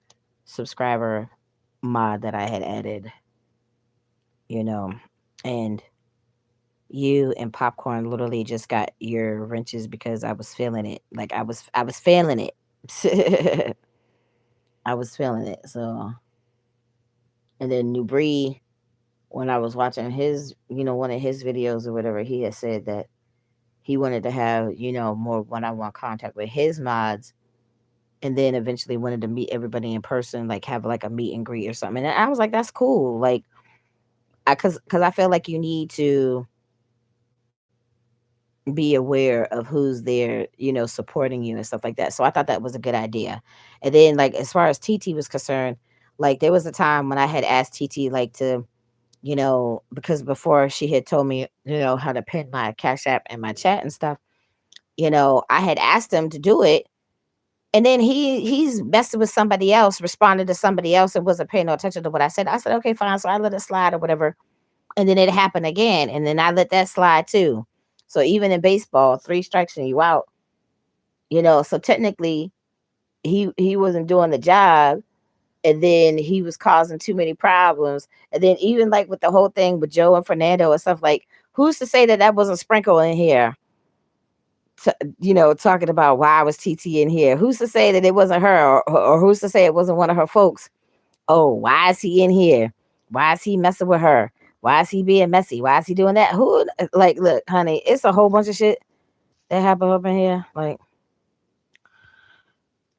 subscriber mod that I had added, you know. And you and Popcorn literally just got your wrenches because I was feeling it. Like I was feeling it. I was feeling it. So, and then Nubri, when I was watching his, one of his videos or whatever, he had said that he wanted to have, more one-on-one contact with his mods, and then eventually wanted to meet everybody in person, like have like a meet and greet or something. And I was like, that's cool. Like, because I feel like you need to be aware of who's there, supporting you and stuff like that. So I thought that was a good idea. And then, like, as far as TT was concerned, like, there was a time when I had asked TT, like, to, because before she had told me, how to pin my Cash App and my chat and stuff, I had asked him to do it. And then he's messing with somebody else, responded to somebody else and wasn't paying no attention to what I said. I said, okay, fine. So I let it slide or whatever. And then it happened again. And then I let that slide too. So even in baseball, 3 strikes and you out, so technically he wasn't doing the job, and then he was causing too many problems. And then even like with the whole thing with Joe and Fernando and stuff, like, who's to say that that wasn't Sprinkle in here? Talking about why was TT in here? Who's to say that it wasn't her, or who's to say it wasn't one of her folks? Oh, why is he in here? Why is he messing with her? Why is he being messy? Why is he doing that? Who, like, look, honey, it's a whole bunch of shit that happened up in here. Like,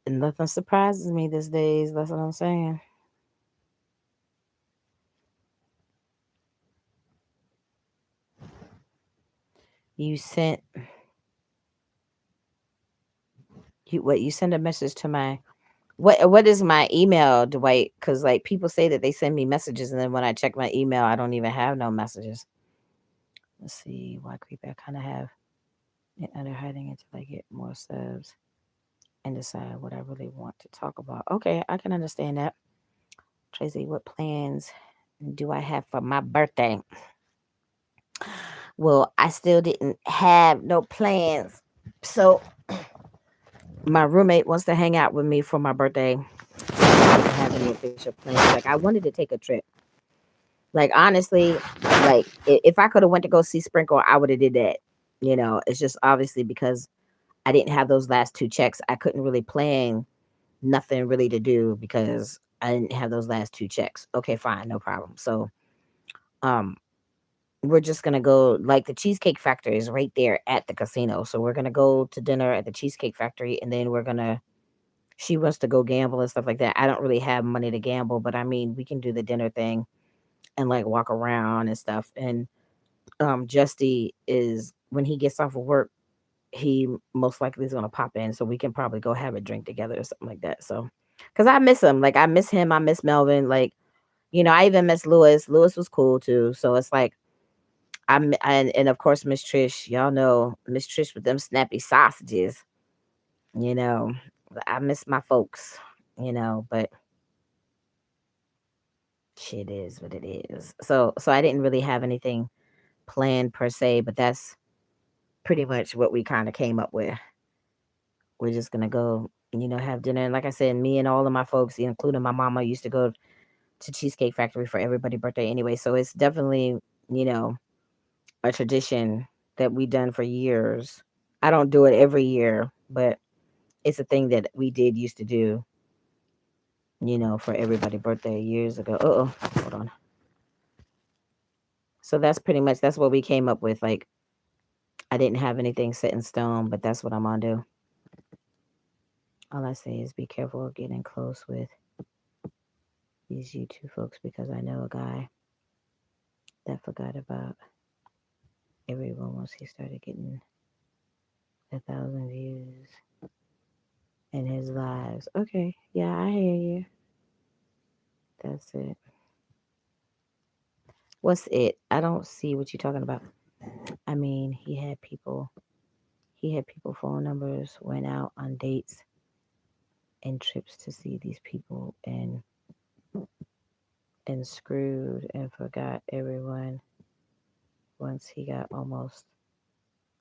nothing surprises me these days. That's what I'm saying. You sent you send a message to my what is my email, Dwight? Because like people say that they send me messages, and then when I check my email, I don't even have no messages. Let's see. Why creepy? I kind of have it under hiding until I get more subs and decide what I really want to talk about. Okay, I can understand that. Tracy, what plans do I have for my birthday? Well, I still didn't have no plans. So my roommate wants to hang out with me for my birthday. I don't have any official plans. Like, I wanted to take a trip. Like, honestly, like if I could have went to go see Sprinkle, I would have did that. It's just obviously because I didn't have those last two checks. I couldn't really plan nothing really to do because I didn't have those last two checks. Okay, fine, no problem. So, um, we're just gonna go like the Cheesecake Factory is right there at the casino. So we're gonna go to dinner at the Cheesecake Factory, and then we're gonna. She wants to go gamble and stuff like that. I don't really have money to gamble, but I mean, we can do the dinner thing and like walk around and stuff. And Justy is when he gets off of work, he most likely is gonna pop in, so we can probably go have a drink together or something like that. So, cause I miss him, like I miss him, I miss Melvin, like I even miss Lewis. Lewis was cool too. So it's like and of course Miss Trish, y'all know Miss Trish with them snappy sausages. You know, I miss my folks. But shit is what it is. So I didn't really have anything planned per se, but that's pretty much what we kind of came up with. We're just gonna go, have dinner. And like I said, me and all of my folks, including my mama, used to go to Cheesecake Factory for everybody's birthday anyway. So it's definitely, you know, a tradition that we done for years. I don't do it every year, but it's a thing that we did used to do, for everybody's birthday years ago. Oh, hold on. So that's pretty much that's what we came up with. Like I didn't have anything set in stone, but that's what I'm gonna do. All I say is be careful of getting close with these YouTube folks because I know a guy that forgot about everyone once he started getting 1,000 views in his lives. Okay, yeah, I hear you. That's it. What's it? I don't see what you're talking about. I mean, he had people phone numbers, went out on dates and trips to see these people and screwed and forgot everyone once he got almost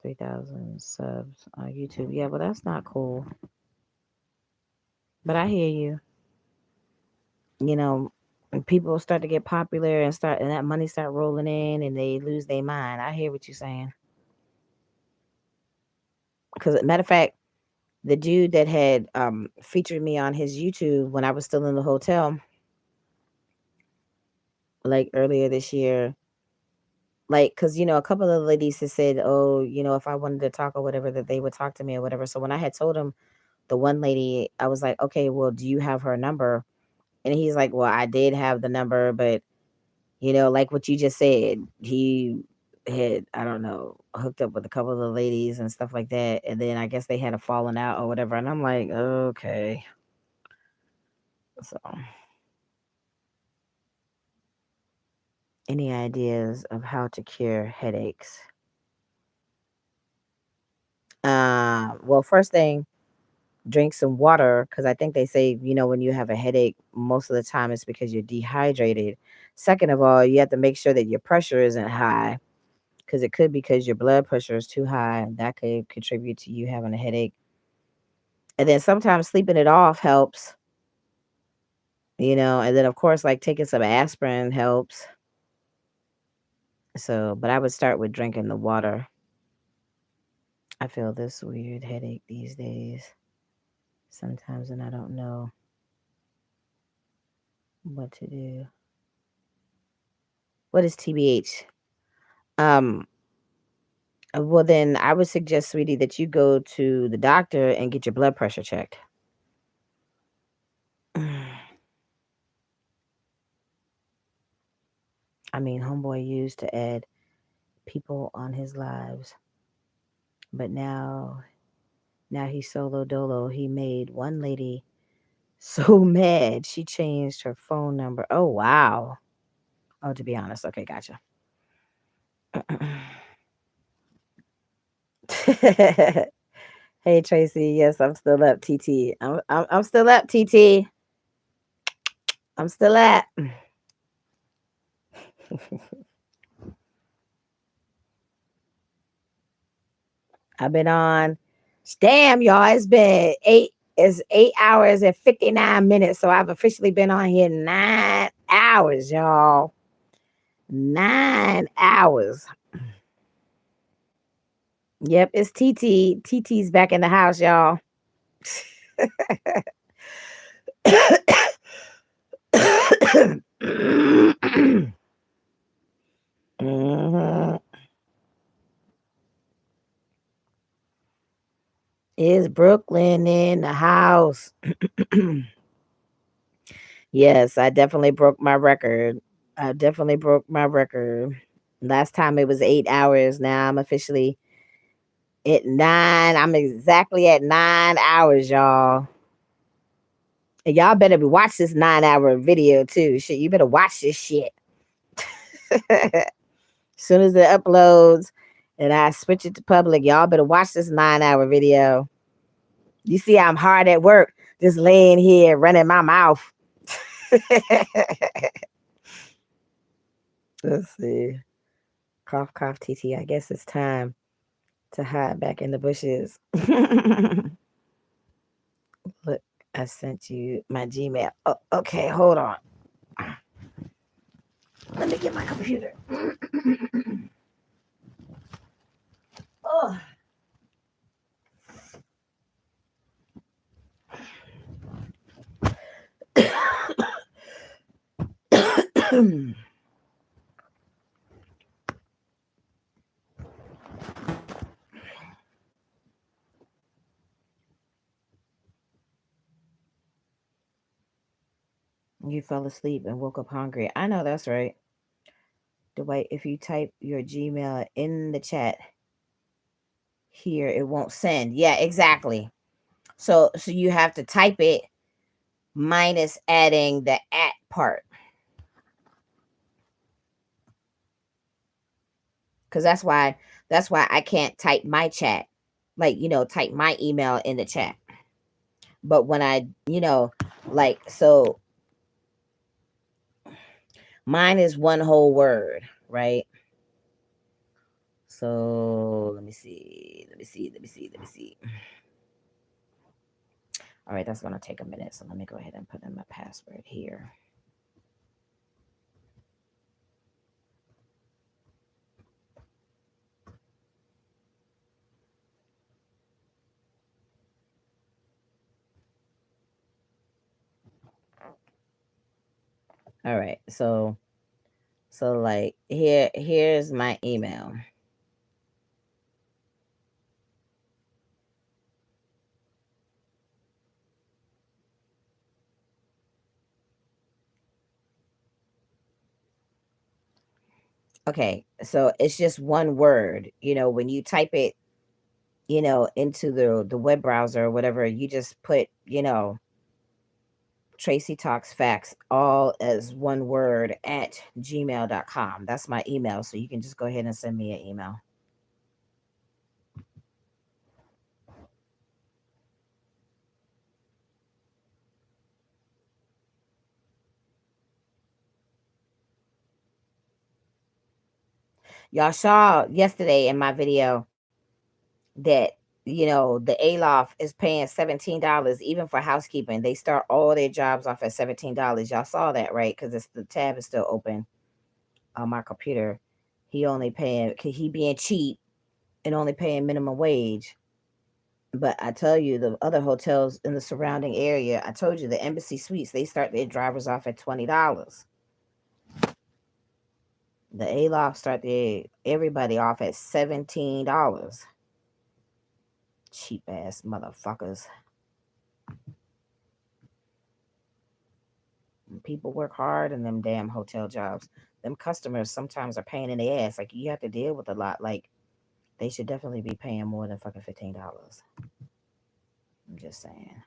3,000 subs on YouTube. Yeah, but that's not cool. But I hear you. You know, when people start to get popular and that money start rolling in and they lose their mind. I hear what you're saying. Because matter of fact, the dude that had featured me on his YouTube when I was still in the hotel, like earlier this year, like because a couple of the ladies had said, oh, if I wanted to talk or whatever, that they would talk to me or whatever. So when I had told him the one lady, I was like, okay, well, do you have her number? And he's like, well, I did have the number, but like what you just said, he had, I don't know, hooked up with a couple of the ladies and stuff like that. And then I guess they had a falling out or whatever. And I'm like, okay. So, any ideas of how to cure headaches? Well, first thing, drink some water because I think they say, when you have a headache, most of the time it's because you're dehydrated. Second of all, you have to make sure that your pressure isn't high because it could because your blood pressure is too high. That could contribute to you having a headache. And then sometimes sleeping it off helps, and then of course like taking some aspirin helps. So, but I would start with drinking the water. I feel this weird headache these days sometimes and I don't know what to do. What is TBH? Um well then I would suggest, sweetie, that you go to the doctor and get your blood pressure checked. I mean, homeboy used to add people on his lives, but now he's solo dolo. He made one lady so mad she changed her phone number. Oh wow. Oh, to be honest, okay, gotcha. Hey Tracy, yes, I'm still up. TT, I'm still up. TT, I'm still at. I've been on. Damn, y'all, it's been 8 hours and 59 minutes. So I've officially been on here 9 hours, y'all. 9 hours. Yep, it's TT. TT's back in the house, y'all. Mhm. Is Brooklyn in the house? Yes, I definitely broke my record. I definitely broke my record. Last time it was 8 hours. Now I'm officially at nine. I'm exactly at 9 hours, y'all. And y'all better be watch this 9 hour video too. Shit, you better watch this shit. As soon as it uploads and I switch it to public, y'all better watch this 9 hour video. You see, I'm hard at work, just laying here running my mouth. Let's see. Cough, cough, TT. I guess it's time to hide back in the bushes. Look, I sent you my Gmail. Oh, okay, hold on. Let me get my computer. Oh. You fell asleep and woke up hungry. I know that's right. Dwight, if you type your Gmail in the chat here, it won't send. Yeah, exactly. So you have to type it minus adding the at part. Cause that's why I can't type my chat. Like, type my email in the chat. But when I, like so mine is one whole word, right? So let me see. All right, that's gonna take a minute. So let me go ahead and put in my password here. All right, so like here's my email. Okay, so it's just one word. When you type it, into the web browser or whatever, you just put, Tracy Talks Facts all as one word at gmail.com. That's my email. So you can just go ahead and send me an email. Y'all saw yesterday in my video that, the ALOF is paying $17 even for housekeeping. They start all their jobs off at $17. Y'all saw that, right? Because the tab is still open on my computer. He being cheap and only paying minimum wage. But I tell you, the other hotels in the surrounding area, I told you the Embassy Suites, they start their drivers off at $20. The Aloft start everybody off at $17. Cheap ass motherfuckers. People work hard in them damn hotel jobs. Them customers sometimes are paying in the ass. Like you have to deal with a lot. Like they should definitely be paying more than fucking $15. I'm just saying.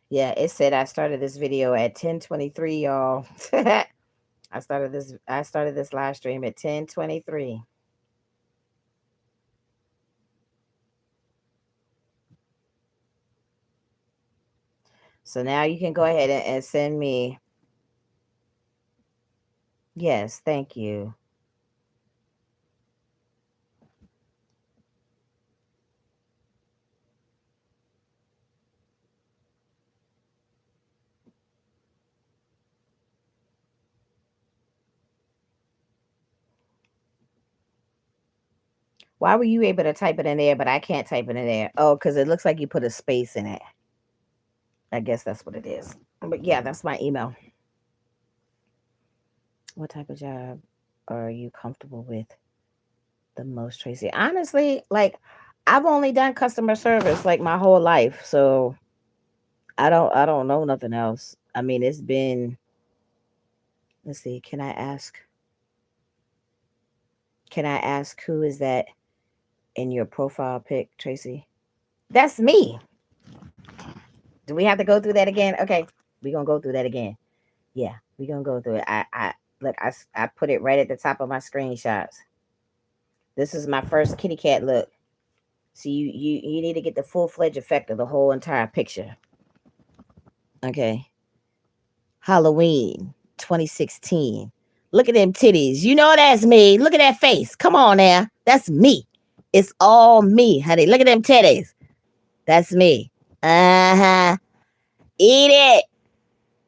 Yeah, it said I started this video at 10:23, y'all. I started this live stream at 10:23. So now you can go ahead and send me Yes, thank you. Why were you able to type it in there, but I can't type it in there? Oh, because it looks like you put a space in it. I guess that's what it is. But yeah, that's my email. What type of job are you comfortable with the most, Tracy? Honestly, like I've only done customer service like my whole life, so I don't know nothing else. I mean, it's been, let's see, can I ask who is that in your profile pic, Tracy? That's me. Do we have to go through that again? Okay, we're gonna go through that again. Yeah, we're gonna go through it. I look, I put it right at the top of my screenshots. This is my first kitty cat look. So you need to get the full fledged effect of the whole entire picture. Okay. Halloween 2016. Look at them titties. You know that's me. Look at that face. Come on now. That's me. It's all me, honey. Look at them titties. That's me. Uh-huh. Eat it.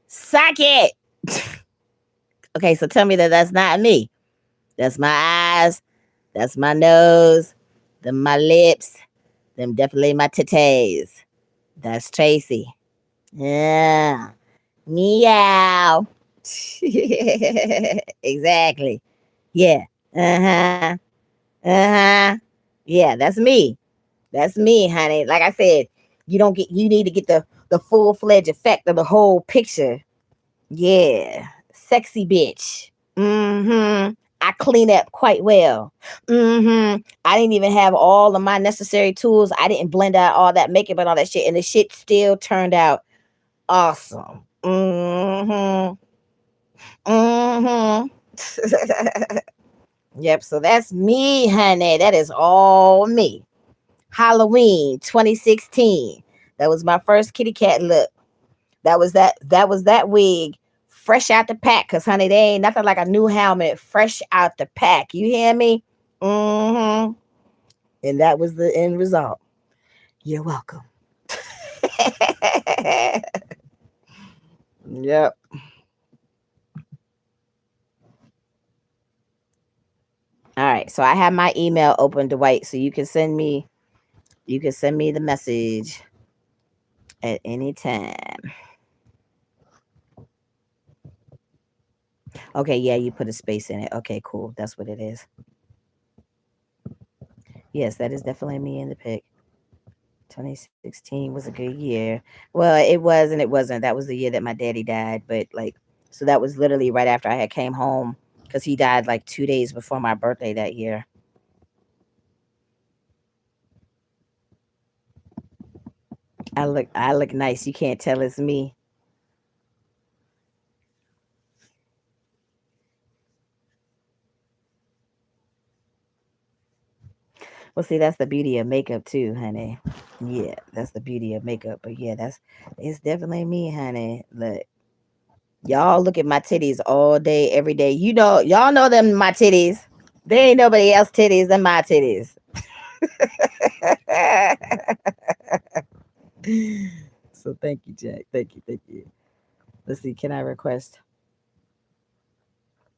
Suck it. Okay, so tell me that that's not me. That's my eyes. That's my nose. Them my lips. Them definitely my titties. That's Tracy. Yeah. Meow. Exactly. Yeah. Uh-huh. Uh-huh. Yeah, that's me. That's me, honey. Like I said, you need to get the full-fledged effect of the whole picture. Yeah. Sexy bitch. Mm-hmm. I clean up quite well. Mm-hmm. I didn't even have all of my necessary tools. I didn't blend out all that makeup and all that shit. And the shit still turned out awesome. Mm-hmm. Mm-hmm. Yep, so that's me, honey. That is all me. Halloween 2016. That was my first kitty cat look. That was that wig fresh out the pack. Cause honey, they ain't nothing like a new helmet fresh out the pack. You hear me? Mm-hmm. And that was the end result. You're welcome. Yep. All right. So I have my email open, Dwight. So you can send me the message at any time. Okay, yeah, you put a space in it. Okay, cool. That's what it is. Yes, that is definitely me in the pic. 2016 was a good year. Well, it was and it wasn't. That was the year that my daddy died, but like so that was literally right after I had came home cuz he died like 2 days before my birthday that year. I look nice. You can't tell it's me. Well, see, that's the beauty of makeup too, honey. Yeah, that's the beauty of makeup. But yeah, that's it's definitely me, honey. Look, y'all look at my titties all day, every day. Y'all know them my titties. There ain't nobody else titties than my titties. So thank you, Jack. Thank you, thank you. Let's see, can I request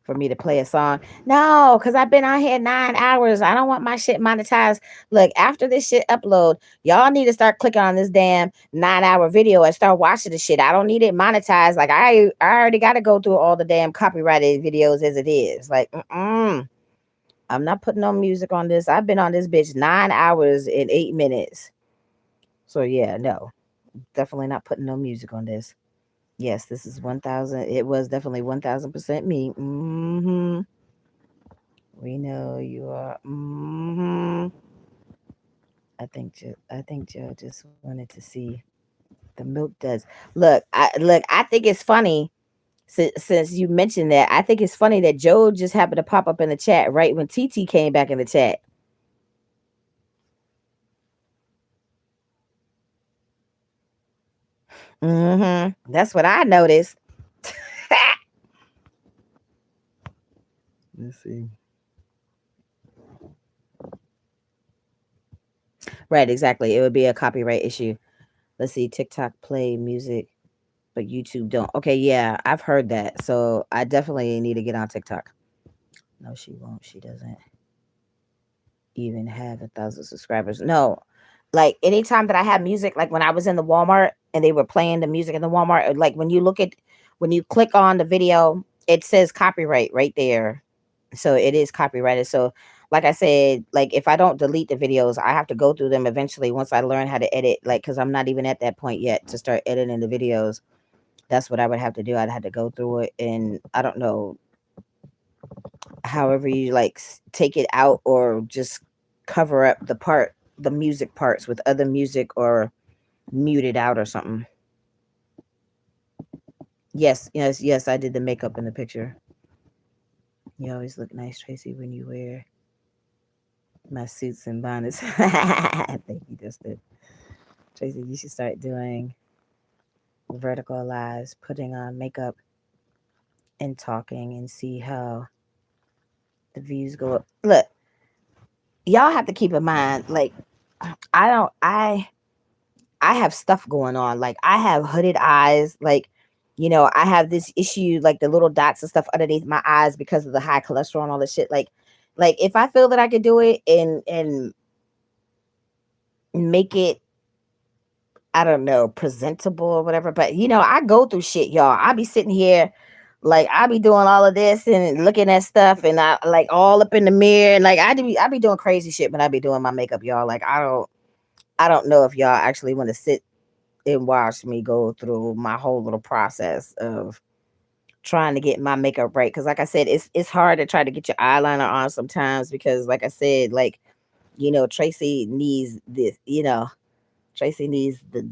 for me to play a song? No, because I've been on here 9 hours. I don't want my shit monetized. Look, after this shit upload, y'all need to start clicking on this damn 9 hour video and start watching the shit. I don't need it monetized. Like I already got to go through all the damn copyrighted videos as it is. Like, I'm not putting no music on this. I've been on this bitch 9 hours and 8 minutes. So yeah, no, definitely not putting no music on this. Yes, this is 1,000. It was definitely 1,000% me. We know you are. I think Joe just wanted to see the milk does. Look. I think it's funny since you mentioned that. I think it's funny that Joe just happened to pop up in the chat right when TT came back in the chat. That's what I noticed. Let's see. Right, exactly. It would be a copyright issue. Let's see. TikTok play music, but YouTube don't. Okay, yeah, I've heard that. So I definitely need to get on TikTok. No, she won't. She doesn't even have 1,000 subscribers. No, like anytime that I have music, like when I was in the Walmart and they were playing the music in the Walmart, like when you click on the video, it says copyright right there. So it is copyrighted. So like I said, like if I don't delete the videos, I have to go through them eventually once I learn how to edit, like because I'm not even at that point yet to start editing the videos. That's what I would have to do. I'd have to go through it, and I don't know, however you like take it out or just cover up the music parts with other music or mute it out or something. Yes, yes, yes, I did the makeup in the picture. You always look nice, Tracy, when you wear my suits and bonnets. Thank you, Justin. Tracy, you should start doing vertical lives, putting on makeup and talking and see how the views go up. Look, y'all have to keep in mind, like I don't I have stuff going on. Like I have hooded eyes. Like, I have this issue, like the little dots and stuff underneath my eyes because of the high cholesterol and all this shit. Like if I feel that I could do it and make it, I don't know, presentable or whatever. But I go through shit, y'all. I be sitting here, like I be doing all of this and looking at stuff, and I like all up in the mirror, and like I be doing crazy shit when I be doing my makeup, y'all. Like I don't know if y'all actually want to sit and watch me go through my whole little process of trying to get my makeup right. Because like I said, it's hard to try to get your eyeliner on sometimes because like I said, like Tracy needs this, Tracy needs the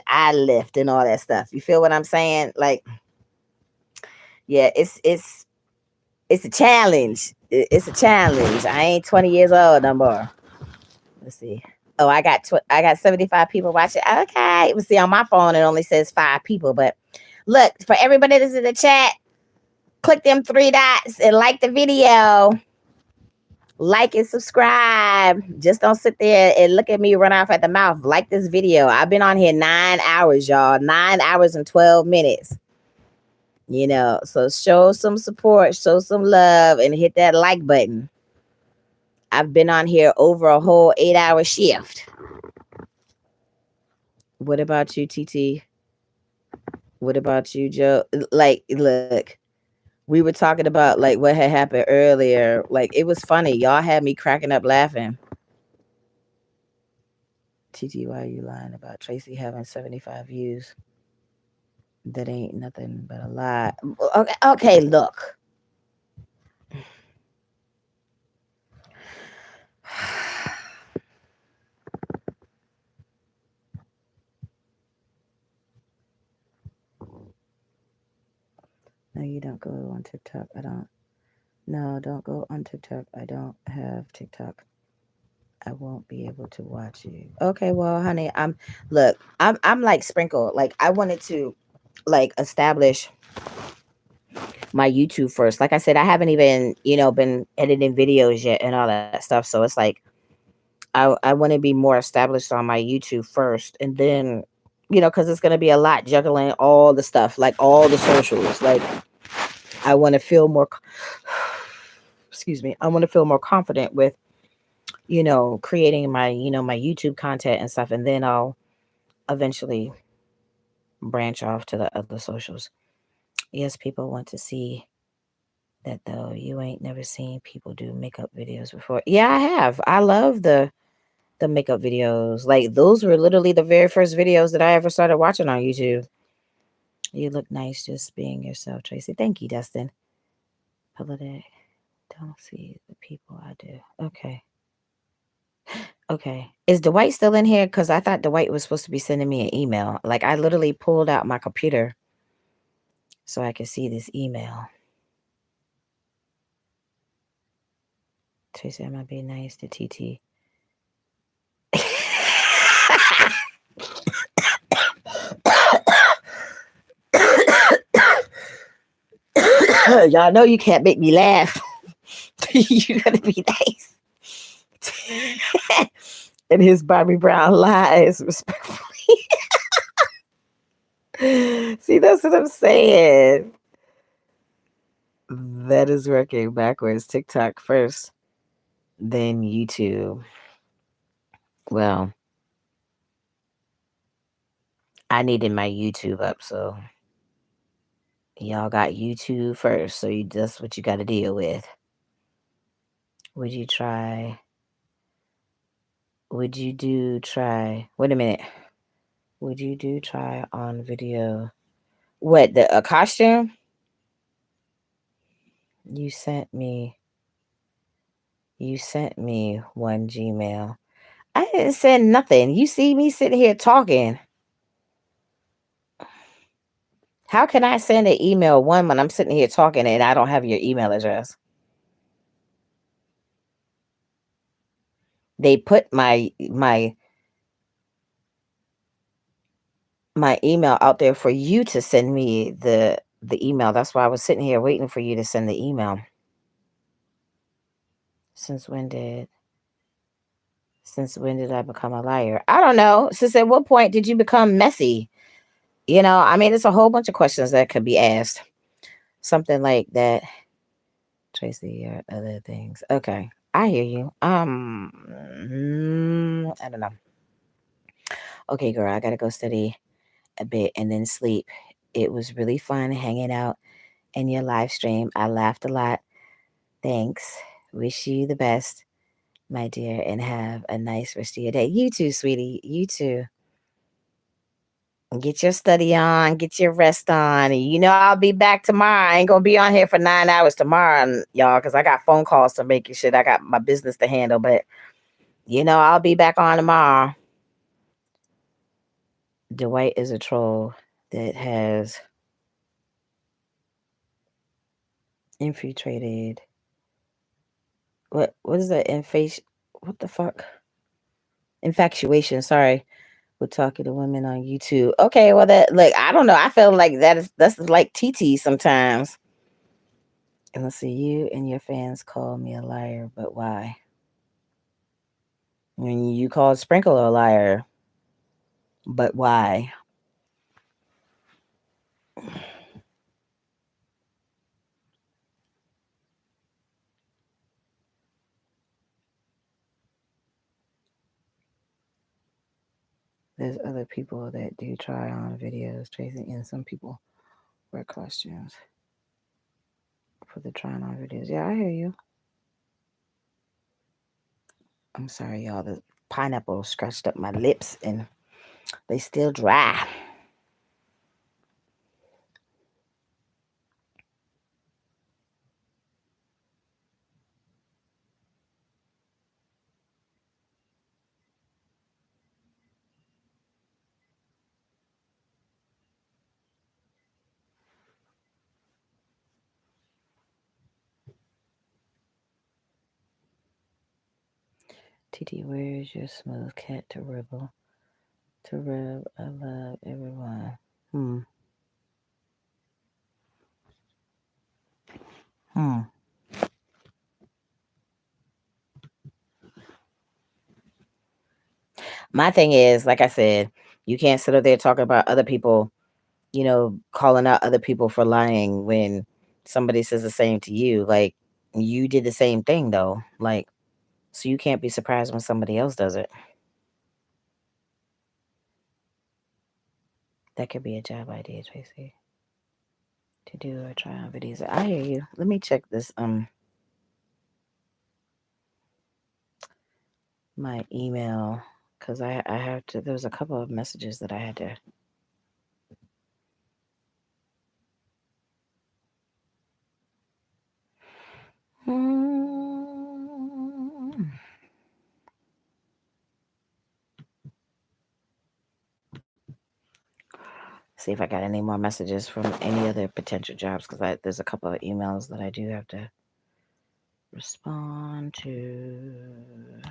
eye lift and all that stuff. You feel what I'm saying? Like, yeah, it's a challenge. It's a challenge. I ain't 20 years old no more. Let's see. Oh, I got 75 people watching. Okay. See, on my phone it only says 5 people, but look, for everybody that's in the chat, click them 3 dots and like the video. Like and subscribe. Just don't sit there and look at me run off at the mouth. Like this video. I've been on here 9 hours, y'all. 9 hours and 12 minutes. So show some support, show some love, and hit that like button. I've been on here over a whole 8-hour shift. What about you, TT? What about you, Joe? Like, look, we were talking about like what had happened earlier. Like, it was funny. Y'all had me cracking up laughing. TT, why are you lying about Tracy having 75 views? That ain't nothing but a lie. Okay, look. No, you don't go on TikTok. I don't. No, don't go on TikTok. I don't have TikTok. I won't be able to watch you. Okay, well, honey, I'm like Sprinkle. Like I wanted to like establish my YouTube first. Like I said, I haven't even, been editing videos yet and all that stuff. So it's like I want to be more established on my YouTube first, and then, because it's gonna be a lot juggling all the stuff, like all the socials. Like I want to feel more. Excuse me. I want to feel more confident with, creating my, my YouTube content and stuff, and then I'll eventually branch off to the other socials. Yes, people want to see that though. You ain't never seen people do makeup videos before. Yeah, I have. I love the makeup videos. Like those were literally the very first videos that I ever started watching on YouTube. You look nice just being yourself, Tracy. Thank you, Dustin. Holiday. Don't see the people I do. Okay. Okay. Is Dwight still in here? Because I thought Dwight was supposed to be sending me an email. Like I literally pulled out my computer so I could see this email. Tracy, I might be nice to TT. Y'all know you can't make me laugh. You gotta be nice. And his Bobby Brown lies respectfully. See, that's what I'm saying. That is working backwards. TikTok first, then YouTube. Well, I needed my YouTube up, so y'all got YouTube first. So that's what you got to deal with. Would you try? Would you do try? Wait a minute. Would you do try on video? What the a costume? You sent me. You sent me one Gmail. I didn't send nothing. You see me sitting here talking. How can I send an email one when I'm sitting here talking and I don't have your email address? They put my email out there for you to send me the email. That's why I was sitting here waiting for you to send the email. Since when did since when did I become a liar? I don't know. Since at what point did you become messy? I mean, it's a whole bunch of questions that could be asked. Something like that. Tracy or other things. Okay. I hear you. I don't know. Okay, girl, I gotta go study a bit and then sleep. It was really fun hanging out in your live stream. I laughed a lot. Thanks. Wish you the best, my dear, and have a nice rest of your day. You too, sweetie. You too. Get your study on, get your rest on. And I'll be back tomorrow. I ain't gonna be on here for 9 hours tomorrow, y'all, because I got phone calls to make and shit. I got my business to handle, but I'll be back on tomorrow. Dwight is a troll that has infiltrated. What is that? What the fuck? Infatuation. Sorry, with talking to women on YouTube. Okay, well that look, I don't know. I feel like that's like TT sometimes. And let's see, you and your fans call me a liar, but why? When you called Sprinkle a liar, but why? There's other people that do try on videos, Tracy, and some people wear costumes for the trying on videos. Yeah, I hear you. I'm sorry, y'all. The pineapple scratched up my lips and they still dry. TT, where's your smooth cat to ribble? To rub, I love everyone. Hmm. Hmm. My thing is, like I said, you can't sit up there talking about other people, calling out other people for lying when somebody says the same to you. Like, you did the same thing, though. Like, so you can't be surprised when somebody else does it. That could be a job idea, Tracy. To do or try on videos. I hear you. Let me check this my email because I have to. There was a couple of messages that I had to. Hmm. See if I got any more messages from any other potential jobs because there's a couple of emails that I do have to respond to.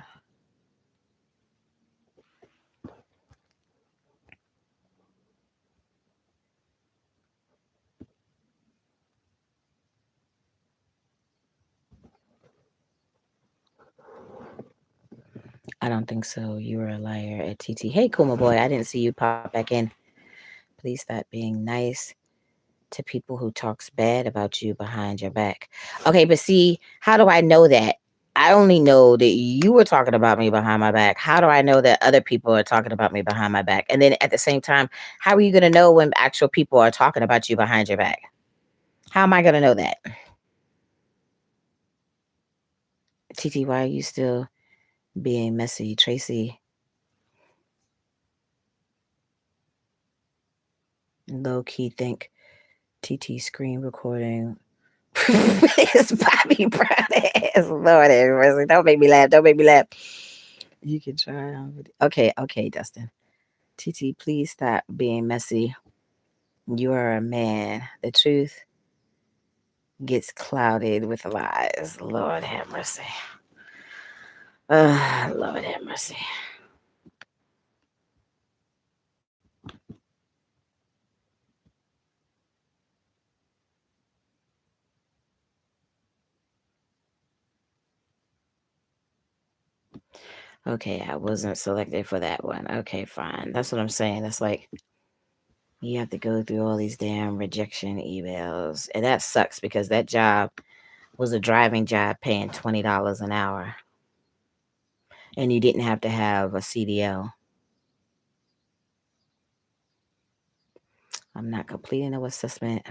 I don't think so. You were a liar at TT. Hey, Kuma boy, I didn't see you pop back in. Please stop being nice to people who talks bad about you behind your back. Okay, but see, how do I know that? I only know that you were talking about me behind my back. How do I know that other people are talking about me behind my back? And then at the same time, how are you going to know when actual people are talking about you behind your back? How am I going to know that? TT, why are you still being messy? Tracy, low key think TT screen recording is Bobby Brown ass. Lord have mercy. Don't make me laugh. Don't make me laugh. You can try on video. Okay, okay, Dustin. TT, please stop being messy. You are a man. The truth gets clouded with lies. Lord have mercy. Lord have mercy. Okay, I wasn't selected for that one. Okay, fine. That's what I'm saying. That's like you have to go through all these damn rejection emails. And that sucks because that job was a driving job paying $20 an hour. And you didn't have to have a CDL. I'm not completing no assessment.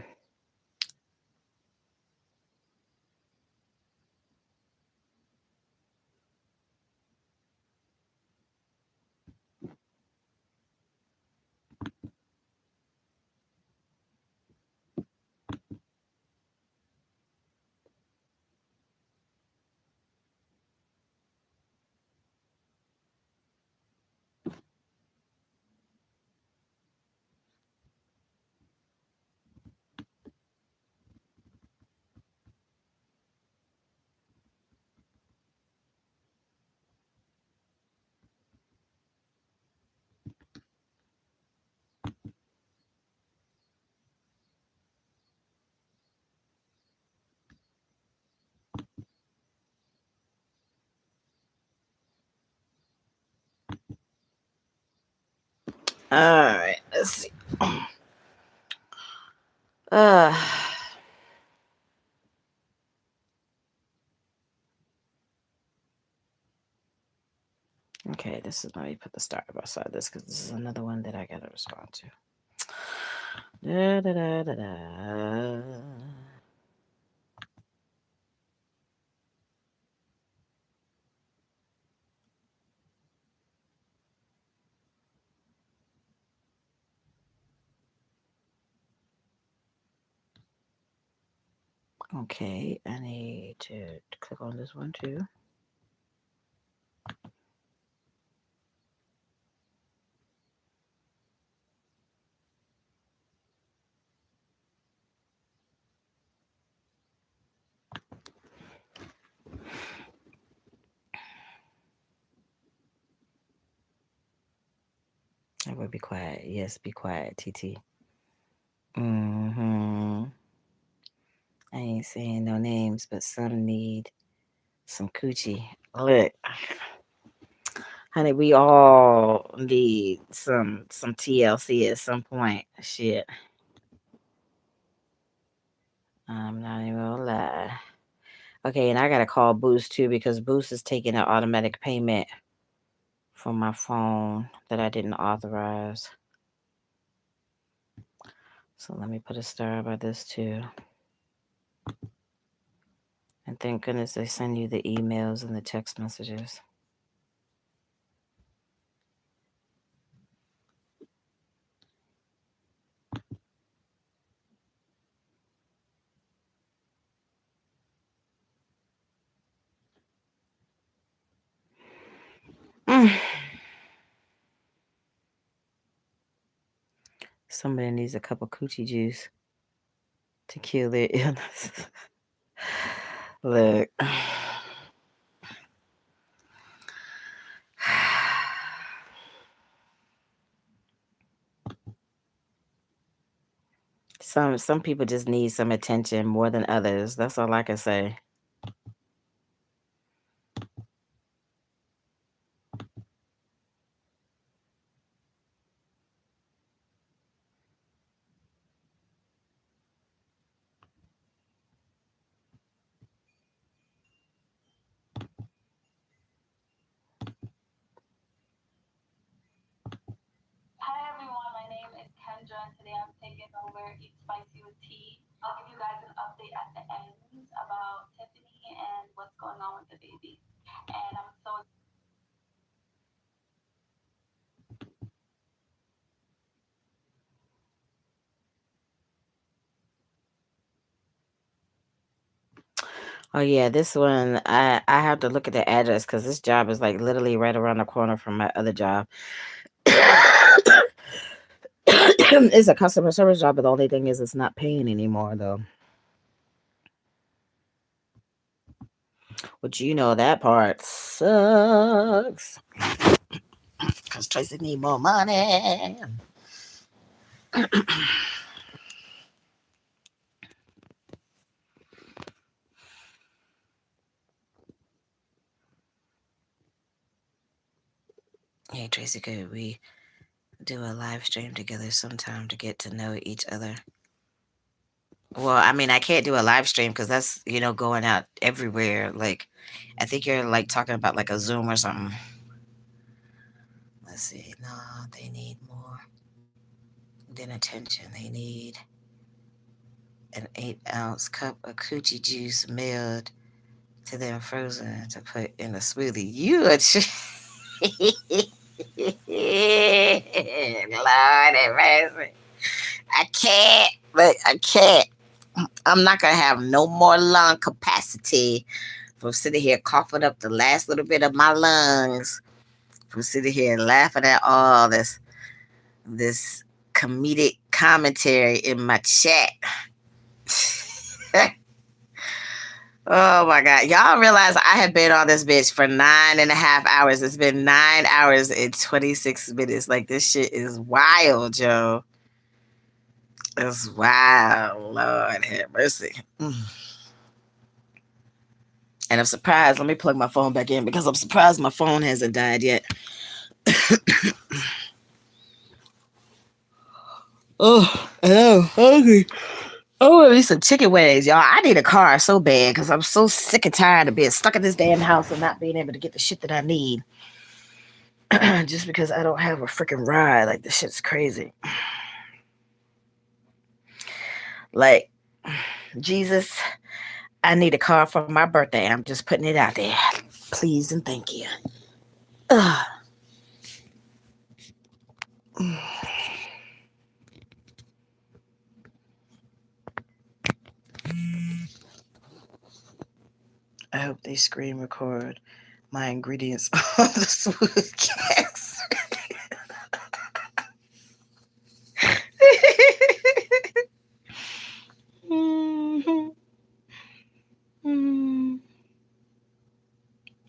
All right, let's see. Uh, okay, this is let me put the star beside this because this is another one that I gotta respond to. Da, da, da, da, da. Okay, I need to click on this one too. I will be quiet. Yes, be quiet, TT. Mm-hmm. I ain't saying no names, but some need some coochie. Look, honey, we all need some TLC at some point. Shit. I'm not even gonna lie. Okay, and I gotta call Boost too because Boost is taking an automatic payment from my phone that I didn't authorize. So let me put a star by this too. And thank goodness they send you the emails and the text messages. Mm. Somebody needs a cup of coochie juice to kill their illness. Look. Some people just need some attention more than others. That's all I can say. Oh yeah, this one I have to look at the address because this job is like literally right around the corner from my other job. It's a customer service job, but the only thing is it's not paying anymore though. Which you know that part sucks. Cause Tracy need more money. Hey Tracy, could we do a live stream together sometime to get to know each other? Well, I mean, I can't do a live stream because that's going out everywhere. Like, I think you're like talking about like a Zoom or something. Let's see. No, they need more than attention. They need an 8-ounce cup of coochie juice milled to then frozen to put in a smoothie. You a Lord have mercy. I can't. But I can't. I'm not gonna have no more lung capacity from sitting here coughing up the last little bit of my lungs. From sitting here laughing at all this comedic commentary in my chat. Oh my god. Y'all realize I have been on this bitch for 9.5 hours. It's been 9 hours and 26 minutes. Like this shit is wild, Joe. It's wild. Lord have mercy. And I'm surprised. Let me plug my phone back in because I'm surprised my phone hasn't died yet. Oh, hello, hungry. Oh, at least some chicken wings, y'all. I need a car so bad because I'm so sick and tired of being stuck in this damn house and not being able to get the shit that I need. Just because I don't have a freaking ride. Like, this shit's crazy. Like, Jesus, I need a car for my birthday. I'm just putting it out there. Please and thank you. Ugh. I hope they screen record my ingredients on the smooth cakes.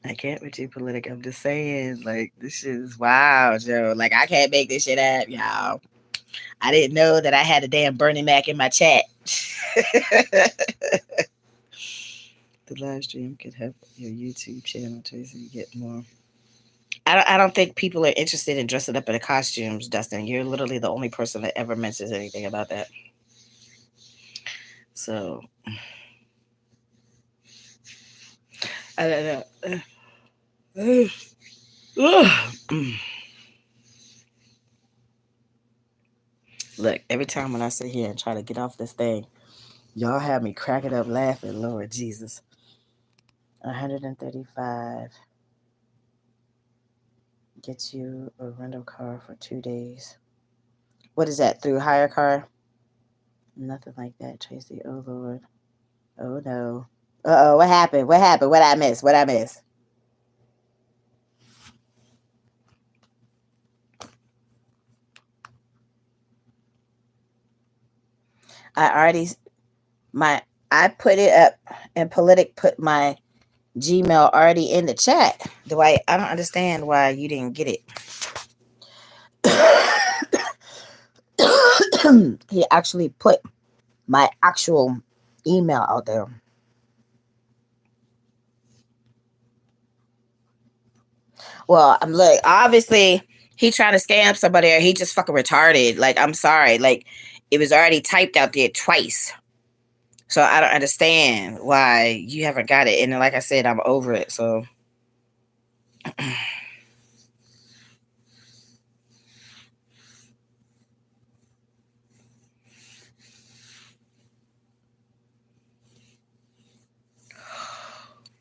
I can't be too political. I'm just saying, like, this shit is wild, Joe. Like, I can't make this shit up, y'all. I didn't know that I had a damn Bernie Mac in my chat. The live stream could help your YouTube channel, Tracy, get more. I don't think people are interested in dressing up in the costumes, Dustin. You're literally the only person that ever mentions anything about that. So, I don't know. Look, every time when I sit here and try to get off this thing, y'all have me cracking up laughing. Lord Jesus. 135 gets you a rental car for 2 days. What is that? Through hire car? Nothing like that, Tracy. Oh Lord. Oh no. Uh oh. What happened? What happened? What I miss? What I miss? I already my I put it up and Politic put my Gmail already in the chat. I don't understand why you didn't get it. He actually put my actual email out there. Well, I'm like, obviously he trying to scam somebody or he just fucking retarded. Like, I'm sorry. Like, it was already typed out there twice. So I don't understand why you haven't got it. And like I said, I'm over it. So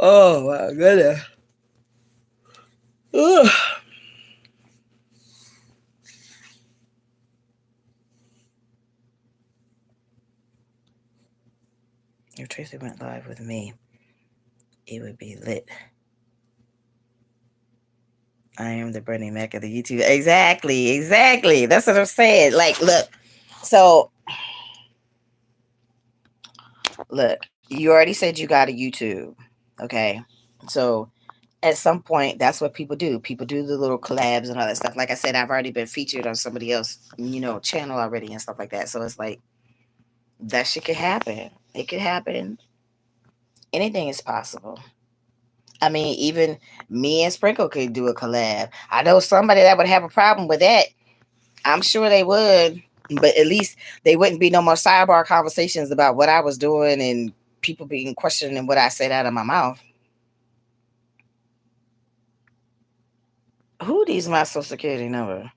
Oh my goodness. Ugh. If Tracy went live with me, it would be lit. I am the Bernie Mac of the YouTube. Exactly, exactly. That's what I'm saying. Like, look. So, look. You already said you got a YouTube. Okay. So, at some point, that's what people do. People do the little collabs and all that stuff. Like I said, I've already been featured on somebody else, channel already and stuff like that. So it's like that shit could happen. It could happen. Anything is possible. I mean, even me and Sprinkle could do a collab. I know somebody that would have a problem with that. I'm sure they would, but at least they wouldn't be no more sidebar conversations about what I was doing and people being questioning what I said out of my mouth. Who needs my social security number?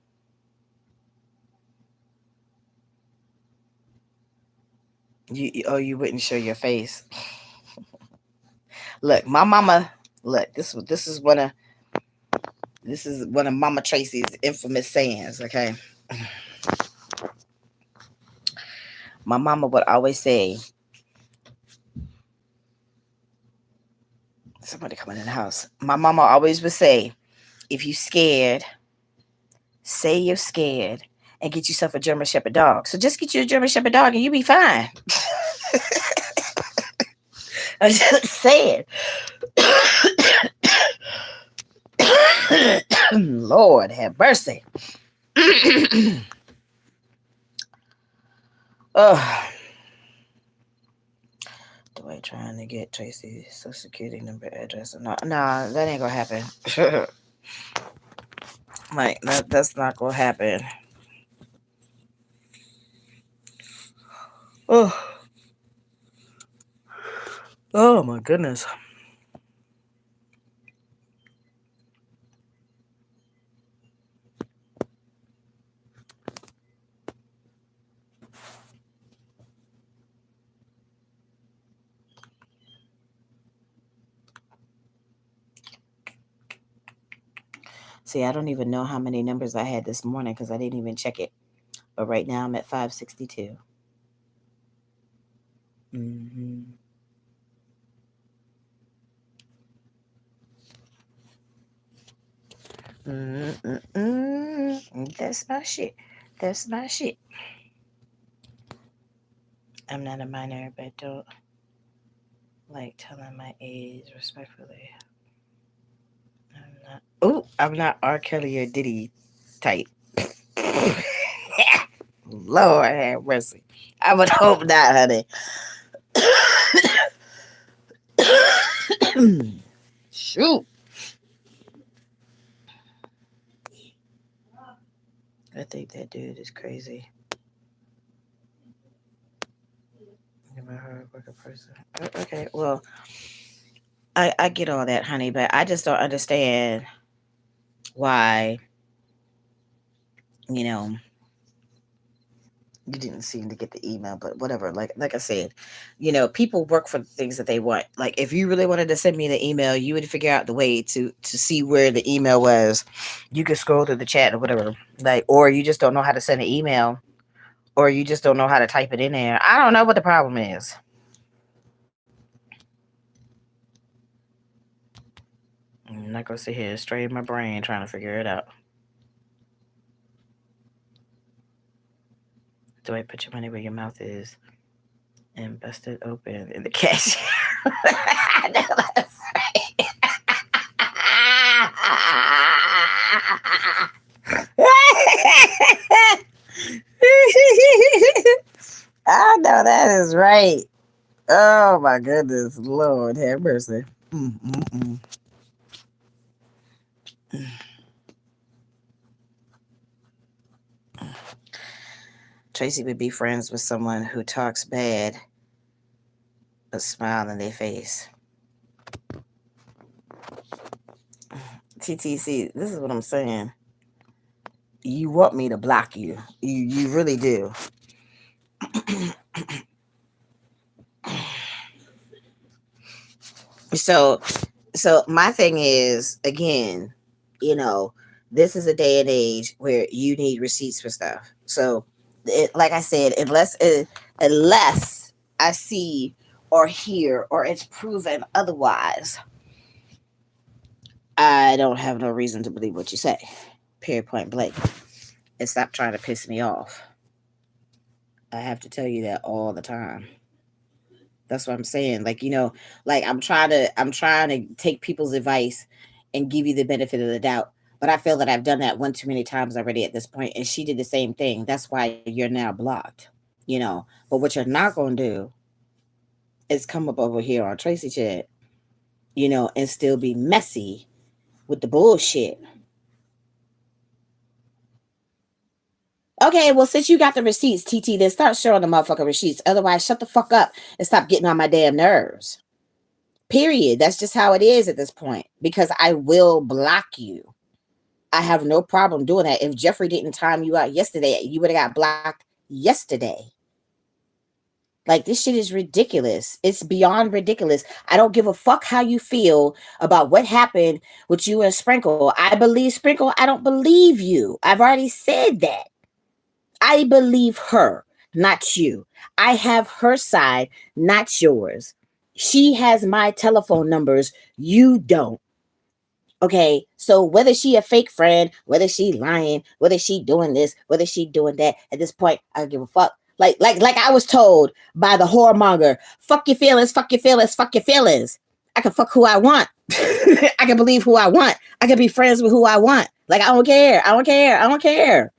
You wouldn't show your face. Look, my mama. Look, this is one of Mama Tracy's infamous sayings. Okay, my mama would always say, somebody coming in the house. My mama always would say, if you scared, say you're scared and get yourself a German Shepherd dog. So just get you a German Shepherd dog and you'll be fine. I'm just saying. Lord have mercy. Oh, do I trying to get Tracy's social security number, address? No, that ain't gonna happen. Like that's not gonna happen. Oh, oh my goodness. See, I don't even know how many numbers I had this morning because I didn't even check it. But right now I'm at 562. Mm-hmm. Mm-mm-mm. That's my shit. That's my shit. I'm not a minor, but don't like telling my age respectfully. I'm not R. Kelly or Diddy type. Lord have mercy. I would hope not, honey. Shoot. I think that dude is crazy. I'm a hard working person. Okay, well, I get all that, honey, but I just don't understand why, you know, you didn't seem to get the email, but whatever. Like I said, people work for the things that they want. Like if you really wanted to send me the email, you would figure out the way to see where the email was. You could scroll through the chat or whatever. Like, or you just don't know how to send an email, or you just don't know how to type it in there. I don't know what the problem is. I'm not gonna sit here and strain my brain trying to figure it out. Do I put your money where your mouth is and bust it open in the cash? I know that's right. I know that is right. Oh my goodness, Lord have mercy. Mm-mm-mm. Tracy would be friends with someone who talks bad but smile in their face. TTC, this is what I'm saying. You want me to block you. You really do. So my thing is, again, you know, this is a day and age where you need receipts for stuff. So like I said, unless I see or hear or it's proven otherwise, I don't have no reason to believe what you say. Period, point blank. And stop trying to piss me off. I have to tell you that all the time. That's what I'm saying. Like, like I'm trying to take people's advice and give you the benefit of the doubt. But I feel that I've done that one too many times already at this point, and she did the same thing. That's why you're now blocked. But what you're not gonna do is come up over here on Tracy Chat, and still be messy with the bullshit. Okay, well, since you got the receipts, TT, then start showing the motherfucking receipts. Otherwise, shut the fuck up and stop getting on my damn nerves. Period. That's just how it is at this point, because I will block you. I have no problem doing that. If Jeffrey didn't time you out yesterday, you would have got blocked yesterday. Like, this shit is ridiculous. It's beyond ridiculous. I don't give a fuck how you feel about what happened with you and Sprinkle. I believe Sprinkle. I don't believe you. I've already said that. I believe her, not you. I have her side, not yours. She has my telephone numbers. You don't. Okay, so whether she a fake friend, whether she lying, whether she doing this, whether she doing that, at this point, I don't give a fuck. Like I was told by the whoremonger, fuck your feelings, fuck your feelings, fuck your feelings. I can fuck who I want. I can believe who I want. I can be friends with who I want. Like, I don't care. I don't care. I don't care.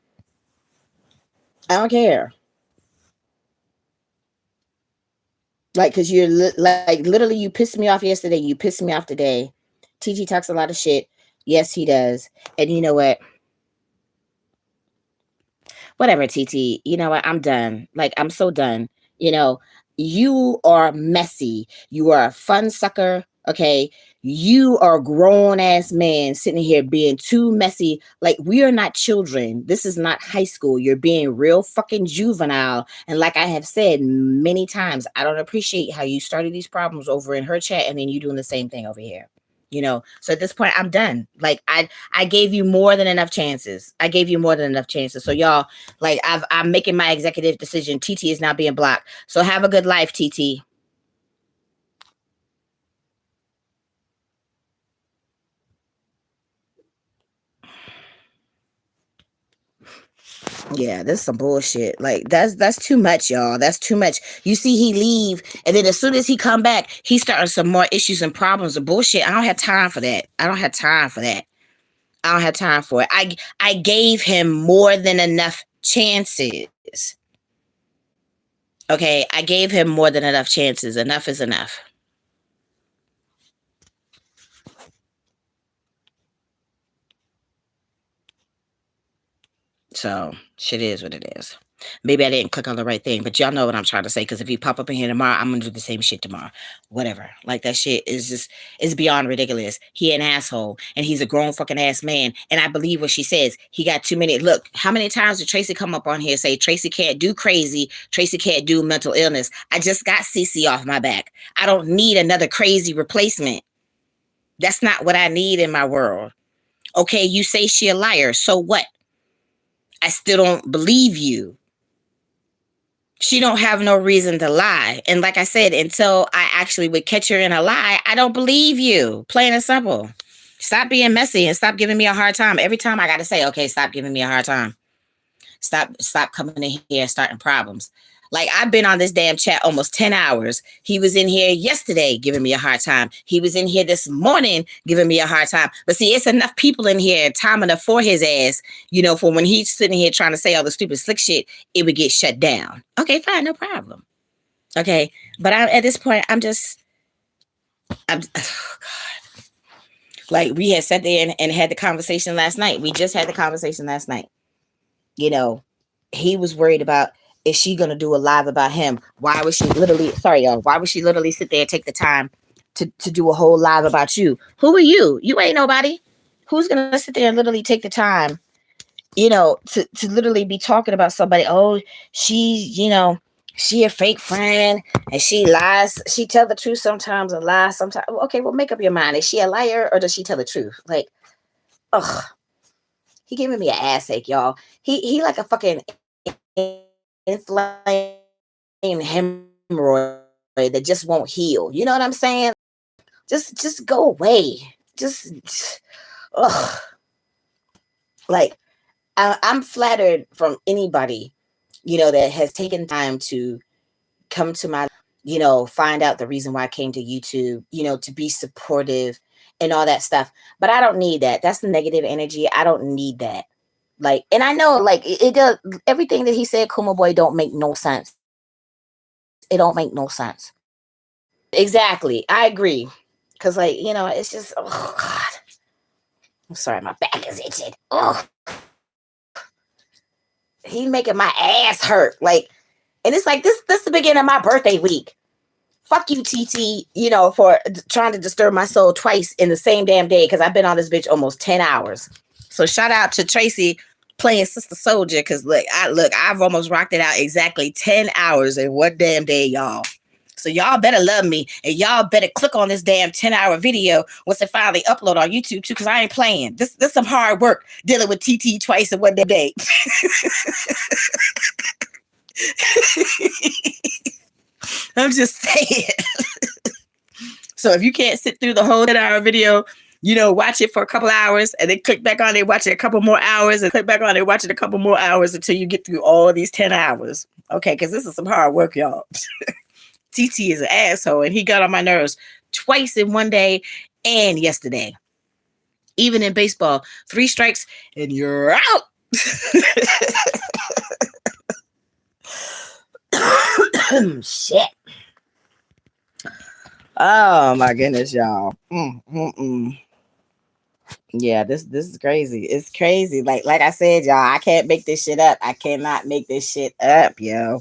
I don't care. Like, because you're like, literally, you pissed me off yesterday. You pissed me off today. TG talks a lot of shit. Yes, he does. And you know what? Whatever, TT. You know what? I'm done. Like, I'm so done. You know, you are messy. You are a fun sucker. Okay. You are a grown ass man sitting here being too messy. Like, we are not children. This is not high school. You're being real fucking juvenile. And like I have said many times, I don't appreciate how you started these problems over in her chat and then you doing the same thing over here. So at this point, I'm done. Like, I gave you more than enough chances. I gave you more than enough chances. So y'all, like, I'm making my executive decision. TT is now being blocked. So have a good life, TT. Yeah, this is some bullshit. Like, that's too much, y'all. That's too much. You see, he leave, and then as soon as he come back, he starting some more issues and problems and bullshit. I don't have time for that. I don't have time for that. I don't have time for it. I gave him more than enough chances. Okay, I gave him more than enough chances. Enough is enough. So, shit is what it is. Maybe I didn't click on the right thing, but y'all know what I'm trying to say. Because if he pop up in here tomorrow, I'm gonna do the same shit tomorrow. Whatever. Like, that shit is just, it's beyond ridiculous. He an asshole, and he's a grown fucking ass man. And I believe what she says. He got too many. Look, how many times did Tracy come up on here and say Tracy can't do crazy? Tracy can't do mental illness. I just got CC off my back. I don't need another crazy replacement. That's not what I need in my world. Okay, you say she a liar. So what? I still don't believe you. She don't have no reason to lie. And like I said, until I actually would catch her in a lie, I don't believe you. Plain and simple. Stop being messy and stop giving me a hard time. Every time I got to say, okay, stop giving me a hard time. Stop coming in here and starting problems. Like, I've been on this damn chat almost 10 hours. He was in here yesterday giving me a hard time. He was in here this morning giving me a hard time. But see, it's enough people in here time enough for his ass, for when he's sitting here trying to say all the stupid slick shit, it would get shut down. Okay, fine, no problem. Okay, but at this point, I'm oh God. Like, we had sat there and had the conversation last night. We just had the conversation last night. He was worried about, is she going to do a live about him? Why would she literally, sorry, y'all, why would she literally sit there and take the time to do a whole live about you? Who are you? You ain't nobody. Who's going to sit there and literally take the time, to literally be talking about somebody? Oh, she's, she a fake friend and she lies. She tell the truth sometimes and lies sometimes. Okay, well, make up your mind. Is she a liar or does she tell the truth? Like, ugh, he giving me an ass ache, y'all. He like a fucking inflamed hemorrhoid that just won't heal. You know what I'm saying? Just go away. Just ugh. Like I'm flattered from anybody, that has taken time to come to my, find out the reason why I came to YouTube, to be supportive and all that stuff. But I don't need that. That's the negative energy. I don't need that. Like, and I know, like, it does, everything that he said, Kuma Boy, don't make no sense. It don't make no sense. Exactly. I agree. Cause, like, it's just, oh God. I'm sorry, my back is itching. Oh, he making my ass hurt. Like, and it's like this the beginning of my birthday week. Fuck you, TT, for trying to disturb my soul twice in the same damn day because I've been on this bitch almost 10 hours. So shout out to Tracy playing Sister Soldier because I've almost rocked it out exactly 10 hours in one damn day, y'all. So y'all better love me and y'all better click on this damn 10-hour video once it finally upload on YouTube too, because I ain't playing. This some hard work dealing with TT twice in one damn day. I'm just saying. So if you can't sit through the whole 10-hour video, watch it for a couple hours and then click back on it, watch it a couple more hours and click back on it, watch it a couple more hours until you get through all these 10 hours. Okay, because this is some hard work, y'all. TT is an asshole and he got on my nerves twice in one day and yesterday. Even in baseball, 3 strikes and you're out. Shit. Oh my goodness, y'all. Yeah, this is crazy. It's crazy. Like I said, y'all, I can't make this shit up. I cannot make this shit up, yo.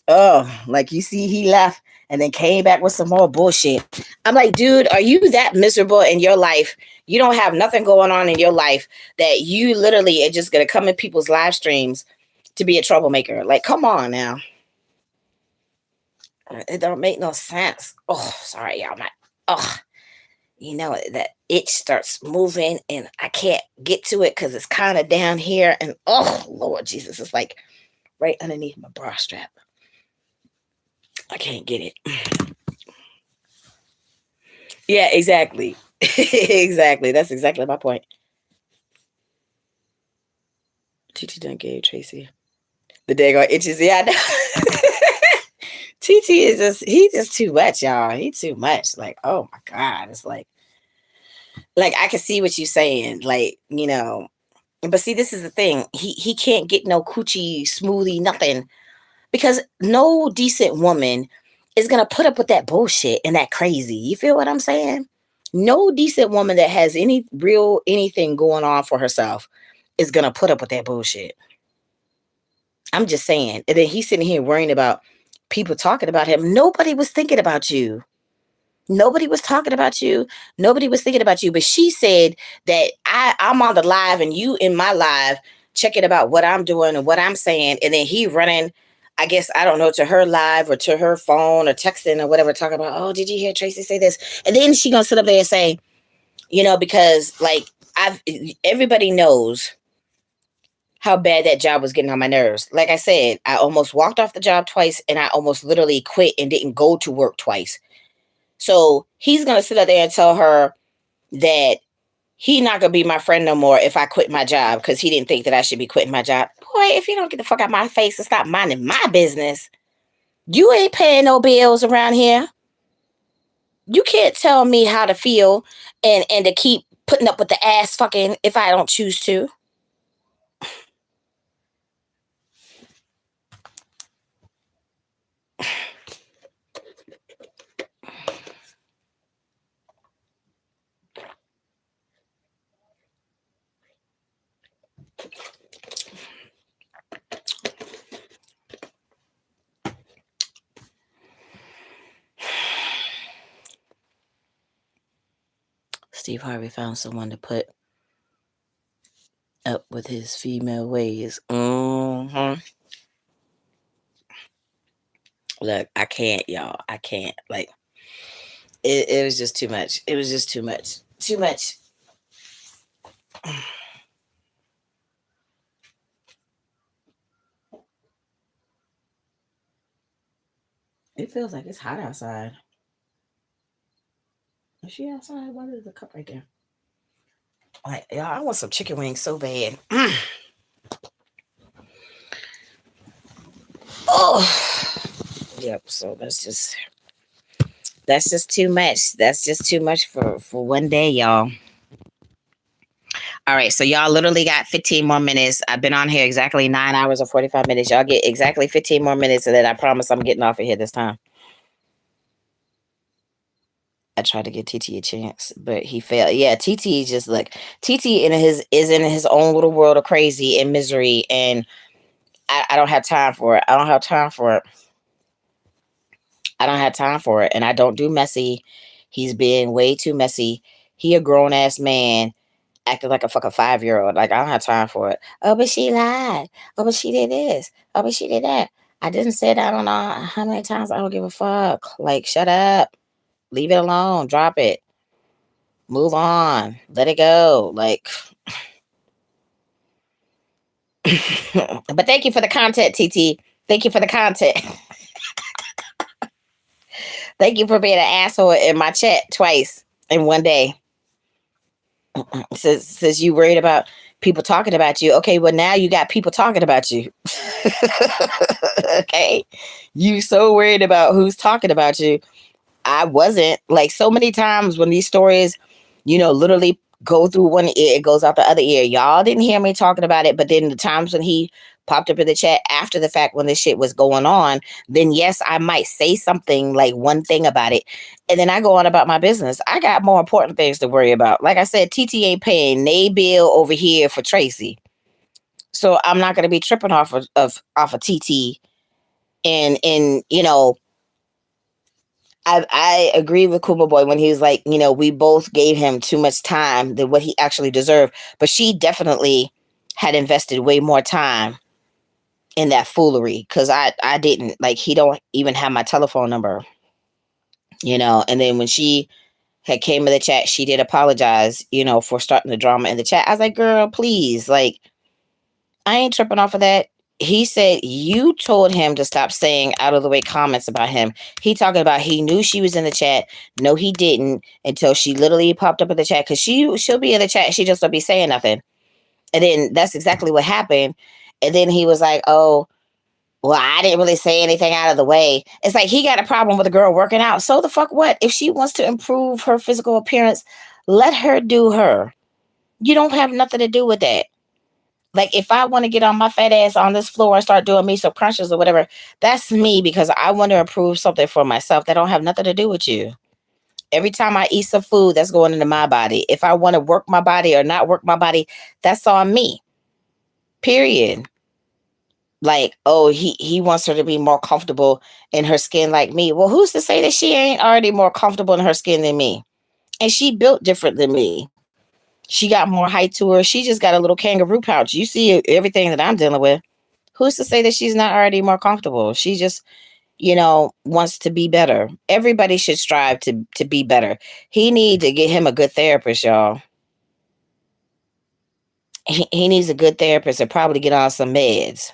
Oh, like you see, he left and then came back with some more bullshit. I'm like, dude, are you that miserable in your life? You don't have nothing going on in your life that you literally are just gonna come in people's live streams to be a troublemaker. Like, come on now. It don't make no sense. Oh, sorry, y'all. Oh, that itch starts moving and I can't get to it because it's kind of down here. And oh, Lord Jesus, it's like right underneath my bra strap. I can't get it. Yeah, exactly. Exactly. That's exactly my point. TT done gave Tracy the daggone itches. Yeah, I know. TT he's just too much, y'all. He too much. Like, oh my God. It's like I can see what you're saying. Like, but see, this is the thing. He can't get no coochie smoothie, nothing. Because no decent woman is gonna put up with that bullshit and that crazy. You feel what I'm saying? No decent woman that has any real anything going on for herself is gonna put up with that bullshit. I'm just saying. And then he's sitting here worrying about people talking about him. Nobody was thinking about you. Nobody was talking about you. Nobody was thinking about you. But she said that I'm on the live and you in my live checking about what I'm doing and what I'm saying. And then he running, I guess, I don't know, to her live or to her phone or texting or whatever, talking about, oh, did you hear Tracy say this? And then she gonna sit up there and say, because like everybody knows how bad that job was getting on my nerves. Like I said, I almost walked off the job twice and I almost literally quit and didn't go to work twice. So he's going to sit up there and tell her that he not going to be my friend no more if I quit my job because he didn't think that I should be quitting my job. Boy, if you don't get the fuck out my face and stop minding my business, you ain't paying no bills around here. You can't tell me how to feel and to keep putting up with the ass fucking if I don't choose to. Steve Harvey found someone to put up with his female ways. Look, I can't, y'all. I can't. Like it was just too much. It was just too much. Too much. It feels like it's hot outside. Is she outside? Why there's a cup right there? Like, y'all, I want some chicken wings so bad. Oh, yep. So that's just too much. That's just too much for one day, y'all. All right, so y'all literally got 15 more minutes. I've been on here exactly 9 hours and 45 minutes. Y'all get exactly 15 more minutes, and then I promise I'm getting off of here this time. I tried to give TT a chance, but he failed. Yeah, TT is just like TT in his own little world of crazy and misery, and I don't have time for it. I don't have time for it. I don't have time for it, and I don't do messy. He's being way too messy. He a grown ass man acting like a fucking 5-year-old. Like I don't have time for it. Oh, but she lied. Oh, but she did this. Oh, but she did that. I didn't say that. I don't know how many times. I don't give a fuck. Like shut up. Leave it alone. Drop it. Move on. Let it go. Like, but thank you for the content, TT. Thank you for the content. Thank you for being an asshole in my chat twice in one day. Says you worried about people talking about you. Okay, well now you got people talking about you. Okay, you so worried about who's talking about you. I wasn't. Like so many times when these stories, literally go through one ear, it goes out the other ear. Y'all didn't hear me talking about it, but then the times when he popped up in the chat after the fact when this shit was going on, then yes, I might say something like one thing about it. And then I go on about my business. I got more important things to worry about. Like I said, TT ain't paying nay bill over here for Traci. So I'm not gonna be tripping off of TT and I agree with Kuma Boy when he was like, we both gave him too much time than what he actually deserved. But she definitely had invested way more time in that foolery because I didn't. Like, he don't even have my telephone number, And then when she had came in the chat, she did apologize, for starting the drama in the chat. I was like, girl, please, like, I ain't tripping off of that. He said you told him to stop saying out of the way comments about him. He talking about he knew she was in the chat. No, he didn't until she literally popped up in the chat because she'll be in the chat. She just don't be saying nothing. And then that's exactly what happened. And then he was like, oh, well, I didn't really say anything out of the way. It's like he got a problem with a girl working out. So the fuck what? If she wants to improve her physical appearance, let her do her. You don't have nothing to do with that. Like if I want to get on my fat ass on this floor and start doing me some crunches or whatever, that's me because I want to improve something for myself that don't have nothing to do with you. Every time I eat some food, that's going into my body. If I want to work my body or not work my body, that's on me. Period. Like, oh, he wants her to be more comfortable in her skin like me. Well, who's to say that she ain't already more comfortable in her skin than me? And she built different than me. She got more height to her. She just got a little kangaroo pouch. You see everything that I'm dealing with. Who's to say that she's not already more comfortable? She just, wants to be better. Everybody should strive to be better. He need to get him a good therapist, y'all. He needs a good therapist and probably get on some meds.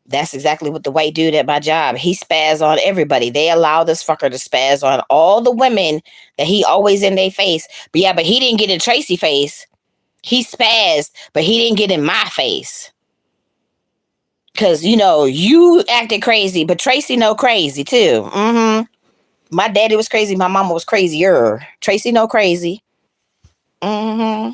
That's exactly what the white dude at my job, he spaz on everybody. They allow this fucker to spaz on all the women that he always in their face. But yeah, but he didn't get in Traci face. He spazzed, but he didn't get in my face. Cause you acted crazy, but Traci know crazy too. My daddy was crazy. My mama was crazier. Traci know crazy. hmm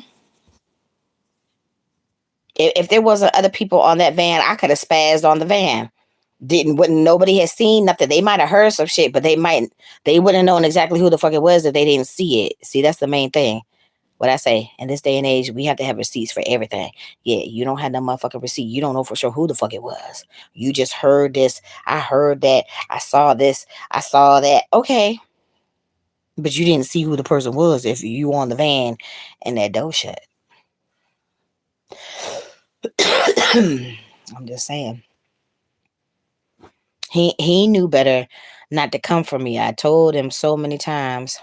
if there wasn't other people on that van, I could have spazzed on the van. Didn't wouldn't nobody has seen nothing. They might have heard some shit, but they wouldn't have known exactly who the fuck it was if they didn't see it. See, that's the main thing. What I say, in this day and age, we have to have receipts for everything. Yeah, you don't have no motherfucking receipt. You don't know for sure who the fuck it was. You just heard this. I heard that. I saw this. I saw that. Okay. But you didn't see who the person was if you on the van and that door shut. I'm just saying.
He knew better not to come for me. I told him so many times.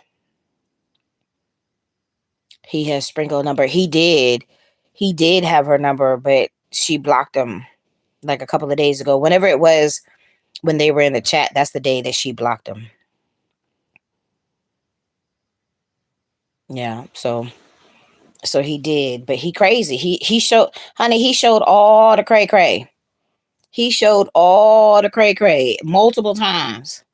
He has Sprinkle number. He did have her number, but she blocked him like a couple of days ago. Whenever it was when they were in the chat, that's the day that she blocked him. Yeah, so he did, but he crazy. He showed, honey, he showed all the cray cray. He showed all the cray cray multiple times.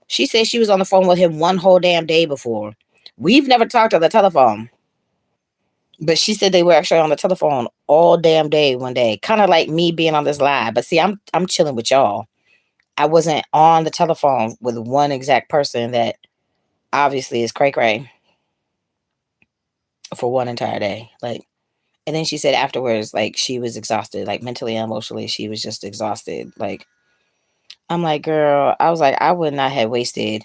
She said she was on the phone with him one whole damn day before. We've never talked on the telephone, but she said they were actually on the telephone all damn day one day. Kind of like me being on this live. But see, I'm chilling with y'all. I wasn't on the telephone with one exact person that obviously is cray cray for one entire day. Like, and then she said afterwards, like she was exhausted, like mentally and emotionally, she was just exhausted. Like, I'm like, girl, I was like, I would not have wasted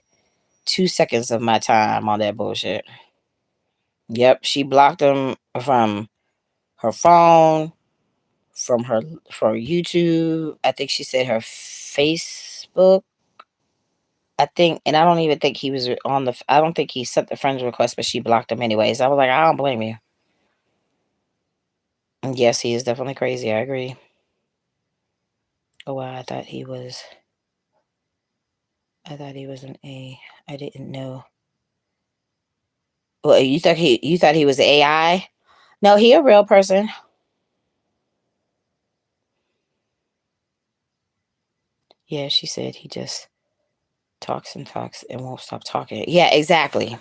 2 seconds of my time on that bullshit. Yep, she blocked him from her phone, from her for YouTube. I think she said her Facebook. I think, and I don't even think he was on the. I don't think he sent the friends request, but she blocked him anyways. I was like, I don't blame you. And yes, he is definitely crazy. I agree. Oh wow, I thought he was. I thought he was an A. I didn't know. Well, you thought he was AI? No, he a real person. Yeah, she said he just talks and won't stop talking. Yeah, exactly.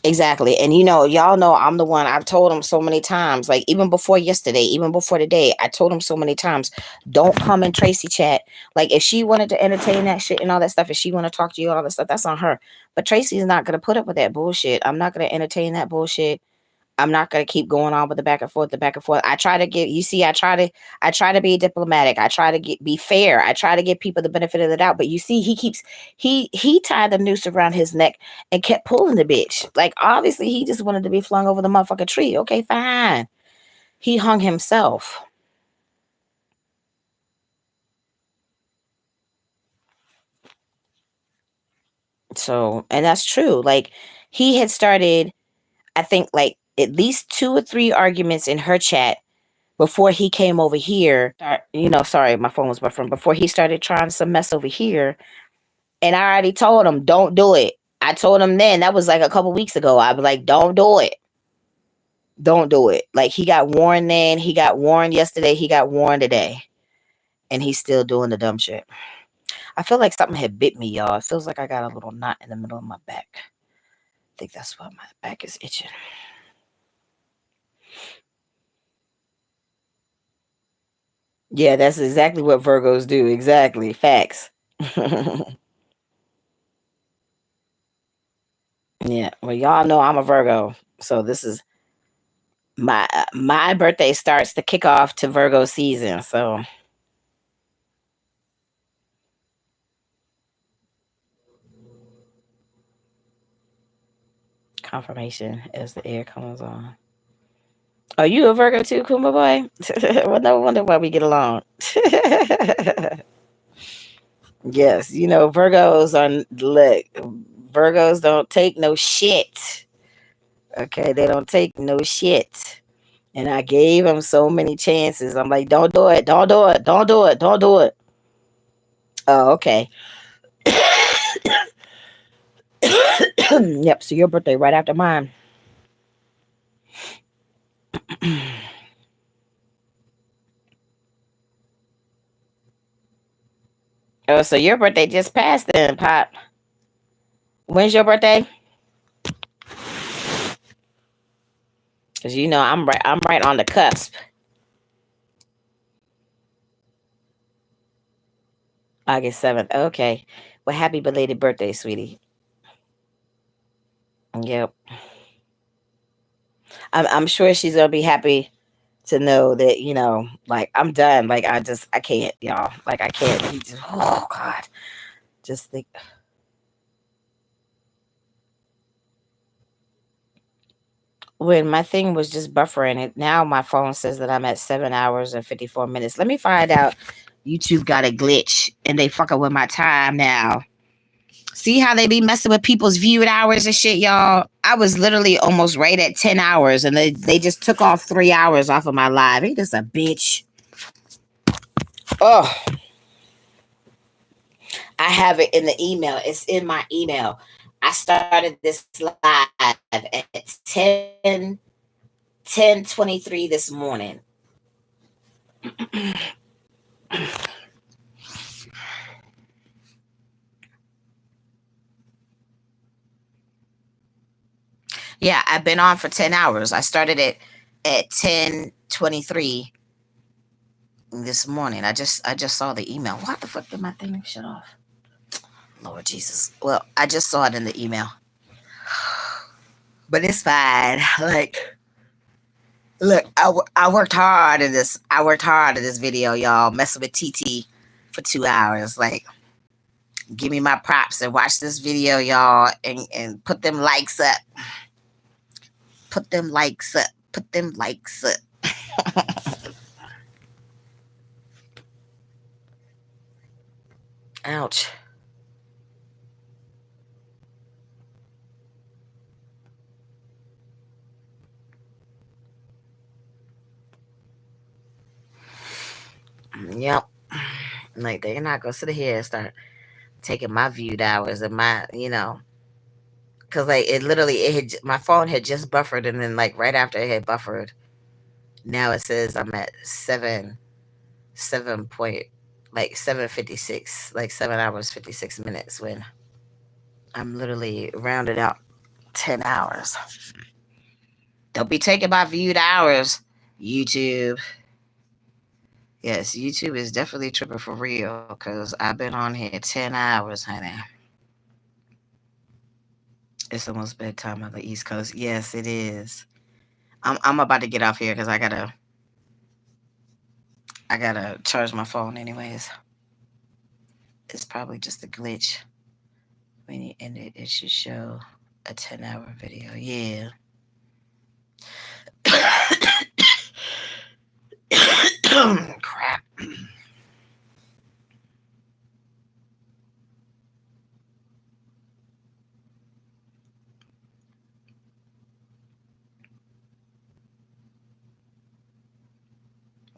Exactly. And y'all know I'm the one. I've told him so many times, like even before yesterday, even before today, I told him so many times, don't come in Tracy chat. Like if she wanted to entertain that shit and all that stuff, if she want to talk to you, all that stuff, that's on her. But Tracy's not gonna put up with that bullshit. I'm not gonna entertain that bullshit. I'm not gonna keep going on with the back and forth, the back and forth. I try to get, you see, I try to be diplomatic. I try to be fair. I try to give people the benefit of the doubt. But you see, he tied the noose around his neck and kept pulling the bitch. Like obviously he just wanted to be flung over the motherfucking tree. Okay, fine. He hung himself. So, and that's true. Like he had started, I think like at least 2 or 3 arguments in her chat before he came over here. Sorry, my phone was buffering. Before he started trying some mess over here, and I already told him, don't do it. I told him then, that was like a couple weeks ago. I was like, don't do it. Don't do it. Like he got warned then, he got warned yesterday, he got warned today, and he's still doing the dumb shit. I feel like something had bit me, y'all. It feels like I got a little knot in the middle of my back. I think that's why my back is itching. Yeah, that's exactly what Virgos do. Exactly. Facts. Yeah. Well, y'all know I'm a Virgo. So this is my birthday starts to kick off to Virgo season. So confirmation as the air comes on. Are you a Virgo too, Kuma boy? Well, no wonder why we get along. Yes, Virgos are look. Virgos don't take no shit. Okay, they don't take no shit. And I gave them so many chances. I'm like, don't do it, don't do it, don't do it, don't do it. Oh, okay. Yep. So your birthday right after mine. Oh, so your birthday just passed then, Pop. When's your birthday? Cause I'm right. I'm right on the cusp. August 7th. Okay. Well, happy belated birthday, sweetie. Yep. I'm sure she's gonna be happy to know that like I'm done. Like I can't, y'all. Like I can't. Oh God. Just think. When my thing was just buffering it, now my phone says that I'm at 7 hours and 54 minutes. Let me find out. YouTube got a glitch
and they fucking with my time now. See how they be messing with people's viewed hours and shit, y'all? I was literally almost right at 10 hours and they just took off 3 hours off of my live. Ain't this a bitch? Oh, I have it in the email. It's in my email. I started this live at 10:23 this morning. Yeah, I've been on for 10 hours. I started it at 10:23 this morning. I just saw the email. What the fuck did my thing shut off? Lord Jesus. Well, I just saw it in the email. But it's fine. Like, look, I worked hard in this. I worked hard in this video, y'all. Messing with TT for 2 hours. Like, give me my props and watch this video, y'all, and put them likes up. Put them likes up. Put them likes up. Ouch. Yep. Like, they're not gonna sit here and start taking my viewed hours and my. Because like it literally my phone had just buffered, and then like right after it had buffered, now it says I'm at 7 point, like 7:56, like 7 hours 56 minutes, when I'm literally rounded out 10 hours. Don't be taking my viewed hours, YouTube. Yes, YouTube is definitely tripping for real, because I've been on here 10 hours, honey. It's almost bedtime on the East Coast. Yes, it is. I'm about to get off here because I gotta charge my phone anyways. It's probably just a glitch. When you end it, it should show a 10-hour video. Yeah. Crap.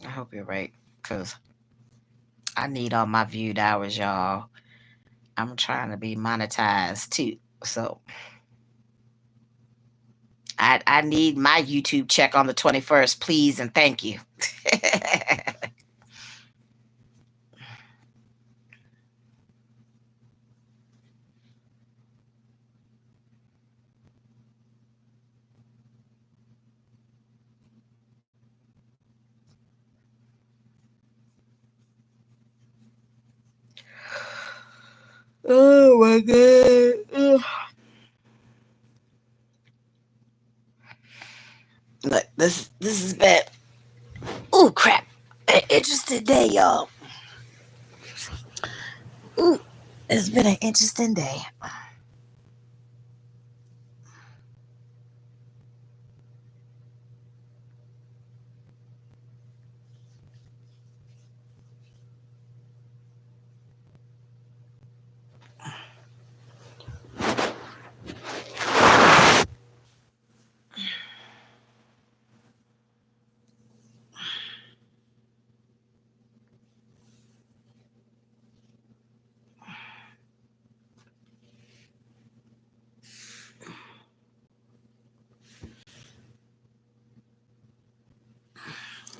I hope you're right, because I need all my viewed hours, y'all. I'm trying to be monetized too. So I need my YouTube check on the 21st, please and thank you. Oh my god. Ugh. Look, this is bad. Oh crap. An interesting day, y'all. Ooh, it's been an interesting day.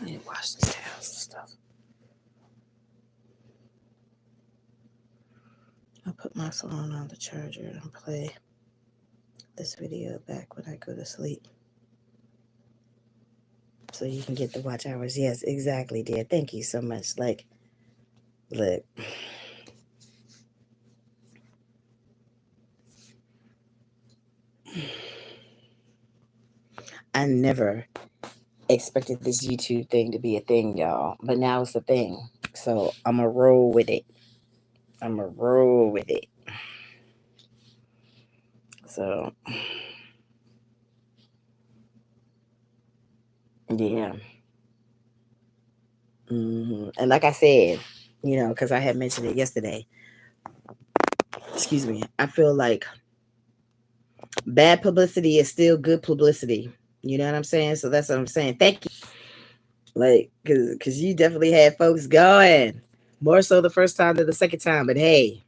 I need to wash these towels and stuff. I'll put my phone on the charger and play this video back when I go to sleep, so you can get the watch hours. Yes, exactly, dear. Thank you so much. Like, look, I never expected this YouTube thing to be a thing, y'all, but now it's a thing. So I'm going to roll with it. I'm going to roll with it. So, yeah. And like I said, because I had mentioned it yesterday. Excuse me. I feel like bad publicity is still good publicity. You know what I'm saying? So that's what I'm saying. Thank you. Like, cause you definitely had folks going more so the first time than the second time. But hey,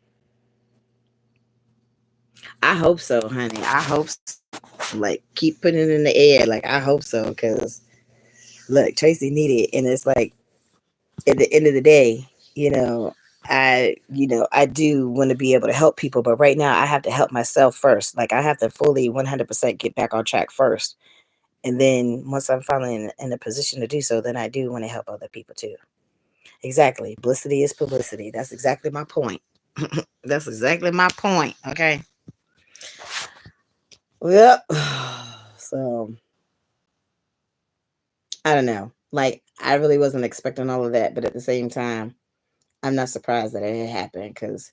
I hope so, honey. I hope so. Like, keep putting it in the air. Like, I hope so. Cause look, Tracy needed, and it's like at the end of the day, I do want to be able to help people, but right now I have to help myself first. Like, I have to fully 100% get back on track first. And then once I'm finally in a position to do so, then I do want to help other people too. Exactly. Publicity is publicity. That's exactly my point. That's exactly my point. Okay. Well, so I don't know. Like, I really wasn't expecting all of that, but at the same time, I'm not surprised that it had happened because,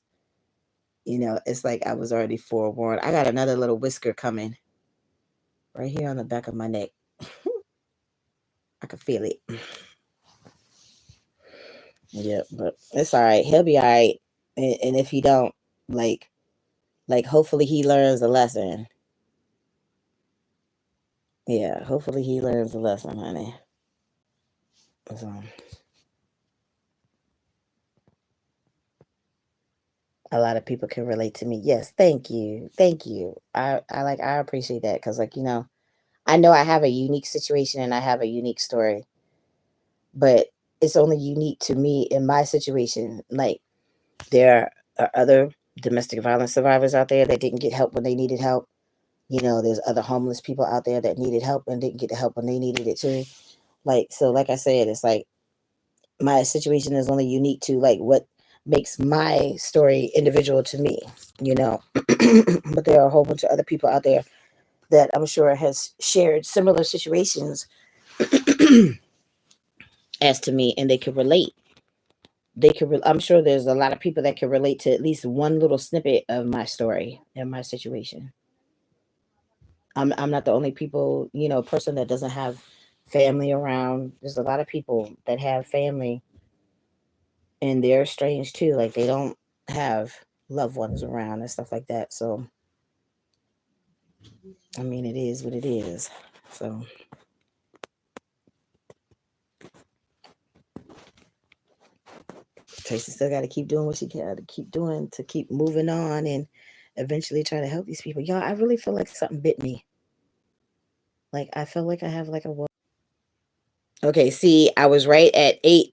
it's like I was already forewarned. I got another little whisker coming right here on the back of my neck. I can feel it. Yeah, but it's all right. He'll be all right. And if he don't, like, hopefully he learns a lesson. Yeah, hopefully he learns a lesson, honey. So, a lot of people can relate to me. Yes, thank you, thank you. I appreciate that because, like, I know I have a unique situation and I have a unique story, but it's only unique to me in my situation. Like, there are other domestic violence survivors out there that didn't get help when they needed help. There's other homeless people out there that needed help and didn't get the help when they needed it too. Like, so, like I said, it's like my situation is only unique to like what makes my story individual to me, you know. But there are a whole bunch of other people out there that I'm sure has shared similar situations as to me, and they could relate. I'm sure there's a lot of people that can relate to at least one little snippet of my story and my situation. I'm not the only person that doesn't have family around. There's a lot of people that have family and they're strange too. Like, they don't have loved ones around and stuff like that. So I mean, it is what it is. So Tracy still got to keep doing what she got to keep doing to keep moving on and eventually try to help these people. Y'all, I really feel like something bit me. Like, I feel like I have like a. Okay, see, I was right at 8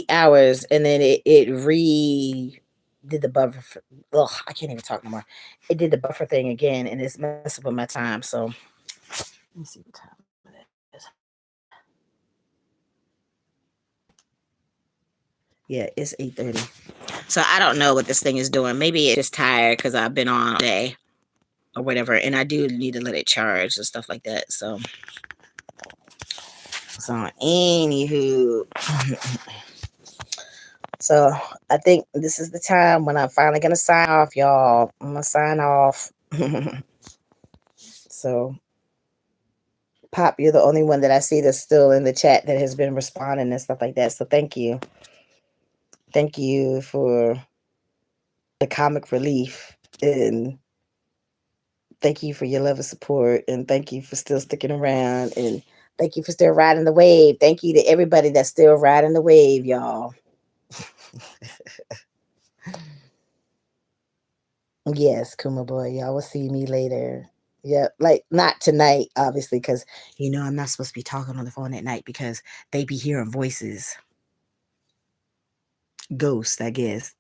hours, and then it did the buffer. Ugh, I can't even talk no more. It did the buffer thing again, and it's messing with my time. So let me see what time it is. Yeah, it's 8:30. So I don't know what this thing is doing. Maybe it's just tired because I've been on all day or whatever, and I do need to let it charge and stuff like that. So anywho, so I think this is the time when I'm finally gonna sign off, y'all. I'm gonna sign off. So, Pop, you're the only one that I see that's still in the chat that has been responding and stuff like that. So thank you. Thank you for the comic relief, and thank you for your love and support, and thank you for still sticking around, and thank you for still riding the wave. Thank you to everybody that's still riding the wave, y'all. Yes, Kuma boy, y'all will see me later. Yeah, like not tonight, obviously, because I'm not supposed to be talking on the phone at night because they be hearing voices. Ghosts, I guess.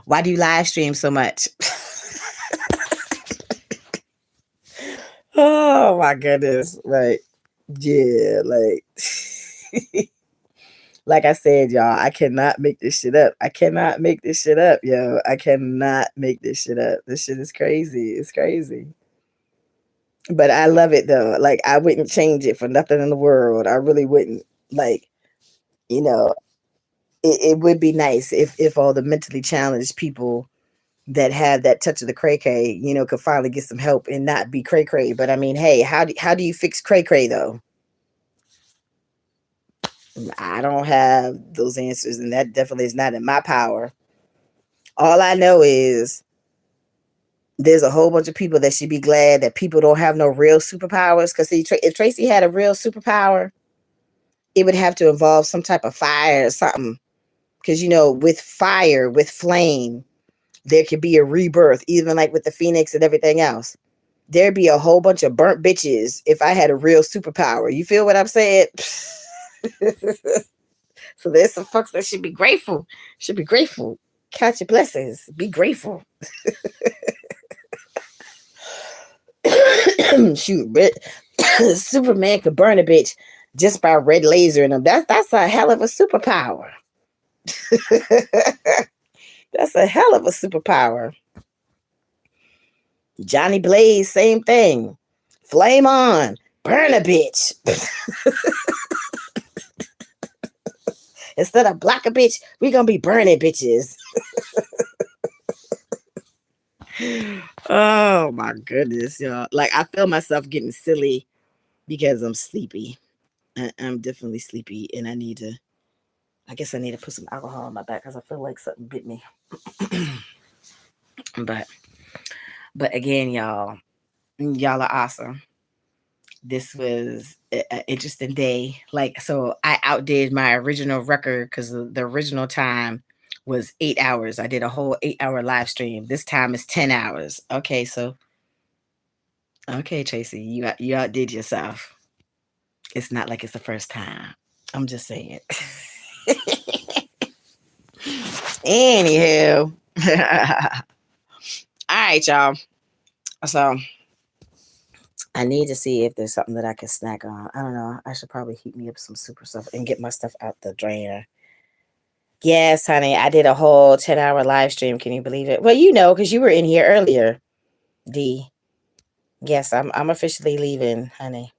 Why do you live stream so much? Oh my goodness. Like, yeah, like like I said, y'all, I cannot make this shit up. I cannot make this shit up, yo. I cannot make this shit up. This shit is crazy. It's crazy. But I love it though. Like, I wouldn't change it for nothing in the world. I really wouldn't. Like, you know, it would be nice if all the mentally challenged people that have that touch of the cray cray, could finally get some help and not be cray cray. But I mean, hey, how do you fix cray cray though? I don't have those answers, and that definitely is not in my power. All I know is there's a whole bunch of people that should be glad that people don't have no real superpowers. Because see, if Tracy had a real superpower, it would have to involve some type of fire or something. Because with fire, with flame, there could be a rebirth, even like with the phoenix and everything else. There'd be a whole bunch of burnt bitches if I had a real superpower. You feel what I'm saying? So there's some folks that should be grateful. Should be grateful. Count your blessings. Be grateful. Shoot, but Superman could burn a bitch just by red laser in them. That's a hell of a superpower. That's a hell of a superpower. Johnny Blaze, same thing. Flame on, burn a bitch. Instead of block a bitch, we gonna be burning bitches. Oh my goodness, y'all. Like I feel myself getting silly because I'm sleepy. I'm definitely sleepy, and I guess I need to put some alcohol on my back because I feel like something bit me. but but again, y'all are awesome. This was an interesting day. Like, so I outdid my original record because the original time was 8 hours. I did a whole 8 hour live stream. This time is 10 hours. Okay, so okay, Tracy, you outdid yourself. It's not like it's the first time. I'm just saying. Anywho. All right, y'all. So I need to see if there's something that I can snack on. I don't know. I should probably heat me up some super stuff and get my stuff out the drainer. Yes, honey. I did a whole 10-hour live stream. Can you believe it? Well, because you were in here earlier, D. Yes, I'm officially leaving, honey.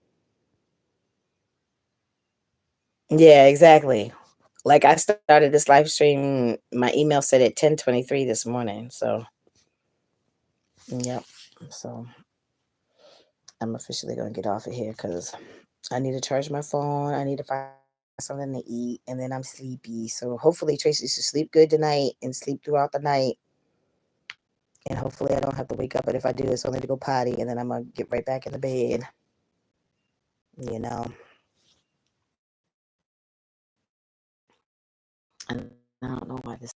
Yeah, exactly. Like I started this live stream, my email said at 10:23 this morning. So, yep. So I'm officially going to get off of here because I need to charge my phone. I need to find something to eat, and then I'm sleepy. So hopefully Tracy should sleep good tonight and sleep throughout the night. And hopefully I don't have to wake up. But if I do, it's only to go potty, and then I'm gonna get right back in the bed. You know. And I don't know why this.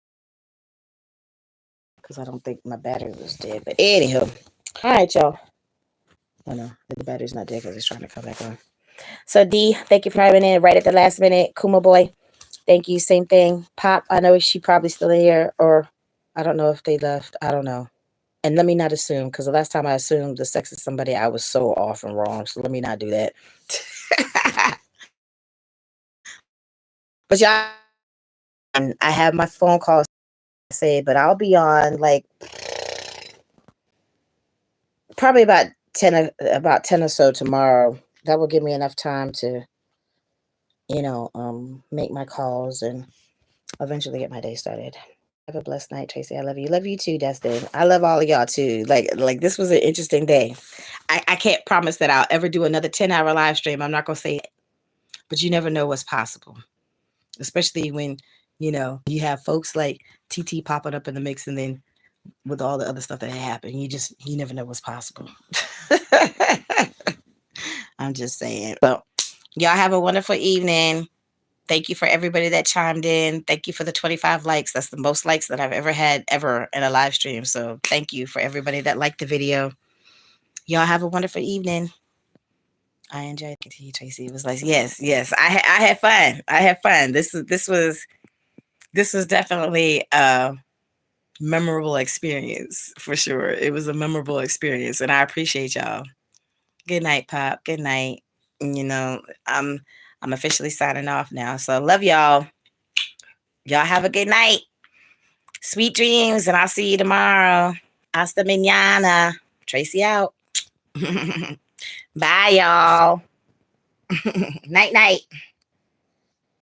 Because I don't think my battery was dead. But anyhow, all right, y'all. Oh no, the battery's not dead because it's trying to come back on. So D, thank you for having in right at the last minute. Kuma boy, thank you. Same thing. Pop, I know she probably still in here, or I don't know if they left. I don't know. And let me not assume, because the last time I assumed the sex of somebody, I was so off and wrong. So let me not do that. But y'all, and I have my phone call saved, but I'll be on like probably about 10 or so tomorrow. That will give me enough time to, make my calls and eventually get my day started. Have a blessed night, Tracy. I love you. Love you too, Destin. I love all of y'all too. Like this was an interesting day. I can't promise that I'll ever do another 10-hour live stream. I'm not gonna say it, but you never know what's possible. Especially when, you have folks like TT popping up in the mix and then with all the other stuff that happened. You never know what's possible. I'm just saying. So y'all have a wonderful evening. Thank you for everybody that chimed in. Thank you for the 25 likes. That's the most likes that I've ever had ever in a live stream. So thank you for everybody that liked the video. Y'all have a wonderful evening. I enjoyed it. Tracy, it was like, yes. I had fun. I had fun. This was definitely a memorable experience for sure. It was a memorable experience, and I appreciate y'all. Good night, Pop. Good night. I'm officially signing off now. So love y'all. Y'all have a good night. Sweet dreams, and I'll see you tomorrow. Hasta mañana. Tracy out. Bye, y'all. Night, night.